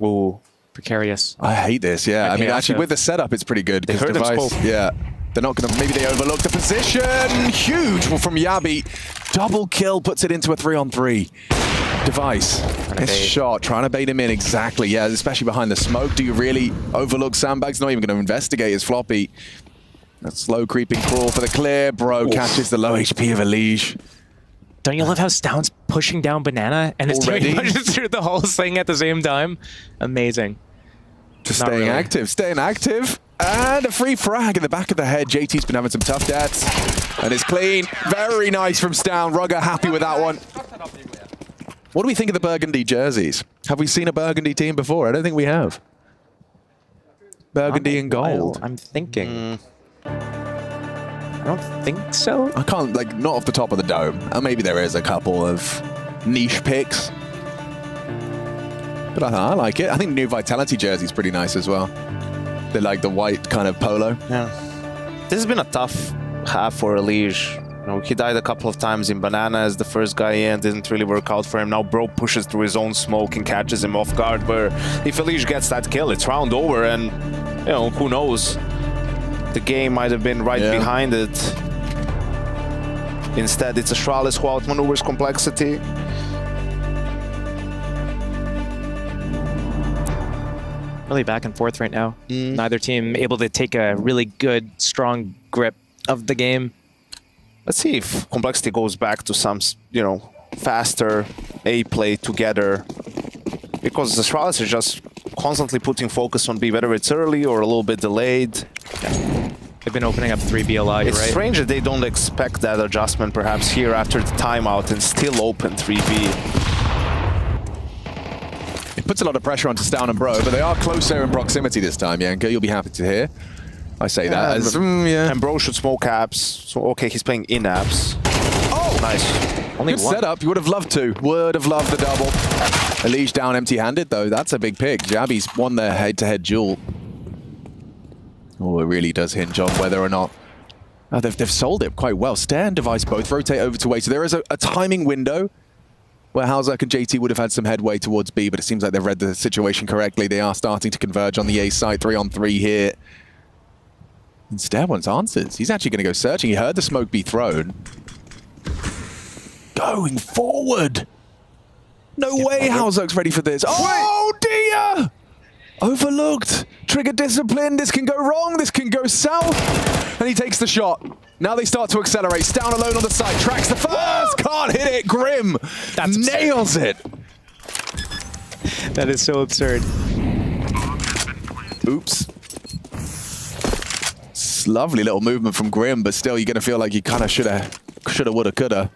[SPEAKER 2] Ooh, precarious.
[SPEAKER 21] I hate this, yeah. I mean, actually, with the setup, it's pretty good.
[SPEAKER 11] They heard
[SPEAKER 21] device,
[SPEAKER 11] them
[SPEAKER 21] yeah. They're not going to, maybe they overlook the position. Huge from Yabi. Double kill, puts it into a 3-on-3. Device, this shot, trying to bait him in, exactly, yeah, especially behind the smoke. Do you really overlook Sandbags? Not even going to investigate his floppy. A slow creeping crawl for the clear. Bro catches the low HP of Elige.
[SPEAKER 2] Don't you love how Stound's pushing down Banana and his team pushes through the whole thing at the same time? Amazing.
[SPEAKER 21] Just staying active. And a free frag in the back of the head. JT's been having some tough deaths. And it's clean. Very nice from Stound. Rugger happy with that one. What do we think of the Burgundy jerseys? Have we seen a Burgundy team before? I don't think we have. Burgundy and gold.
[SPEAKER 2] I'm thinking. I don't think so.
[SPEAKER 21] I can't, like, not off the top of the dome. Maybe there is a couple of niche picks. But I like it. I think the new Vitality jersey is pretty nice as well. They're like the white kind of polo.
[SPEAKER 11] Yeah. This has been a tough half for Elige. You know, he died a couple of times in Banana as the first guy in, didn't really work out for him. Now Bro pushes through his own smoke and catches him off guard, where if Elige gets that kill, it's round over, and, you know, who knows? The game might have been right behind it. Instead, it's Astralis who outmaneuvers Complexity.
[SPEAKER 2] Really back and forth right now. Neither team able to take a really good, strong grip of the game.
[SPEAKER 11] Let's see if Complexity goes back to some, you know, faster A play together. Because Astralis is just constantly putting focus on B, whether it's early or a little bit delayed.
[SPEAKER 2] They've been opening up 3 BLI,
[SPEAKER 11] It's
[SPEAKER 2] right?
[SPEAKER 11] strange that they don't expect that adjustment perhaps here after the timeout and still open 3B.
[SPEAKER 21] It puts a lot of pressure onto Stound and Bro, but they are closer in proximity this time, Yanko. You'll be happy to hear. I say that as...
[SPEAKER 11] And Bro should smoke apps. So, okay, he's playing in apps.
[SPEAKER 21] Oh!
[SPEAKER 11] Nice.
[SPEAKER 21] Only good setup. You would have loved to. Would have loved the double. Elige down empty-handed, though. That's a big pick. Jabby's won their head-to-head duel. Oh, it really does hinge on whether or not... Oh, they've sold it quite well. Stair and Device both rotate over to A. So there is a timing window where Halzak and JT would have had some headway towards B, but it seems like they've read the situation correctly. They are starting to converge on the A side, 3-on-3 here. And Stair wants answers. He's actually going to go searching. He heard the smoke be thrown. Going forward. No way Halzak's ready for this. Oh, dear! Overlooked. Trigger discipline. This can go wrong. This can go south. And he takes the shot. Now they start to accelerate. Down alone on the side. Tracks the first. Can't hit it. Grim.
[SPEAKER 2] That's
[SPEAKER 21] nails it.
[SPEAKER 2] That is so absurd.
[SPEAKER 21] Oops. It's lovely little movement from Grim, but still you're going to feel like you kind of shoulda, woulda, coulda.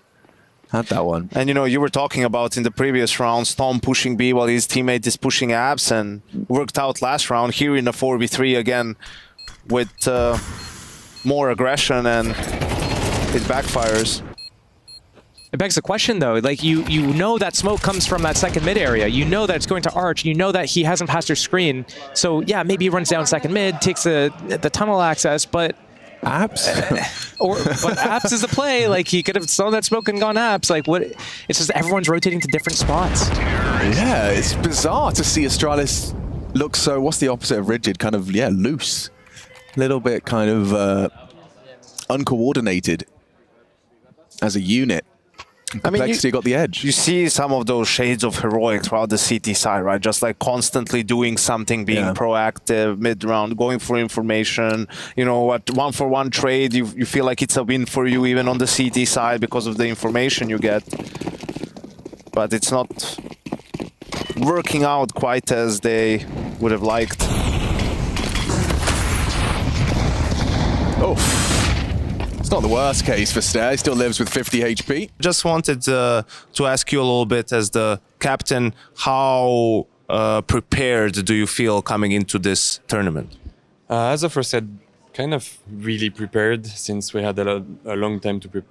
[SPEAKER 21] Had that one.
[SPEAKER 11] And you know, you were talking about in the previous round, Storm pushing B while his teammate is pushing apps, and worked out last round here in a 4v3 again with more aggression, and it backfires.
[SPEAKER 2] It begs the question, though, like you know that smoke comes from that second mid area. You know that it's going to arch. You know that he hasn't passed your screen. So yeah, maybe he runs down second mid, takes the tunnel access, but
[SPEAKER 21] Apps?
[SPEAKER 2] But apps is the play. Like, he could have sold that smoke and gone apps. Like, what? It's just everyone's rotating to different spots.
[SPEAKER 21] Yeah, it's bizarre to see Astralis look so, what's the opposite of rigid? Kind of, yeah, loose. A little bit kind of uncoordinated as a unit. Complexity got the edge.
[SPEAKER 11] You see some of those shades of heroic throughout the CT side, right? Just like constantly doing something, being proactive, mid-round, going for information. You know what, 1-for-1 trade, you feel like it's a win for you even on the CT side because of the information you get. But it's not working out quite as they would have liked.
[SPEAKER 21] Oh. It's not the worst case for Stair. He still lives with 50 HP.
[SPEAKER 11] Just wanted to ask you a little bit as the captain, how prepared do you feel coming into this tournament?
[SPEAKER 4] As I first said, kind of really prepared since we had a long time to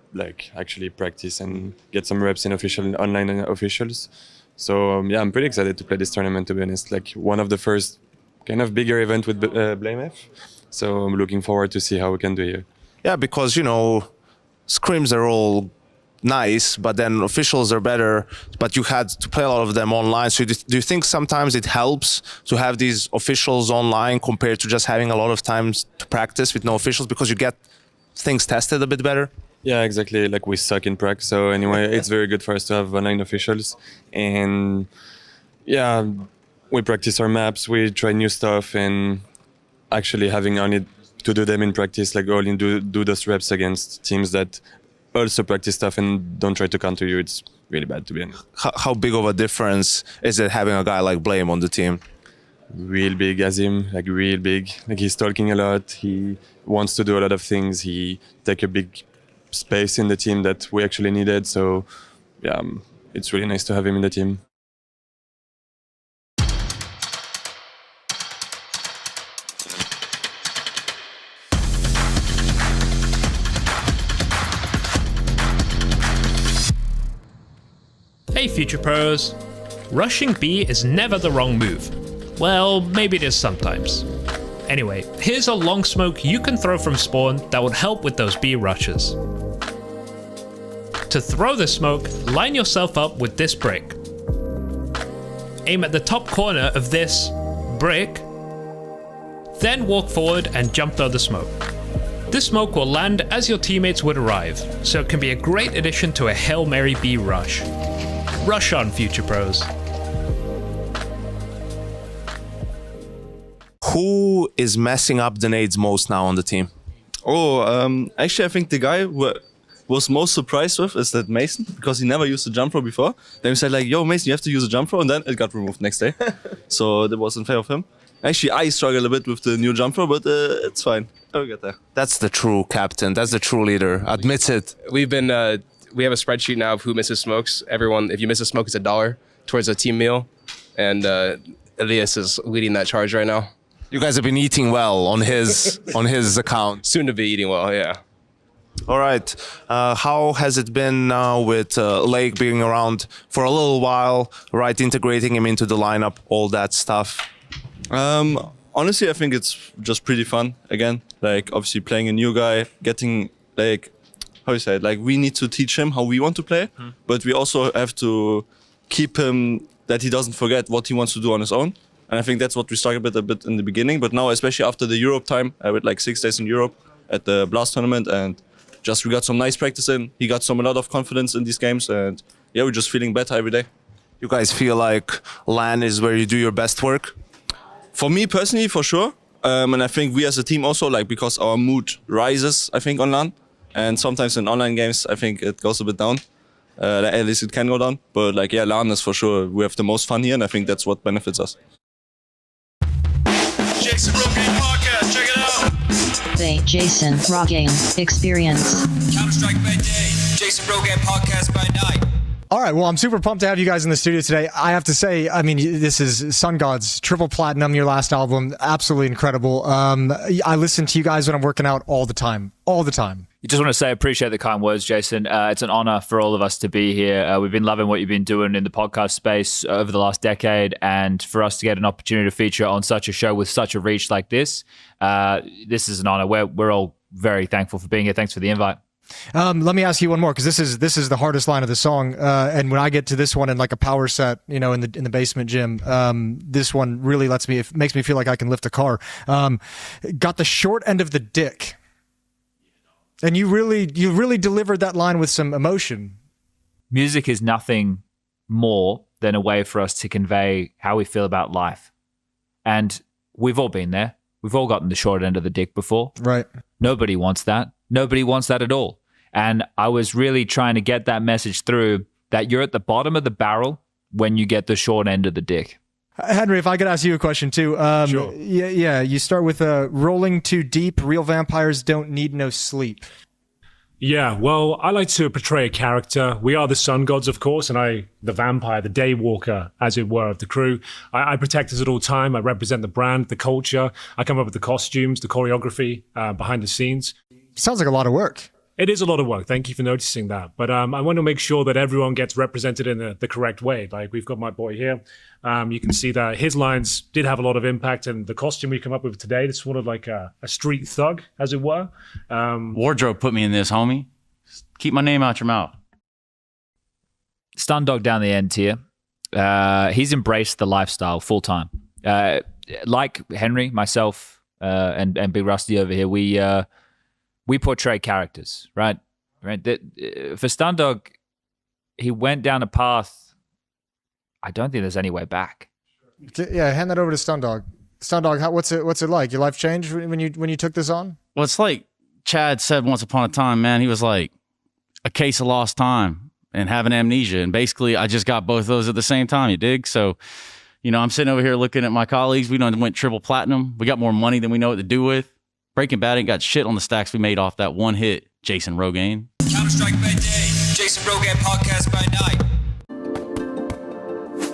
[SPEAKER 4] actually practice and get some reps in online and officials. So yeah, I'm pretty excited to play this tournament, to be honest. Like one of the first kind of bigger event with Blame F. So I'm looking forward to see how we can do here.
[SPEAKER 11] Yeah, because, you know, scrims are all nice, but then officials are better, but you had to play a lot of them online. So do you think sometimes it helps to have these officials online compared to just having a lot of times to practice with no officials because you get things tested a bit better?
[SPEAKER 4] Yeah, exactly. Like we suck in prac. So anyway, it's very good for us to have online officials. And yeah, we practice our maps, we try new stuff, and actually having only to do them in practice, like only do those reps against teams that also practice stuff and don't try to counter you. It's really bad, to be honest.
[SPEAKER 11] How big of a difference is it having a guy like Blame on the team?
[SPEAKER 4] Real big, Azim, like real big. Like he's talking a lot. He wants to do a lot of things. He take a big space in the team that we actually needed. So yeah, it's really nice to have him in the team.
[SPEAKER 10] Hey Future Pros! Rushing B is never the wrong move. Well, maybe it is sometimes. Anyway, here's a long smoke you can throw from spawn that would help with those B rushes. To throw the smoke, line yourself up with this brick. Aim at the top corner of this brick, then walk forward and jump through the smoke. This smoke will land as your teammates would arrive, so it can be a great addition to a Hail Mary B rush. Rush on, Future Pros.
[SPEAKER 11] Who is messing up the nades most now on the team?
[SPEAKER 8] Actually, I think the guy who was most surprised with is that Mason, because he never used a jump throw before. Then we said like, yo, Mason, you have to use a jump throw, and then it got removed next day. So that was unfair of him. Actually, I struggle a bit with the new jump throw, but it's fine. I'll get there.
[SPEAKER 11] That's the true captain. That's the true leader. Admits it.
[SPEAKER 22] We have a spreadsheet now of who misses smokes. Everyone, if you miss a smoke, it's $1 towards a team meal. And Elias is leading that charge right now.
[SPEAKER 11] You guys have been eating well on his account.
[SPEAKER 22] Soon to be eating well, yeah.
[SPEAKER 11] All right. How has it been now with Lake being around for a little while, right? Integrating him into the lineup, all that stuff.
[SPEAKER 8] Honestly, I think it's just pretty fun again. Like obviously playing a new guy, getting like, how you say it? Like we need to teach him how we want to play, but we also have to keep him that he doesn't forget what he wants to do on his own. And I think that's what we struggled a bit in the beginning. But now, especially after the Europe time, I went like 6 days in Europe at the Blast tournament, and we got some nice practice in. He got a lot of confidence in these games, and yeah, we're just feeling better every day.
[SPEAKER 11] You guys feel like LAN is where you do your best work?
[SPEAKER 8] For me personally, for sure. And I think we as a team also, like, because our mood rises, I think, on LAN. And sometimes in online games, I think it goes a bit down. At least it can go down. But like, yeah, LAN is for sure. We have the most fun here, and I think that's what benefits us.
[SPEAKER 23] Jason Raw Game Podcast, check it out.
[SPEAKER 24] The Jason Raw Game Experience.
[SPEAKER 23] Counter-Strike by day, Jason Raw Game Podcast by night.
[SPEAKER 25] All right, well, I'm super pumped to have you guys in the studio today. I have to say, I mean, this is Sun Gods, triple platinum, your last album, absolutely incredible. I listen to you guys when I'm working out all the time.
[SPEAKER 26] You just want to say, I appreciate the kind words, Jason. It's an honor for all of us to be here. We've been loving what you've been doing in the podcast space over the last decade, and for us to get an opportunity to feature on such a show with such a reach like this is an honor. We're all very thankful for being here. Thanks for the invite.
[SPEAKER 25] Let me ask you one more, because this is the hardest line of the song. And when I get to this one in like a power set, in the basement gym, this one really makes me feel like I can lift a car. Got the short end of the dick, and you really delivered that line with some emotion.
[SPEAKER 26] Music is nothing more than a way for us to convey how we feel about life, and we've all been there. We've all gotten the short end of the dick before.
[SPEAKER 25] Right.
[SPEAKER 26] Nobody wants that. Nobody wants that at all. And I was really trying to get that message through, that you're at the bottom of the barrel when you get the short end of the dick.
[SPEAKER 25] Henry, if I could ask you a question too.
[SPEAKER 1] Sure.
[SPEAKER 25] Yeah. You start with rolling too deep. Real vampires don't need no sleep.
[SPEAKER 1] Yeah, well, I like to portray a character. We are the sun gods, of course, and the vampire, the day walker, as it were, of the crew. I protect us at all time. I represent the brand, the culture. I come up with the costumes, the choreography, behind the scenes.
[SPEAKER 25] Sounds like a lot of work.
[SPEAKER 1] It is a lot of work. Thank you for noticing that. But I want to make sure that everyone gets represented in the correct way. Like, we've got my boy here. You can see that his lines did have a lot of impact, and the costume we come up with today, it's sort of like a street thug, as it were.
[SPEAKER 6] Wardrobe put me in this, homie. Keep my name out your mouth.
[SPEAKER 26] Stundog down the end here. He's embraced the lifestyle full time. Like Henry, myself, and Big Rusty over here, we portray characters, right? For Stundog, he went down a path. I don't think there's any way back.
[SPEAKER 25] Yeah, hand that over to Stundog. Stundog, what's it like? Your life changed when you took this on?
[SPEAKER 6] Well, it's like Chad said once upon a time, man. He was like a case of lost time and having amnesia. And basically, I just got both of those at the same time, you dig? So, I'm sitting over here looking at my colleagues. We done went triple platinum. We got more money than we know what to do with. Breaking Bad ain't got shit on the stacks we made off that one hit, Jason Rogaine.
[SPEAKER 23] Counter-Strike by day, Jason Rogan podcast by night.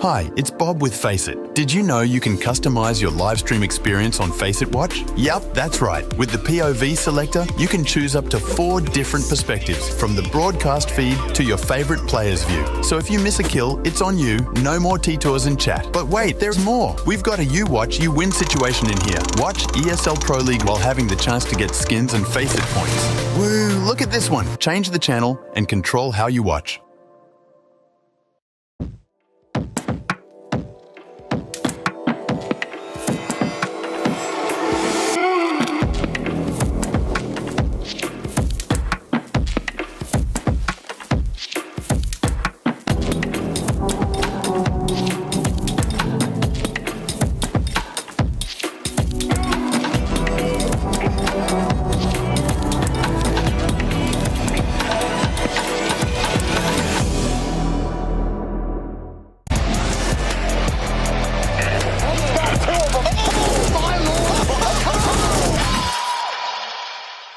[SPEAKER 7] Hi, it's Bob with Faceit. Did you know you can customize your live stream experience on Faceit Watch? Yep, that's right. With the POV selector, you can choose up to 4 different perspectives, from the broadcast feed to your favorite player's view. So if you miss a kill, it's on you, no more T-Tours and chat. But wait, there's more. We've got a you watch, you win situation in here. Watch ESL Pro League while having the chance to get skins and Faceit points. Woo, look at this one. Change the channel and control how you watch.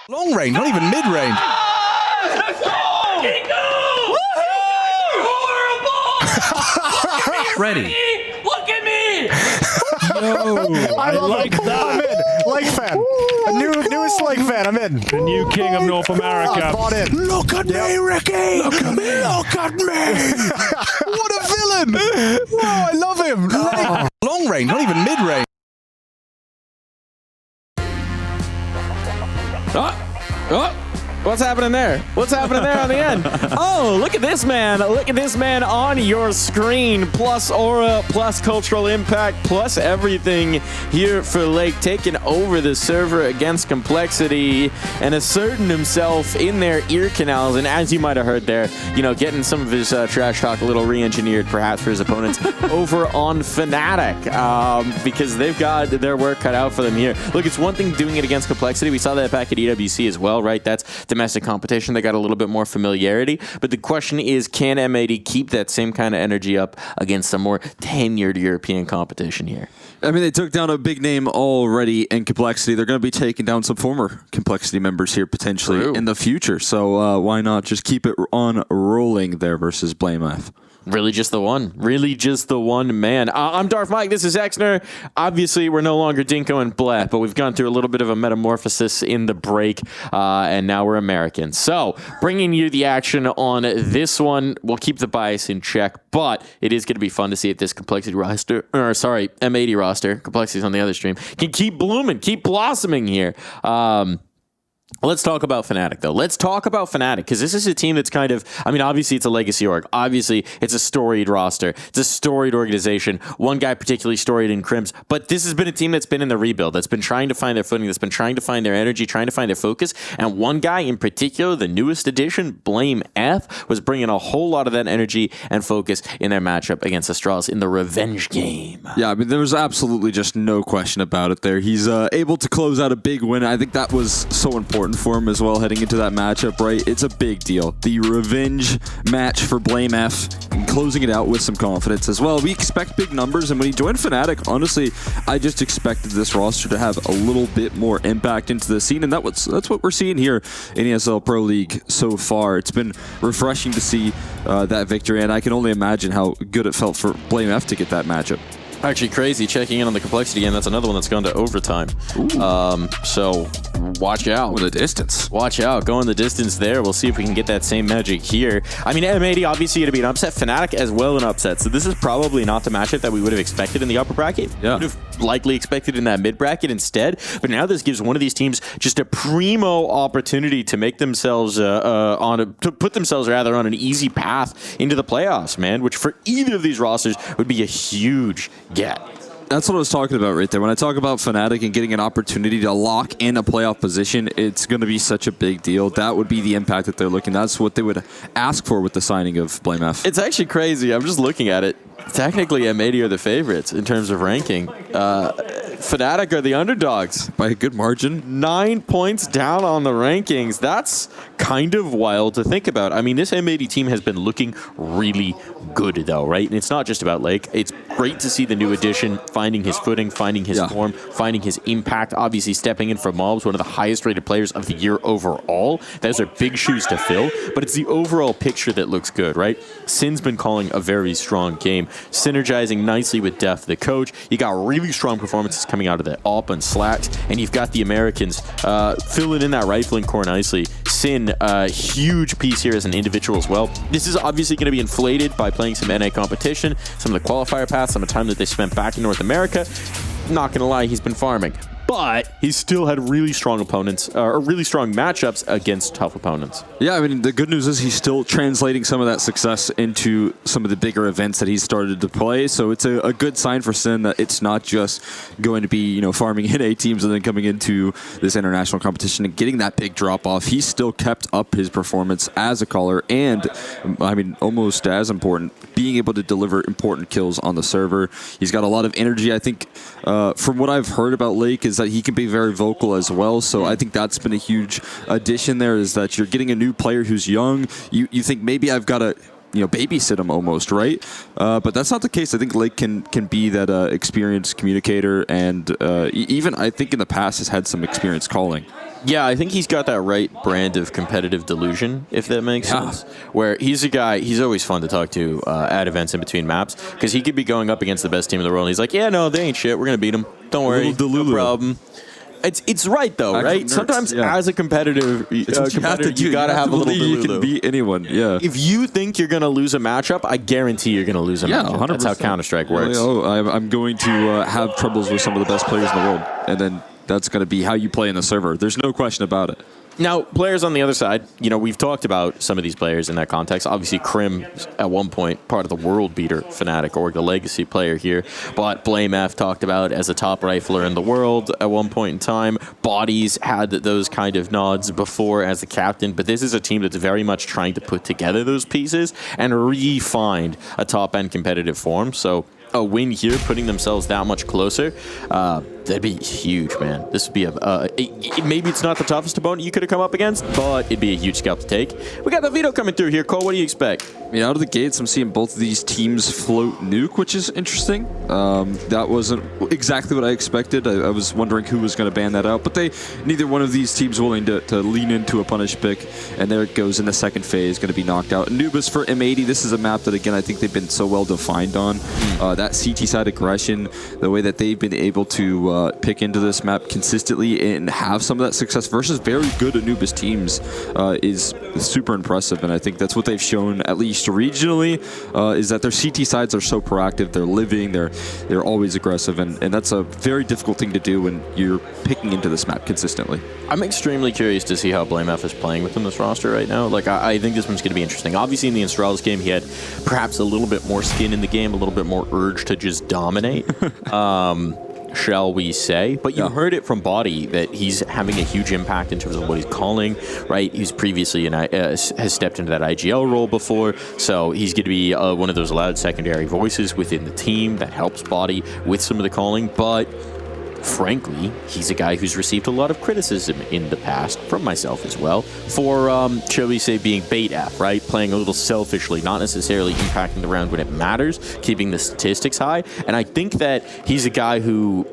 [SPEAKER 21] Long range, not even mid range.
[SPEAKER 23] Let's go! Horrible!
[SPEAKER 21] Ready.
[SPEAKER 23] Look at me!
[SPEAKER 1] I like that.
[SPEAKER 25] I'm in. Leg fan. Newest leg fan. I'm in.
[SPEAKER 1] The new king of North America.
[SPEAKER 25] Bought in.
[SPEAKER 21] Look at me, Ricky! Look at me! Look at me! What a villain! Wow, I love him! Long range, not even mid range.
[SPEAKER 2] What's happening there? What's happening there on the end? Oh, look at this man. Look at this man on your screen. Plus aura, plus cultural impact, plus everything here for Lake, taking over the server against Complexity and asserting himself in their ear canals. And as you might have heard there, getting some of his trash talk a little re-engineered perhaps for his opponents over on Fnatic, because they've got their work cut out for them here. Look, it's one thing doing it against Complexity. We saw that back at EWC as well, right? That's domestic competition. They got a little bit more familiarity. But the question is, can M80 keep that same kind of energy up against some more tenured European competition here?
[SPEAKER 13] I mean, they took down a big name already in Complexity. They're going to be taking down some former Complexity members here potentially in the future. So why not just keep it on rolling there versus Blame F?
[SPEAKER 2] Really just the one. Really just the one man. I'm Darth Mike. This is Exner. Obviously, we're no longer Dinko and Bleh, but we've gone through a little bit of a metamorphosis in the break, and now we're American. So, bringing you the action on this one. We'll keep the bias in check, but it is going to be fun to see if this Complexity roster, M80 roster, Complexity's on the other stream, can keep blooming, keep blossoming here.
[SPEAKER 12] Let's talk about Fnatic, though. Let's talk about Fnatic, because this is a team that's kind of, I mean, obviously it's a legacy org. Obviously, it's a storied roster. It's a storied organization. One guy particularly storied in Crims. But this has been a team that's been in the rebuild, that's been trying to find their footing, that's been trying to find their energy, trying to find their focus. And one guy in particular, the newest addition, Blame F, was bringing a whole lot of that energy and focus in their matchup against Astralis in the revenge game.
[SPEAKER 13] Yeah, I mean, there was absolutely just no question about it there. He's able to close out a big win. I think that was so important for him as well heading into that matchup, right? It's a big deal. The revenge match for Blame F, and closing it out with some confidence as well. We expect big numbers, and when he joined Fnatic, honestly, I just expected this roster to have a little bit more impact into the scene, and that's what we're seeing here in ESL Pro League so far. It's been refreshing to see that victory, and I can only imagine how good it felt for Blame F to get that matchup.
[SPEAKER 12] Actually, crazy, checking in on the complexity game. That's another one that's gone to overtime. So watch out.
[SPEAKER 13] With the distance.
[SPEAKER 12] Watch out. Going the distance there. We'll see if we can get that same magic here. I mean, M80 obviously going to be an upset. Fnatic as well an upset. So this is probably not the matchup that we would have expected in the upper bracket.
[SPEAKER 13] Yeah.
[SPEAKER 12] We would have likely expected in that mid bracket instead. But now this gives one of these teams just a primo opportunity to make themselves to put themselves rather on an easy path into the playoffs, man. Which for either of these rosters would be a huge get.
[SPEAKER 13] That's what I was talking about right there. When I talk about Fnatic and getting an opportunity to lock in a playoff position, it's going to be such a big deal. That would be the impact that they're looking. That's what they would ask for with the signing of Blame F.
[SPEAKER 12] It's actually crazy. I'm just looking at it. Technically, M80 are the favorites in terms of ranking. Fnatic are the underdogs
[SPEAKER 13] by a good margin.
[SPEAKER 12] 9 points down on the rankings. That's kind of wild to think about. I mean, this M80 team has been looking really good, though, right? And it's not just about Lake. It's great to see the new addition finding his footing, finding his form, finding his impact. Obviously, stepping in for Mobs, one of the highest-rated players of the year overall. Those are big shoes to fill, but it's the overall picture that looks good, right? Sin's been calling a very strong game, synergizing nicely with Def, the coach. You got really strong performances coming out of the AWP and Slacks, and you've got the Americans filling in that rifling core nicely. Sin, a huge piece here as an individual as well. This is obviously going to be inflated by playing some NA competition, some of the qualifier paths, some of the time that they spent back in North America. Not going to lie, he's been farming. But he's still had really strong opponents, or really strong matchups against tough opponents.
[SPEAKER 13] Yeah, I mean, the good news is he's still translating some of that success into some of the bigger events that he's started to play. So it's a good sign for Sin that it's not just going to be, farming NA teams and then coming into this international competition and getting that big drop off. He's still kept up his performance as a caller, and I mean, almost as important, being able to deliver important kills on the server. He's got a lot of energy. I think from what I've heard about Lake is that he can be very vocal as well. So I think that's been a huge addition there, is that you're getting a new player who's young. You think maybe I've got to babysit him almost, right? But that's not the case. I think Lake can be that experienced communicator, and even I think in the past has had some experience calling.
[SPEAKER 12] Yeah, I think he's got that right brand of competitive delusion, if that makes sense. Where he's a guy, he's always fun to talk to at events in between maps, because he could be going up against the best team in the world, and he's like, yeah, no, they ain't shit. We're going to beat them. Don't worry. No problem. It's right, though, right? Nerds, sometimes as a competitor, you got to have a little delulu.
[SPEAKER 13] You can beat anyone, yeah.
[SPEAKER 12] If you think you're going to lose a matchup, I guarantee you're going to lose a matchup. 100%. That's how Counter-Strike works.
[SPEAKER 13] I'm going to have troubles with some of the best players in the world, and then that's going to be how you play in the server. There's no question about it.
[SPEAKER 12] Now, players on the other side, we've talked about some of these players in that context. Obviously, Crim, at one point, part of the world beater Fnatic, or the legacy player here. But Blame F talked about as a top rifler in the world at one point in time. Bodies had those kind of nods before as the captain. But this is a team that's very much trying to put together those pieces and re-find a top-end competitive form. So a win here, putting themselves that much closer, that'd be huge, man. This would be maybe it's not the toughest opponent you could have come up against, but it'd be a huge scalp to take. We got the veto coming through here. Cole, what do you expect?
[SPEAKER 13] Out of the gates, I'm seeing both of these teams float nuke, which is interesting. That wasn't exactly what I expected. I was wondering who was going to ban that out, but neither one of these teams willing to lean into a punish pick, and there it goes in the second phase, going to be knocked out. Anubis for M80. This is a map that, again, I think they've been so well defined on. That CT side aggression, the way that they've been able to to pick into this map consistently and have some of that success versus very good Anubis teams is super impressive. And I think that's what they've shown, at least regionally, is that their CT sides are so proactive. They're living. They're always aggressive, and that's a very difficult thing to do when you're picking into this map consistently.
[SPEAKER 12] I'm extremely curious to see how BlameF is playing within this roster right now. Like, I think this one's going to be interesting. Obviously, in the Astralis game, he had perhaps a little bit more skin in the game, a little bit more urge to just dominate, shall we say. But you heard it from Body that he's having a huge impact in terms of what he's calling, right? He's previously has stepped into that IGL role before, so he's going to be one of those loud secondary voices within the team that helps Body with some of the calling. But frankly, he's a guy who's received a lot of criticism in the past, from myself as well, for, shall we say, being bait app, right? Playing a little selfishly, not necessarily impacting the round when it matters, keeping the statistics high. And I think that he's a guy who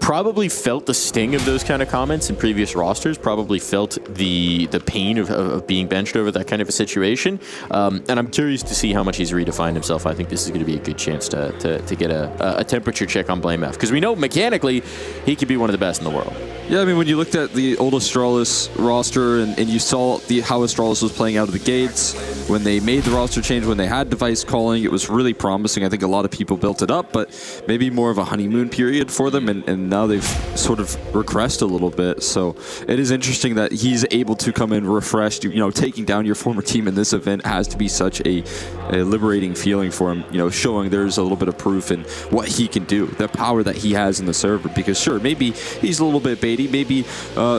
[SPEAKER 12] probably felt the sting of those kind of comments in previous rosters, probably felt the pain of being benched over that kind of a situation. And I'm curious to see how much he's redefined himself. I think this is going to be a good chance to get a temperature check on BlameF, because we know mechanically he could be one of the best in the world.
[SPEAKER 13] Yeah, I mean, when you looked at the old Astralis roster and you saw how Astralis was playing out of the gates, when they made the roster change, when they had device calling, it was really promising. I think a lot of people built it up, but maybe more of a honeymoon period for them, and now they've sort of regressed a little bit. So it is interesting that he's able to come in refreshed. You know, taking down your former team in this event has to be such a liberating feeling for him, you know, showing there's a little bit of proof in what he can do, the power that he has in the server. Because sure, maybe he's a little bit baity, maybe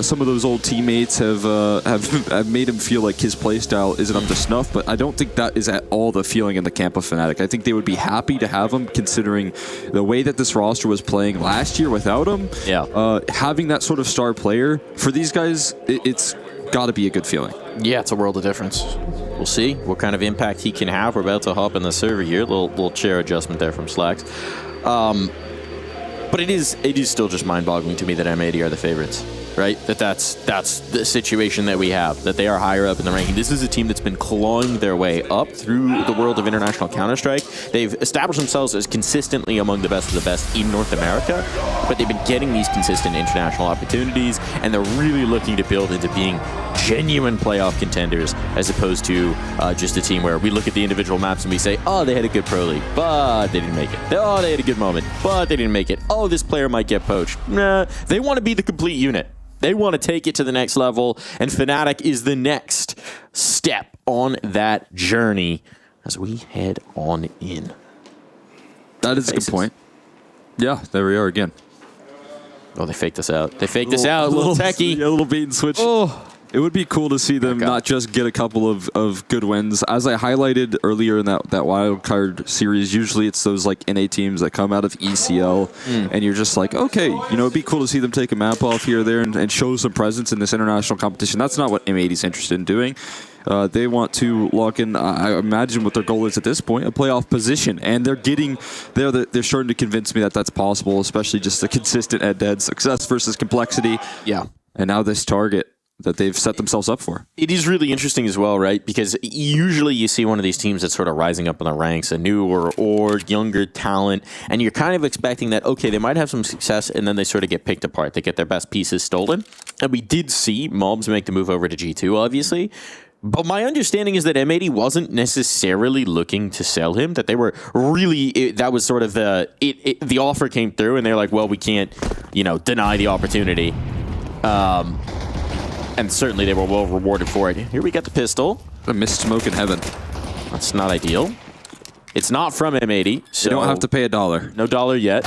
[SPEAKER 13] some of those old teammates have made him feel like his playstyle isn't up to snuff, but I don't think that is at all the feeling in the camp of Fnatic. I think they would be happy to have him, considering the way that this roster was playing last year without him.
[SPEAKER 12] Yeah.
[SPEAKER 13] Having that sort of star player, for these guys, it's got to be a good feeling.
[SPEAKER 12] Yeah, it's a world of difference. We'll see what kind of impact he can have. We're about to hop in the server here. Little chair adjustment there from Slacks. But it is still just mind-boggling to me that M80 are the favorites, right? That's the situation that we have, that they are higher up in the ranking. This is a team that's been clawing their way up through the world of international Counter-Strike. They've established themselves as consistently among the best of the best in North America, but they've been getting these consistent international opportunities, and they're really looking to build into being genuine playoff contenders, as opposed to just a team where we look at the individual maps and we say, oh, they had a good pro league, but they didn't make it. Oh, they had a good moment, but they didn't make it. Oh, this player might get poached. Nah, they want to be the complete unit. They want to take it to the next level, and Fnatic is the next step on that journey as we head on in.
[SPEAKER 13] That is a good point. Yeah, there we are again.
[SPEAKER 12] Oh, they faked us out. They faked us out. A little techie.
[SPEAKER 13] A little bait and switch. Oh. It would be cool to see them not just get a couple of good wins. As I highlighted earlier in that wild card series, usually it's those like NA teams that come out of ECL, and you're just like, okay, you know, it'd be cool to see them take a map off here or there and show some presence in this international competition. That's not what M80 is interested in doing. They want to lock in, I imagine what their goal is at this point, a playoff position. And they're starting to convince me that that's possible, especially just the consistent head-to-head success versus complexity.
[SPEAKER 12] Yeah.
[SPEAKER 13] And now this target that they've set themselves up for.
[SPEAKER 12] It is really interesting as well, right? Because usually you see one of these teams that's sort of rising up in the ranks, a newer or younger talent, and you're kind of expecting that, okay, they might have some success, and then they sort of get picked apart. They get their best pieces stolen. And we did see Mobs make the move over to G2, obviously. But my understanding is that M80 wasn't necessarily looking to sell him, that they were really, that was sort of the offer came through, and they're like, well, we can't, deny the opportunity. And certainly they were well rewarded for it. Here we got the pistol.
[SPEAKER 13] A missed smoke in heaven.
[SPEAKER 12] That's not ideal. It's not from M80, so
[SPEAKER 13] you don't have to pay $1.
[SPEAKER 12] No dollar yet,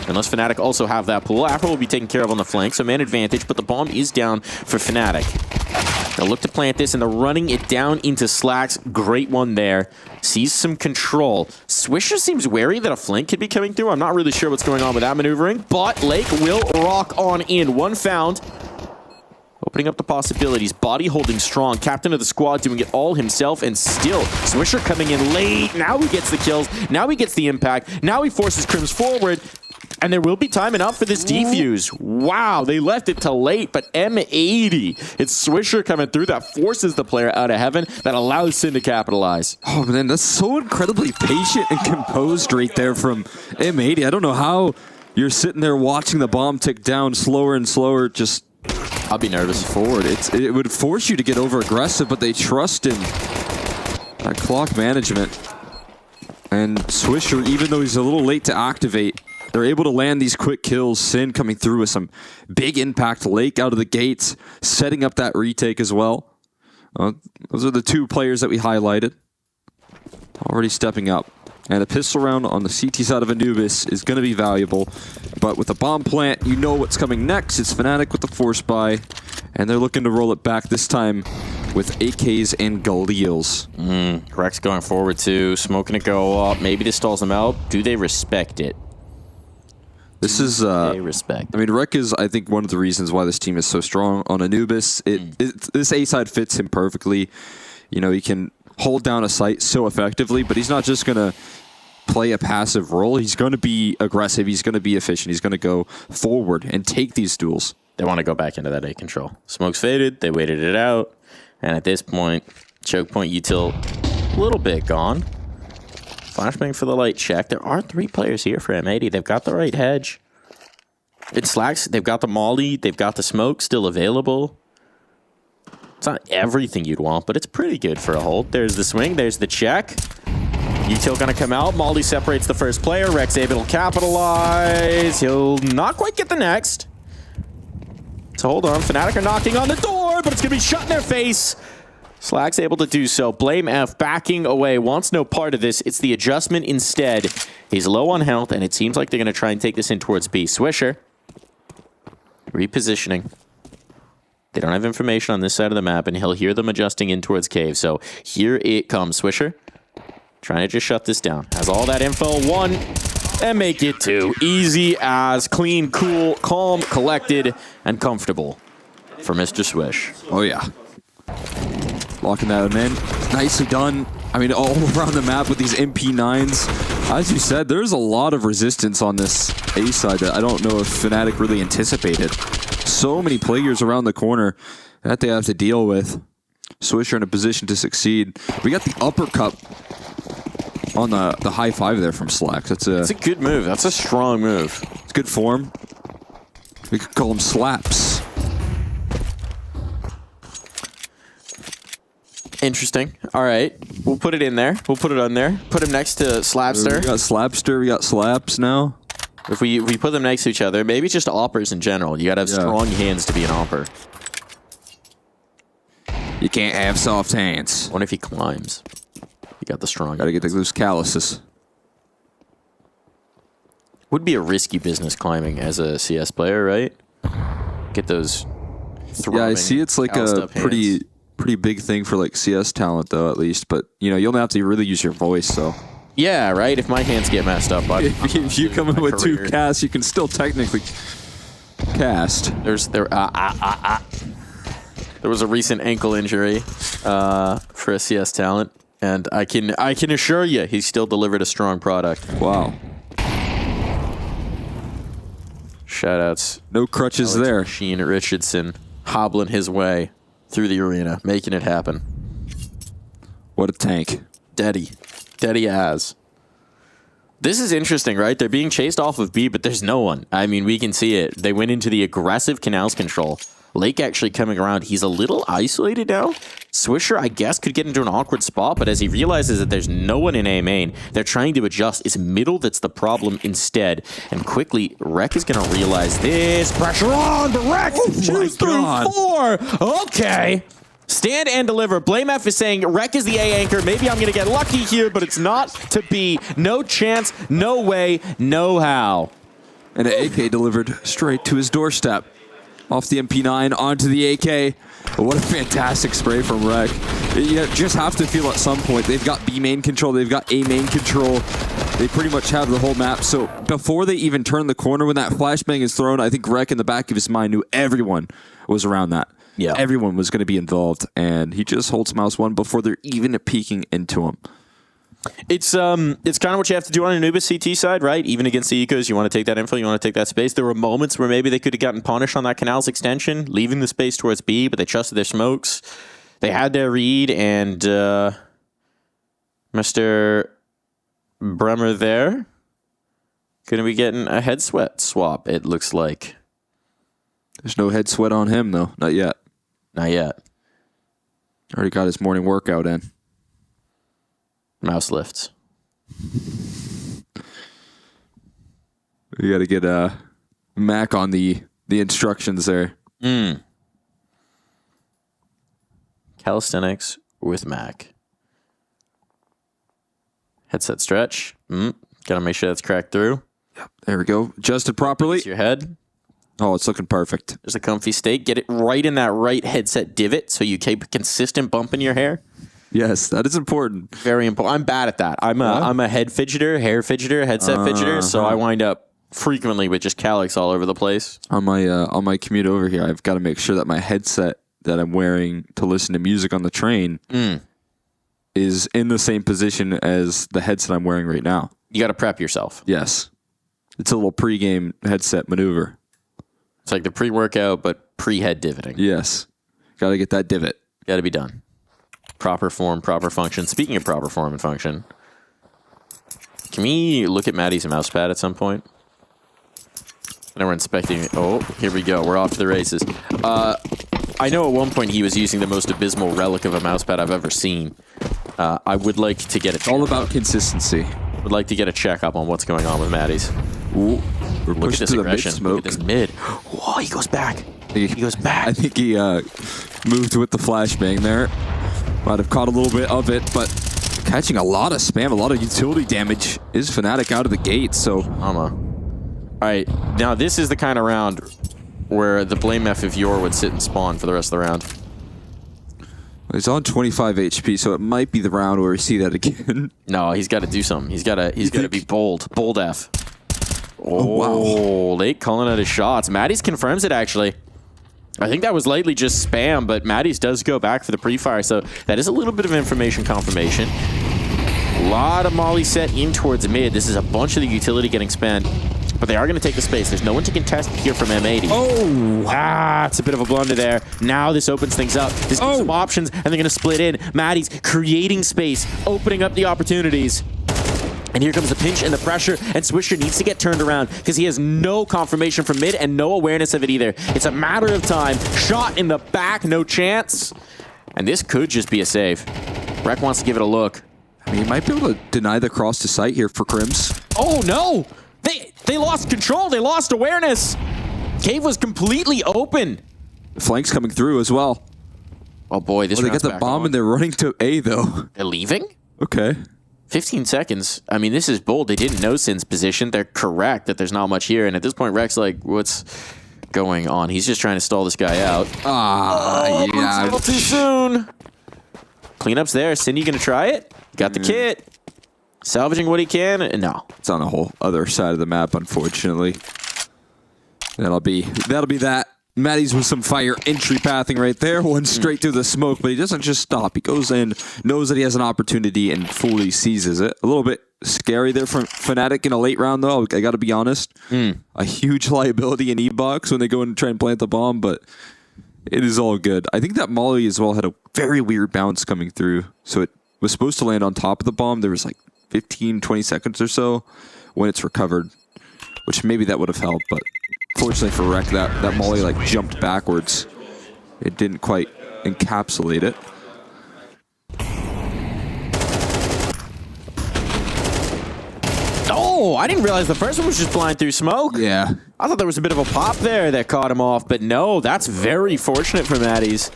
[SPEAKER 12] unless Fnatic also have that pool. Afro will be taken care of on the flank, so man advantage, but the bomb is down for Fnatic. They'll look to plant this, and they're running it down into Slacks. Great one there. Sees some control. Swisher seems wary that a flank could be coming through. I'm not really sure what's going on with that maneuvering, but Lake will rock on in. One found. Opening up the possibilities. Body holding strong. Captain of the squad doing it all himself, and still Swisher coming in late. Now he gets the kills. Now he gets the impact. Now he forces Crims forward. And there will be time enough for this defuse. Wow, they left it till late, but M80. It's Swisher coming through that forces the player out of heaven, that allows Sin to capitalize.
[SPEAKER 13] Oh man, that's so incredibly patient and composed right there from M80. I don't know how you're sitting there watching the bomb tick down slower and slower. Just,
[SPEAKER 12] I'll be nervous.
[SPEAKER 13] Forward. It would force you to get over aggressive, but they trust in that clock management. And Swisher, even though he's a little late to activate, they're able to land these quick kills. Sin coming through with some big impact. Lake out of the gates, setting up that retake as well. Those are the two players that we highlighted. Already stepping up. And a pistol round on the CT side of Anubis is going to be valuable. But with the bomb plant, you know what's coming next. It's Fnatic with the force buy. And they're looking to roll it back this time with AKs and Galils.
[SPEAKER 12] Rex going forward too. Smoking to go up. Maybe this stalls them out. Do they respect it?
[SPEAKER 13] This is
[SPEAKER 12] respect.
[SPEAKER 13] I mean, Rek is, I think, one of the reasons why this team is so strong on Anubis. This A side fits him perfectly. You know, he can hold down a site so effectively, but he's not just gonna play a passive role. He's going to be aggressive. He's going to be efficient. He's going to go forward and take these duels.
[SPEAKER 12] They want to go back into that A control. Smoke's faded. They waited it out, and at this point, choke point util a little bit gone. Flashbang for the light check. There are 3 players here for M80. They've got the right hedge. It slacks. They've got the molly. They've got the smoke still available. It's not everything you'd want, but it's pretty good for a hold. There's the swing. There's the check. Util gonna come out. Molly separates the first player. Rex able to capitalize. He'll not quite get the next. So hold on. Fnatic are knocking on the door, but it's gonna be shut in their face. Slack's able to do so. Blame F backing away. Wants no part of this. It's the adjustment instead. He's low on health, and it seems like they're going to try and take this in towards B. Swisher. Repositioning. They don't have information on this side of the map, and he'll hear them adjusting in towards cave. So here it comes. Swisher trying to just shut this down. Has all that info. 1, and make it 2. Easy as clean, cool, calm, collected, and comfortable for Mr. Swish.
[SPEAKER 13] Oh, yeah. Locking that in. Nicely done. I mean, all around the map with these MP9s. As you said, there's a lot of resistance on this A side that I don't know if Fnatic really anticipated. So many players around the corner that they have to deal with. Swisher in a position to succeed. We got the uppercut on the high 5 there from Slacks. That's a
[SPEAKER 12] good move. That's a strong move.
[SPEAKER 13] It's good form. We could call them slaps.
[SPEAKER 12] Interesting. All right. We'll put it in there. We'll put it on there. Put him next to Slapster.
[SPEAKER 13] We got Slapster. We got Slaps now.
[SPEAKER 12] If we put them next to each other, maybe just oppers in general. You got to have strong hands to be an opper.
[SPEAKER 13] You can't have soft hands.
[SPEAKER 12] What if he climbs? You got the strong.
[SPEAKER 13] Got to get those calluses.
[SPEAKER 12] Would be a risky business climbing as a CS player, right? Get those.
[SPEAKER 13] Yeah, I see. It's like a pretty big thing for like CS talent, though, at least. But you know, you'll have to really use your voice. So.
[SPEAKER 12] Yeah, right. If my hands get messed up,
[SPEAKER 13] if you come in with career. 2 casts, you can still technically cast.
[SPEAKER 12] There was a recent ankle injury for a CS talent, and I can assure you, he still delivered a strong product.
[SPEAKER 13] Wow.
[SPEAKER 12] Shoutouts.
[SPEAKER 13] No crutches there.
[SPEAKER 12] Sheen Richardson hobbling his way through the arena, making it happen.
[SPEAKER 13] What a tank.
[SPEAKER 12] Daddy as. This is interesting, right? They're being chased off of B, but there's no one. I mean, we can see it. They went into the aggressive canals control. Lake actually coming around. He's a little isolated now. Swisher, I guess, could get into an awkward spot, but as he realizes that there's no one in A main, they're trying to adjust. It's middle that's the problem instead. And quickly, Rek is going to realize this. Pressure on, but Rek shoots through 4. Okay. Stand and deliver. Blame F is saying Rek is the A anchor. Maybe I'm going to get lucky here, but it's not to be. No chance, no way, no how.
[SPEAKER 13] And an AK delivered straight to his doorstep. Off the MP9 onto the AK. But what a fantastic spray from Rek. You just have to feel at some point they've got B main control, they've got A main control. They pretty much have the whole map. So before they even turn the corner, when that flashbang is thrown, I think Rek in the back of his mind knew everyone was around that.
[SPEAKER 12] Yeah.
[SPEAKER 13] Everyone was going to be involved, and he just holds mouse 1 before they're even peeking into him.
[SPEAKER 12] It's kind of what you have to do on Anubis CT side, right? Even against the Ecos, you want to take that info, you want to take that space. There were moments where maybe they could have gotten punished on that canals extension, leaving the space towards B, but they trusted their smokes. They had their read, and Mr. Bremer there Gonna be getting a head sweat swap, it looks like.
[SPEAKER 13] There's no head sweat on him, though. Not yet.
[SPEAKER 12] Not yet.
[SPEAKER 13] Already got his morning workout in.
[SPEAKER 12] Mouse lifts.
[SPEAKER 13] You got to get Mac on the instructions there.
[SPEAKER 12] Calisthenics with Mac. Headset stretch. Gotta make sure that's cracked through.
[SPEAKER 13] Yep. There we go. Adjusted properly.
[SPEAKER 12] It's your head.
[SPEAKER 13] Oh, it's looking perfect.
[SPEAKER 12] There's a comfy state. Get it right in that right headset divot so you keep a consistent bump in your hair.
[SPEAKER 13] Yes, that is important.
[SPEAKER 12] Very important. I'm bad at that. I'm a head fidgeter, hair fidgeter, headset fidgeter, so I wind up frequently with just calyx all over the place.
[SPEAKER 13] On my commute over here, I've got to make sure that my headset that I'm wearing to listen to music on the train is in the same position as the headset I'm wearing right now.
[SPEAKER 12] You got to prep yourself.
[SPEAKER 13] Yes. It's a little pre-game headset maneuver.
[SPEAKER 12] It's like the pre-workout, but pre-head divoting.
[SPEAKER 13] Yes. Got to get that divot.
[SPEAKER 12] Got to be done. Proper form, proper function. Speaking of proper form and function, can we look at Maddie's mouse pad at some point? And we're inspecting it. Oh, here we go. We're off to the races. I know at one point he was using the most abysmal relic of a mouse pad I've ever seen. I would like to get a
[SPEAKER 13] all about consistency.
[SPEAKER 12] Would like to get a checkup on what's going on with Maddie's.
[SPEAKER 13] Ooh, we're
[SPEAKER 12] Look at this aggression. Look at this mid. Whoa, he goes back. He goes back.
[SPEAKER 13] I think he moved with the flashbang there. Might have caught a little bit of it, but catching a lot of spam, a lot of utility damage is Fnatic out of the gate. So,
[SPEAKER 12] all right, now this is the kind of round where the blame F of Yor would sit and spawn for the rest of the round.
[SPEAKER 13] He's on 25 HP, so it might be the round where we see that again.
[SPEAKER 12] No, he's got to do something. He's got to be bold. Bold F.
[SPEAKER 13] Oh, wow.
[SPEAKER 12] Late calling out his shots. Maddie's confirms it, actually. I think that was lightly just spam, but Maddie's does go back for the pre-fire, so that is a little bit of information confirmation. A lot of molly set in towards mid. This is a bunch of the utility getting spent, but they are going to take the space. There's no one to contest here from M80.
[SPEAKER 13] Oh!
[SPEAKER 12] It's a bit of a blunder there. Now this opens things up. This gives some options, and they're going to split in. Maddie's creating space, opening up the opportunities. And here comes the pinch and the pressure, and Swisher needs to get turned around because he has no confirmation from mid and no awareness of it either. It's a matter of time. Shot in the back, no chance. And this could just be a save. Rek wants to give it a look.
[SPEAKER 13] I mean, he might be able to deny the cross to sight here for Crims.
[SPEAKER 12] Oh, no! They lost control. They lost awareness. Cave was completely open.
[SPEAKER 13] The flank's coming through as well.
[SPEAKER 12] Oh, boy, this
[SPEAKER 13] they got the bomb and they're running to A, though.
[SPEAKER 12] They're leaving?
[SPEAKER 13] Okay.
[SPEAKER 12] 15 seconds. I mean, this is bold. They didn't know Sin's position. They're correct that there's not much here. And at this point, Rek's like, what's going on? He's just trying to stall this guy out.
[SPEAKER 13] Yeah.
[SPEAKER 12] A little too soon. Cleanup's there. Sin, you going to try it? Got the kit. Salvaging what he can. No.
[SPEAKER 13] It's on the whole other side of the map, unfortunately. That'll be that. Maddie's with some fire entry pathing right there. One straight through the smoke, but he doesn't just stop. He goes in, knows that he has an opportunity, and fully seizes it. A little bit scary there for Fnatic in a late round, though. I got to be honest. A huge liability in E-Box when they go and try and plant the bomb, but it is all good. I think that Molly as well had a very weird bounce coming through. So it was supposed to land on top of the bomb. There was like 15, 20 seconds or so when it's recovered, which maybe that would have helped, but fortunately for Rek, that Molly like jumped backwards. It didn't quite encapsulate it.
[SPEAKER 12] Oh, I didn't realize the first one was just flying through smoke.
[SPEAKER 13] Yeah.
[SPEAKER 12] I thought there was a bit of a pop there that caught him off, but no, that's very fortunate for Maddie's.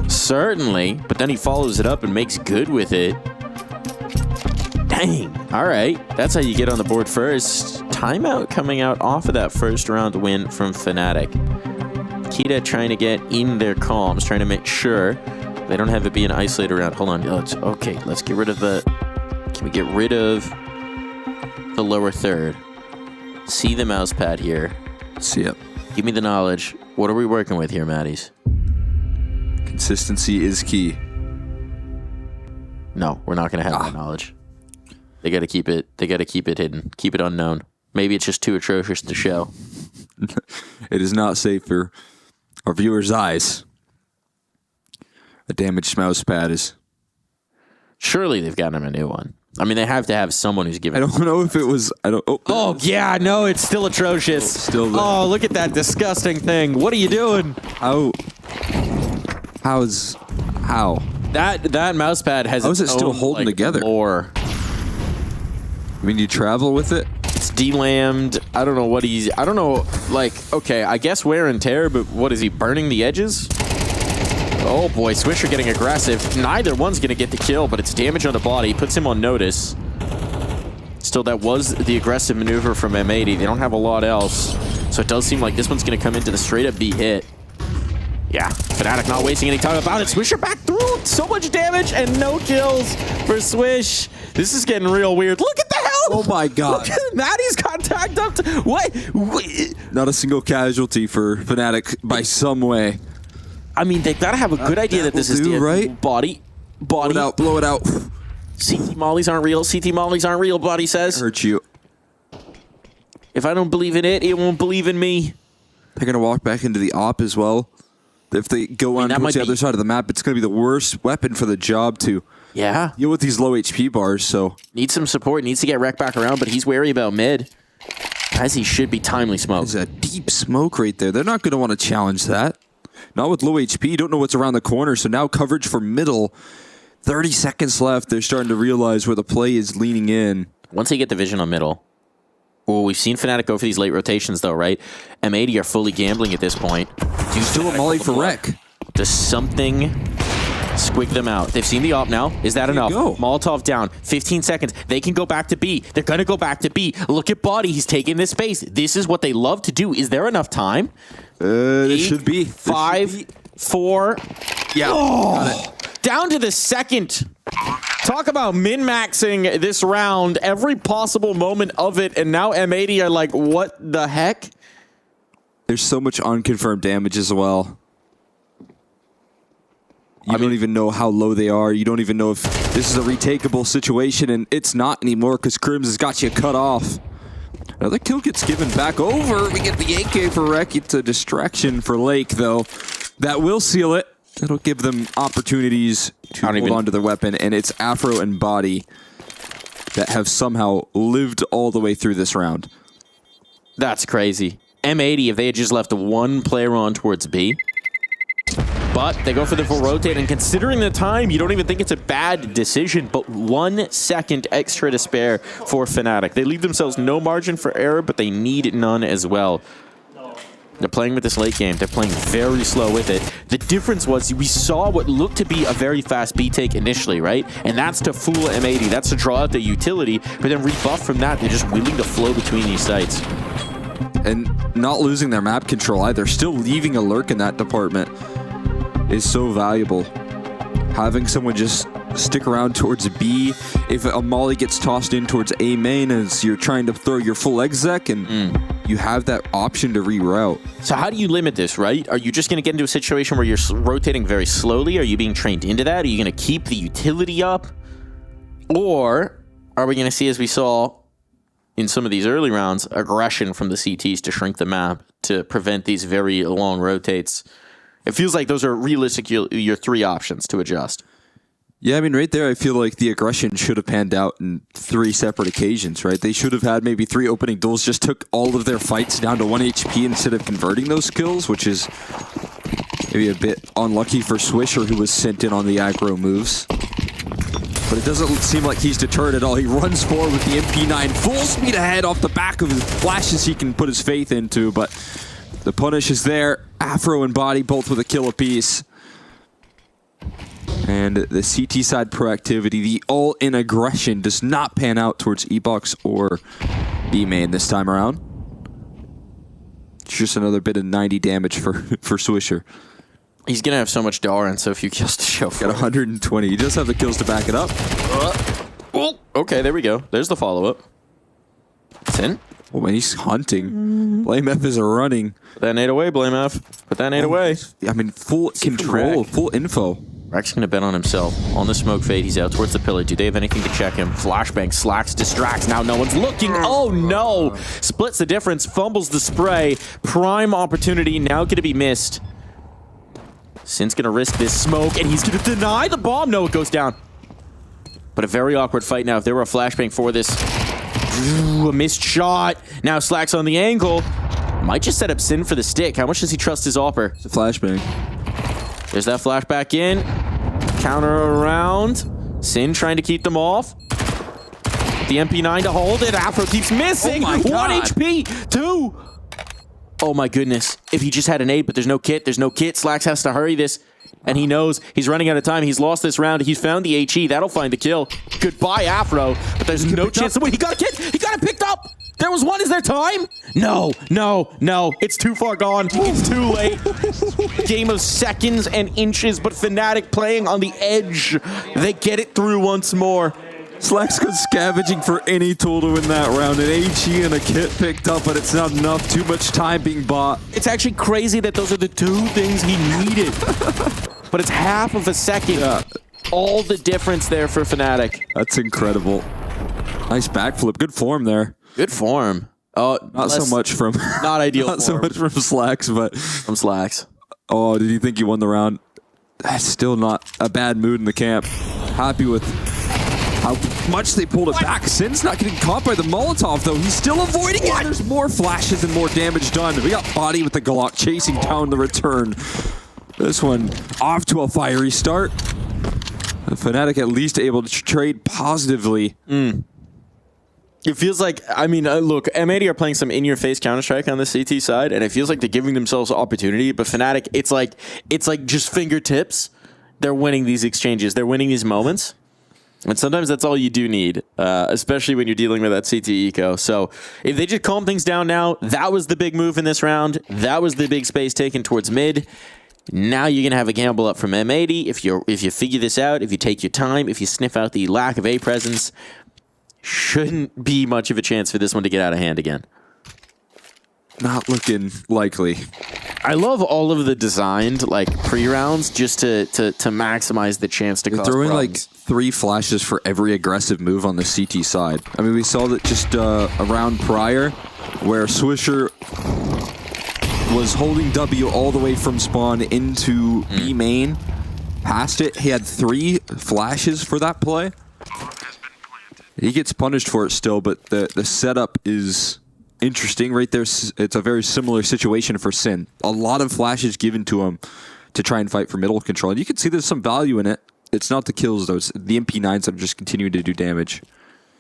[SPEAKER 12] Certainly, but then he follows it up and makes good with it. Dang. All right, that's how you get on the board first. Timeout coming out off of that first round win from Fnatic. Kita trying to get in their comms, trying to make sure they don't have it be an isolated round. Hold on. Okay, let's get rid of the... Can we get rid of the lower third? See the mouse pad here.
[SPEAKER 13] See it.
[SPEAKER 12] Give me the knowledge. What are we working with here, Maddies?
[SPEAKER 13] Consistency is key.
[SPEAKER 12] No, we're not going to have that knowledge. They got to keep it. They got to keep it hidden. Keep it unknown. Maybe it's just too atrocious to show.
[SPEAKER 13] It is not safe for our viewers' eyes. A damaged mouse pad is...
[SPEAKER 12] Surely they've gotten him a new one. I mean, they have to have someone who's giving.
[SPEAKER 13] I don't know if it was. I don't.
[SPEAKER 12] Oh yeah, no, it's still atrocious.
[SPEAKER 13] Still there.
[SPEAKER 12] Oh, look at that disgusting thing. What are you doing?
[SPEAKER 13] How?
[SPEAKER 12] That mouse pad has.
[SPEAKER 13] How is it still holding together?
[SPEAKER 12] Lore.
[SPEAKER 13] I mean, you travel with it.
[SPEAKER 12] It's delammed. I don't know what he's. I don't know. Like, okay, I guess wear and tear, but what is he burning the edges? Oh boy, Swisher getting aggressive. Neither one's gonna get the kill, but it's damage on the body. Puts him on notice. Still, that was the aggressive maneuver from M80. They don't have a lot else. So it does seem like this one's gonna come into the straight up B hit. Yeah, Fnatic not wasting any time about it. Swisher back through. So much damage and no kills for Swish. This is getting real weird. Look at the health.
[SPEAKER 13] Oh my god.
[SPEAKER 12] Look at Maddie's got tagged up to. What?
[SPEAKER 13] Not a single casualty for Fnatic by some way.
[SPEAKER 12] I mean, they've got to have a good idea that this is the
[SPEAKER 13] right?
[SPEAKER 12] Body.
[SPEAKER 13] Blow it out.
[SPEAKER 12] CT mollies aren't real. CT mollies aren't real, Body says.
[SPEAKER 13] Hurt you.
[SPEAKER 12] If I don't believe in it, it won't believe in me.
[SPEAKER 13] They're going to walk back into the op as well. If they go on towards the other side of the map, it's going to be the worst weapon for the job to deal with these low HP bars. So
[SPEAKER 12] needs some support. Needs to get wrecked back around, but he's wary about mid. As he should be. Timely smoke.
[SPEAKER 13] There's a deep smoke right there. They're not going to want to challenge that. Not with low HP. You don't know what's around the corner. So now coverage for middle. 30 seconds left. They're starting to realize where the play is leaning in.
[SPEAKER 12] Once they get the vision on middle. Well, we've seen Fnatic go for these late rotations, though, right? M80 are fully gambling at this point.
[SPEAKER 13] Do you still a molly for wreck?
[SPEAKER 12] Does something squig them out? They've seen the op now. Is that enough? Molotov down. 15 seconds. They can go back to B. They're going to go back to B. Look at Body. He's taking this space. This is what they love to do. Is there enough time?
[SPEAKER 13] There should be.
[SPEAKER 12] 5, 4.
[SPEAKER 13] Yeah. Got it.
[SPEAKER 12] Down to the second. Talk about min-maxing this round, every possible moment of it, and now M80 are like, what the heck?
[SPEAKER 13] There's so much unconfirmed damage as well. You don't even know how low they are. You don't even know if this is a retakeable situation, and it's not anymore because Crims has got you cut off. Another kill gets given back over. We get the AK for Wreck. It's a distraction for Lake, though. That will seal it. It'll give them opportunities to hold on to their weapon, and it's Afro and Body that have somehow lived all the way through this round.
[SPEAKER 12] That's crazy. M80, if they had just left one player on towards B, but they go for the full rotate, and considering the time, you don't even think it's a bad decision, but 1 second extra to spare for Fnatic. They leave themselves no margin for error, but they need none as well. They're playing with this late game. They're playing very slow with it. The difference was we saw what looked to be a very fast B take initially, right? And that's to fool M80. That's to draw out the utility. But then rebuff from that, they're just willing to flow between these sites.
[SPEAKER 13] And not losing their map control either. Still leaving a lurk in that department is so valuable. Having someone just stick around towards B. If a molly gets tossed in towards A main as you're trying to throw your full exec, and you have that option to reroute.
[SPEAKER 12] So how do you limit this, right? Are you just going to get into a situation where you're rotating very slowly? Are you being trained into that? Are you going to keep the utility up? Or are we going to see, as we saw in some of these early rounds, aggression from the CTs to shrink the map to prevent these very long rotates? It feels like those are realistically your three options to adjust.
[SPEAKER 13] Yeah, I mean, right there, I feel like the aggression should have panned out in 3 separate occasions, right? They should have had maybe 3 opening duels, just took all of their fights down to 1 HP instead of converting those kills, which is maybe a bit unlucky for Swisher, who was sent in on the aggro moves. But it doesn't seem like he's deterred at all. He runs forward with the MP9, full speed ahead off the back of his flashes he can put his faith into, but the punish is there. Afro and Body both with a kill apiece. And the CT side proactivity, the all-in aggression does not pan out towards E-Box or B-Main this time around. It's just another bit of 90 damage for Swisher.
[SPEAKER 12] He's going to have so much dollar and so few kills to show for.
[SPEAKER 13] Got 120. He does have the kills to back it up.
[SPEAKER 12] Okay, there we go. There's the follow-up. It's in.
[SPEAKER 13] Oh, man, he's hunting. Blame F is running.
[SPEAKER 12] Put that nade away, Blame F. Put that nade away.
[SPEAKER 13] I mean, full control, full info.
[SPEAKER 12] Rex going to bet on himself. On the smoke fade, he's out towards the pillar. Do they have anything to check him? Flashbang, slacks, distracts. Now no one's looking. Oh no! Splits the difference, fumbles the spray. Prime opportunity, now going to be missed. Sin's going to risk this smoke, and he's going to deny the bomb. No, it goes down. But a very awkward fight now. If there were a flashbang for this, a missed shot. Now Slack's on the angle. Might just set up Sin for the stick. How much does he trust his AWPer?
[SPEAKER 13] It's a flashbang.
[SPEAKER 12] There's that flashback in. Counter around. Sin trying to keep them off. The MP9 to hold it. Afro keeps missing.
[SPEAKER 13] Oh my
[SPEAKER 12] 1
[SPEAKER 13] God.
[SPEAKER 12] HP. 2. Oh my goodness. If he just had an 8, but there's no kit. There's no kit. Slacks has to hurry this. And he knows he's running out of time. He's lost this round. He's found the HE. That'll find the kill. Goodbye, Afro. But there's no chance. Wait, he got a kit. He got it picked up. There was one. Is there time? No. It's too far gone. It's too late. Game of seconds and inches, but Fnatic playing on the edge. They get it through once more.
[SPEAKER 13] Slacks goes scavenging for any tool to win that round. An HE and a kit picked up, but it's not enough. Too much time being bought.
[SPEAKER 12] It's actually crazy that those are the 2 things he needed. But it's half of a second.
[SPEAKER 13] Yeah.
[SPEAKER 12] All the difference there for Fnatic.
[SPEAKER 13] That's incredible. Nice backflip. Good form there.
[SPEAKER 12] Good form. Oh,
[SPEAKER 13] not so much from
[SPEAKER 12] not ideal.
[SPEAKER 13] Not so much from Slacks, but
[SPEAKER 12] from Slacks.
[SPEAKER 13] Oh, did you think he won the round? That's still not a bad mood in the camp. Happy with how much they pulled it back. Sin's not getting caught by the Molotov, though. He's still avoiding it. There's more flashes and more damage done. We got Body with the Glock chasing down the return. This one off to a fiery start. The Fnatic at least able to trade positively.
[SPEAKER 12] It feels like, I mean, look, M80 are playing some in-your-face Counter-Strike on the CT side, and it feels like they're giving themselves opportunity, but Fnatic, it's like just fingertips. They're winning these exchanges. They're winning these moments. And sometimes that's all you do need, especially when you're dealing with that CT eco. So if they just calm things down now, that was the big move in this round. That was the big space taken towards mid. Now you're going to have a gamble up from M80. If you figure this out, if you take your time, if you sniff out the lack of A presence, shouldn't be much of a chance for this one to get out of hand again.
[SPEAKER 13] Not looking likely.
[SPEAKER 12] I love all of the designed pre-rounds just to maximize the chance to cause
[SPEAKER 13] throwing
[SPEAKER 12] problems.
[SPEAKER 13] 3 flashes for every aggressive move on the CT side. I mean, we saw that just a round prior where Swisher was holding W all the way from spawn into B main. Past it, he had 3 flashes for that play. He gets punished for it still, but the setup is interesting right there. It's a very similar situation for Sin. A lot of flashes given to him to try and fight for middle control. And you can see there's some value in it. It's not the kills, though. It's the MP9s that are just continuing to do damage.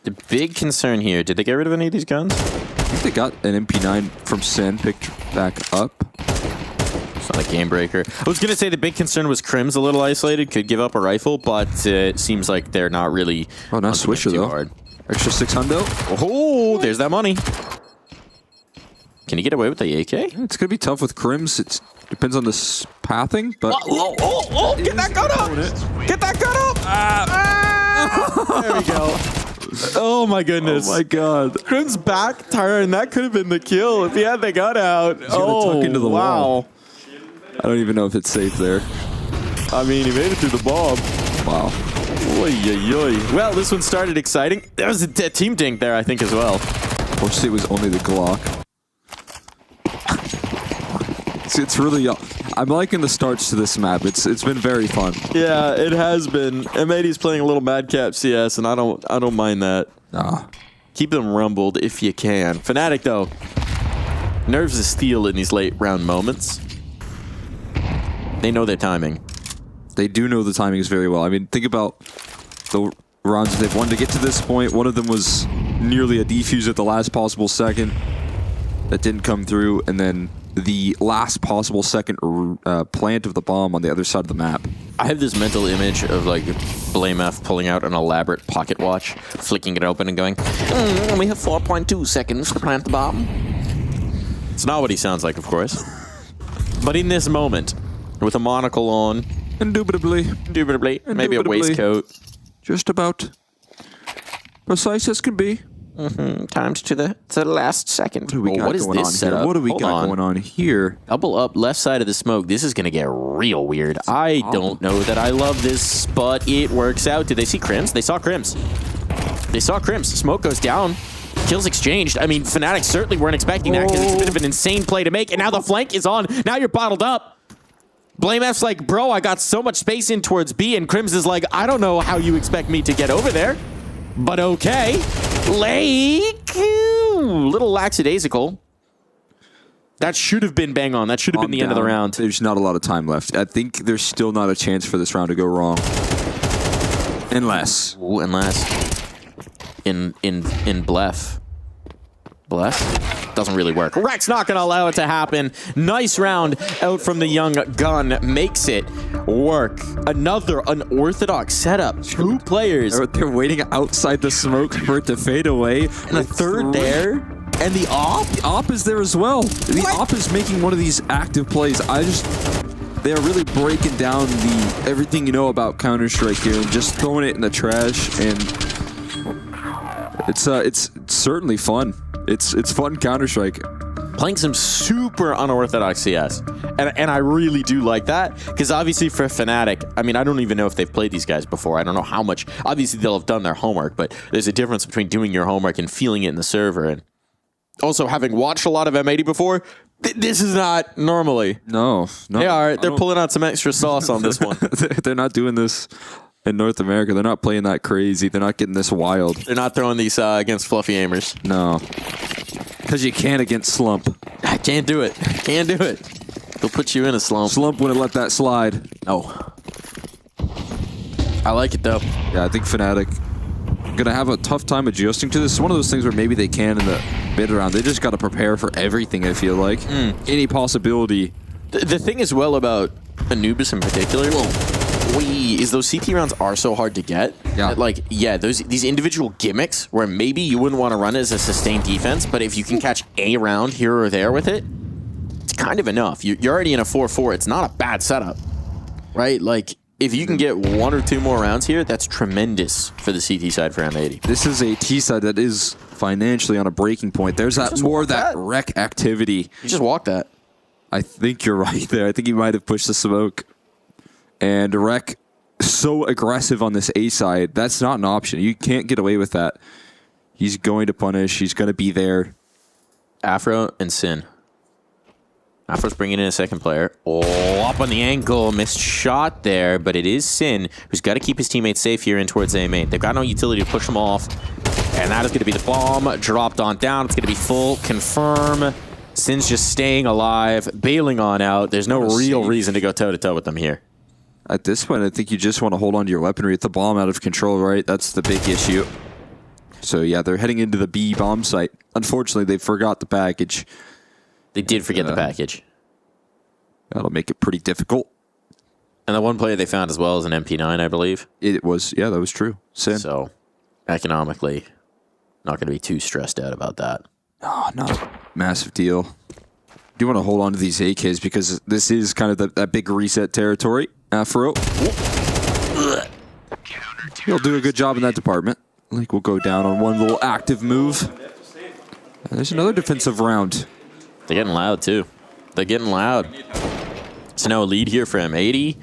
[SPEAKER 12] The big concern here, did they get rid of any of these guns?
[SPEAKER 13] I think they got an MP9 from Sin picked back up.
[SPEAKER 12] It's not a game breaker. I was going to say the big concern was Crim's a little isolated, could give up a rifle, but it seems like they're not really...
[SPEAKER 13] Oh, not Swisher, though.
[SPEAKER 12] Hard.
[SPEAKER 13] Extra 600.
[SPEAKER 12] Oh, there's that money. Can you get away with the AK?
[SPEAKER 13] Yeah, it's going to be tough with Crims. It depends on the pathing, but...
[SPEAKER 12] Oh, get that gun up! Get that gun up! There we go. Oh my goodness.
[SPEAKER 13] Oh my god.
[SPEAKER 12] Crim's back turn. That could have been the kill if he had the gun out.
[SPEAKER 13] Tuck into the
[SPEAKER 12] wow.
[SPEAKER 13] wall. I don't even know if it's safe there.
[SPEAKER 12] I mean, he made it through the bomb.
[SPEAKER 13] Wow.
[SPEAKER 12] Oy, oy, oy. Well, this one started exciting. There was a team dink there, I think, as well.
[SPEAKER 13] Fortunately, it was only the Glock. It's really... I'm liking the starts to this map. It's been very fun.
[SPEAKER 12] Yeah, it has been. M80's playing a little Madcap CS, and I don't mind that.
[SPEAKER 13] Ah.
[SPEAKER 12] Keep them rumbled if you can. Fnatic, though, nerves of steel in these late round moments. They know their timing.
[SPEAKER 13] They do know the timings very well. I mean, think about the rounds that they've won to get to this point. One of them was nearly a defuse at the last possible second. That didn't come through, and then the last possible second plant of the bomb on the other side of the map.
[SPEAKER 12] I have this mental image of Blame F pulling out an elaborate pocket watch, flicking it open and going, we have 4.2 seconds to plant the bomb. It's not what he sounds like, of course. But in this moment, with a monocle on,
[SPEAKER 13] Indubitably,
[SPEAKER 12] maybe a waistcoat.
[SPEAKER 13] Just about precise as can be.
[SPEAKER 12] Times to the last second.
[SPEAKER 13] What is this setup? What do we got going on here?
[SPEAKER 12] Double up left side of the smoke. This is going to get real weird. I don't know that I love this, but it works out. Did they see Crims? They saw Crims. They saw Crims. Smoke goes down. Kills exchanged. I mean, Fnatic certainly weren't expecting that because it's a bit of an insane play to make. And now the flank is on. Now you're bottled up. BlameF's like, bro, I got so much space in towards B, and Crims is like, I don't know how you expect me to get over there, but okay. Lake, little lackadaisical. That should have been bang on. That should have been the end of the round.
[SPEAKER 13] There's not a lot of time left. I think there's still not a chance for this round to go wrong. Unless.
[SPEAKER 12] Ooh, unless. In Blef. Blef? Doesn't really work. Rek's not going to allow it to happen. Nice round out from the young gun. Makes it work. Another unorthodox setup. 2 players.
[SPEAKER 13] They're waiting outside the smoke for it to fade away.
[SPEAKER 12] And a third there. And the op?
[SPEAKER 13] The op is there as well. The op is making one of these active plays. They're really breaking down everything you know about Counter-Strike here and just throwing it in the trash. And it's certainly fun. It's fun Counter-Strike.
[SPEAKER 12] Playing some super unorthodox CS. And I really do like that, because obviously for Fnatic, I mean, I don't even know if they've played these guys before. I don't know how much. Obviously, they'll have done their homework, but there's a difference between doing your homework and feeling it in the server. And also, having watched a lot of M80 before, this is not normally.
[SPEAKER 13] No.
[SPEAKER 12] They're pulling out some extra sauce on this one.
[SPEAKER 13] They're not doing this in North America. They're not playing that crazy. They're not getting this wild.
[SPEAKER 12] They're not throwing these against fluffy aimers.
[SPEAKER 13] No. Because you can't against Slump.
[SPEAKER 12] I can't do it. Can't do it. They'll put you in a slump.
[SPEAKER 13] Slump wouldn't let that slide.
[SPEAKER 12] No. I like it, though.
[SPEAKER 13] Yeah, I think Fnatic going to have a tough time adjusting to this. It's one of those things where maybe they can in the mid round. They just got to prepare for everything, I feel like. Any possibility.
[SPEAKER 12] The thing as well about Anubis in particular is those CT rounds are so hard to get.
[SPEAKER 13] Yeah.
[SPEAKER 12] These individual gimmicks where maybe you wouldn't want to run it as a sustained defense, but if you can catch a round here or there with it, it's kind of enough. You're already in a 4-4. It's not a bad setup, right? Like, if you can get 1 or 2 more rounds here, that's tremendous for the CT side for M80.
[SPEAKER 13] This is a T side that is financially on a breaking point. There's more of that wreck activity.
[SPEAKER 12] You just walked that.
[SPEAKER 13] I think you're right there. I think he might have pushed the smoke. And Rek, so aggressive on this A side, that's not an option. You can't get away with that. He's going to punish. He's going to be there.
[SPEAKER 12] Afro and Sin. Afro's bringing in a second player. Oh, up on the ankle. Missed shot there, but it is Sin who's got to keep his teammates safe here in towards A main. They've got no utility to push them off. And that is going to be the bomb. Dropped on down. It's going to be full. Confirm. Sin's just staying alive, bailing on out. There's no real reason to go toe-to-toe with them here.
[SPEAKER 13] At this point, I think you just want to hold on to your weaponry with the bomb out of control, right? That's the big issue. So, yeah, they're heading into the B bomb site. Unfortunately, they forgot the package.
[SPEAKER 12] They did forget the package.
[SPEAKER 13] That'll make it pretty difficult.
[SPEAKER 12] And the one player they found as well is an MP9, I believe.
[SPEAKER 13] It was, yeah, that was true. Sin.
[SPEAKER 12] So, economically, not going to be too stressed out about that.
[SPEAKER 13] Oh, not massive deal. Do want to hold on to these AKs because this is kind of that big reset territory. Afro. He'll do a good job in that department. Like we'll go down on one little active move. And there's another defensive round.
[SPEAKER 12] They're getting loud too. They're getting loud. It's now a lead here for M80.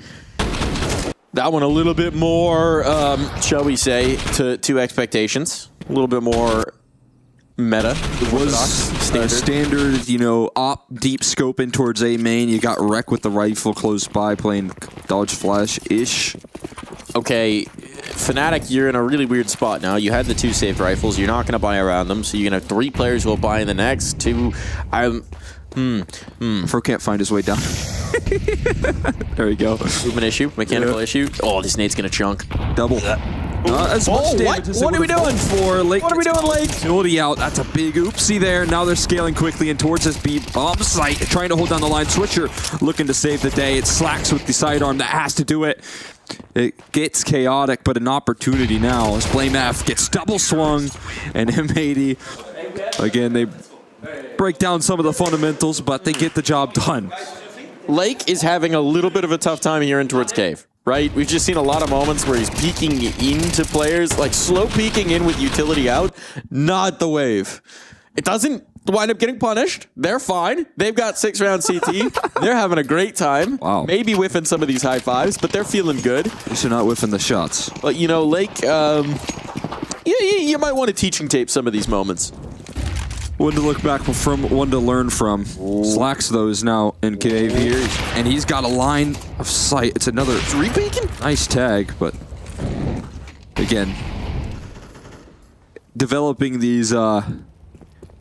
[SPEAKER 12] That one a little bit more, shall we say, to expectations. A little bit more meta.
[SPEAKER 13] It was standard, you know, op deep scope in towards A main. You got Rek with the rifle close by playing dodge flash-ish.
[SPEAKER 12] Okay, Fnatic, you're in a really weird spot now. You had the 2 saved rifles. You're not going to buy around them, so you're going to have 3 players who will buy in the next 2.
[SPEAKER 13] Fro can't find his way down. There we go.
[SPEAKER 12] Movement issue, mechanical issue. Oh, this nade's going to chunk.
[SPEAKER 13] Double. As much damage as
[SPEAKER 12] what are we doing?
[SPEAKER 13] For Lake.
[SPEAKER 12] What are we doing, Lake?
[SPEAKER 13] Utility out. That's a big oopsie there. Now they're scaling quickly in towards this B bomb site, trying to hold down the line. Switcher looking to save the day. It slacks with the sidearm that has to do it. It gets chaotic, but an opportunity now as Blame F gets double swung, and M80 again. They break down some of the fundamentals, but they get the job done.
[SPEAKER 12] Lake is having a little bit of a tough time here in towards Cave. Right? We've just seen a lot of moments where he's peeking into players, like slow peeking in with utility out, not the wave. It doesn't wind up getting punished. They're fine. They've got 6-round CT. They're having a great time.
[SPEAKER 13] Wow.
[SPEAKER 12] Maybe whiffing some of these high fives, but they're feeling good.
[SPEAKER 13] At least they're not whiffing the shots.
[SPEAKER 12] But, you know, Lake, you might want to teaching tape some of these moments.
[SPEAKER 13] One to look back from, one to learn from. Slacks, though, is now in cave here, and he's got a line of sight. It's another
[SPEAKER 12] three-beacon?
[SPEAKER 13] Nice tag, but again, developing these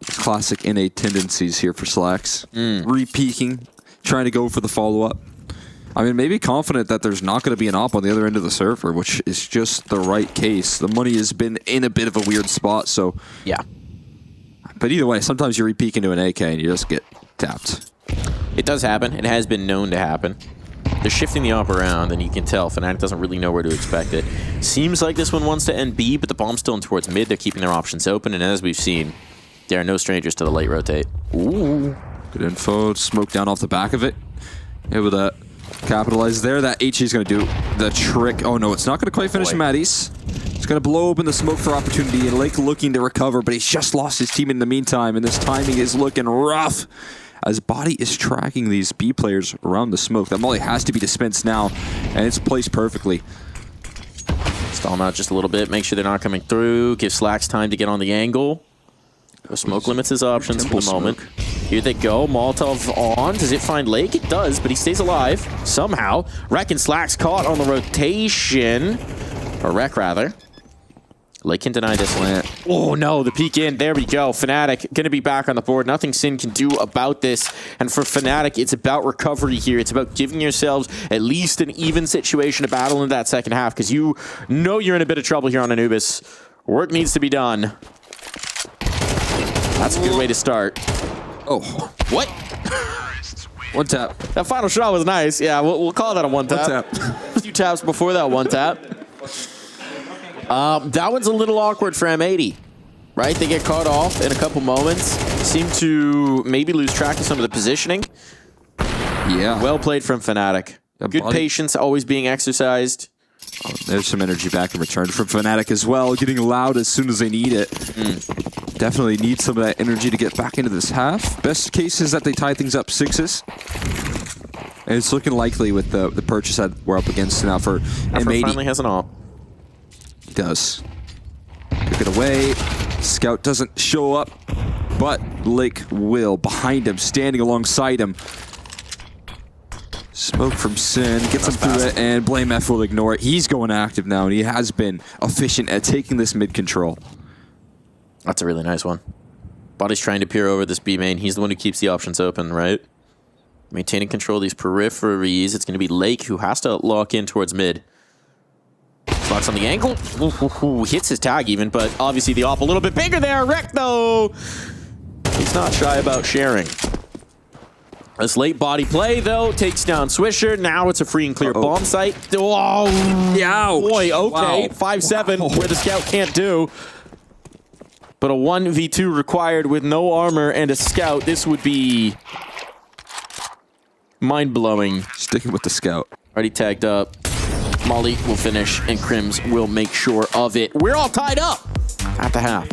[SPEAKER 13] classic innate tendencies here for Slacks. Re-peeking, trying to go for the follow-up. I mean, maybe confident that there's not going to be an op on the other end of the server, which is just the right case. The money has been in a bit of a weird spot, so...
[SPEAKER 12] Yeah.
[SPEAKER 13] But either way, sometimes you re-peek into an AK and you just get tapped.
[SPEAKER 12] It does happen. It has been known to happen. They're shifting the op around, and you can tell Fnatic doesn't really know where to expect it. Seems like this one wants to end B, but the bomb's still in towards mid. They're keeping their options open, and as we've seen, there are no strangers to the late rotate.
[SPEAKER 13] Ooh. Good info. Smoke down off the back of it. Able to capitalize there. That HE is going to do the trick. Oh no, it's not going to quite finish Matty's. It's going to blow open the smoke for opportunity, and Lake looking to recover, but he's just lost his team in the meantime, and this timing is looking rough as Body is tracking these B players around the smoke. That molly has to be dispensed now, and it's placed perfectly.
[SPEAKER 12] Stall them out just a little bit, make sure they're not coming through, give Slacks time to get on the angle. Smoke limits his options for the moment. Here they go, Molotov on. Does it find Lake? It does, but he stays alive somehow. Wreck and Slacks caught on the rotation. Or Wreck, rather. Lake can deny this one. Oh no, the peek in. There we go. Fnatic going to be back on the board. Nothing Sin can do about this. And for Fnatic, it's about recovery here. It's about giving yourselves at least an even situation to battle in that second half, because you know you're in a bit of trouble here on Anubis. Work needs to be done. That's a good way to start.
[SPEAKER 13] Oh.
[SPEAKER 12] What?
[SPEAKER 13] One tap.
[SPEAKER 12] That final shot was nice. Yeah, we'll call that a one tap.
[SPEAKER 13] One tap.
[SPEAKER 12] A few taps before that one tap. That one's a little awkward for M80, right? They get caught off in a couple moments. Seem to maybe lose track of some of the positioning.
[SPEAKER 13] Yeah.
[SPEAKER 12] Well played from Fnatic. Good patience always being exercised.
[SPEAKER 13] Oh, there's some energy back in return from Fnatic as well, getting loud as soon as they need it. Definitely need some of that energy to get back into this half. Best case is that they tie things up 6s. And it's looking likely with the purchase that we're up against now for M80.
[SPEAKER 12] Finally has an op.
[SPEAKER 13] He does. Took it away. Scout doesn't show up, but Lake will. Behind him, standing alongside him. Smoke from Sin, gets him through it, and Blame F will ignore it. He's going active now, and he has been efficient at taking this mid control.
[SPEAKER 12] That's a really nice one. Body's trying to peer over this B main. He's the one who keeps the options open, right? Maintaining control of these peripheries. It's going to be Lake who has to lock in towards mid. Slots on the angle. Ooh, hits his tag even, but obviously the op a little bit bigger there. Wreck, though. He's not shy about sharing. This late body play, though, takes down Swisher. Now it's a free and clear bomb site. Oh,
[SPEAKER 13] yeah.
[SPEAKER 12] Boy, okay.
[SPEAKER 13] Wow.
[SPEAKER 12] 5-7, where the Scout can't do. But a 1v2 required with no armor and a Scout. This would be mind-blowing.
[SPEAKER 13] Sticking with the Scout.
[SPEAKER 12] Already tagged up. Molly will finish, and Crims will make sure of it. We're all tied up at the half.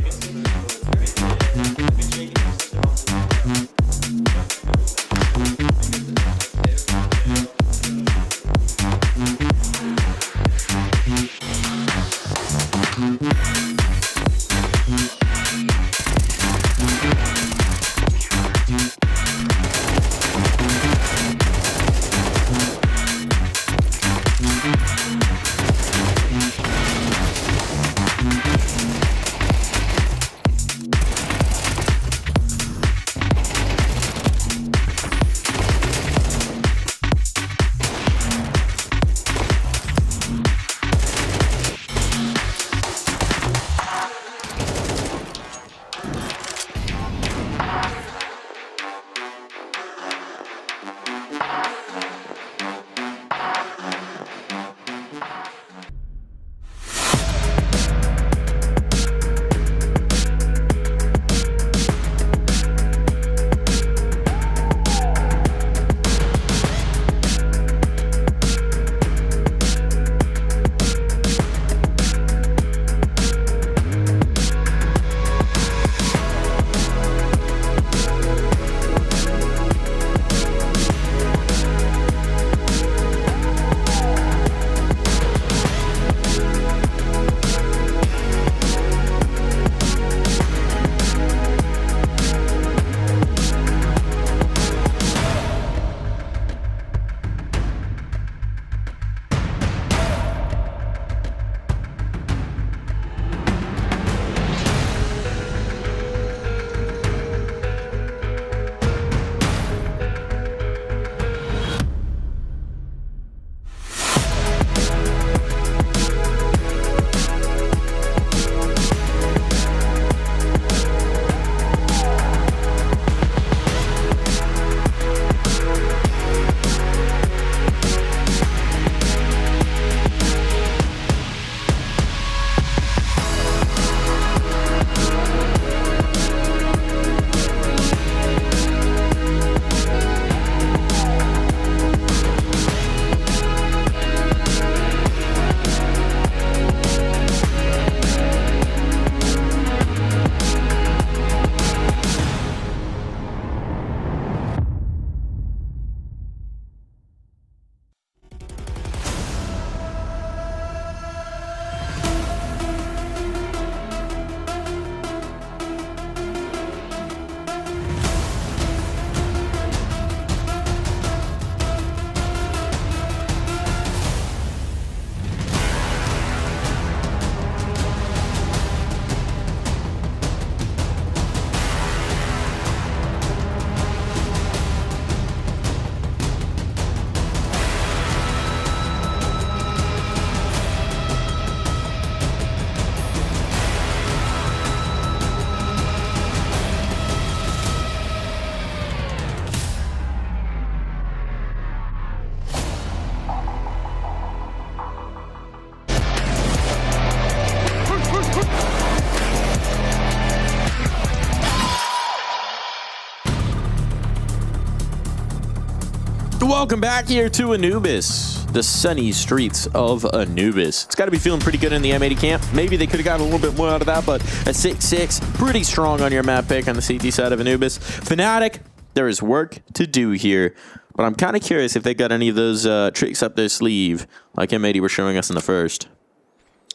[SPEAKER 12] Welcome back here to Anubis, the sunny streets of Anubis. It's got to be feeling pretty good in the M80 camp. Maybe they could have gotten a little bit more out of that, but a 6-6, pretty strong on your map pick on the CT side of Anubis. Fnatic, there is work to do here, but I'm kind of curious if they got any of those tricks up their sleeve, like M80 were showing us in the first.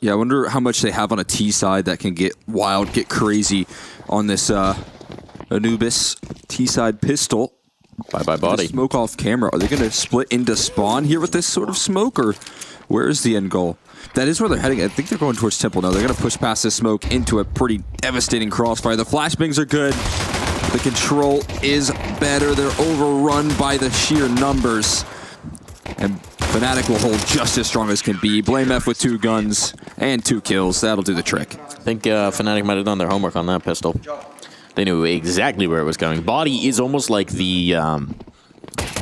[SPEAKER 13] Yeah, I wonder how much they have on a T side that can get wild, get crazy on this Anubis T side pistol.
[SPEAKER 12] Bye-bye body.
[SPEAKER 13] Smoke off camera. Are they going to split into spawn here with this sort of smoke, or where is the end goal? That is where they're heading. I think they're going towards Temple now. They're going to push past this smoke into a pretty devastating crossfire. The flashbangs are good. The control is better. They're overrun by the sheer numbers. And Fnatic will hold just as strong as can be. Blame F with 2 guns and 2 kills. That'll do the trick.
[SPEAKER 12] I think Fnatic might have done their homework on that pistol. They knew exactly where it was going. Body is almost like the,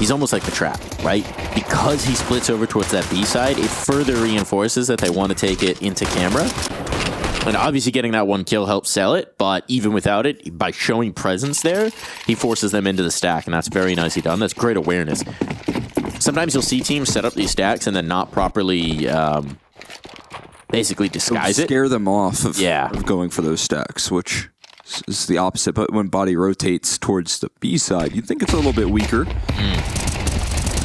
[SPEAKER 12] he's almost like the trap, right? Because he splits over towards that B side, it further reinforces that they want to take it into camera. And obviously getting that 1 kill helps sell it, but even without it, by showing presence there, he forces them into the stack, and that's very nicely done. That's great awareness. Sometimes you'll see teams set up these stacks and then not properly basically disguise it.
[SPEAKER 13] Scare them off of going for those stacks, which is the opposite. But when Body rotates towards the B side, you'd think it's a little bit weaker.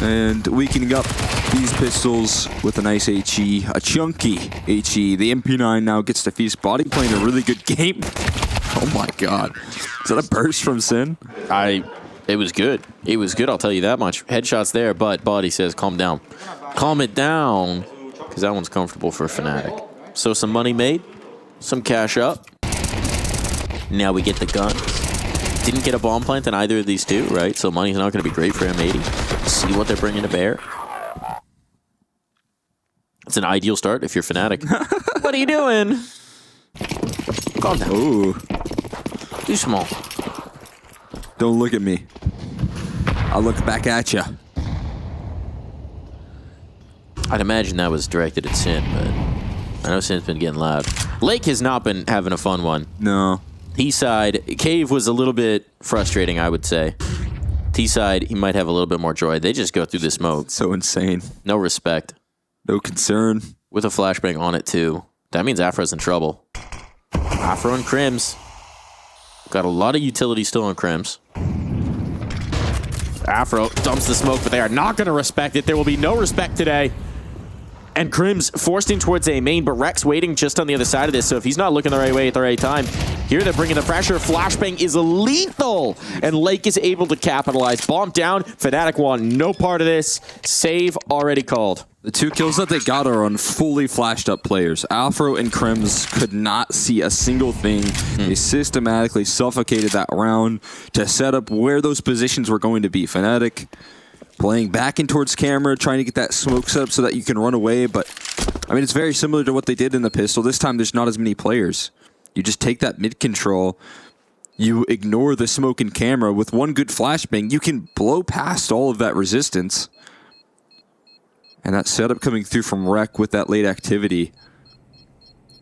[SPEAKER 13] And weakening up these pistols with a nice HE, a chunky HE. The MP9 now gets to feast. Body playing a really good game. Oh my god. Is that a burst from Sin?
[SPEAKER 12] It was good. It was good, I'll tell you that much. Headshots there, but Body says calm down. Calm it down, because that one's comfortable for Fnatic. So some money made, some cash up. Now we get the guns. Didn't get a bomb plant in either of these two, right? So money's not going to be great for M80. See what they're bringing to bear. It's an ideal start if you're Fnatic. What are you doing? Calm down.
[SPEAKER 13] Ooh.
[SPEAKER 12] Too small.
[SPEAKER 13] Don't look at me. I'll look back at you.
[SPEAKER 12] I'd imagine that was directed at Sin, but I know Sin's been getting loud. Lake has not been having a fun one.
[SPEAKER 13] No.
[SPEAKER 12] T-side, Cave was a little bit frustrating, I would say. T-side, he might have a little bit more joy. They just go through the smoke.
[SPEAKER 13] So insane.
[SPEAKER 12] No respect.
[SPEAKER 13] No concern.
[SPEAKER 12] With a flashbang on it, too. That means Afro's in trouble. Afro and Crims. Got a lot of utility still on Crims. Afro dumps the smoke, but they are not going to respect it. There will be no respect today. And Crims forced in towards A main, but Rex waiting just on the other side of this, so if he's not looking the right way at the right time, here they're bringing the pressure. Flashbang is lethal, and Lake is able to capitalize. Bomb down, Fnatic want no part of this. Save already called.
[SPEAKER 13] The 2 kills that they got are on fully flashed up players. Afro and Crims could not see a single thing. They systematically suffocated that round to set up where those positions were going to be. Fnatic playing back in towards camera, trying to get that smoke set up so that you can run away. But, I mean, it's very similar to what they did in the pistol. This time, there's not as many players. You just take that mid control. You ignore the smoke in camera. With one good flashbang, you can blow past all of that resistance. And that setup coming through from Rec with that late activity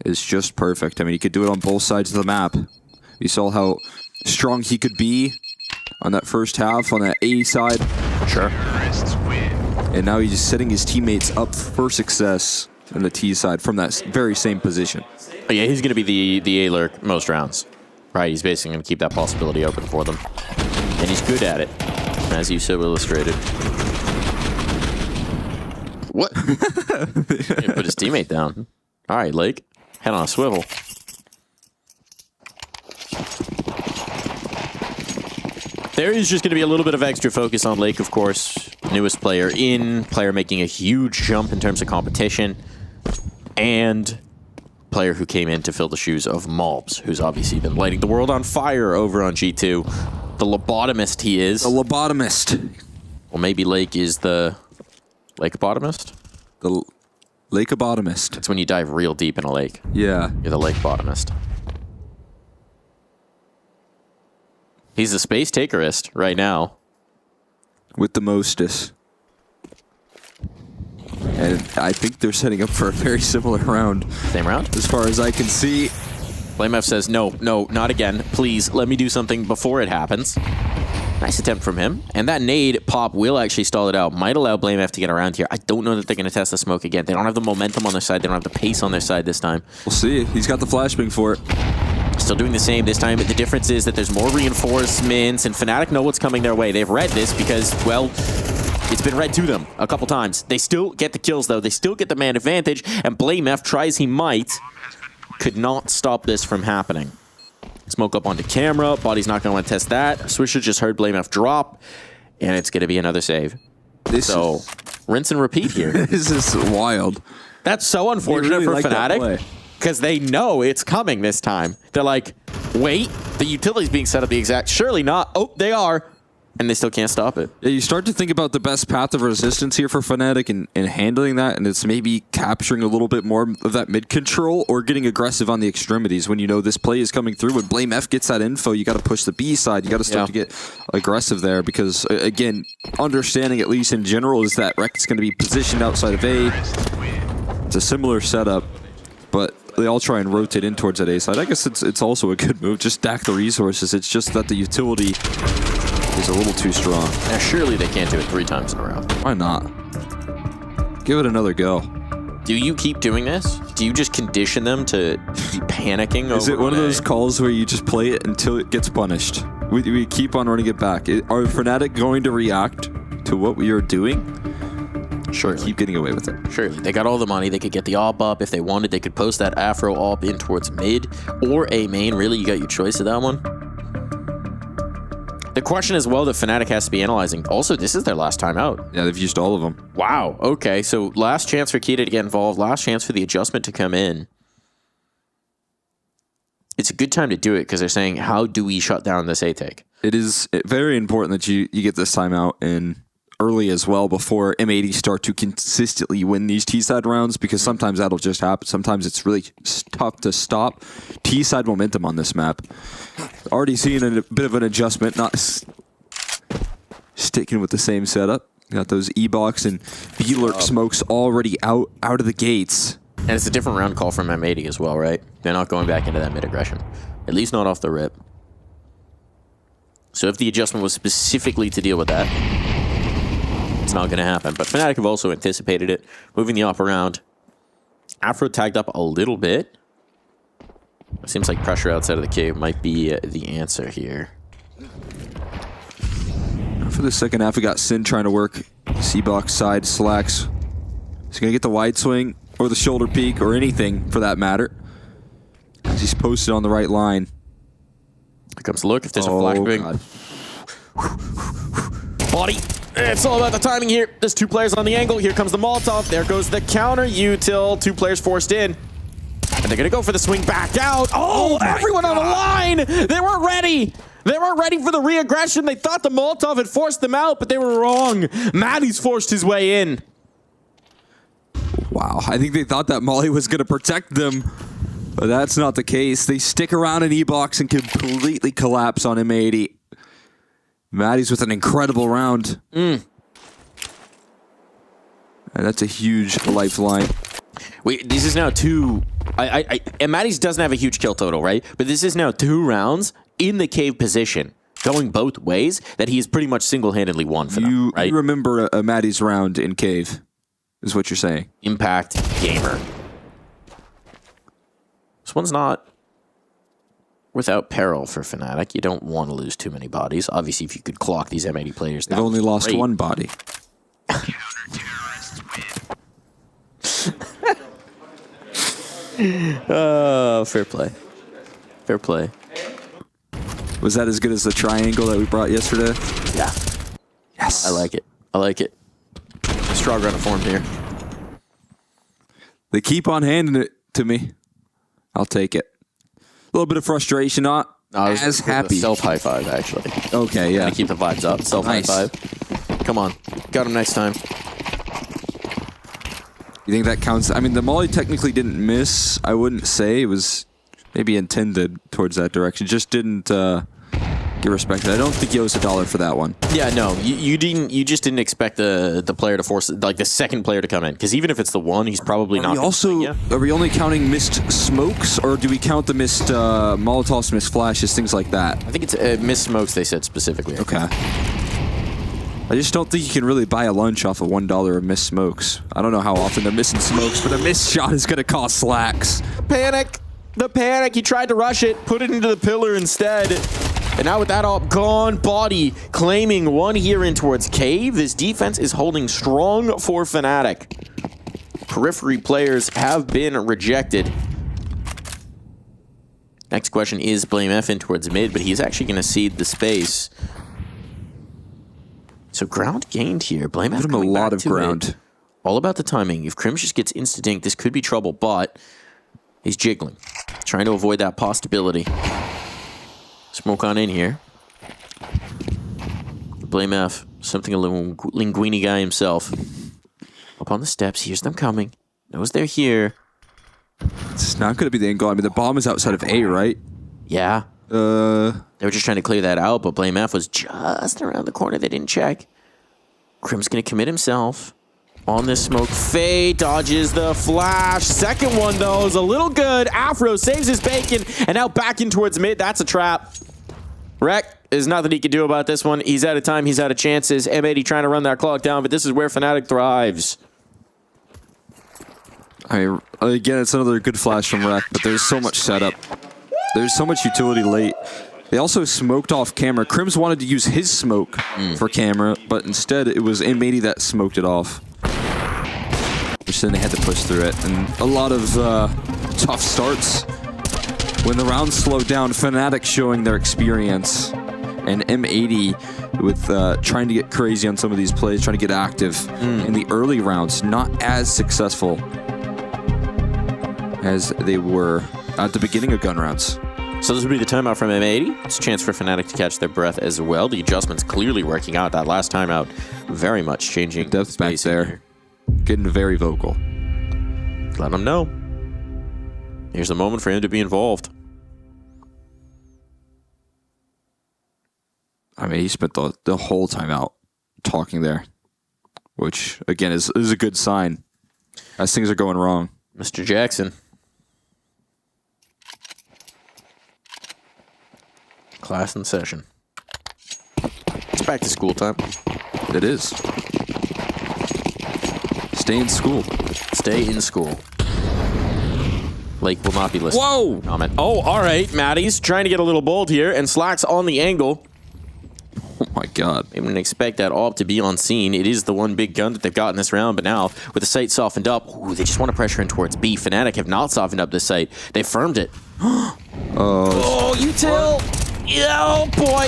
[SPEAKER 13] is just perfect. I mean, he could do it on both sides of the map. You saw how strong he could be on that first half on that A side.
[SPEAKER 12] Sure.
[SPEAKER 13] And now he's just setting his teammates up for success on the T side from that very same position.
[SPEAKER 12] Oh, yeah, he's going to be the A-lurk most rounds. Right, he's basically going to keep that possibility open for them. And he's good at it, as you so illustrated. What? He put his teammate down. All right, Lake. Head on a swivel. There is just going to be a little bit of extra focus on Lake, of course. Newest player in, player making a huge jump in terms of competition, and player who came in to fill the shoes of Mobs, who's obviously been lighting the world on fire over on G2. The lobotomist he is.
[SPEAKER 13] The lobotomist.
[SPEAKER 12] Well, maybe Lake is the Lake-botomist?
[SPEAKER 13] The Lake-botomist.
[SPEAKER 12] It's when you dive real deep in a lake.
[SPEAKER 13] Yeah.
[SPEAKER 12] You're the Lake-botomist. He's the space takerist right now.
[SPEAKER 13] With the mostest. And I think they're setting up for a very similar round.
[SPEAKER 12] Same round?
[SPEAKER 13] As far as I can see.
[SPEAKER 12] BlameF says, no, not again. Please, let me do something before it happens. Nice attempt from him. And that nade pop will actually stall it out. Might allow BlameF to get around here. I don't know that they're going to test the smoke again. They don't have the momentum on their side. They don't have the pace on their side this time.
[SPEAKER 13] We'll see. He's got the flashbang for it.
[SPEAKER 12] Still doing the same this time, but the difference is that there's more reinforcements, and Fnatic know what's coming their way. They've read this because, well, it's been read to them a couple times. They still get the kills, though. They still get the man advantage, and BlameF, try as he might, could not stop this from happening. Smoke up onto camera. Body's not going to want to test that. Swisher just heard BlameF drop, and it's going to be another save. So, rinse and repeat here.
[SPEAKER 13] This is wild.
[SPEAKER 12] That's so unfortunate
[SPEAKER 13] really
[SPEAKER 12] for
[SPEAKER 13] like
[SPEAKER 12] Fnatic, because they know it's coming this time. They're like, wait, the utility's being set up the exact... Surely not. Oh, they are. And they still can't stop it.
[SPEAKER 13] Yeah, you start to think about the best path of resistance here for Fnatic and handling that, and it's maybe capturing a little bit more of that mid control or getting aggressive on the extremities when you know this play is coming through. When BlameF gets that info, you got to push the B side. You got to start to get aggressive there because, again, understanding at least in general is that Rex is going to be positioned outside of A. It's a similar setup, but they all try and rotate in towards that A side. I guess it's also a good move. Just stack the resources. It's just that the utility is a little too strong.
[SPEAKER 12] Now, surely they can't do it 3 times in a row.
[SPEAKER 13] Why not? Give it another go.
[SPEAKER 12] Do you keep doing this? Do you just condition them to be panicking over
[SPEAKER 13] Is it one of those calls where you just play it until it gets punished? We keep on running it back. Are Fnatic going to react to what we are doing?
[SPEAKER 12] Sure.
[SPEAKER 13] Keep getting away with it.
[SPEAKER 12] Surely. They got all the money. They could get the AWP up if they wanted. They could post that Afro AWP in towards mid or A main. Really, you got your choice of that one. The question as well that Fnatic has to be analyzing. Also, this is their last time out.
[SPEAKER 13] Yeah, they've used all of them.
[SPEAKER 12] Wow. Okay, so last chance for Kita to get involved. Last chance for the adjustment to come in. It's a good time to do it because they're saying, how do we shut down this A-take?
[SPEAKER 13] It is very important that you get this timeout in early as well before M80 start to consistently win these T-side rounds, because sometimes that'll just happen. Sometimes it's really tough to stop T-side momentum on this map. Already seeing a bit of an adjustment, not sticking with the same setup. Got those E-box and B-lurk smokes already out of the gates.
[SPEAKER 12] And it's a different round call from M80 as well, right? They're not going back into that mid-aggression. At least not off the rip. So if the adjustment was specifically to deal with that, it's not going to happen. But Fnatic have also anticipated it, moving the AWP around. Afro tagged up a little bit. It seems like pressure outside of the cave might be the answer here.
[SPEAKER 13] For the second half, we got Sin trying to work C-box side slacks. He's going to get the wide swing or the shoulder peek or anything for that matter. As he's posted on the right line.
[SPEAKER 12] Here comes the look if there's a flashbang. Body. It's all about the timing here. There's 2 players on the angle. Here comes the Molotov. There goes the counter util. 2 players forced in. And they're going to go for the swing back out. Oh, everyone on the line. They weren't ready. They weren't ready for the re-aggression. They thought the Molotov had forced them out, but they were wrong. Maddie's forced his way in.
[SPEAKER 13] Wow, I think they thought that Molly was going to protect them, but that's not the case. They stick around in E-box and completely collapse on M80. Maddie's with an incredible round. And that's a huge lifeline.
[SPEAKER 12] Wait, this is now 2... and Maddie's doesn't have a huge kill total, right? But this is now 2 rounds in the cave position, going both ways, that he is pretty much single-handedly won for them, right?
[SPEAKER 13] You remember a Maddie's round in cave, is what you're saying.
[SPEAKER 12] Impact gamer. This one's not without peril for Fnatic. You don't want to lose too many bodies. Obviously, if you could clock these M80 players,
[SPEAKER 13] they've only lost
[SPEAKER 12] great.
[SPEAKER 13] 1 body.
[SPEAKER 12] Fair play. Fair play.
[SPEAKER 13] Was that as good as the triangle that we brought yesterday?
[SPEAKER 12] Yeah.
[SPEAKER 13] Yes.
[SPEAKER 12] I like it. I like it. Strong run of form here.
[SPEAKER 13] They keep on handing it to me. I'll take it. A little bit of frustration, not as happy.
[SPEAKER 12] Self-high five, actually.
[SPEAKER 13] Okay, yeah.
[SPEAKER 12] Gotta keep the vibes up. Self-high five. Come on. Got him next time.
[SPEAKER 13] You think that counts? I mean, the Molly technically didn't miss. I wouldn't say it was maybe intended towards that direction. Just didn't get respected. I don't think he owes $1 for that one.
[SPEAKER 12] Yeah, no, you didn't. You just didn't expect the player to force, like the second player to come in, because even if it's the one, he's probably not.
[SPEAKER 13] Are we only counting missed smokes, or do we count the missed Molotovs, missed flashes, things like that?
[SPEAKER 12] I think it's missed smokes. They said specifically.
[SPEAKER 13] Okay. I just don't think you can really buy a lunch off of $1 of missed smokes. I don't know how often they're missing smokes, but a missed shot is going to cost slacks.
[SPEAKER 12] Panic! The panic! He tried to rush it, put it into the pillar instead. And now with that all gone, Body claiming one here in towards Cave. This defense is holding strong for Fnatic. Periphery players have been rejected. Next question is Blame F in towards mid, but he's actually going to cede the space. So ground gained here. Blame F coming
[SPEAKER 13] a lot
[SPEAKER 12] back
[SPEAKER 13] of
[SPEAKER 12] to
[SPEAKER 13] ground.
[SPEAKER 12] mid. All about the timing. If Crims just gets insta-dink, this could be trouble, but he's jiggling. Trying to avoid that possibility. Smoke on in here. Blame F. Something a little linguini guy himself. Up on the steps. Hears them coming. Knows they're here.
[SPEAKER 13] It's not going to be the angle. I mean, the bomb is outside of A, right?
[SPEAKER 12] Yeah. They were just trying to clear that out, but Blame F was just around the corner. They didn't check. Crim's going to commit himself on this smoke. Faye dodges the flash. Second one, though, is a little good. Afro saves his bacon, and now back in towards mid. That's a trap. Rek, there's nothing he can do about this one. He's out of time. He's out of chances. M80 trying to run that clock down, but this is where Fnatic thrives.
[SPEAKER 13] I mean, again, it's another good flash from Rek, but there's so much setup. There's so much utility late. They also smoked off camera. Crims wanted to use his smoke for camera, but instead it was M80 that smoked it off. Which then they had to push through it. And a lot of tough starts. When the rounds slowed down, Fnatic showing their experience. And M80 with trying to get crazy on some of these plays, trying to get active in the early rounds. Not as successful as they were at the beginning of gun rounds.
[SPEAKER 12] So this would be the timeout from M80. It's a chance for Fnatic to catch their breath as well. The adjustment's clearly working out. That last timeout very much changing.
[SPEAKER 13] Depth back there. Getting very vocal.
[SPEAKER 12] Let them know. Here's a moment for him to be involved.
[SPEAKER 13] I mean, he spent the whole time out talking there, which, again, is a good sign as things are going wrong.
[SPEAKER 12] Mr. Jackson. Class in session. It's back to school time.
[SPEAKER 13] It is. Stay in school.
[SPEAKER 12] Stay in school. Lake will not be listening.
[SPEAKER 13] Whoa!
[SPEAKER 12] Comment. Oh, all right. Maddie's trying to get a little bold here, and Slack's on the angle.
[SPEAKER 13] Oh my god.
[SPEAKER 12] I wouldn't expect that AWP to be on scene. It is the one big gun that they've got in this round, but now, with the site softened up, ooh, they just want to pressure in towards B. Fnatic have not softened up this site. They firmed it. Oh, util! Oh boy!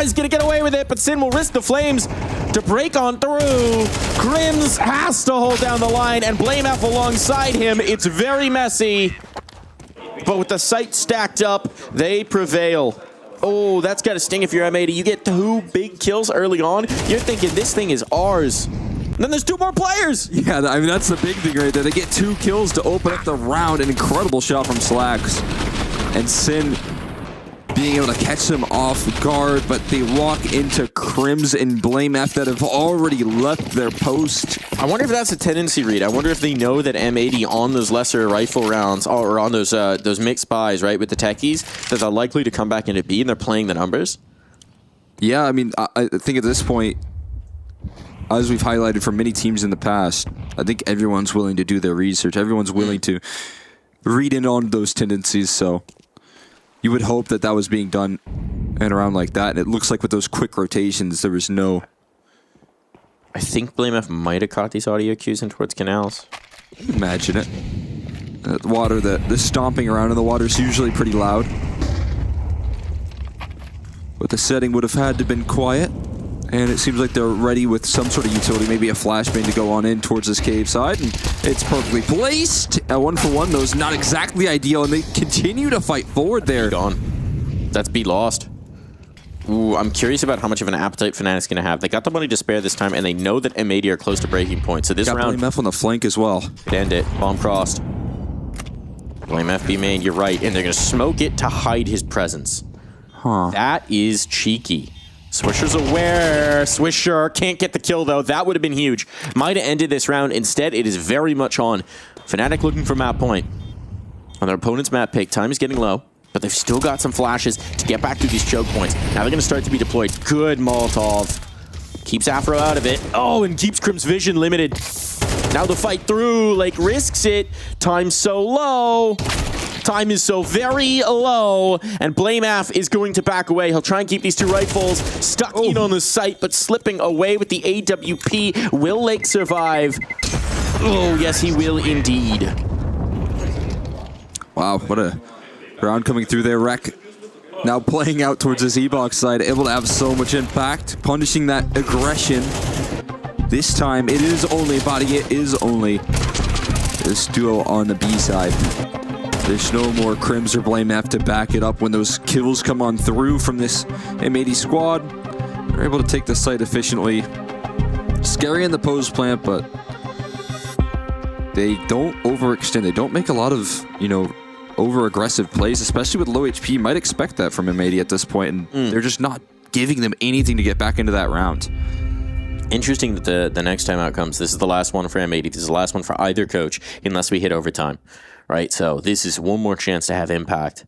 [SPEAKER 12] He's gonna get away with it, but Sin will risk the flames to break on through. Crims has to hold down the line, and Blame F alongside him. It's very messy, but with the site stacked up, they prevail. Oh, that's got to sting if you're M80. You get 2 big kills early on. You're thinking this thing is ours. And then there's 2 more players.
[SPEAKER 13] Yeah, I mean, that's the big thing right there. They get 2 kills to open up the round. An incredible shot from Slacks. And Sin being able to catch them off guard, but they walk into Crims and Blame F that have already left their post.
[SPEAKER 12] I wonder if that's a tendency read. I wonder if they know that M80 on those lesser rifle rounds, or on those mixed buys, right, with the techies, that they're likely to come back into B and they're playing the numbers.
[SPEAKER 13] Yeah, I mean, I think at this point, as we've highlighted for many teams in the past, I think everyone's willing to do their research. Everyone's willing to read in on those tendencies, so you would hope that that was being done in a round like that. And it looks like with those quick rotations, there was no...
[SPEAKER 12] I think Blame F might have caught these audio cues in towards canals.
[SPEAKER 13] Imagine it. The water, the stomping around in the water is usually pretty loud. But the setting would have had to have been quiet. And it seems like they're ready with some sort of utility, maybe a flashbang to go on in towards this cave side. And it's perfectly placed. A 1-for-1, though, is not exactly ideal. And they continue to fight forward there.
[SPEAKER 12] Gone. That's B lost. Ooh, I'm curious about how much of an appetite Fnatic's going to have. They got the money to spare this time, and they know that M80 are close to breaking point. So this round...
[SPEAKER 13] Blame F on the flank as well.
[SPEAKER 12] End it. Bomb crossed. Blame F B main, you're right. And they're going to smoke it to hide his presence. That is cheeky. Swisher's aware. Swisher can't get the kill, though. That would have been huge. Might have ended this round. Instead, it is very much on. Fnatic looking for map point. On their opponent's map pick, time is getting low, but they've still got some flashes to get back through these choke points. Now they're going to start to be deployed. Good Molotov. Keeps Afro out of it. Oh, and keeps Crim's vision limited. Now the fight through. Lake risks it. Time's so low. Time is so very low, and Blamaf is going to back away. He'll try and keep these two rifles stuck in on the site, but slipping away with the AWP. Will Lake survive? Oh, yes, he will indeed.
[SPEAKER 13] Wow, what a round coming through there. Rec now playing out towards his E-box side, able to have so much impact, punishing that aggression. This time, it is only Body, it is only this duo on the B side. There's no more Crims or Blamaf to back it up when those kills come on through from this M80 squad. They're able to take the site efficiently. Scary in the pose plant, but they don't overextend. They don't make a lot of, over-aggressive plays, especially with low HP. You might expect that from M80 at this point, and they're just not giving them anything to get back into that round.
[SPEAKER 12] Interesting that the next time out comes. This is the last one for M80. This is the last one for either coach, unless we hit overtime. Right, so this is one more chance to have impact.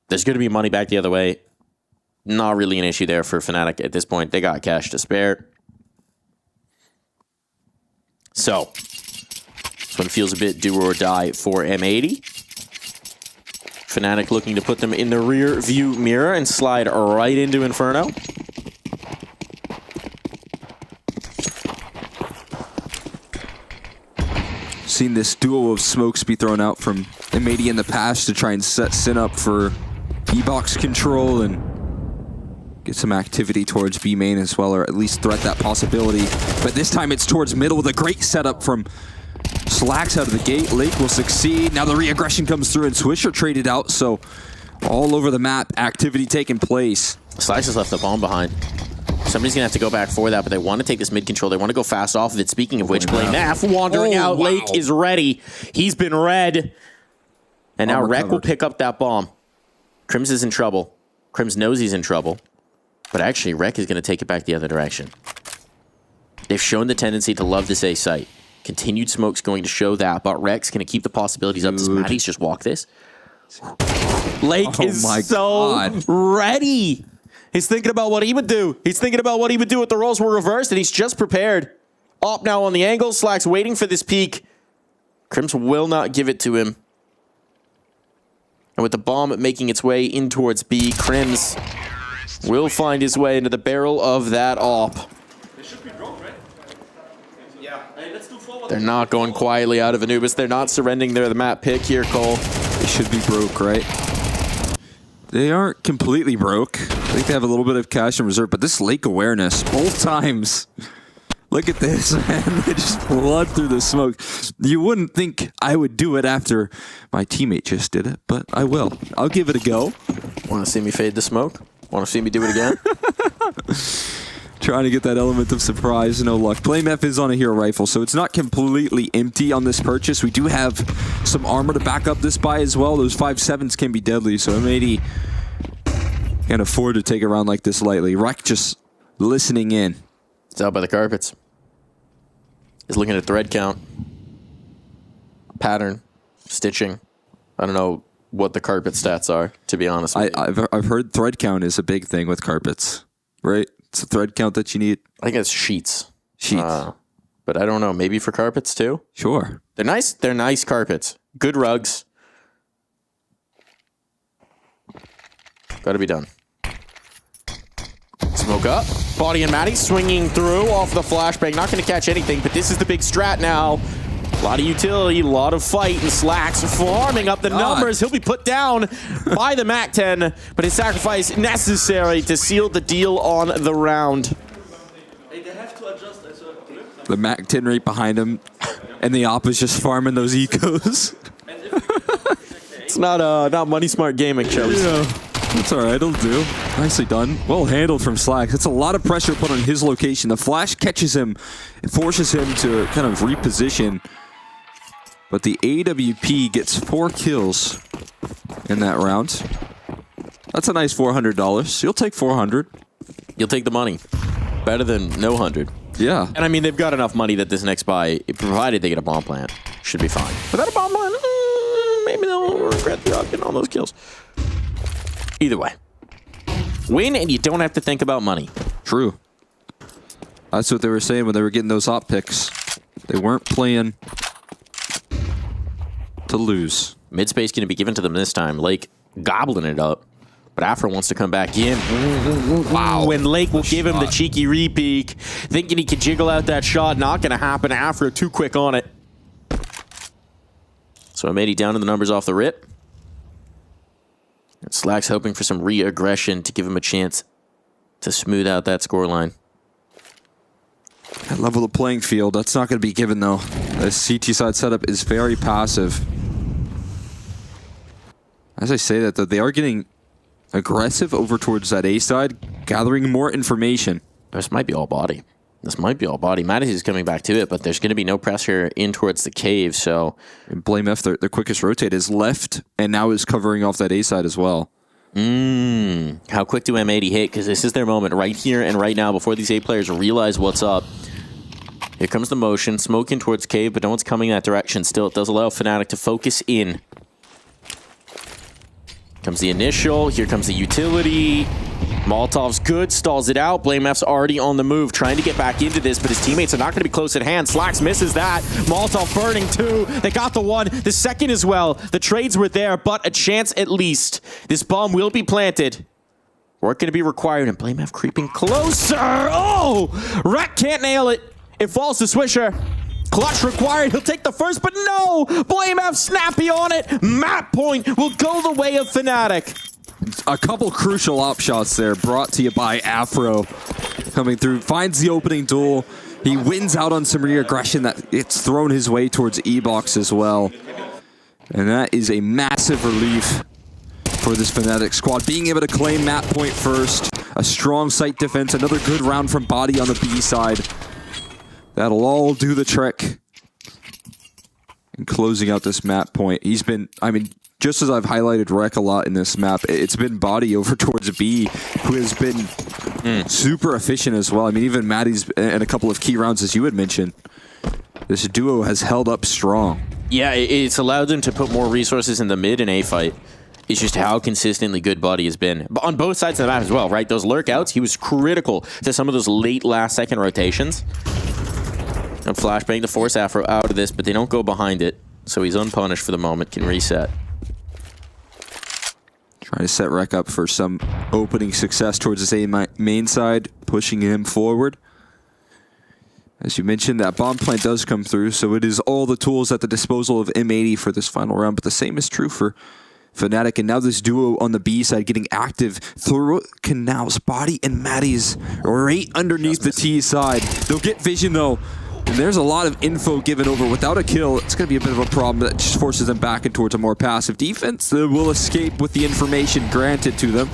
[SPEAKER 12] There's going to be money back the other way. Not really an issue there for Fnatic at this point. They got cash to spare. So, this one feels a bit do or die for M80. Fnatic looking to put them in the rear view mirror and slide right into Inferno.
[SPEAKER 13] Seen this duo of smokes be thrown out from M80 in the past to try and set Sin up for E-box control and get some activity towards B main as well, or at least threat that possibility. But this time it's towards middle with a great setup from Slacks out of the gate. Lake will succeed. Now the re-aggression comes through and Swisher traded out, so all over the map, activity taking place.
[SPEAKER 12] Slacks has left the bomb behind. Somebody's going to have to go back for that, but they want to take this mid control. They want to go fast off of it. Speaking of which, Blamaf wandering out. Wow. Lake is ready. He's been red. And now Rec will pick up that bomb. Crims is in trouble. Crims knows he's in trouble. But actually, Rec is going to take it back the other direction. They've shown the tendency to love this A site. Continued smoke's going to show that, but Rec's going to keep the possibilities up. Does Matty's just walk this? Lake is so ready. He's thinking about what he would do. He's thinking about what he would do if the roles were reversed, and he's just prepared. Op now on the angle. Slack's waiting for this peek. Crims will not give it to him. And with the bomb making its way in towards B, Crims will find his way into the barrel of that op. They're not going quietly out of Anubis. They're not surrendering the map pick here, Cole.
[SPEAKER 13] They should be broke, right? They aren't completely broke. I think they have a little bit of cash in reserve, but this Lake awareness, both times. Look at this, man. They just flood through the smoke. You wouldn't think I would do it after my teammate just did it, but I will. I'll give it a go.
[SPEAKER 12] Want to see me fade the smoke? Want to see me do it again?
[SPEAKER 13] Trying to get that element of surprise, no luck. Blamaf is on a hero rifle, so it's not completely empty on this purchase. We do have some armor to back up this buy as well. Those 5.7s can be deadly, so M80 can't afford to take a round like this lightly. Rec just listening in.
[SPEAKER 12] It's out by the carpets. He's looking at thread count, pattern, stitching. I don't know what the carpet stats are, to be honest with you.
[SPEAKER 13] I've heard thread count is a big thing with carpets, right? It's a thread count that you need.
[SPEAKER 12] I think it's sheets.
[SPEAKER 13] Sheets.
[SPEAKER 12] But I don't know. Maybe for carpets too?
[SPEAKER 13] Sure.
[SPEAKER 12] They're nice. They're nice carpets. Good rugs. Got to be done. Smoke up. Body and Matty swinging through off the flashbang. Not going to catch anything, but this is the big strat now. A lot of utility, a lot of fight, and Slacks farming up the numbers. He'll be put down by the MAC-10, but his sacrifice necessary to seal the deal on the round.
[SPEAKER 13] The MAC-10 right behind him, and the op is just farming those ecos.
[SPEAKER 12] It's not money smart gaming, Chubs.
[SPEAKER 13] Yeah. That's all right, it'll do. Nicely done. Well handled from Slacks. It's a lot of pressure put on his location. The flash catches him. It forces him to kind of reposition. But the AWP gets 4 kills in that round.
[SPEAKER 12] That's a nice $400. You'll take 400.
[SPEAKER 14] You'll take the money. Better than no 100.
[SPEAKER 12] Yeah.
[SPEAKER 14] And I mean, they've got enough money that this next buy, provided they get a bomb plant, should be fine. Without a bomb plant, maybe they'll regret getting all those kills. Either way. Win and you don't have to think about money.
[SPEAKER 12] True. That's what they were saying when they were getting those op picks. They weren't playing to lose.
[SPEAKER 14] Mid space going to be given to them this time. Lake gobbling it up. But Afro wants to come back in. Wow. When Lake will give him the cheeky repeek, thinking he can jiggle out that shot. Not going to happen. Afro too quick on it. So Amedi down in the numbers off the rip. And Slack's hoping for some re-aggression to give him a chance to smooth out that scoreline.
[SPEAKER 12] That level of playing field, that's not going to be given though. The CT side setup is very passive. As I say that, though, they are getting aggressive over towards that A side, gathering more information.
[SPEAKER 14] This might be all body. This might be all body. Mattis is coming back to it, but there's going to be no pressure in towards the cave, so...
[SPEAKER 12] And Blame F, their quickest rotate, is left, and now is covering off that A side as well.
[SPEAKER 14] How quick do M80 hit? Because this is their moment right here and right now before these A players realize what's up. Here comes the motion, smoking towards cave, but no one's coming that direction. Still, it does allow Fnatic to focus in. Comes the initial, here comes the utility. Molotov's good, stalls it out. Blame F's already on the move, trying to get back into this, but his teammates are not going to be close at hand. Slacks misses that. Molotov burning two. They got the one, the second as well. The trades were there, but a chance at least. This bomb will be planted. Work going to be required, and Blame F creeping closer. Oh! Rek can't nail it. It falls to Swisher. Clutch required. He'll take the first, but no! Blame F snappy on it. Map point will go the way of Fnatic.
[SPEAKER 12] A couple crucial op shots there brought to you by Afro. Coming through, finds the opening duel. He wins out on some re-aggression that it's thrown his way towards E-Box as well. And that is a massive relief for this Fnatic squad. Being able to claim map point first. A strong site defense. Another good round from Body on the B side. That'll all do the trick. And closing out this map point. He's been, I mean, just as I've highlighted Rek a lot in this map, it's been Body over towards B, who has been super efficient as well. I mean, even Maddie's in a couple of key rounds, as you had mentioned. This duo has held up strong.
[SPEAKER 14] Yeah, it's allowed them to put more resources in the mid and A fight. It's just how consistently good Buddy has been. But on both sides of the map as well, right? Those lurk outs, he was critical to some of those late last second rotations. And flashbang to force Afro out of this, but they don't go behind it. So he's unpunished for the moment, can reset.
[SPEAKER 12] Trying to set Rek up for some opening success towards his A main side, pushing him forward. As you mentioned, that bomb plant does come through, so it is all the tools at the disposal of M80 for this final round, but the same is true for Fnatic, and now this duo on the B side getting active through Canals. Body and Maddie's right underneath the T side. They'll get vision though. And there's a lot of info given over. Without a kill, it's going to be a bit of a problem that just forces them back in towards a more passive defense. They will escape with the information granted to them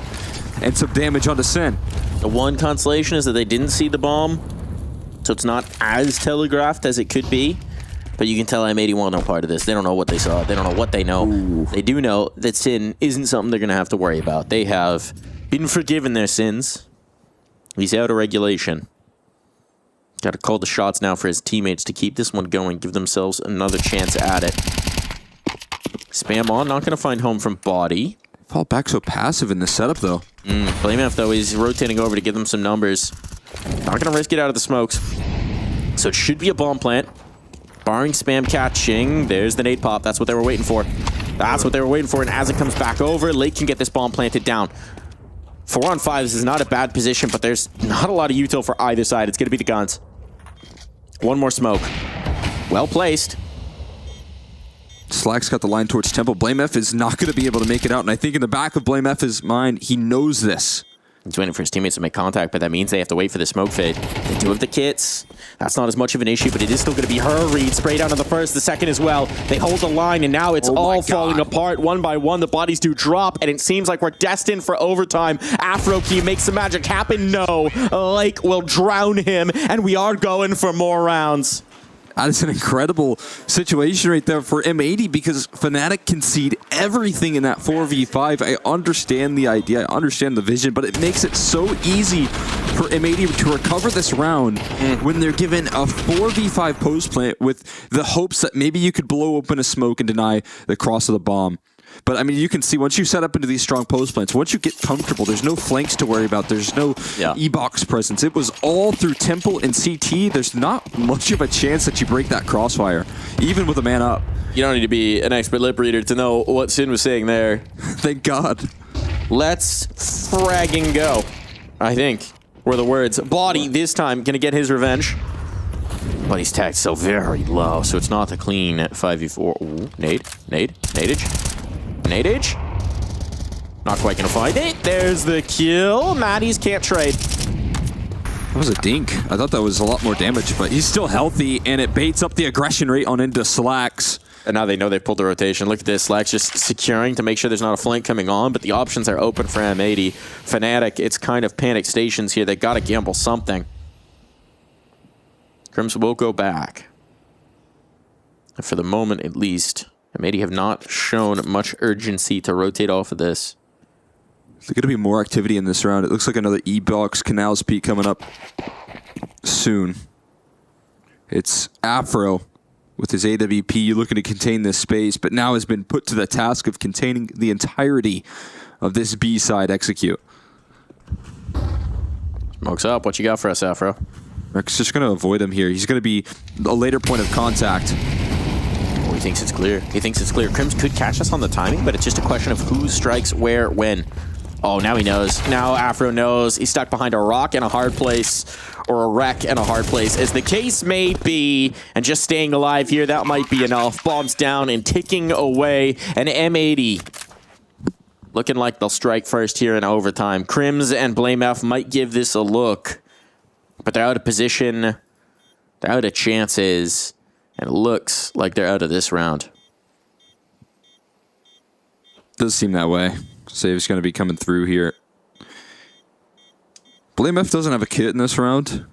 [SPEAKER 12] and some damage onto Sin.
[SPEAKER 14] The one consolation is that they didn't see the bomb, so it's not as telegraphed as it could be. But you can tell M80 want no part of this. They don't know what they saw. They don't know what they know. Ooh. They do know that Sin isn't something they're going to have to worry about. They have been forgiven their sins. He's out of regulation. Got to call the shots now for his teammates to keep this one going, give themselves another chance at it. Spam on, not going to find home from Body.
[SPEAKER 12] Fall back so passive in the setup, though.
[SPEAKER 14] Blame F, though, is rotating over to give them some numbers. Not going to risk it out of the smokes. So it should be a bomb plant. Barring spam catching, there's the nade pop. That's what they were waiting for. That's what they were waiting for, and as it comes back over, Lake can get this bomb planted down. 4 on 5, this is not a bad position, but there's not a lot of util for either side. It's going to be the guns. One more smoke. Well placed.
[SPEAKER 12] Slack's got the line towards Temple. Blame F is not going to be able to make it out, and I think in the back of Blame F's mind, he knows this.
[SPEAKER 14] He's waiting for his teammates to make contact, but that means they have to wait for the smoke fade. They do have the kits. That's not as much of an issue, but it is still going to be her read. Spray down on the first, the second as well. They hold the line, and now it's all falling apart one by one. The bodies do drop, and it seems like we're destined for overtime. Afro Key makes the magic happen. No, Lake will drown him, and we are going for more rounds.
[SPEAKER 13] That is an incredible situation right there for M80 because Fnatic concede everything in that 4v5. I understand the idea, I understand the vision, but it makes it so easy for M80 to recover this round when they're given a 4v5 post plant with the hopes that maybe you could blow open a smoke and deny the cross of the bomb. But I mean, you can see once you set up into these strong post plants, once you get comfortable, there's no flanks to worry about. There's no E-box presence. It was all through Temple and CT. There's not much of a chance that you break that crossfire, even with a man up.
[SPEAKER 14] You don't need to be an expert lip reader to know what Sin was saying there.
[SPEAKER 13] Thank God.
[SPEAKER 14] Let's fragging go, I think, were the words. Body this time gonna get his revenge. But he's tagged so very low, so it's not the clean 5v4. Ooh, nade. Nade. Not quite gonna find it. There's the kill. Matties can't trade.
[SPEAKER 13] That was a dink. I thought that was a lot more damage, but he's still healthy, and it baits up the aggression rate on into Slacks.
[SPEAKER 14] And now they know they've pulled the rotation. Look at this. Slacks just securing to make sure there's not a flank coming on, but the options are open for M80. Fnatic, it's kind of panic stations here. They gotta gamble something. Crimson will go back. For the moment, at least, M80 have not shown much urgency to rotate off of this.
[SPEAKER 13] There's going to be more activity in this round. It looks like another E-box Canals peak coming up soon. It's Afro with his AWP looking to contain this space, but now has been put to the task of containing the entirety of this B-side execute.
[SPEAKER 14] Smokes up. What you got for us, Afro?
[SPEAKER 13] Rek's just going to avoid him here. He's going to be a later point of contact.
[SPEAKER 14] Oh, he thinks it's clear. He thinks it's clear. Crims could catch us on the timing, but it's just a question of who strikes where, when. Oh, now he knows. Now Afro knows. He's stuck behind a rock in a hard place, or a wreck in a hard place, as the case may be. And just staying alive here, that might be enough. Bombs down and ticking away. And M80 looking like they'll strike first here in overtime. Crims and BlameF might give this a look, but they're out of position. They're out of chances. And it looks like they're out of this round.
[SPEAKER 13] Does seem that way. Save's going to be coming through here. BlameF doesn't have a kit in this round,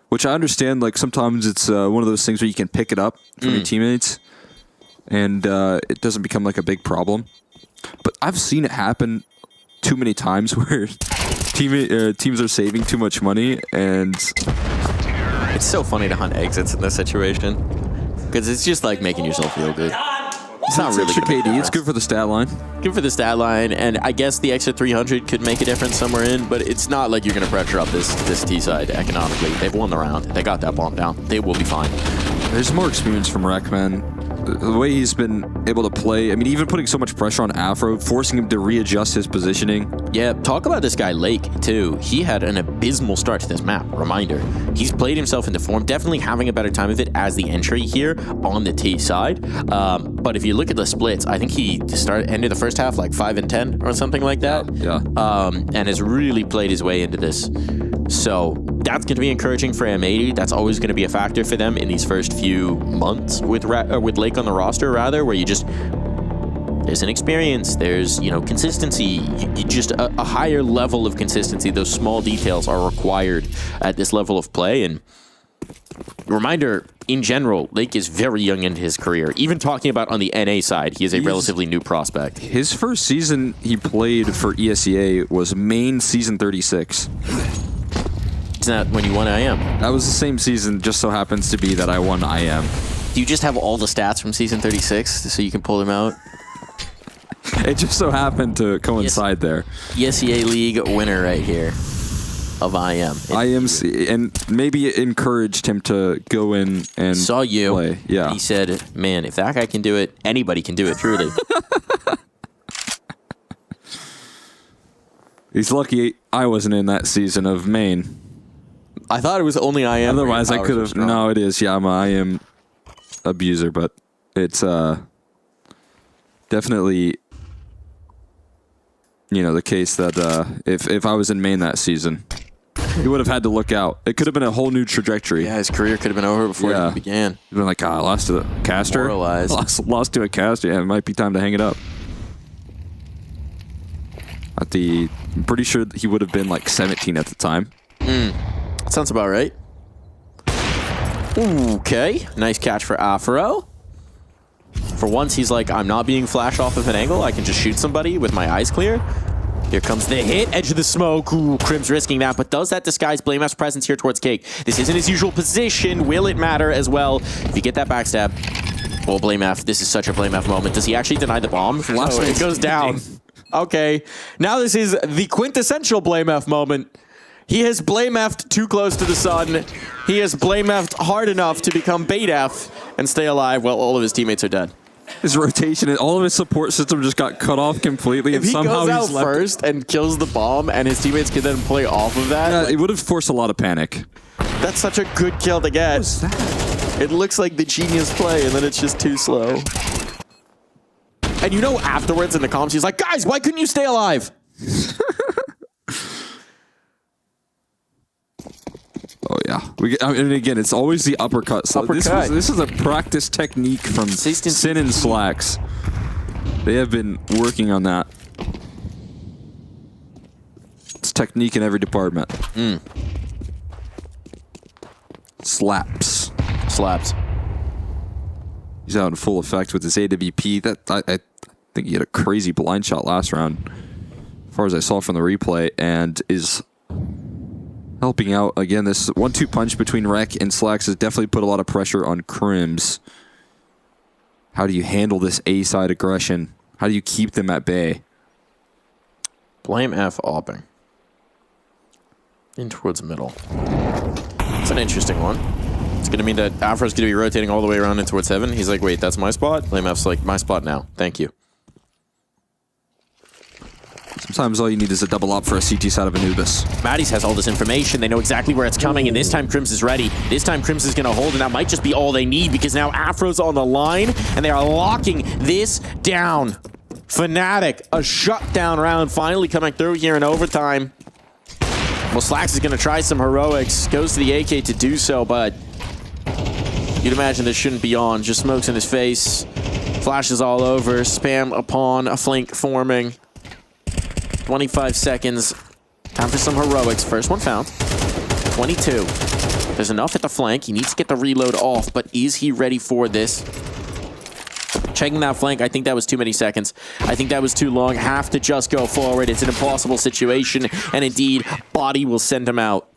[SPEAKER 13] which I understand. Like sometimes it's one of those things where you can pick it up from your teammates, and it doesn't become like a big problem. But I've seen it happen too many times where teams are saving too much money, and
[SPEAKER 14] it's so funny to hunt exits in this situation because it's just like making yourself feel good. It's not really
[SPEAKER 13] good. It's good for the stat line.
[SPEAKER 14] Good for the stat line, and I guess the extra 300 could make a difference somewhere in, but it's not like you're going to pressure up this T side economically. They've won the round. They got that bomb down. They will be fine.
[SPEAKER 13] There's more experience from Rek, man. The way he's been able to play, I mean, even putting so much pressure on Afro, forcing him to readjust his positioning.
[SPEAKER 14] Yeah, talk about this guy, Lake, too. He had an abysmal start to this map. Reminder, he's played himself into form, definitely having a better time of it as the entry here on the T side. But if you look at the splits, I think he ended the first half like 5 and 10 or something like that.
[SPEAKER 13] Yeah.
[SPEAKER 14] And has really played his way into this. So that's going to be encouraging for M80. That's always going to be a factor for them in these first few months with Lake on the roster, rather, where you just, there's an experience, there's, consistency, you just a higher level of consistency. Those small details are required at this level of play. And reminder, in general, Lake is very young into his career. Even talking about on the NA side, he is a relatively new prospect.
[SPEAKER 13] His first season he played for ESEA was main season 36.
[SPEAKER 14] Isn't that when you won IM?
[SPEAKER 13] That was the same season, just so happens to be that I won IM.
[SPEAKER 14] Do you just have all the stats from season 36 so you can pull them out?
[SPEAKER 13] It just so happened to coincide there.
[SPEAKER 14] ESEA League winner right here of IM.
[SPEAKER 13] IMC, and maybe it encouraged him to go in and
[SPEAKER 14] saw you
[SPEAKER 13] play. Yeah.
[SPEAKER 14] And he said, man, if that guy can do it, anybody can do it, truly.
[SPEAKER 13] He's lucky I wasn't in that season of main.
[SPEAKER 14] I thought it was only IM.
[SPEAKER 13] Otherwise, I could have. No, it is. Yeah, I'm an IM abuser, but it's definitely, the case that if I was in main that season, he would have had to look out. It could have been a whole new trajectory.
[SPEAKER 14] Yeah, his career could have been over before it began.
[SPEAKER 13] He'd been like, I lost to a caster. Lost to a caster. Yeah, it might be time to hang it up. I'm pretty sure he would have been like 17 at the time.
[SPEAKER 14] Sounds about right. Okay, nice catch for Afro. For once, he's like, I'm not being flashed off of an angle. I can just shoot somebody with my eyes clear. Here comes the hit, edge of the smoke. Ooh, Crim's risking that, but does that disguise Blamef's presence here towards Cake? This isn't his usual position. Will it matter as well? If you get that backstab, well, Blamef, this is such a Blamef moment. Does he actually deny the bomb? No, it goes down. Okay, now this is the quintessential Blamef moment. He has Blamef'd too close to the sun. He has Blamef'd hard enough to become Baitef and stay alive while all of his teammates are dead.
[SPEAKER 13] His rotation and all of his support system just got cut off completely.
[SPEAKER 14] If he goes out first and kills the bomb and his teammates can then play off of that.
[SPEAKER 13] Yeah, it would have forced a lot of panic.
[SPEAKER 14] That's such a good kill to get. What was that? It looks like the genius play and then it's just too slow. And you know afterwards in the comms, he's like, guys, why couldn't you stay alive?
[SPEAKER 13] Oh, yeah. And again, it's always the uppercut. So this is a practice technique from Sin and Slacks. They have been working on that. It's technique in every department. Slaps. He's out in full effect with his AWP. I think he had a crazy blind shot last round, as far as I saw from the replay, and is helping out. Again, this 1-2 punch between Rek and Slacks has definitely put a lot of pressure on Crims. How do you handle this A-side aggression? How do you keep them at bay?
[SPEAKER 14] Blamef opping. In towards middle. It's an interesting one. It's going to mean that Afro's going to be rotating all the way around in towards heaven. He's like, wait, that's my spot? Blamef's like, my spot now. Thank you.
[SPEAKER 13] Sometimes all you need is a double up for a CT side of Anubis.
[SPEAKER 14] Maddie's has all this information. They know exactly where it's coming, and this time Crims is ready. This time Crims is going to hold, and that might just be all they need because now Afro's on the line, and they are locking this down. Fnatic, a shutdown round finally coming through here in overtime. Well, Slacks is going to try some heroics. Goes to the AK to do so, but you'd imagine this shouldn't be on. Just smokes in his face. Flashes all over. Spam upon a flank forming. 25 seconds. Time for some heroics. First one found. 22. There's enough at the flank. He needs to get the reload off, but is he ready for this? Checking that flank, I think that was too many seconds. I think that was too long. Have to just go forward. It's an impossible situation, and indeed, Body will send him out.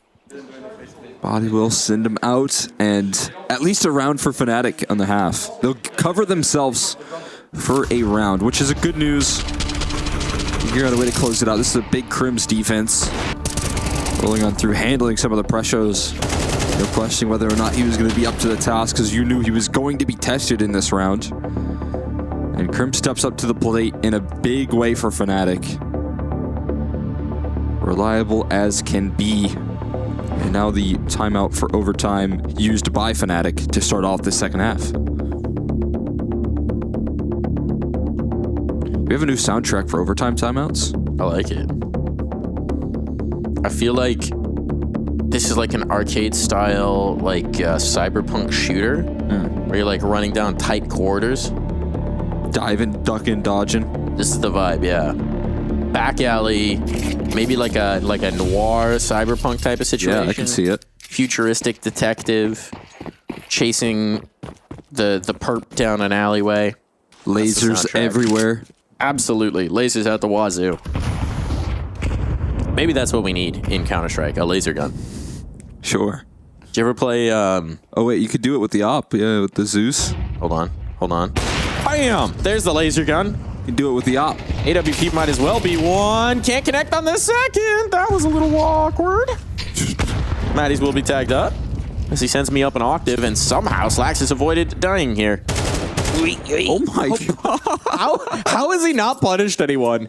[SPEAKER 13] Body will send him out, and at least a round for Fnatic on the half. They'll cover themselves for a round, which is a good news. Figure out a way to close it out. This is a big Crims defense. Rolling on through, handling some of the pressures. No questioning whether or not he was going to be up to the task, because you knew he was going to be tested in this round. And Crim steps up to the plate in a big way for Fnatic. Reliable as can be. And now the timeout for overtime used by Fnatic to start off the second half. We have a new soundtrack for overtime timeouts.
[SPEAKER 14] I like it. I feel like this is like an arcade style, like cyberpunk shooter, where you're like running down tight corridors.
[SPEAKER 13] Diving, ducking, dodging.
[SPEAKER 14] This is the vibe, yeah. Back alley, maybe like a noir cyberpunk type of situation.
[SPEAKER 13] Yeah, I can see it.
[SPEAKER 14] Futuristic detective chasing the perp down an alleyway.
[SPEAKER 13] Lasers everywhere.
[SPEAKER 14] Absolutely, lasers out the wazoo. Maybe that's what we need in Counter-Strike, a laser gun.
[SPEAKER 13] Sure.
[SPEAKER 14] Did you ever play...
[SPEAKER 13] Oh wait, you could do it with the op, yeah, with the Zeus.
[SPEAKER 14] Hold on. Bam! There's the laser gun.
[SPEAKER 13] You can do it with the op.
[SPEAKER 14] AWP might as well be one. Can't connect on the second. That was a little awkward. Matties will be tagged up as he sends me up an octave, and somehow Slacks has avoided dying here.
[SPEAKER 13] Oh my god.
[SPEAKER 14] How has he not punished anyone?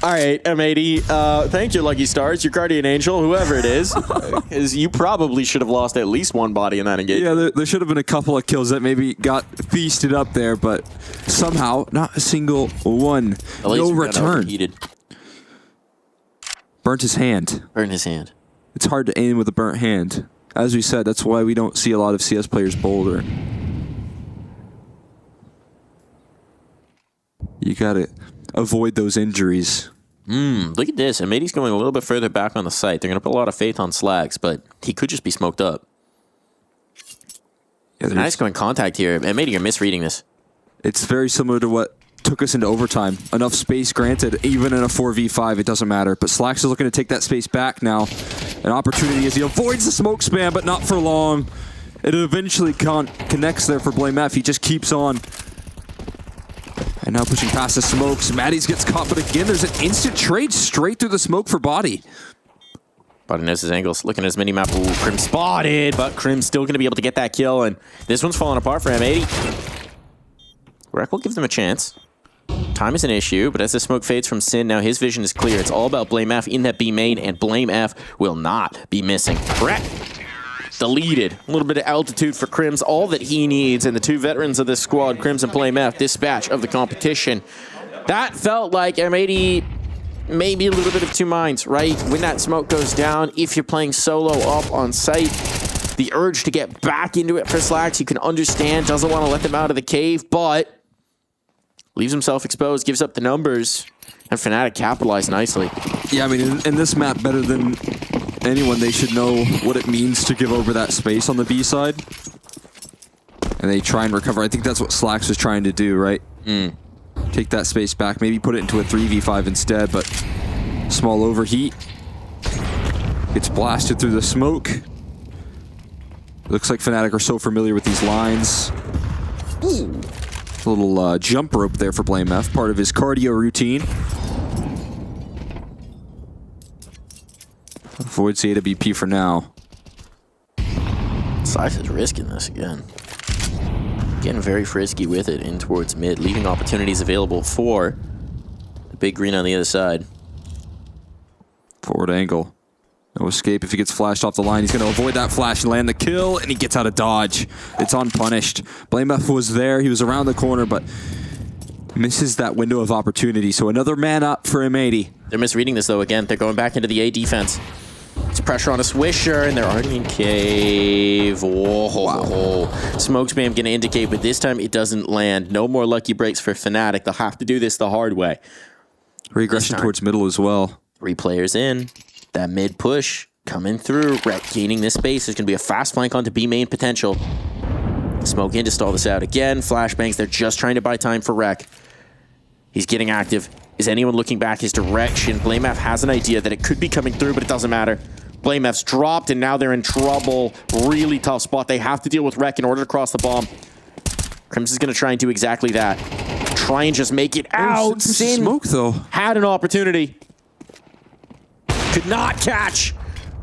[SPEAKER 14] All right, M80, thank you, Lucky Stars, your guardian angel, whoever it is. Because you probably should have lost at least one body in that engagement.
[SPEAKER 13] Yeah, there should have been a couple of kills that maybe got feasted up there, but somehow not a single one. No return. Burnt his hand. It's hard to aim with a burnt hand. As we said, that's why we don't see a lot of CS players boulder. You gotta avoid those injuries.
[SPEAKER 14] Look at this. And Matey's going a little bit further back on the site. They're going to put a lot of faith on Slacks, but he could just be smoked up. Nice going contact here. And maybe you're misreading this.
[SPEAKER 13] It's very similar to what took us into overtime. Enough space granted, even in a 4v5, it doesn't matter. But Slacks is looking to take that space back now. An opportunity as he avoids the smoke spam, but not for long. It eventually connects there for Blame F. He just keeps on. And now pushing past the smokes. Matties gets caught, but again, there's an instant trade straight through the smoke for Body.
[SPEAKER 14] Body knows his angles. Looking at his mini-map. Ooh, Crim spotted, but Crim's still going to be able to get that kill, and this one's falling apart for M80. Rek will give them a chance. Time is an issue, but as the smoke fades from Sin, now his vision is clear. It's all about Blame F in that B main, and Blame F will not be missing. Rek deleted. A little bit of altitude for Crims, all that he needs, and the two veterans of this squad, Crims and Blame F, dispatch of the competition. That felt like M80, maybe a little bit of two minds, right? When that smoke goes down, if you're playing solo up on site, the urge to get back into it for Slacks, you can understand, doesn't want to let them out of the cave, but leaves himself exposed, gives up the numbers, and Fnatic capitalized nicely.
[SPEAKER 13] Yeah, I mean, in this map, better than anyone, they should know what it means to give over that space on the B side. And they try and recover. I think that's what Slacks was trying to do, right? Take that space back, maybe put it into a 3v5 instead, but small overheat. Gets blasted through the smoke. Looks like Fnatic are so familiar with these lines. Ooh. A little jump rope there for Blame F, part of his cardio routine. Avoids the AWP for now.
[SPEAKER 14] Slacks is risking this again. Getting very frisky with it in towards mid, leaving opportunities available for the big green on the other side.
[SPEAKER 13] Forward angle. No escape. If he gets flashed off the line, he's going to avoid that flash and land the kill, and he gets out of dodge. It's unpunished. Blame F was there. He was around the corner, but misses that window of opportunity. So another man up for M80.
[SPEAKER 14] They're misreading this, though, again. They're going back into the A defense. It's pressure on a Swisher, and they're already in cave. Whoa. Wow. Smoke spam going to indicate, but this time it doesn't land. No more lucky breaks for Fnatic. They'll have to do this the hard way.
[SPEAKER 13] Regression towards middle as well.
[SPEAKER 14] 3 players in. That mid push coming through. Rek gaining this space. There's going to be a fast flank onto B main potential. Smoke in to stall this out again. Flashbangs. They're just trying to buy time for Rek. He's getting active. Is anyone looking back his direction? Blame F has an idea that it could be coming through, but it doesn't matter. Blame F's dropped, and now they're in trouble. Really tough spot. They have to deal with Rek in order to cross the bomb. Crims is going to try and do exactly that. Try and just make it out. Sin
[SPEAKER 13] smoke, though.
[SPEAKER 14] Had an opportunity. Could not catch.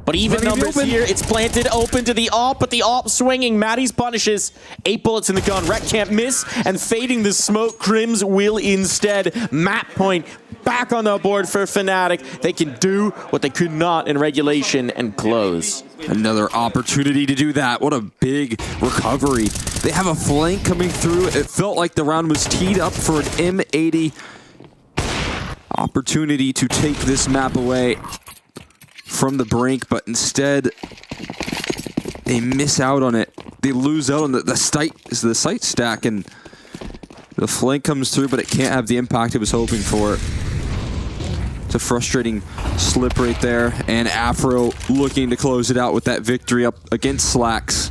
[SPEAKER 14] But even numbers here, it's planted open to the AWP, but the AWP swinging. Matties punishes. 8 bullets in the gun. Rek can't miss, and fading the smoke, Crims will instead. Map point back on the board for Fnatic. They can do what they could not in regulation and close.
[SPEAKER 13] Another opportunity to do that. What a big recovery. They have a flank coming through. It felt like the round was teed up for an M80 opportunity to take this map away from the brink, but instead they miss out on it. They lose out on the site stack, and the flank comes through, but it can't have the impact it was hoping for. It's a frustrating slip right there, and Afro looking to close it out with that victory up against Slacks.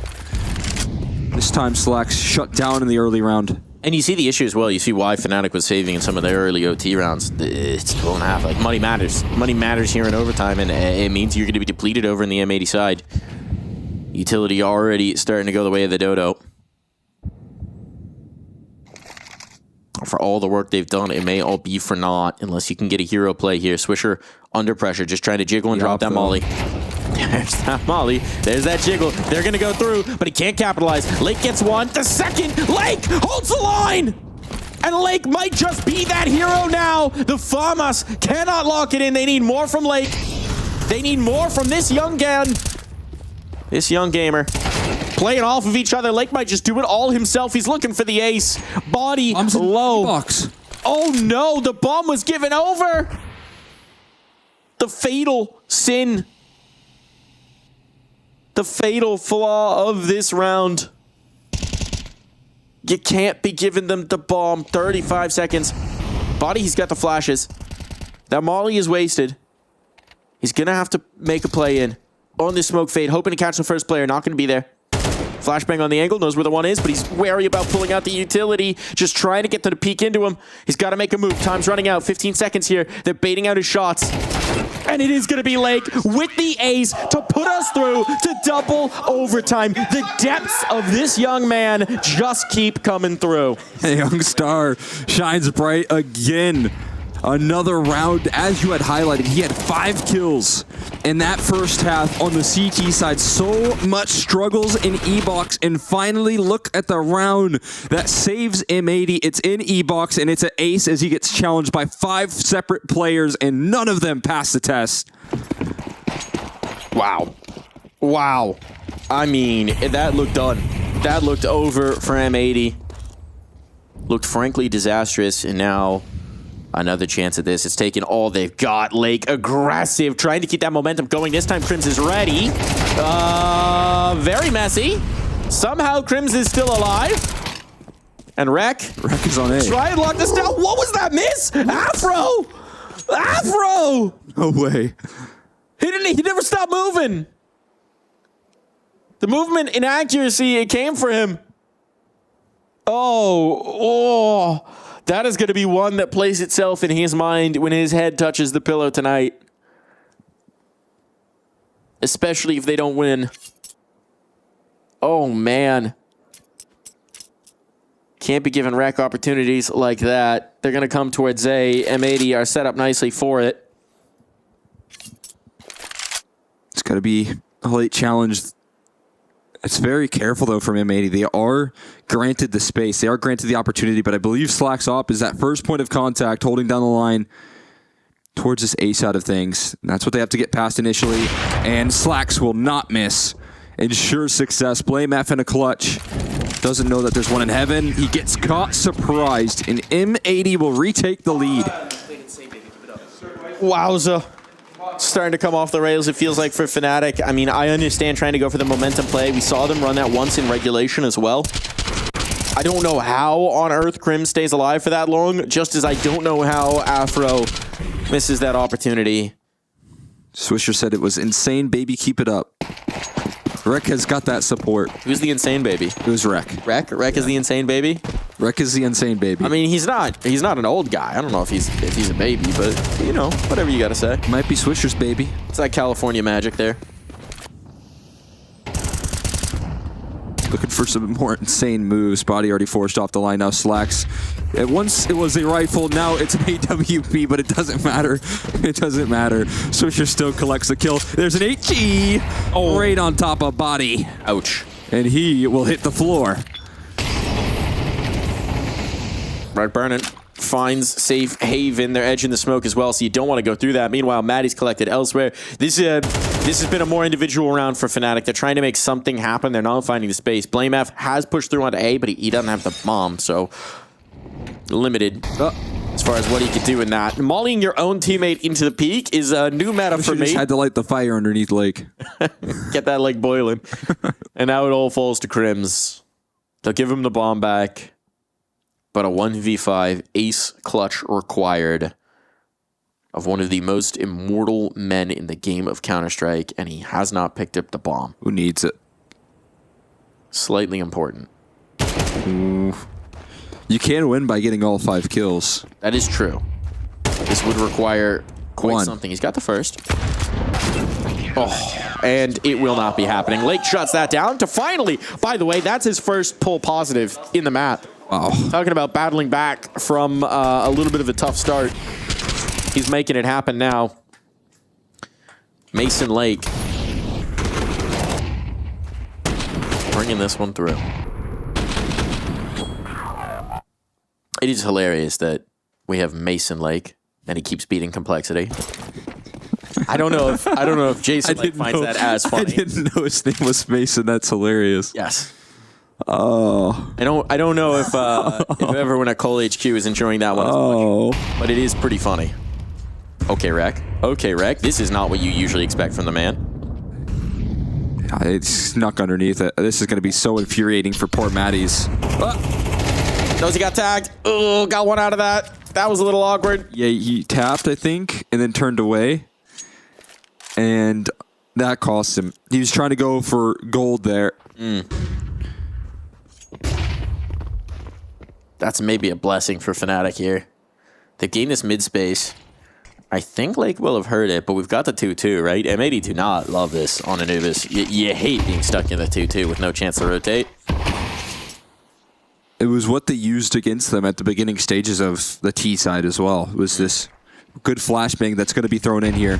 [SPEAKER 13] This time Slacks shut down in the early round.
[SPEAKER 14] And you see the issue as well. You see why Fnatic was saving in some of their early OT rounds. It's 12.5. Like, money matters. Money matters here in overtime, and it means you're going to be depleted over in the M80 side. Utility already starting to go the way of the dodo. For all the work they've done, it may all be for naught unless you can get a hero play here. Swisher under pressure, just trying to jiggle and drop that molly. There's that molly. There's that jiggle. They're going to go through, but he can't capitalize. Lake gets one. The second. Lake holds the line. And Lake might just be that hero now. The Famas cannot lock it in. They need more from Lake. They need more from this young gun. This young gamer. Playing off of each other. Lake might just do it all himself. He's looking for the ace. Body low.
[SPEAKER 13] Box.
[SPEAKER 14] Oh no, the bomb was given over. The fatal sin. The fatal flaw of this round. You can't be giving them the bomb. 35 seconds. Body, he's got the flashes. That molly is wasted. He's going to have to make a play in on this smoke fade. Hoping to catch the first player. Not going to be there. Flashbang on the angle, knows where the one is, but he's wary about pulling out the utility, just trying to get to the peek into him. He's got to make a move. Time's running out. 15 seconds here. They're baiting out his shots. And it is going to be Lake with the ace to put us through to double overtime. The depths of this young man just keep coming through.
[SPEAKER 13] A young star shines bright again. Another round, as you had highlighted, he had 5 kills in that first half on the CT side. So much struggles in E-Box, and finally look at the round that saves M80. It's in E-Box, and it's an ace as he gets challenged by 5 separate players, and none of them pass the test.
[SPEAKER 14] Wow. Wow. I mean, that looked done. That looked over for M80. Looked frankly disastrous, and now another chance at this. It's taken all they've got. Lake aggressive, trying to keep that momentum going. This time Crims is ready. Very messy. Somehow Crims is still alive. And Rek
[SPEAKER 13] is on A.
[SPEAKER 14] Try and lock this down. What was that miss? Afro! Afro!
[SPEAKER 13] No way.
[SPEAKER 14] He never stopped moving. The movement inaccuracy, it came for him. Oh. That is going to be one that plays itself in his mind when his head touches the pillow tonight. Especially if they don't win. Oh, man. Can't be given rack opportunities like that. They're going to come towards A. M80 are set up nicely for it.
[SPEAKER 13] It's got to be a late challenge. It's very careful, though, from M80. They are granted the space. They are granted the opportunity, but I believe Slacks Op is that first point of contact, holding down the line towards this A side of things. And that's what they have to get past initially. And Slacks will not miss. Ensure success. Blame F in a clutch. Doesn't know that there's one in heaven. He gets caught surprised, and M80 will retake the lead.
[SPEAKER 14] Wowza. Starting to come off the rails, it feels like, for Fnatic. I mean, I understand trying to go for the momentum play. We saw them run that once in regulation as well. I don't know how on earth Crim stays alive for that long, just as I don't know how Afro misses that opportunity.
[SPEAKER 13] Swisher said it was insane, baby, keep it up. Rek has got that support.
[SPEAKER 14] Who's the insane baby?
[SPEAKER 13] It was Rek.
[SPEAKER 14] Rek is the insane baby?
[SPEAKER 13] Rek is the insane baby.
[SPEAKER 14] I mean, he's not an old guy. I don't know if he's a baby, but, you know, whatever you gotta say.
[SPEAKER 13] Might be Swisher's baby.
[SPEAKER 14] It's that California magic there.
[SPEAKER 13] Looking for some more insane moves. Body already forced off the line. Now Slacks. Once it was a rifle, now it's an AWP, but it doesn't matter. It doesn't matter. Swisher still collects the kill. There's an HE right on top of Body.
[SPEAKER 14] Ouch.
[SPEAKER 13] And he will hit the floor.
[SPEAKER 14] Right, Burnin finds safe haven. They're edging the smoke as well, so you don't want to go through that. Meanwhile, Maddie's collected elsewhere. This has been a more individual round for Fnatic. They're trying to make something happen. They're not finding the space. Blame F has pushed through onto A, but he doesn't have the bomb, so limited as far as what he could do in that. Mollying your own teammate into the peak is a new meta for me.
[SPEAKER 13] Just had to light the fire underneath Lake.
[SPEAKER 14] Get that Lake boiling. And now it all falls to Crims. They'll give him the bomb back. But a 1v5 ace clutch required of one of the most immortal men in the game of Counter-Strike, and he has not picked up the bomb.
[SPEAKER 13] Who needs it?
[SPEAKER 14] Slightly important.
[SPEAKER 13] Ooh. You can win by getting all 5 kills.
[SPEAKER 14] That is true. This would require quite something. He's got the first. Oh, and it will not be happening. Lake shuts that down to finally, by the way, that's his first pull positive in the map.
[SPEAKER 13] Wow.
[SPEAKER 14] Talking about battling back from a little bit of a tough start. He's making it happen now. Mason Lake bringing this one through. It is hilarious that we have Mason Lake and he keeps beating complexity. I don't know if Jason Lake finds that as funny.
[SPEAKER 13] I didn't know his name was Mason. That's hilarious.
[SPEAKER 14] Yes.
[SPEAKER 13] Oh.
[SPEAKER 14] I don't know if everyone at Cole HQ is enjoying that one as much, but it is pretty funny. Okay, Rek. Okay, Rek. This is not what you usually expect from the man.
[SPEAKER 13] It's snuck underneath it. This is going to be so infuriating for poor Matties.
[SPEAKER 14] Knows he got tagged. Oh, got one out of that. That was a little awkward.
[SPEAKER 13] Yeah, he tapped, I think, and then turned away. And that cost him. He was trying to go for gold there.
[SPEAKER 14] That's maybe a blessing for Fnatic here. They've gained this mid space. I think Lake will have heard it, but we've got the 2-2, right? M80 do not love this on Anubis. You hate being stuck in the 2-2 with no chance to rotate.
[SPEAKER 13] It was what they used against them at the beginning stages of the T side as well. It was this good flashbang that's going to be thrown in here.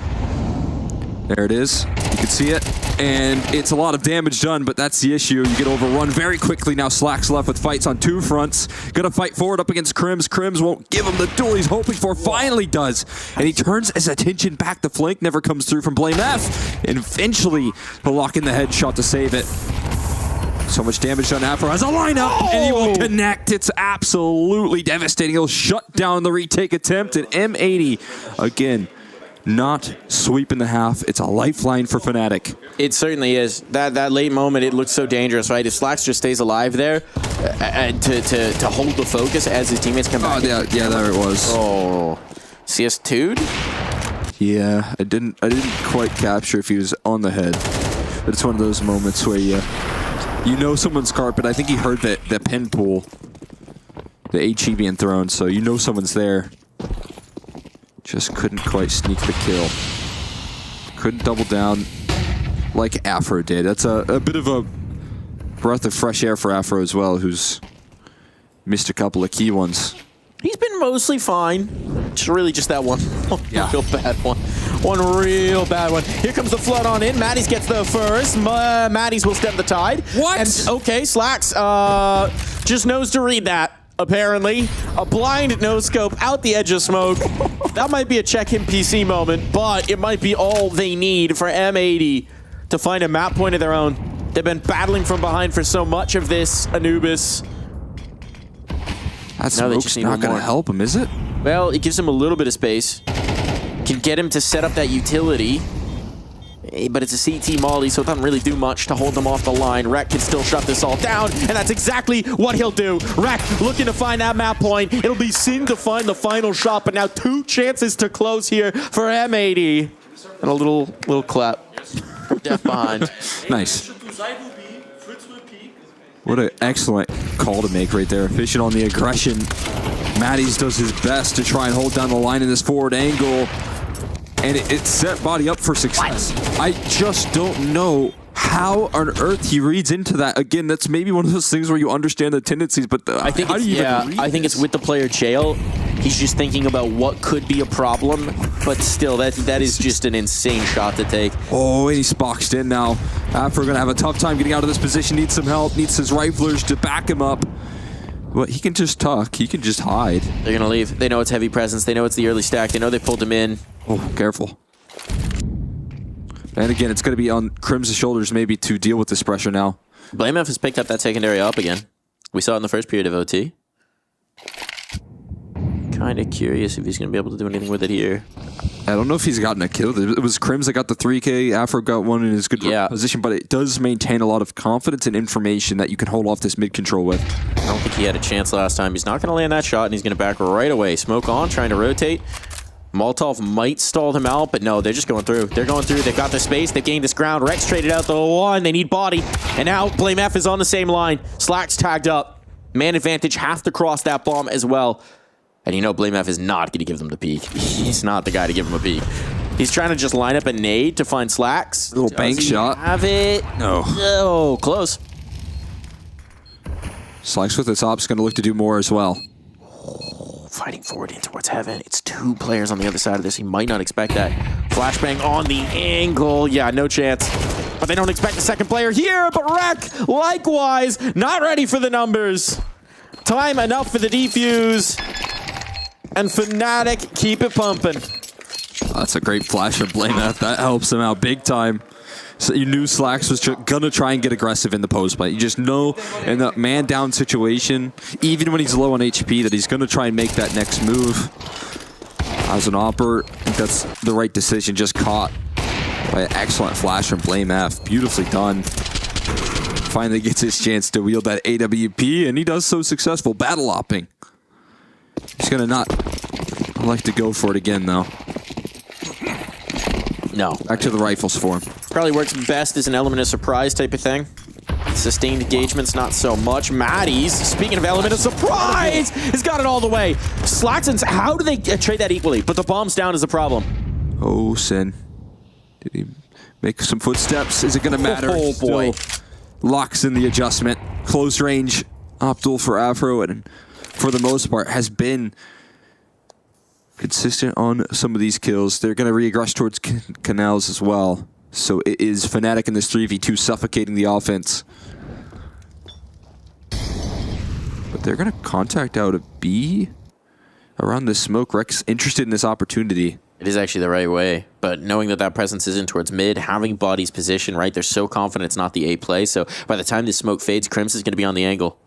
[SPEAKER 13] There it is. You can see it. And it's a lot of damage done, but that's the issue. You get overrun very quickly. Now Slack's left with fights on 2 fronts. Gonna fight forward up against Crims. Crims won't give him the duel he's hoping for. Finally does. And he turns his attention back. The flank never comes through from Blame F. And eventually he'll lock in the headshot to save it. So much damage done. Afro has a lineup, and he will connect. It's absolutely devastating. He'll shut down the retake attempt, and M80, again, not sweeping the half. It's a lifeline for Fnatic.
[SPEAKER 14] It certainly is. That late moment, it looks so dangerous, right? If Slacks just stays alive there, to hold the focus as his teammates come back.
[SPEAKER 13] Oh, yeah, there it was.
[SPEAKER 14] Oh, CS2'd?
[SPEAKER 13] Yeah, I didn't quite capture if he was on the head. But it's one of those moments where you know someone's carpet. I think he heard the pin pool, the HE being thrown, so you know someone's there. Just couldn't quite sneak the kill. Couldn't double down like Afro did. That's a bit of a breath of fresh air for Afro as well, who's missed a couple of key ones.
[SPEAKER 14] He's been mostly fine. It's really just that one real bad one. One real bad one. Here comes the flood on in. Matties gets there first. Matties will stem the tide.
[SPEAKER 13] What?
[SPEAKER 14] And, okay, Slacks just knows to read that. Apparently, a blind no-scope out the edge of smoke. That might be a check-in PC moment, but it might be all they need for M80 to find a map point of their own. They've been battling from behind for so much of this, Anubis.
[SPEAKER 13] That smoke's not going to help him, is it?
[SPEAKER 14] Well, it gives him a little bit of space. Can get him to set up that utility. But it's a CT molly, so it doesn't really do much to hold them off the line. Rek can still shut this all down, and that's exactly what he'll do. Rek looking to find that map point. It'll be Sin to find the final shot, but now 2 chances to close here for M80. And a little clap. Death behind.
[SPEAKER 13] Nice. What an excellent call to make right there. Efficient on the aggression. Matties does his best to try and hold down the line in this forward angle. And it set Body up for success. I just don't know how on earth he reads into that. Again, that's maybe one of those things where you understand the tendencies, but
[SPEAKER 14] I think
[SPEAKER 13] how do you even read
[SPEAKER 14] I think it's with the player jail. He's just thinking about what could be a problem, but still, that is just an insane shot to take.
[SPEAKER 13] Oh, and he's boxed in now. Afro going to have a tough time getting out of this position. Needs some help. Needs his riflers to back him up. But he can just tuck. He can just hide.
[SPEAKER 14] They're going to leave. They know it's heavy presence. They know it's the early stack. They know they pulled him in.
[SPEAKER 13] Oh, careful. And again, it's going to be on Crim's shoulders maybe to deal with this pressure now.
[SPEAKER 14] Blame F has picked up that secondary up again. We saw it in the first period of OT. Kind of curious if he's going to be able to do anything with it here.
[SPEAKER 13] I don't know if he's gotten a kill. It was Crims that got the 3K. Afro got one in his good position, but it does maintain a lot of confidence and information that you can hold off this mid control with.
[SPEAKER 14] I don't think he had a chance last time. He's not going to land that shot, and he's going to back right away. Smoke on, trying to rotate. Molotov might stall him out, but no, they're just going through. They're going through. They've got the space. They've gained this ground. Rex traded out the one. They need body. And now Blame F is on the same line. Slack's tagged up. Man advantage, have to cross that bomb as well. And you know Blame F is not going to give them the peek. He's not the guy to give them a peek. He's trying to just line up a nade to find Slacks.
[SPEAKER 13] Little bank shot.
[SPEAKER 14] Have it?
[SPEAKER 13] No.
[SPEAKER 14] Oh, close.
[SPEAKER 13] Slacks with the top's going to look to do more as well.
[SPEAKER 14] Fighting forward in towards heaven. It's 2 players on the other side of this. He might not expect that. Flashbang on the angle. Yeah, no chance. But they don't expect the second player here. But Rek, likewise, not ready for the numbers. Time enough for the defuse. And Fnatic keep it pumping.
[SPEAKER 13] Oh, that's a great flash from Blame F. That helps him out big time. So you knew Slacks was gonna try and get aggressive in the post play. You just know in that man down situation, even when he's low on HP, that he's gonna try and make that next move. As an opper, I think that's the right decision. Just caught by an excellent flash from Blame F. Beautifully done. Finally gets his chance to wield that AWP, and he does so successful. Battle hopping. He's gonna not like to go for it again, though.
[SPEAKER 14] No.
[SPEAKER 13] Back to the rifles for him.
[SPEAKER 14] Probably works best as an element of surprise type of thing. Sustained engagements, not so much. Maddie's, speaking of element of surprise, has got it all the way. Slaxons, how do they trade that equally? But the bomb's down is the problem.
[SPEAKER 13] Oh, Sin. Did he make some footsteps? Is it going to matter?
[SPEAKER 14] Oh, boy.
[SPEAKER 13] Still locks in the adjustment. Close range optimal for Afro, and for the most part has been consistent on some of these kills. They're going to regress towards Canals as well. So it is Fnatic in this 3v2 suffocating the offense. But they're going to contact out a B around the smoke. Rex interested in this opportunity.
[SPEAKER 14] It is actually the right way, but knowing that that presence isn't towards mid, having Body's position, right, they're so confident it's not the A play, so by the time this smoke fades, Crims is going to be on the angle.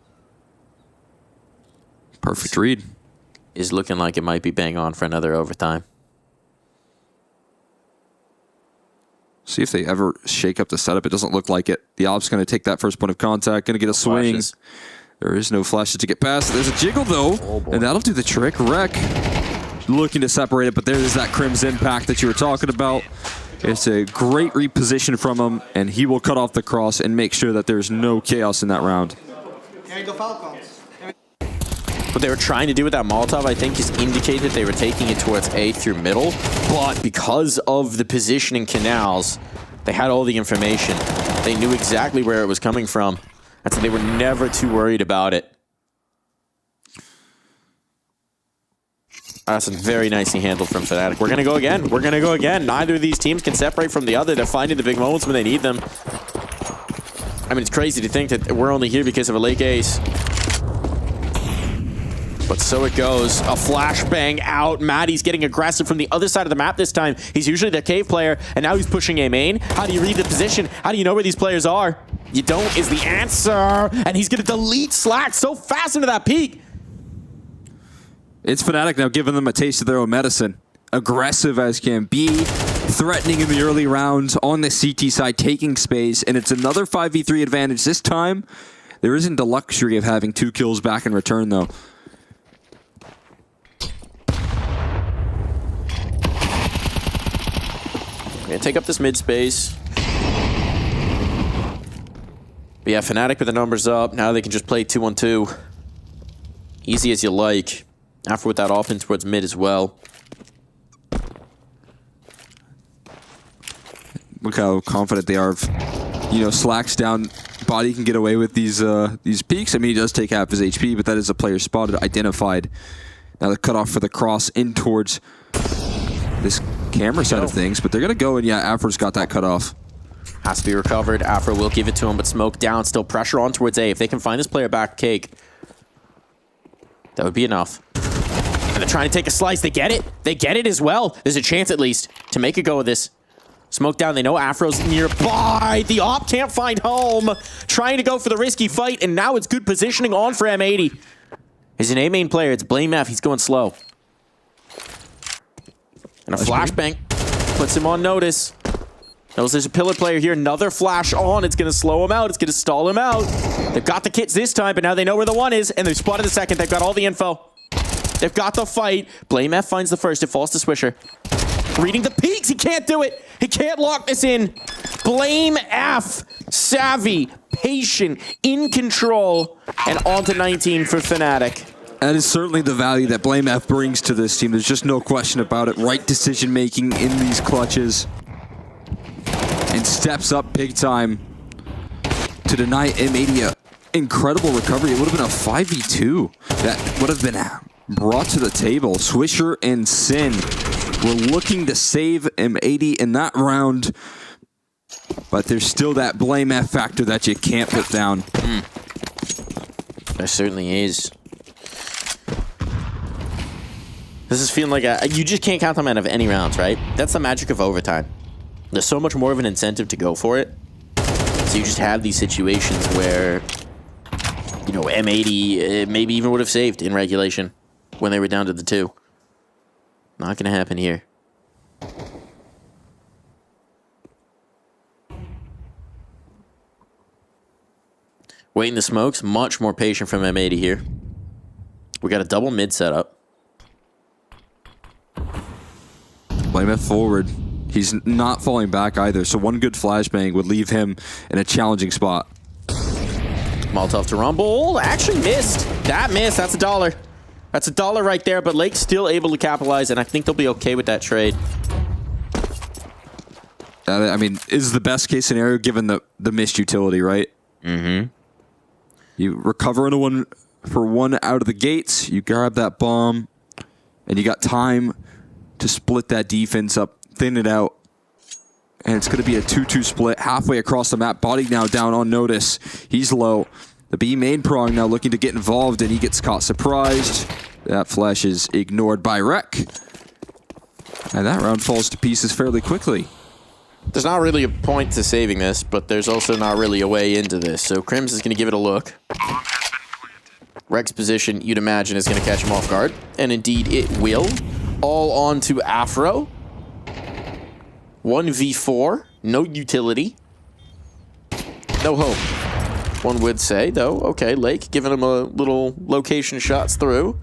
[SPEAKER 13] Perfect read.
[SPEAKER 14] Is looking like it might be bang on for another overtime.
[SPEAKER 13] See if they ever shake up the setup. It doesn't look like it. The Op's going to take that first point of contact, going to get a swing.
[SPEAKER 14] Flashes.
[SPEAKER 13] There is no flashes to get past. There's a jiggle, though, and that'll do the trick. Rec looking to separate it, but there's that Crim's impact that you were talking about. It's a great reposition from him, and he will cut off the cross and make sure that there's no chaos in that round.
[SPEAKER 14] What they were trying to do with that Molotov, I think, is indicate that they were taking it towards A through middle, but because of the positioning Canals, they had all the information. They knew exactly where it was coming from, and so they were never too worried about it. That's very nicely handled from Fnatic. We're going to go again. We're going to go again. Neither of these teams can separate from the other. They're finding the big moments when they need them. I mean, it's crazy to think that we're only here because of a late ace. But so it goes. A flashbang out. Maddie's getting aggressive from the other side of the map this time. He's usually their cave player, and now he's pushing A main. How do you read the position? How do you know where these players are? You don't is the answer. And he's going to delete Slack so fast into that peak.
[SPEAKER 13] It's Fnatic now giving them a taste of their own medicine. Aggressive as can be. Threatening in the early rounds on the CT side, taking space. And it's another 5v3 advantage. This time, there isn't the luxury of having 2 kills back in return, though.
[SPEAKER 14] Gonna take up this mid space. But yeah, Fnatic with the numbers up. Now they can just play 2-on-2. Easy as you like. After with that offense towards mid as well.
[SPEAKER 13] Look how confident they are. You know, Slack's down. Body can get away with these peaks. I mean, he does take half his HP, but that is a player spotted, identified. Now the cutoff for the cross in towards this camera side of things, but they're going to go, and yeah, Afro's got that cut off.
[SPEAKER 14] Has to be recovered. Afro will give it to him, but smoke down, still pressure on towards A. If they can find this player back cake, that would be enough. And they're trying to take a slice. They get it. They get it as well. There's a chance at least to make a go of this. Smoke down. They know Afro's nearby. The op can't find home. Trying to go for the risky fight, and now it's good positioning on for M80. He's an A main player. It's Blame F. He's going slow. And a flashbang puts him on notice. Knows there's a pillar player here. Another flash on. It's going to slow him out. It's going to stall him out. They've got the kits this time, but now they know where the one is, and they've spotted the second. They've got all the info. They've got the fight. Blame F finds the first. It falls to Swisher. Reading the peaks. He can't do it. He can't lock this in. Blame F. Savvy, patient, in control, and on to 19 for Fnatic.
[SPEAKER 13] That is certainly the value that Blame F brings to this team. There's just no question about it. Right decision making in these clutches. And steps up big time to deny M80 incredible recovery. It would have been a 5v2 that would have been brought to the table. Swisher and Sin were looking to save M80 in that round. But there's still that Blame F factor that you can't put down.
[SPEAKER 14] There certainly is. This is feeling like you just can't count them out of any rounds, right? That's the magic of overtime. There's so much more of an incentive to go for it. So you just have these situations where, you know, M80 maybe even would have saved in regulation when they were down to the 2. Not going to happen here. Waiting the smokes, much more patient from M80 here. We got a double mid setup.
[SPEAKER 13] Blame F forward. He's not falling back either, so one good flashbang would leave him in a challenging spot.
[SPEAKER 14] Molotov to Rumble. Actually missed. That missed. That's $1. That's $1 right there, but Lake's still able to capitalize, and I think they'll be okay with that trade.
[SPEAKER 13] I mean, is the best case scenario given the missed utility, right?
[SPEAKER 14] Mm-hmm.
[SPEAKER 13] You recover into one for one out of the gates. You grab that bomb, and you got time to split that defense up, thin it out. And it's going to be a 2-2 split halfway across the map. Body now down on notice. He's low. The B main prong now looking to get involved, and he gets caught surprised. That flash is ignored by Rek. And that round falls to pieces fairly quickly.
[SPEAKER 14] There's not really a point to saving this, but there's also not really a way into this. So Crims is going to give it a look. Rek's position, you'd imagine, is going to catch him off guard. And indeed, it will. All on to Afro. 1v4. No utility. No hope. One would say, though. Okay, Lake giving him a little location shots through.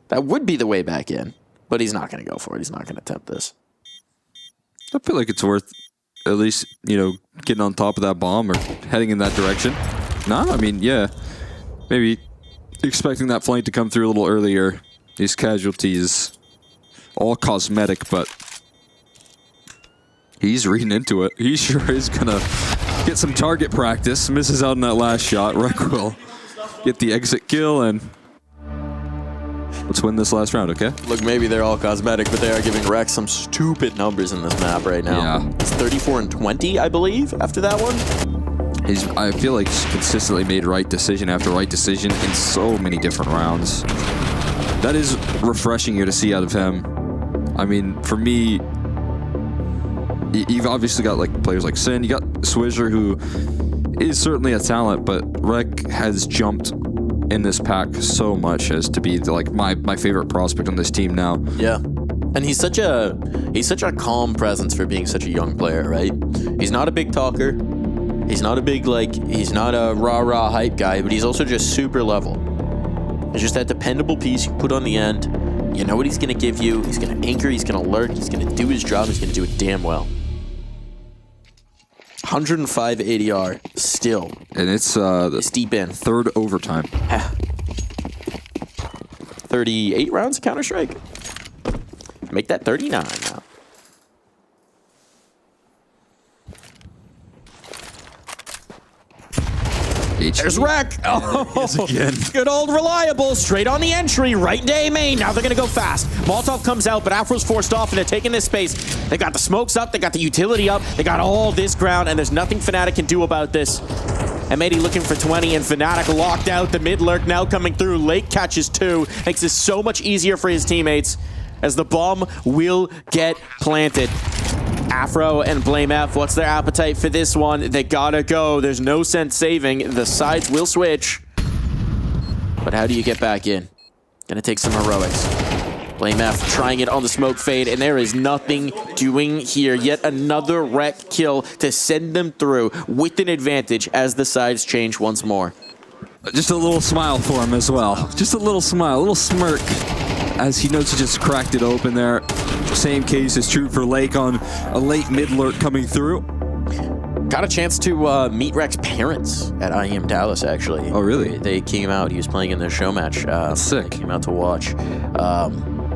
[SPEAKER 14] That would be the way back in. But he's not going to go for it. He's not going to attempt this.
[SPEAKER 13] I feel like it's worth at least, you know, getting on top of that bomb or heading in that direction. No, I mean, yeah. Maybe expecting that flank to come through a little earlier. These casualties, all cosmetic, but he's reading into it. He sure is going to get some target practice. Misses out on that last shot. Rek will get the exit kill, and let's win this last round, okay?
[SPEAKER 14] Look, maybe they're all cosmetic, but they are giving Rek some stupid numbers in this map right now.
[SPEAKER 13] Yeah.
[SPEAKER 14] It's 34-20, I believe, after that one.
[SPEAKER 13] I feel like he's consistently made right decision after right decision in so many different rounds. That is refreshing here to see out of him. I mean, for me, you've obviously got like players like Sin, you got Swizzer, who is certainly a talent, but Rek has jumped in this pack so much as to be like my favorite prospect on this team now.
[SPEAKER 14] Yeah. And he's such a calm presence for being such a young player, right? He's not a big talker. He's not a big, he's not a rah-rah hype guy, but he's also just super level. It's just that dependable piece you put on the end. You know what he's going to give you. He's going to anchor, he's going to lurk, he's going to do his job, he's going to do it damn well. 105 ADR still.
[SPEAKER 13] And it's
[SPEAKER 14] deep in.
[SPEAKER 13] Third overtime.
[SPEAKER 14] 38 rounds of Counter-Strike. Make that 39 now. There's Rek. Oh, good old reliable. Straight on the entry, right into A main. Now they're going to go fast. Molotov comes out, but Afro's forced off, and they're taking this space. They got the smokes up. They got the utility up. They got all this ground, and there's nothing Fnatic can do about this. M80 looking for 20, and Fnatic locked out. The mid lurk now coming through. Lake catches 2. Makes this so much easier for his teammates as the bomb will get planted. Afro and Blame F, what's their appetite for this one? They gotta go. There's no sense saving. The sides will switch. But how do you get back in? Gonna take some heroics. Blame F trying it on the smoke fade, and there is nothing doing here. Yet another Rek kill to send them through with an advantage as the sides change once more.
[SPEAKER 13] Just a little smile for him as well. Just a little smile, a little smirk, as he knows he just cracked it open there. Same case is true for Lake on a late mid lurk coming through.
[SPEAKER 14] Got a chance to meet Rek's parents at IEM Dallas, actually.
[SPEAKER 13] Oh, really?
[SPEAKER 14] They came out. He was playing in their show match.
[SPEAKER 13] That's sick.
[SPEAKER 14] They came out to watch.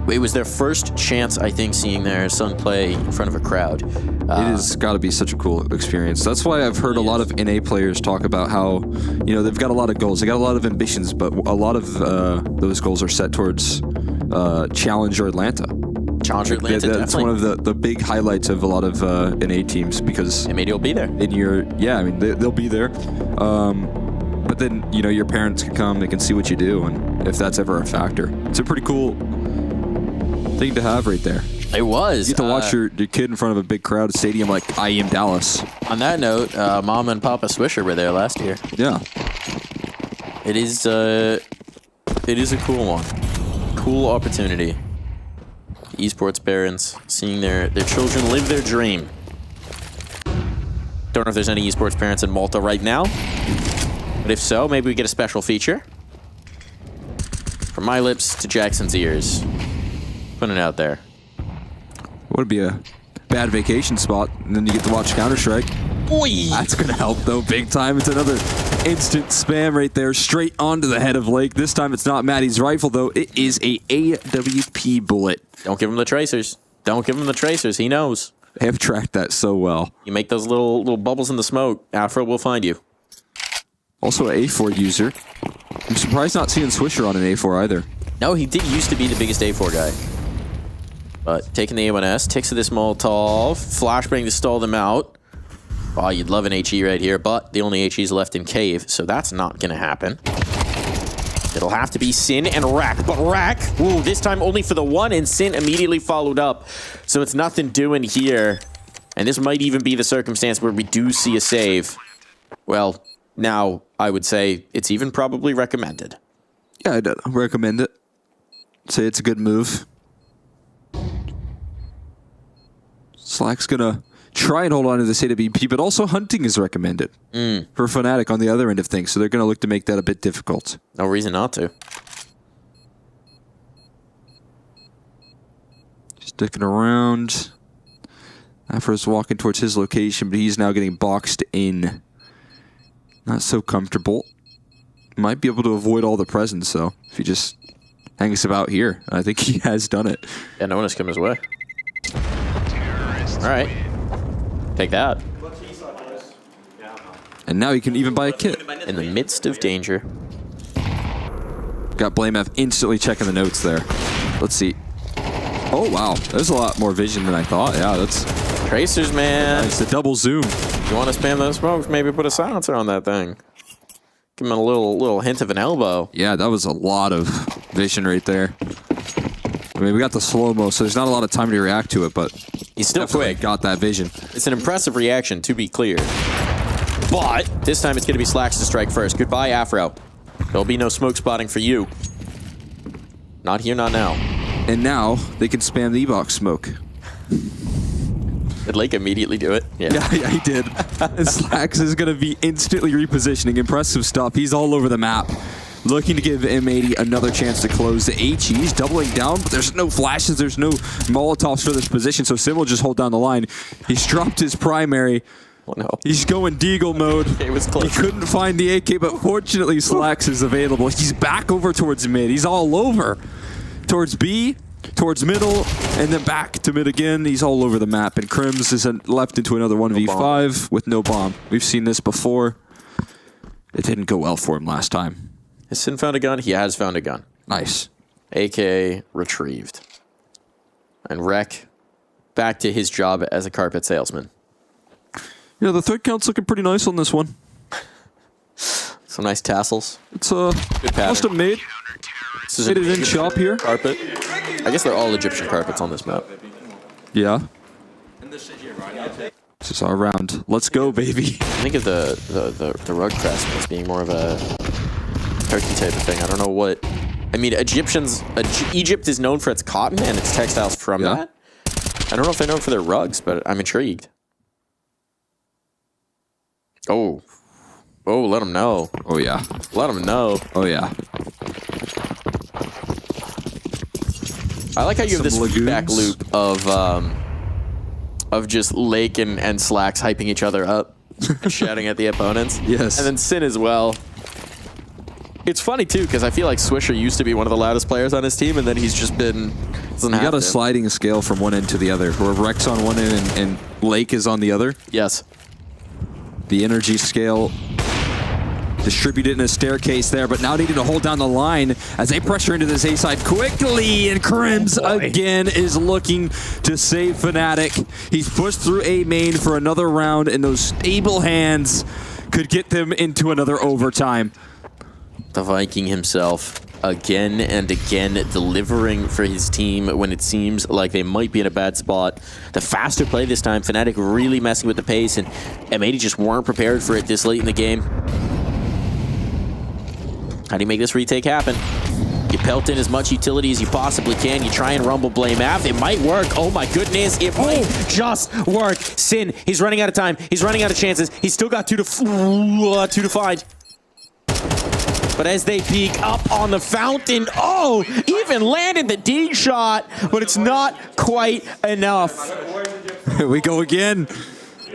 [SPEAKER 14] It was their first chance, I think, seeing their son play in front of a crowd.
[SPEAKER 13] It has got to be such a cool experience. That's why I've heard a lot of NA players talk about how, you know, they've got a lot of goals. They got a lot of ambitions, but a lot of those goals are set towards Challenger Atlanta.
[SPEAKER 14] Challenger Atlanta,
[SPEAKER 13] that's one of the big highlights of a lot of NA teams, because
[SPEAKER 14] maybe you'll be there.
[SPEAKER 13] I mean, they'll be there. But then, you know, your parents can come, they can see what you do, and if that's ever a factor, it's a pretty cool thing to have right there.
[SPEAKER 14] It was.
[SPEAKER 13] You get to watch your kid in front of a big crowd stadium like IEM Dallas.
[SPEAKER 14] On that note, Mom and Papa Swisher were there last year.
[SPEAKER 13] Yeah.
[SPEAKER 14] It is a cool one. Cool opportunity. Esports parents seeing their children live their dream. Don't know if there's any esports parents in Malta right now, but if so, maybe we get a special feature. From my lips to Jackson's ears. Putting it out there.
[SPEAKER 13] Would be a bad vacation spot, and then you get to watch Counter-Strike.
[SPEAKER 14] Boy!
[SPEAKER 13] That's going to help, though, big time. It's another instant spam right there, straight onto the head of Lake. This time it's not Maddie's rifle, though. It is a AWP bullet.
[SPEAKER 14] Don't give him the tracers. Don't give him the tracers. He knows.
[SPEAKER 13] They have tracked that so well.
[SPEAKER 14] You make those little bubbles in the smoke, Afro will find you.
[SPEAKER 13] Also an A4 user. I'm surprised not seeing Swisher on an A4 either.
[SPEAKER 14] No, he did used to be the biggest A4 guy. But taking the A1S, takes to this Molotov, flashbang to stall them out. Oh, you'd love an HE right here, but the only HE's left in Cave, so that's not going to happen. It'll have to be Sin and Rack, but Rack, ooh, this time only for the one, and Sin immediately followed up. So it's nothing doing here. And this might even be the circumstance where we do see a save. Well, now I would say it's even probably recommended.
[SPEAKER 13] Yeah, I'd recommend it. Say it's a good move. Slack's gonna try and hold on to this AWP, but also hunting is recommended for Fnatic on the other end of things, so they're gonna look to make that a bit difficult.
[SPEAKER 14] No reason not to.
[SPEAKER 13] Sticking around. Afro's walking towards his location, but he's now getting boxed in. Not so comfortable. Might be able to avoid all the presence, though, if he just hangs about here. I think he has done it.
[SPEAKER 14] Yeah, no one has come his way. All right. Take that.
[SPEAKER 13] And now he can even buy a kit.
[SPEAKER 14] In the midst of danger.
[SPEAKER 13] Got BlameF instantly checking the notes there. Let's see. Oh, wow. There's a lot more vision than I thought. Yeah, that's...
[SPEAKER 14] Tracers, man.
[SPEAKER 13] It's a double zoom.
[SPEAKER 14] You want to spam those smokes, maybe put a silencer on that thing. Give him a little hint of an elbow.
[SPEAKER 13] Yeah, that was a lot of vision right there. I mean, we got the slow-mo, so there's not a lot of time to react to it, but...
[SPEAKER 14] He's still quick.
[SPEAKER 13] Got that vision.
[SPEAKER 14] It's an impressive reaction, to be clear. But this time it's going to be Slacks to strike first. Goodbye, Afro. There'll be no smoke spotting for you. Not here, not now.
[SPEAKER 13] And now they can spam the E-box smoke.
[SPEAKER 14] Did Lake immediately do it?
[SPEAKER 13] Yeah, he did. And Slacks is going to be instantly repositioning. Impressive stuff. He's all over the map. Looking to give M80 another chance to close the HE. He's doubling down, but there's no flashes, there's no Molotovs for this position, so Sim will just hold down the line. He's dropped his primary.
[SPEAKER 14] Oh, no.
[SPEAKER 13] He's going Deagle mode.
[SPEAKER 14] It was close.
[SPEAKER 13] He couldn't find the AK, but fortunately Slacks is available. He's back over towards mid. He's all over. Towards B, towards middle, and then back to mid again. He's all over the map, and Crims is left into another 1v5 with no bomb. We've seen this before. It didn't go well for him last time.
[SPEAKER 14] Has Sin found a gun? He has found a gun.
[SPEAKER 13] Nice.
[SPEAKER 14] AK retrieved. And Rek back to his job as a carpet salesman.
[SPEAKER 13] Yeah, the third count's looking pretty nice on this one.
[SPEAKER 14] Some nice tassels.
[SPEAKER 13] It's
[SPEAKER 14] good pattern.
[SPEAKER 13] custom made. Made it in shop here.
[SPEAKER 14] Carpet. I guess they're all Egyptian carpets on this map.
[SPEAKER 13] Yeah. This is our round. Let's go, baby.
[SPEAKER 14] I think of the rug crest as being more of a turkey type of thing. I don't know what. I mean, Egypt is known for its cotton and its textiles from that. I don't know if they're known for their rugs, but I'm intrigued. Oh, let them know.
[SPEAKER 13] Oh yeah,
[SPEAKER 14] let them know.
[SPEAKER 13] Oh yeah.
[SPEAKER 14] I like how you have this feedback loop of just Lake and Slacks hyping each other up and shouting at the opponents.
[SPEAKER 13] Yes,
[SPEAKER 14] and then Sin as well. It's funny, too, because I feel like Swisher used to be one of the loudest players on his team, and then he's just been...
[SPEAKER 13] You got a sliding scale from one end to the other, where Rex on one end and Lake is on the other.
[SPEAKER 14] Yes.
[SPEAKER 13] The energy scale distributed in a staircase there, but now needing to hold down the line as they pressure into this A side quickly, and Crims again is looking to save Fnatic. He's pushed through A main for another round, and those stable hands could get them into another overtime.
[SPEAKER 14] The Viking himself, again and again, delivering for his team when it seems like they might be in a bad spot. The faster play this time, Fnatic really messing with the pace, and M80 just weren't prepared for it this late in the game. How do you make this retake happen? You pelt in as much utility as you possibly can. You try and rumble Blame Av. It might work. Oh my goodness. It might just work. Sin, he's running out of time. He's running out of chances. He's still got two to find. But as they peek up on the fountain, even landed the D shot, but it's not quite enough.
[SPEAKER 13] Here we go again.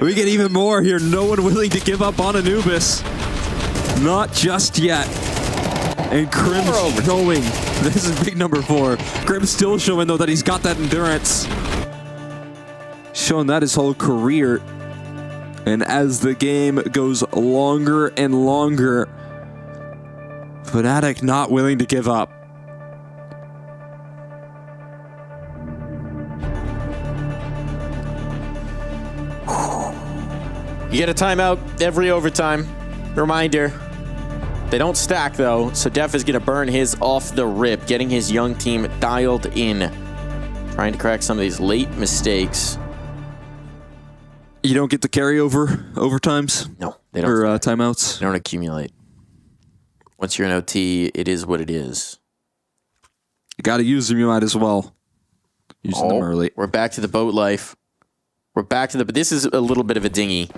[SPEAKER 13] We get even more here. No one willing to give up on Anubis. Not just yet. And Krim's showing. This is big number 4. Krim's still showing, though, that he's got that endurance. Showing that his whole career. And as the game goes longer and longer, Fnatic not willing to give up.
[SPEAKER 14] You get a timeout every overtime. Reminder. They don't stack, though, so Def is going to burn his off the rip, getting his young team dialed in. Trying to correct some of these late mistakes.
[SPEAKER 13] You don't get the carryover overtimes?
[SPEAKER 14] No, they don't.
[SPEAKER 13] Or timeouts?
[SPEAKER 14] They don't accumulate. Once you're in OT, it is what it is.
[SPEAKER 13] You got to use them, you might as well. Using them early.
[SPEAKER 14] We're back to the boat life. We're back to the... But this is a little bit of a dinghy.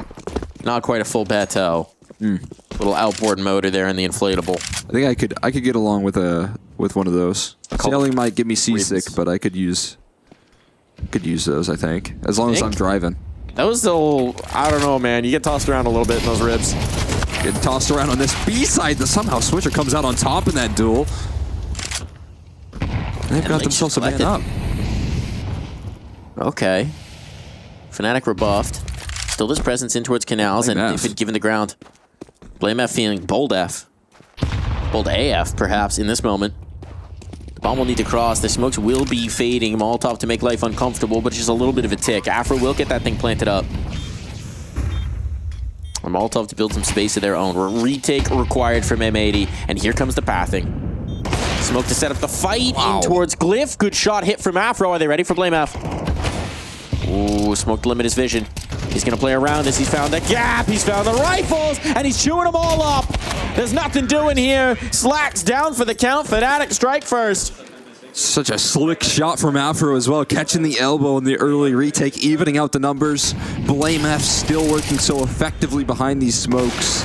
[SPEAKER 14] Not quite a full bateau. Little outboard motor there in the inflatable.
[SPEAKER 13] I think I could get along with one of those. Sailing might get me seasick, but I could use those, I think. As long as I'm driving.
[SPEAKER 14] Those little... I don't know, man. You get tossed around a little bit in those ribs.
[SPEAKER 13] Getting tossed around on this B side. Somehow Switcher comes out on top in that duel. They've got themselves a man up.
[SPEAKER 14] Okay. Fnatic rebuffed. Still this presence in towards canals, and they've been given the ground. Blame F feeling bold F. Bold AF, perhaps, in this moment. The bomb will need to cross. The smokes will be fading. Molotov to make life uncomfortable, but just a little bit of a tick. Afro will get that thing planted up. And Molotov to build some space of their own. Retake required from M80, and here comes the pathing. Smoke to set up the fight in towards Glyph. Good shot hit from Afro. Are they ready for Blame F? Ooh, Smoke to limit his vision. He's going to play around this. He's found the gap. He's found the rifles, and he's chewing them all up. There's nothing doing here. Slacks down for the count. Fnatic strike first.
[SPEAKER 13] Such a slick shot from Afro as well, catching the elbow in the early retake, evening out the numbers. Blame F still working so effectively behind these smokes.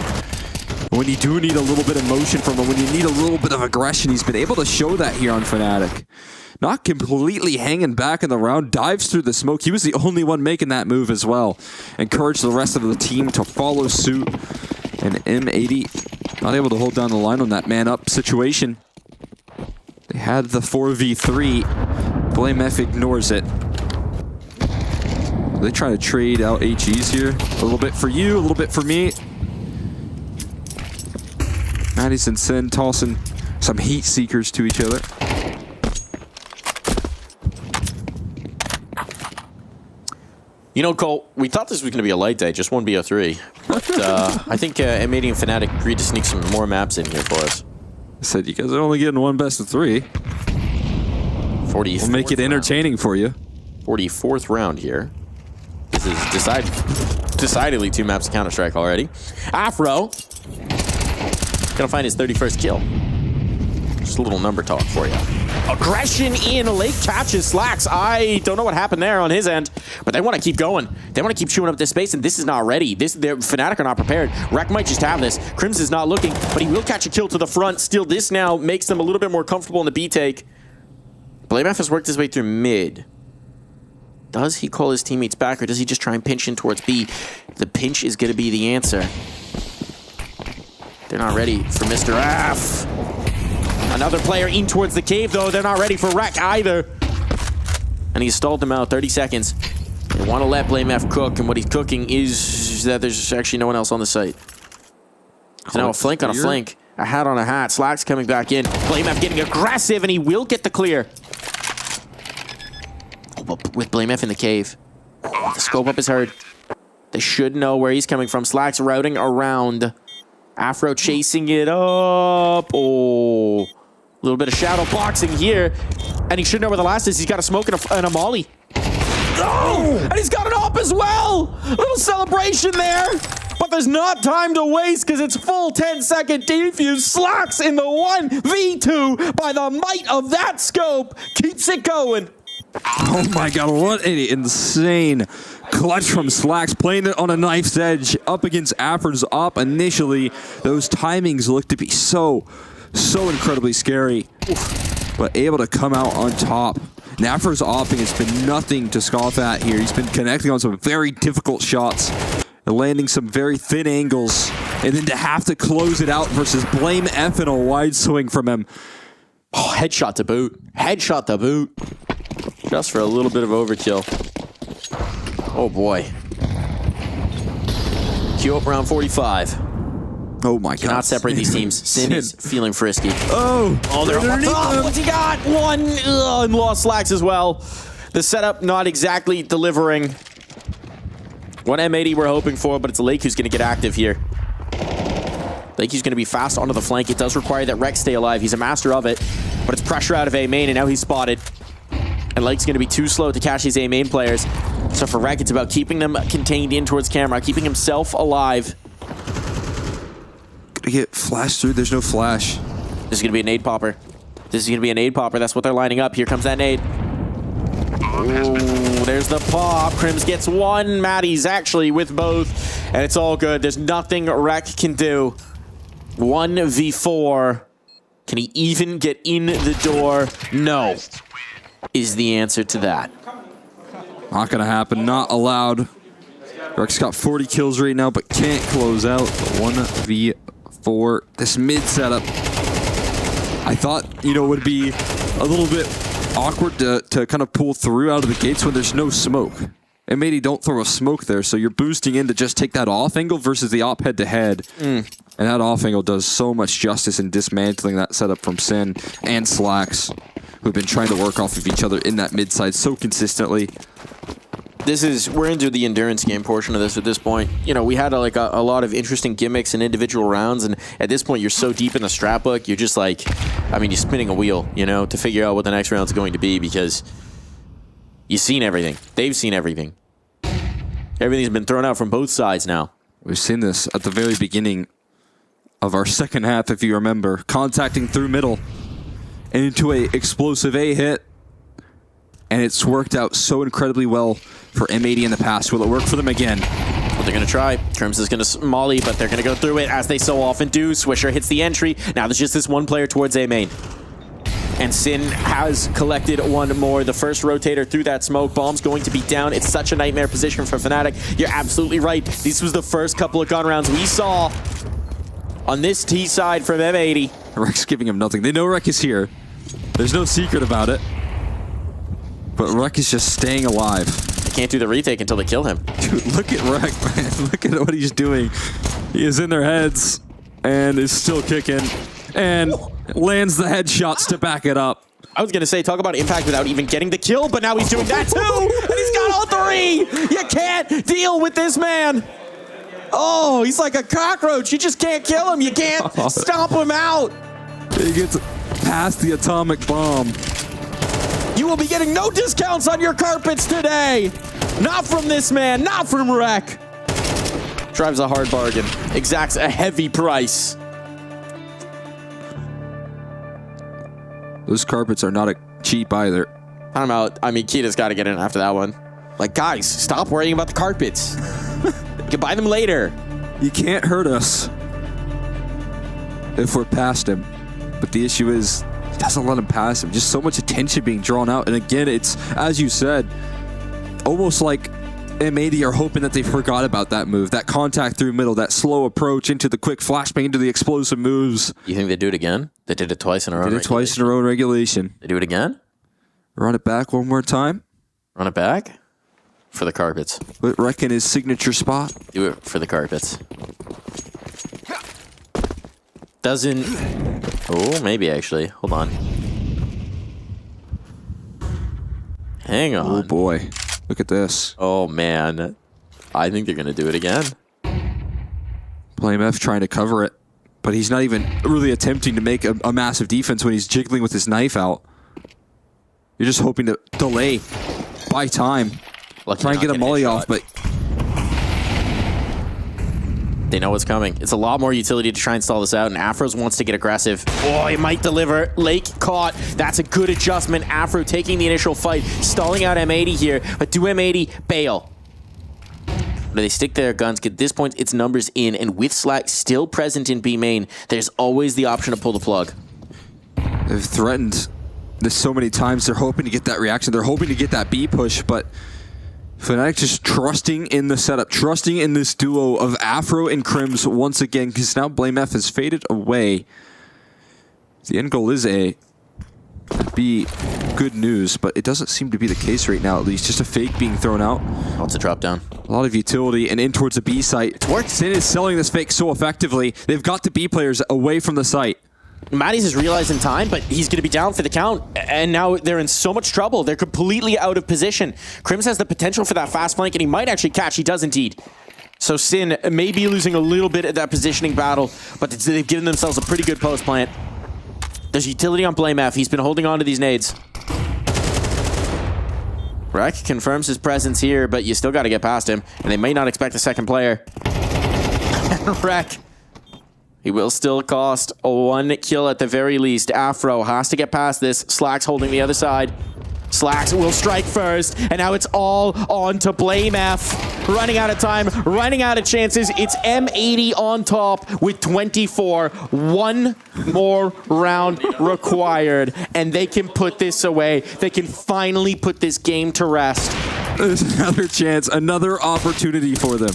[SPEAKER 13] When you do need a little bit of motion from him, when you need a little bit of aggression, he's been able to show that here on Fnatic. Not completely hanging back in the round, dives through the smoke. He was the only one making that move as well. Encouraged the rest of the team to follow suit. And M80 not able to hold down the line on that man-up situation. They had the 4v3. Blame F ignores it. They try to trade out HEs here. A little bit for you, a little bit for me. Maddie's and Sin tossing some heat seekers to each other.
[SPEAKER 14] You know, Cole, we thought this was going to be a light day, just one BO3. But I think M80 and Fnatic agreed to sneak some more maps in here for us.
[SPEAKER 13] I said, you guys are only getting one best of 3.
[SPEAKER 14] 44th
[SPEAKER 13] we'll make it entertaining for you.
[SPEAKER 14] 44th round here. This is decidedly 2 maps of Counter-Strike already. Afro gonna find his 31st kill. Just a little number talk for you. Aggression in, late catches Slacks. I don't know what happened there on his end, but they want to keep going. They want to keep chewing up this space, and this is not ready. Fnatic are not prepared. Rek might just have this. Crims is not looking, but he will catch a kill to the front. Still, this now makes them a little bit more comfortable in the B take. Blame F has worked his way through mid. Does he call his teammates back, or does he just try and pinch in towards B? The pinch is going to be the answer. They're not ready for Mr. F. Another player in towards the cave, though. They're not ready for Rek either. And he stalled them out 30 seconds. They want to let Blame F cook, and what he's cooking is that there's actually no one else on the site. So now a flank on a flank. A hat on a hat. Slack's coming back in. Blame F getting aggressive, and he will get the clear. With Blame F in the cave. The scope up is heard. They should know where he's coming from. Slack's routing around. Afro chasing it up. Oh. A little bit of shadow boxing here. And he should know where the last is. He's got a smoke and a molly. Oh! And he's got an op as well! A little celebration there. But there's not time to waste because it's full 10-second defuse. Slacks in the 1v2 by the might of that scope. Keeps it going.
[SPEAKER 13] Oh my god, what an insane clutch from Slacks, playing it on a knife's edge up against Afro's op initially. Those timings look to be so incredibly scary, but able to come out on top. And Afro's opping has been nothing to scoff at here. He's been connecting on some very difficult shots and landing some very thin angles And then to have to close it out versus Blame F in a wide swing from him.
[SPEAKER 14] Oh, headshot to boot. Headshot to boot. Just for a little bit of overkill. Oh boy. Queue up round 45.
[SPEAKER 13] Oh my god.
[SPEAKER 14] Cannot separate these teams. Sin is feeling frisky.
[SPEAKER 13] Oh,
[SPEAKER 14] they're on top. What's he got? One. And lost slacks as well. The setup not exactly delivering. One M80 we're hoping for, but it's Lake who's going to get active here. Lake who's going to be fast onto the flank. It does require that Rex stay alive. He's a master of it, but it's pressure out of A main, and now he's spotted. And Lake's going to be too slow to catch these A main players. So for Rek, it's about keeping them contained in towards camera, keeping himself alive.
[SPEAKER 13] Gonna get flashed through. There's no flash.
[SPEAKER 14] This is going to be a nade popper. This is going to be a nade popper. That's what they're lining up. Here comes that nade. Ooh, there's the pop. Crims gets one. Maddie's actually with both. And it's all good. There's nothing Rek can do. 1v4. Can he even get in the door? No. Is the answer to that.
[SPEAKER 13] Not gonna happen. Not allowed. Rek's got 40 kills right now, but can't close out. 1v4. This mid setup, I thought, you know, would be a little bit awkward to kind of pull through out of the gates when there's no smoke. And maybe don't throw a smoke there, so you're boosting in to just take that off angle versus the op head-to-head. And that off angle does so much justice in dismantling that setup from Sin and Slacks, who've been trying to work off of each other in that mid side so consistently.
[SPEAKER 14] We're into the endurance game portion of this at this point. You know, we had a lot of interesting gimmicks and individual rounds, and at this point you're so deep in the strat book, you're just like, I mean, you're spinning a wheel, you know, to figure out what the next round's going to be, because you've seen everything. They've seen everything. Everything's been thrown out from both sides now.
[SPEAKER 13] We've seen this at the very beginning of our second half, if you remember, contacting through middle and into a explosive A hit. And it's worked out so incredibly well for M80 in the past. Will it work for them again?
[SPEAKER 14] Well, they're going to try. Crims is going to molly, but they're going to go through it as they so often do. Swisher hits the entry. Now there's just this one player towards A main. And Sin has collected one more. The first rotator through that smoke. Bomb's going to be down. It's such a nightmare position for Fnatic. You're absolutely right. This was the first couple of gun rounds we saw on this T side from M80.
[SPEAKER 13] Rek's giving him nothing. They know Rek is here. There's no secret about it. But Rek is just staying alive.
[SPEAKER 14] They can't do the retake until they kill him.
[SPEAKER 13] Dude, look at Rek, man. Look at what he's doing. He is in their heads and is still kicking and lands the headshots to back it up.
[SPEAKER 14] I was going to say, talk about impact without even getting the kill, but now he's doing that too! And he's got all three! You can't deal with this man! Oh, he's like a cockroach. You just can't kill him. You can't stomp him out.
[SPEAKER 13] He gets past the atomic bomb.
[SPEAKER 14] You will be getting no discounts on your carpets today. Not from this man, not from Rek. Drives a hard bargain, exacts a heavy price.
[SPEAKER 13] Those carpets are not cheap either.
[SPEAKER 14] I'm out. I mean, Kita's got to get in after that one. Like, guys, stop worrying about the carpets. You can buy them later.
[SPEAKER 13] You can't hurt us if we're past him. But the issue is, he doesn't let him pass him. Just so much attention being drawn out. And again, it's, as you said, almost like M80 are hoping that they forgot about that move. That contact through middle, that slow approach into the quick flashbang, into the explosive moves.
[SPEAKER 14] You think they do it again? They did it twice in a row.
[SPEAKER 13] They did it twice in a row in regulation.
[SPEAKER 14] They do it again?
[SPEAKER 13] Run it back one more time.
[SPEAKER 14] Run it back? For the carpets.
[SPEAKER 13] But reckon his signature spot.
[SPEAKER 14] Do it for the carpets. Doesn't... Oh, maybe actually. Hold on. Hang on.
[SPEAKER 13] Oh boy. Look at this.
[SPEAKER 14] Oh man. I think they're going to do it again.
[SPEAKER 13] Blame F trying to cover it. But he's not even really attempting to make a massive defense when he's jiggling with his knife out. You're just hoping to delay. Buy time. Try and get a molly off, but...
[SPEAKER 14] They know what's coming. It's a lot more utility to try and stall this out, and Afros wants to get aggressive. Oh, he might deliver. Lake caught. That's a good adjustment. Afro taking the initial fight, stalling out M80 here, but do M80 bail? Do they stick their guns? At this point, it's numbers in, and with Slack still present in B main, there's always the option to pull the plug.
[SPEAKER 13] They've threatened this so many times. They're hoping to get that reaction. They're hoping to get that B push, but Fnatic just trusting in the setup, trusting in this duo of Afro and Crims once again, because now BlameF has faded away. The end goal is A. Be good news, but it doesn't seem to be the case right now, at least. Just a fake being thrown out.
[SPEAKER 14] Lots of drop down.
[SPEAKER 13] A lot of utility and in towards the B site. It's worked. Sin is selling this fake so effectively. They've got the B players away from the site.
[SPEAKER 14] Matty's has realized in time, but he's going to be down for the count, and now they're in so much trouble. They're completely out of position. Crims has the potential for that fast flank, and he might actually catch. He does indeed. So Sin may be losing a little bit at that positioning battle, but they've given themselves a pretty good post plant. There's utility on BlameF. He's been holding on to these nades. Rek confirms his presence here, but you still got to get past him, and they may not expect a second player. Rek. He will still cost a 1 kill at the very least. Afro has to get past this. Slacks holding the other side. Slacks will strike first, and now it's all on to BlameF. Running out of time, running out of chances. It's M80 on top with 24. One more round required, and they can put this away. They can finally put this game to rest.
[SPEAKER 13] There's another chance, another opportunity for them.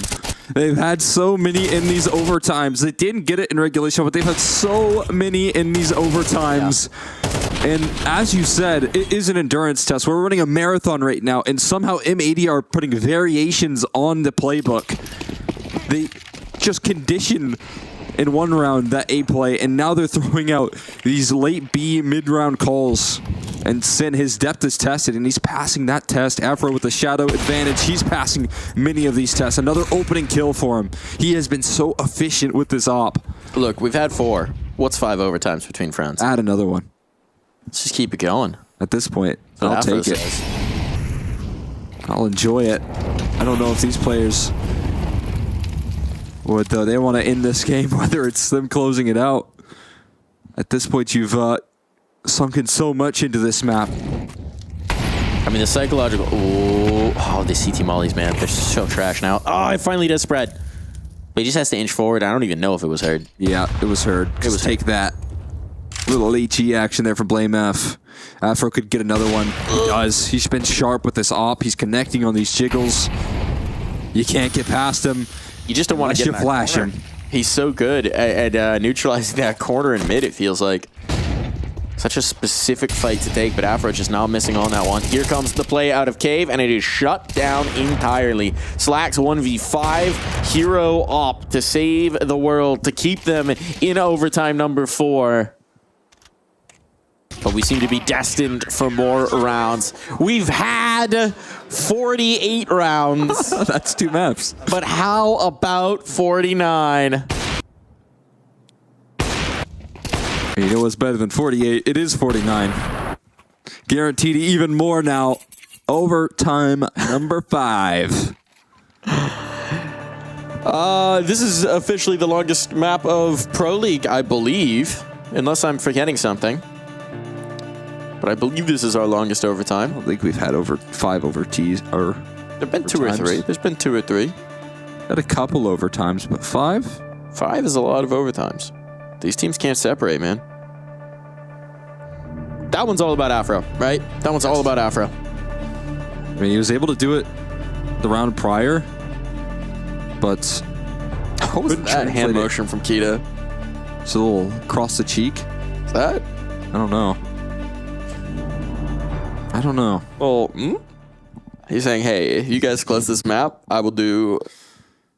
[SPEAKER 13] They've had so many in these overtimes. They didn't get it in regulation, but they've had so many in these overtimes. Yeah. And as you said, it is an endurance test. We're running a marathon right now, and somehow M80 are putting variations on the playbook. They just condition in one round that A play, and now they're throwing out these late B mid-round calls. And Sin, his depth is tested, and he's passing that test. Afro with the shadow advantage, he's passing many of these tests. Another opening kill for him. He has been so efficient with this op.
[SPEAKER 14] Look, we've had 4. What's 5 overtimes between friends?
[SPEAKER 13] Add another one.
[SPEAKER 14] Let's just keep it going.
[SPEAKER 13] At this point, I'll take it. I'll enjoy it. I don't know if these players would, though. They want to end this game, whether it's them closing it out. At this point, you've sunken so much into this map.
[SPEAKER 14] I mean, the psychological... Oh, the CT mollies, man. They're so trash now. Oh, it finally does spread. But he just has to inch forward. I don't even know if it was heard.
[SPEAKER 13] Yeah, it was heard. Just take that. Little HE action there for BlameF. Afro could get another one. He does. He's been sharp with this op. He's connecting on these jiggles. You can't get past him.
[SPEAKER 14] You just don't want to get
[SPEAKER 13] flash him.
[SPEAKER 14] He's so good at neutralizing that corner in mid, it feels like. Such a specific fight to take, but Afro just now missing on that one. Here comes the play out of Cave, and it is shut down entirely. Slacks 1v5, hero op to save the world, to keep them in overtime number 4. But we seem to be destined for more rounds. We've had 48 rounds.
[SPEAKER 13] That's 2 maps.
[SPEAKER 14] But how about 49?
[SPEAKER 13] You know what's better than 48? It is 49. Guaranteed even more now. Overtime number 5.
[SPEAKER 14] This is officially the longest map of Pro League, I believe. Unless I'm forgetting something. But I believe this is our longest overtime.
[SPEAKER 13] I don't think we've had over 5 overtees.
[SPEAKER 14] There've been 2 or 3. There's been 2 or 3.
[SPEAKER 13] Had a couple overtimes, but 5?
[SPEAKER 14] 5 is a lot of overtimes. These teams can't separate, man. That one's all about Afro, right? That one's all about Afro.
[SPEAKER 13] I mean, he was able to do it the round prior, but...
[SPEAKER 14] What was that hand motion from Kita?
[SPEAKER 13] It's a little across the cheek.
[SPEAKER 14] Is that?
[SPEAKER 13] I don't know. I don't know.
[SPEAKER 14] Well, he's saying, hey, if you guys close this map, I will do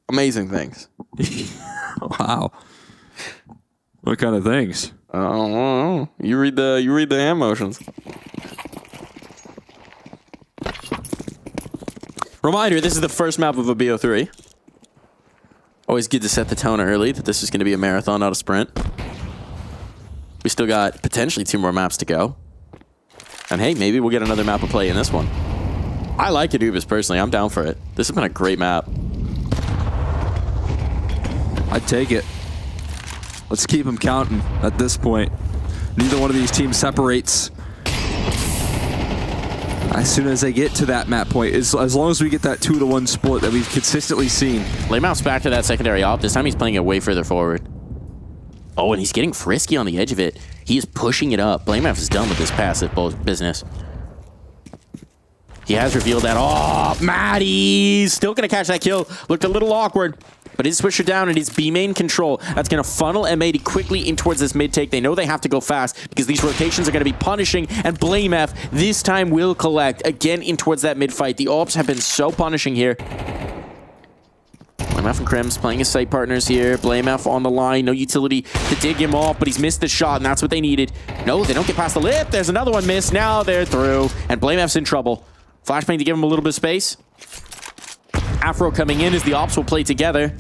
[SPEAKER 14] amazing things.
[SPEAKER 13] Wow. What kind of things?
[SPEAKER 14] I don't know. You read the hand motions. Reminder, this is the first map of a BO3. Always good to set the tone early that this is going to be a marathon, not a sprint. We still got potentially 2 more maps to go. And hey, maybe we'll get another map of play in this one. I like Anubis personally. I'm down for it. This has been a great map.
[SPEAKER 13] I'd take it. Let's keep them counting at this point. Neither one of these teams separates. As soon as they get to that map point, as long as we get that 2-to-1 split that we've consistently seen.
[SPEAKER 14] Laymout's back to that secondary op. This time he's playing it way further forward. Oh, and he's getting frisky on the edge of it. He is pushing it up. BlameF is done with this passive business. He has revealed that. Oh, Maddie's still going to catch that kill. Looked a little awkward, but his swisher down and his B main control. That's going to funnel M80 quickly in towards this mid take. They know they have to go fast because these rotations are going to be punishing, and Blame F this time will collect again in towards that mid fight. The Ops have been so punishing here. Blame F and Crims playing his site partners here. Blame F on the line. No utility to dig him off, but he's missed the shot, and that's what they needed. No, they don't get past the lip. There's another one missed. Now they're through, and Blame F's in trouble. Flashbang to give him a little bit of space. Afro coming in as the Ops will play together.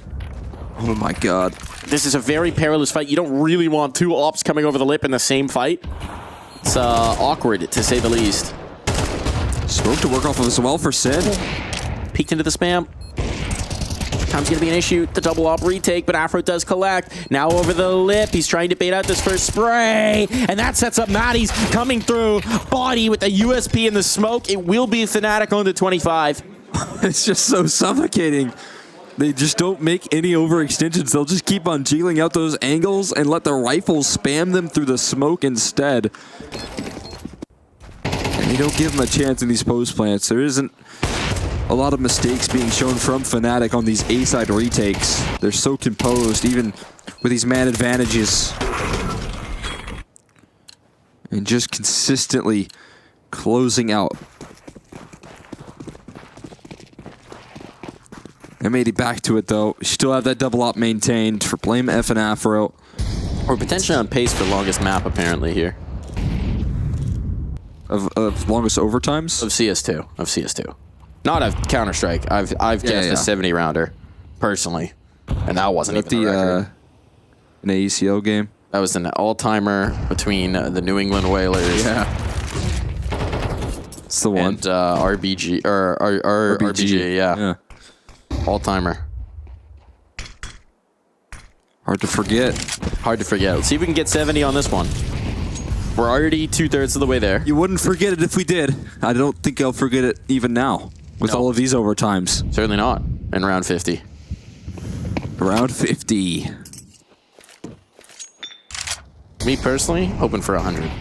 [SPEAKER 13] Oh my god.
[SPEAKER 14] This is a very perilous fight. You don't really want two Ops coming over the lip in the same fight. It's awkward, to say the least.
[SPEAKER 13] Smoke to work off of as well for Sin.
[SPEAKER 14] Peeked into the spam. Time's going to be an issue. The double op retake, but Afro does collect. Now over the lip. He's trying to bait out this first spray. And that sets up Maddie's coming through. Body with the USP in the smoke. It will be Fnatic on the 25.
[SPEAKER 13] It's just so suffocating. They just don't make any overextensions. They'll just keep on jiggling out those angles and let the rifles spam them through the smoke instead. And they don't give them a chance in these post plants. There isn't a lot of mistakes being shown from Fnatic on these A-side retakes. They're so composed, even with these man advantages. And just consistently closing out. M80 back to it though. Still have that double op maintained for Blame F and Afro.
[SPEAKER 14] We're potentially on pace for longest map apparently here.
[SPEAKER 13] Of longest overtimes?
[SPEAKER 14] Of CS2. Of CS2. Not of Counter-Strike. I've guessed a 70 rounder, personally. And that wasn't even the record.
[SPEAKER 13] An AECO game?
[SPEAKER 14] That was an all-timer between the New England Whalers.
[SPEAKER 13] Yeah. It's the one.
[SPEAKER 14] And RBG, or RBG, yeah. All-timer.
[SPEAKER 13] Hard to forget.
[SPEAKER 14] Hard to forget. Let's see if we can get 70 on this one. We're already 2/3 of the way there.
[SPEAKER 13] You wouldn't forget it if we did. I don't think I'll forget it even now with all of these overtimes.
[SPEAKER 14] Certainly not in round 50.
[SPEAKER 13] Round 50.
[SPEAKER 14] Me personally, hoping for 100.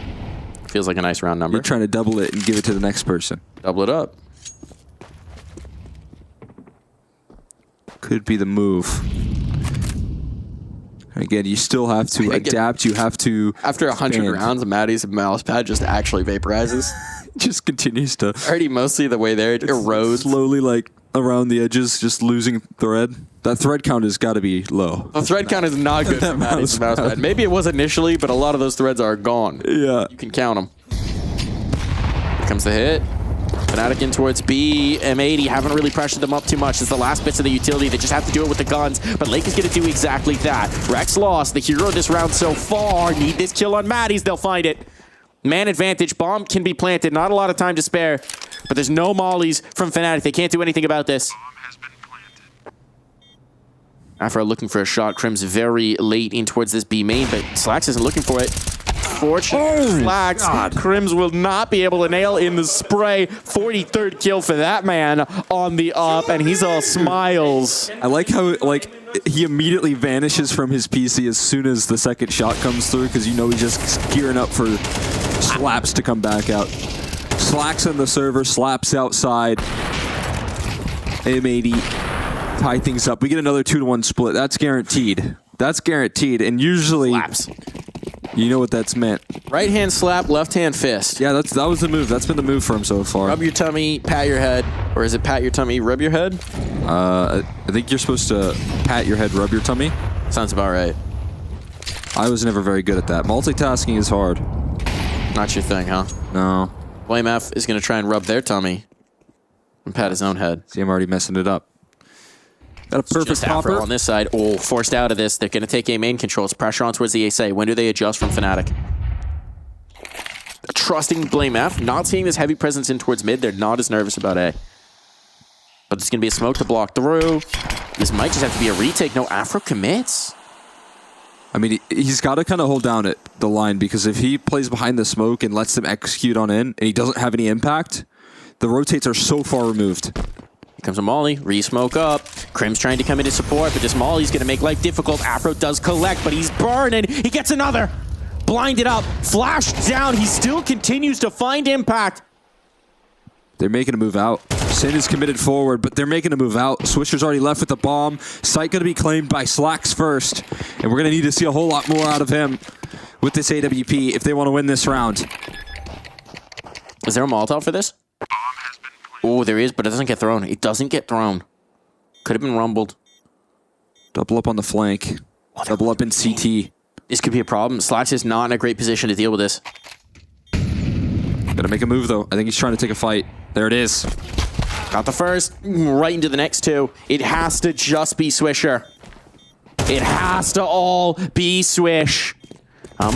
[SPEAKER 14] Feels like a nice round number.
[SPEAKER 13] You're trying to double it and give it to the next person.
[SPEAKER 14] Double it up.
[SPEAKER 13] Could be the move. Again, you still have to adapt. You have to.
[SPEAKER 14] After 100 rounds, Maddie's mouse pad just actually vaporizes.
[SPEAKER 13] Just continues to.
[SPEAKER 14] Already mostly the way there, it erodes.
[SPEAKER 13] Slowly, like around the edges, just losing thread. That thread count has got to be low.
[SPEAKER 14] The thread count is not good for Maddie's mouse pad. Maybe it was initially, but a lot of those threads are gone.
[SPEAKER 13] Yeah.
[SPEAKER 14] You can count them. Here comes the hit. Fnatic in towards B. M80 haven't really pressured them up too much. It's the last bits of the utility. They just have to do it with the guns. But Lake is going to do exactly that. Rex lost. The hero this round so far. Need this kill on Maddie's. They'll find it. Man advantage. Bomb can be planted. Not a lot of time to spare. But there's no mollies from Fnatic. They can't do anything about this. Afro looking for a shot. Crim's very late in towards this B main, but Slax isn't looking for it. Fortunate Slax. Crims will not be able to nail in the spray. 43rd kill for that man on the up, and he's all smiles.
[SPEAKER 13] I like how he immediately vanishes from his PC as soon as the second shot comes through, because you know he's just gearing up for slaps to come back out. Slacks on the server, slaps outside. M80 tie things up. We get another 2-to-1 split. That's guaranteed. That's guaranteed. And usually,
[SPEAKER 14] slaps.
[SPEAKER 13] You know what that's meant.
[SPEAKER 14] Right hand slap, left hand fist.
[SPEAKER 13] Yeah, that was the move. That's been the move for him so far.
[SPEAKER 14] Rub your tummy, pat your head. Or is it pat your tummy, rub your head?
[SPEAKER 13] I think you're supposed to pat your head, rub your tummy.
[SPEAKER 14] Sounds about right.
[SPEAKER 13] I was never very good at that. Multitasking is hard.
[SPEAKER 14] Not your thing, huh?
[SPEAKER 13] No.
[SPEAKER 14] Blame F is going to try and rub their tummy and pat his own head.
[SPEAKER 13] See, I'm already messing it up. Got a perfect
[SPEAKER 14] just
[SPEAKER 13] popper
[SPEAKER 14] on this side. Oh, forced out of this. They're going to take A main control. It's pressure on towards the SA. When do they adjust from Fnatic? Trusting Blame F. Not seeing this heavy presence in towards mid. They're not as nervous about A. But it's going to be a smoke to block through. This might just have to be a retake. No, Afro commits.
[SPEAKER 13] I mean, he's got to kind of hold down the line, because if he plays behind the smoke and lets them execute on in, and he doesn't have any impact, the rotates are so far removed.
[SPEAKER 14] Comes a Molly, re-smoke up. Crim's trying to come in to support, but this Molly's going to make life difficult. Afro does collect, but he's burning. He gets another. Blinded up, flashed down. He still continues to find impact.
[SPEAKER 13] They're making a move out. Sin is committed forward, but they're making a move out. Swisher's already left with the bomb. Sight going to be claimed by Slacks first, and we're going to need to see a whole lot more out of him with this AWP if they want to win this round.
[SPEAKER 14] Is there a Molotov for this? Oh, there is, but it doesn't get thrown. It doesn't get thrown. Could have been rumbled.
[SPEAKER 13] Double up on the flank. Double up in CT.
[SPEAKER 14] This could be a problem. Slacks is not in a great position to deal with this.
[SPEAKER 13] Gotta make a move, though. I think he's trying to take a fight. There it is.
[SPEAKER 14] Got the first, right into the next two. It has to just be Swisher. It has to all be Swish.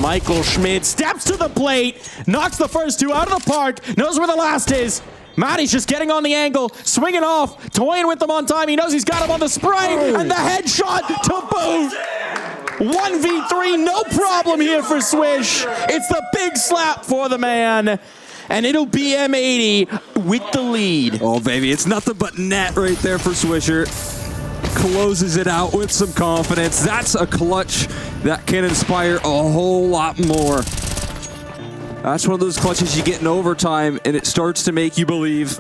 [SPEAKER 14] Michael Schmidt steps to the plate, knocks the first two out of the park, knows where the last is. Matty's just getting on the angle, swinging off, toying with them on time. He knows he's got him on the spray, and the headshot to boot. 1v3, no problem here for Swish. It's the big slap for the man. And it'll be M80 with the lead.
[SPEAKER 13] Oh, baby, it's nothing but net right there for Swisher. Closes it out with some confidence. That's a clutch that can inspire a whole lot more. That's one of those clutches you get in overtime, and it starts to make you believe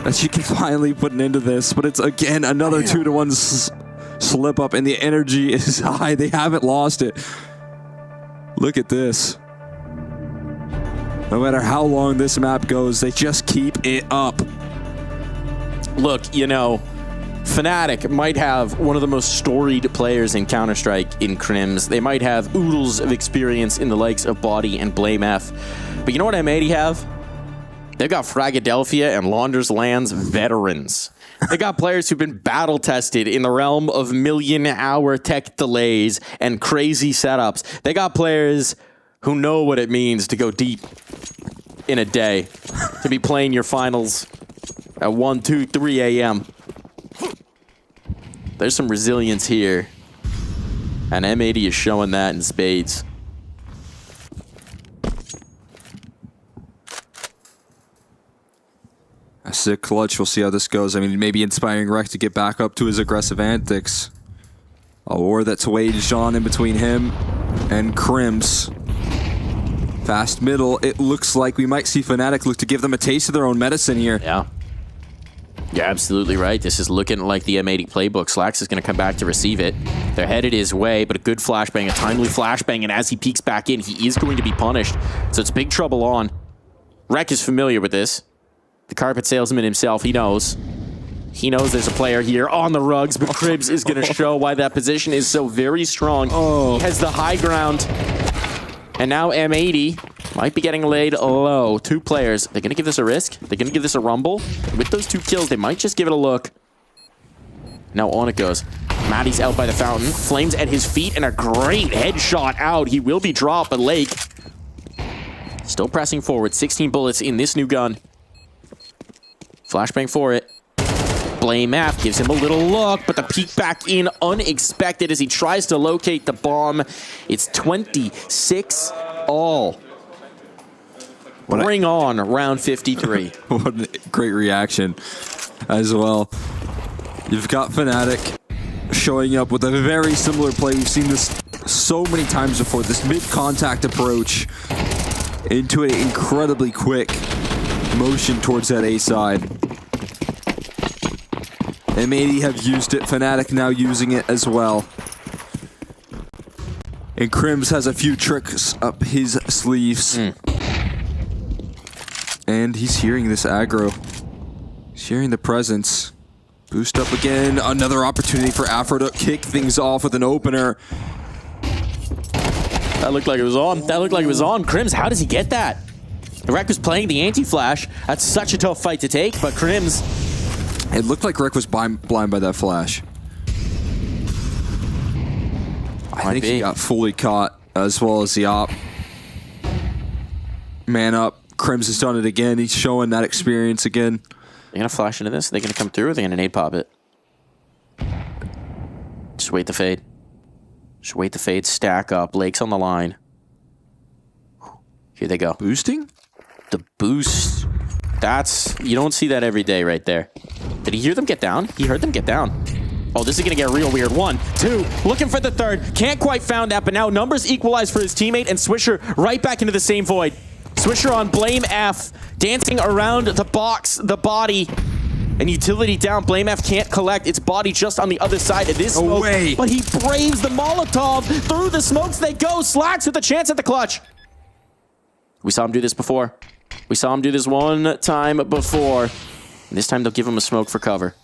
[SPEAKER 13] that you can finally put an end to this. But it's, again, another 2-to-1 slip up, and the energy is high. They haven't lost it. Look at this. No matter how long this map goes, they just keep it up.
[SPEAKER 14] Look, you know, Fnatic might have one of the most storied players in Counter-Strike in Crims. They might have oodles of experience in the likes of Body and Blame F. But you know what M80 have? They've got Fragadelphia and Launders Lands veterans. They got players who've been battle-tested in the realm of million-hour tech delays and crazy setups. They got players who know what it means to go deep in a day, to be playing your finals at 1, 2, 3 a.m. There's some resilience here, and M80 is showing that in spades.
[SPEAKER 13] A sick clutch. We'll see how this goes. I mean, maybe inspiring Rek to get back up to his aggressive antics. A war that's waged on in between him and Crims. Fast middle. It looks like we might see Fnatic look to give them a taste of their own medicine here.
[SPEAKER 14] Yeah. You're absolutely right. This is looking like the M80 playbook. Slacks is going to come back to receive it. They're headed his way, but a good flashbang, a timely flashbang, and as he peeks back in, he is going to be punished. So it's big trouble on. Rek is familiar with this. The carpet salesman himself, he knows. He knows there's a player here on the rugs, but Cribs is going to show why that position is so very strong. He has the high ground. And now M80 might be getting laid low. Two players. They're going to give this a risk. They're going to give this a rumble. With those two kills, they might just give it a look. Now on it goes. Matty's out by the fountain. Flames at his feet and a great headshot out. He will be dropped, but Lake still pressing forward. 16 bullets in this new gun. Flashbang for it. Blame F gives him a little look, but the peek back in unexpected as he tries to locate the bomb. It's 26 all. Bring on round 53.
[SPEAKER 13] What a great reaction as well. You've got Fnatic showing up with a very similar play. We've seen this so many times before. This mid-contact approach into an incredibly quick motion towards that A side. M80 have used it. Fnatic now using it as well. And Crims has a few tricks up his sleeves. And he's hearing this aggro. He's hearing the presence. Boost up again. Another opportunity for Afro to kick things off with an opener.
[SPEAKER 14] That looked like it was on. That looked like it was on. Crims, how does he get that? Rek was playing the anti-flash. That's such a tough fight to take, but Crims...
[SPEAKER 13] It looked like Rek was blind by that flash. I think he got fully caught as well as the op. Man up. Crims has done it again. He's showing that experience again.
[SPEAKER 14] They're going to flash into this? They're going to come through or they're going to nade pop it? Just wait the fade. Just wait the fade. Stack up. Lake's on the line. Here they go.
[SPEAKER 13] Boosting?
[SPEAKER 14] The boost. That's... You don't see that every day right there. Did he hear them get down? He heard them get down. Oh, this is going to get real weird. 1, 2, looking for the third. Can't quite found that, but now numbers equalize for his teammate, and Swisher right back into the same void. Swisher on Blame F, dancing around the box, the body. And utility down. Blame F can't collect. Its body just on the other side of this smoke.
[SPEAKER 13] Away.
[SPEAKER 14] But he braves the Molotov. Through the smokes they go. Slacks with a chance at the clutch. We saw him do this before. We saw him do this one time before. And this time they'll give him a smoke for cover.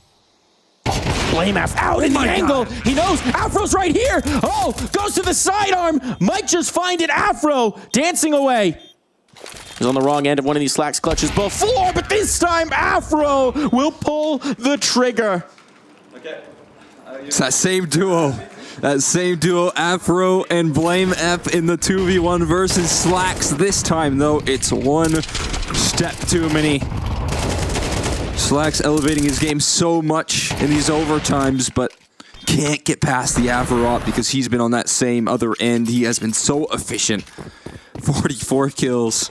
[SPEAKER 14] Blame F out in the angle. He knows Afro's right here. Oh, goes to the sidearm. Might just find it. Afro dancing away. He's on the wrong end of one of these Slacks clutches before, but this time Afro will pull the trigger.
[SPEAKER 13] It's that same duo. That same duo, Afro and Blame F in the 2v1 versus Slacks. This time, though, it's one step too many. Slacks elevating his game so much in these overtimes, but can't get past the Afro op because he's been on that same other end. He has been so efficient. 44 kills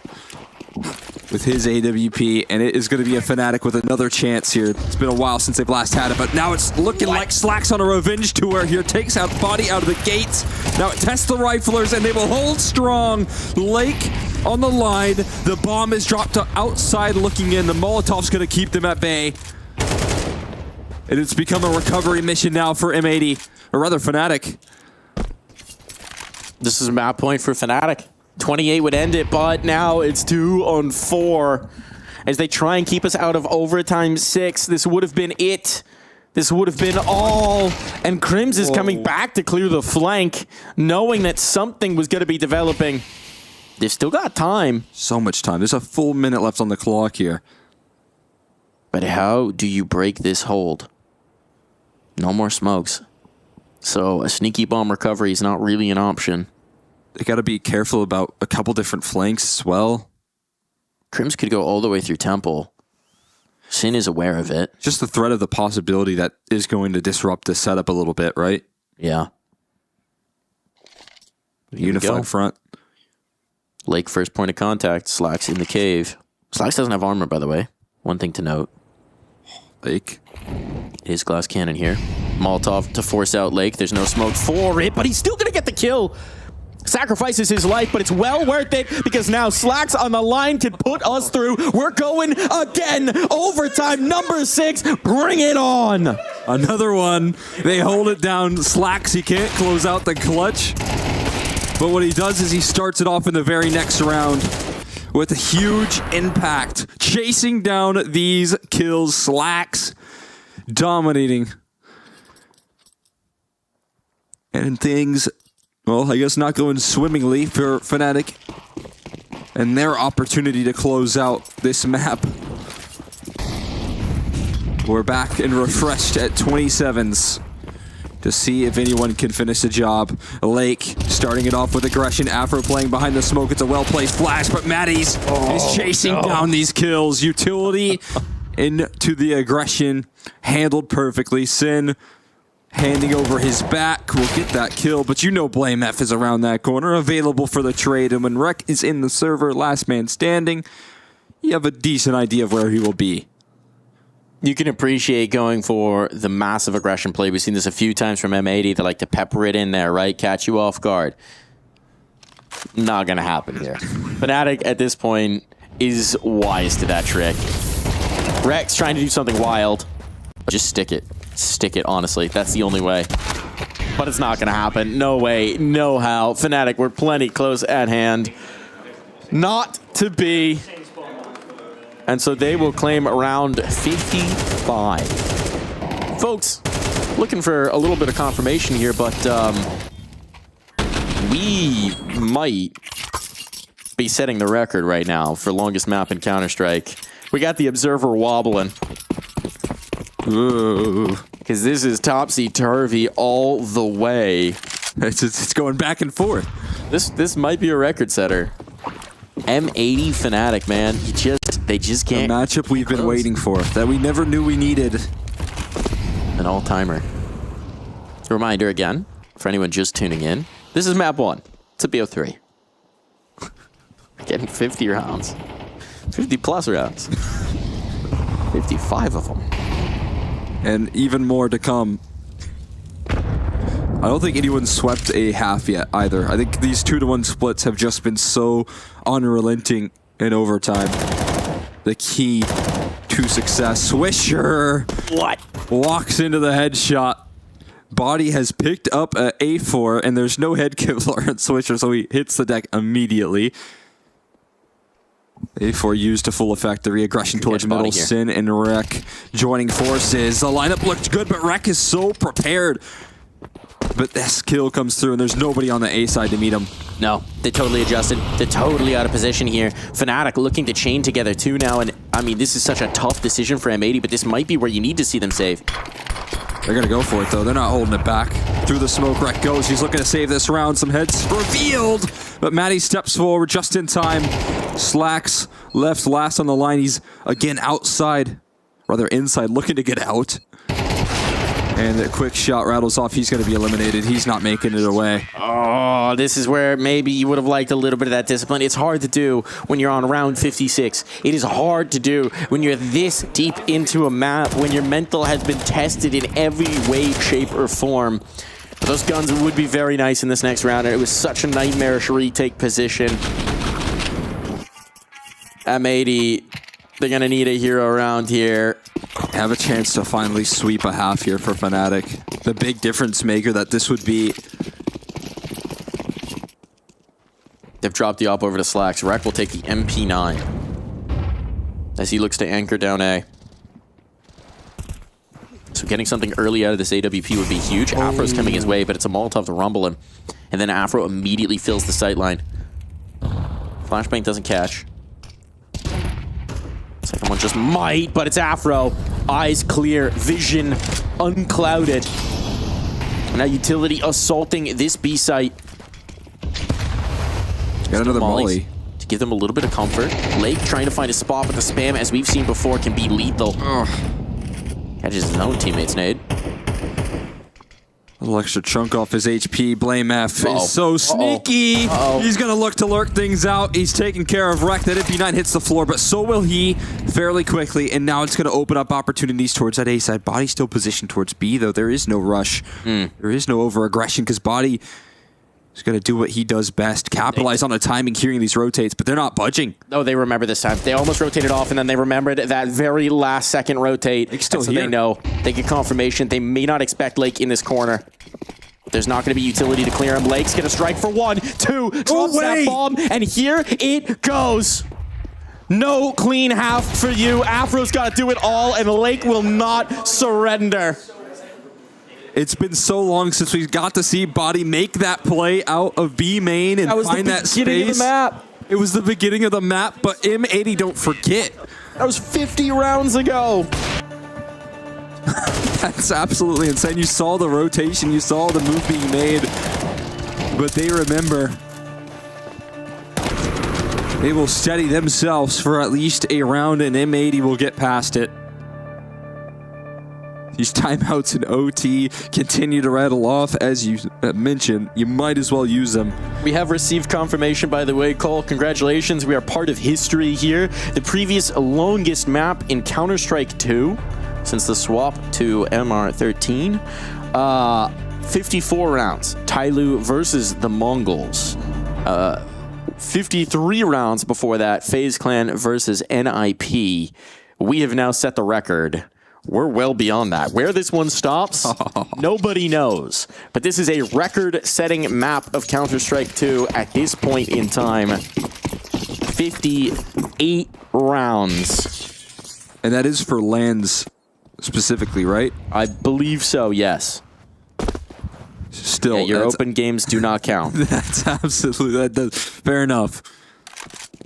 [SPEAKER 13] with his AWP, and it is going to be a Fnatic with another chance here. It's been a while since they've last had it, but now it's looking like Slacks on a revenge tour here. Takes out Body out of the gates. Now it tests the Riflers, and they will hold strong. Lake on the line. The bomb is dropped to outside looking in. The Molotov's going to keep them at bay. And it's become a recovery mission now for M80, or rather Fnatic.
[SPEAKER 14] This is a map point for Fnatic. 28 would end it, but now it's 2 on 4. As they try and keep us out of overtime 6, this would have been it. This would have been all. And Crims is coming back to clear the flank, knowing that something was going to be developing. They've still got time.
[SPEAKER 13] So much time. There's a full minute left on the clock here.
[SPEAKER 14] But how do you break this hold? No more smokes. So a sneaky bomb recovery is not really an option.
[SPEAKER 13] They got to be careful about a couple different flanks as well.
[SPEAKER 14] Crims could go all the way through Temple. Sin is aware of it.
[SPEAKER 13] Just the threat of the possibility that is going to disrupt the setup a little bit, right?
[SPEAKER 14] Yeah.
[SPEAKER 13] Unified front.
[SPEAKER 14] Lake first point of contact. Slacks in the cave. Slacks doesn't have armor, by the way. One thing to note.
[SPEAKER 13] Lake.
[SPEAKER 14] His glass cannon here. Molotov to force out Lake. There's no smoke for it, but he's still going to get the kill. Sacrifices his life, but it's well worth it because now Slacks on the line can put us through. We're going again. Overtime number 6. Bring it on.
[SPEAKER 13] Another one. They hold it down. Slacks, he can't close out the clutch. But what he does is he starts it off in the very next round with a huge impact. Chasing down these kills. Slacks dominating. And things, well, I guess not going swimmingly for Fnatic and their opportunity to close out this map. We're back and refreshed at 27s to see if anyone can finish the job. Lake starting it off with aggression. Afro playing behind the smoke. It's a well-placed flash, but Maddie's is chasing down these kills. Utility into the aggression, handled perfectly. Sin handing over his back will get that kill, but you know Blame F is around that corner, available for the trade, and when Rek is in the server, last man standing, you have a decent idea of where he will be.
[SPEAKER 14] You can appreciate going for the massive aggression play. We've seen this a few times from M80. They like to pepper it in there, right? Catch you off guard. Not going to happen here. Fnatic at this point is wise to that trick. Rek's trying to do something wild. Just stick it. Stick it, honestly. That's the only way. But it's not going to happen. No way, no how. Fnatic were plenty close at hand. Not to be. And so they will claim round 55. Folks, looking for a little bit of confirmation here, but we might be setting the record right now for longest map in Counter-Strike. We got the observer wobbling. Because this is topsy-turvy all the way.
[SPEAKER 13] It's going back and forth.
[SPEAKER 14] This might be a record setter. M80 Fnatic, man. They just can't.
[SPEAKER 13] A matchup we've been waiting for, that we never knew we needed.
[SPEAKER 14] An all-timer. Reminder again, for anyone just tuning in, this is map 1. It's a BO3. Getting 50 rounds. 50 plus rounds. 55 of them.
[SPEAKER 13] And even more to come. I don't think anyone swept a half yet either. I think these 2-to-1 splits have just been so unrelenting in overtime. The key to success. Swisher.
[SPEAKER 14] What?
[SPEAKER 13] Walks into the headshot. Body has picked up a A4, and there's no head Kevlar on Swisher, so he hits the deck immediately. A4 used to full effect. The re-aggression towards middle. Sin and Rek joining forces. The lineup looked good, but Rek is so prepared. But this kill comes through, and there's nobody on the A side to meet him.
[SPEAKER 14] No, they totally adjusted. They're totally out of position here. Fnatic looking to chain together too now, and I mean, this is such a tough decision for M80, but this might be where you need to see them save.
[SPEAKER 13] They're going to go for it, though. They're not holding it back. Through the smoke, Rek goes. He's looking to save this round. Some heads revealed, but Matty steps forward just in time. Slacks left last on the line. He's, again, outside, rather inside, looking to get out. And the quick shot rattles off. He's going to be eliminated. He's not making it away.
[SPEAKER 14] Oh, this is where maybe you would have liked a little bit of that discipline. It's hard to do when you're on round 56. It is hard to do when you're this deep into a map, when your mental has been tested in every way, shape, or form. But those guns would be very nice in this next round, and it was such a nightmarish retake position. M80, they're going to need a hero around here.
[SPEAKER 13] Have a chance to finally sweep a half here for Fnatic. The big difference maker that this would be.
[SPEAKER 14] They've dropped the op over to Slacks. Rek will take the MP9 as he looks to anchor down A. So getting something early out of this AWP would be huge. Afro's coming his way, but it's a Molotov to rumble him. And then Afro immediately fills the sightline. Flashbang doesn't catch. Second one just might, but it's Afro. Eyes clear, vision unclouded. Now utility assaulting this B site.
[SPEAKER 13] Got another molly
[SPEAKER 14] to give them a little bit of comfort. Lake trying to find a spot, but the spam, as we've seen before, can be lethal. Catches his own teammate's nade.
[SPEAKER 13] A little extra chunk off his HP. Blame F is so sneaky. He's going to look to lurk things out. He's taking care of Rek. That MP9 hits the floor, but so will he fairly quickly. And now it's going to open up opportunities towards that A side. Body still positioned towards B, though. There is no rush. There is no over-aggression because Body is going to do what he does best. Capitalize on the timing, hearing these rotates, but they're not budging.
[SPEAKER 14] No, they remember this time. They almost rotated off, and then they remembered that very last second rotate.
[SPEAKER 13] Still
[SPEAKER 14] so they know. They get confirmation. They may not expect Lake in this corner. There's not going to be utility to clear him. Lake's going to strike for 1, 2, drops that bomb, and here it goes. No clean half for you. Afro's got to do it all, and Lake will not surrender.
[SPEAKER 13] It's been so long since we got to see Body make that play out of B main and find that space.
[SPEAKER 14] Of the map.
[SPEAKER 13] It was the beginning of the map, but M80, don't forget.
[SPEAKER 14] That was 50 rounds ago.
[SPEAKER 13] That's absolutely insane. You saw the rotation, you saw the move being made, but they remember. They will steady themselves for at least a round, and M80 will get past it. These timeouts and OT continue to rattle off. As you mentioned, you might as well use them.
[SPEAKER 14] We have received confirmation, by the way, Cole. Congratulations. We are part of history here. The previous longest map in Counter-Strike 2 since the swap to MR13. 54 rounds. Tyloo versus the Mongols. 53 rounds before that. FaZe Clan versus NIP. We have now set the record. We're well beyond that. Where this one stops, nobody knows. But this is a record-setting map of Counter-Strike 2 at this point in time. 58 rounds.
[SPEAKER 13] And that is for lands specifically, right?
[SPEAKER 14] I believe so, yes.
[SPEAKER 13] Still,
[SPEAKER 14] yeah, your open games do not count.
[SPEAKER 13] That's absolutely, that does, fair enough.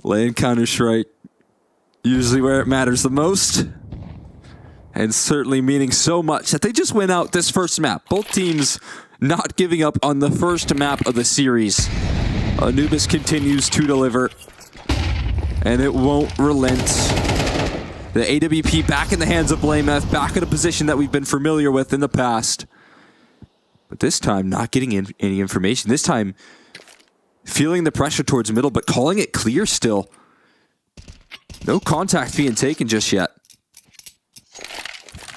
[SPEAKER 13] Land Counter-Strike, usually where it matters the most. And certainly meaning so much that they just went out this first map. Both teams not giving up on the first map of the series. Anubis continues to deliver. And it won't relent. The AWP back in the hands of BlameF, back in a position that we've been familiar with in the past. But this time, not getting any information. This time, feeling the pressure towards middle, but calling it clear still. No contact being taken just yet.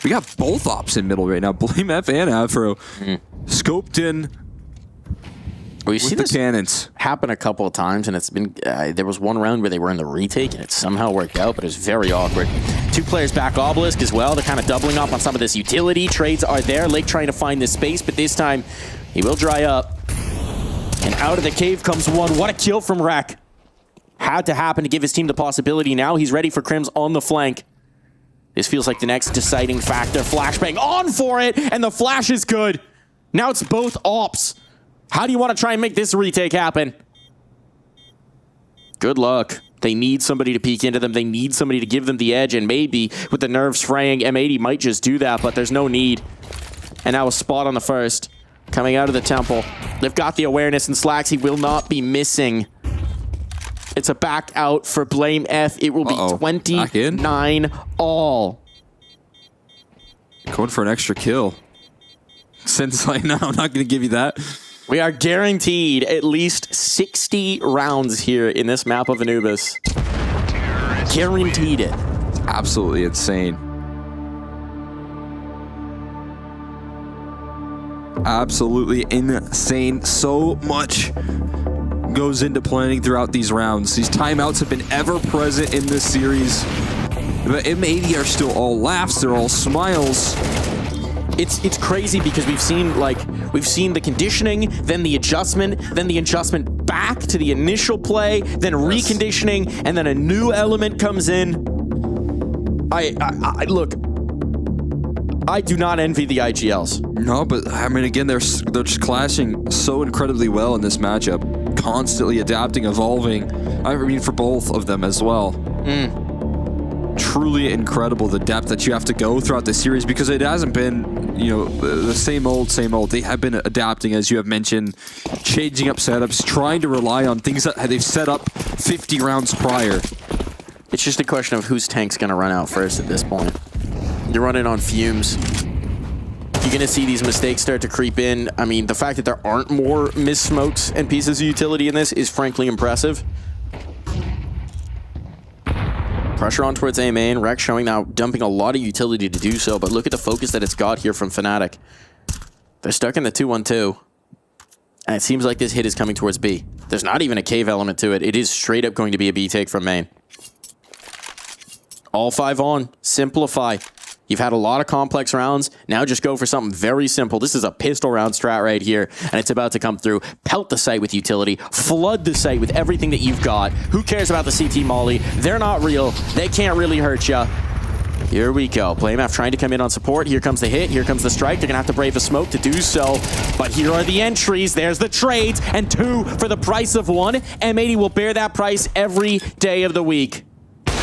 [SPEAKER 13] We got both ops in middle right now. BlameF and Afro scoped in
[SPEAKER 14] We've seen this
[SPEAKER 13] cannons
[SPEAKER 14] happen a couple of times, and it's been there was one round where they were in the retake, and it somehow worked out, but it was very awkward. 2 players back Obelisk as well. They're kind of doubling up on some of this utility. Trades are there. Lake trying to find this space, but this time he will dry up. And out of the cave comes one. What a kill from Rek. Had to happen to give his team the possibility. Now he's ready for Crims on the flank. This feels like the next deciding factor. Flashbang on for it, and the flash is good. Now it's both ops. How do you want to try and make this retake happen? Good luck. They need somebody to peek into them. They need somebody to give them the edge, and maybe with the nerves fraying, M80 might just do that, but there's no need. And now a spot on the first. Coming out of the temple. They've got the awareness, and Slacks, he will not be missing. It's a back out for Blame F. It will be 29 all.
[SPEAKER 13] Going for an extra kill. Since like, no, I'm not going to give you that.
[SPEAKER 14] We are guaranteed at least 60 rounds here in this map of Anubis. Guaranteed it.
[SPEAKER 13] Absolutely insane. Absolutely insane. So much goes into planning throughout these rounds. These timeouts have been ever present in this series. But M80 are still all laughs. They're all smiles.
[SPEAKER 14] It's crazy because we've seen the conditioning, then the adjustment back to the initial play, then reconditioning, and then a new element comes in. Look, I do not envy the IGLs.
[SPEAKER 13] No, but I mean, again, they're just clashing so incredibly well in this matchup, constantly adapting, evolving. I mean, for both of them as well. Truly incredible, the depth that you have to go throughout the series, because it hasn't been, you know, the same old. They have been adapting, as you have mentioned, changing up setups, trying to rely on things that they've set up 50 rounds prior.
[SPEAKER 14] It's just a question of whose tank's going to run out first at this point. You're running on fumes. You're going to see these mistakes start to creep in. I mean, the fact that there aren't more missed smokes and pieces of utility in this is frankly impressive. Pressure on towards A main. Rek showing now dumping a lot of utility to do so, but look at the focus that it's got here from Fnatic. They're stuck in the 2-1-2. And it seems like this hit is coming towards B. There's not even a cave element to it. It is straight up going to be a B take from main. All 5 on. Simplify. You've had a lot of complex rounds. Now just go for something very simple. This is a pistol round strat right here, and it's about to come through. Pelt the site with utility. Flood the site with everything that you've got. Who cares about the CT molly? They're not real. They can't really hurt you. Here we go. Playmaf trying to come in on support. Here comes the hit. Here comes the strike. They're going to have to brave a smoke to do so. But here are the entries. There's the trades, and 2 for the price of 1. M80 will bear that price every day of the week.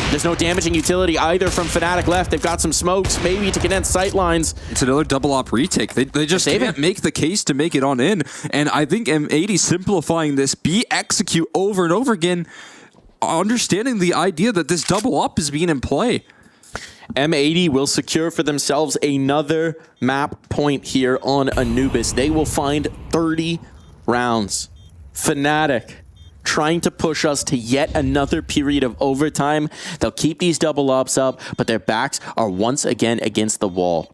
[SPEAKER 14] There's no damaging utility either from Fnatic left. They've got some smokes, maybe to condense sight lines.
[SPEAKER 13] It's another double op retake. They just can't make the case to make it on in. And I think M80 simplifying this, execute over and over again, understanding the idea that this double op is being in play.
[SPEAKER 14] M80 will secure for themselves another map point here on Anubis. They will find 30 rounds. Fnatic trying to push us to yet another period of overtime. They'll keep these double ups up, but their backs are once again against the wall.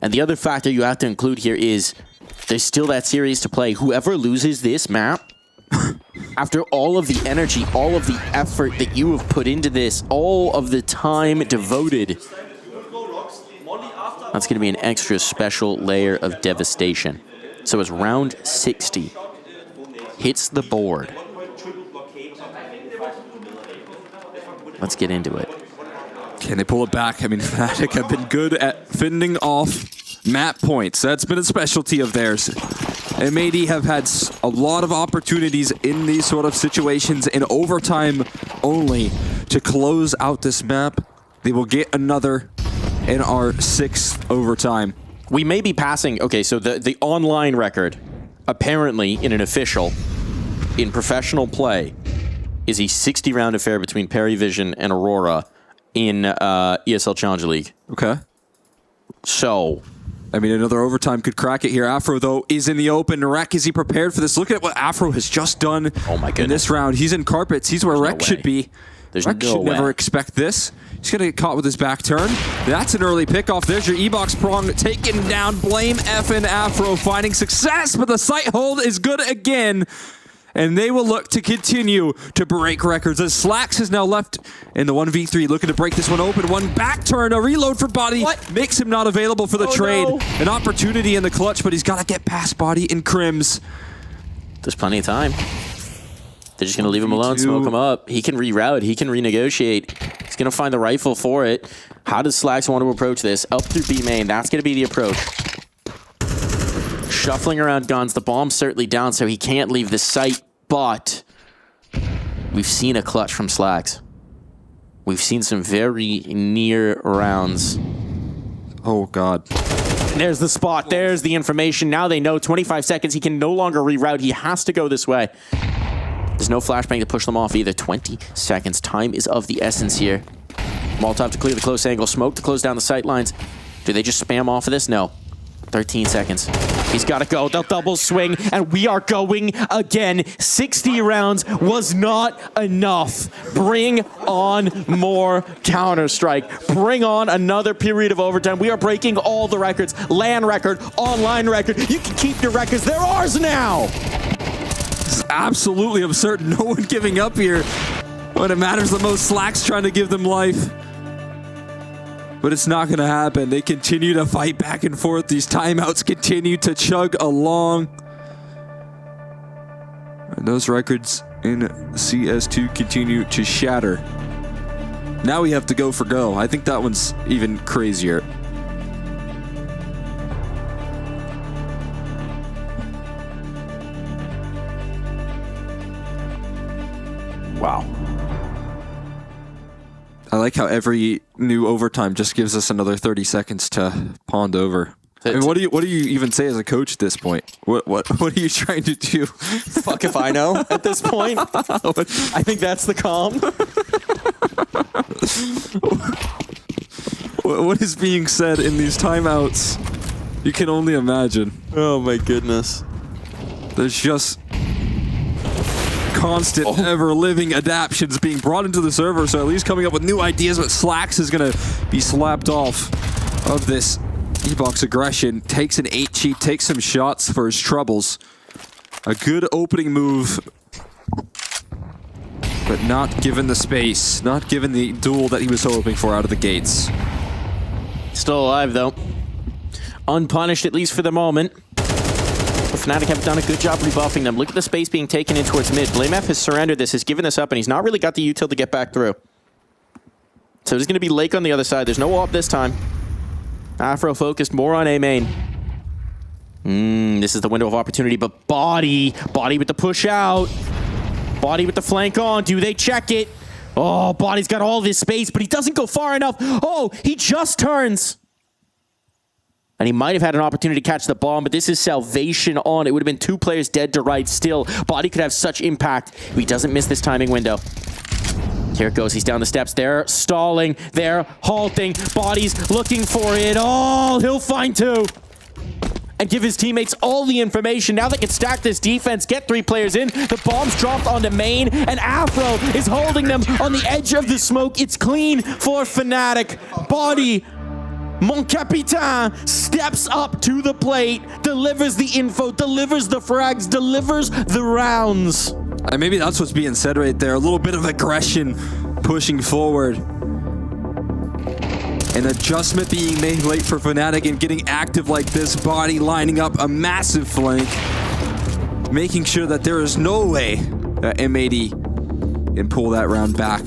[SPEAKER 14] And the other factor you have to include here is there's still that series to play. Whoever loses this map, after all of the energy, all of the effort that you have put into this, all of the time devoted, that's going to be an extra special layer of devastation. So as round 60 hits the board, let's get into it.
[SPEAKER 13] Can they pull it back? I mean, Fnatic have been good at fending off map points. That's been a specialty of theirs. M80 have had a lot of opportunities in these sort of situations in overtime only to close out this map. They will get another in our 6th overtime.
[SPEAKER 14] We may be passing... Okay, so the online record, apparently in an official, in professional play, is a 60-round affair between Perivision and Aurora in ESL Challenger League.
[SPEAKER 13] Okay.
[SPEAKER 14] So,
[SPEAKER 13] I mean, another overtime could crack it here. Afro, though, is in the open. Rek, is he prepared for this? Look at what Afro has just done.
[SPEAKER 14] Oh my goodness.
[SPEAKER 13] In this round. He's in carpets. He's where Rek should be.
[SPEAKER 14] There's
[SPEAKER 13] Rex
[SPEAKER 14] no
[SPEAKER 13] should
[SPEAKER 14] way.
[SPEAKER 13] never expect this. He's going to get caught with his back turn. That's an early pickoff. There's your E-Box prong taken down. Blame F and Afro finding success, but the sight hold is good again. And they will look to continue to break records as Slacks is now left in the 1v3, looking to break this one open. One back turn, a reload for Body, makes him not available for the trade.
[SPEAKER 14] No.
[SPEAKER 13] An opportunity in the clutch, but he's got to get past Body in Crims.
[SPEAKER 14] There's plenty of time. They're just going to leave him alone, smoke him up. He can reroute, he can renegotiate. He's going to find the rifle for it. How does Slacks want to approach this? Up through B main, that's going to be the approach. Shuffling around guns, the bomb's certainly down, so he can't leave the site, but we've seen a clutch from Slacks. We've seen some very near rounds.
[SPEAKER 13] Oh, God.
[SPEAKER 14] There's the spot, there's the information. Now they know 25 seconds, he can no longer reroute. He has to go this way. There's no flashbang to push them off either. 20 seconds, time is of the essence here. Molotov to clear the close angle, smoke to close down the sight lines. Do they just spam off of this? No. 13 seconds. He's got to go. They'll double swing, and we are going again. 60 rounds was not enough. Bring on more Counter-Strike. Bring on another period of overtime. We are breaking all the records. LAN record, online record. You can keep your records. They're ours now.
[SPEAKER 13] This is absolutely absurd. No one giving up here. When it matters the most, Slacks trying to give them life. But it's not going to happen. They continue to fight back and forth. These timeouts continue to chug along. And those records in CS2 continue to shatter. Now we have to go for go. I think that one's even crazier.
[SPEAKER 14] Wow.
[SPEAKER 13] I like how every new overtime just gives us another 30 seconds to pond over. I mean, what do you even say as a coach at this point? What are you trying to do?
[SPEAKER 14] Fuck if I know at this point. I think that's the calm.
[SPEAKER 13] What is being said in these timeouts? You can only imagine.
[SPEAKER 14] Oh my goodness.
[SPEAKER 13] There's just constant, ever-living adaptions being brought into the server, so at least coming up with new ideas, but Slacks is going to be slapped off of this E-Box aggression. Takes an 8 cheat, takes some shots for his troubles. A good opening move, but not given the space, not given the duel that he was hoping for out of the gates.
[SPEAKER 14] Still alive, though. Unpunished, at least for the moment. Fnatic have done a good job rebuffing them. Look at the space being taken in towards mid. BlameF has surrendered this, has given this up, and he's not really got the util to get back through. So there's going to be Lake on the other side. There's no AWP this time. Afro focused more on A main. This is the window of opportunity, but Body with the push out. Body with the flank on. Do they check it? Oh, Body's got all this space, but he doesn't go far enough. Oh, he just turns. And he might have had an opportunity to catch the bomb, but this is salvation on. It would have been 2 players dead to right still. Body could have such impact if he doesn't miss this timing window. Here it goes. He's down the steps. They're stalling. They're halting. Body's looking for it. Oh, he'll find 2. And give his teammates all the information. Now they can stack this defense, get 3 players in. The bomb's dropped onto main, and Afro is holding them on the edge of the smoke. It's clean for Fnatic. Body, Mon Capitaine, steps up to the plate, delivers the info, delivers the frags, delivers the rounds.
[SPEAKER 13] And maybe that's what's being said right there. A little bit of aggression pushing forward. An adjustment being made late for Fnatic and getting active like this. Body lining up a massive flank. Making sure that there is no way that M80 can pull that round back.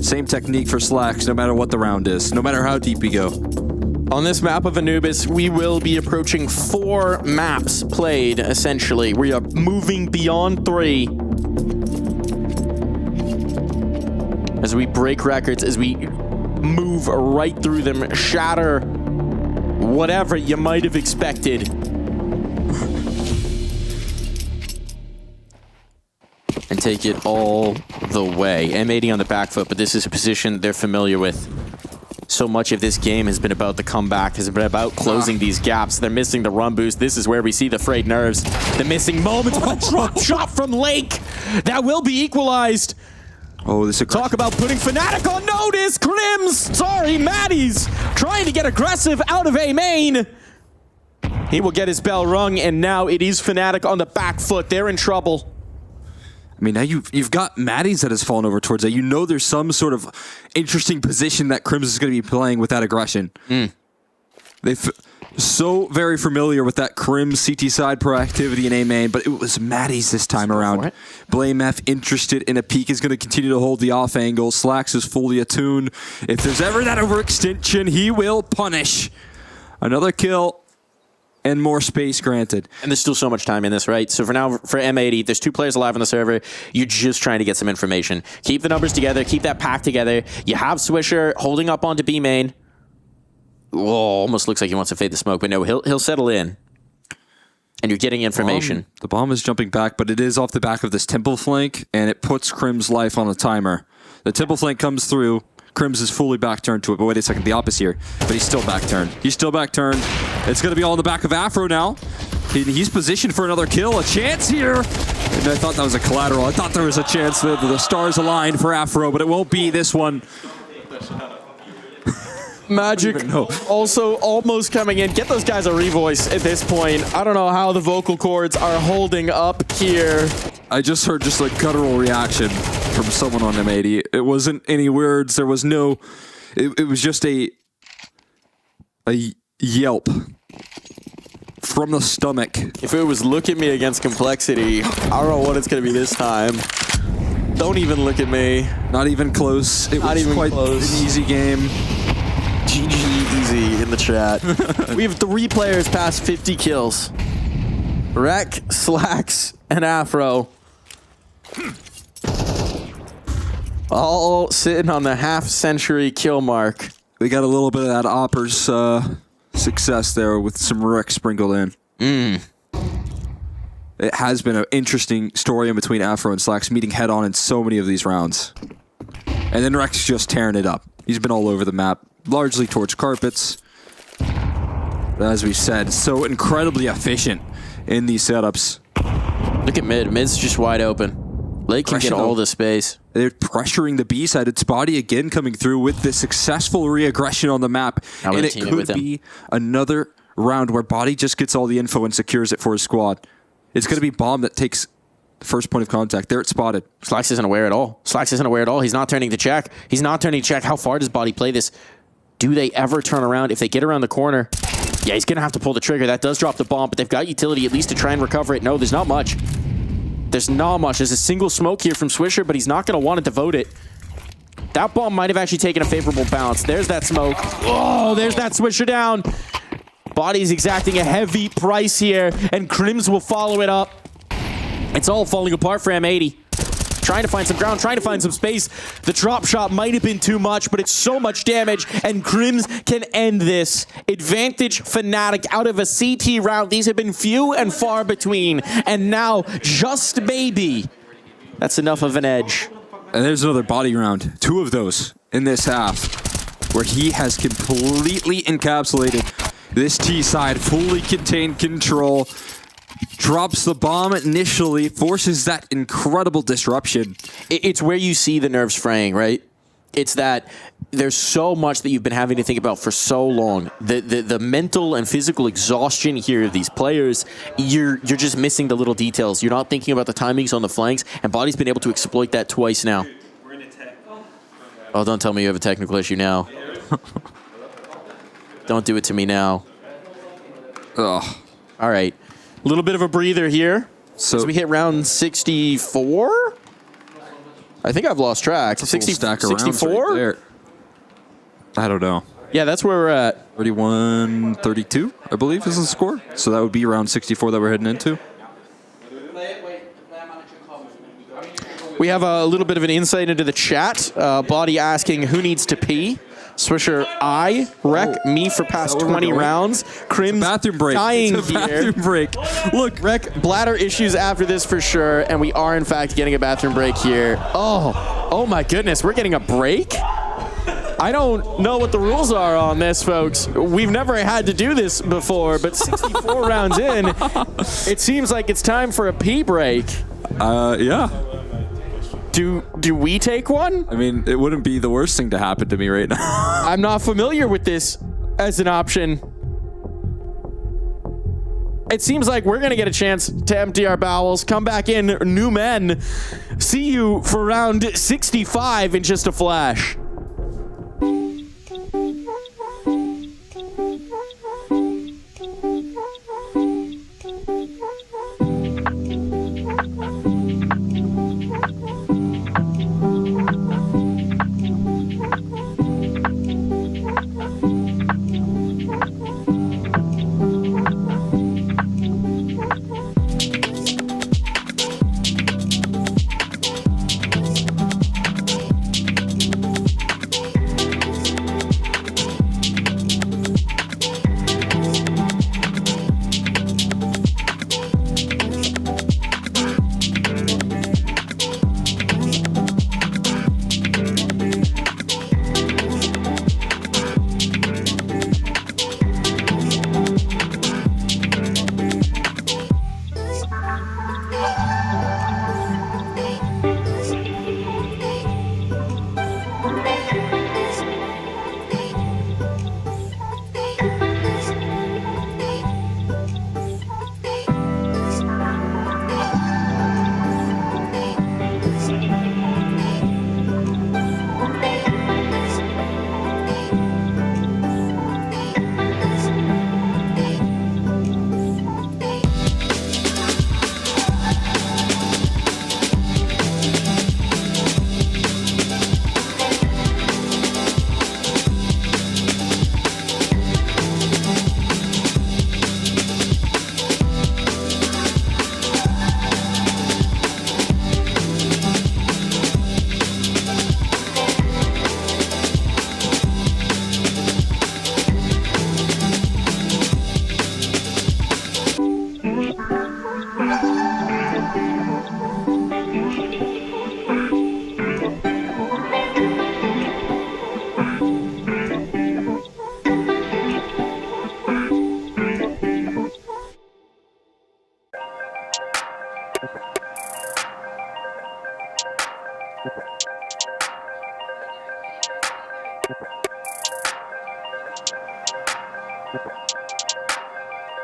[SPEAKER 13] Same technique for Slacks, no matter what the round is, no matter how deep we go.
[SPEAKER 14] On this map of Anubis, we will be approaching 4 maps played, essentially. We are moving beyond 3. As we break records, as we move right through them, shatter whatever you might have expected. And take it all the way. M80 on the back foot, but this is a position they're familiar with. So much of this game has been about the comeback, has been about closing these gaps. They're missing the run boost. This is where we see the frayed nerves. The missing moments. A drop shot from Lake. That will be equalized.
[SPEAKER 13] Oh, this
[SPEAKER 14] Talk about putting Fnatic on notice. Maddie's trying to get aggressive out of A main. He will get his bell rung, and now it is Fnatic on the back foot. They're in trouble.
[SPEAKER 13] I mean, now you've got Maddie's that has fallen over towards that. You know there's some sort of interesting position that Crims is going to be playing with that aggression. They're so very familiar with that Crims CT side proactivity in A main, but it was Maddie's this time around. Blame F interested in a peek is going to continue to hold the off angle. Slacks is fully attuned. If there's ever that overextension, he will punish. Another kill. And more space granted.
[SPEAKER 14] And there's still so much time in this, right? So for now, for M80, there's 2 players alive on the server. You're just trying to get some information. Keep the numbers together. Keep that pack together. You have Swisher holding up onto B main. Oh, almost looks like he wants to fade the smoke, but no, he'll settle in. And you're getting information.
[SPEAKER 13] The bomb is jumping back, but it is off the back of this temple flank, and it puts Crim's life on a timer. The temple flank comes through. Crims is fully back turned to it, but wait a second, the opposite here. But he's still back turned. He's still back turned. It's going to be all in the back of Afro now. He's positioned for another kill. A chance here. And I thought that was a collateral. I thought there was a chance that the stars aligned for Afro, but it won't be this one.
[SPEAKER 14] Magic also almost coming in. Get those guys a revoice at this point. I don't know how the vocal cords are holding up here.
[SPEAKER 13] I just heard just a guttural reaction from someone on M80. It wasn't any words. There was no... It was just a yelp from the stomach.
[SPEAKER 14] If it was look at me against complexity, I don't know what it's going to be this time. Don't even look at me.
[SPEAKER 13] Not even close. It was quite an easy game.
[SPEAKER 14] GG easy in the chat. We have 3 players past 50 kills. Rek, Slacks, and Afro. All sitting on the half-century kill mark.
[SPEAKER 13] We got a little bit of that Opper's success there with some Rek sprinkled in. It has been an interesting story in between Afro and Slacks meeting head-on in so many of these rounds. And then Rek's just tearing it up. He's been all over the map, largely towards carpets. As we said, so incredibly efficient in these setups.
[SPEAKER 14] Look at mid. Mid's just wide open. Lake can get all the space.
[SPEAKER 13] They're pressuring the B side. It's Body again coming through with the successful re-aggression on the map. And it could be another round where Body just gets all the info and secures it for his squad. It's going to be Bomb that takes the first point of contact. There it's spotted.
[SPEAKER 14] Slacks isn't aware at all. Slacks isn't aware at all. He's not turning to check. He's not turning to check. How far does Body play this? Do they ever turn around? If they get around the corner, yeah, he's going to have to pull the trigger. That does drop the bomb, but they've got utility at least to try and recover it. No, there's not much. There's not much. There's a single smoke here from Swisher, but he's not going to want to devote it. That bomb might have actually taken a favorable bounce. There's that smoke. Oh, there's that Swisher down. Body's exacting a heavy price here, and Crims will follow it up. It's all falling apart for M80. Trying to find some ground, trying to find some space. The drop shot might have been too much, but it's so much damage, and Crims can end this. Advantage Fnatic out of a CT round. These have been few and far between, and now, just maybe, that's enough of an edge.
[SPEAKER 13] And there's another Body round. 2 of those in this half, where he has completely encapsulated this T side, fully contained control. Drops the bomb initially, forces that incredible disruption.
[SPEAKER 14] It's where you see the nerves fraying, right? It's that there's so much that you've been having to think about for so long. The mental and physical exhaustion here of these players, you're just missing the little details. You're not thinking about the timings on the flanks, and Body's been able to exploit that twice now. Oh, don't tell me you have a technical issue now. Don't do it to me now.
[SPEAKER 13] Ugh.
[SPEAKER 14] All right. A little bit of a breather here. So we hit round 64? I think I've lost track. 64?
[SPEAKER 13] Right there. I don't know.
[SPEAKER 14] Yeah, that's where we're at.
[SPEAKER 13] 31-32, I believe, is the score. So that would be round 64 that we're heading into.
[SPEAKER 14] We have a little bit of an insight into the chat. Body asking who needs to pee. Swisher, Rek, me for past 20 rounds. Crims
[SPEAKER 13] bathroom break.
[SPEAKER 14] Dying
[SPEAKER 13] it's a bathroom break.
[SPEAKER 14] Look, Rek, bladder issues after this for sure, and we are in fact getting a bathroom break here. Oh my goodness, we're getting a break? I don't know what the rules are on this, folks. We've never had to do this before, but 64 rounds in, it seems like it's time for a pee break.
[SPEAKER 13] Yeah.
[SPEAKER 14] Do Do we take one?
[SPEAKER 13] I mean, it wouldn't be the worst thing to happen to me right now.
[SPEAKER 14] I'm not familiar with this as an option. It seems like we're going to get a chance to empty our bowels, come back in, new men. See you for round 65 in just a flash.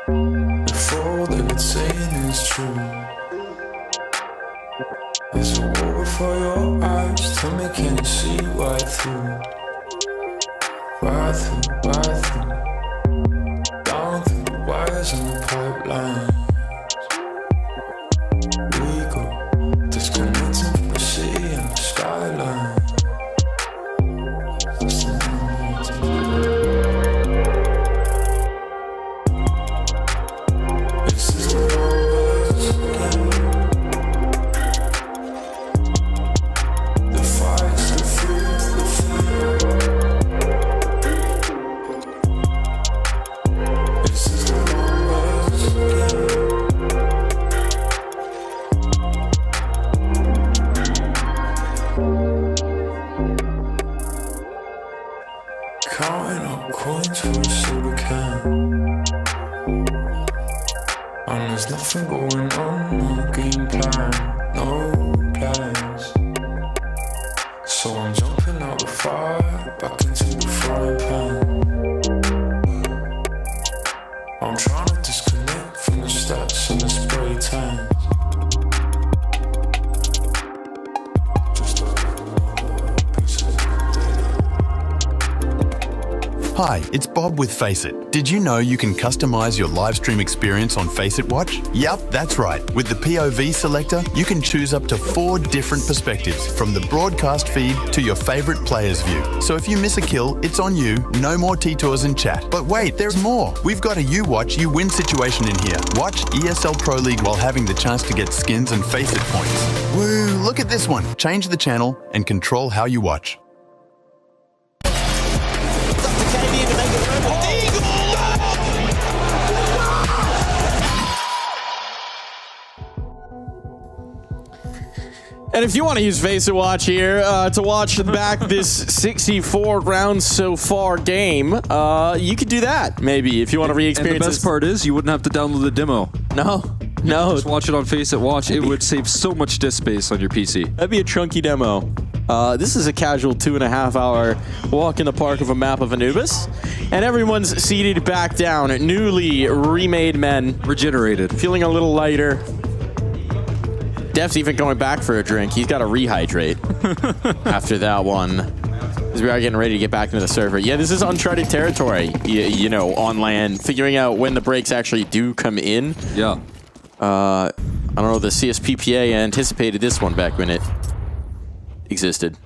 [SPEAKER 15] If all that it's saying is true, there's a war before your eyes. Tell me, can you see right through? Right through, right through. Down through the wires and the pipeline. We go disconnecting from the city and the skyline. Counting up coins for a soda can, and there's nothing going on, no game plan, no plans. So I'm jumping out the fire, back into the frying pan. I'm trying to disconnect from the stats and the spray tan.
[SPEAKER 7] Hi, it's Bob with Faceit. Did you know you can customize your live stream experience on Faceit Watch? Yep, that's right. With the POV selector, you can choose up to 4 different perspectives, from the broadcast feed to your favorite player's view. So if you miss a kill, it's on you, no more T-Tours and chat. But wait, there's more. We've got a You Watch, You Win situation in here. Watch ESL Pro League while having the chance to get skins and Faceit points. Woo, look at this one. Change the channel and control how you watch.
[SPEAKER 14] And if you want to use Faceit Watch here to watch back this 64 rounds so far game, you could do that maybe if you want to re-experience.
[SPEAKER 13] And the best part is you wouldn't have to download the demo.
[SPEAKER 14] No. No.
[SPEAKER 13] Just watch it on Faceit Watch. It would save so much disk space on your PC.
[SPEAKER 14] That'd be a chunky demo. This is a casual 2.5 hour walk in the park of a map of Anubis. And everyone's seated back down. Newly remade men.
[SPEAKER 13] Regenerated.
[SPEAKER 14] Feeling a little lighter. Def's even going back for a drink. He's got to rehydrate after that one. As we are getting ready to get back into the server. Yeah, this is uncharted territory, you know, on land. Figuring out when the breaks actually do come in.
[SPEAKER 13] Yeah.
[SPEAKER 14] I don't know, the CSPPA anticipated this one back when it existed.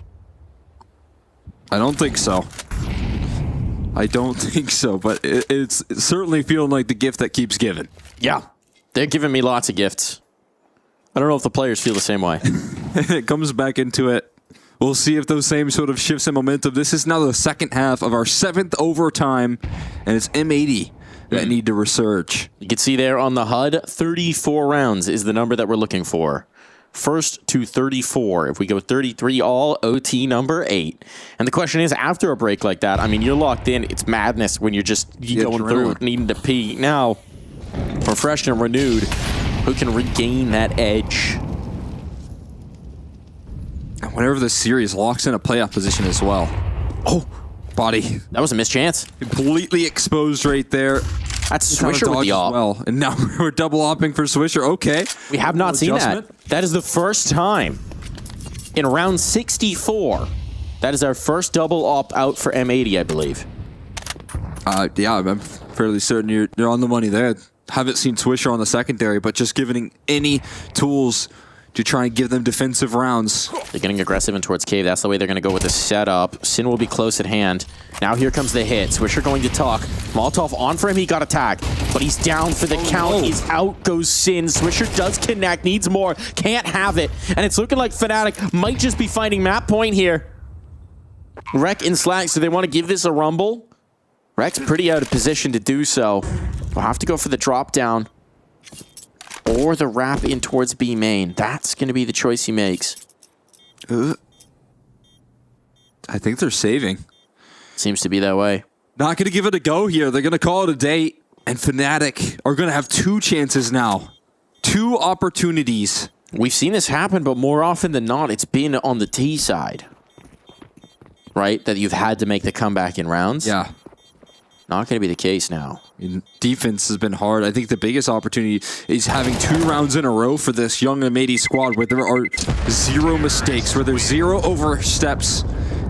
[SPEAKER 13] I don't think so. I don't think so, but it's certainly feeling like the gift that keeps giving.
[SPEAKER 14] Yeah, they're giving me lots of gifts. I don't know if the players feel the same way.
[SPEAKER 13] It comes back into it. We'll see if those same sort of shifts in momentum. This is now the second half of our 7th overtime, and it's M80 that need to resurge.
[SPEAKER 14] You can see there on the HUD, 34 rounds is the number that we're looking for. First to 34. If we go 33 all, OT number 8. And the question is, after a break like that, I mean, you're locked in. It's madness when you're just going through, needing to pee. Now, refreshed and renewed, who can regain that edge?
[SPEAKER 13] And whenever the series locks in a playoff position as well. Oh, body.
[SPEAKER 14] That was a missed chance.
[SPEAKER 13] Completely exposed right there.
[SPEAKER 14] That's Swisher with the op.
[SPEAKER 13] Well. And now we're double opping for Swisher. Okay.
[SPEAKER 14] We have not seen that. That is the first time in round 64. That is our first double op out for M80, I believe.
[SPEAKER 13] Yeah, I'm fairly certain you're on the money there. Haven't seen Swisher on the secondary, but just giving any tools to try and give them defensive rounds.
[SPEAKER 14] They're getting aggressive in towards cave. That's the way they're going to go with the setup. Sin will be close at hand. Now here comes the hit. Swisher going to talk. Molotov on for him. He got a tag, but he's down for the count. He's out goes Sin. Swisher does connect. Needs more. Can't have it. And it's looking like Fnatic might just be finding map point here. Rek and Slack, so they want to give this a rumble. Rek's pretty out of position to do so. We'll have to go for the drop down. Or the wrap in towards B main. That's going to be the choice he makes.
[SPEAKER 13] I think they're saving.
[SPEAKER 14] Seems to be that way.
[SPEAKER 13] Not going to give it a go here. They're going to call it a day. And Fnatic are going to have 2 chances now. 2 opportunities.
[SPEAKER 14] We've seen this happen, but more often than not, it's been on the T side. Right? That you've had to make the comeback in rounds.
[SPEAKER 13] Yeah.
[SPEAKER 14] Not going to be the case now.
[SPEAKER 13] Defense has been hard. I think the biggest opportunity is having 2 rounds in a row for this young M80 squad where there are 0 mistakes, where there's 0 oversteps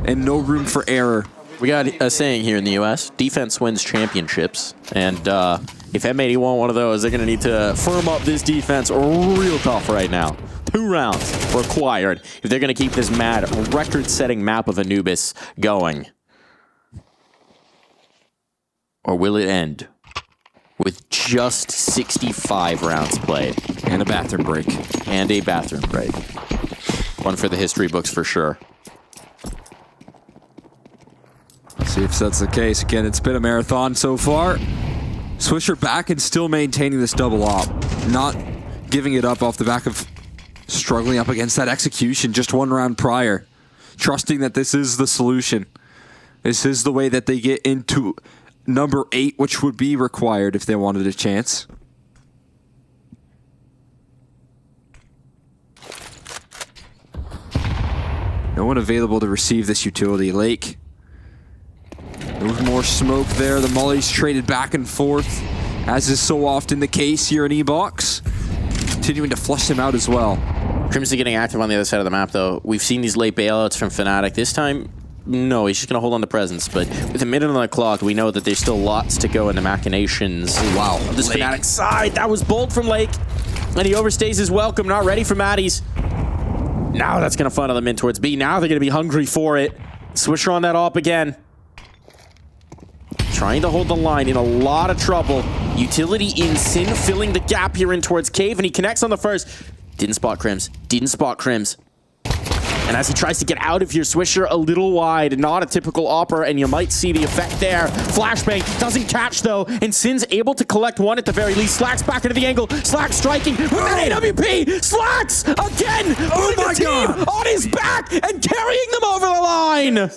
[SPEAKER 13] and no room for error.
[SPEAKER 14] We got a saying here in the US, defense wins championships. And if M80 want one of those, they're going to need to firm up this defense real tough right now. 2 rounds required if they're going to keep this mad record-setting map of Anubis going. Or will it end with just 65 rounds played?
[SPEAKER 13] And a bathroom break.
[SPEAKER 14] And a bathroom break. One for the history books for sure.
[SPEAKER 13] See if that's the case. Again, it's been a marathon so far. Swisher back and still maintaining this double op. Not giving it up off the back of struggling up against that execution just 1 round prior. Trusting that this is the solution. This is the way that they get into number 8, which would be required if they wanted a chance. No one available to receive this utility lake. There's more smoke there. The mollies traded back and forth, as is so often the case here in E-Box. Continuing to flush them out as well.
[SPEAKER 14] Crimson getting active on the other side of the map, though. We've seen these late bailouts from Fnatic. This time, no, he's just going to hold on to presence. But with a minute on the clock, we know that there's still lots to go in the machinations.
[SPEAKER 13] Wow.
[SPEAKER 14] Of this Fnatic side. That was bold from Lake. And he overstays his welcome. Not ready for Matties. Now that's going to funnel them in towards B. Now they're going to be hungry for it. Swisher on that op again. Trying to hold the line, in a lot of trouble. Utility in Sin, filling the gap here in towards Cave, and he connects on the first. Didn't spot Crims. Didn't spot Crims. And as he tries to get out of here, Swisher a little wide. Not a typical opper, and you might see the effect there. Flashbang doesn't catch, though, and Sin's able to collect 1 at the very least. Slack's back into the angle. Slack striking with an AWP. Slacks again, putting the team on his back and carrying them over the line.
[SPEAKER 12] line.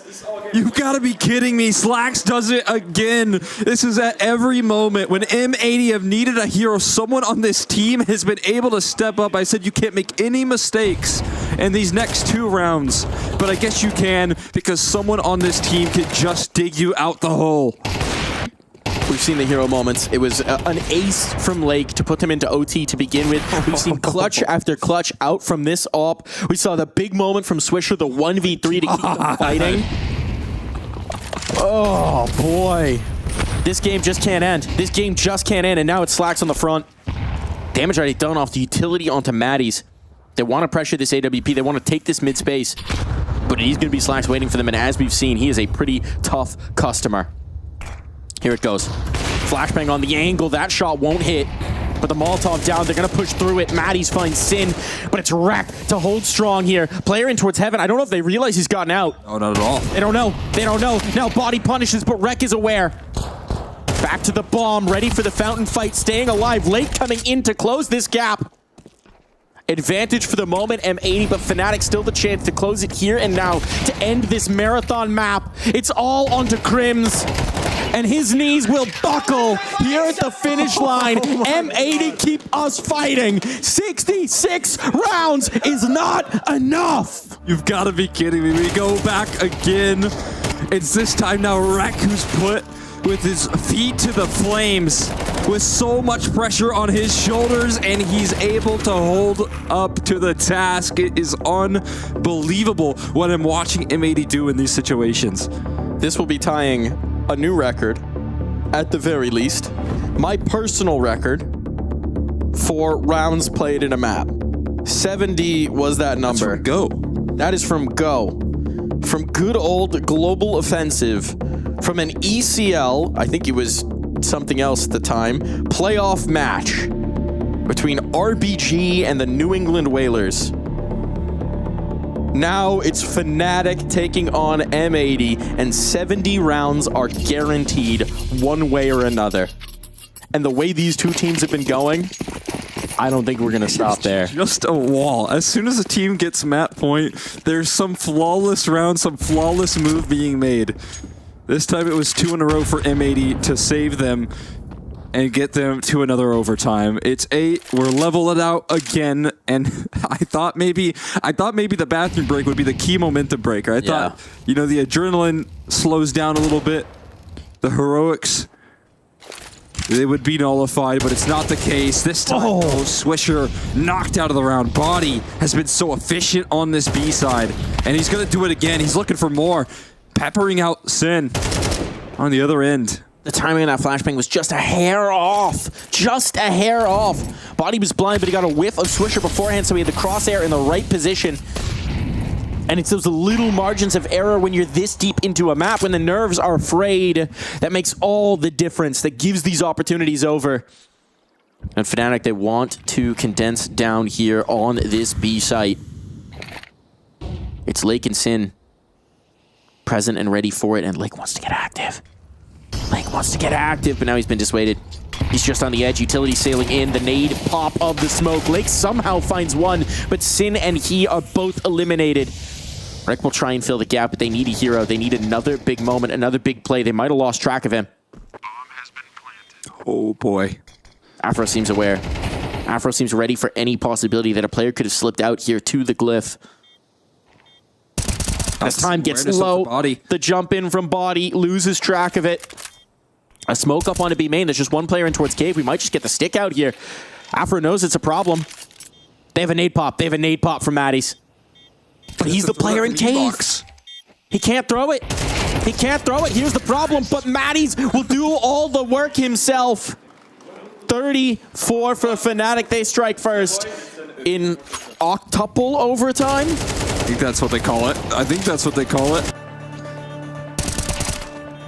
[SPEAKER 13] You've got to be kidding me. Slacks does it again. This is at every moment. When M80 have needed a hero, someone on this team has been able to step up. I said you can't make any mistakes in these next 2 rounds, but I guess you can because someone on this team can just dig you out the hole.
[SPEAKER 14] We've seen the hero moments. It was an ace from Lake to put them into OT to begin with. We've seen clutch after clutch out from this op. We saw the big moment from Swisher, the 1v3 to keep them fighting. Oh, boy. This game just can't end. This game just can't end, and now it's Slacks on the front. Damage already done off the utility onto Maddie's. They want to pressure this AWP. They want to take this mid space. But he's going to be Slacks waiting for them, and as we've seen, he is a pretty tough customer. Here it goes. Flashbang on the angle. That shot won't hit. But the Molotov down. They're going to push through it. Maddie's finds Sin. But it's Rek to hold strong here. Player in towards Heaven. I don't know if they realize he's gotten out.
[SPEAKER 13] Oh, not at all.
[SPEAKER 14] They don't know. They don't know. Now body punishes, but Rek is aware. Back to the bomb. Ready for the fountain fight. Staying alive. Late coming in to close this gap. Advantage for the moment, M80, but Fnatic still the chance to close it here and now to end this marathon map. It's all onto Crims, and his knees will buckle here at the finish line. M80 keep us fighting. 66 rounds is not enough.
[SPEAKER 13] You've got to be kidding me. We go back again. It's this time now Rek who's put with his feet to the flames, with so much pressure on his shoulders, and he's able to hold up to the task. It is unbelievable what I'm watching M80 do in these situations.
[SPEAKER 14] This will be tying a new record, at the very least. My personal record for rounds played in a map. 70 was that number.
[SPEAKER 13] That's from Go.
[SPEAKER 14] That is from Go. From good old Global Offensive. From an ECL, I think it was something else at the time, playoff match between RBG and the New England Whalers. Now it's Fnatic taking on M80, and 70 rounds are guaranteed one way or another. And the way these two teams have been going, I don't think we're going to stop there.
[SPEAKER 13] Just a wall. As soon as a team gets map point, there's some flawless round, some flawless move being made. This time it was 2 in a row for M80 to save them and get them to another overtime. It's 8. We're level it out again, and I thought maybe the bathroom break would be the key momentum breaker. I thought, you know, the adrenaline slows down a little bit. The heroics, they would be nullified, but it's not the case. This time, Swisher knocked out of the round. Body has been so efficient on this B side, and he's going to do it again. He's looking for more. Peppering out Sin on the other end.
[SPEAKER 14] The timing on that flashbang was just a hair off. Just a hair off. Body was blind, but he got a whiff of Swisher beforehand, so he had the crosshair in the right position. And it's those little margins of error when you're this deep into a map, when the nerves are frayed, that makes all the difference, that gives these opportunities over. And Fnatic, they want to condense down here on this B site. It's Lake and Sin present and ready for it, and Lake wants to get active. Lake wants to get active, but now he's been dissuaded. He's just on the edge, utility sailing in, the nade pop of the smoke. Lake somehow finds one, but Sin and he are both eliminated. Rek will try and fill the gap, but they need a hero. They need another big moment, another big play. They might have lost track of him.
[SPEAKER 13] Oh boy.
[SPEAKER 14] Afro seems aware. Afro seems ready for any possibility that a player could have slipped out here to the glyph. As time gets low, the jump in from Body loses track of it. A smoke up onto B main. There's just one player in towards Cave. We might just get the stick out here. Afro knows it's a problem. They have a nade pop. They have a nade pop from Maddie's. But he's the player in Cave. He can't throw it. He can't throw it. Here's the problem. But Maddie's will do all the work himself. 34 for Fnatic. They strike first in octuple overtime.
[SPEAKER 13] I think that's what they call it. I think that's what they call it.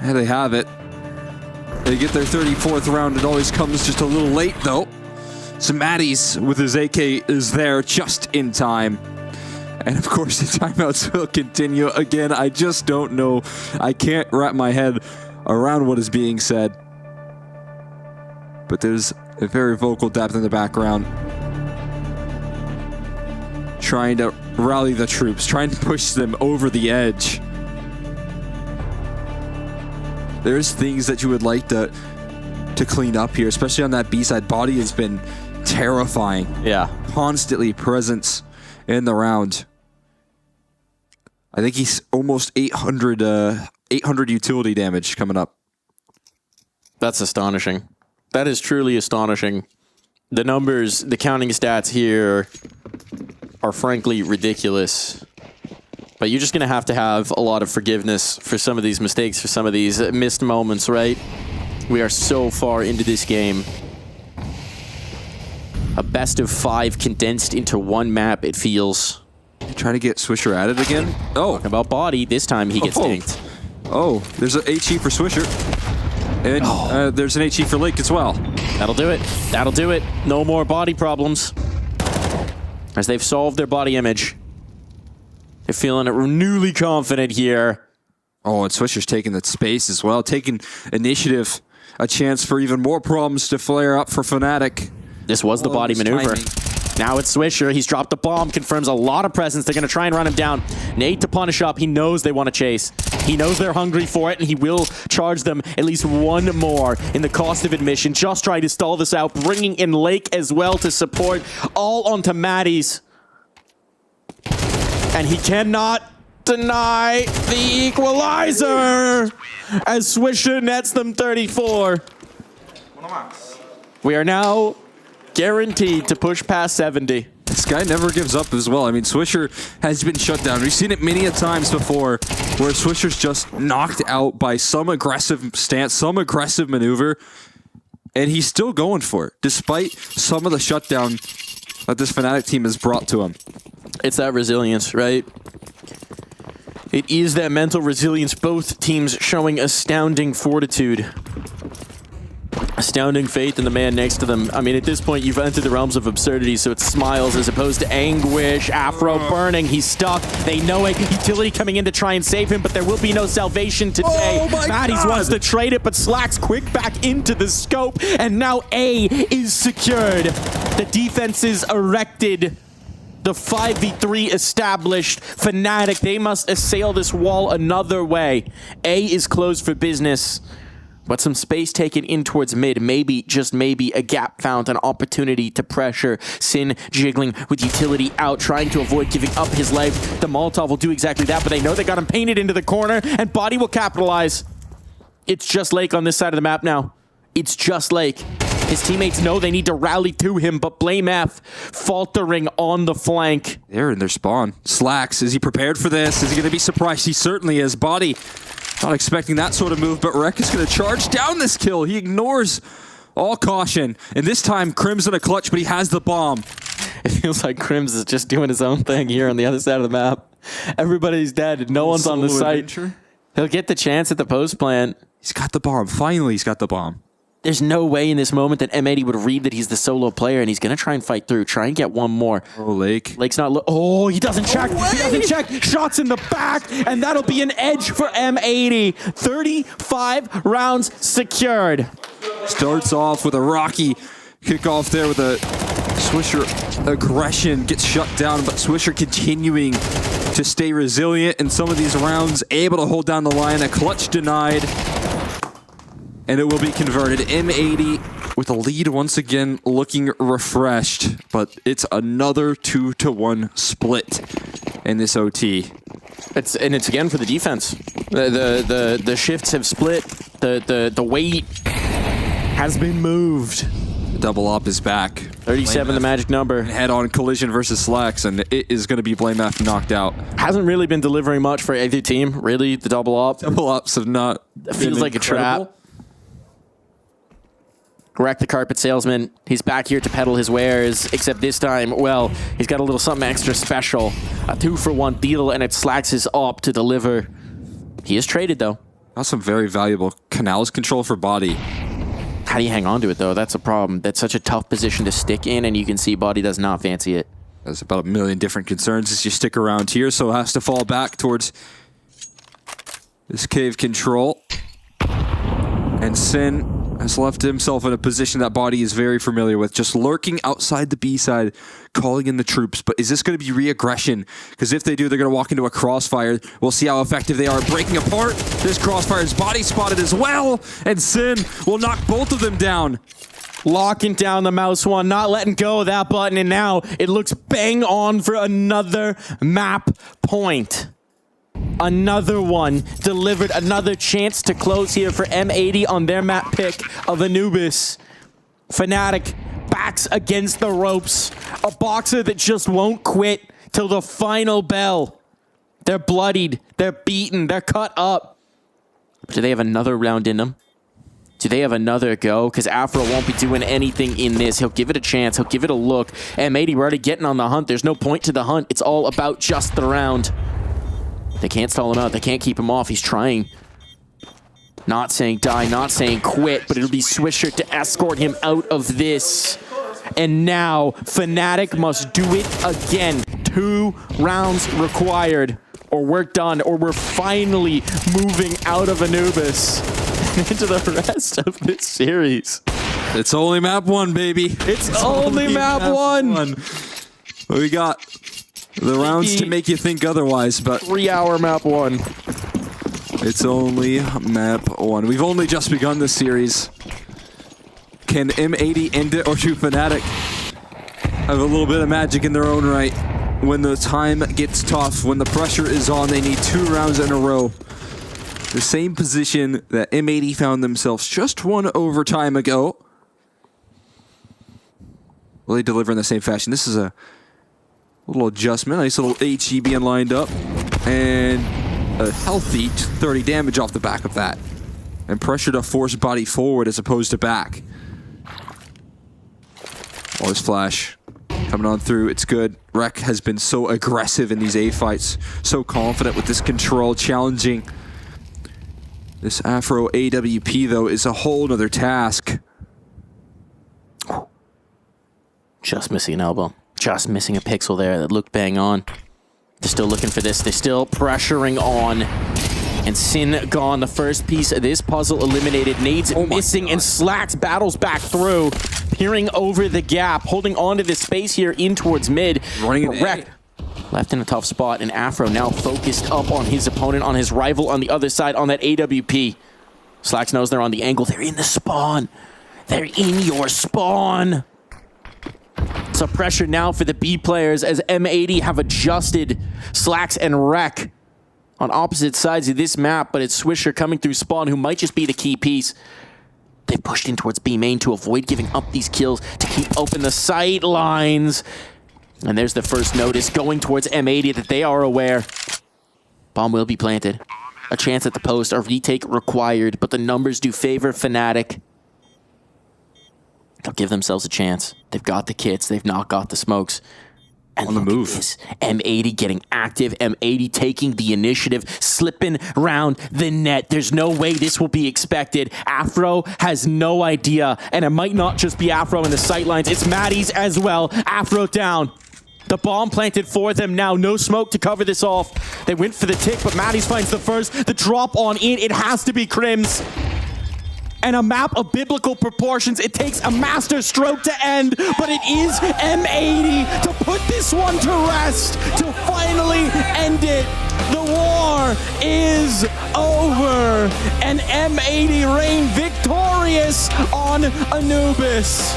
[SPEAKER 13] There they have it. They get their 34th round. It always comes just a little late, though. So Maddie's with his AK is there just in time. And of course, the timeouts will continue. Again, I just don't know. I can't wrap my head around what is being said. But there's a very vocal depth in the background. Trying to rally the troops, trying to push them over the edge. there's things that you would like to clean up here, especially on that B side. Body has been terrifying.
[SPEAKER 14] Yeah.
[SPEAKER 13] Constantly presence in the round. I think he's almost 800 utility damage coming up.
[SPEAKER 14] That's astonishing. That is truly astonishing. The numbers, the counting stats here are frankly ridiculous. But you're just going to have a lot of forgiveness for some of these mistakes, for some of these missed moments, right? We are so far into this game. A best of 5 condensed into one map, it feels.
[SPEAKER 13] Trying to get Swisher at it again. Oh.
[SPEAKER 14] Talking about body. This time he gets dinked.
[SPEAKER 13] Oh, there's an HE for Swisher. And there's an HE for Lake as well.
[SPEAKER 14] That'll do it. That'll do it. No more body problems. As they've solved their body image. They're feeling newly confident here.
[SPEAKER 13] Oh, and Swisher's taking that space as well. Taking initiative. A chance for even more problems to flare up for Fnatic.
[SPEAKER 14] This was the body maneuver.
[SPEAKER 13] Timing.
[SPEAKER 14] Now it's Swisher. He's dropped the bomb. Confirms a lot of presence. They're going to try and run him down. Nate to punish up. He knows they want to chase. He knows they're hungry for it, and he will charge them at least one more in the cost of admission. Just trying to stall this out. Bringing in Lake as well to support. All onto Maddie's. And he cannot deny the equalizer as Swisher nets them 34. We are now guaranteed to push past 70.
[SPEAKER 13] This guy never gives up as well. I mean, Swisher has been shut down. We've seen it many a times before where Swisher's just knocked out by some aggressive stance, some aggressive maneuver, and he's still going for it, despite some of the shutdown that this Fnatic team has brought to him.
[SPEAKER 14] It's that resilience, right? It is that mental resilience. Both teams showing astounding fortitude. Astounding faith in the man next to them. I mean, at this point, you've entered the realms of absurdity, so it's smiles as opposed to anguish. Afro burning. He's stuck. They know it. Utility coming in to try and save him, but there will be no salvation today.
[SPEAKER 13] Oh my
[SPEAKER 14] Maddie's
[SPEAKER 13] God.
[SPEAKER 14] wants to trade it, but Slack's quick back into the scope, and now A is secured. The defense is erected. The 5v3 established. Fnatic, they must assail this wall another way. A is closed for business. But some space taken in towards mid. Maybe, just maybe, a gap found, an opportunity to pressure. Sin jiggling with utility out, trying to avoid giving up his life. The Molotov will do exactly that, but they know they got him painted into the corner, and Body will capitalize. It's just Lake on this side of the map now. It's just Lake. His teammates know they need to rally to him, but Blame F faltering on the flank.
[SPEAKER 13] They're in their spawn. Slacks, is he prepared for this? Is he going to be surprised? He certainly is. Body, not expecting that sort of move, but Rek is going to charge down this kill. He ignores all caution. And this time, Crim's in a clutch, but he has the bomb.
[SPEAKER 14] It feels like Crims is just doing his own thing here on the other side of the map. Everybody's dead. No one's on the site.
[SPEAKER 13] Adventure.
[SPEAKER 14] He'll get the chance at the post plant.
[SPEAKER 13] He's got the bomb. Finally, he's got the bomb.
[SPEAKER 14] There's no way in this moment that M80 would read that he's the solo player, and he's going to try and fight through, try and get one more.
[SPEAKER 13] Oh, Lake.
[SPEAKER 14] Lake's not... Oh, he doesn't check. He doesn't check. Shots in the back, and that'll be an edge for M80. 35 rounds secured.
[SPEAKER 13] Starts off with a rocky kickoff there with a Swisher aggression. Gets shut down, but Swisher continuing to stay resilient in some of these rounds. Able to hold down the line. A clutch denied. And it will be converted. M80 with a lead once again, looking refreshed. But it's another 2-to-1 split in this OT.
[SPEAKER 14] It's again for the defense. The shifts have split. The weight has been moved.
[SPEAKER 13] Double up is back.
[SPEAKER 14] 37, the magic number.
[SPEAKER 13] Head-on collision versus Slacks, and it is going to be Blame F knocked out.
[SPEAKER 14] Hasn't really been delivering much for either team, really, the double up.
[SPEAKER 13] Double ups have not
[SPEAKER 14] It feels like
[SPEAKER 13] incredible.
[SPEAKER 14] a trap. Wreck the carpet salesman. He's back here to peddle his wares, except this time, well, he's got a little something extra special. A 2-for-1 deal, and it Slacks his op to deliver. He is traded, though.
[SPEAKER 13] That's some very valuable canals control for Body.
[SPEAKER 14] How do you hang on to it, though? That's a problem. That's such a tough position to stick in, and you can see Body does not fancy it.
[SPEAKER 13] There's about a million different concerns as you stick around here, so it has to fall back towards this cave control. And Sin has left himself in a position that Body is very familiar with, just lurking outside the B side, calling in the troops. But is this going to be re-aggression? Because if they do, they're going to walk into a crossfire. We'll see how effective they are at breaking apart. This crossfire is Body spotted as well, and Sin will knock both of them down.
[SPEAKER 14] Locking down the mouse one, not letting go of that button, and now it looks bang on for another map point. Another one delivered, another chance to close here for M80 on their map pick of Anubis. Fnatic backs against the ropes. A boxer that just won't quit till the final bell. They're bloodied, they're beaten, they're cut up. Do they have another round in them? Do they have another go? Because Afro won't be doing anything in this. He'll give it a chance. He'll give it a look. M80, we're already getting on the hunt. There's no point to the hunt. It's all about just the round. They can't stall him out. They can't keep him off. He's trying. Not saying die, not saying quit, but it'll be Swisher to escort him out of this. And now, Fnatic must do it again. 2 rounds required, or we're done, or we're finally moving out of Anubis into the rest of this series.
[SPEAKER 13] It's only map 1, baby.
[SPEAKER 14] It's only map 1.
[SPEAKER 13] We got the rounds to make you think otherwise, but
[SPEAKER 14] 3-hour map 1.
[SPEAKER 13] It's only map 1. We've only just begun this series. Can M80 end it, or do Fnatic have a little bit of magic in their own right? When the time gets tough, when the pressure is on, they need 2 rounds in a row. The same position that M80 found themselves just 1 overtime ago. Will they deliver in the same fashion? This is a little adjustment. Nice little HE being lined up. And a healthy 30 damage off the back of that. And pressure to force Body forward as opposed to back. Oh, this flash coming on through. It's good. Rek has been so aggressive in these A fights. So confident with this control, challenging. This Afro AWP, though, is a whole nother task.
[SPEAKER 14] Just missing an elbow. Just missing a pixel there that looked bang on. They're still looking for this. They're still pressuring on. And Sin gone. The first piece of this puzzle eliminated. Nades missing, and Slacks battles back through. Peering over the gap. Holding on to this space here in towards mid.
[SPEAKER 13] Running it.
[SPEAKER 14] Rek left in a tough spot, and Afro now focused up on his opponent, on his rival on the other side, on that AWP. Slacks knows they're on the angle. They're in the spawn. They're in your spawn. So pressure now for the B players as M80 have adjusted. Slacks and Rek on opposite sides of this map, but it's Swisher coming through spawn, who might just be the key piece. They pushed in towards B main to avoid giving up these kills, to keep open the sight lines. And there's the first notice going towards M80 that they are aware. Bomb will be planted. A chance at the post, a retake required, but the numbers do favor Fnatic. They'll give themselves a chance. They've got the kits, they've not got the smokes. And on the move. M80 getting active, M80 taking the initiative, slipping round the net. There's no way this will be expected. Afro has no idea, and it might not just be Afro in the sightlines, it's Maddie's as well. Afro down. The bomb planted for them now. No smoke to cover this off. They went for the tick, but Maddie's finds the first. The drop on in. It has to be Crims. And a map of biblical proportions. It takes a master stroke to end, but it is M80 to put this one to rest, to finally end it. The war is over, and M80 reign victorious on Anubis.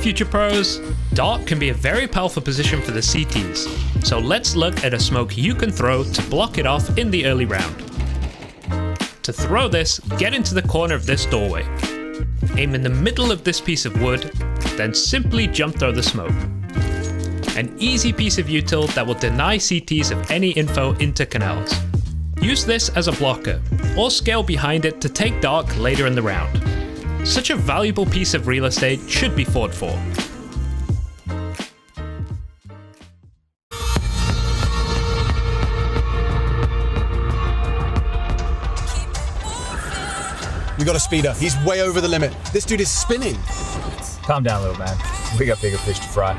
[SPEAKER 10] Future Pros, dark can be a very powerful position for the CTs, so let's look at a smoke you can throw to block it off in the early round. To throw this, get into the corner of this doorway. Aim in the middle of this piece of wood, then simply jump throw the smoke. An easy piece of util that will deny CTs of any info into canals. Use this as a blocker, or scale behind it to take dark later in the round. Such a valuable piece of real estate should be fought for.
[SPEAKER 21] You got to speed up. He's way over the limit. This dude is spinning.
[SPEAKER 26] Calm down, little man. We got bigger fish to fry.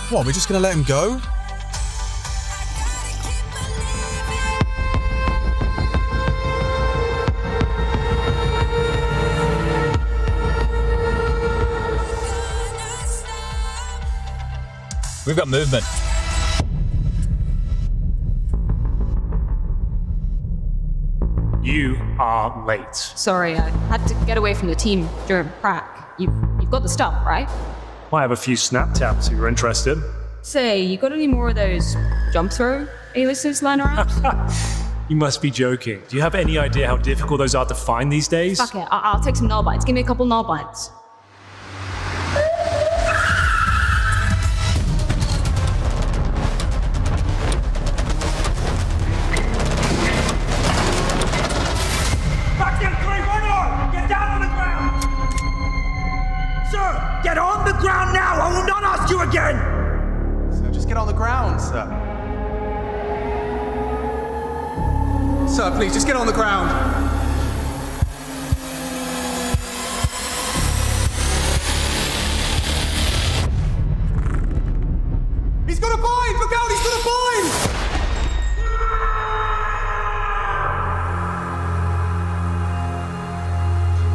[SPEAKER 21] What, we're just going to let him go?
[SPEAKER 26] We've got movement.
[SPEAKER 1] You are late.
[SPEAKER 5] Sorry, I had to get away from the team during prac. You've got the stuff, right?
[SPEAKER 1] I have a few snap taps if you're interested.
[SPEAKER 5] Say, you got any more of those jump throw A-listers lying around?
[SPEAKER 1] You must be joking. Do you have any idea how difficult those are to find these days?
[SPEAKER 5] Fuck it, I'll take some null bites. Give me a couple null bites.
[SPEAKER 16] Get on the ground now! I will not ask you again!
[SPEAKER 21] So just get on the ground, sir. Sir, please, just get on the ground. He's got a bind! Look out, he's got a bind!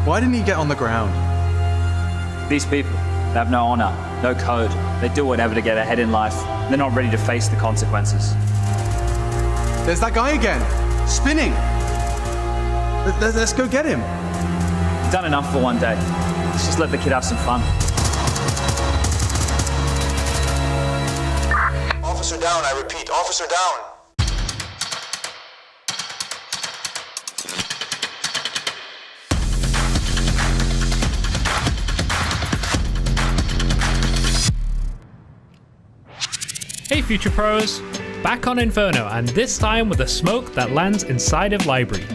[SPEAKER 21] Why didn't he get on the ground?
[SPEAKER 26] These people, they have no honor, no code. They do whatever to get ahead in life. They're not ready to face the consequences.
[SPEAKER 21] There's that guy again, spinning. Let's go get him.
[SPEAKER 26] You've done enough for one day. Let's just let the kid have some fun.
[SPEAKER 17] Officer down, I repeat, officer down.
[SPEAKER 10] Hey Future Pros, back on Inferno, and this time with a smoke that lands inside of Library.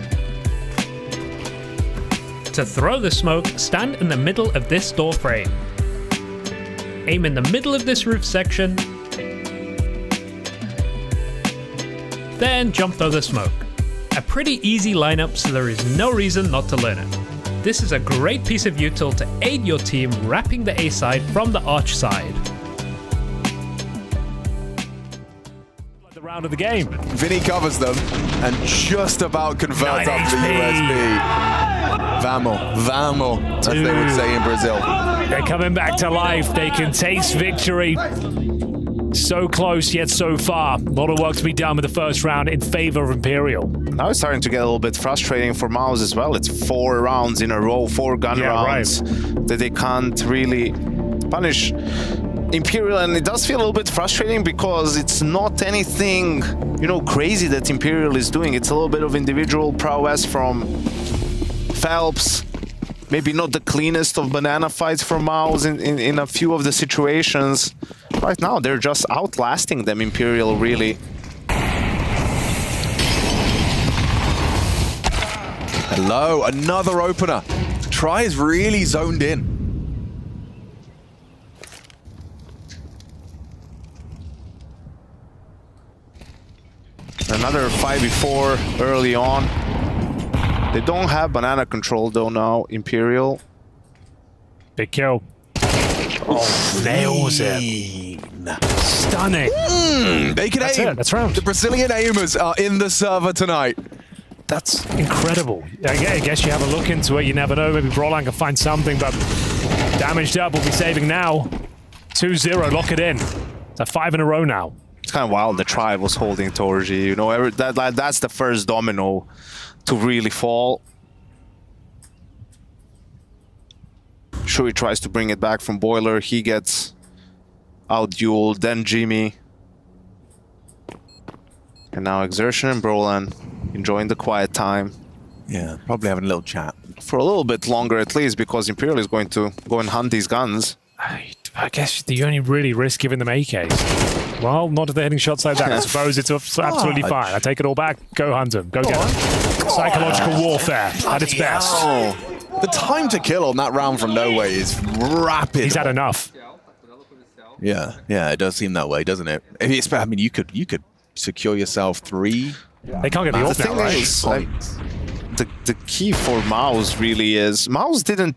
[SPEAKER 10] To throw the smoke, stand in the middle of this door frame. Aim in the middle of this roof section, then jump throw the smoke. A pretty easy lineup, so there is no reason not to learn it. This is a great piece of util to aid your team wrapping the A side from the arch side.
[SPEAKER 1] Round of the game.
[SPEAKER 21] Vinny covers them and just about converts up the USB. Vamos, as they would say in Brazil.
[SPEAKER 1] They're coming back to life. They can taste victory. So close, yet so far. A lot of work to be done with the first round in favor of Imperial.
[SPEAKER 11] Now it's starting to get a little bit frustrating for Mouse as well. It's 4 rounds in a row, 4 gun rounds that they can't really punish Imperial, and it does feel a little bit frustrating because it's not anything, you know, crazy that Imperial is doing. It's a little bit of individual prowess from Phelps. Maybe not the cleanest of banana fights from Mouse in a few of the situations. Right now, they're just outlasting them, Imperial, really.
[SPEAKER 21] Hello, another opener. Try is really zoned in.
[SPEAKER 11] Another 5v4 early on. They don't have banana control though now, Imperial.
[SPEAKER 1] Big kill. Oh, nails it. Stunning.
[SPEAKER 21] They can aim.
[SPEAKER 1] That's round.
[SPEAKER 21] The Brazilian aimers are in the server tonight.
[SPEAKER 1] That's incredible. I guess you have a look into it. You never know. Maybe Brolan can find something, but damaged up will be saving now. 2-0, lock it in. It's a 5 in a row now.
[SPEAKER 11] It's kind of wild. The tribe was holding Torji. You know, that's the first domino to really fall. Shui tries to bring it back from Boiler. He gets out-dueled, then Jimmy. And now Exertion and Brolan enjoying the quiet time.
[SPEAKER 21] Yeah, probably having a little chat.
[SPEAKER 11] For a little bit longer at least, because Imperial is going to go and hunt these guns.
[SPEAKER 1] I guess you only really risk giving them AKs. Well, not if they're hitting shots like that. I suppose it's absolutely fine. I take it all back. Go hunt them. Go get them. Psychological warfare at its best.
[SPEAKER 21] The time to kill on that round from nowhere is rapid.
[SPEAKER 1] He's had enough.
[SPEAKER 21] Yeah, it does seem that way, doesn't it? I mean, you could secure yourself 3.
[SPEAKER 1] They can't get the ult now, right?
[SPEAKER 11] Is, like, the key for Mouse really is Mouse didn't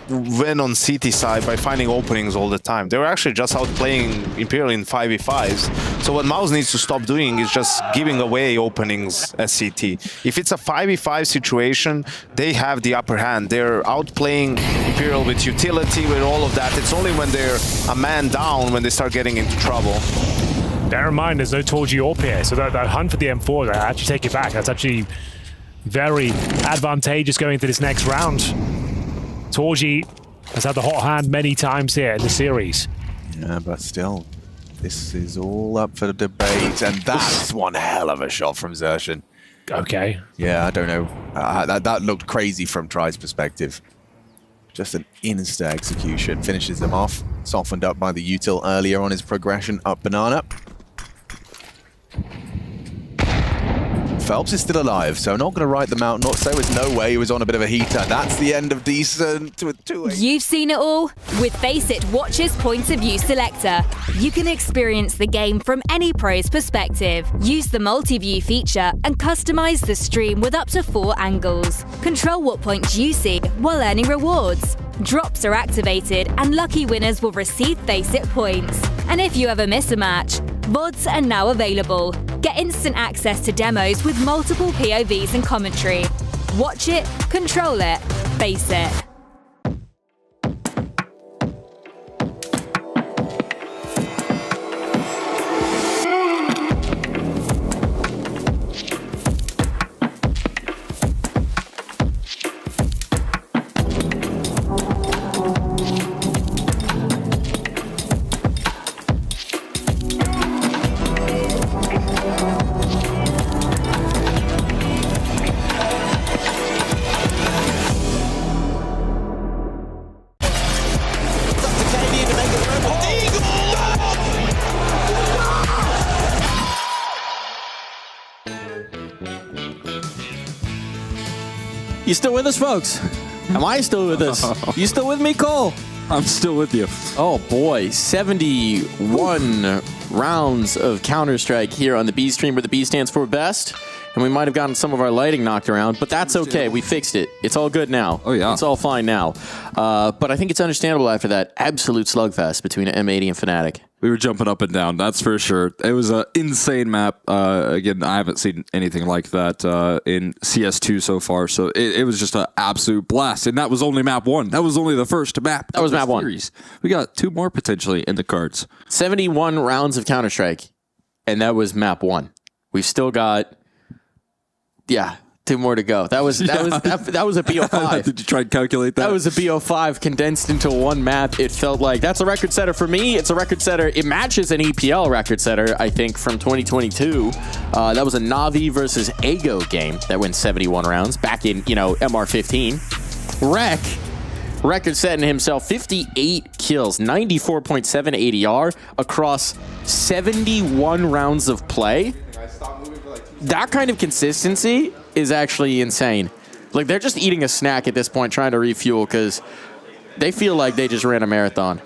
[SPEAKER 11] win on CT side by finding openings all the time. They were actually just outplaying Imperial in 5v5s. So what Mouse needs to stop doing is just giving away openings at CT. If it's a 5v5 situation, they have the upper hand. They're outplaying Imperial with utility, with all of that. It's only when they're a man down when they start getting into trouble.
[SPEAKER 1] Bear in mind, there's no Torji or Pierce, so that hunt for the M4, I actually take it back. That's actually very advantageous going into this next round. Torji has had the hot hand many times here in the series.
[SPEAKER 21] Yeah, but still, this is all up for the debate, and that's one hell of a shot from Xerxen.
[SPEAKER 1] Okay.
[SPEAKER 21] Yeah, I don't know. That looked crazy from Try's perspective. Just an insta execution. Finishes them off. Softened up by the util earlier on his progression up banana. Phelps is still alive, so not going to write them out. Not so is no way he was on a bit of a heater. That's the end of Decent with 2-8.
[SPEAKER 3] You've seen it all. With Faceit Watch's Point of View Selector, you can experience the game from any pro's perspective. Use the multi-view feature and customize the stream with up to 4 angles. Control what points you see while earning rewards. Drops are activated and lucky winners will receive Faceit points. And if you ever miss a match, VODs are now available. Get instant access to demos with multiple POVs and commentary. Watch it, control it, Faceit.
[SPEAKER 14] You still with us, folks? Am I still with us? You still with me, Cole?
[SPEAKER 13] I'm still with you.
[SPEAKER 14] Oh boy, 71 rounds of Counter-Strike here on the B stream, where the B stands for best. And we might have gotten some of our lighting knocked around, but that's okay. We fixed it. It's all good now.
[SPEAKER 13] Oh, yeah.
[SPEAKER 14] It's all fine now. But I think it's understandable after that absolute slugfest between M80 and Fnatic.
[SPEAKER 13] We were jumping up and down, that's for sure. It was an insane map. Again, I haven't seen anything like that in CS2 so far, so it was just an absolute blast. And that was only map 1. That was only the first map.
[SPEAKER 14] That was map 1.
[SPEAKER 13] We got 2 more potentially in the cards.
[SPEAKER 14] 71 rounds of Counter-Strike, and that was map 1. We've still got... Yeah, 2 more to go. That was a BO5.
[SPEAKER 13] Did you try and calculate that?
[SPEAKER 14] That was a BO5 condensed into 1 map. It felt like that's a record setter for me. It's a record setter. It matches an EPL record setter, I think, from 2022. That was a Na'Vi versus Ego game that went 71 rounds back in, MR15. Record setting himself 58 kills, 94.7 ADR across 71 rounds of play. That kind of consistency is actually insane. Like, they're just eating a snack at this point, trying to refuel, because they feel like they just ran a marathon.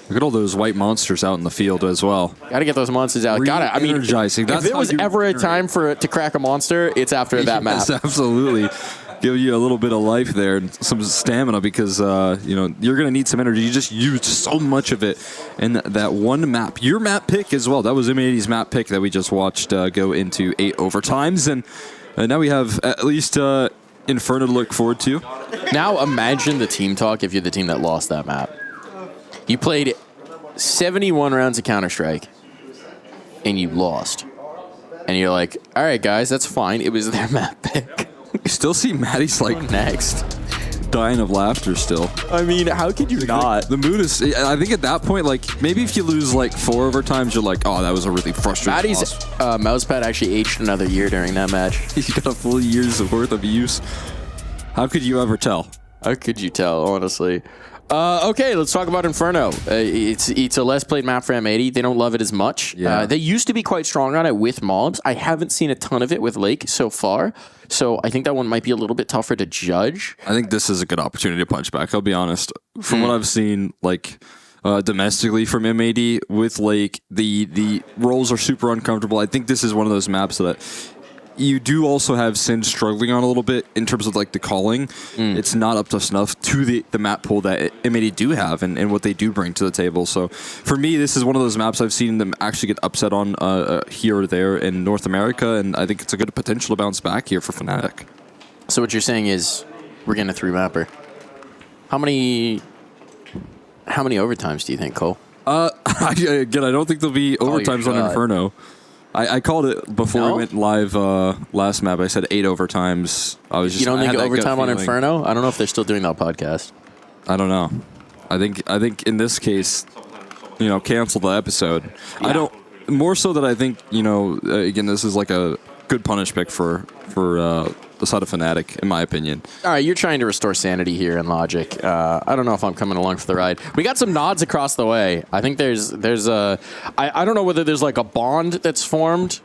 [SPEAKER 13] Look at all those white monsters out in the field as well.
[SPEAKER 14] Gotta get those monsters out. Gotta, I mean,
[SPEAKER 13] energizing.
[SPEAKER 14] If there was ever a time to crack a monster, it's after that map.
[SPEAKER 13] Yes, absolutely. Give you a little bit of life there and some stamina, because you're going to need some energy. You just used so much of it in that one map. Your map pick as well. That was M80's map pick that we just watched go into 8 overtimes, and now we have at least Inferno to look forward to.
[SPEAKER 14] Now imagine the team talk if you're the team that lost that map. You played 71 rounds of Counter-Strike and you lost, and you're like, all right guys, that's fine, it was their map pick.
[SPEAKER 13] You still see Maddie's like
[SPEAKER 14] next.
[SPEAKER 13] dying of laughter still.
[SPEAKER 12] I mean, how could you not?
[SPEAKER 13] The mood is, I think at that point, like, maybe if you lose like 4 overtimes, you're like, oh, that was a really frustrating
[SPEAKER 14] Maddie's mousepad actually aged another year during that match.
[SPEAKER 13] He got a full year's worth of use. How could you ever tell?
[SPEAKER 14] How could you tell, honestly? Okay, let's talk about Inferno. It's a less played map for M80. They don't love it as much.
[SPEAKER 13] Yeah.
[SPEAKER 14] They used to be quite strong on it with mobs. I haven't seen a ton of it with Lake so far, so I think that one might be a little bit tougher to judge.
[SPEAKER 13] I think this is a good opportunity to punch back, I'll be honest. From what I've seen, like, domestically from M80 with Lake, the roles are super uncomfortable. I think this is one of those maps that you do also have Sin struggling on a little bit in terms of like the calling. It's not up to snuff to the map pool that M80 do have and what they do bring to the table. So for me, this is one of those maps I've seen them actually get upset on here or there in North America, and I think it's a good potential to bounce back here for Fnatic.
[SPEAKER 14] So what you're saying is we're getting a 3-mapper. How many overtimes do you think, Cole?
[SPEAKER 13] Again, I don't think there'll be overtimes on Inferno. I called it before we went live last map. I said 8 overtimes.
[SPEAKER 14] You don't think overtime on Inferno? I don't know if they're still doing that podcast.
[SPEAKER 13] I don't know. I think in this case, cancel the episode. Yeah. I don't. More so that I think again, this is like a good punish pick for the side of Fnatic, in my opinion.
[SPEAKER 14] All right, you're trying to restore sanity here in Logic. I don't know if I'm coming along for the ride. We got some nods across the way. I think there's a... I don't know whether there's like a bond that's formed.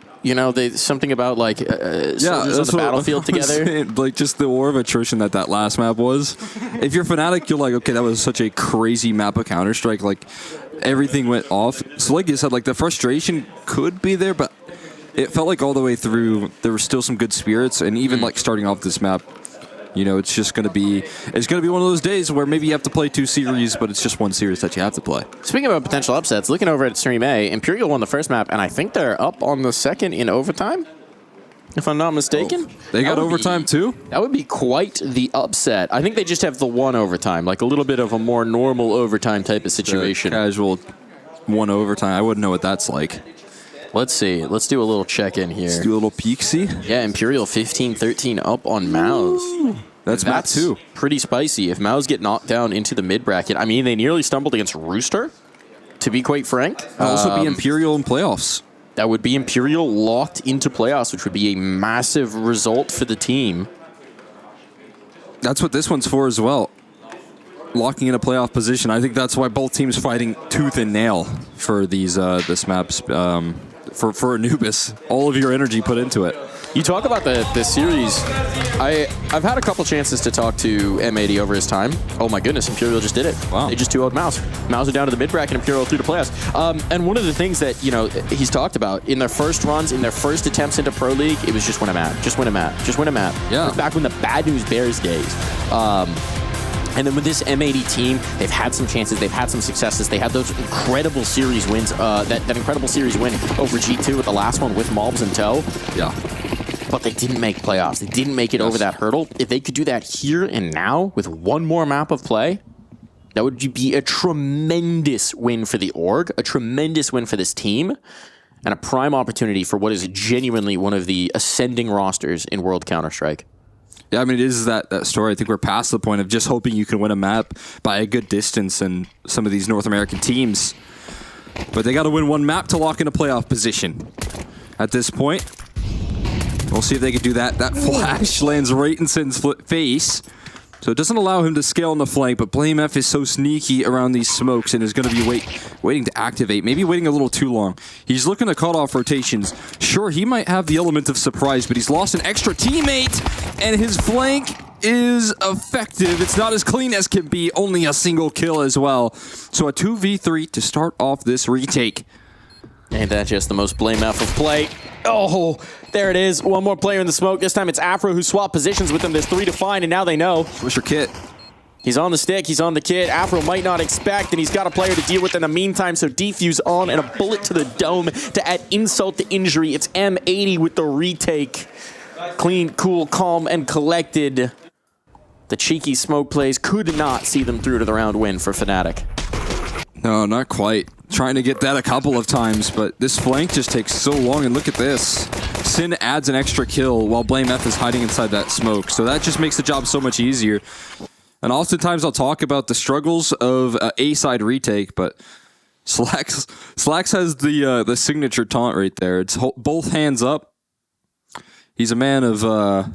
[SPEAKER 14] Something about like soldiers on the battlefield together.
[SPEAKER 13] Saying, like just the war of attrition that last map was. If you're Fnatic, you're like, okay, that was such a crazy map of Counter-Strike. Like everything went off. So like you said, like the frustration could be there, but it felt like all the way through there were still some good spirits, and even like starting off this map, it's just going to be one of those days where maybe you have to play 2 series, but it's just 1 series that you have to play.
[SPEAKER 14] Speaking about potential upsets, looking over at Stream A, Imperial won the first map, and I think they're up on the second in overtime, if I'm not mistaken.
[SPEAKER 13] Oh, they got overtime too?
[SPEAKER 14] That would be quite the upset. I think they just have the 1 overtime, like a little bit of a more normal overtime type of situation.
[SPEAKER 13] The casual 1 overtime. I wouldn't know what that's like.
[SPEAKER 14] Let's see. Let's do a little check-in here.
[SPEAKER 13] Let's do a little peek-see.
[SPEAKER 14] Yeah, Imperial 15-13 up on Mouse.
[SPEAKER 13] That's map 2.
[SPEAKER 14] Pretty spicy. If Mouse get knocked down into the mid-bracket, I mean, they nearly stumbled against Rooster, to be quite frank.
[SPEAKER 13] It'd also be Imperial in playoffs.
[SPEAKER 14] That would be Imperial locked into playoffs, which would be a massive result for the team.
[SPEAKER 13] That's what this one's for as well. Locking in a playoff position. I think that's why both teams fighting tooth and nail for these this map's for Anubis. All of your energy put into it.
[SPEAKER 14] You talk about the series. I've had a couple chances to talk to M80 over his time. Oh my goodness, Imperial just did it.
[SPEAKER 13] Wow.
[SPEAKER 14] They just 2-0'd Mouse. Mouse are down to the mid-bracket, Imperial through to playoffs. And one of the things that, he's talked about, in their first runs, in their first attempts into Pro League, it was just win a map, just win a map, just win a map.
[SPEAKER 13] Yeah.
[SPEAKER 14] Back when the Bad News Bears days. And then with this M80 team, they've had some chances, they've had some successes, they had those incredible series wins, that incredible series win over G2 with the last one with Mobs in tow.
[SPEAKER 13] Yeah.
[SPEAKER 14] But they didn't make playoffs. They didn't make it over that hurdle. If they could do that here and now with 1 more map of play, that would be a tremendous win for the org, a tremendous win for this team, and a prime opportunity for what is genuinely one of the ascending rosters in World Counter-Strike.
[SPEAKER 13] Yeah, I mean, it is that story. I think we're past the point of just hoping you can win a map by a good distance and some of these North American teams. But they got to win 1 map to lock in a playoff position. At this point, we'll see if they can do that. That flash lands right in Sin's face. So it doesn't allow him to scale on the flank, but Blame F is so sneaky around these smokes and is going to be waiting to activate. Maybe waiting a little too long. He's looking to cut off rotations. Sure, he might have the element of surprise, but he's lost an extra teammate, and his flank is effective. It's not as clean as can be, only a single kill as well. So a 2v3 to start off this retake.
[SPEAKER 14] Ain't that just the most Blame F of play? Oh, there it is. 1 more player in the smoke. This time it's Afro who swapped positions with them. There's 3 to find, and now they know.
[SPEAKER 13] What's your kit?
[SPEAKER 14] He's on the stick. He's on the kit. Afro might not expect, and he's got a player to deal with in the meantime, so defuse on, and a bullet to the dome to add insult to injury. It's M80 with the retake. Clean, cool, calm, and collected. The cheeky smoke plays could not see them through to the round win for Fnatic.
[SPEAKER 13] No, not quite. Trying to get that a couple of times, but this flank just takes so long, and look at this. Sin adds an extra kill while Blame F is hiding inside that smoke, so that just makes the job so much easier. And oftentimes I'll talk about the struggles of A-side retake, but Slacks has the signature taunt right there. It's both hands up. He's a man of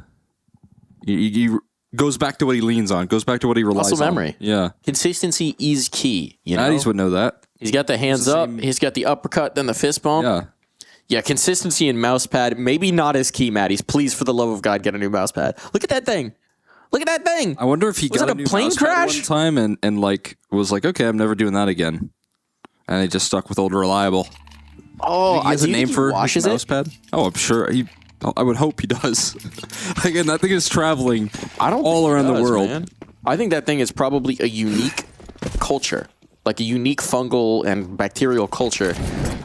[SPEAKER 13] he goes back to what he leans on, goes back to what he relies
[SPEAKER 14] Muscle
[SPEAKER 13] on.
[SPEAKER 14] memory.
[SPEAKER 13] Yeah.
[SPEAKER 14] Consistency is key. You know?
[SPEAKER 13] Maddies would know that.
[SPEAKER 14] He's got the hands up. He's got the uppercut, then the fist bump.
[SPEAKER 13] Yeah.
[SPEAKER 14] Yeah, consistency and mouse pad, maybe not as key, Maddies. Please, for the love of God, get a new mouse pad. Look at that thing. Look at that thing.
[SPEAKER 13] I wonder if he got a new
[SPEAKER 14] plane
[SPEAKER 13] mouse pad
[SPEAKER 14] crash
[SPEAKER 13] one time and like was like, okay, I'm never doing that again. And he just stuck with old reliable.
[SPEAKER 14] Oh,
[SPEAKER 13] he has a name for
[SPEAKER 14] his
[SPEAKER 13] his mouse pad? Oh, I'm sure. I would hope he does. Again, that thing is traveling all around the world.
[SPEAKER 14] Man. I think that thing is probably a unique culture, like a unique fungal and bacterial culture.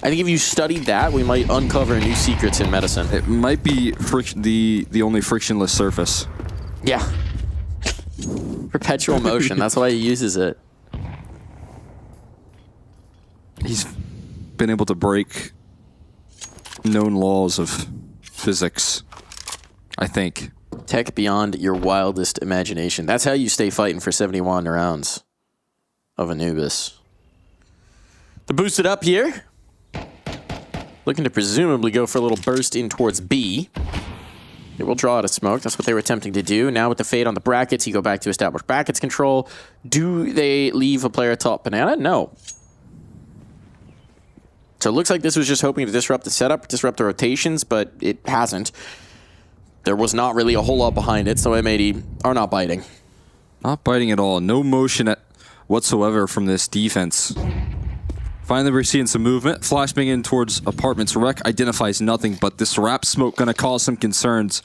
[SPEAKER 14] I think if you studied that, we might uncover new secrets in medicine.
[SPEAKER 13] It might be the only frictionless surface.
[SPEAKER 14] Yeah. Perpetual motion. That's why he uses it.
[SPEAKER 13] He's been able to break known laws of physics, I think.
[SPEAKER 14] Tech beyond your wildest imagination. That's how you stay fighting for 71 rounds of Anubis. To boost it up here, looking to presumably go for a little burst in towards B. It will draw out a smoke. That's what they were attempting to do. Now with the fade on the brackets, you go back to establish brackets control. Do they leave a player top banana? No. So it looks like this was just hoping to disrupt the setup, disrupt the rotations, but it hasn't. There was not really a whole lot behind it, so M80 are not biting.
[SPEAKER 13] Not biting at all. No motion whatsoever from this defense. Finally, we're seeing some movement. Flashbang in towards apartments. Rec identifies nothing, but this wrap smoke going to cause some concerns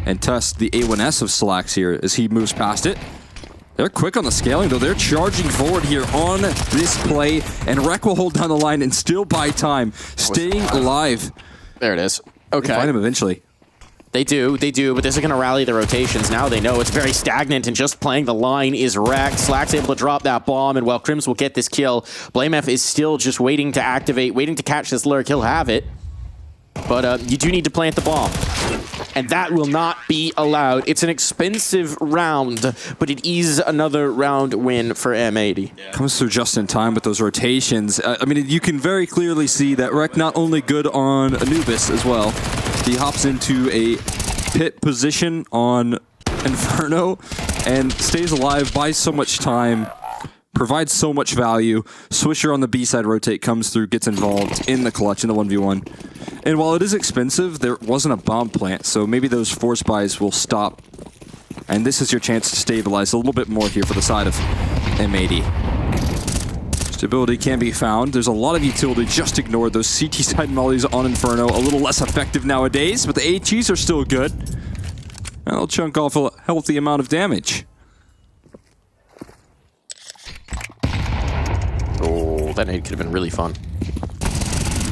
[SPEAKER 13] and test the A1S of Slacks here as he moves past it. They're quick on the scaling, though. They're charging forward here on this play, and Rec will hold down the line and still buy time, staying alive.
[SPEAKER 14] There it is. Okay.
[SPEAKER 13] They find him eventually.
[SPEAKER 14] They do, but this is going to rally the rotations. Now they know it's very stagnant, and just playing the line is wrecked. Slack's able to drop that bomb, and while Crims will get this kill, BlameF is still just waiting to activate, waiting to catch this lurk. He'll have it, but you do need to plant the bomb. And that will not be allowed. It's an expensive round, but it is another round win for M80.
[SPEAKER 13] Yeah. Comes through just in time with those rotations. I mean, you can very clearly see that Rec not only good on Anubis as well. He hops into a pit position on Inferno and stays alive, buys so much time, provides so much value. Swisher on the B side rotate comes through, gets involved in the clutch in the 1v1. And while it is expensive, there wasn't a bomb plant, so maybe those force buys will stop. And this is your chance to stabilize a little bit more here for the side of M80. Stability can be found. There's a lot of utility just ignored. Those CT side mollies on Inferno, a little less effective nowadays, but the HEs are still good. And they'll chunk off a healthy amount of damage.
[SPEAKER 14] Oh, that nade could have been really fun.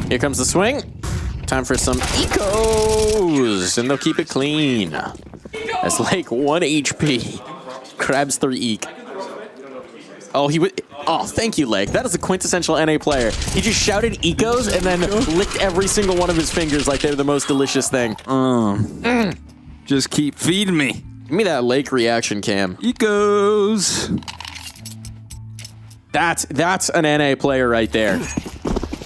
[SPEAKER 14] Here comes the swing. Time for some ecos, and they'll keep it clean. That's like 1 HP. Grabs 3 eek. Oh, he would. Oh, thank you, Leg. That is a quintessential NA player. He just shouted ecos and then licked every single one of his fingers like they're the most delicious thing.
[SPEAKER 13] Just keep feeding me.
[SPEAKER 14] Give me that Lake reaction cam.
[SPEAKER 13] Ecos.
[SPEAKER 14] That's an NA player right there.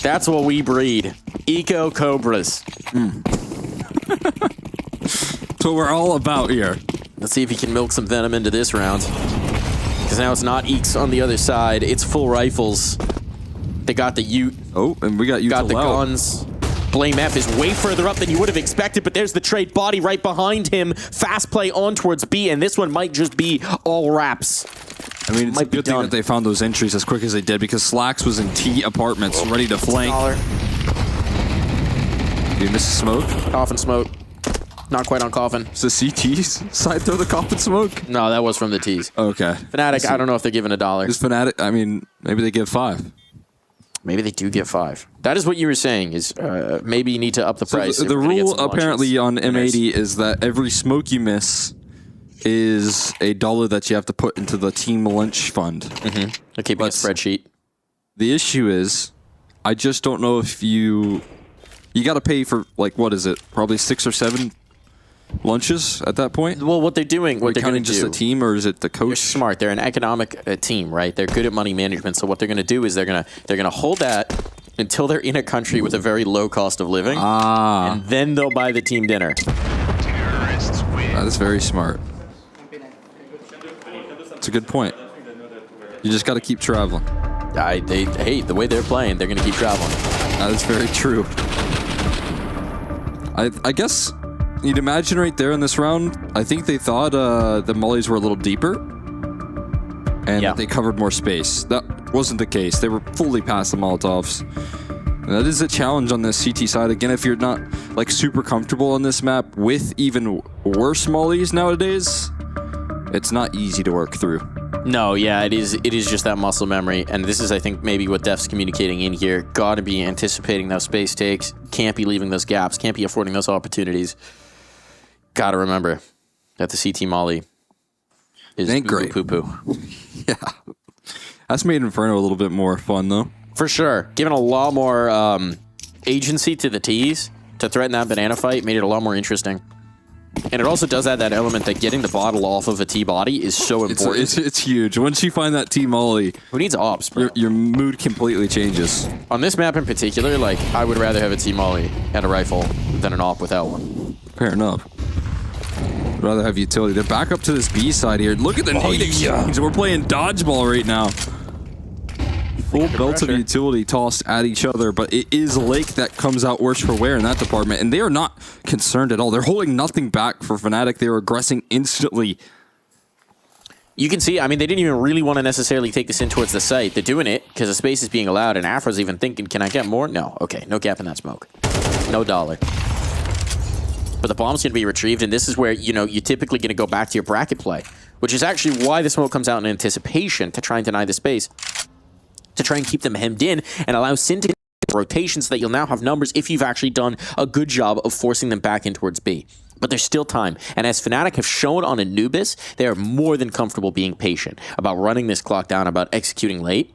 [SPEAKER 14] That's what we breed. Eco Cobras.
[SPEAKER 13] That's what we're all about here.
[SPEAKER 14] Let's see if he can milk some venom into this round. Because now it's not Eeks on the other side. It's full rifles. They got the Ute.
[SPEAKER 13] Oh, and we got Ute.
[SPEAKER 14] Got the guns. BlameF is way further up than you would have expected, but there's the trade body right behind him. Fast play on towards B, and this one might just be all wraps.
[SPEAKER 13] I mean, it's a good thing that they found those entries as quick as they did, because Slacks was in T apartments, ready to flank. You miss smoke?
[SPEAKER 14] Coffin smoke. Not quite on Coffin.
[SPEAKER 13] It's the CT's side throw the Coffin smoke?
[SPEAKER 14] No, that was from the T's.
[SPEAKER 13] Okay.
[SPEAKER 14] Fnatic, I don't know if they're giving $1.
[SPEAKER 13] Is Fnatic, I mean, maybe they give 5.
[SPEAKER 14] Maybe they do get 5. That is what you were saying, is maybe you need to up the price.
[SPEAKER 13] So the rule apparently on M80 is that every smoke you miss is $1 that you have to put into the team lunch fund.
[SPEAKER 14] They're keeping a spreadsheet.
[SPEAKER 13] The issue is, I just don't know if you got to pay for, like, what is it? Probably 6 or 7 lunches at that point?
[SPEAKER 14] Well, what they're doing, what they're going to do.
[SPEAKER 13] Just the team, or is it the coach?
[SPEAKER 14] They're smart. They're an economic team, right? They're good at money management. So what they're going to do is they're going to hold that until they're in a country with a very low cost of living, and then they'll buy the team dinner.
[SPEAKER 13] That's very smart. It's a good point. You just got to keep traveling.
[SPEAKER 14] Hey, the way they're playing, they're going to keep traveling.
[SPEAKER 13] That is very true. I guess you'd imagine right there in this round, I think they thought the mollies were a little deeper and that they covered more space. That wasn't the case. They were fully past the Molotovs. And that is a challenge on the CT side. Again, if you're not like super comfortable on this map with even worse mollies nowadays, it's not easy to work through.
[SPEAKER 14] No, yeah, it is just that muscle memory. And this is, I think, maybe what Def's communicating in here. Got to be anticipating those space takes. Can't be leaving those gaps. Can't be affording those opportunities. Got to remember that the CT molly is
[SPEAKER 13] great.
[SPEAKER 14] poo-poo.
[SPEAKER 13] Yeah. That's made Inferno a little bit more fun, though.
[SPEAKER 14] For sure. Giving a lot more agency to the T's to threaten that banana fight made it a lot more interesting. And it also does add that element that getting the bottle off of a T body is so important.
[SPEAKER 13] It's huge. Once you find that T molly,
[SPEAKER 14] who needs ops, bro?
[SPEAKER 13] Your mood completely changes.
[SPEAKER 14] On this map in particular, like, I would rather have a T molly and a rifle than an op without one.
[SPEAKER 13] Fair enough. I'd rather have utility. They're back up to this B side here. Look at the nade exchange. We're playing dodgeball right now. Full belt of utility tossed at each other, but it is Lake that comes out worse for wear in that department, and they are not concerned at all. They're holding nothing back for Fnatic. They are aggressing instantly.
[SPEAKER 14] You can see, I mean, they didn't even really want to necessarily take this in towards the site. They're doing it because the space is being allowed, and Afro's even thinking, can I get more? No. Okay, no gap in that smoke. No dollar. But the bomb's going to be retrieved, and this is where, you know, you're typically going to go back to your bracket play, which is actually why the smoke comes out in anticipation to try and deny the space, to try and keep them hemmed in and allow Sin to get rotation so that you'll now have numbers if you've actually done a good job of forcing them back in towards B. But there's still time. And as Fnatic have shown on Anubis, they are more than comfortable being patient about running this clock down, about executing late.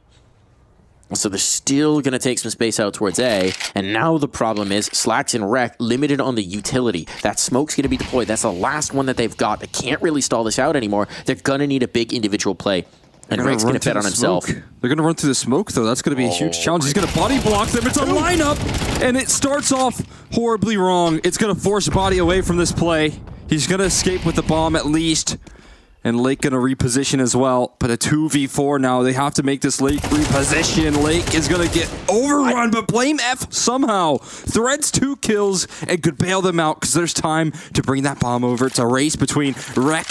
[SPEAKER 14] So they're still going to take some space out towards A. And now the problem is Slacks and Wreck limited on the utility. That smoke's going to be deployed. That's the last one that they've got. They can't really stall this out anymore. They're going to need a big individual play. And Rick's going to bet on himself.
[SPEAKER 13] They're going to run through the smoke, though. That's going to be a huge challenge. He's going to body block them. It's a lineup, and it starts off horribly wrong. It's going to force Body away from this play. He's going to escape with the bomb at least. And Lake going to reposition as well. But a 2v4 now. They have to make this Lake reposition. Lake is going to get overrun, but Blame F somehow threads 2 kills and could bail them out because there's time to bring that bomb over. It's a race between Wreck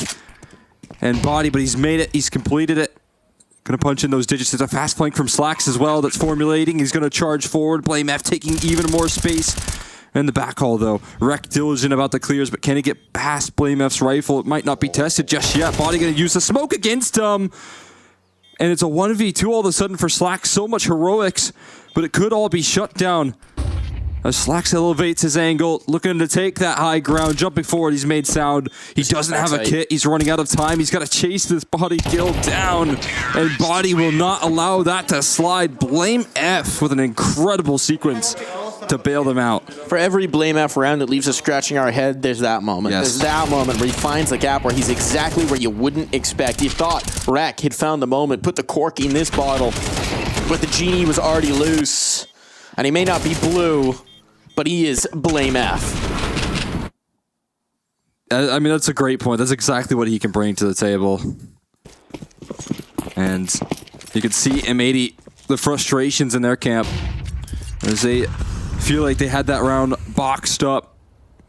[SPEAKER 13] and Body, but he's made it. He's completed it. Gonna punch in those digits. There's a fast flank from Slacks as well that's formulating. He's gonna charge forward. Blame F taking even more space. In the backhaul though. Wreck diligent about the clears, but can he get past Blame F's rifle? It might not be tested just yet. Body gonna use the smoke against him. And it's a 1v2 all of a sudden for Slacks. So much heroics, but it could all be shut down. As Slacks elevates his angle, looking to take that high ground, jumping forward, he's made sound. He doesn't have a kit, he's running out of time. He's got to chase this Body kill down, and Body will not allow that to slide. Blame F with an incredible sequence to bail them out.
[SPEAKER 14] For every Blame F round that leaves us scratching our head, there's that moment.
[SPEAKER 13] Yes.
[SPEAKER 14] There's that moment where he finds the gap where he's exactly where you wouldn't expect. You thought Wreck had found the moment, put the cork in this bottle, but the genie was already loose. And he may not be blue, but he is Blame F.
[SPEAKER 13] I mean, that's a great point. That's exactly what he can bring to the table. And you can see M80, the frustrations in their camp, as they feel like they had that round boxed up.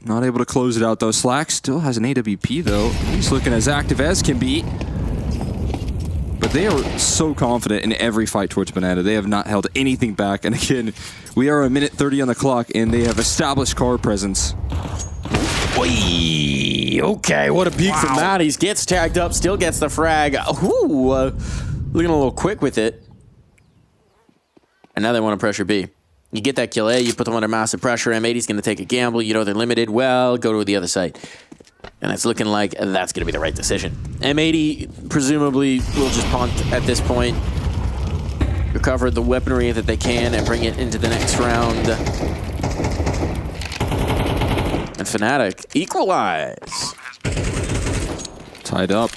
[SPEAKER 13] Not able to close it out, though. Slack still has an AWP, though. He's looking as active as can be. But they are so confident in every fight towards Banana. They have not held anything back. And again, we are a minute 30 on the clock, and they have established car presence.
[SPEAKER 14] Whee! Okay, what a peek from that. He gets tagged up, still gets the frag. Ooh, looking a little quick with it. And now they want to pressure B. You get that kill A, you put them under massive pressure. M80's going to take a gamble. You know they're limited. Well, go to the other side. And it's looking like that's going to be the right decision. M80 presumably will just punt at this point. Recover the weaponry that they can and bring it into the next round. And And Fnatic equalize.
[SPEAKER 13] Tied up.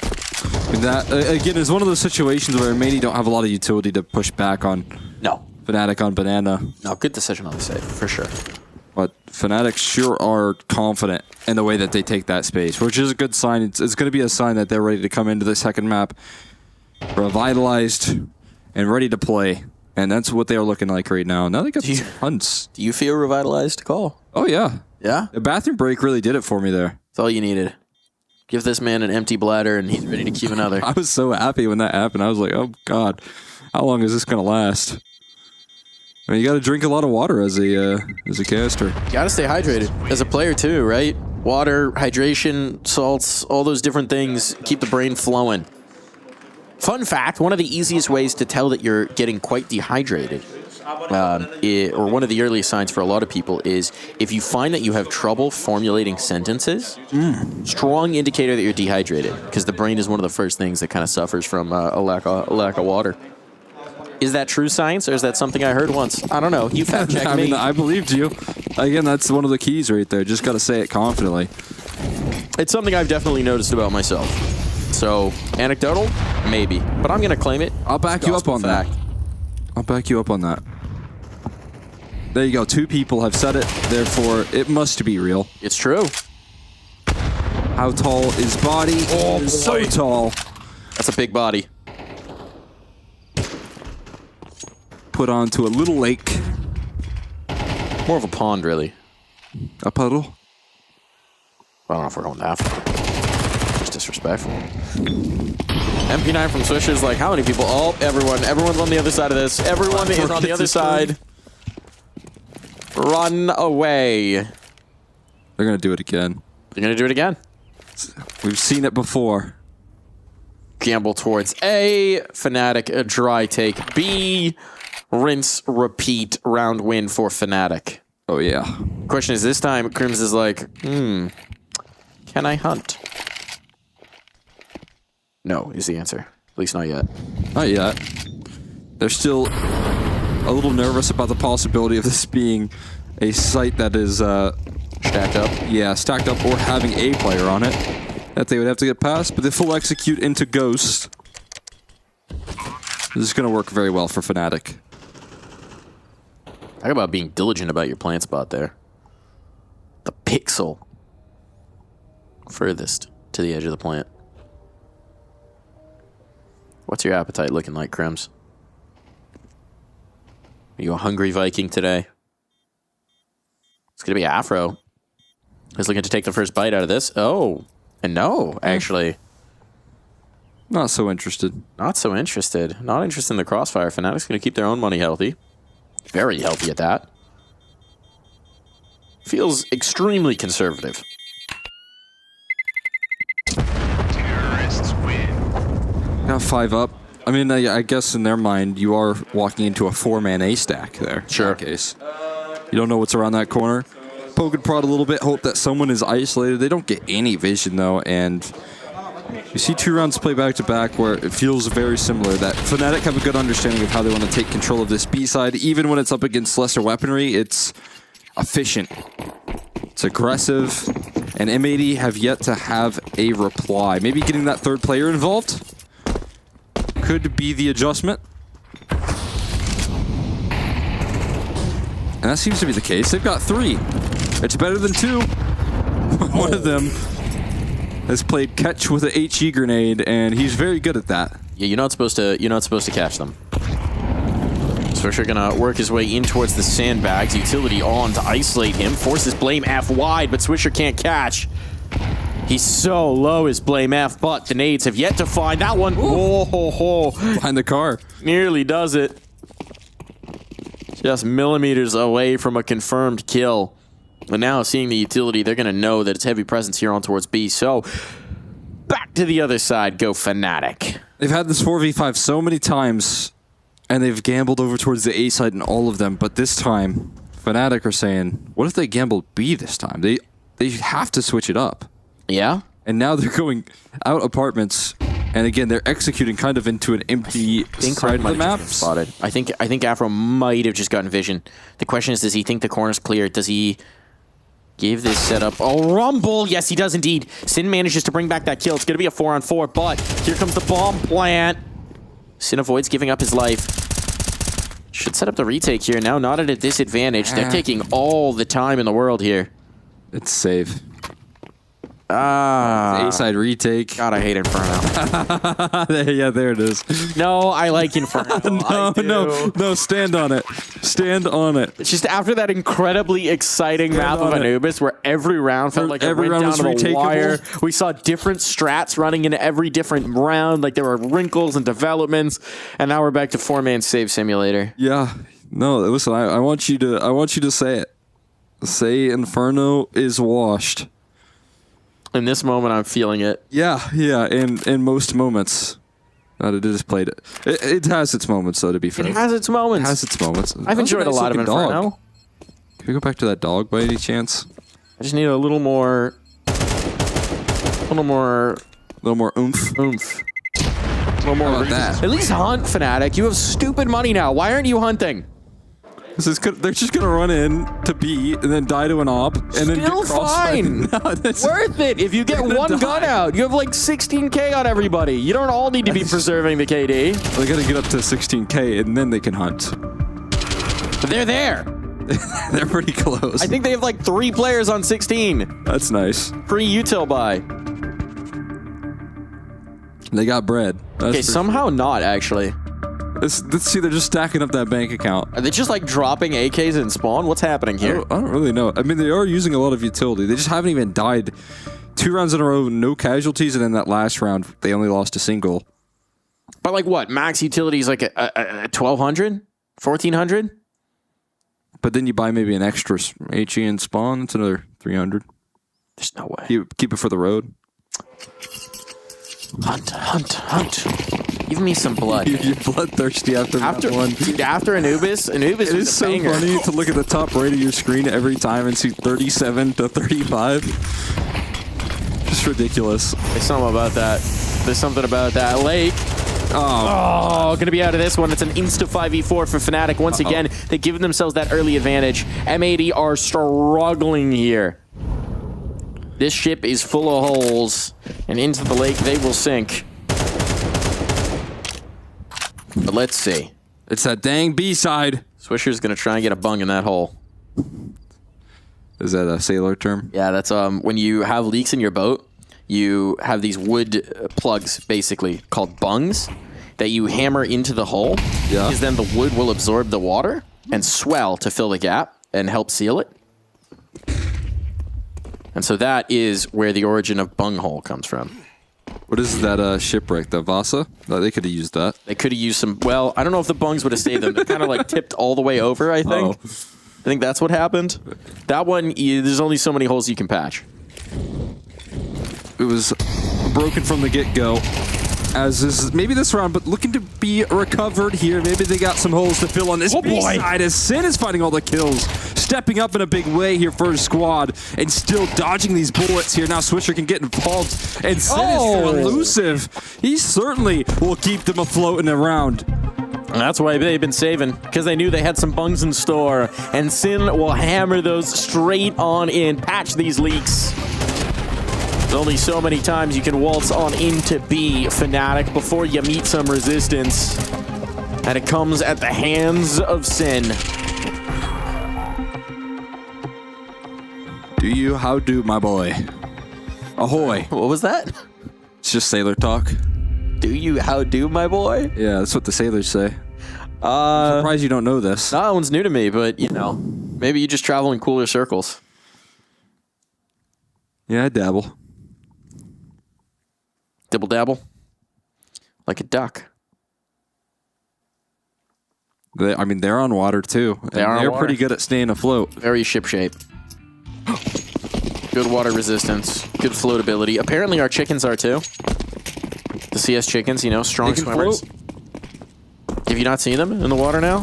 [SPEAKER 13] And that, again, is one of those situations where maybe don't have a lot of utility to push back on.
[SPEAKER 14] No.
[SPEAKER 13] Fnatic on Banana.
[SPEAKER 14] No, good decision on the save, for sure.
[SPEAKER 13] But Fnatic sure are confident in the way that they take that space, which is a good sign. It's going to be a sign that they're ready to come into the second map revitalized and ready to play. And that's what they are looking like right now. Now they got hunts.
[SPEAKER 14] Do you feel revitalized, Cole?
[SPEAKER 13] Oh, yeah.
[SPEAKER 14] Yeah?
[SPEAKER 13] The bathroom break really did it for me there.
[SPEAKER 14] That's all you needed. Give this man an empty bladder and he's ready to cue another.
[SPEAKER 13] I was so happy when that happened. I was like, oh, God, how long is this going to last? I mean, you got to drink a lot of water as a caster.
[SPEAKER 14] You got to stay hydrated as a player too, right? Water, hydration, salts, all those different things keep the brain flowing. Fun fact, one of the easiest ways to tell that you're getting quite dehydrated, or one of the earliest signs for a lot of people, is if you find that you have trouble formulating sentences, strong indicator that you're dehydrated, because the brain is one of the first things that kind of suffers from a lack of water. Is that true science, or is that something I heard once? I don't know. You fact check me.
[SPEAKER 13] I mean, I believed you. Again, that's one of the keys right there. Just got to say it confidently.
[SPEAKER 14] It's something I've definitely noticed about myself. So, anecdotal? Maybe. But I'm going to claim it.
[SPEAKER 13] I'll back you up on that. I'll back you up on that. There you go. 2 people have said it. Therefore, it must be real.
[SPEAKER 14] It's true.
[SPEAKER 13] How tall is body? Oh, so tall.
[SPEAKER 14] That's a big body.
[SPEAKER 13] Put onto a little lake.
[SPEAKER 14] More of a pond, really.
[SPEAKER 13] A puddle?
[SPEAKER 14] I don't know if we're going that far. Just disrespectful. MP9 from Swisher's like, how many people? Oh, everyone's on the other side of this. Everyone is on the other side. Run away.
[SPEAKER 13] They're going to do it again.
[SPEAKER 14] They're going to do it again.
[SPEAKER 13] We've seen it before.
[SPEAKER 14] Gamble towards A. Fnatic, a dry take. B. Rinse, repeat, round win for Fnatic.
[SPEAKER 13] Oh, yeah.
[SPEAKER 14] Question is, this time, Crims is like, can I hunt? No, is the answer. At least not yet.
[SPEAKER 13] Not yet. They're still a little nervous about the possibility of this being a site that is
[SPEAKER 14] stacked up.
[SPEAKER 13] Yeah, stacked up, or having a player on it that they would have to get past. But the full execute into Ghost, this is going to work very well for Fnatic.
[SPEAKER 14] Talk about being diligent about your plant spot there. The pixel furthest to the edge of the plant. What's your appetite looking like, Krems? Are you a hungry Viking today? It's going to be Afro. He's looking to take the first bite out of this. Oh, and no, actually.
[SPEAKER 13] Not so interested.
[SPEAKER 14] Not so interested. Not interested in the crossfire. Fnatic's going to keep their own money healthy. Very healthy at that. Feels extremely conservative.
[SPEAKER 13] Terrorists win. Got 5 up. I mean, I guess in their mind, you are walking into a 4-man A stack there.
[SPEAKER 14] Sure.
[SPEAKER 13] In that case. You don't know what's around that corner. Poke and prod a little bit. Hope that someone is isolated. They don't get any vision, though, and you see 2 rounds play back-to-back where it feels very similar, that Fnatic have a good understanding of how they want to take control of this B side. Even when it's up against lesser weaponry, it's efficient. It's aggressive. And M80 have yet to have a reply. Maybe getting that 3rd player involved could be the adjustment. And that seems to be the case. They've got 3. It's better than 2. One of them has played catch with an HE grenade, and he's very good at that.
[SPEAKER 14] Yeah, you're not supposed to catch them. Swisher gonna work his way in towards the sandbags. Utility on to isolate him. Forces Blame F wide, but Swisher can't catch. He's so low as Blame F, but the nades have yet to find that one. Oh, ho, ho.
[SPEAKER 13] Behind the car.
[SPEAKER 14] Nearly does it. Just millimeters away from a confirmed kill. And now seeing the utility, they're going to know that it's heavy presence here on towards B. So back to the other side, go Fnatic.
[SPEAKER 13] They've had this 4v5 so many times, and they've gambled over towards the A side in all of them. But this time, Fnatic are saying, what if they gambled B this time? They have to switch it up.
[SPEAKER 14] Yeah?
[SPEAKER 13] And now they're going out apartments. And again, they're executing kind of into an empty side of the map.
[SPEAKER 14] Spotted. I think Afro might have just gotten vision. The question is, does he think the corner's clear? Does he Gave this setup a rumble. Yes, he does indeed. Sin manages to bring back that kill. It's going to be a 4-on-4, but here comes the bomb plant. Sin avoids giving up his life. Should set up the retake here. Now not at a disadvantage. They're taking all the time in the world here.
[SPEAKER 13] It's safe.
[SPEAKER 14] A-side
[SPEAKER 13] retake.
[SPEAKER 14] God, I hate Inferno.
[SPEAKER 13] Yeah, there it is.
[SPEAKER 14] No, I like Inferno.
[SPEAKER 13] No, stand on it. Stand on it.
[SPEAKER 14] It's just after that incredibly exciting map of Anubis where every round felt like
[SPEAKER 13] every
[SPEAKER 14] it went
[SPEAKER 13] round
[SPEAKER 14] down
[SPEAKER 13] was
[SPEAKER 14] to the
[SPEAKER 13] retakeable.
[SPEAKER 14] wire. We saw different strats running in every different round. Like there were wrinkles and developments. And now we're back to 4-man save simulator.
[SPEAKER 13] Yeah. No, listen, I want you to say it. Say Inferno is washed.
[SPEAKER 14] In this moment, I'm feeling it.
[SPEAKER 13] Yeah. In most moments, it is played. It has its moments, though. To be fair,
[SPEAKER 14] It has its moments.
[SPEAKER 13] It has its moments.
[SPEAKER 14] I've enjoyed a lot of Inferno.
[SPEAKER 13] Dog. Can we go back to that dog by any chance?
[SPEAKER 14] I just need a little more
[SPEAKER 13] oomph.
[SPEAKER 14] Oomph. A little more.
[SPEAKER 13] How about that?
[SPEAKER 14] At least hunt, Fnatic. You have stupid money now. Why aren't you hunting?
[SPEAKER 13] They're just gonna run in to B and then die to an op and then get
[SPEAKER 14] Still
[SPEAKER 13] fine.
[SPEAKER 14] Worth it. If you get one gun out, you have like 16k on everybody. You don't all need to be preserving the KD.
[SPEAKER 13] They gotta get up to 16k and then they can hunt.
[SPEAKER 14] But they're there.
[SPEAKER 13] They're pretty close.
[SPEAKER 14] I think they have like 3 players on 16.
[SPEAKER 13] That's nice.
[SPEAKER 14] Free util buy.
[SPEAKER 13] They got bread.
[SPEAKER 14] Okay, somehow not actually.
[SPEAKER 13] Let's see, they're just stacking up that bank account.
[SPEAKER 14] Are they just like dropping AKs in spawn? What's happening here?
[SPEAKER 13] I don't really know. I mean, they are using a lot of utility. They just haven't even died 2 rounds in a row, no casualties, and then that last round, they only lost a single.
[SPEAKER 14] But like what? Max utility is like a 1,200? 1,400?
[SPEAKER 13] But then you buy maybe an extra HE and spawn, it's another 300.
[SPEAKER 14] There's no way.
[SPEAKER 13] You keep it for the road.
[SPEAKER 14] Hunt. Give me some blood.
[SPEAKER 13] You're bloodthirsty after that one.
[SPEAKER 14] Dude, after Anubis
[SPEAKER 13] it
[SPEAKER 14] was
[SPEAKER 13] is
[SPEAKER 14] a
[SPEAKER 13] so
[SPEAKER 14] banger.
[SPEAKER 13] funny to look at the top right of your screen every time and see 37 to 35. Just ridiculous.
[SPEAKER 14] There's something about that. Lake. Oh, gonna be out of this one. It's an insta 5v4 for Fnatic. Once again, they've given themselves that early advantage. M80 are struggling here. This ship is full of holes, and into the lake they will sink. But let's see.
[SPEAKER 13] It's that dang B-side.
[SPEAKER 14] Swisher's gonna try and get a bung in that hole.
[SPEAKER 13] Is that a sailor term?
[SPEAKER 14] Yeah, that's when you have leaks in your boat, you have these wood plugs, basically, called bungs, that you hammer into the hole.
[SPEAKER 13] Yeah.
[SPEAKER 14] Because then the wood will absorb the water and swell to fill the gap and help seal it. And so that is where the origin of bunghole comes from.
[SPEAKER 13] What is that shipwreck? The Vasa? No, they could have used that.
[SPEAKER 14] They could have used some... Well, I don't know if the bungs would have saved them. They're kind of like tipped all the way over, I think.
[SPEAKER 13] Oh.
[SPEAKER 14] I think that's what happened. That one, there's only so many holes you can patch.
[SPEAKER 13] It was broken from the get-go. As is maybe this round, but looking to be recovered here. Maybe they got some holes to fill on this B-side as Sin is finding all the kills. Stepping up in a big way here for his squad and still dodging these bullets here. Now Swisher can get involved and Sin is elusive. He certainly will keep them afloat in the round.
[SPEAKER 14] And that's why they've been saving, because they knew they had some bungs in store. And Sin will hammer those straight on in, patch these leaks. There's only so many times you can waltz on into B, Fnatic, before you meet some resistance. And it comes at the hands of Sin.
[SPEAKER 13] Do you? How do, my boy? Ahoy.
[SPEAKER 14] What was that?
[SPEAKER 13] It's just sailor talk.
[SPEAKER 14] Do you? How do, my boy?
[SPEAKER 13] Yeah, that's what the sailors say. I'm surprised you don't know this.
[SPEAKER 14] That one's new to me, but, you know, maybe you just travel in cooler circles.
[SPEAKER 13] Yeah, I dabble.
[SPEAKER 14] Dibble dabble? Like a duck.
[SPEAKER 13] They're on water, too. They're pretty good at staying afloat.
[SPEAKER 14] Very ship-shape. Good water resistance. Good floatability. Apparently our chickens are, too. The CS chickens, you know, strong swimmers.
[SPEAKER 13] Float.
[SPEAKER 14] Have you not seen them in the water now?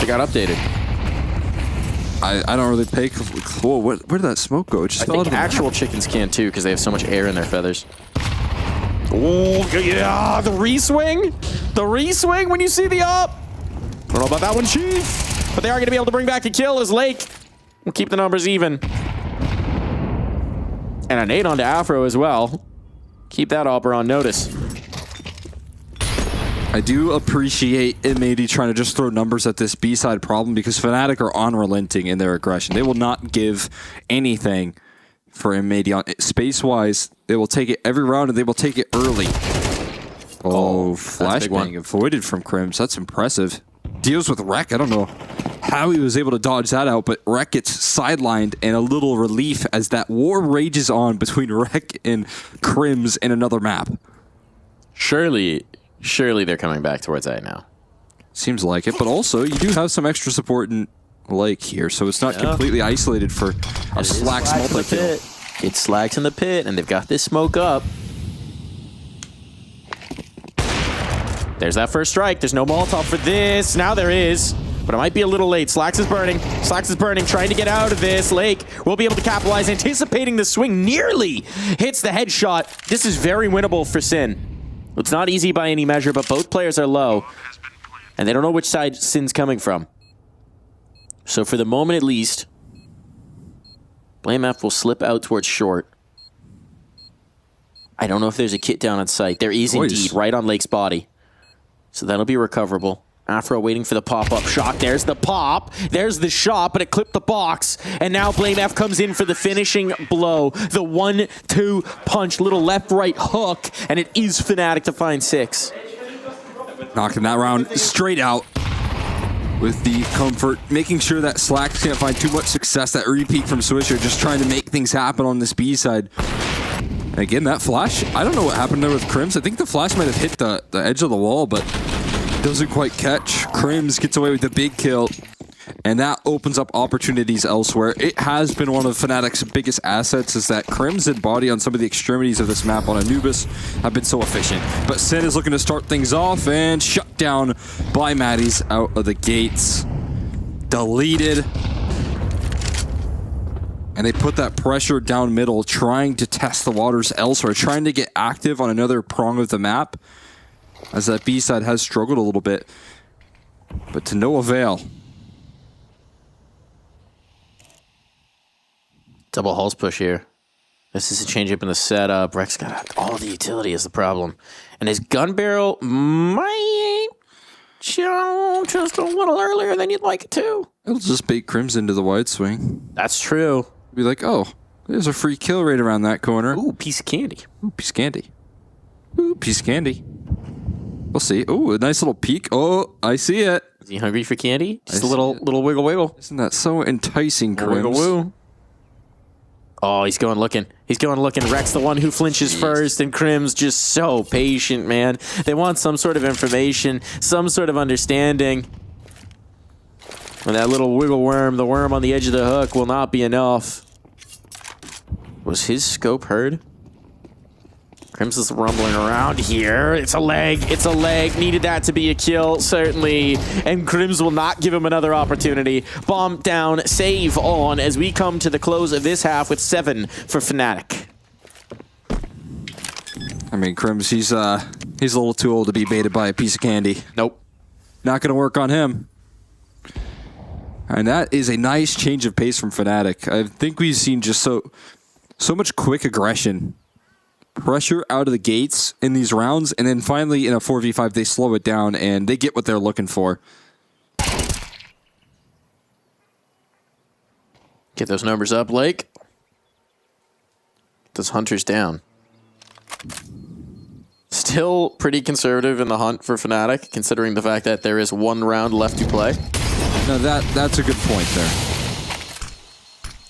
[SPEAKER 14] They got updated.
[SPEAKER 13] I don't really pay. Whoa, where did that smoke go? It just fell out of the
[SPEAKER 14] actual chickens can too, because they have so much air in their feathers. Oh, yeah, the re-swing. The re-swing when you see the up. I don't know about that one, Chief. But they are going to be able to bring back a kill as Lake will keep the numbers even. And a nade onto Afro as well. Keep that Opera on notice.
[SPEAKER 13] I do appreciate M80 trying to just throw numbers at this B-side problem because Fnatic are unrelenting in their aggression. They will not give anything for M80. Space-wise, they will take it every round and they will take it early. Oh, flashbang avoided from Crims. That's impressive. Deals with Rek. I don't know how he was able to dodge that out, but Rek gets sidelined and a little relief as that war rages on between Rek and Crims in another map.
[SPEAKER 14] Surely they're coming back towards that now.
[SPEAKER 13] Seems like it, but also you do have some extra support in Lake here, so it's not completely isolated for a Slacks multi-kill.
[SPEAKER 14] It's Slacks in the pit, and they've got this smoke up. There's that first strike. There's no Molotov for this. Now there is, but it might be a little late. Slacks is burning. Slacks is burning, trying to get out of this. Lake will be able to capitalize, anticipating the swing. Nearly hits the headshot. This is very winnable for Sin. It's not easy by any measure, but both players are low, and they don't know which side Sin's coming from. So for the moment at least, BlameF will slip out towards short. I don't know if there's a kit down on site. There is indeed, right on Lake's body. So that'll be recoverable. Afro waiting for the pop-up shot. There's the pop. There's the shot, but it clipped the box. And now BlameF comes in for the finishing blow. The 1-2 punch, little left-right hook, and it is Fnatic to find 6.
[SPEAKER 13] Knocking that round straight out with the comfort, making sure that Slacks can't find too much success. That repeat from Swisher, just trying to make things happen on this B side. And again, that flash, I don't know what happened there with Crims. I think the flash might have hit the edge of the wall, but doesn't quite catch. Crims gets away with the big kill, and that opens up opportunities elsewhere. It has been one of Fnatic's biggest assets, is that Crims and Body on some of the extremities of this map on Anubis have been so efficient. But Sin is looking to start things off and shut down by Matties out of the gates. Deleted. And they put that pressure down middle, trying to test the waters elsewhere, trying to get active on another prong of the map, as that B side has struggled a little bit, but to no avail.
[SPEAKER 14] Double hulls push here. This is a change up in the setup. Rek's got all the utility is the problem. And his gun barrel might jump just a little earlier than you'd like it to.
[SPEAKER 13] It'll just bait Crims into the wide swing.
[SPEAKER 14] That's true.
[SPEAKER 13] Be like, oh, there's a free kill right around that corner.
[SPEAKER 14] Ooh, piece of candy.
[SPEAKER 13] Ooh, piece of candy. Ooh, piece of candy. We'll see. Ooh, a nice little peek. Oh, I see it.
[SPEAKER 14] Is he hungry for candy? Just a little wiggle wiggle.
[SPEAKER 13] Isn't that so enticing, Crims?
[SPEAKER 14] Wiggle woo. Oh, he's going looking. He's going looking. Rek's the one who flinches first, and Crims just so patient, man. They want some sort of information, some sort of understanding. And that little wiggle worm, the worm on the edge of the hook, will not be enough. Was his scope heard? Crims is rumbling around here. It's a leg. It's a leg. Needed that to be a kill, certainly. And Crims will not give him another opportunity. Bomb down, save on as we come to the close of this half with 7 for Fnatic.
[SPEAKER 13] I mean, Crims, he's a little too old to be baited by a piece of candy.
[SPEAKER 14] Nope.
[SPEAKER 13] Not going to work on him. And that is a nice change of pace from Fnatic. I think we've seen just so much quick aggression. Pressure out of the gates in these rounds, and then finally in a 4v5 they slow it down and they get what they're looking for.
[SPEAKER 14] Get those numbers up, Lake. Get those hunters down. Still pretty conservative in the hunt for Fnatic, considering the fact that there is 1 round left to play.
[SPEAKER 13] No, that's a good point there.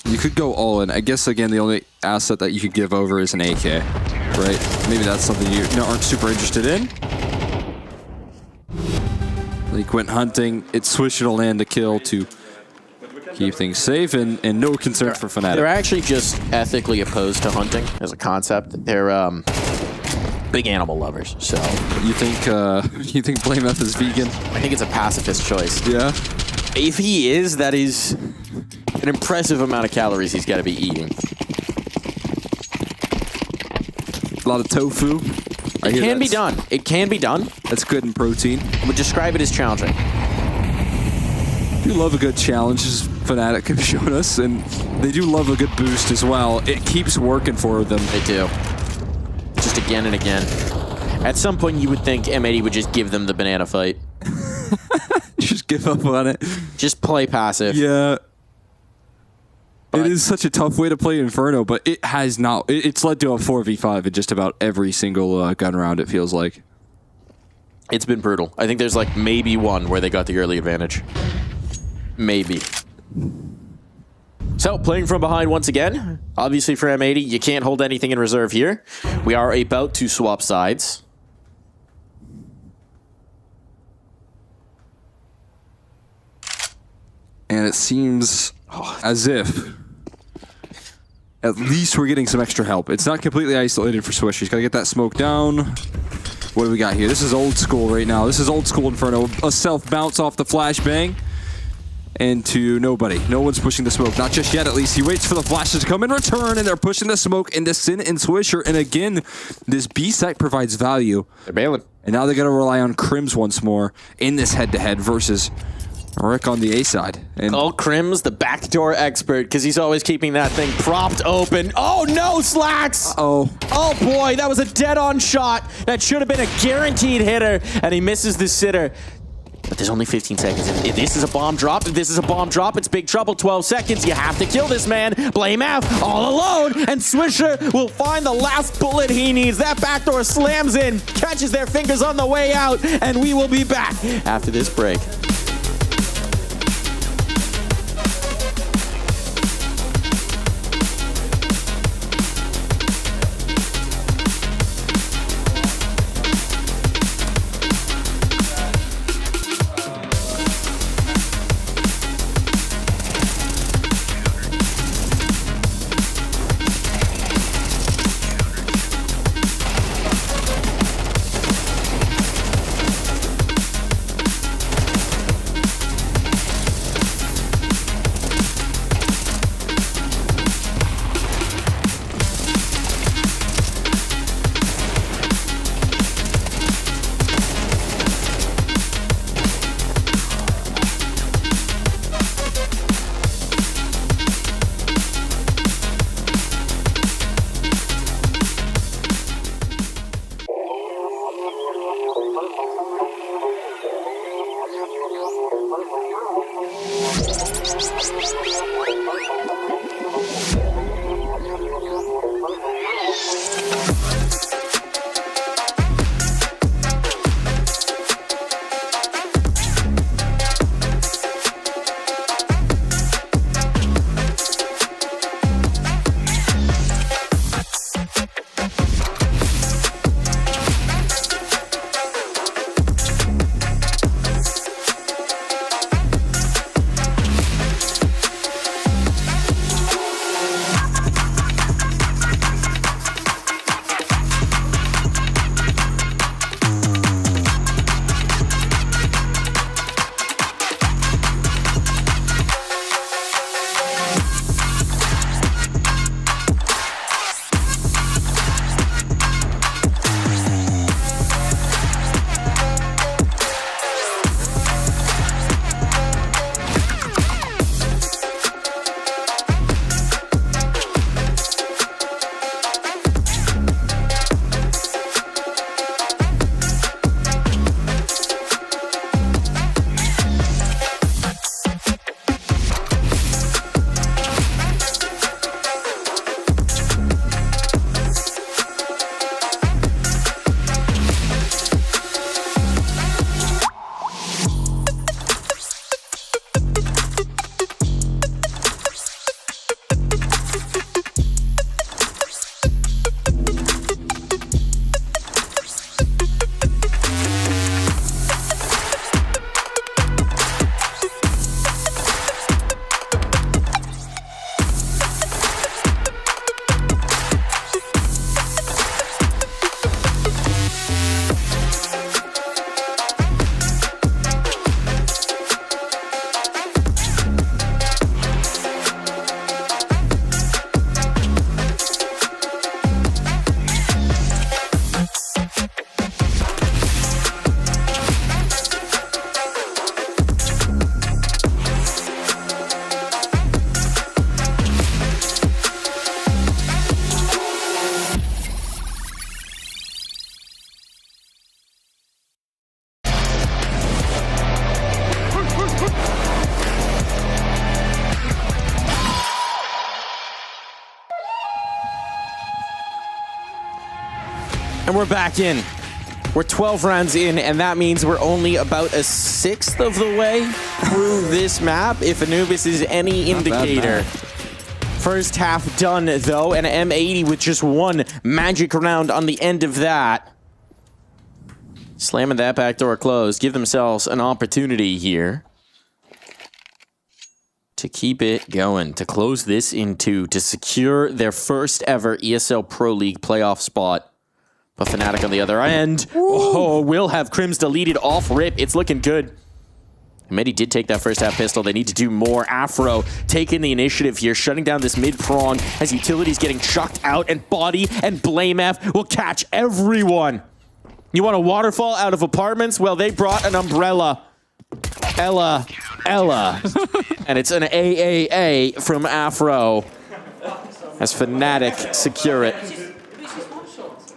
[SPEAKER 13] You could go all in. I guess, again, the only asset that you could give over is an AK, right? Maybe that's something you aren't super interested in. Like went hunting. It's Swish to land a kill to keep things safe, and no concerns for Fnatic.
[SPEAKER 14] They're actually just ethically opposed to hunting as a concept. They're big animal lovers. So
[SPEAKER 13] you think BlameF is vegan?
[SPEAKER 14] I think it's a pacifist choice.
[SPEAKER 13] Yeah.
[SPEAKER 14] If he is, that is an impressive amount of calories he's got to be eating.
[SPEAKER 13] A lot of tofu.
[SPEAKER 14] It can be done. It can be done.
[SPEAKER 13] That's good in protein.
[SPEAKER 14] I would describe it as challenging.
[SPEAKER 13] They love a good challenge, as Fnatic have shown us, and they do love a good boost as well. It keeps working for them.
[SPEAKER 14] They do. Just again and again. At some point, you would think M80 would just give them the banana fight.
[SPEAKER 13] Just give up on it.
[SPEAKER 14] Just play passive.
[SPEAKER 13] Yeah. It is such a tough way to play Inferno, but it has not. It's led to a 4v5 in just about every single gun round, it feels like.
[SPEAKER 14] It's been brutal. I think there's like maybe one where they got the early advantage. Maybe. So, playing from behind once again. Obviously for M80, you can't hold anything in reserve here. We are about to swap sides.
[SPEAKER 13] And it seems as if at least we're getting some extra help. It's not completely isolated for Swish. He's got to get that smoke down. What do we got here? This is old school right now. This is old school Inferno. A self bounce off the flashbang. And to nobody. No one's pushing the smoke. Not just yet, at least. He waits for the flashes to come in return, and they're pushing the smoke into Sin and Swisher. And again, this B site provides value.
[SPEAKER 14] They're bailing.
[SPEAKER 13] And now they're going to rely on Crims once more in this head-to-head versus Rick on the A side. And
[SPEAKER 14] call Crims the backdoor expert because he's always keeping that thing propped open. Oh no, Slacks!
[SPEAKER 13] Oh
[SPEAKER 14] boy, that was a dead-on shot. That should have been a guaranteed hitter, and he misses the sitter. But there's only 15 seconds. If this is a bomb drop, it's big trouble. 12 seconds, you have to kill this man. Blame F, all alone, and Swisher will find the last bullet he needs. That backdoor slams in, catches their fingers on the way out, and we will be back after this break. And we're back in. We're 12 rounds in, and that means we're only about a sixth of the way through this map, if Anubis is any indicator. First half done, though, and M80 with just one magic round on the end of that. Slamming that back door closed. Give themselves an opportunity here to keep it going, to close this in two, to secure their first ever ESL Pro League playoff spot. But Fnatic on the other end, will have Crims deleted off rip. It's looking good. Medi did take that first half pistol. They need to do more. Afro taking the initiative here, shutting down this mid prong as Utility's getting chucked out, and Body and Blame F will catch everyone. You want a waterfall out of apartments? Well, they brought an umbrella. Ella. And it's an AAA from Afro as Fnatic secure it.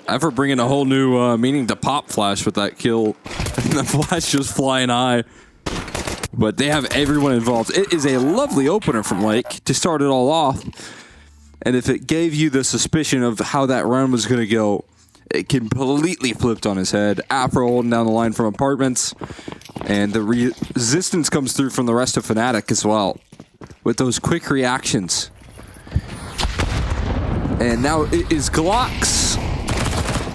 [SPEAKER 13] Afro bringing a whole new meaning to Pop Flash with that kill. And the Flash just flying high. But they have everyone involved. It is a lovely opener from Lake to start it all off. And if it gave you the suspicion of how that round was going to go, it completely flipped on his head. Afro holding down the line from apartments. And the resistance comes through from the rest of Fnatic as well, with those quick reactions. And now it is Glocks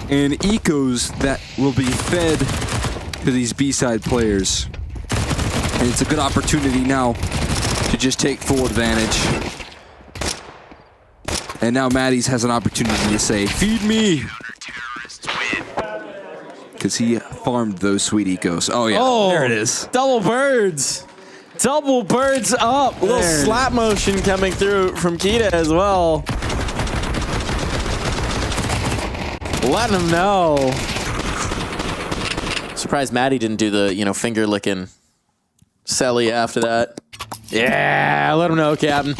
[SPEAKER 13] and ecos that will be fed to these B-side players. And it's a good opportunity now to just take full advantage. And now Maddie's has an opportunity to say, feed me! Because he farmed those sweet ecos. Oh yeah, there it is.
[SPEAKER 14] Double birds. Double birds up. A little slap motion coming through from Kita as well. Letting him know. Surprised Maddie didn't do the, finger licking Selly after that. Yeah, let him know, Captain.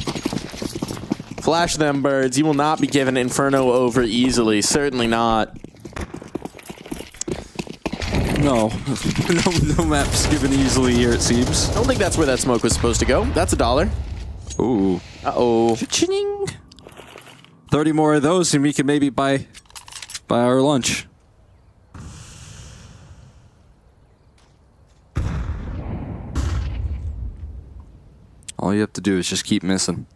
[SPEAKER 14] Flash them birds. You will not be given Inferno over easily. Certainly not.
[SPEAKER 13] No. No map's given easily here, it seems.
[SPEAKER 14] I don't think that's where that smoke was supposed to go. That's $1.
[SPEAKER 13] Ooh.
[SPEAKER 14] Uh-oh.
[SPEAKER 13] Cha-ching. 30 more of those and we can maybe buy our lunch. All you have to do is just keep missing.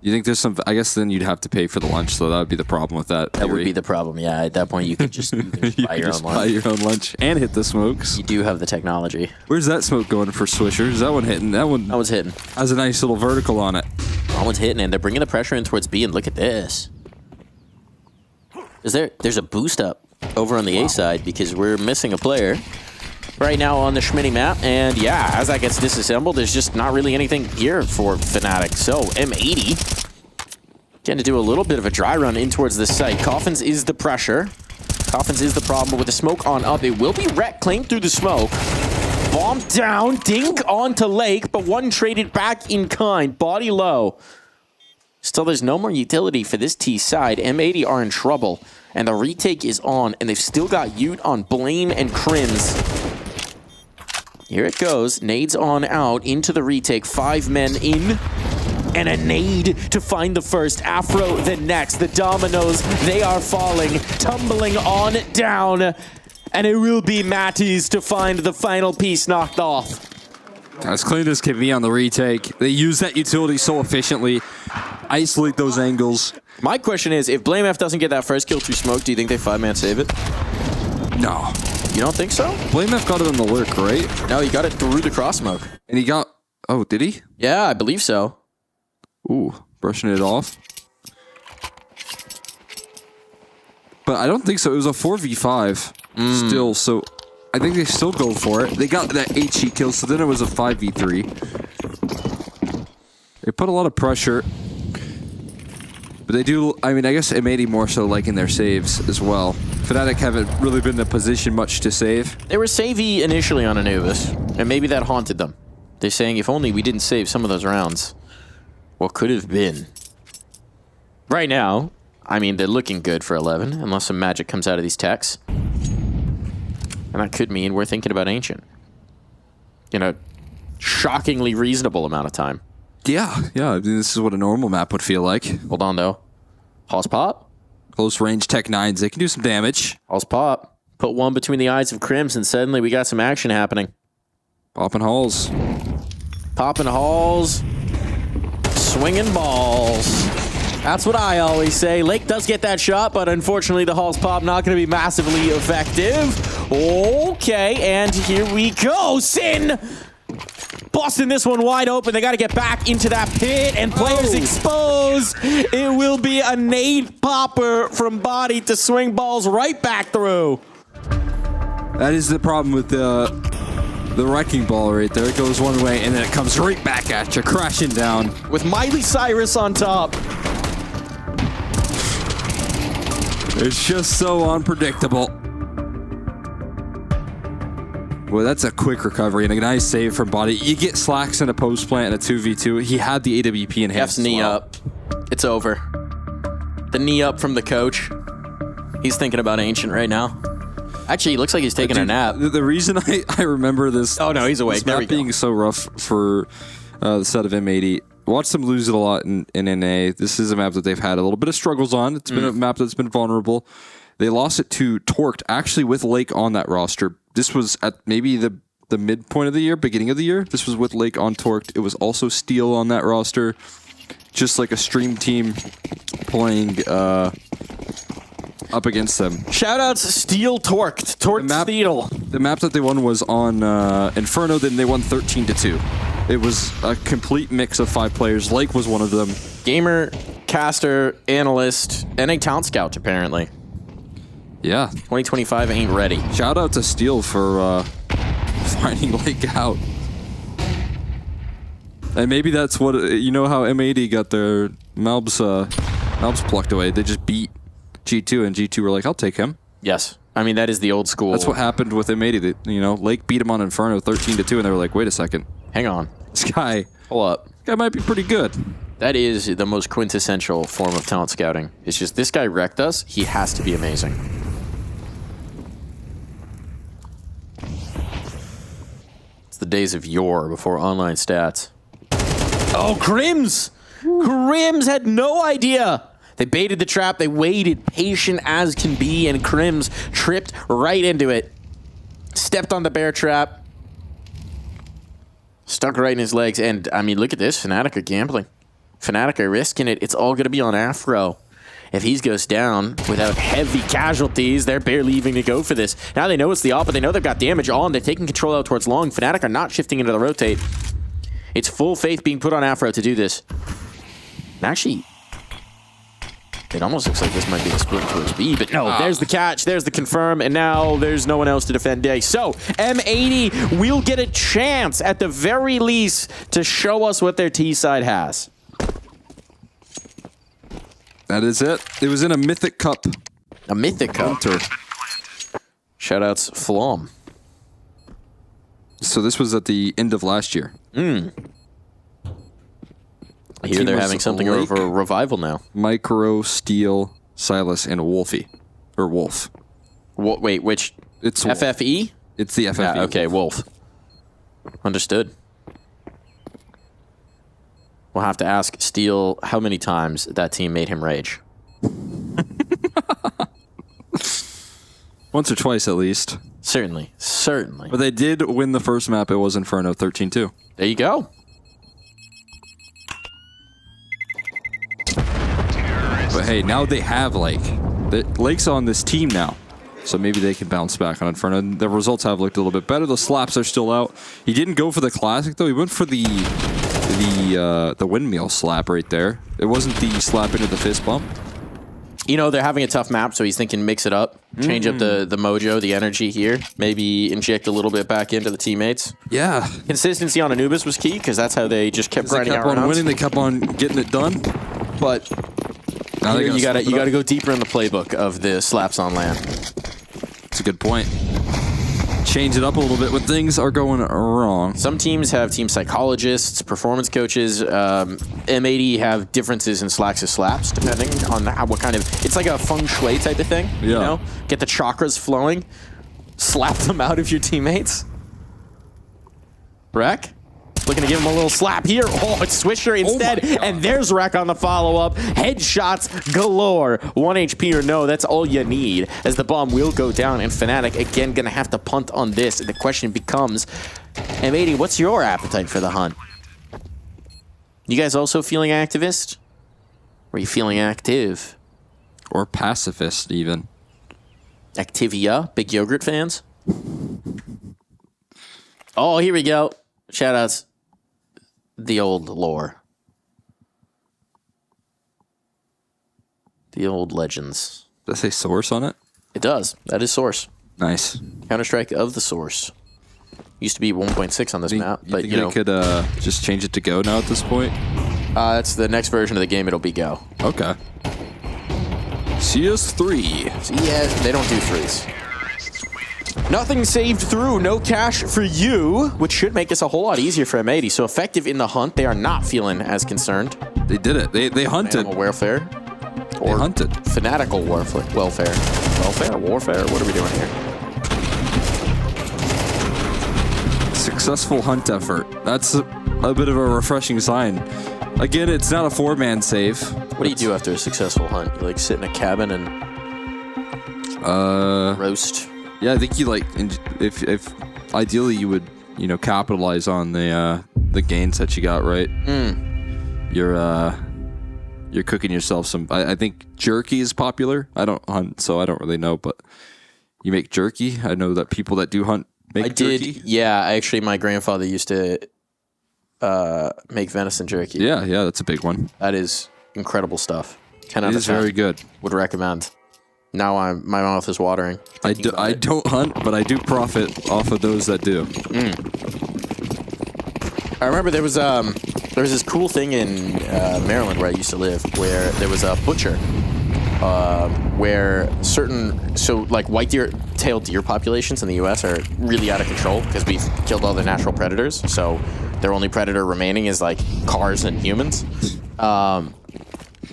[SPEAKER 13] You think there's some... I guess then you'd have to pay for the lunch, so that would be the problem with that.
[SPEAKER 14] That would be the problem, yeah. At that point, you could just, buy your own lunch.
[SPEAKER 13] Buy your own lunch and hit the smokes.
[SPEAKER 14] You do have the technology.
[SPEAKER 13] Where's that smoke going for Swisher? Is that one hitting? That one's
[SPEAKER 14] hitting.
[SPEAKER 13] Has a nice little vertical on it.
[SPEAKER 14] That one's hitting, and they're bringing the pressure in towards B, and look at this. There's a boost up over on the A side because we're missing a player right now on the Schmitty map. And yeah, as that gets disassembled, there's just not really anything here for Fnatic. So M80 getting to do a little bit of a dry run in towards this site. Coffins is the pressure. Coffins is the problem, but with the smoke on up, it will be wrecked, claimed through the smoke. Bomb down, dink onto Lake, but one traded back in kind. Body low. Still, there's no more utility for this T side. M80 are in trouble, and the retake is on, and they've still got Ute on Blame and Crims. Here it goes. Nades on out into the retake. 5 men in, and a nade to find the first. Afro the next. The dominoes, they are falling, tumbling on down, and it will be Matty's to find the final piece knocked off.
[SPEAKER 13] As clean as can be on the retake. They use that utility so efficiently. Isolate those angles.
[SPEAKER 14] My question is, if Blame F doesn't get that first kill through smoke, do you think they 5-man save it?
[SPEAKER 13] No.
[SPEAKER 14] You don't think so?
[SPEAKER 13] Blame F got it on the lurk, right?
[SPEAKER 14] No, he got it through the cross smoke.
[SPEAKER 13] And he got... Oh, did he?
[SPEAKER 14] Yeah, I believe so.
[SPEAKER 13] Ooh, brushing it off. But I don't think so. It was a 4v5 still, so... I think they still go for it. They got that HE kill, so then it was a 5v3. They put a lot of pressure. But they do, I mean, I guess M80 more so liking their saves as well. Fnatic haven't really been in a position much to save.
[SPEAKER 14] They were savey initially on Anubis, and maybe that haunted them. They're saying, if only we didn't save some of those rounds. What could have been? Right now, I mean, they're looking good for 11, unless some magic comes out of these techs. And that could mean we're thinking about Ancient. In a shockingly reasonable amount of time.
[SPEAKER 13] Yeah. I mean, this is what a normal map would feel like.
[SPEAKER 14] Hold on, though. Hoss pop?
[SPEAKER 13] Close range Tech 9s. They can do some damage.
[SPEAKER 14] Halls pop. Put one between the eyes of Crims, and suddenly we got some action happening.
[SPEAKER 13] Popping Halls.
[SPEAKER 14] Popping Halls. Swinging balls. That's what I always say. Lake does get that shot, but unfortunately the Halls pop not going to be massively effective. Okay, and here we go. Sin busting this one wide open. They got to get back into that pit, and players exposed. It will be a nade popper from body to swing balls right back through.
[SPEAKER 13] That is the problem with the wrecking ball right there. It goes one way, and then it comes right back at you, crashing down.
[SPEAKER 14] With Miley Cyrus on top.
[SPEAKER 13] It's just so unpredictable. Well, that's a quick recovery and a nice save from body. You get Slacks in a post plant and a 2v2. He had the AWP in hand.
[SPEAKER 14] F's knee up. It's over. The knee up from the coach. He's thinking about Ancient right now. Actually, he looks like he's taking a nap.
[SPEAKER 13] The reason I remember this...
[SPEAKER 14] Oh, no, he's awake.
[SPEAKER 13] This map being so rough for the set of M80. Watch them lose it a lot in NA. This is a map that they've had a little bit of struggles on. It's been a map that's been vulnerable. They lost it to Torqued, actually with Lake on that roster. This was at maybe the midpoint of the year, beginning of the year. This was with Lake on Torqued. It was also Steel on that roster. Just like a stream team playing up against them.
[SPEAKER 14] Shoutouts Steel Torqued. Torqued Steel.
[SPEAKER 13] The map that they won was on Inferno, then they won 13-2. It was a complete mix of 5 players. Lake was one of them.
[SPEAKER 14] Gamer, caster, analyst, and a talent scout, apparently.
[SPEAKER 13] Yeah.
[SPEAKER 14] 2025 ain't ready.
[SPEAKER 13] Shout out to Steel for finding Lake out. And maybe that's what, you know how M80 got their Malbs plucked away. They just beat G2, and G2 were like, I'll take him.
[SPEAKER 14] Yes. I mean, that is the old school.
[SPEAKER 13] That's what happened with M80. Lake beat him on Inferno 13-2, and they were like, wait a second.
[SPEAKER 14] Hang on.
[SPEAKER 13] This guy.
[SPEAKER 14] Hold up.
[SPEAKER 13] This guy might be pretty good.
[SPEAKER 14] That is the most quintessential form of talent scouting. It's just, this guy wrecked us. He has to be amazing. It's the days of yore before online stats. Oh, Crims! Crims had no idea. They baited the trap. They waited, patient as can be, and Crims tripped right into it. Stepped on the bear trap. Stuck right in his legs. And, I mean, look at this. Fnatic are gambling. Fnatic are risking it. It's all going to be on Afro. If he goes down without heavy casualties, they're barely even to go for this. Now they know it's the op, but they know they've got damage on. They're taking control out towards long. Fnatic are not shifting into the rotate. It's full faith being put on Afro to do this. And actually, it almost looks like this might be the split towards B, but no, there's the catch, there's the confirm, and now there's no one else to defend A. So, M80 will get a chance, at the very least, to show us what their T side has.
[SPEAKER 13] That is it. It was in a Mythic Cup.
[SPEAKER 14] A Mythic Cup?
[SPEAKER 13] Banter.
[SPEAKER 14] Shoutouts Flom.
[SPEAKER 13] So this was at the end of last year.
[SPEAKER 14] I hear they're having something over a revival now.
[SPEAKER 13] Micro, Steel, Silas, and Wolfie. Or Wolf.
[SPEAKER 14] Wait, which?
[SPEAKER 13] It's
[SPEAKER 14] FFE?
[SPEAKER 13] It's the FFE.
[SPEAKER 14] Yeah, okay, Wolf. Understood. We'll have to ask Steel how many times that team made him rage.
[SPEAKER 13] Once or twice at least.
[SPEAKER 14] Certainly.
[SPEAKER 13] But they did win the first map. It was Inferno 13-2.
[SPEAKER 14] There you go.
[SPEAKER 13] But hey, now they have Lake. Lake's on this team now. So maybe they can bounce back on Inferno. The results have looked a little bit better. The slaps are still out. He didn't go for the classic though. He went for the windmill slap right there. It wasn't the slap into the fist bump.
[SPEAKER 14] You know, they're having a tough map, so he's thinking mix it up. Change up the mojo, the energy here. Maybe inject a little bit back into the teammates.
[SPEAKER 13] Yeah.
[SPEAKER 14] Consistency on Anubis was key, because that's how they just kept grinding out rounds.
[SPEAKER 13] They kept on winning. They kept on getting it done.
[SPEAKER 14] But
[SPEAKER 13] now
[SPEAKER 14] you gotta go deeper in the playbook of the slaps on land.
[SPEAKER 13] That's a good point. Change it up a little bit when things are going wrong.
[SPEAKER 14] Some teams have team psychologists, performance coaches. M80 have differences in Slacks' slaps, depending on what kind of... It's like a feng shui type of thing, you know? Get the chakras flowing, slap them out of your teammates. Breck? Looking to give him a little slap here. Oh, it's Swisher instead. And there's Wreck on the follow-up. Headshots galore. 1 HP or no, that's all you need. As the bomb will go down, and Fnatic, again, going to have to punt on this. And the question becomes, M80, what's your appetite for the hunt? You guys also feeling activist? Or are you feeling active?
[SPEAKER 13] Or pacifist, even.
[SPEAKER 14] Activia? Big yogurt fans? Oh, here we go. Shoutouts. The old lore. The old legends.
[SPEAKER 13] Does that say source on it?
[SPEAKER 14] It does. That is source.
[SPEAKER 13] Nice.
[SPEAKER 14] Counter-Strike of the source. Used to be 1.6 on this map, but
[SPEAKER 13] you know. Could just change it to Go now at this point?
[SPEAKER 14] That's the next version of the game. It'll be Go.
[SPEAKER 13] Okay. CS3.
[SPEAKER 14] CS, they don't do threes. Nothing saved through, no cash for you, which should make this a whole lot easier for M80. So effective in the hunt, they are not feeling as concerned.
[SPEAKER 13] They did it. They hunted.
[SPEAKER 14] Animal welfare. Or
[SPEAKER 13] they hunted.
[SPEAKER 14] Fanatical welfare. Welfare? Warfare? What are we doing here?
[SPEAKER 13] Successful hunt effort. That's a bit of a refreshing sign. Again, it's not a 4-man save.
[SPEAKER 14] What do you do after a successful hunt? You like sit in a cabin and roast?
[SPEAKER 13] Yeah, I think you like if ideally you would capitalize on the gains that you got, right? You're cooking yourself some. I think jerky is popular. I don't hunt, so I don't really know, but you make jerky. I know that people that do hunt make jerky.
[SPEAKER 14] Yeah, actually, my grandfather used to make venison jerky.
[SPEAKER 13] Yeah, that's a big one.
[SPEAKER 14] That is incredible stuff. 10 out of 10.
[SPEAKER 13] It is very good.
[SPEAKER 14] Would recommend. Now my mouth is watering.
[SPEAKER 13] I don't hunt, but I do profit off of those that do.
[SPEAKER 14] I remember there was this cool thing in Maryland where I used to live, where there was a butcher, where like white-tailed deer populations in the U.S. are really out of control because we've killed all the natural predators. So their only predator remaining is like cars and humans.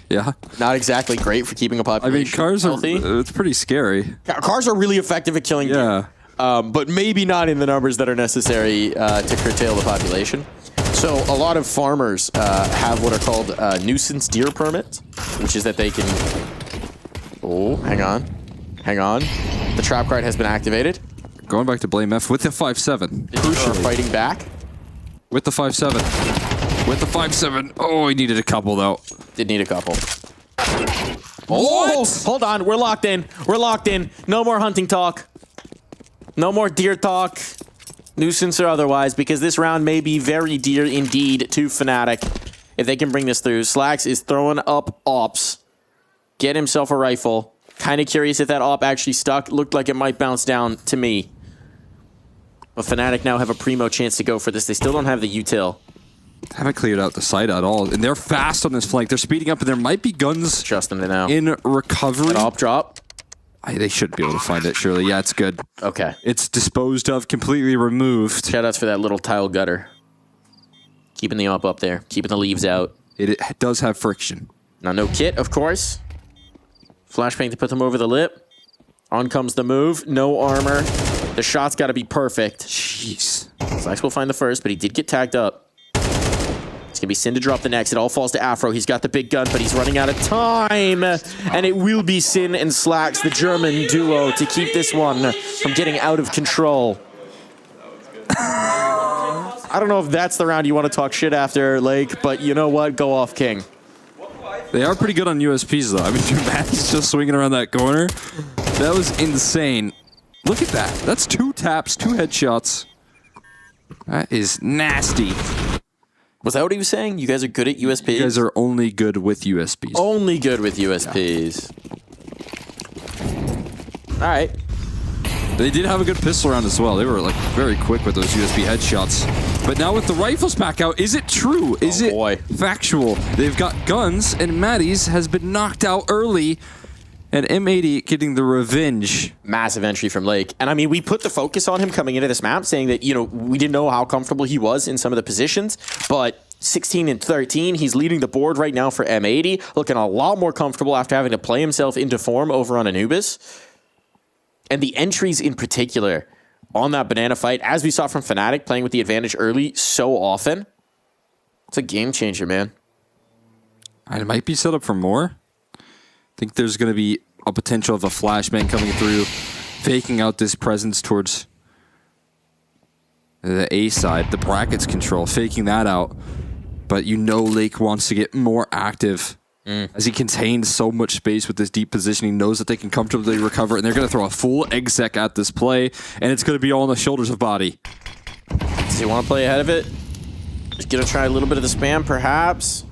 [SPEAKER 13] Yeah.
[SPEAKER 14] Not exactly great for keeping a population healthy.
[SPEAKER 13] It's pretty scary.
[SPEAKER 14] Cars are really effective at killing deer. But maybe not in the numbers that are necessary to curtail the population. So a lot of farmers have what are called nuisance deer permits, which is that they can... Oh, hang on. The trap card has been activated.
[SPEAKER 13] Going back to Blame F with the 5-7.
[SPEAKER 14] Crucially. Fighting back.
[SPEAKER 13] With the 5-7. With the 5-7. Oh, he needed a couple, though.
[SPEAKER 14] Did need a couple. Oh, hold on. We're locked in. No more hunting talk. No more deer talk. Nuisance or otherwise, because this round may be very dear indeed to Fnatic. If they can bring this through. Slacks is throwing up ops. Get himself a rifle. Kind of curious if that op actually stuck. Looked like it might bounce down to me. But Fnatic now have a primo chance to go for this. They still don't have the util.
[SPEAKER 13] Haven't cleared out the site at all. And they're fast on this flank. They're speeding up, and there might be guns in recovery.
[SPEAKER 14] An op drop.
[SPEAKER 13] They should be able to find it, surely. Yeah, it's good.
[SPEAKER 14] Okay.
[SPEAKER 13] It's disposed of, completely removed.
[SPEAKER 14] Shoutouts for that little tile gutter. Keeping the op up there. Keeping the leaves out.
[SPEAKER 13] It does have friction.
[SPEAKER 14] Now, no kit, of course. Flashbang to put them over the lip. On comes the move. No armor. The shot's got to be perfect.
[SPEAKER 13] Jeez.
[SPEAKER 14] Slacks will find the first, but he did get tagged up. It's going to be Sin to drop the next. It all falls to Afro. He's got the big gun, but he's running out of time. And it will be Sin and Slacks, the German duo, to keep this one from getting out of control. I don't know if that's the round you want to talk shit after, Lake, but you know what? Go off, King.
[SPEAKER 13] They are pretty good on USPs, though. I mean, Matt's just swinging around that corner. That was insane. Look at that. That's 2 taps, 2 headshots. That is nasty.
[SPEAKER 14] Was that what he was saying? You guys are good at USPs?
[SPEAKER 13] You guys are only good with USPs.
[SPEAKER 14] Only good with USPs. Yeah. All right.
[SPEAKER 13] They did have a good pistol round as well. They were like very quick with those USB headshots. But now with the rifles back out, is it true? Is it factual? They've got guns, and Maddie's has been knocked out early. And M80 getting the revenge.
[SPEAKER 14] Massive entry from Lake. And I mean, we put the focus on him coming into this map, saying that, we didn't know how comfortable he was in some of the positions, but 16 and 13, he's leading the board right now for M80, looking a lot more comfortable after having to play himself into form over on Anubis. And the entries in particular on that banana fight, as we saw from Fnatic playing with the advantage early so often. It's a game changer, man.
[SPEAKER 13] It might be set up for more. I think there's going to be a potential of a flashbang coming through, faking out this presence towards the A side, the brackets control, faking that out. But you know Lake wants to get more active as he contains so much space with this deep positioning, knows that they can comfortably recover, and they're going to throw a full exec at this play, and it's going to be all on the shoulders of Body.
[SPEAKER 14] Does he want to play ahead of it? Just going to try a little bit of the spam, perhaps.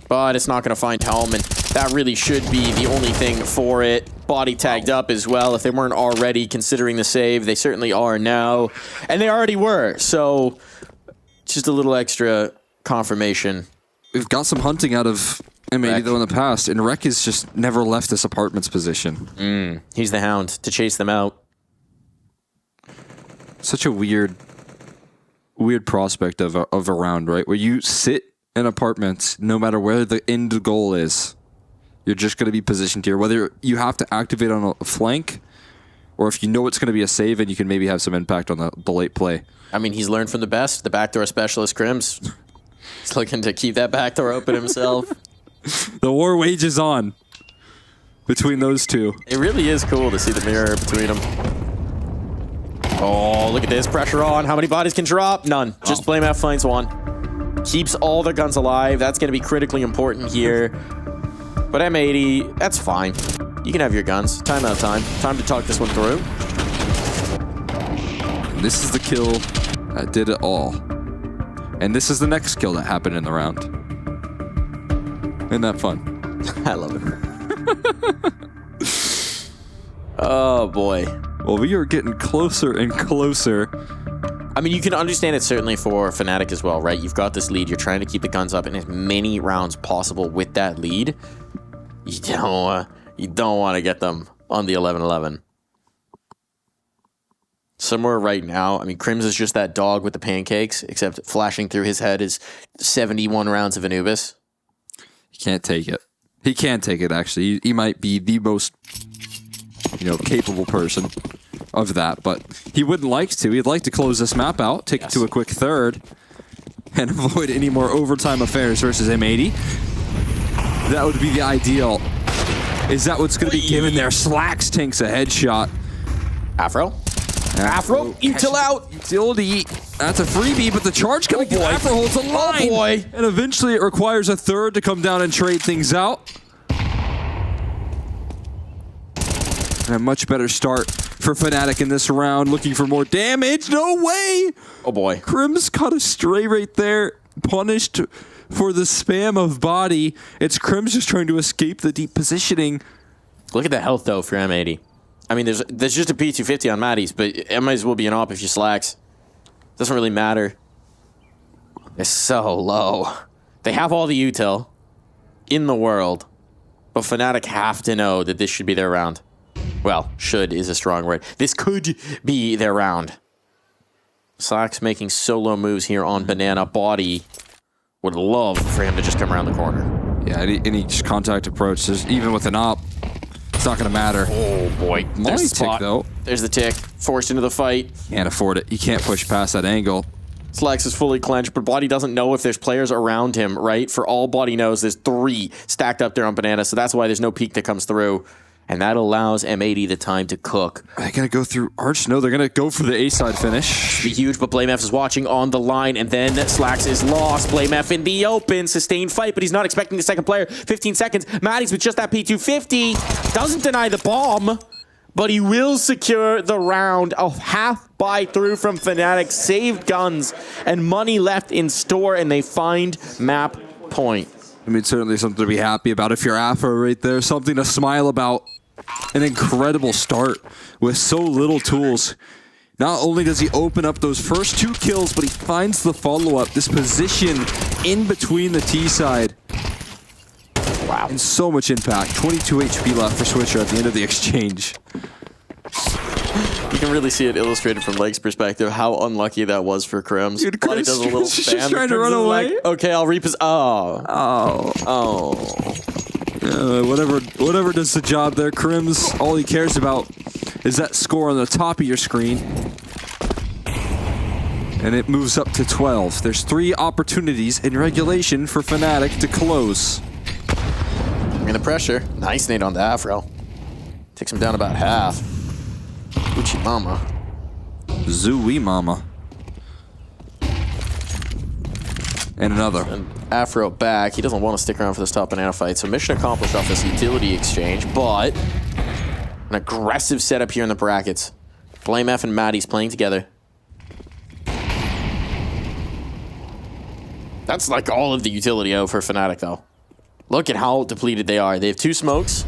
[SPEAKER 14] But it's not going to find home, and that really should be the only thing for it. Body tagged up as well. If they weren't already considering the save, they certainly are now. And they already were, so just a little extra confirmation.
[SPEAKER 13] We've got some hunting out of M80 though in the past, and Rek has just never left this apartment's position.
[SPEAKER 14] He's the hound to chase them out.
[SPEAKER 13] Such a weird prospect of a round, right? Where you sit in apartments, no matter where the end goal is, you're just going to be positioned here. Whether you have to activate on a flank, or if you know it's going to be a save and you can maybe have some impact on the late play.
[SPEAKER 14] I mean, he's learned from the best, the backdoor specialist Crims. He's looking to keep that backdoor open himself.
[SPEAKER 13] The war wages on between those two.
[SPEAKER 14] It really is cool to see the mirror between them. Oh, look at this. Pressure on. How many bodies can drop? None. Just Blame F finds one. Keeps all their guns alive. That's going to be critically important here. But M80, that's fine. You can have your guns. Time out of time. Time to talk this one through.
[SPEAKER 13] And this is the kill that did it all. And this is the next kill that happened in the round. Isn't that fun?
[SPEAKER 14] I love it. Oh, boy.
[SPEAKER 13] Well, we are getting closer and closer.
[SPEAKER 14] I mean, you can understand it certainly for Fnatic as well, right? You've got this lead. You're trying to keep the guns up in as many rounds possible with that lead. You don't want to get them on the 11-11. Somewhere right now, I mean, Crims is just that dog with the pancakes, except flashing through his head is 71 rounds of Anubis.
[SPEAKER 13] He can't take it. He can take it, actually. He might be the most, capable person of that, but he wouldn't like to. He'd like to close this map out, take it to a quick third, and avoid any more overtime affairs versus M80. That would be the ideal. Is that what's going to be given there? Slacks tanks a headshot.
[SPEAKER 14] Afro, util out.
[SPEAKER 13] Utility. That's a freebie, but the charge coming through. Afro holds the line.
[SPEAKER 14] Oh boy.
[SPEAKER 13] And eventually it requires a third to come down and trade things out. And a much better start for Fnatic in this round, looking for more damage. No way!
[SPEAKER 14] Oh boy.
[SPEAKER 13] Crims caught a stray right there, punished for the spam of body. It's Crims just trying to escape the deep positioning.
[SPEAKER 14] Look at the health though for M80. I mean, there's just a P250 on Maddie's, but it might as well be an op if you slacks. Doesn't really matter. It's so low. They have all the util in the world, but Fnatic have to know that this should be their round. Well, should is a strong word. This could be their round. Slacks making solo moves here on Banana. Body would love for him to just come around the corner.
[SPEAKER 13] Yeah, any just contact approach, even with an op, it's not going to matter.
[SPEAKER 14] Oh boy, there's the spot.
[SPEAKER 13] Tick, though.
[SPEAKER 14] There's the tick. Forced into the fight.
[SPEAKER 13] Can't afford it. You can't push past that angle.
[SPEAKER 14] Slacks is fully clenched, but Body doesn't know if there's players around him, right? For all Body knows, there's 3 stacked up there on Banana, so that's why there's no peek that comes through. And that allows M80 the time to cook.
[SPEAKER 13] Are they going to go through Arch? No, they're going to go for the A-side finish.
[SPEAKER 14] Be huge, but BlameF is watching on the line, and then Slacks is lost. BlameF in the open. Sustained fight, but he's not expecting the second player. 15 seconds. Maddie's with just that P250. Doesn't deny the bomb, but he will secure the round. A half buy through from Fnatic. Saved guns and money left in store, and they find map point.
[SPEAKER 13] I mean, certainly something to be happy about if you're Afro right there. Something to smile about. An incredible start with so little tools. Not only does he open up those first 2 kills, but he finds the follow-up, this position in between the T side.
[SPEAKER 14] Wow.
[SPEAKER 13] And so much impact. 22 HP left for Switcher at the end of the exchange.
[SPEAKER 14] You can really see it illustrated from Lake's perspective how unlucky that was for Crims.
[SPEAKER 13] Dude,
[SPEAKER 14] Body does a little spam.
[SPEAKER 13] Just trying to run away.
[SPEAKER 14] Like, okay, I'll reap his... Oh.
[SPEAKER 13] Whatever does the job there. Crims, all he cares about is that score on the top of your screen. And it moves up to 12. There's 3 opportunities in regulation for Fnatic to close.
[SPEAKER 14] Bring the pressure. Nice nade on the Afro. Takes him down about half. Uchi mama.
[SPEAKER 13] Zooey mama. And another.
[SPEAKER 14] And Afro back. He doesn't want to stick around for this top banana fight, so mission accomplished off this utility exchange, but an aggressive setup here in the brackets. Blame F and Maddie's playing together. That's like all of the utility out for Fnatic, though. Look at how depleted they are. They have 2 smokes,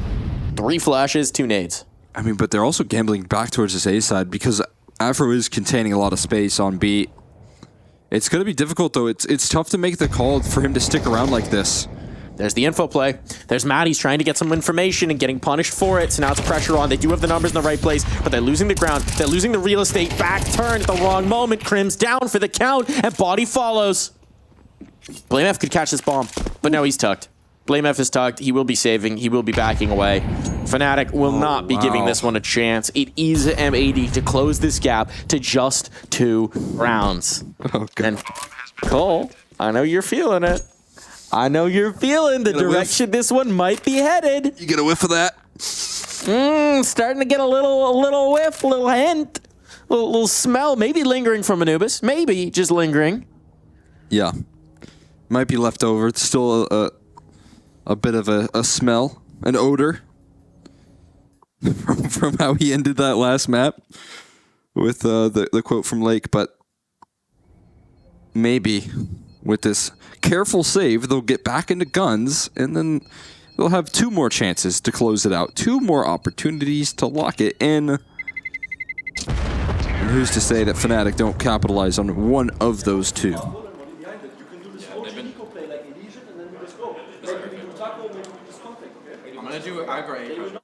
[SPEAKER 14] 3 flashes, 2 nades.
[SPEAKER 13] I mean, but they're also gambling back towards this A side because Afro is containing a lot of space on B. It's going to be difficult, though. It's tough to make the call for him to stick around like this.
[SPEAKER 14] There's the info play. There's Maddie's trying to get some information and getting punished for it. So now it's pressure on. They do have the numbers in the right place, but they're losing the ground. They're losing the real estate. Back turn at the wrong moment. Crim's down for the count, and Body follows. Blame F could catch this bomb, but no, he's tucked. Blame F is tucked. He will be saving. He will be backing away. Fnatic will not be giving this one a chance. It is M80 to close this gap to just 2 rounds.
[SPEAKER 13] Okay.
[SPEAKER 14] And Cole, I know you're feeling it. I know you're feeling the direction this one might be headed.
[SPEAKER 13] You get a whiff of that?
[SPEAKER 14] Starting to get a little whiff, a little hint, a little smell, maybe lingering from Anubis. Maybe just lingering.
[SPEAKER 13] Yeah. Might be left over. It's still a bit of a smell, an odor from how he ended that last map with the quote from Lake. But maybe with this careful save, they'll get back into guns, and then they'll have 2 more chances to close it out. 2 more opportunities to lock it in. And who's to say that Fnatic don't capitalize on one of those 2?
[SPEAKER 14] I'm gonna do aggro.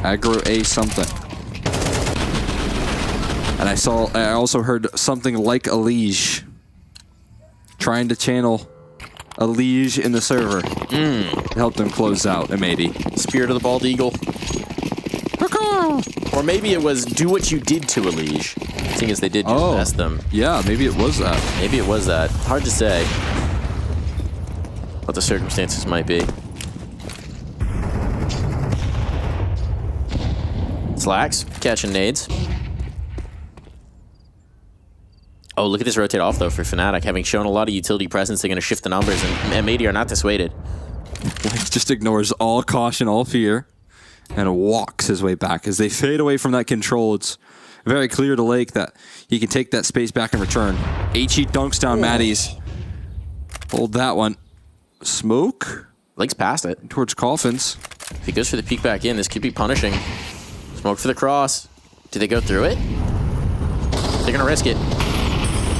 [SPEAKER 13] Aggro A something. And I also heard something like a liege. Trying to channel a liege in the server. To help them close out M80.
[SPEAKER 14] Spirit of the Bald Eagle. Or maybe it was do what you did to a liege. Seeing as they did just mess them.
[SPEAKER 13] Yeah, maybe it was that.
[SPEAKER 14] Maybe it was that. Hard to say what the circumstances might be. Slacks, catching nades. Oh, look at this rotate off, though, for Fnatic. Having shown a lot of utility presence, they're going to shift the numbers, and M80 are not dissuaded.
[SPEAKER 13] Lake just ignores all caution, all fear, and walks his way back. As they fade away from that control, it's very clear to Lake that he can take that space back in return. HE dunks down Maddie's. Hold that one. Smoke?
[SPEAKER 14] Lake's past it.
[SPEAKER 13] Towards Coffins.
[SPEAKER 14] If he goes for the peek back in, this could be punishing. Smoke for the cross. Do they go through it? They're going to risk it.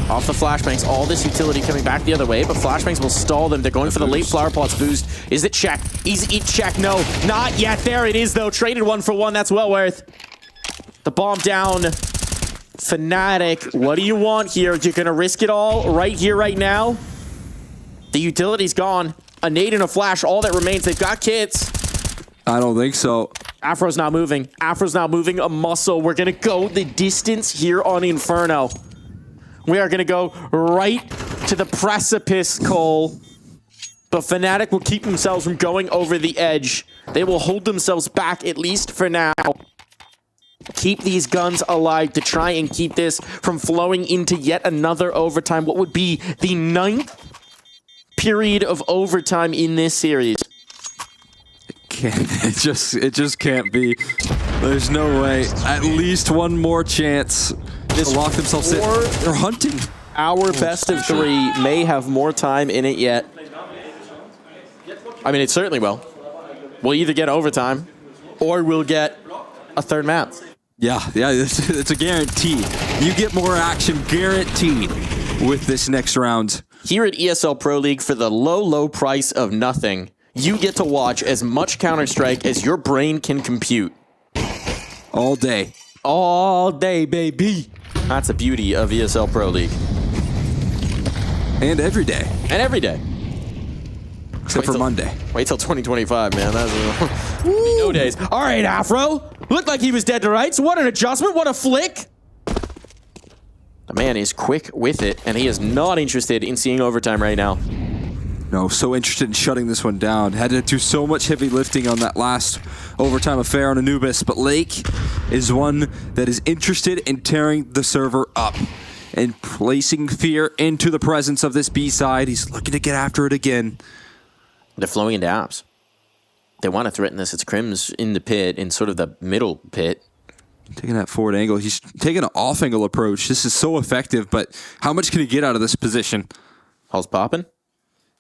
[SPEAKER 14] Off the flashbangs, all this utility coming back the other way, but flashbangs will stall them. They're going for the late flower pots boost. Is it check? Is it check? No, not yet. There it is, though. Traded 1 for 1. That's well worth. The bomb down. Fnatic, what do you want here? You're going to risk it all right here, right now? The utility's gone. A nade and a flash, all that remains. They've got kits.
[SPEAKER 13] I don't think so.
[SPEAKER 14] Afro's not moving. Afro's not moving a muscle. We're going to go the distance here on Inferno. We are going to go right to the precipice, Cole. But Fnatic will keep themselves from going over the edge. They will hold themselves back, at least for now. Keep these guns alive to try and keep this from flowing into yet another overtime. What would be the 9th period of overtime in this series?
[SPEAKER 13] It just can't be. There's no way. At least one more chance to lock themselves in. They're hunting.
[SPEAKER 14] Our best of 3 may have more time in it yet. I mean, it certainly will. We'll either get overtime or we'll get a 3rd map.
[SPEAKER 13] Yeah, it's a guarantee. You get more action guaranteed with this next round.
[SPEAKER 14] Here at ESL Pro League, for the low price of nothing, you get to watch as much Counter-Strike as your brain can compute.
[SPEAKER 13] All day.
[SPEAKER 14] All day, baby. That's the beauty of ESL Pro League.
[SPEAKER 13] And every day.
[SPEAKER 14] And every day.
[SPEAKER 13] Except for Monday.
[SPEAKER 14] Wait till 2025, man. That's no days. All right, Afro. Looked like he was dead to rights. What an adjustment. What a flick. The man is quick with it, and he is not interested in seeing overtime right now.
[SPEAKER 13] No, so interested in shutting this one down. Had to do so much heavy lifting on that last overtime affair on Anubis, but Lake is one that is interested in tearing the server up and placing fear into the presence of this B side. He's looking to get after it again.
[SPEAKER 14] They're flowing into apps. They want to threaten this. It's Crims in the pit, in sort of the middle pit.
[SPEAKER 13] Taking that forward angle. He's taking an off-angle approach. This is so effective, but how much can he get out of this position?
[SPEAKER 14] How's popping?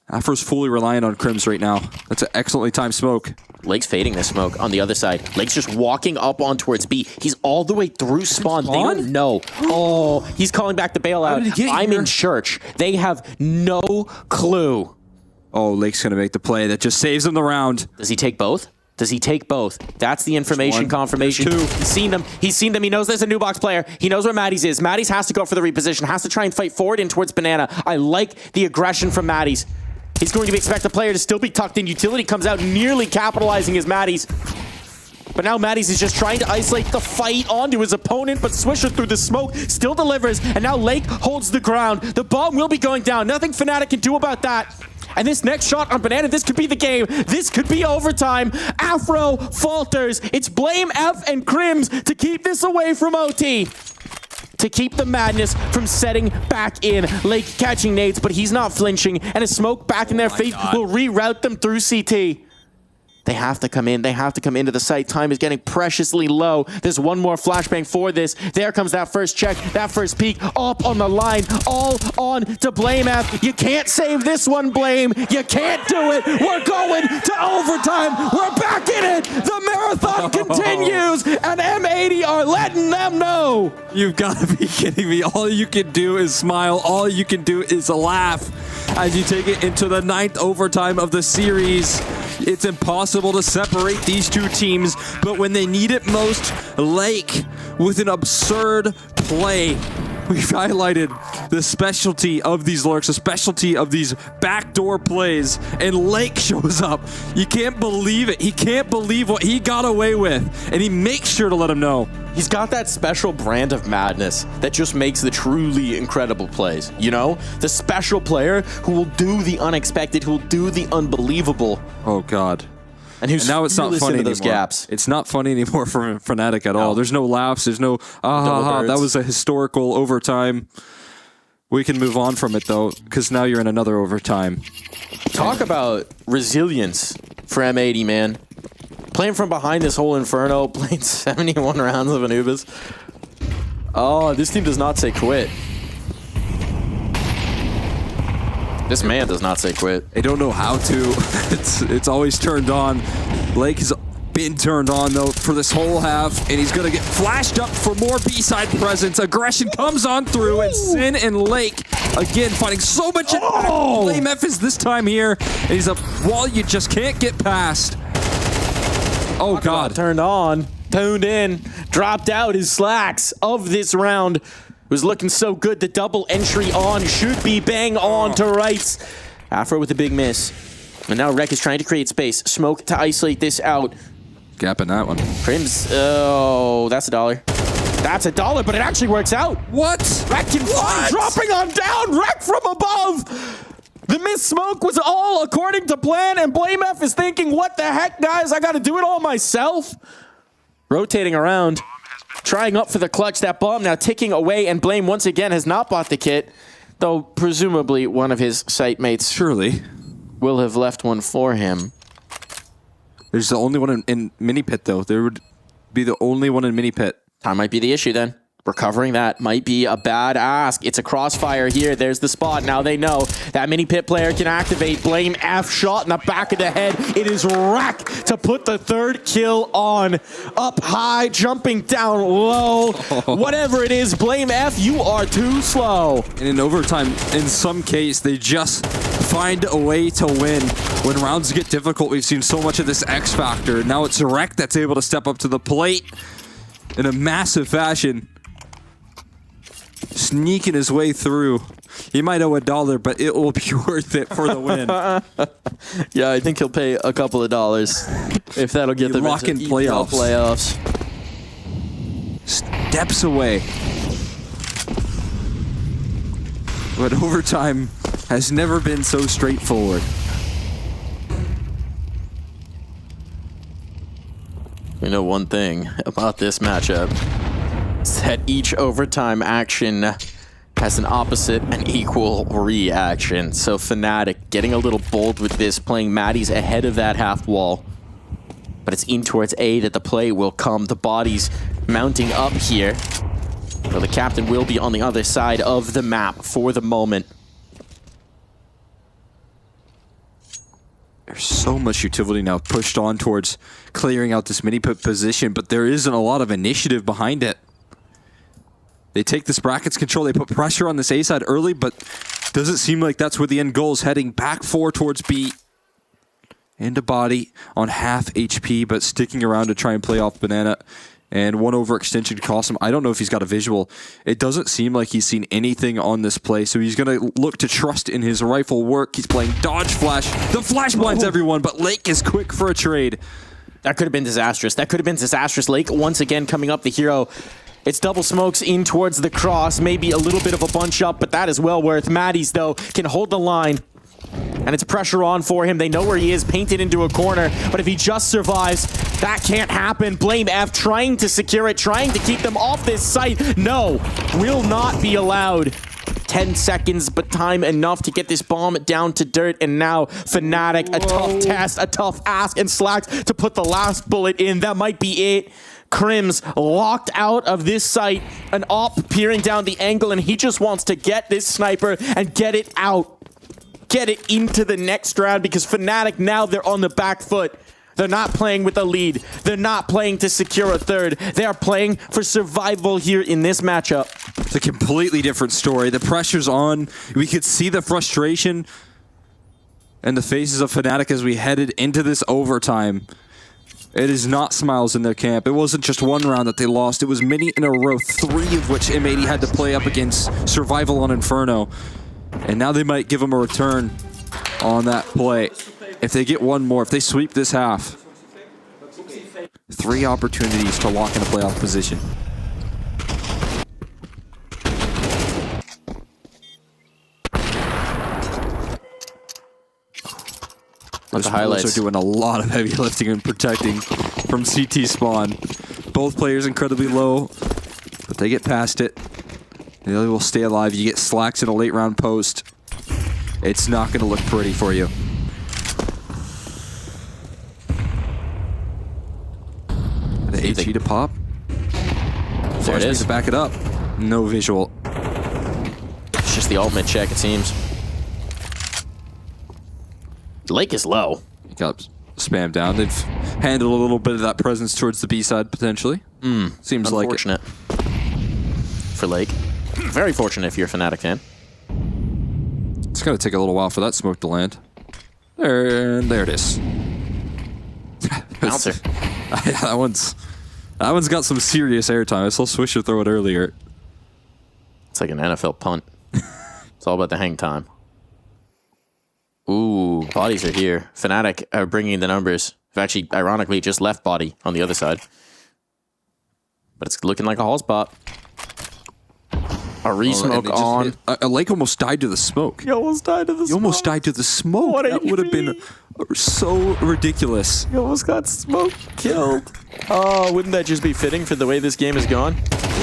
[SPEAKER 13] Afro's fully reliant on Crims right now. That's an excellently timed smoke.
[SPEAKER 14] Lake's fading this smoke on the other side. Lake's just walking up on towards B. He's all the way through spawn. They don't know. Oh, he's calling back the bailout. I'm in church. They have no clue.
[SPEAKER 13] Oh, Lake's going to make the play that just saves him the round.
[SPEAKER 14] Does he take both? Does he take both? That's the information confirmation. He's seen them. He's seen them. He knows there's a new box player. He knows where Matty's is. Matty's has to go for the reposition. Has to try and fight forward in towards Banana. I like the aggression from Matty's. He's going to expect the player to still be tucked in. Utility comes out nearly capitalizing his Matty's. But now Matty's is just trying to isolate the fight onto his opponent, but Swisher through the smoke still delivers, and now Lake holds the ground. The bomb will be going down. Nothing Fnatic can do about that. And this next shot on Banana, this could be the game. This could be overtime. Afro falters. It's Blame F and Crims to keep this away from OT. To keep the madness from setting back in. Lake catching nades, but he's not flinching. And a smoke back in their face will reroute them through CT. They have to come in. They have to come into the site. Time is getting preciously low. There's one more flashbang for this. There comes that first check, that first peek, up on the line, all on to Blame F. You can't save this one, Blame. You can't do it. We're going to overtime. We're back in it. The marathon continues, and M80 are letting them know.
[SPEAKER 13] You've got to be kidding me. All you can do is smile. All you can do is laugh as you take it into the 9th overtime of the series. It's impossible to separate these two teams, but when they need it most, Lake with an absurd play. We've highlighted the specialty of these lurks, the specialty of these backdoor plays, and Lake shows up. You can't believe it. He can't believe what he got away with, and he makes sure to let him know.
[SPEAKER 14] He's got that special brand of madness that just makes the truly incredible plays, you know? The special player who will do the unexpected, who will do the unbelievable.
[SPEAKER 13] Oh, God.
[SPEAKER 14] And who's
[SPEAKER 13] now it's not funny
[SPEAKER 14] those
[SPEAKER 13] anymore.
[SPEAKER 14] Gaps.
[SPEAKER 13] It's not funny anymore for Fnatic at all. There's no laughs. There's no, that was a historical overtime. We can move on from it, though, because now you're in another overtime.
[SPEAKER 14] Talk about resilience for M80, man. Playing from behind this whole inferno, playing 71 rounds of Anubis. Oh, this team does not say quit. This man does not say quit.
[SPEAKER 13] They don't know how to. It's always turned on. Lake has been turned on, though, for this whole half, and he's going to get flashed up for more B-side presence. Aggression comes on through, and Sin and Lake, again, fighting so much impact. Blame F is this time here, and he's a wall you just can't get past. Oh, God.
[SPEAKER 14] Turned on, tuned in, dropped out his slacks of this round. Was looking so good. The double entry on should be bang on to rights. Afro with a big miss. And now Rek is trying to create space. Smoke to isolate this out.
[SPEAKER 13] Gap in that one.
[SPEAKER 14] Crims. Oh, that's $1. That's $1, but it actually works out.
[SPEAKER 13] What?
[SPEAKER 14] Rek can fly, dropping on down. Rek from above. The missed smoke was all according to plan, and Blame F is thinking, what the heck, guys? I got to do it all myself. Rotating around. Trying up for the clutch. That bomb now ticking away, and Blame once again has not bought the kit, though presumably one of his site mates
[SPEAKER 13] surely
[SPEAKER 14] will have left one for him.
[SPEAKER 13] There's the only one in mini pit, though. There would be the only one in mini pit.
[SPEAKER 14] Time might be the issue then. Recovering that might be a bad ask. It's a crossfire here. There's the spot. Now they know that mini pit player can activate. Blame F shot in the back of the head. It is Rack to put the third kill on. Up high, jumping down low. Whatever it is, Blame F, you are too slow.
[SPEAKER 13] And in overtime, in some case, they just find a way to win. When rounds get difficult, we've seen so much of this X factor. Now it's Rack that's able to step up to the plate in a massive fashion. Sneaking his way through. He might owe $1, but it will be worth it for the win.
[SPEAKER 14] Yeah, I think he'll pay a couple of dollars if that'll get them into EPL playoffs.
[SPEAKER 13] Steps away. But overtime has never been so straightforward.
[SPEAKER 14] We know one thing about this matchup. It's that each overtime action has an opposite and equal reaction. So Fnatic getting a little bold with this, playing Maddie's ahead of that half wall. But it's in towards A that the play will come. The bodies mounting up here. Well, the captain will be on the other side of the map for the moment.
[SPEAKER 13] There's so much utility now pushed on towards clearing out this mini-pit position, but there isn't a lot of initiative behind it. They take this brackets control, they put pressure on this A side early, but doesn't seem like that's where the end goal is heading. Back 4 towards B. Into body on half HP, but sticking around to try and play off Banana. And one overextension cost him. I don't know if he's got a visual. It doesn't seem like he's seen anything on this play, so he's going to look to trust in his rifle work. He's playing dodge flash. The flash blinds everyone, but Lake is quick for a trade.
[SPEAKER 14] That could have been disastrous. That could have been disastrous. Lake once again coming up the hero. It's double smokes in towards the cross. Maybe a little bit of a bunch up, but that is well worth. Maddie's, though, can hold the line. And it's pressure on for him. They know where he is, painted into a corner. But if he just survives, that can't happen. Blame F trying to secure it, trying to keep them off this site. No, will not be allowed. 10 seconds, but time enough to get this bomb down to dirt. And now Fnatic, a tough test, a tough ask, and Slacks to put the last bullet in. That might be it. Crims locked out of this site. An op peering down the angle, and he just wants to get this sniper and get it out. Get it into the next round, because Fnatic now, they're on the back foot. They're not playing with a lead. They're not playing to secure a third. They are playing for survival here in this matchup.
[SPEAKER 13] It's a completely different story. The pressure's on. We could see the frustration in the faces of Fnatic as we headed into this overtime. It is not smiles in their camp. It wasn't just one round that they lost. It was many in a row, 3 of which M80 had to play up against Survival on Inferno. And now they might give them a return on that play. If they get one more, if they sweep this half. 3 opportunities to lock in a playoff position. The highlights are doing a lot of heavy lifting and protecting from CT spawn. Both players incredibly low, but they get past it. They will stay alive. You get Slacks in a late round post. It's not going to look pretty for you. The HE to pop.
[SPEAKER 14] There it is.
[SPEAKER 13] To back it up. No visual.
[SPEAKER 14] It's just the ultimate check, it seems. Lake is low.
[SPEAKER 13] He got spammed down. They've handled a little bit of that presence towards the B side, potentially. Seems like it.
[SPEAKER 14] Unfortunate for Lake. Very fortunate if you're a Fnatic fan.
[SPEAKER 13] It's going to take a little while for that smoke to land. There it is.
[SPEAKER 14] Bouncer.
[SPEAKER 13] That one's got some serious airtime. I saw Swisher throw it earlier.
[SPEAKER 14] It's like an NFL punt. It's all about the hang time. Ooh, bodies are here. Fnatic are bringing the numbers. Actually, ironically, just left body on the other side. But it's looking like a hall spot. A re-smoke on.
[SPEAKER 13] Lake almost died to the smoke.
[SPEAKER 14] You almost died to the smoke.
[SPEAKER 13] You almost died to the smoke. That would have been so ridiculous.
[SPEAKER 14] You almost got smoke killed. Oh, wouldn't that just be fitting for the way this game has gone?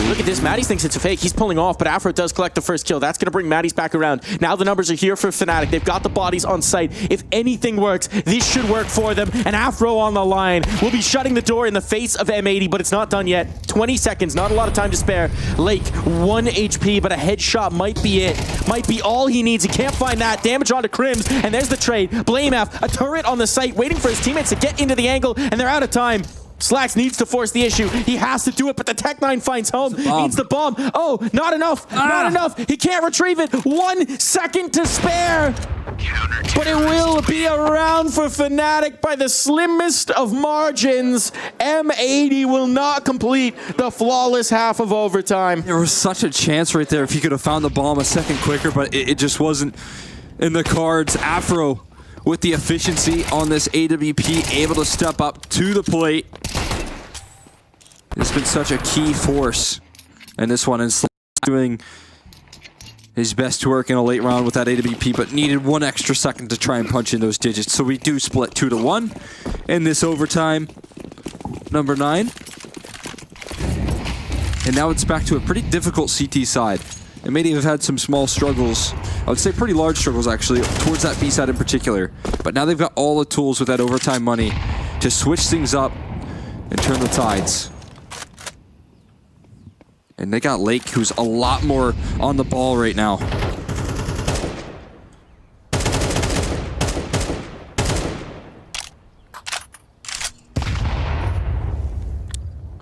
[SPEAKER 14] Look at this. Maddie thinks it's a fake. He's pulling off, but Afro does collect the first kill. That's going to bring Maddie's back around. Now the numbers are here for Fnatic. They've got the bodies on site. If anything works, this should work for them. And Afro on the line will be shutting the door in the face of M80, but it's not done yet. 20 seconds, not a lot of time to spare. Lake, 1 HP, but a headshot might be it. Might be all he needs. He can't find that. Damage onto Crims, and there's the trade. Blame F, a turret on the site, waiting for his teammates to get into the angle, and they're out of time. Slacks needs to force the issue. He has to do it, but the Tech-9 finds home. Needs the bomb. Oh, not enough. Not enough. He can't retrieve it. 1 second to spare. But it will be a round for Fnatic by the slimmest of margins. M80 will not complete the flawless half of overtime.
[SPEAKER 13] There was such a chance right there if he could have found the bomb a second quicker, but it just wasn't in the cards. Afro with the efficiency on this AWP, able to step up to the plate. It's been such a key force in this one, and doing his best work in a late round with that AWP, but needed 1 extra second to try and punch in those digits. So we do split 2-1 in this overtime, number 9. And now it's back to a pretty difficult CT side. And maybe have had some small struggles, I would say pretty large struggles actually, towards that B side in particular. But now they've got all the tools with that overtime money to switch things up and turn the tides. And they got Lake, who's a lot more on the ball right now.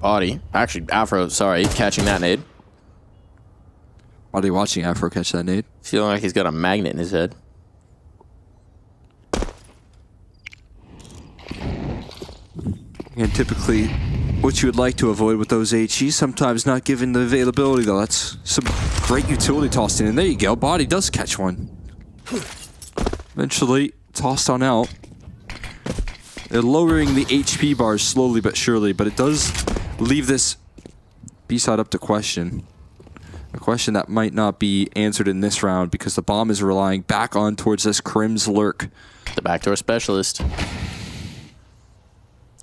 [SPEAKER 14] Audie, actually Afro, sorry, catching that nade.
[SPEAKER 13] Are they watching Afro catch that nade?
[SPEAKER 14] Feeling like he's got a magnet in his head.
[SPEAKER 13] And typically, what you would like to avoid with those HEs, sometimes not given the availability though. That's some great utility tossed in. And there you go, Body does catch one. Eventually, tossed on out. They're lowering the HP bars slowly but surely, but it does leave this B-side up to question. A question that might not be answered in this round because the bomb is relying back on towards this Crim's lurk.
[SPEAKER 14] The backdoor specialist.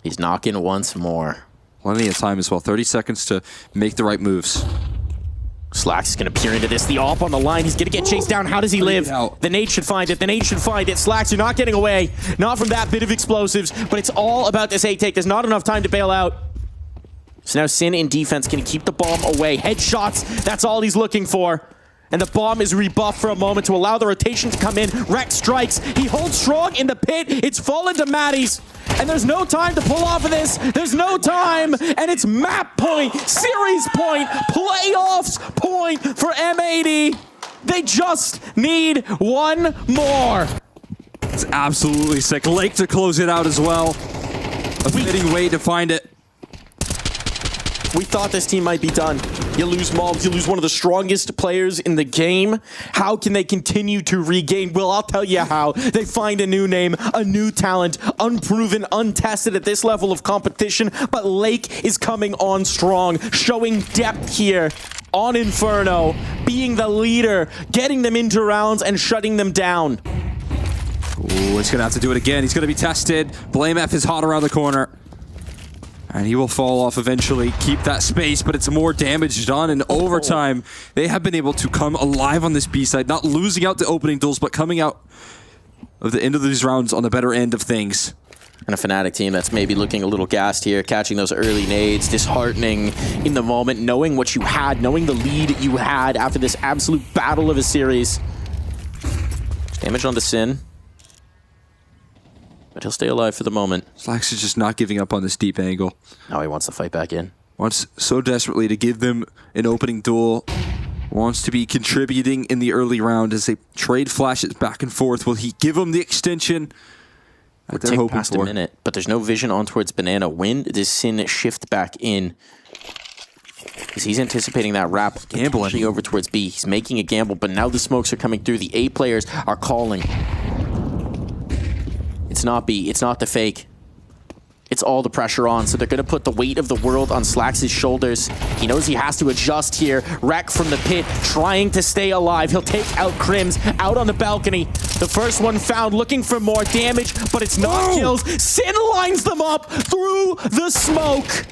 [SPEAKER 14] He's knocking once more.
[SPEAKER 13] Plenty of time as well. 30 seconds to make the right moves.
[SPEAKER 14] Slacks is going to peer into this. The AWP on the line. He's going to get chased down. How does he live? The nade should find it. The nade should find it. Slacks, you're not getting away. Not from that bit of explosives, but it's all about this A-take. There's not enough time to bail out. So now Sin in defense can keep the bomb away. Headshots, that's all he's looking for. And the bomb is rebuffed for a moment to allow the rotation to come in. Rex strikes. He holds strong in the pit. It's fallen to Maddie's. And there's no time to pull off of this. There's no time. And it's map point, series point, playoffs point for M80. They just need 1 more.
[SPEAKER 13] It's absolutely sick. Lake to close it out as well. A fitting way to find it.
[SPEAKER 14] We thought this team might be done. You lose Mobs, you lose one of the strongest players in the game. How can they continue to regain? Well, I'll tell you how. They find a new name, a new talent, unproven, untested at this level of competition, but Lake is coming on strong, showing depth here on Inferno, being the leader, getting them into rounds and shutting them down.
[SPEAKER 13] Ooh, he's gonna have to do it again. He's gonna be tested. Blame F is hot around the corner. And he will fall off eventually, keep that space, but it's more damage done in overtime. They have been able to come alive on this B side, not losing out the opening duels, but coming out of the end of these rounds on the better end of things.
[SPEAKER 14] And a Fnatic team that's maybe looking a little gassed here, catching those early nades, disheartening in the moment, knowing what you had, knowing the lead you had after this absolute battle of a series. Damage on the Sin. But he'll stay alive for the moment.
[SPEAKER 13] Slacks is just not giving up on this deep angle.
[SPEAKER 14] Now he wants to fight back in.
[SPEAKER 13] Wants so desperately to give them an opening duel. Wants to be contributing in the early round as they trade flashes back and forth. Will he give them the extension that they're hoping
[SPEAKER 14] past
[SPEAKER 13] for?
[SPEAKER 14] A minute, but there's no vision on towards Banana. When does Sin shift back in? Because he's anticipating that wrap, gambling over towards B. He's making a gamble, but now the smokes are coming through. The A players are calling. It's not B, it's not the fake. It's all the pressure on, so they're going to put the weight of the world on Slacks' shoulders. He knows he has to adjust here. Wreck from the pit, trying to stay alive. He'll take out Crims out on the balcony. The first one found, looking for more damage, but it's not kills. Sin lines them up through the smoke.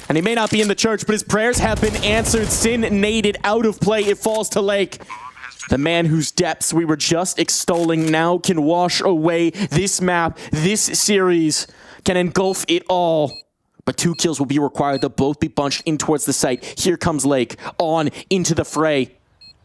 [SPEAKER 14] And he may not be in the church, but his prayers have been answered. Sin naded out of play. It falls to Lake. The man whose depths we were just extolling now can wash away this map, this series, can engulf it all. But 2 kills will be required. They'll both be bunched in towards the site. Here comes Lake, on into the fray.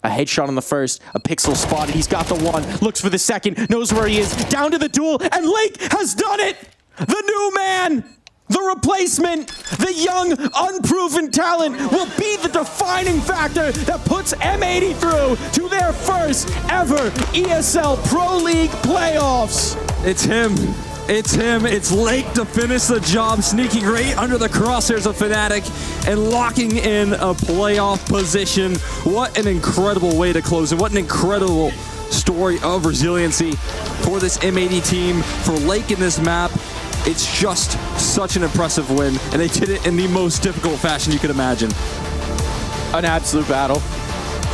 [SPEAKER 14] A headshot on the first, a pixel spotted. He's got the one, looks for the second, knows where he is, down to the duel, and Lake has done it! The new man! The replacement, the young, unproven talent, will be the defining factor that puts M80 through to their first ever ESL Pro League playoffs.
[SPEAKER 13] It's him. It's him. It's Lake to finish the job, sneaking right under the crosshairs of Fnatic and locking in a playoff position. What an incredible way to close it. What an incredible story of resiliency for this M80 team, for Lake in this map. It's just such an impressive win, and they did it in the most difficult fashion you could imagine.
[SPEAKER 14] An absolute battle.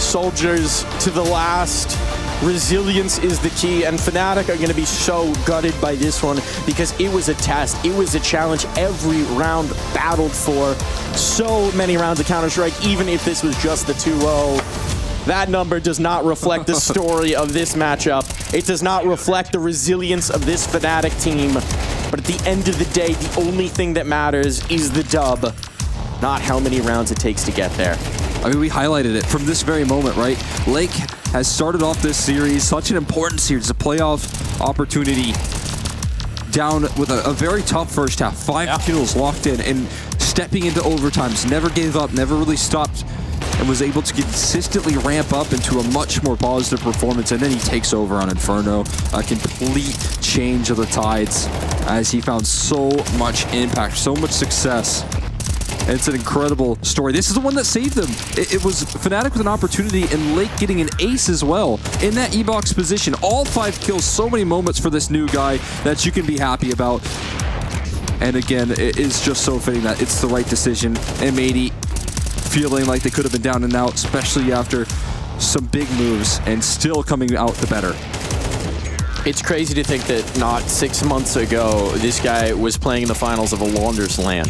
[SPEAKER 14] Soldiers to the last. Resilience is the key, and Fnatic are going to be so gutted by this one because it was a test. It was a challenge every round battled for. So many rounds of Counter-Strike, even if this was just the 2-0. That number does not reflect the story of this matchup. It does not reflect the resilience of this Fnatic team. But at the end of the day, the only thing that matters is the dub, not how many rounds it takes to get there.
[SPEAKER 13] I mean, we highlighted it from this very moment, right? Lake has started off this series, such an important series, a playoff opportunity, down with a very tough first half. 5 kills locked in and stepping into overtimes, never gave up, never really stopped, and was able to consistently ramp up into a much more positive performance. And then he takes over on Inferno, a complete change of the tides as he found so much impact, so much success. And it's an incredible story. This is the one that saved them. It was Fnatic with an opportunity and Lake getting an ace as well in that E-box position. All 5 kills, so many moments for this new guy that you can be happy about. And again, it is just so fitting that it's the right decision. M80 feeling like they could have been down and out, especially after some big moves, and still coming out the better.
[SPEAKER 14] It's crazy to think that not 6 months ago, this guy was playing in the finals of a Launders LAN,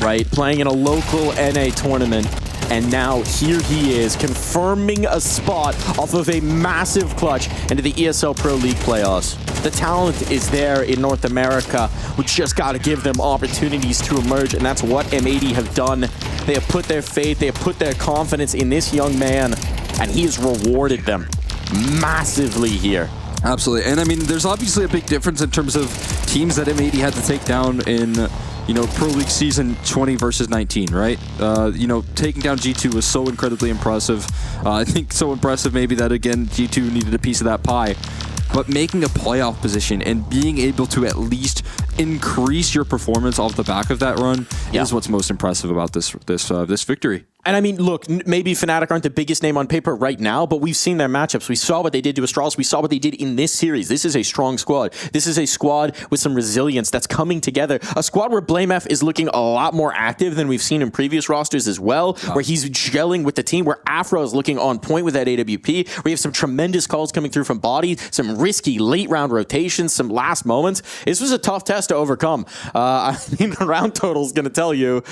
[SPEAKER 14] right? Playing in a local NA tournament, and now here he is, confirming a spot off of a massive clutch into the ESL Pro League playoffs. The talent is there in North America. We just got to give them opportunities to emerge, and that's what M80 have done. They have put their faith, they have put their confidence in this young man, and he has rewarded them massively here.
[SPEAKER 13] Absolutely, and I mean, there's obviously a big difference in terms of teams that M80 had to take down in, you know, Pro League season 20 versus 19, right? You know, taking down G2 was so incredibly impressive. I think so impressive maybe that, again, G2 needed a piece of that pie. But making a playoff position and being able to at least increase your performance off the back of that run is what's most impressive about this victory.
[SPEAKER 14] And I mean, look, maybe Fnatic aren't the biggest name on paper right now, but we've seen their matchups. We saw what they did to Astralis. We saw what they did in this series. This is a strong squad. This is a squad with some resilience that's coming together. A squad where BlameF is looking a lot more active than we've seen in previous rosters as well, where he's gelling with the team, where Afro is looking on point with that AWP, where you have some tremendous calls coming through from Body, some risky late round rotations, some last moments. This was a tough test to overcome. I mean, the round total is going to tell you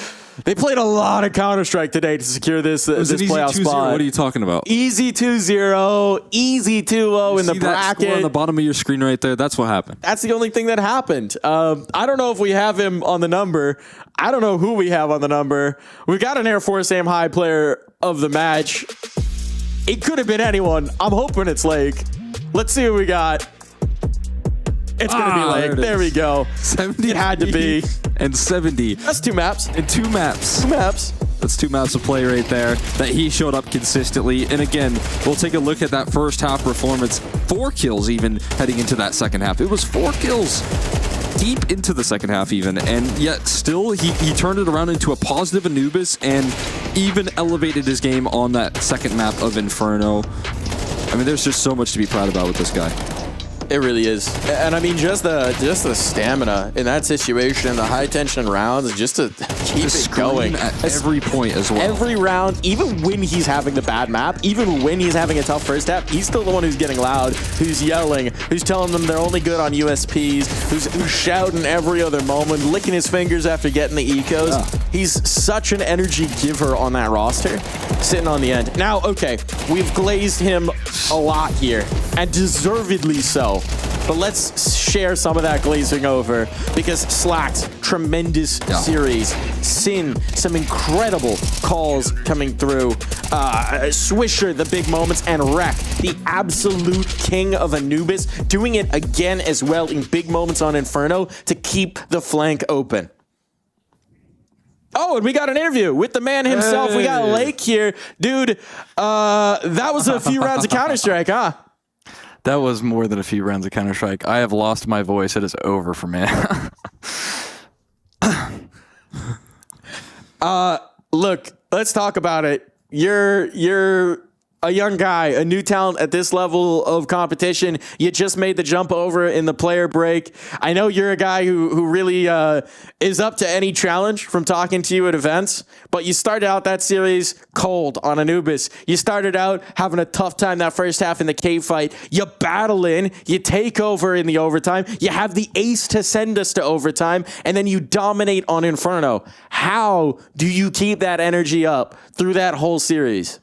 [SPEAKER 14] they played a lot of Counter-Strike today to secure this playoff spot.
[SPEAKER 13] What are you talking about?
[SPEAKER 14] Easy 2-0, easy 2-0 in the bracket.
[SPEAKER 13] On the bottom of your screen right there, that's what happened.
[SPEAKER 14] That's the only thing that happened. I don't know if we have him on the number. I don't know who we have on the number. We've got an Air Force Aim High player of the match. It could have been anyone. I'm hoping it's Lake. Let's see what we got. It's going to be Lake. There we go.
[SPEAKER 13] 70
[SPEAKER 14] it had to be.
[SPEAKER 13] And 70.
[SPEAKER 14] That's 2 maps.
[SPEAKER 13] And 2 maps.
[SPEAKER 14] 2 maps.
[SPEAKER 13] That's 2 maps of play right there that he showed up consistently. And again, we'll take a look at that first half performance. 4 kills even heading into that second half. It was 4 kills deep into the second half even. And yet still he turned it around into a positive Anubis and even elevated his game on that second map of Inferno. I mean, there's just so much to be proud about with this guy.
[SPEAKER 14] It really is. And I mean, just the stamina in that situation and the high tension rounds, just to keep it going.
[SPEAKER 13] At every point as well.
[SPEAKER 14] Every round, even when he's having the bad map, even when he's having a tough first half, he's still the one who's getting loud, who's yelling, who's telling them they're only good on USPs, who's shouting every other moment, licking his fingers after getting the ecos. Yeah. He's such an energy giver on that roster, sitting on the end. Now, okay, we've glazed him a lot here, and deservedly so. But let's share some of that glazing over, because Slack's tremendous series, Sin, some incredible calls coming through, Swisher, the big moments, and Wreck, the absolute king of Anubis, doing it again as well in big moments on Inferno to keep the flank open. Oh, and we got an interview with the man himself. Hey. We got Lake here. Dude, that was a few rounds of Counter-Strike, huh?
[SPEAKER 4] That was more than a few rounds of Counter-Strike. I have lost my voice. It is over for me.
[SPEAKER 14] Look, let's talk about it. You're a young guy, a new talent at this level of competition. You just made the jump over in the player break. I know you're a guy who really is up to any challenge from talking to you at events, but you started out that series cold on Anubis. You started out having a tough time that first half in the cave fight. You battle in, you take over in the overtime, you have the ace to send us to overtime, and then you dominate on Inferno. How do you keep that energy up through that whole series?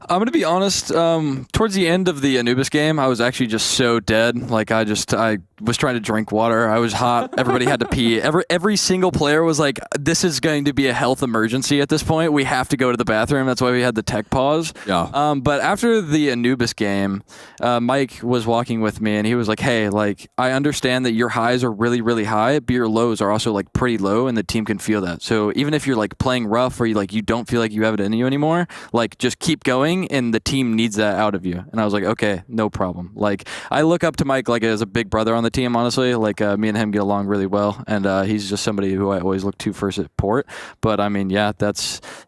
[SPEAKER 4] I'm going to be honest, towards the end of the Anubis game, I was actually just so dead. Like, I was trying to drink water. I was hot. Everybody had to pee. Every single player was like, this is going to be a health emergency at this point. We have to go to the bathroom. That's why we had the tech pause. Yeah. But after the Anubis game, Mike was walking with me, and he was like, hey, like, I understand that your highs are really, really high, but your lows are also, like, pretty low, and the team can feel that. So even if you're, like, playing rough or you don't feel like you have it in you anymore, like, just keep going. And the team needs that out of you. And I was like, okay, no problem. Like, I look up to Mike like as a big brother on the team, honestly. Like, me and him get along really well, and he's just somebody who I always look to for support. But I mean, yeah,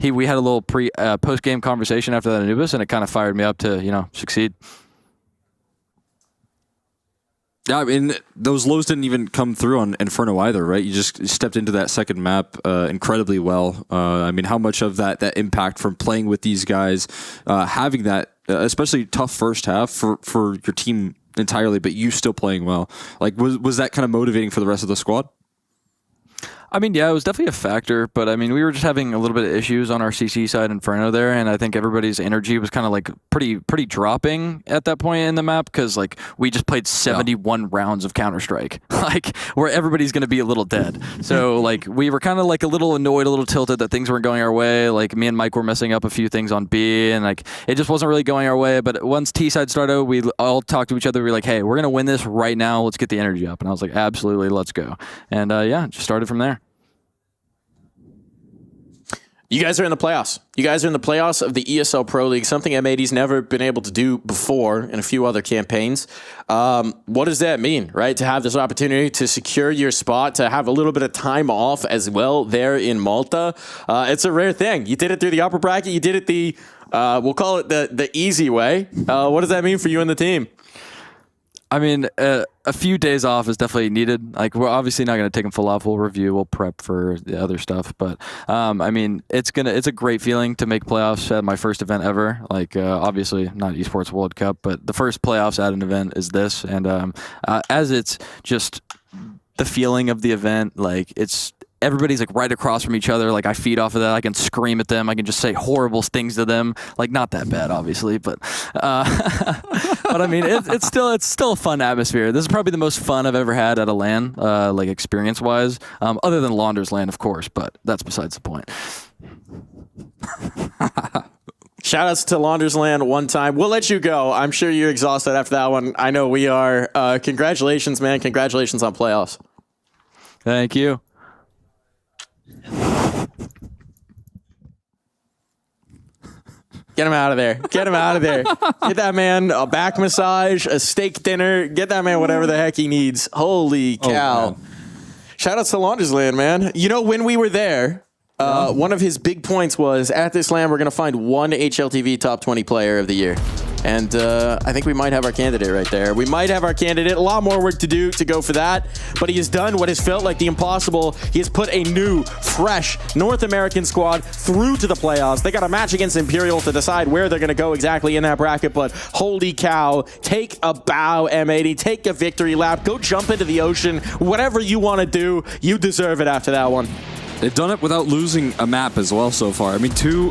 [SPEAKER 4] we had a little post game conversation after that Anubis, and it kind of fired me up to succeed.
[SPEAKER 13] Yeah, I mean, those lows didn't even come through on Inferno either, right? You just stepped into that second map incredibly well. I mean, how much of that impact from playing with these guys, having that, especially tough first half for your team entirely, but you still playing well. Like, was that kind of motivating for the rest of the squad?
[SPEAKER 4] I mean, yeah, it was definitely a factor, but I mean, we were just having a little bit of issues on our CC side Inferno there, and I think everybody's energy was kind of like pretty dropping at that point in the map, because like we just played 71 rounds of Counter-Strike, like where everybody's going to be a little dead. So like we were kind of like a little annoyed, a little tilted that things weren't going our way. Like me and Mike were messing up a few things on B, and like it just wasn't really going our way. But once T side started, we all talked to each other. We were like, hey, we're going to win this right now. Let's get the energy up. And I was like, absolutely, let's go. And yeah, just started from there.
[SPEAKER 14] You guys are in the playoffs. You guys are in the playoffs of the ESL Pro League, something M80's never been able to do before in a few other campaigns. What does that mean, right? To have this opportunity to secure your spot, to have a little bit of time off as well there in Malta. It's a rare thing. You did it through the upper bracket. You did it we'll call it the easy way. What does that mean for you and the team?
[SPEAKER 4] I mean, a few days off is definitely needed. Like, we're obviously not going to take them full off. We'll review. We'll prep for the other stuff. But I mean, it's a great feeling to make playoffs at my first event ever. Like, obviously not Esports World Cup, but the first playoffs at an event is this. And as it's just the feeling of the event, like everybody's like right across from each other. Like, I feed off of that. I can scream at them. I can just say horrible things to them. Like, not that bad, obviously, but but I mean, it's still a fun atmosphere. This is probably the most fun I've ever had at a LAN, like experience wise, other than Launder's LAN, of course. But that's besides the point.
[SPEAKER 14] Shout outs to Launder's Land one time. We'll let you go. I'm sure you're exhausted after that one. I know we are. Congratulations, man. Congratulations on playoffs.
[SPEAKER 4] Thank you.
[SPEAKER 14] Get him out of there. Get him out of there. Get that man a back massage, a steak dinner. Get that man whatever the heck he needs. Holy cow. Shout out to Launder's Land, man. You know, when we were there, one of his big points was, at this LAN, we're going to find one HLTV top 20 player of the year. And I think we might have our candidate right there. We might have our candidate. A lot more work to do to go for that. But he has done what has felt like the impossible. He has put a new, fresh North American squad through to the playoffs. They got a match against Imperial to decide where they're going to go exactly in that bracket. But holy cow, take a bow, M80. Take a victory lap. Go jump into the ocean. Whatever you want to do, you deserve it after that one.
[SPEAKER 13] They've done it without losing a map as well so far. I mean, two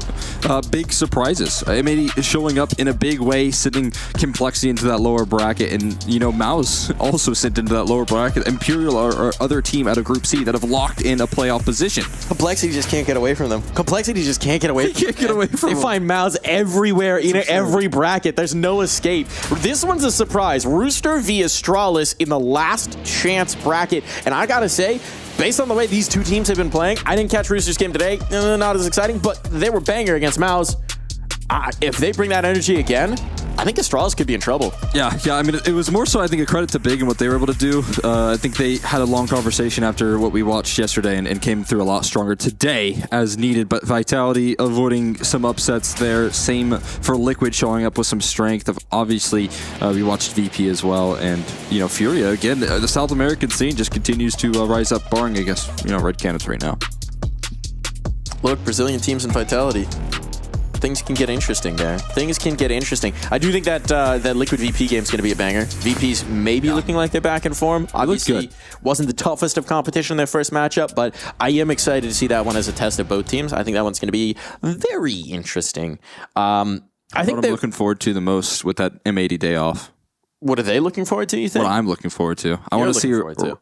[SPEAKER 13] big surprises. M80 is showing up in a big way, sending Complexity into that lower bracket, and, you know, Mao's also sent into that lower bracket. Imperial are other team out of Group C that have locked in a playoff position.
[SPEAKER 14] Complexity just can't get away from them. Complexity just can't get away from them.
[SPEAKER 13] Can't get away from them.
[SPEAKER 14] They find Mao's everywhere, in every bracket. There's no escape. This one's a surprise. Rooster v. Astralis in the last chance bracket. And I gotta say, based on the way these two teams have been playing, I didn't catch Rooster's game today. Not as exciting, but they were banger against Mouse. If they bring that energy again, I think Astralis could be in trouble.
[SPEAKER 13] Yeah. I mean, it was more so, I think, a credit to Big and what they were able to do. I think they had a long conversation after what we watched yesterday and came through a lot stronger today as needed. But Vitality avoiding some upsets there. Same for Liquid showing up with some strength. Obviously, we watched VP as well. And, Furia, again, the South American scene just continues to rise up, barring, I guess, Red Canids right now.
[SPEAKER 14] Look, Brazilian teams and Vitality. Things can get interesting there. Things can get interesting. I do think that that Liquid VP game is going to be a banger. VP's maybe looking like they're back in form. Obviously, wasn't the toughest of competition in their first matchup, but I am excited to see that one as a test of both teams. I think that one's going to be very interesting. I think
[SPEAKER 13] what I'm looking forward to the most with that M80 day off.
[SPEAKER 14] What are they looking forward to, you think?
[SPEAKER 13] What I'm looking forward to. I want to see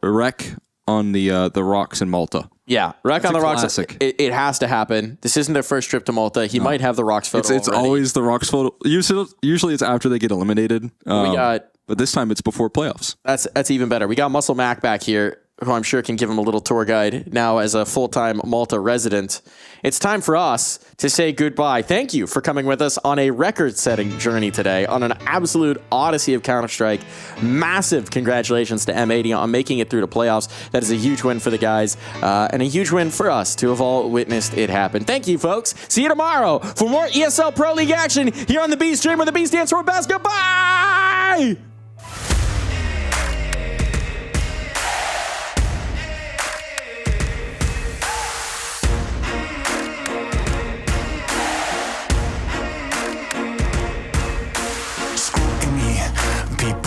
[SPEAKER 13] Rec on the rocks in Malta.
[SPEAKER 14] Yeah, Rec on the rocks. It has to happen. This isn't their first trip to Malta. He might have the rocks photo.
[SPEAKER 13] It's always the rocks photo. Usually it's after they get eliminated. But this time it's before playoffs.
[SPEAKER 14] That's even better. We got Muscle Mac back here, who I'm sure can give him a little tour guide now as a full-time Malta resident. It's time for us to say goodbye. Thank you for coming with us on a record-setting journey today, on an absolute odyssey of Counter-Strike. Massive congratulations to M80 on making it through to playoffs. That is a huge win for the guys, and a huge win for us to have all witnessed it happen. Thank you, folks. See you tomorrow for more ESL Pro League action here on the Beast stream, where the Beast stands for best. Goodbye!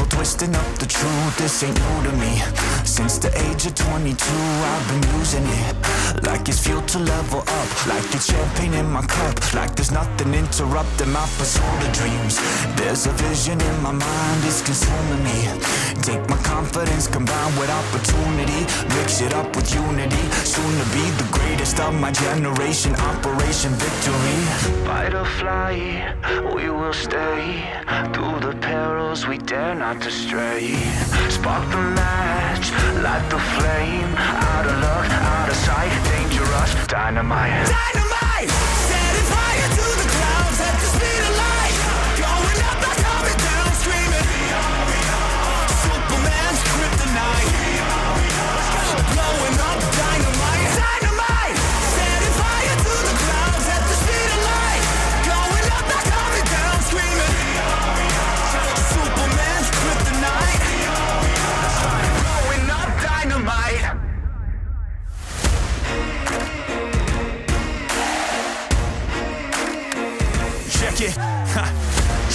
[SPEAKER 15] Twisting up the truth, this ain't new to me. Since the age of 22, I've been using it like it's fuel to level up, like it's champagne in my cup, like there's nothing interrupting my pursuit of dreams. There's a vision in my mind, it's consuming me. Take my confidence combined with opportunity, mix it up with unity, soon to be the greatest of my generation. Operation Victory. Fight or fly, we will stay through the perils we dare not to stray. Spark the match, light the flame. Out of luck, out of sight, dangerous, dynamite. Dynamite! Setting fire to the clouds at the speed of light. Going up, not coming down, screaming. Superman's kryptonite. Blowing up dynamite. Dynamite! Setting fire to the clouds at the speed of light. Going up, not coming down, screaming. Superman's kryptonite. Blowing up dynamite. Check it.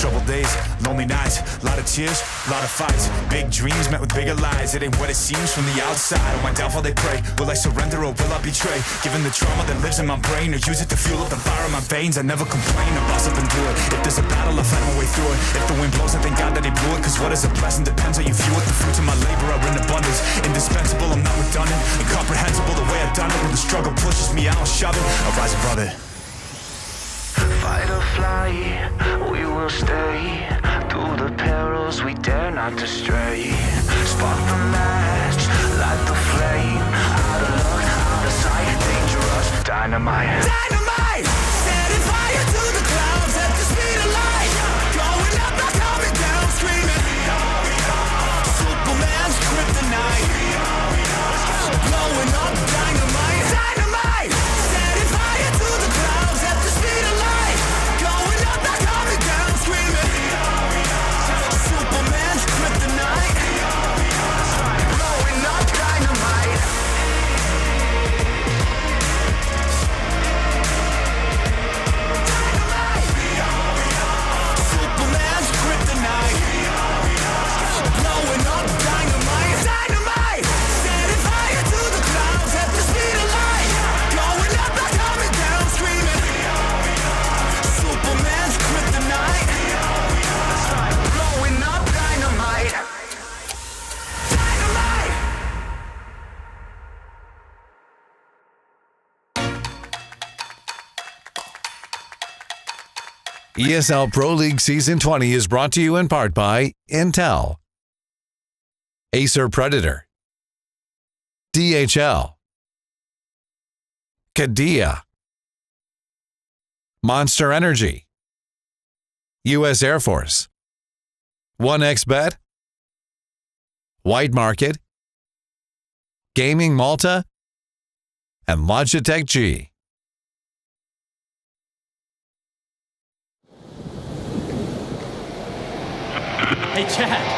[SPEAKER 15] Troubled days, lonely nights, lot of tears, lot of fights. Big dreams met with bigger lies. It ain't what it seems from the outside. On my downfall they pray. Will I surrender or will I betray? Given the trauma that lives in my brain, or use it to fuel up the fire in my veins. I never complain, I boss up and do it. If there's a battle, I fight my way through it. If the wind blows, I thank God that he blew it. Cause what is a blessing depends how you view it. The fruits of my labor are in abundance. Indispensable, I'm not redundant. Incomprehensible the way I've done it. When the struggle pushes me out, I'll shove it. I'll rise above it. Fight or fly, we will stay through the perils we dare not to stray. Spark the match, light the flame. Out of luck, out of sight, dangerous, dynamite. Dynamite! Setting fire to the clouds at the speed of light. Going up, not coming down, screaming. Superman's kryptonite. Blowing up dynamite. Dynamite! Setting fire to the clouds at the speed of light. Going up, not coming down, screaming. Superman's kryptonite. Blowing up dynamite. Superman's kryptonite. Blowing up dynamite. Dynamite! Setting fire to the clouds at the speed of light. Going up, not coming down, screaming. Superman's kryptonite. Blowing up dynamite. Dynamite!
[SPEAKER 8] ESL Pro League Season 20 is brought to you in part by Intel, Acer Predator, DHL, Qiddiya, Monster Energy, U.S. Air Force, 1xBet, White Market, Gaming Malta, and Logitech G.
[SPEAKER 9] Hey, Chad.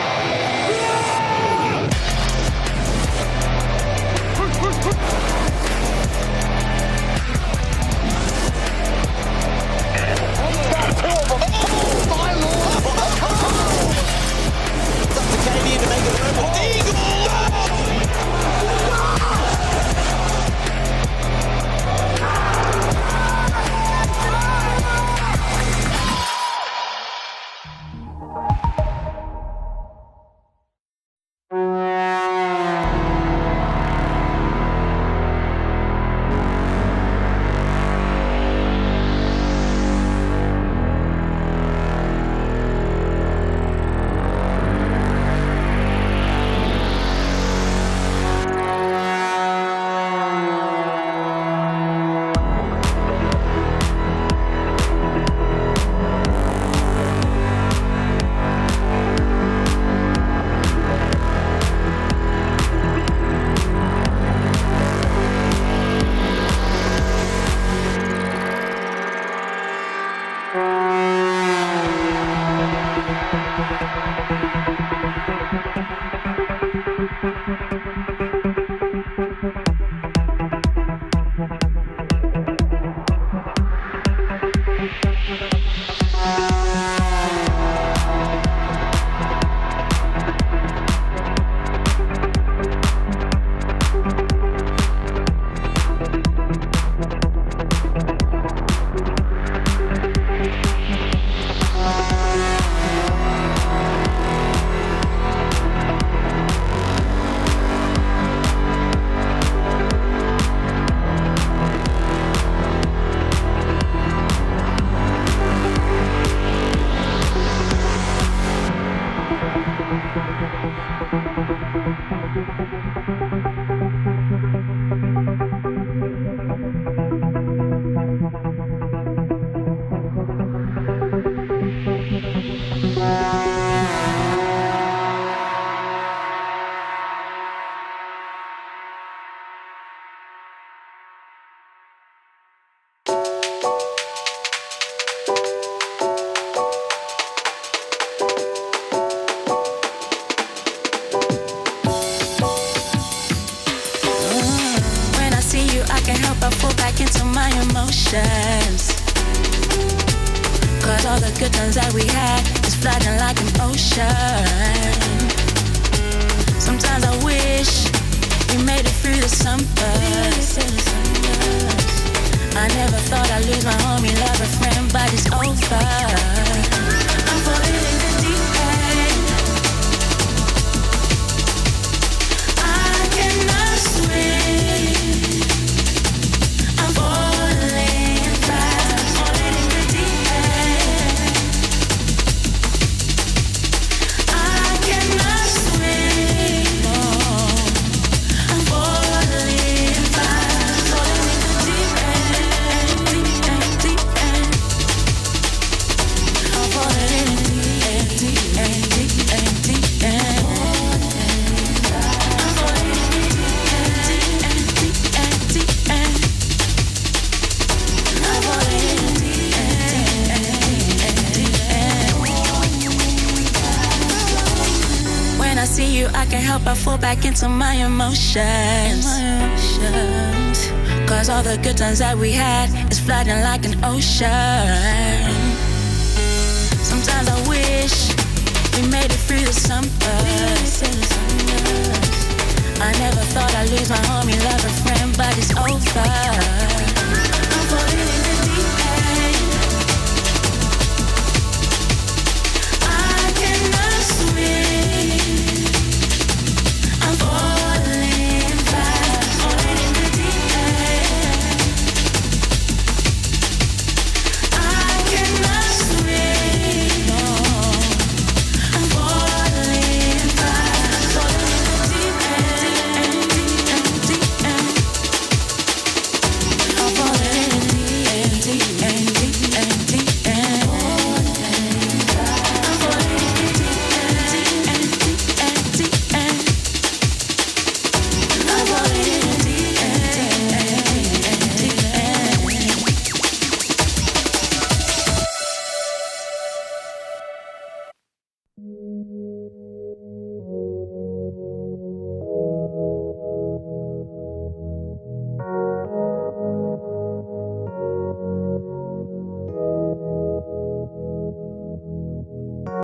[SPEAKER 18] Cause all the good times that we had is flooding like an ocean. Sometimes I wish we made it through the summer. I never thought I'd lose my homie, love, a friend, but it's over. I'm falling in the deep end. I cannot swim. I'm falling fast, falling in the deep end. I cannot swim. No. I'm falling fast, falling in the deep end, deep end, deep end. I'm falling in the deep end, deep end, deep end. I'm falling in the deep end, deep end, deep end. I'm falling in the deep end, deep end. When I see you, I can't help but fall back into my emotions. Cause all the good times that we had is flooding like an ocean. Sometimes I wish we made it through the summer. I never thought I'd lose my homie, love, a friend, but it's over. I'm falling in